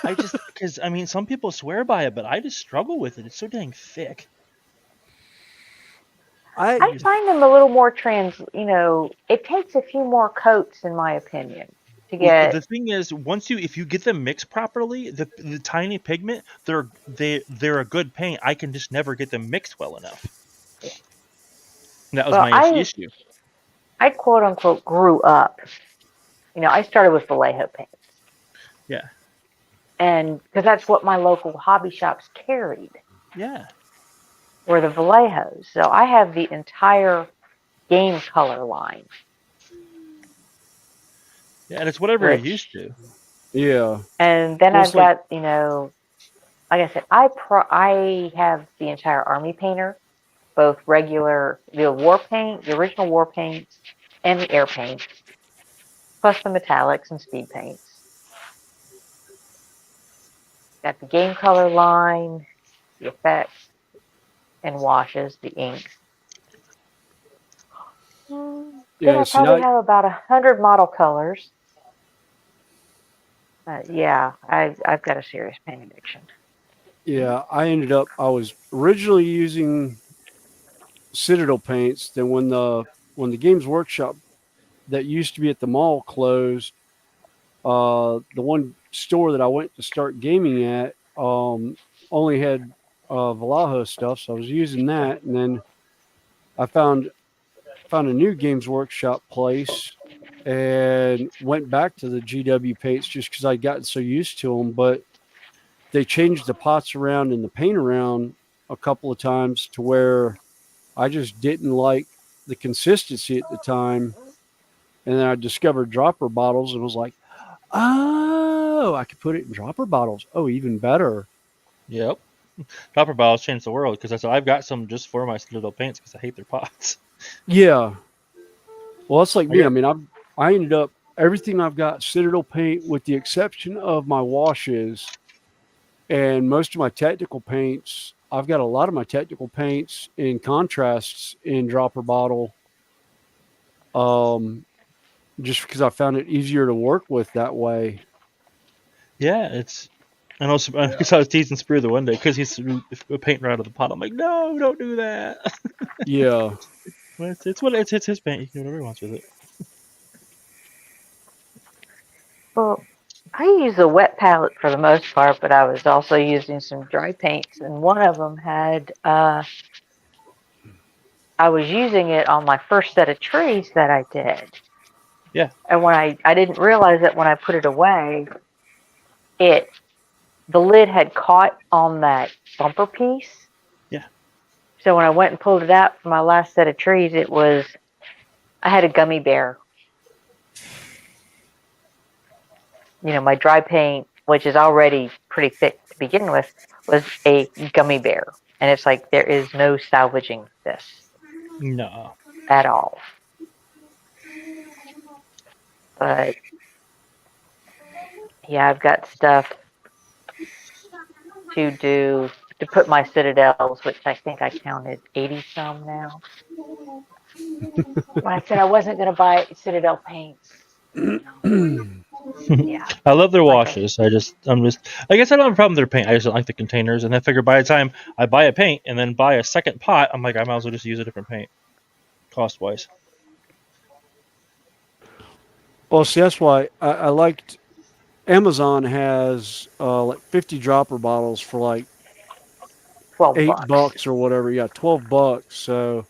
I just because I mean some people swear by it, but I just struggle with it. It's so dang thick. I find them a little more it takes a few more coats, in my opinion, to get. The thing is, if you get them mixed properly, the tiny pigment, they're a good paint. I can just never get them mixed well enough. Yeah. That was my issue. I quote unquote grew up. I started with Vallejo paints. Yeah. And because that's what my local hobby shops carried. Yeah. Were the Vallejos. So I have the entire game color line. Yeah, and it's whatever you're used to. Yeah. And then I've got, like I said, I have the entire Army Painter, both regular, the war paint, the original war paints, and the air paint, plus the metallics and speed paints. Got the game color line, the effects, and washes, the inks. Then I probably have about 100 model colors. Yeah, I've got a serious paint addiction. Yeah, I was originally using Citadel paints. Then when the Games Workshop that used to be at the mall closed, the one store that I went to start gaming at only had Vallejo stuff, so I was using that. And then I found a new Games Workshop place and went back to the GW paints just because I'd gotten so used to them. But they changed the pots around and the paint around a couple of times to where I just didn't like the consistency at the time. And then I discovered dropper bottles and was like, oh, I could put it in dropper bottles. Oh, even better. Yep. Dropper bottles changed the world because I've got some just for my Citadel paints because I hate their pots. Yeah. Well, it's like me. I mean, I ended up everything I've got Citadel paint with the exception of my washes and most of my technical paints. I've got a lot of my technical paints in contrasts in dropper bottle. Just because I found it easier to work with that way. Yeah, I know. Because I was teasing Spear the one day because he's painting right out of the pot. I'm like, no, don't do that. Yeah. Well, it's his paint. He can do whatever he wants with it. Well, I use a wet palette for the most part, but I was also using some dry paints, and one of them had. I was using it on my first set of trees that I did. Yeah. And when I didn't realize that when I put it away, the lid had caught on that bumper piece. Yeah. So when I went and pulled it out for my last set of trees, I had a gummy bear. My dry paint, which is already pretty thick to begin with, was a gummy bear. And it's like, there is no salvaging this. No. At all. But yeah, I've got stuff to put my Citadels, which I think I counted 80 some now. When I said I wasn't going to buy Citadel paints. Yeah. I love their washes. I guess I don't have a problem with their paint. I just don't like the containers. And I figure by the time I buy a paint and then buy a second pot, I'm like, I might as well just use a different paint, cost wise. Well, see, that's why I liked Amazon has like 50 dropper bottles for like 12 $8 bucks. or whatever. Yeah, $12. So,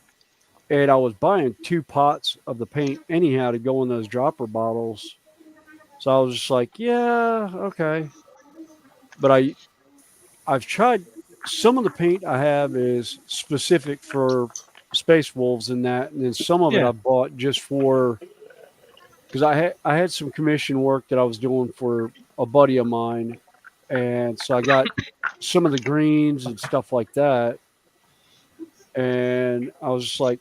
and I was buying 2 pots of the paint anyhow to go in those dropper bottles. So I was just like, yeah, okay. But I've tried some of the paint I have is specific for Space Wolves and that, and then some of it Yeah. I bought just for because I had some commission work that I was doing for a buddy of mine, and so I got some of the greens and stuff like that, and I was just like,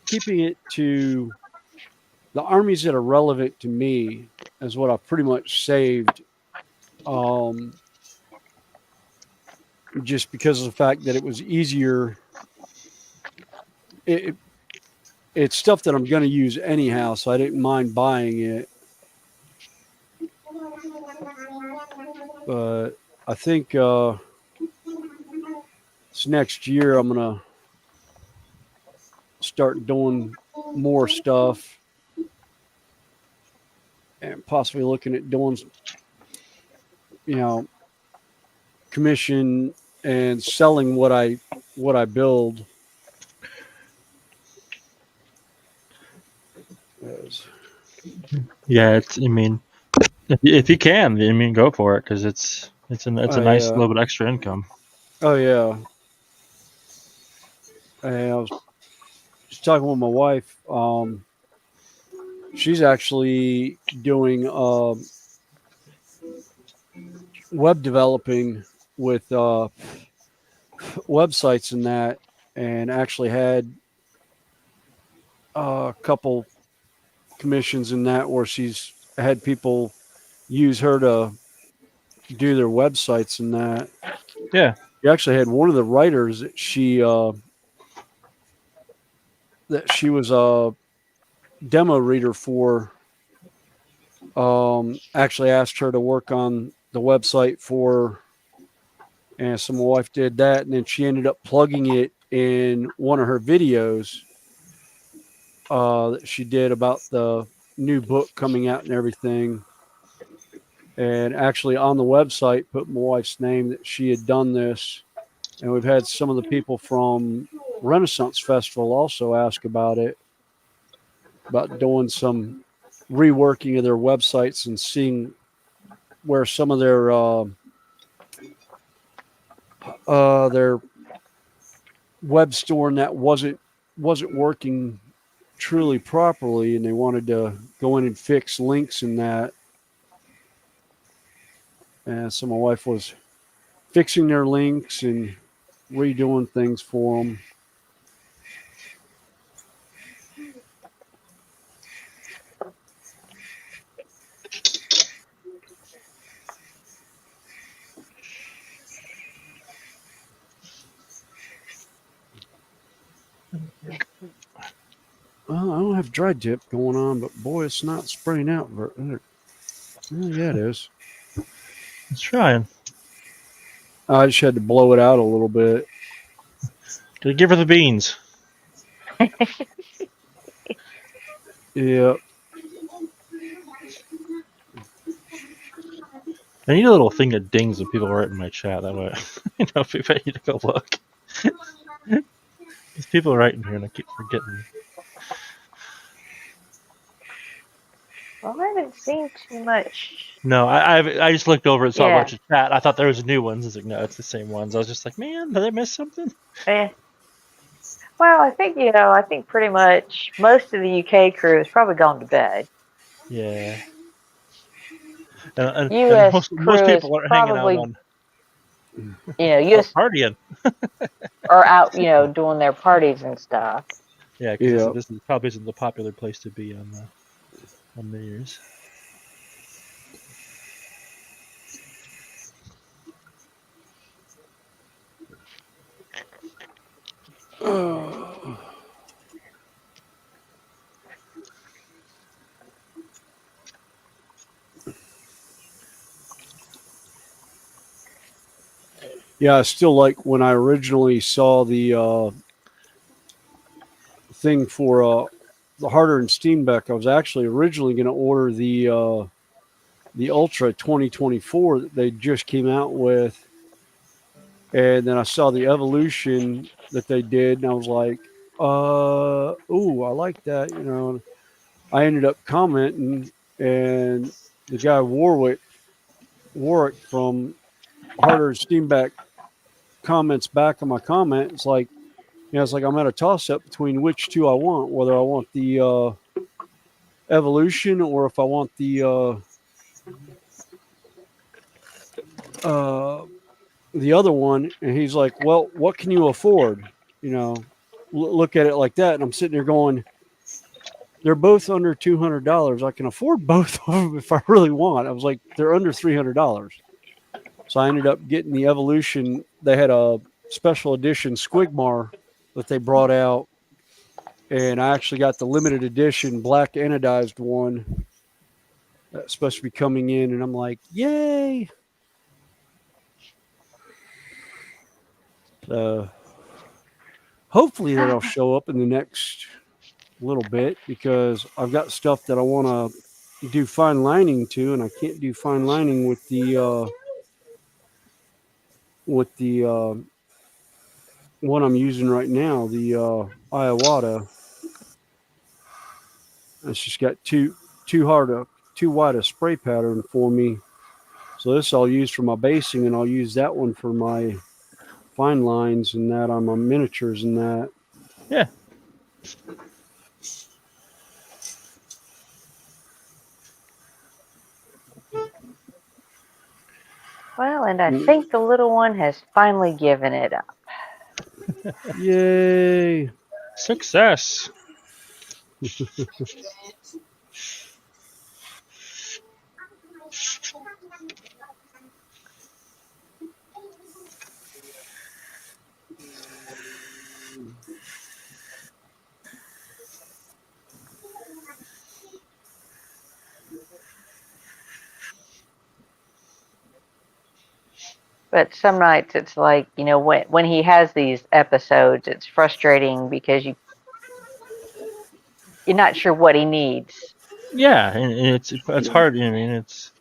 keeping it to the armies that are relevant to me is what I pretty much saved. Um, just because of the fact that it was easier. It, it's stuff that I'm going to use anyhow, so I didn't mind buying it. But I think this next year I'm going to start doing more stuff and possibly looking at doing, you know, commission and selling what I build. Yeah, it's. I mean, if you can, I mean, go for it because it's a nice little bit extra income. Oh yeah. And I was just talking with my wife. She's actually doing web developing with websites and that, and actually had a couple commissions in that where she's had people use her to do their websites and that. Yeah. You actually had one of the writers that she was a demo reader for. Actually asked her to work on the website for, and so my wife did that, and then she ended up plugging it in one of her videos that she did about the new book coming out and everything. And actually on the website put my wife's name that she had done this. And we've had some of the people from Renaissance Festival also ask about it, about doing some reworking of their websites and seeing where some of their web store and that wasn't working truly properly, and they wanted to go in and fix links in that. And so my wife was fixing their links and redoing things for them. Well, I don't have dry dip going on, but boy, it's not spraying out. Well, yeah, it is. It's trying. I just had to blow it out a little bit. Gotta give her the beans. Yeah. I need a little thing that dings when people write in my chat. That way, you know, if I need to go look. These people are writing here, and I keep forgetting. Well, I haven't seen too much. No, I just looked over and saw a Yeah. bunch of chat. I thought there was new ones. I was like, no, it's the same ones. I was just like, man, did I miss something? Eh. Well, I think pretty much most of the UK crew has probably gone to bed. Yeah. And US most crew is people are hanging out probably, on US partying. are out, doing their parties and stuff. Yeah, because this probably isn't the popular place to be on New Year's. Yeah, I still like when I originally saw the thing for the Harder and Steenbeck. I was actually originally going to order the Ultra 2024 that they just came out with, and then I saw the Evolution that they did, and I was like, ooh, I like that. You know, I ended up commenting, and the guy Warwick from Harder and Steenbeck comments back on my comment. It's like, it's like I'm at a toss up between which two I want, whether I want the Evolution or if I want the other one. And he's like, well, what can you afford? You know, look at it like that. And I'm sitting there going, they're both under $200. I can afford both of them if I really want. I was like, they're under $300. So I ended up getting the Evolution. They had a special edition Squigmar that they brought out, and I actually got the limited edition black anodized one that's supposed to be coming in, and I'm like, yay! Hopefully that'll show up in the next little bit, because I've got stuff that I want to do fine lining to, and I can't do fine lining with the one I'm using right now, the Iowata. It's just got too wide a spray pattern for me. So this I'll use for my basing, and I'll use that one for my fine lines and that on my miniatures and that. Yeah. Well, and I think the little one has finally given it up. Yay! Success. But some nights it's like, when he has these episodes, it's frustrating because you're not sure what he needs. Yeah, and it's hard. I mean, it's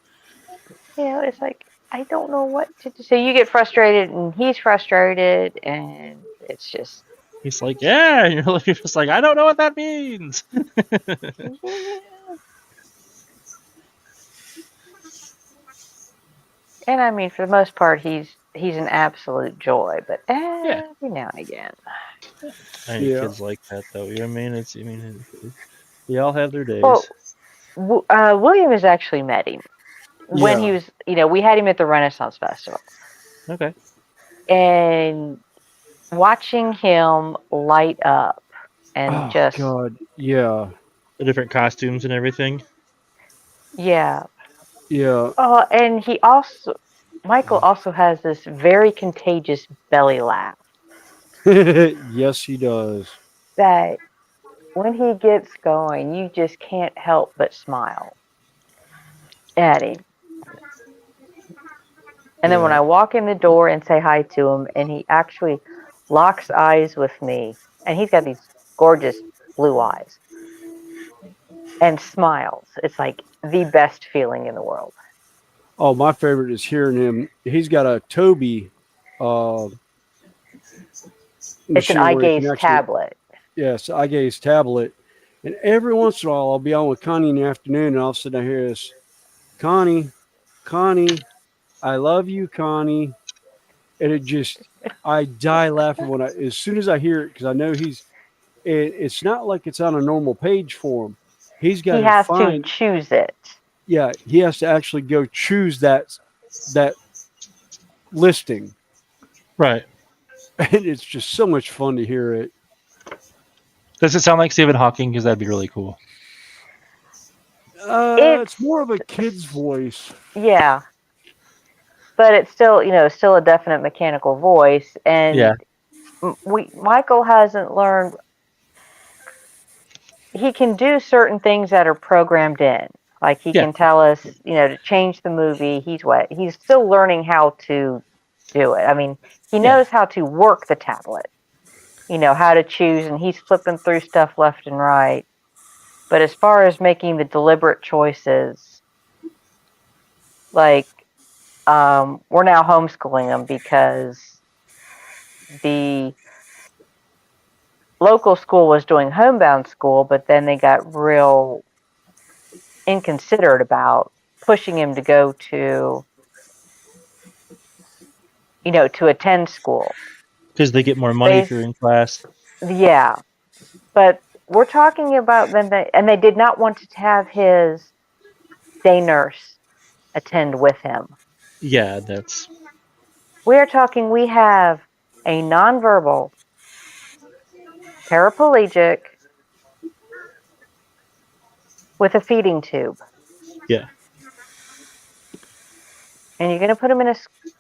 It's like, I don't know what to do. So you get frustrated, and he's frustrated, and it's just. he's like, yeah, and you're just like, I don't know what that means. And I mean, for the most part, he's an absolute joy. But every now and again. Kids like that, though. You know what I mean? They all have their days. Well, William has actually met him when he was, we had him at the Renaissance Festival. Okay. And watching him light up and God, yeah. The different costumes and everything. Yeah. Yeah. Oh, and Michael also has this very contagious belly laugh. Yes, he does. That when he gets going, you just can't help but smile at him. And then when I walk in the door and say hi to him, and he actually locks eyes with me, and he's got these gorgeous blue eyes, and smiles. It's like the best feeling in the world. Oh, my favorite is hearing him. He's got a Toby. It's an eye gaze tablet. Yes, eye gaze tablet. And every once in a while, I'll be on with Connie in the afternoon, and I'll sit down here. This, Connie, I love you, Connie. And it just, I die laughing as soon as I hear it, because I know it's not like it's on a normal page for him. He has to choose it. Yeah, he has to actually go choose that listing. Right. And it's just so much fun to hear it. Does it sound like Stephen Hawking? Because that'd be really cool. It's more of a kid's voice. Yeah. But it's still, still a definite mechanical voice. And Michael hasn't learned. He can do certain things that are programmed in. Like he can tell us, to change the movie. He's still learning how to do it. I mean, he knows how to work the tablet. How to choose, and he's flipping through stuff left and right. But as far as making the deliberate choices, like we're now homeschooling them because the local school was doing homebound school, but then they got real inconsiderate about pushing him to go to, to attend school. Because they get more money if you're in class. Yeah, but we're talking about then, and they did not want to have his day nurse attend with him. Yeah, that's. We are talking, we have a nonverbal, paraplegic with a feeding tube. Yeah. And you're going to put him in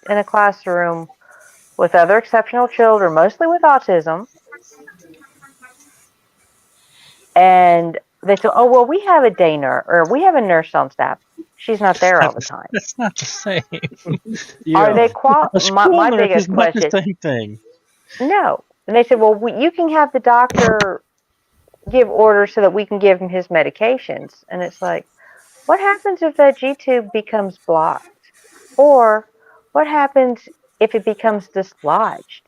a classroom with other exceptional children, mostly with autism. And they said, oh, well, we have a day nurse, or we have a nurse on staff. She's not there all the time. That's not the same. Are they A school my nurse biggest is not the question? same thing. No. And they said, well, you can have the doctor give orders so that we can give him his medications. And it's like, what happens if that G tube becomes blocked? Or what happens if it becomes dislodged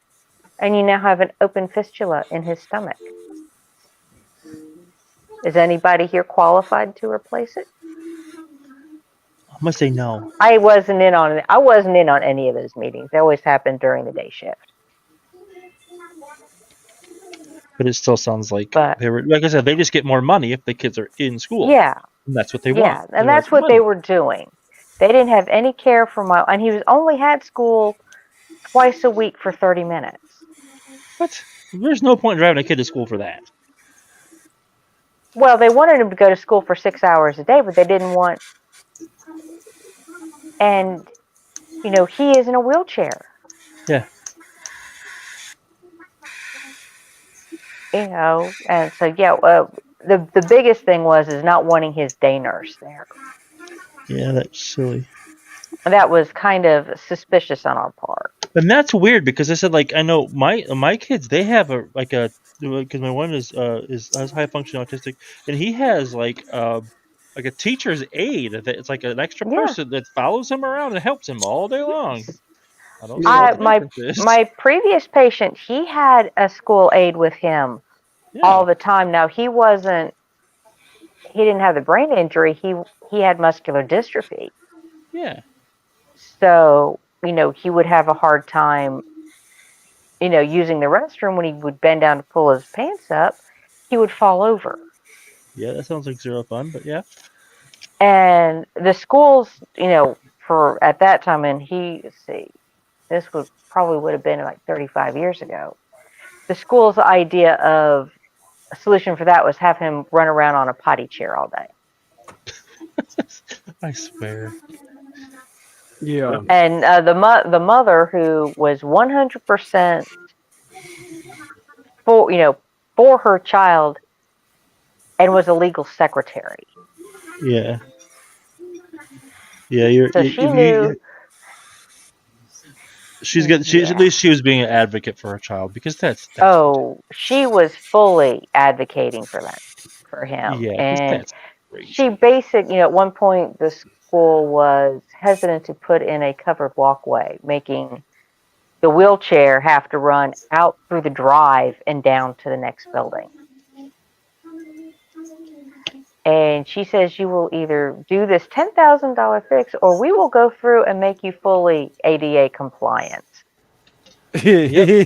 and you now have an open fistula in his stomach? Is anybody here qualified to replace it? I'm gonna say no. I wasn't in on any of those meetings. They always happened during the day shift. But it still sounds like But they were, like I said, they just get more money if the kids are in school. yeah, And that's what they yeah, want. and They that's want what they were doing. They didn't have any care for and he was only had school twice a week for 30 minutes. What? There's no point in driving a kid to school for that. Well, they wanted him to go to school for 6 hours a day, but they didn't want. And he is in a wheelchair. Yeah. And so yeah, the biggest thing is not wanting his day nurse there. Yeah, that's silly. That was kind of suspicious on our part. And that's weird because I said, like, I know my kids, they have because my one is high functioning autistic, and he has like a teacher's aide that it's like an extra person that follows him around and helps him all day long. I don't see what the difference is. My previous patient, he had a school aide with him all the time. Now he didn't have the brain injury. He had muscular dystrophy. Yeah. So, he would have a hard time, using the restroom. When he would bend down to pull his pants up, he would fall over. Yeah, that sounds like zero fun, but yeah. And the schools, for at that time, and this would have been like 35 years ago. The school's idea of a solution for that was have him run around on a potty chair all day. I swear. Yeah. And the mother, who was 100% for her child, and was a legal secretary. Yeah. Yeah, So she knew. At least she was being an advocate for her child, because that's she was fully advocating for him. Yeah, and that's crazy. she at one point the school was hesitant to put in a covered walkway, making the wheelchair have to run out through the drive and down to the next building. And she says, you will either do this $10,000 fix, or we will go through and make you fully ADA compliant. They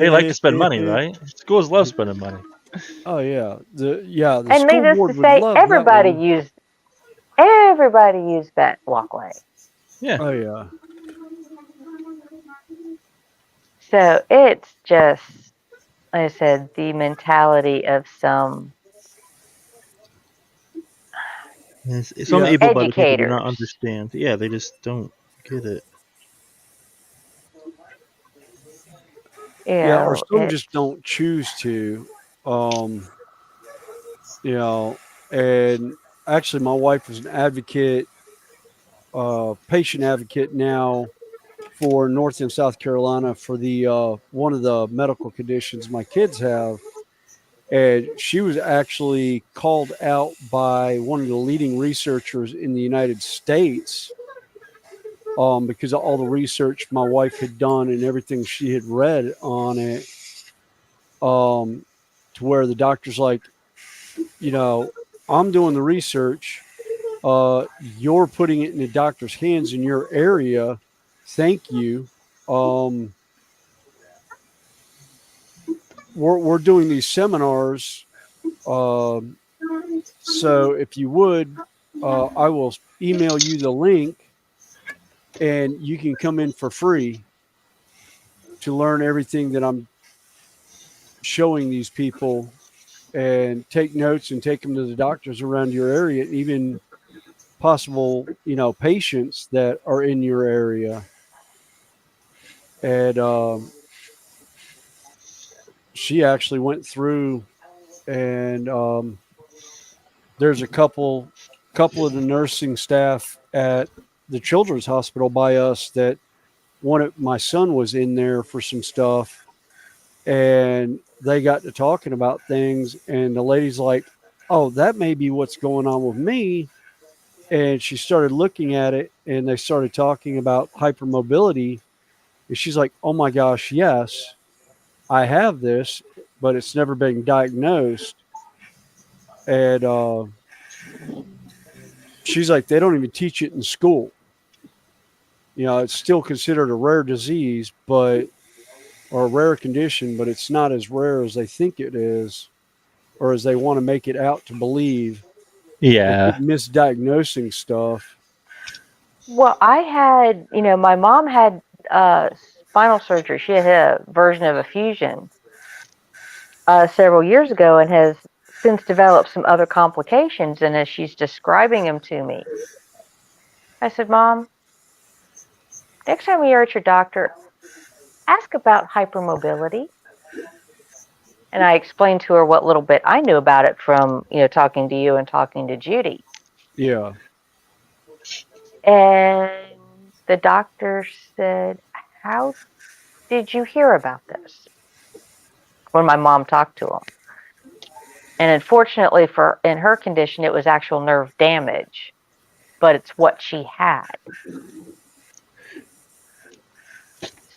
like to spend money, right? Schools love spending money. Oh yeah, the And school needless board to would say, love everybody that used that walkway. Yeah. Oh yeah. So it's just, like I said, the mentality of some Some able-bodied people do educators. not understand. Yeah, they just don't get it. Yeah, or some just don't choose to. And actually, my wife is an advocate, patient advocate now for North and South Carolina for the one of the medical conditions my kids have. And she was actually called out by one of the leading researchers in the United States because of all the research my wife had done and everything she had read on it, to where the doctor's like, I'm doing the research. You're putting it in the doctor's hands in your area. Thank you. We're doing these seminars. So if you would, I will email you the link and you can come in for free to learn everything that I'm showing these people and take notes and take them to the doctors around your area, even possible, patients that are in your area. And she actually went through and there's a couple of the nursing staff at the children's hospital by us that my son was in there for some stuff, and they got to talking about things, and the lady's like, oh, that may be what's going on with me. And she started looking at it, and they started talking about hypermobility, and she's like, oh my gosh, yes, I have this, but it's never been diagnosed. And she's like, they don't even teach it in school. It's still considered a rare disease, or a rare condition, but it's not as rare as they think it is, or as they want to make it out to believe. Yeah. They keep misdiagnosing stuff. Well, I had, my mom had spinal surgery. She had a version of a fusion several years ago and has since developed some other complications. And as she's describing them to me, I said, Mom, next time you're at your doctor, ask about hypermobility. And I explained to her what little bit I knew about it from, talking to you and talking to Judy. Yeah. And the doctor said, how did you hear about this? When my mom talked to him. And unfortunately in her condition, it was actual nerve damage, but it's what she had.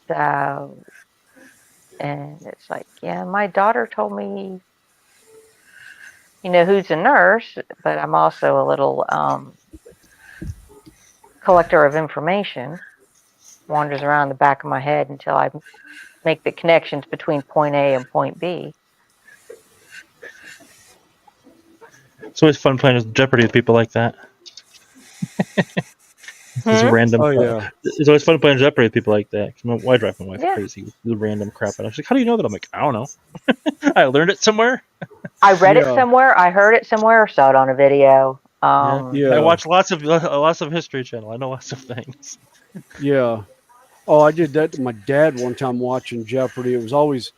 So, and it's like, yeah, my daughter told me, who's a nurse, but I'm also a little collector of information, wanders around the back of my head until I make the connections between point A and point B. It's always fun playing Jeopardy with people like that. This random. Oh, yeah. It's always fun playing Jeopardy with people like that. I drive my wife Yeah. crazy with the random crap, and I'm like, "How do you know that?" I'm like, "I don't know. I learned it somewhere. I read it somewhere. I heard it somewhere. Or saw it on a video. I watch lots of History Channel. I know lots of things. Yeah. Oh, I did that to my dad one time watching Jeopardy. It was always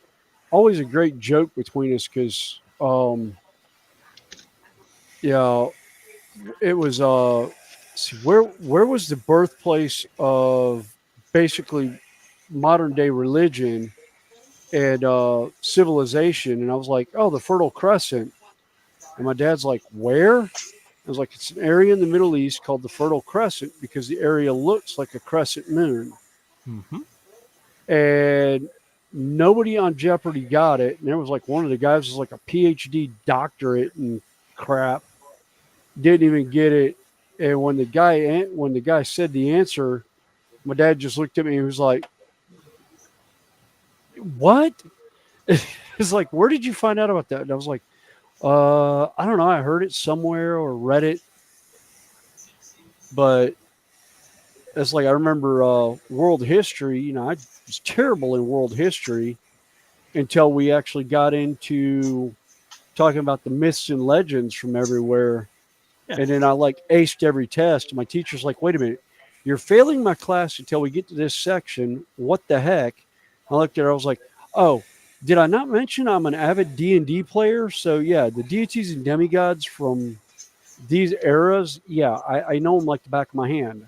a great joke between us because, it was see, where was the birthplace of basically modern day religion and civilization? And I was like, oh, the Fertile Crescent. And my dad's like, where? I was like, it's an area in the Middle East called the Fertile Crescent because the area looks like a crescent moon. Mm-hmm. And nobody on Jeopardy got it. And there was like one of the guys was like a PhD doctorate and crap. Didn't even get it. And when the guy said the answer, my dad just looked at me and was like, what? It's like, where did you find out about that? And I was like, I don't know. I heard it somewhere or read it. But it's like, I remember world history. I was terrible in world history until we actually got into talking about the myths and legends from everywhere. Yeah. And then I aced every test. My teacher's like, wait a minute, you're failing my class until we get to this section. What the heck? I looked at her. I was like, oh, did I not mention I'm an avid D&D player? So yeah, the deities and demigods from these eras, yeah, I know them like the back of my hand.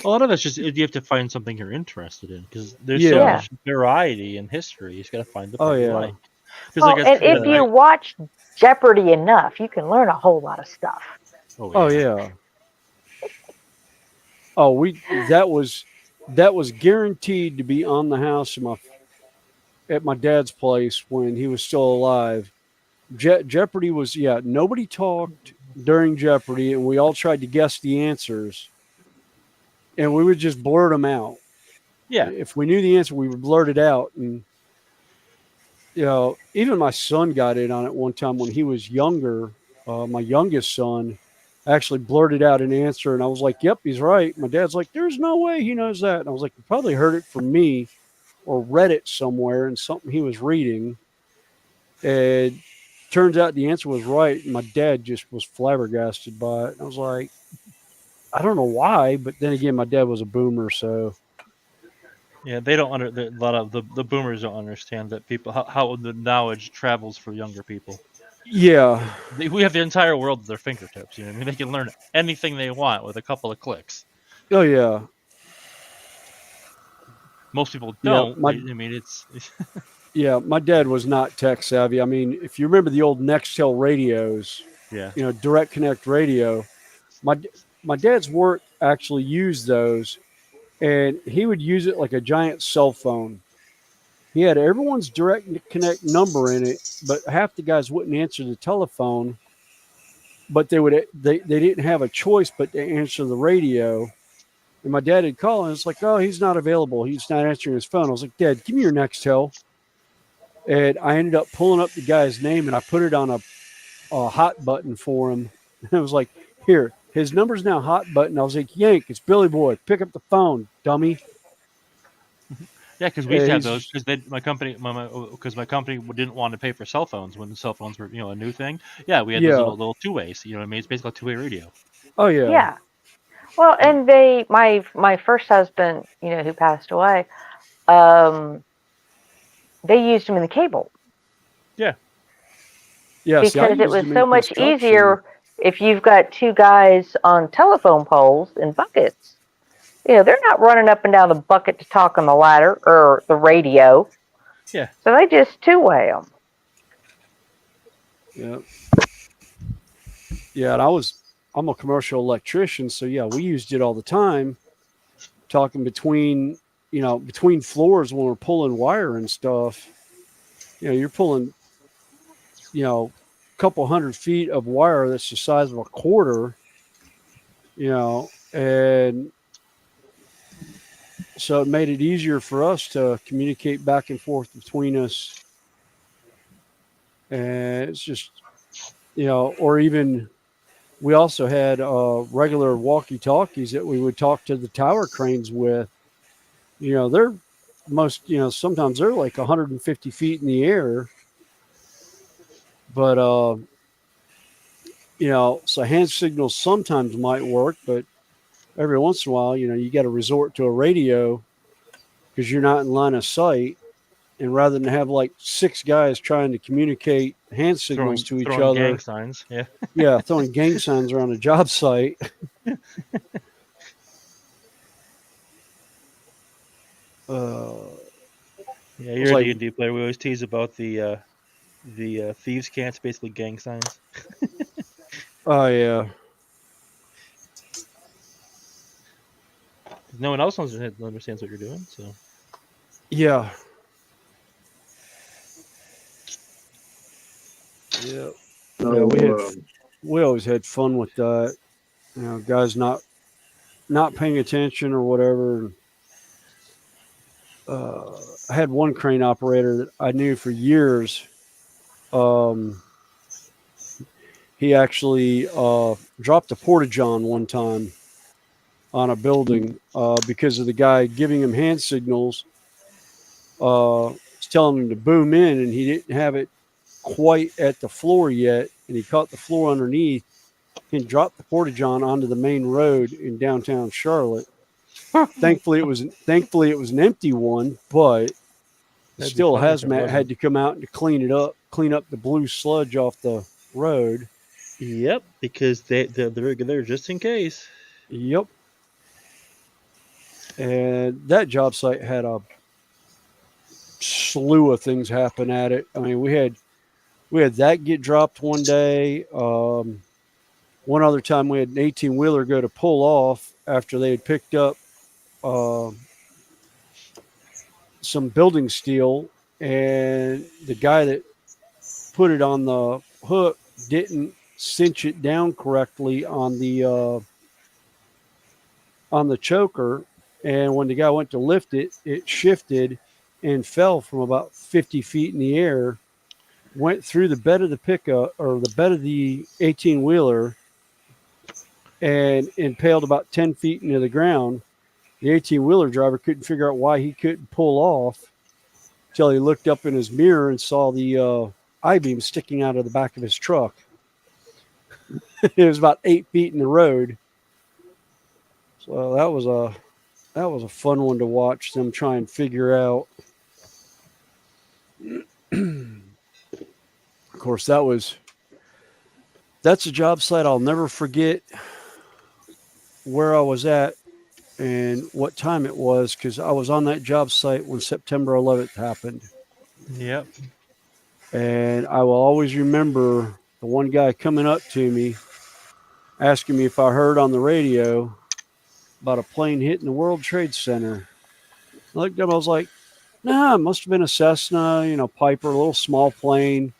A lot of it's just you have to find something you're interested in because there's so much variety in history. You just got to find the thing you like. Well, and if you watch Jeopardy enough, you can learn a whole lot of stuff. Oh yeah. Oh, that was guaranteed to be on the house at my dad's place when he was still alive. Jeopardy was nobody talked during Jeopardy, and we all tried to guess the answers, and we would just blurt them out. Yeah. If we knew the answer, we would blurt it out, and even my son got in on it one time when he was younger. My youngest son actually blurted out an answer, and I was like, "Yep, he's right." My dad's like, "There's no way he knows that," and I was like, "You probably heard it from me or read it somewhere in something he was reading." And turns out the answer was right. And my dad just was flabbergasted by it. And I was like, I don't know why, but then again, my dad was a boomer, so. Yeah, they don't a lot of the boomers don't understand that how the knowledge travels for younger people. Yeah. We have the entire world at their fingertips. You know, I mean, they can learn anything they want with a couple of clicks. Oh yeah. Most people don't. I mean, it's. Yeah, my dad was not tech savvy. I mean, if you remember the old Nextel radios, yeah, direct connect radio, my dad's work actually used those, and he would use it like a giant cell phone. He had everyone's direct connect number in it, but half the guys wouldn't answer the telephone. But they didn't have a choice but to answer the radio. And my dad would call, and it's like, oh, he's not available. He's not answering his phone. I was like, Dad, give me your Nextel. And I ended up pulling up the guy's name, and I put it on a hot button for him. And I was like, here, his number's now hot button. I was like, Yank, it's Billy Boy. Pick up the phone, dummy. Yeah, because we used to have those because my company didn't want to pay for cell phones when the cell phones were a new thing. Yeah, we had those little two ways. You know what I mean? It's basically a two-way radio. Oh yeah. Yeah. Well, and my first husband, who passed away, they used them in the cable. Yeah. Yeah. Because it was so much easier if you've got two guys on telephone poles and buckets. They're not running up and down the bucket to talk on the ladder or the radio. Yeah. So they just two-way them. Yeah. Yeah, and I'm a commercial electrician, so yeah, we used it all the time, talking between floors when we're pulling wire and stuff. You're pulling, a couple 100 feet of wire that's the size of a quarter, and so it made it easier for us to communicate back and forth between us. And it's just, or even we also had regular walkie-talkies that we would talk to the tower cranes with. They're sometimes they're like 150 feet in the air. But, so hand signals sometimes might work, but every once in a while, you got to resort to a radio because you're not in line of sight. And rather than have like six guys trying to communicate hand signals to each other, gang signs, yeah, yeah, throwing gang signs around a job site. Yeah, you're a D&D player. We always tease about the thieves' cants, basically gang signs. Oh yeah. No one else understands what you're doing, so. Yeah. Yeah. So, we always had fun with that. Guys not paying attention or whatever. I had one crane operator that I knew for years. He actually dropped a porta-john one time on a building because of the guy giving him hand signals. Was telling him to boom in, and he didn't have it quite at the floor yet, and he caught the floor underneath and dropped the porta-john onto the main road in downtown Charlotte. Thankfully, it was an empty one, but still, hazmat had to come out to clean up the blue sludge off the road. Yep, because they're there just in case. Yep. And that job site had a slew of things happen at it. I mean, we had that get dropped one day. One other time we had an 18-wheeler go to pull off after they had picked up some building steel, and the guy that put it on the hook didn't cinch it down correctly on the choker, and when the guy went to lift it, it shifted and fell from about 50 feet in the air, went through the bed of the pickup or the bed of the 18-wheeler, and impaled about 10 feet into the ground. The 18-wheeler driver couldn't figure out why he couldn't pull off until he looked up in his mirror and saw the I-beam sticking out of the back of his truck. It was about 8 feet in the road. So that was a fun one to watch them try and figure out. Of course, that's a job site I'll never forget where I was at and what time it was, because I was on that job site when September 11th happened. Yep. And I will always remember the one guy coming up to me asking me if I heard on the radio about a plane hitting the World Trade Center. I looked up, I was like, nah, it must have been a Cessna, Piper, a little small plane.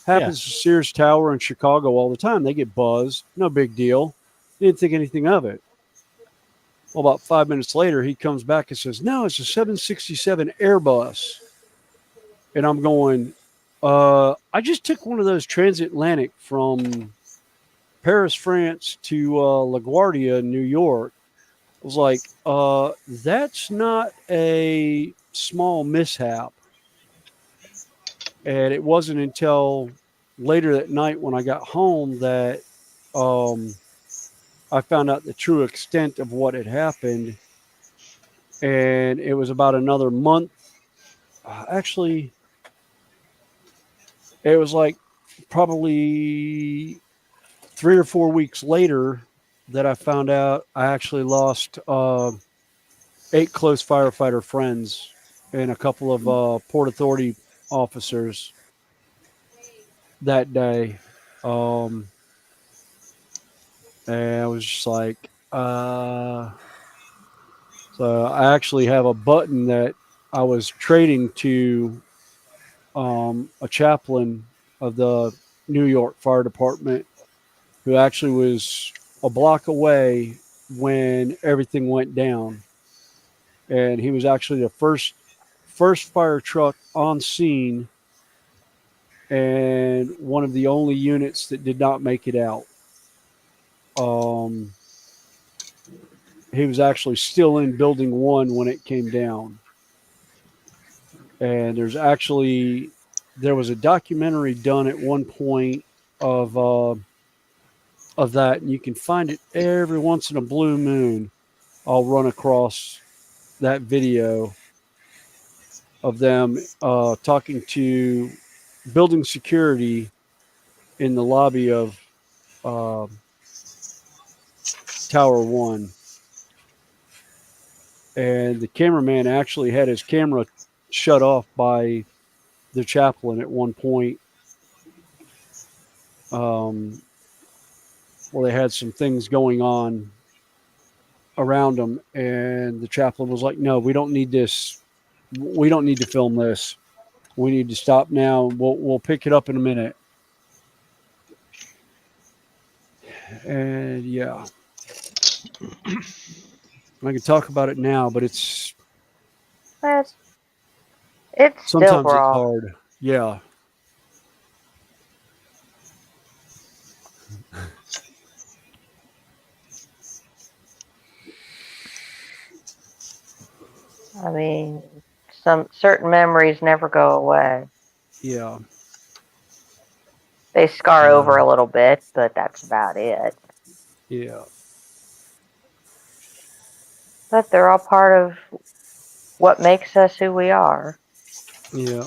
Happens to Sears Tower in Chicago all the time. They get buzzed. No big deal. Didn't think anything of it. Well, about 5 minutes later, he comes back and says, no, it's a 767 Airbus. And I'm going, I just took one of those transatlantic from Paris, France to LaGuardia, New York. I was like, that's not a small mishap. And it wasn't until later that night when I got home that I found out the true extent of what had happened. And it was about another month. Actually, it was like probably 3 or 4 weeks later that I found out I actually lost 8 close firefighter friends and a couple of Port Authority officers that day. And I was just like, so I actually have a button that I was trading to a chaplain of the New York Fire Department who actually was a block away when everything went down. And he was actually the first fire truck on scene and one of the only units that did not make it out. He was actually still in building 1 when it came down. And there was a documentary done at one point of that, and you can find it every once in a blue moon. I'll run across that video of them talking to building security in the lobby of Tower 1. And the cameraman actually had his camera shut off by the chaplain at one point. Well, they had some things going on around them, and the chaplain was like, no, we don't need this. We don't need to film this. We need to stop now. We'll pick it up in a minute. And yeah, I can talk about it now, but it's It's still sometimes it's raw. hard. Yeah. I mean, some certain memories never go away. Yeah. They scar over a little bit, but that's about it. Yeah. But they're all part of what makes us who we are. Yeah.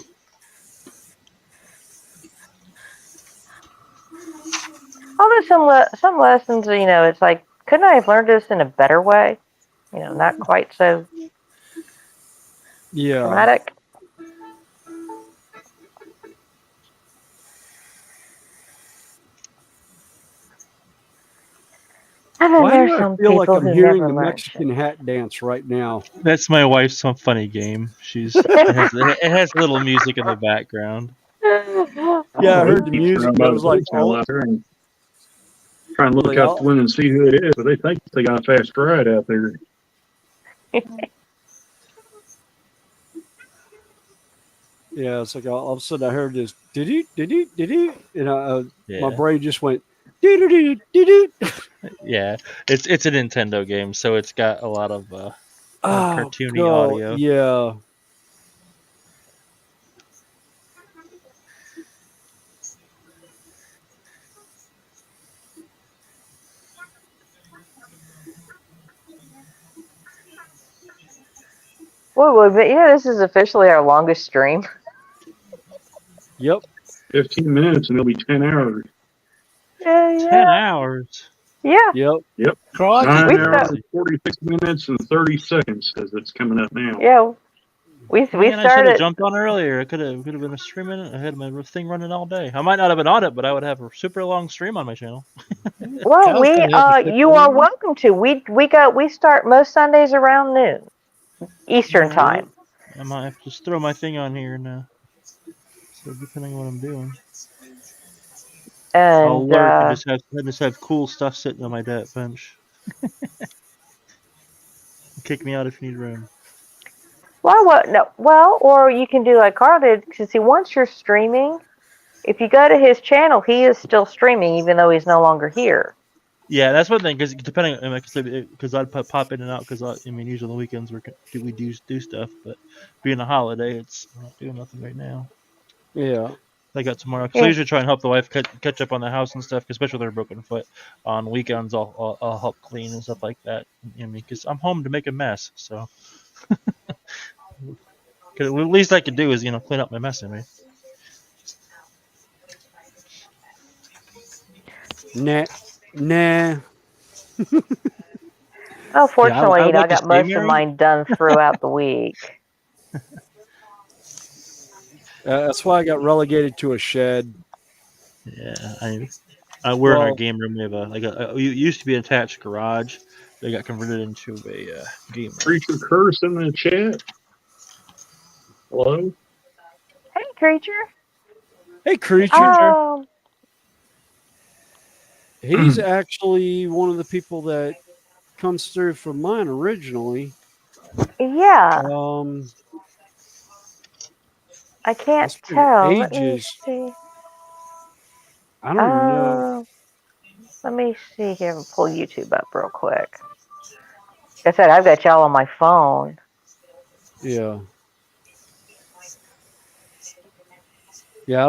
Although some lessons, it's like, couldn't I have learned this in a better way? Not quite so Yeah. traumatic. And then Why do there's I some feel like people I'm who hearing never the learn. Mexican hat dance right now? That's my wife's some funny game. It has little music in the background. Yeah, I heard the music, but it was like, oh, out there and try and look like, out the window and see who it is, but they think they got a fast ride out there. yeah, it's like all of a sudden I heard this, did and my Yeah. brain just went, doo. Yeah, it's a Nintendo game, so it's got a lot of Oh, cartoony God, audio. yeah. Whoa, but this is officially our longest stream. Yep. 15 minutes and it'll be 10 hours. Yeah. 10 hours. Yeah. Yep. Yep. Crikey. 9 We hours, start- 46 minutes, and 30 seconds as it's coming up now. Yeah. We Man, I should have started. jumped on earlier. I could have been streaming it. I had my thing running all day. I might not have been on it, but I would have a super long stream on my channel. Well, you are welcome to. We start most Sundays around noon Eastern Alright. time. I might have to just throw my thing on here now. So depending on what I'm doing. I'll And lurk and just have cool stuff sitting on my bench. Kick me out if you need room. or you can do like Carl did. Because once you're streaming, if you go to his channel, he is still streaming, even though he's no longer here. Yeah, that's one thing. Because depending, because I'd pop in and out. Because usually on the weekends we do stuff. But being a holiday, I'm not doing nothing right now. Yeah. I got tomorrow. Because I usually try and help the wife catch up on the house and stuff, especially with her broken foot. On weekends, I'll help clean and stuff like that. Because I'm home to make a mess. So, the least I could do is clean up my mess. Nah. Oh, fortunately, I I got most of mine done throughout the week. That's why I got relegated to a shed. Yeah, we're in our game room. We have it used to be an attached garage. They got converted into a game room. Creature curse in the chat. Hello? Hey, Creature. Hey, Creature. He's actually one of the people that comes through from mine originally. Yeah. I can't tell. Let me Ages. see. I don't even know. Let me see here. I'll pull YouTube up real quick. Like I said, I've got y'all on my phone. Yeah. Yeah,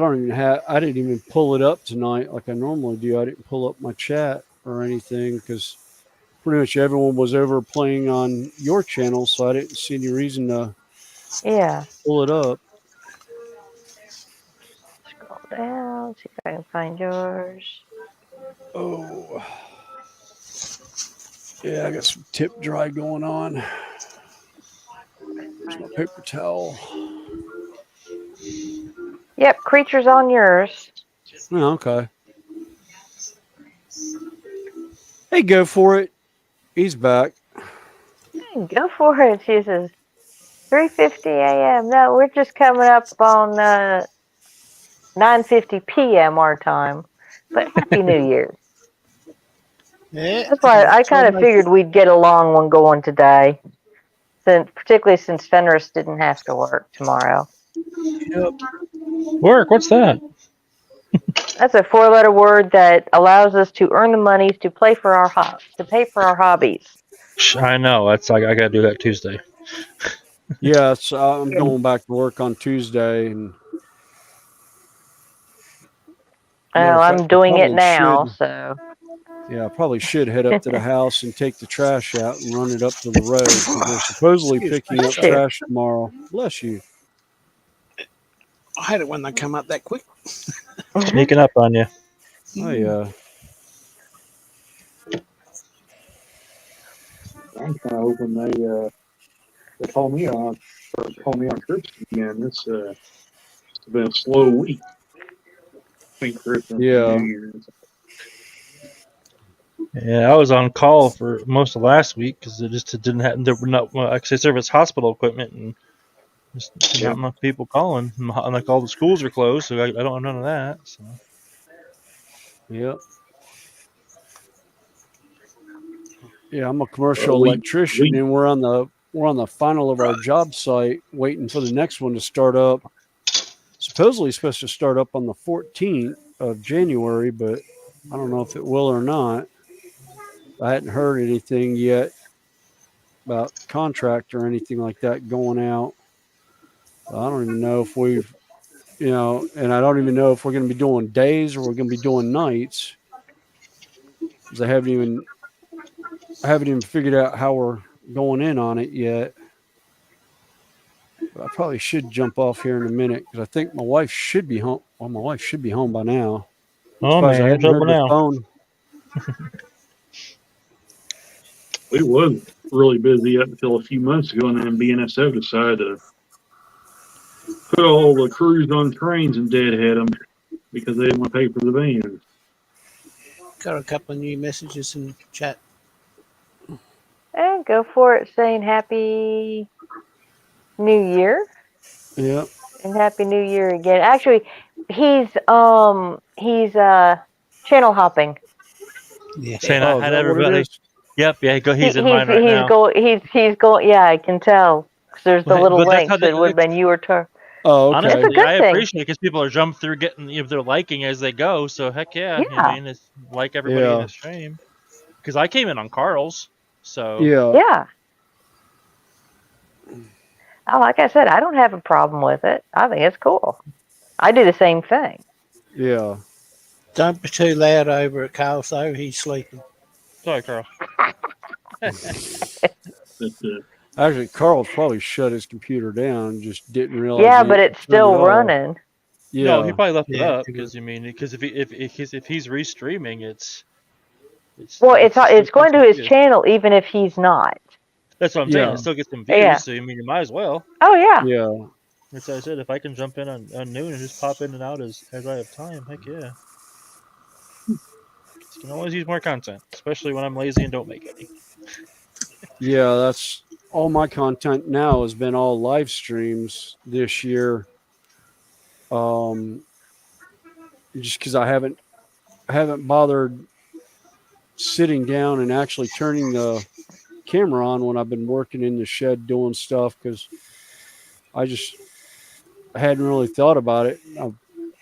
I didn't even pull it up tonight like I normally do. I didn't pull up my chat or anything because pretty much everyone was over playing on your channel, so I didn't see any reason to pull it up. Scroll down, see if I can find yours. Oh. Yeah, I got some tip dry going on. There's my paper towel. Yep, Creature's on yours. Oh, okay. Hey, go for it. He's back. Go for it. She says 3:50 a.m. No, we're just coming up on 9:50 p.m. our time. But Happy New Year. Yeah. That's why I kind of figured we'd get a long one going today, particularly since Fenris didn't have to work tomorrow. Yep. Work? What's that? That's a 4-letter word that allows us to earn the money to pay for our hobbies. I know. I got to do that Tuesday. Yes, I'm going back to work on Tuesday, and I'm doing it now, so. Yeah, I probably should head up to the house and take the trash out and run it up to the road because they're supposedly picking up trash tomorrow. Bless you. I hate it when they come up that quick. Sneaking up on you. Oh yeah. I'm kind of hoping they call me on trips again. It's been a slow week. Between Christmas and Yeah. New Year's. Yeah, I was on call for most of last week because it didn't have. There were not like I service hospital equipment and just not enough people calling. And like all the schools are closed, so I don't have none of that. So. Yep. Yeah, I'm a commercial Well, electrician, and we're on the final of our job site, waiting for the next one to start up. Supposedly supposed to start up on the 14th of January, but I don't know if it will or not. I hadn't heard anything yet about contract or anything like that going out. So I don't even know if we've, and I don't even know if we're going to be doing days or we're going to be doing nights, because I haven't even figured out how we're going in on it yet. But I probably should jump off here in a minute because I think my wife should be home. Well, my wife should be home by now. Oh Surprised man, I you're in hadn't trouble heard the now. phone. We was really busy up until a few months ago, and then BNSF decided to put all the crews on trains and deadhead them because they didn't want to pay for the vans. Got a couple of new messages in chat. And go for it, saying Happy New Year. Yep. And Happy New Year again. Actually, he's channel hopping. Yeah. Saying Oh, I is had that what it everybody. is? Yep, yeah, he's in mine right now. He's going. Yeah, I can tell. 'Cause there's the little But that's link, how so it would have been you or Tar. Oh, It's a honestly, good I thing. appreciate it because people are jumping through getting they're liking as they go. So heck yeah, Yeah. I mean it's like everybody in Yeah. the stream. Because I came in on Carl's, so Yeah. Yeah. Like I said, I don't have a problem with it. I think it's cool. I do the same thing. Yeah. Don't be too loud over at Carl, though. He's sleeping. Sorry, Carl. Actually, Carl's probably shut his computer down. Just didn't realize. Yeah, he but hadn't it's turned still it off. running. Yeah. No, he probably left it Yeah, up he because if he's restreaming, it's going to his channel even if he's not. That's what I'm saying. Yeah. It still gets some views, Yeah. so you might as well. Oh yeah. Yeah. That's what I said. If I can jump in on noon and just pop in and out as I have time, heck yeah. You can always use more content, especially when I'm lazy and don't make any. Yeah, that's all my content now has been all live streams this year. Just because I haven't bothered sitting down and actually turning the camera on when I've been working in the shed doing stuff, because I hadn't really thought about it. I was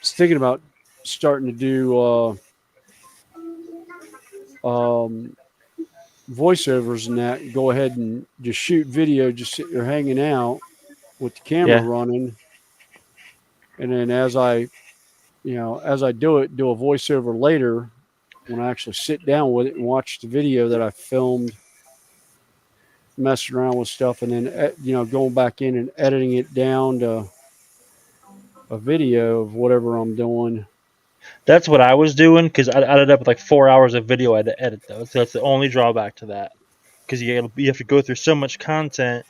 thinking about starting to do voiceovers and that, go ahead and just shoot video, just sit there hanging out with the camera running, and then as I do it, do a voiceover later when I actually sit down with it and watch the video that I filmed, messing around with stuff, and then going back in and editing it down to a video of whatever I'm doing. That's what I was doing because I ended up with like 4 hours of video I had to edit though. So that's the only drawback to that, because you have to go through so much content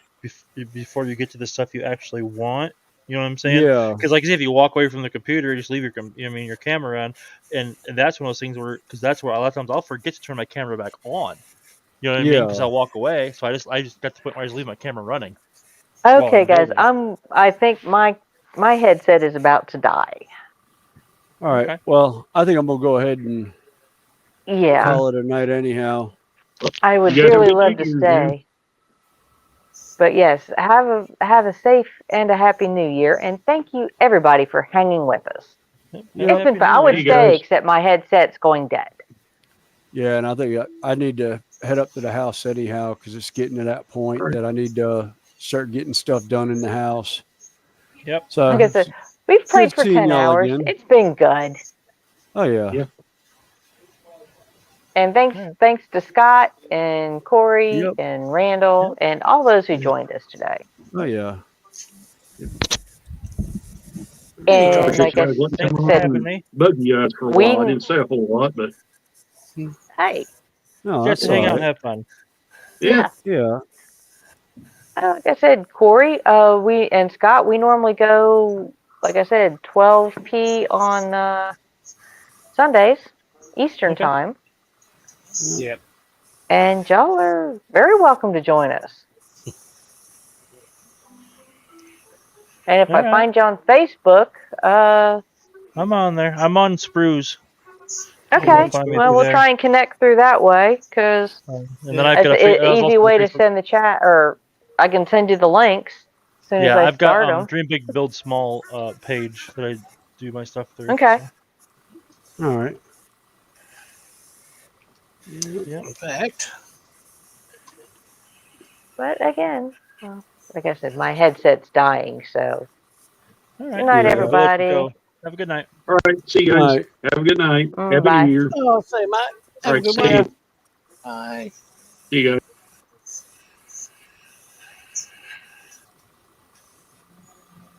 before you get to the stuff you actually want. You know what I'm saying? Yeah. Because like if you walk away from the computer, you just leave your camera on, and that's one of those things where because that's where a lot of times I'll forget to turn my camera back on. You know what I mean? Because I'll walk away. So I just got to the point where I just leave my camera running. Okay, guys. I think my headset is about to die. All right. Okay. Well, I think I'm gonna go ahead and call it a night anyhow. I would really love to stay. But yes, have a safe and a happy New Year, and thank you everybody for hanging with us. It's been fun. I would stay, except my headset's going dead. Yeah, and I think I need to head up to the house anyhow, because it's getting to that point that I need to start getting stuff done in the house. Yep. So like I said, we've played for 10 hours. Again. It's been good. Oh yeah. And thanks to Scott and Corey and Randall and all those who joined us today. Oh yeah. And like I said, bugging you guys for a while. I didn't say a whole lot, but hey, no, just hang out and have fun. Yeah. Yeah. Like I said, Corey, we and Scott, we normally go, like I said, 12 p on Sundays, Eastern time. Yep. And y'all are very welcome to join us. And if All I right. find you on Facebook, I'm on there. I'm on Sprues. okay. Find me Well, through we'll there. try and connect through that way because And then I've it's got an I was easy also way on to Facebook. send the chat, or I can send you the links as soon as Yeah, I I've got start them. Dream Big Build Small page that I do my stuff through. Okay. So. All right. Yeah. In fact, But again, well, like I said, my headset's dying, so All right. good night, I'll let you everybody. go. Have a good night. All right. See you guys. Right. Have a good night. Happy bye. New Year. oh, say, mate, All have a right. good See one. you. Bye. See you guys.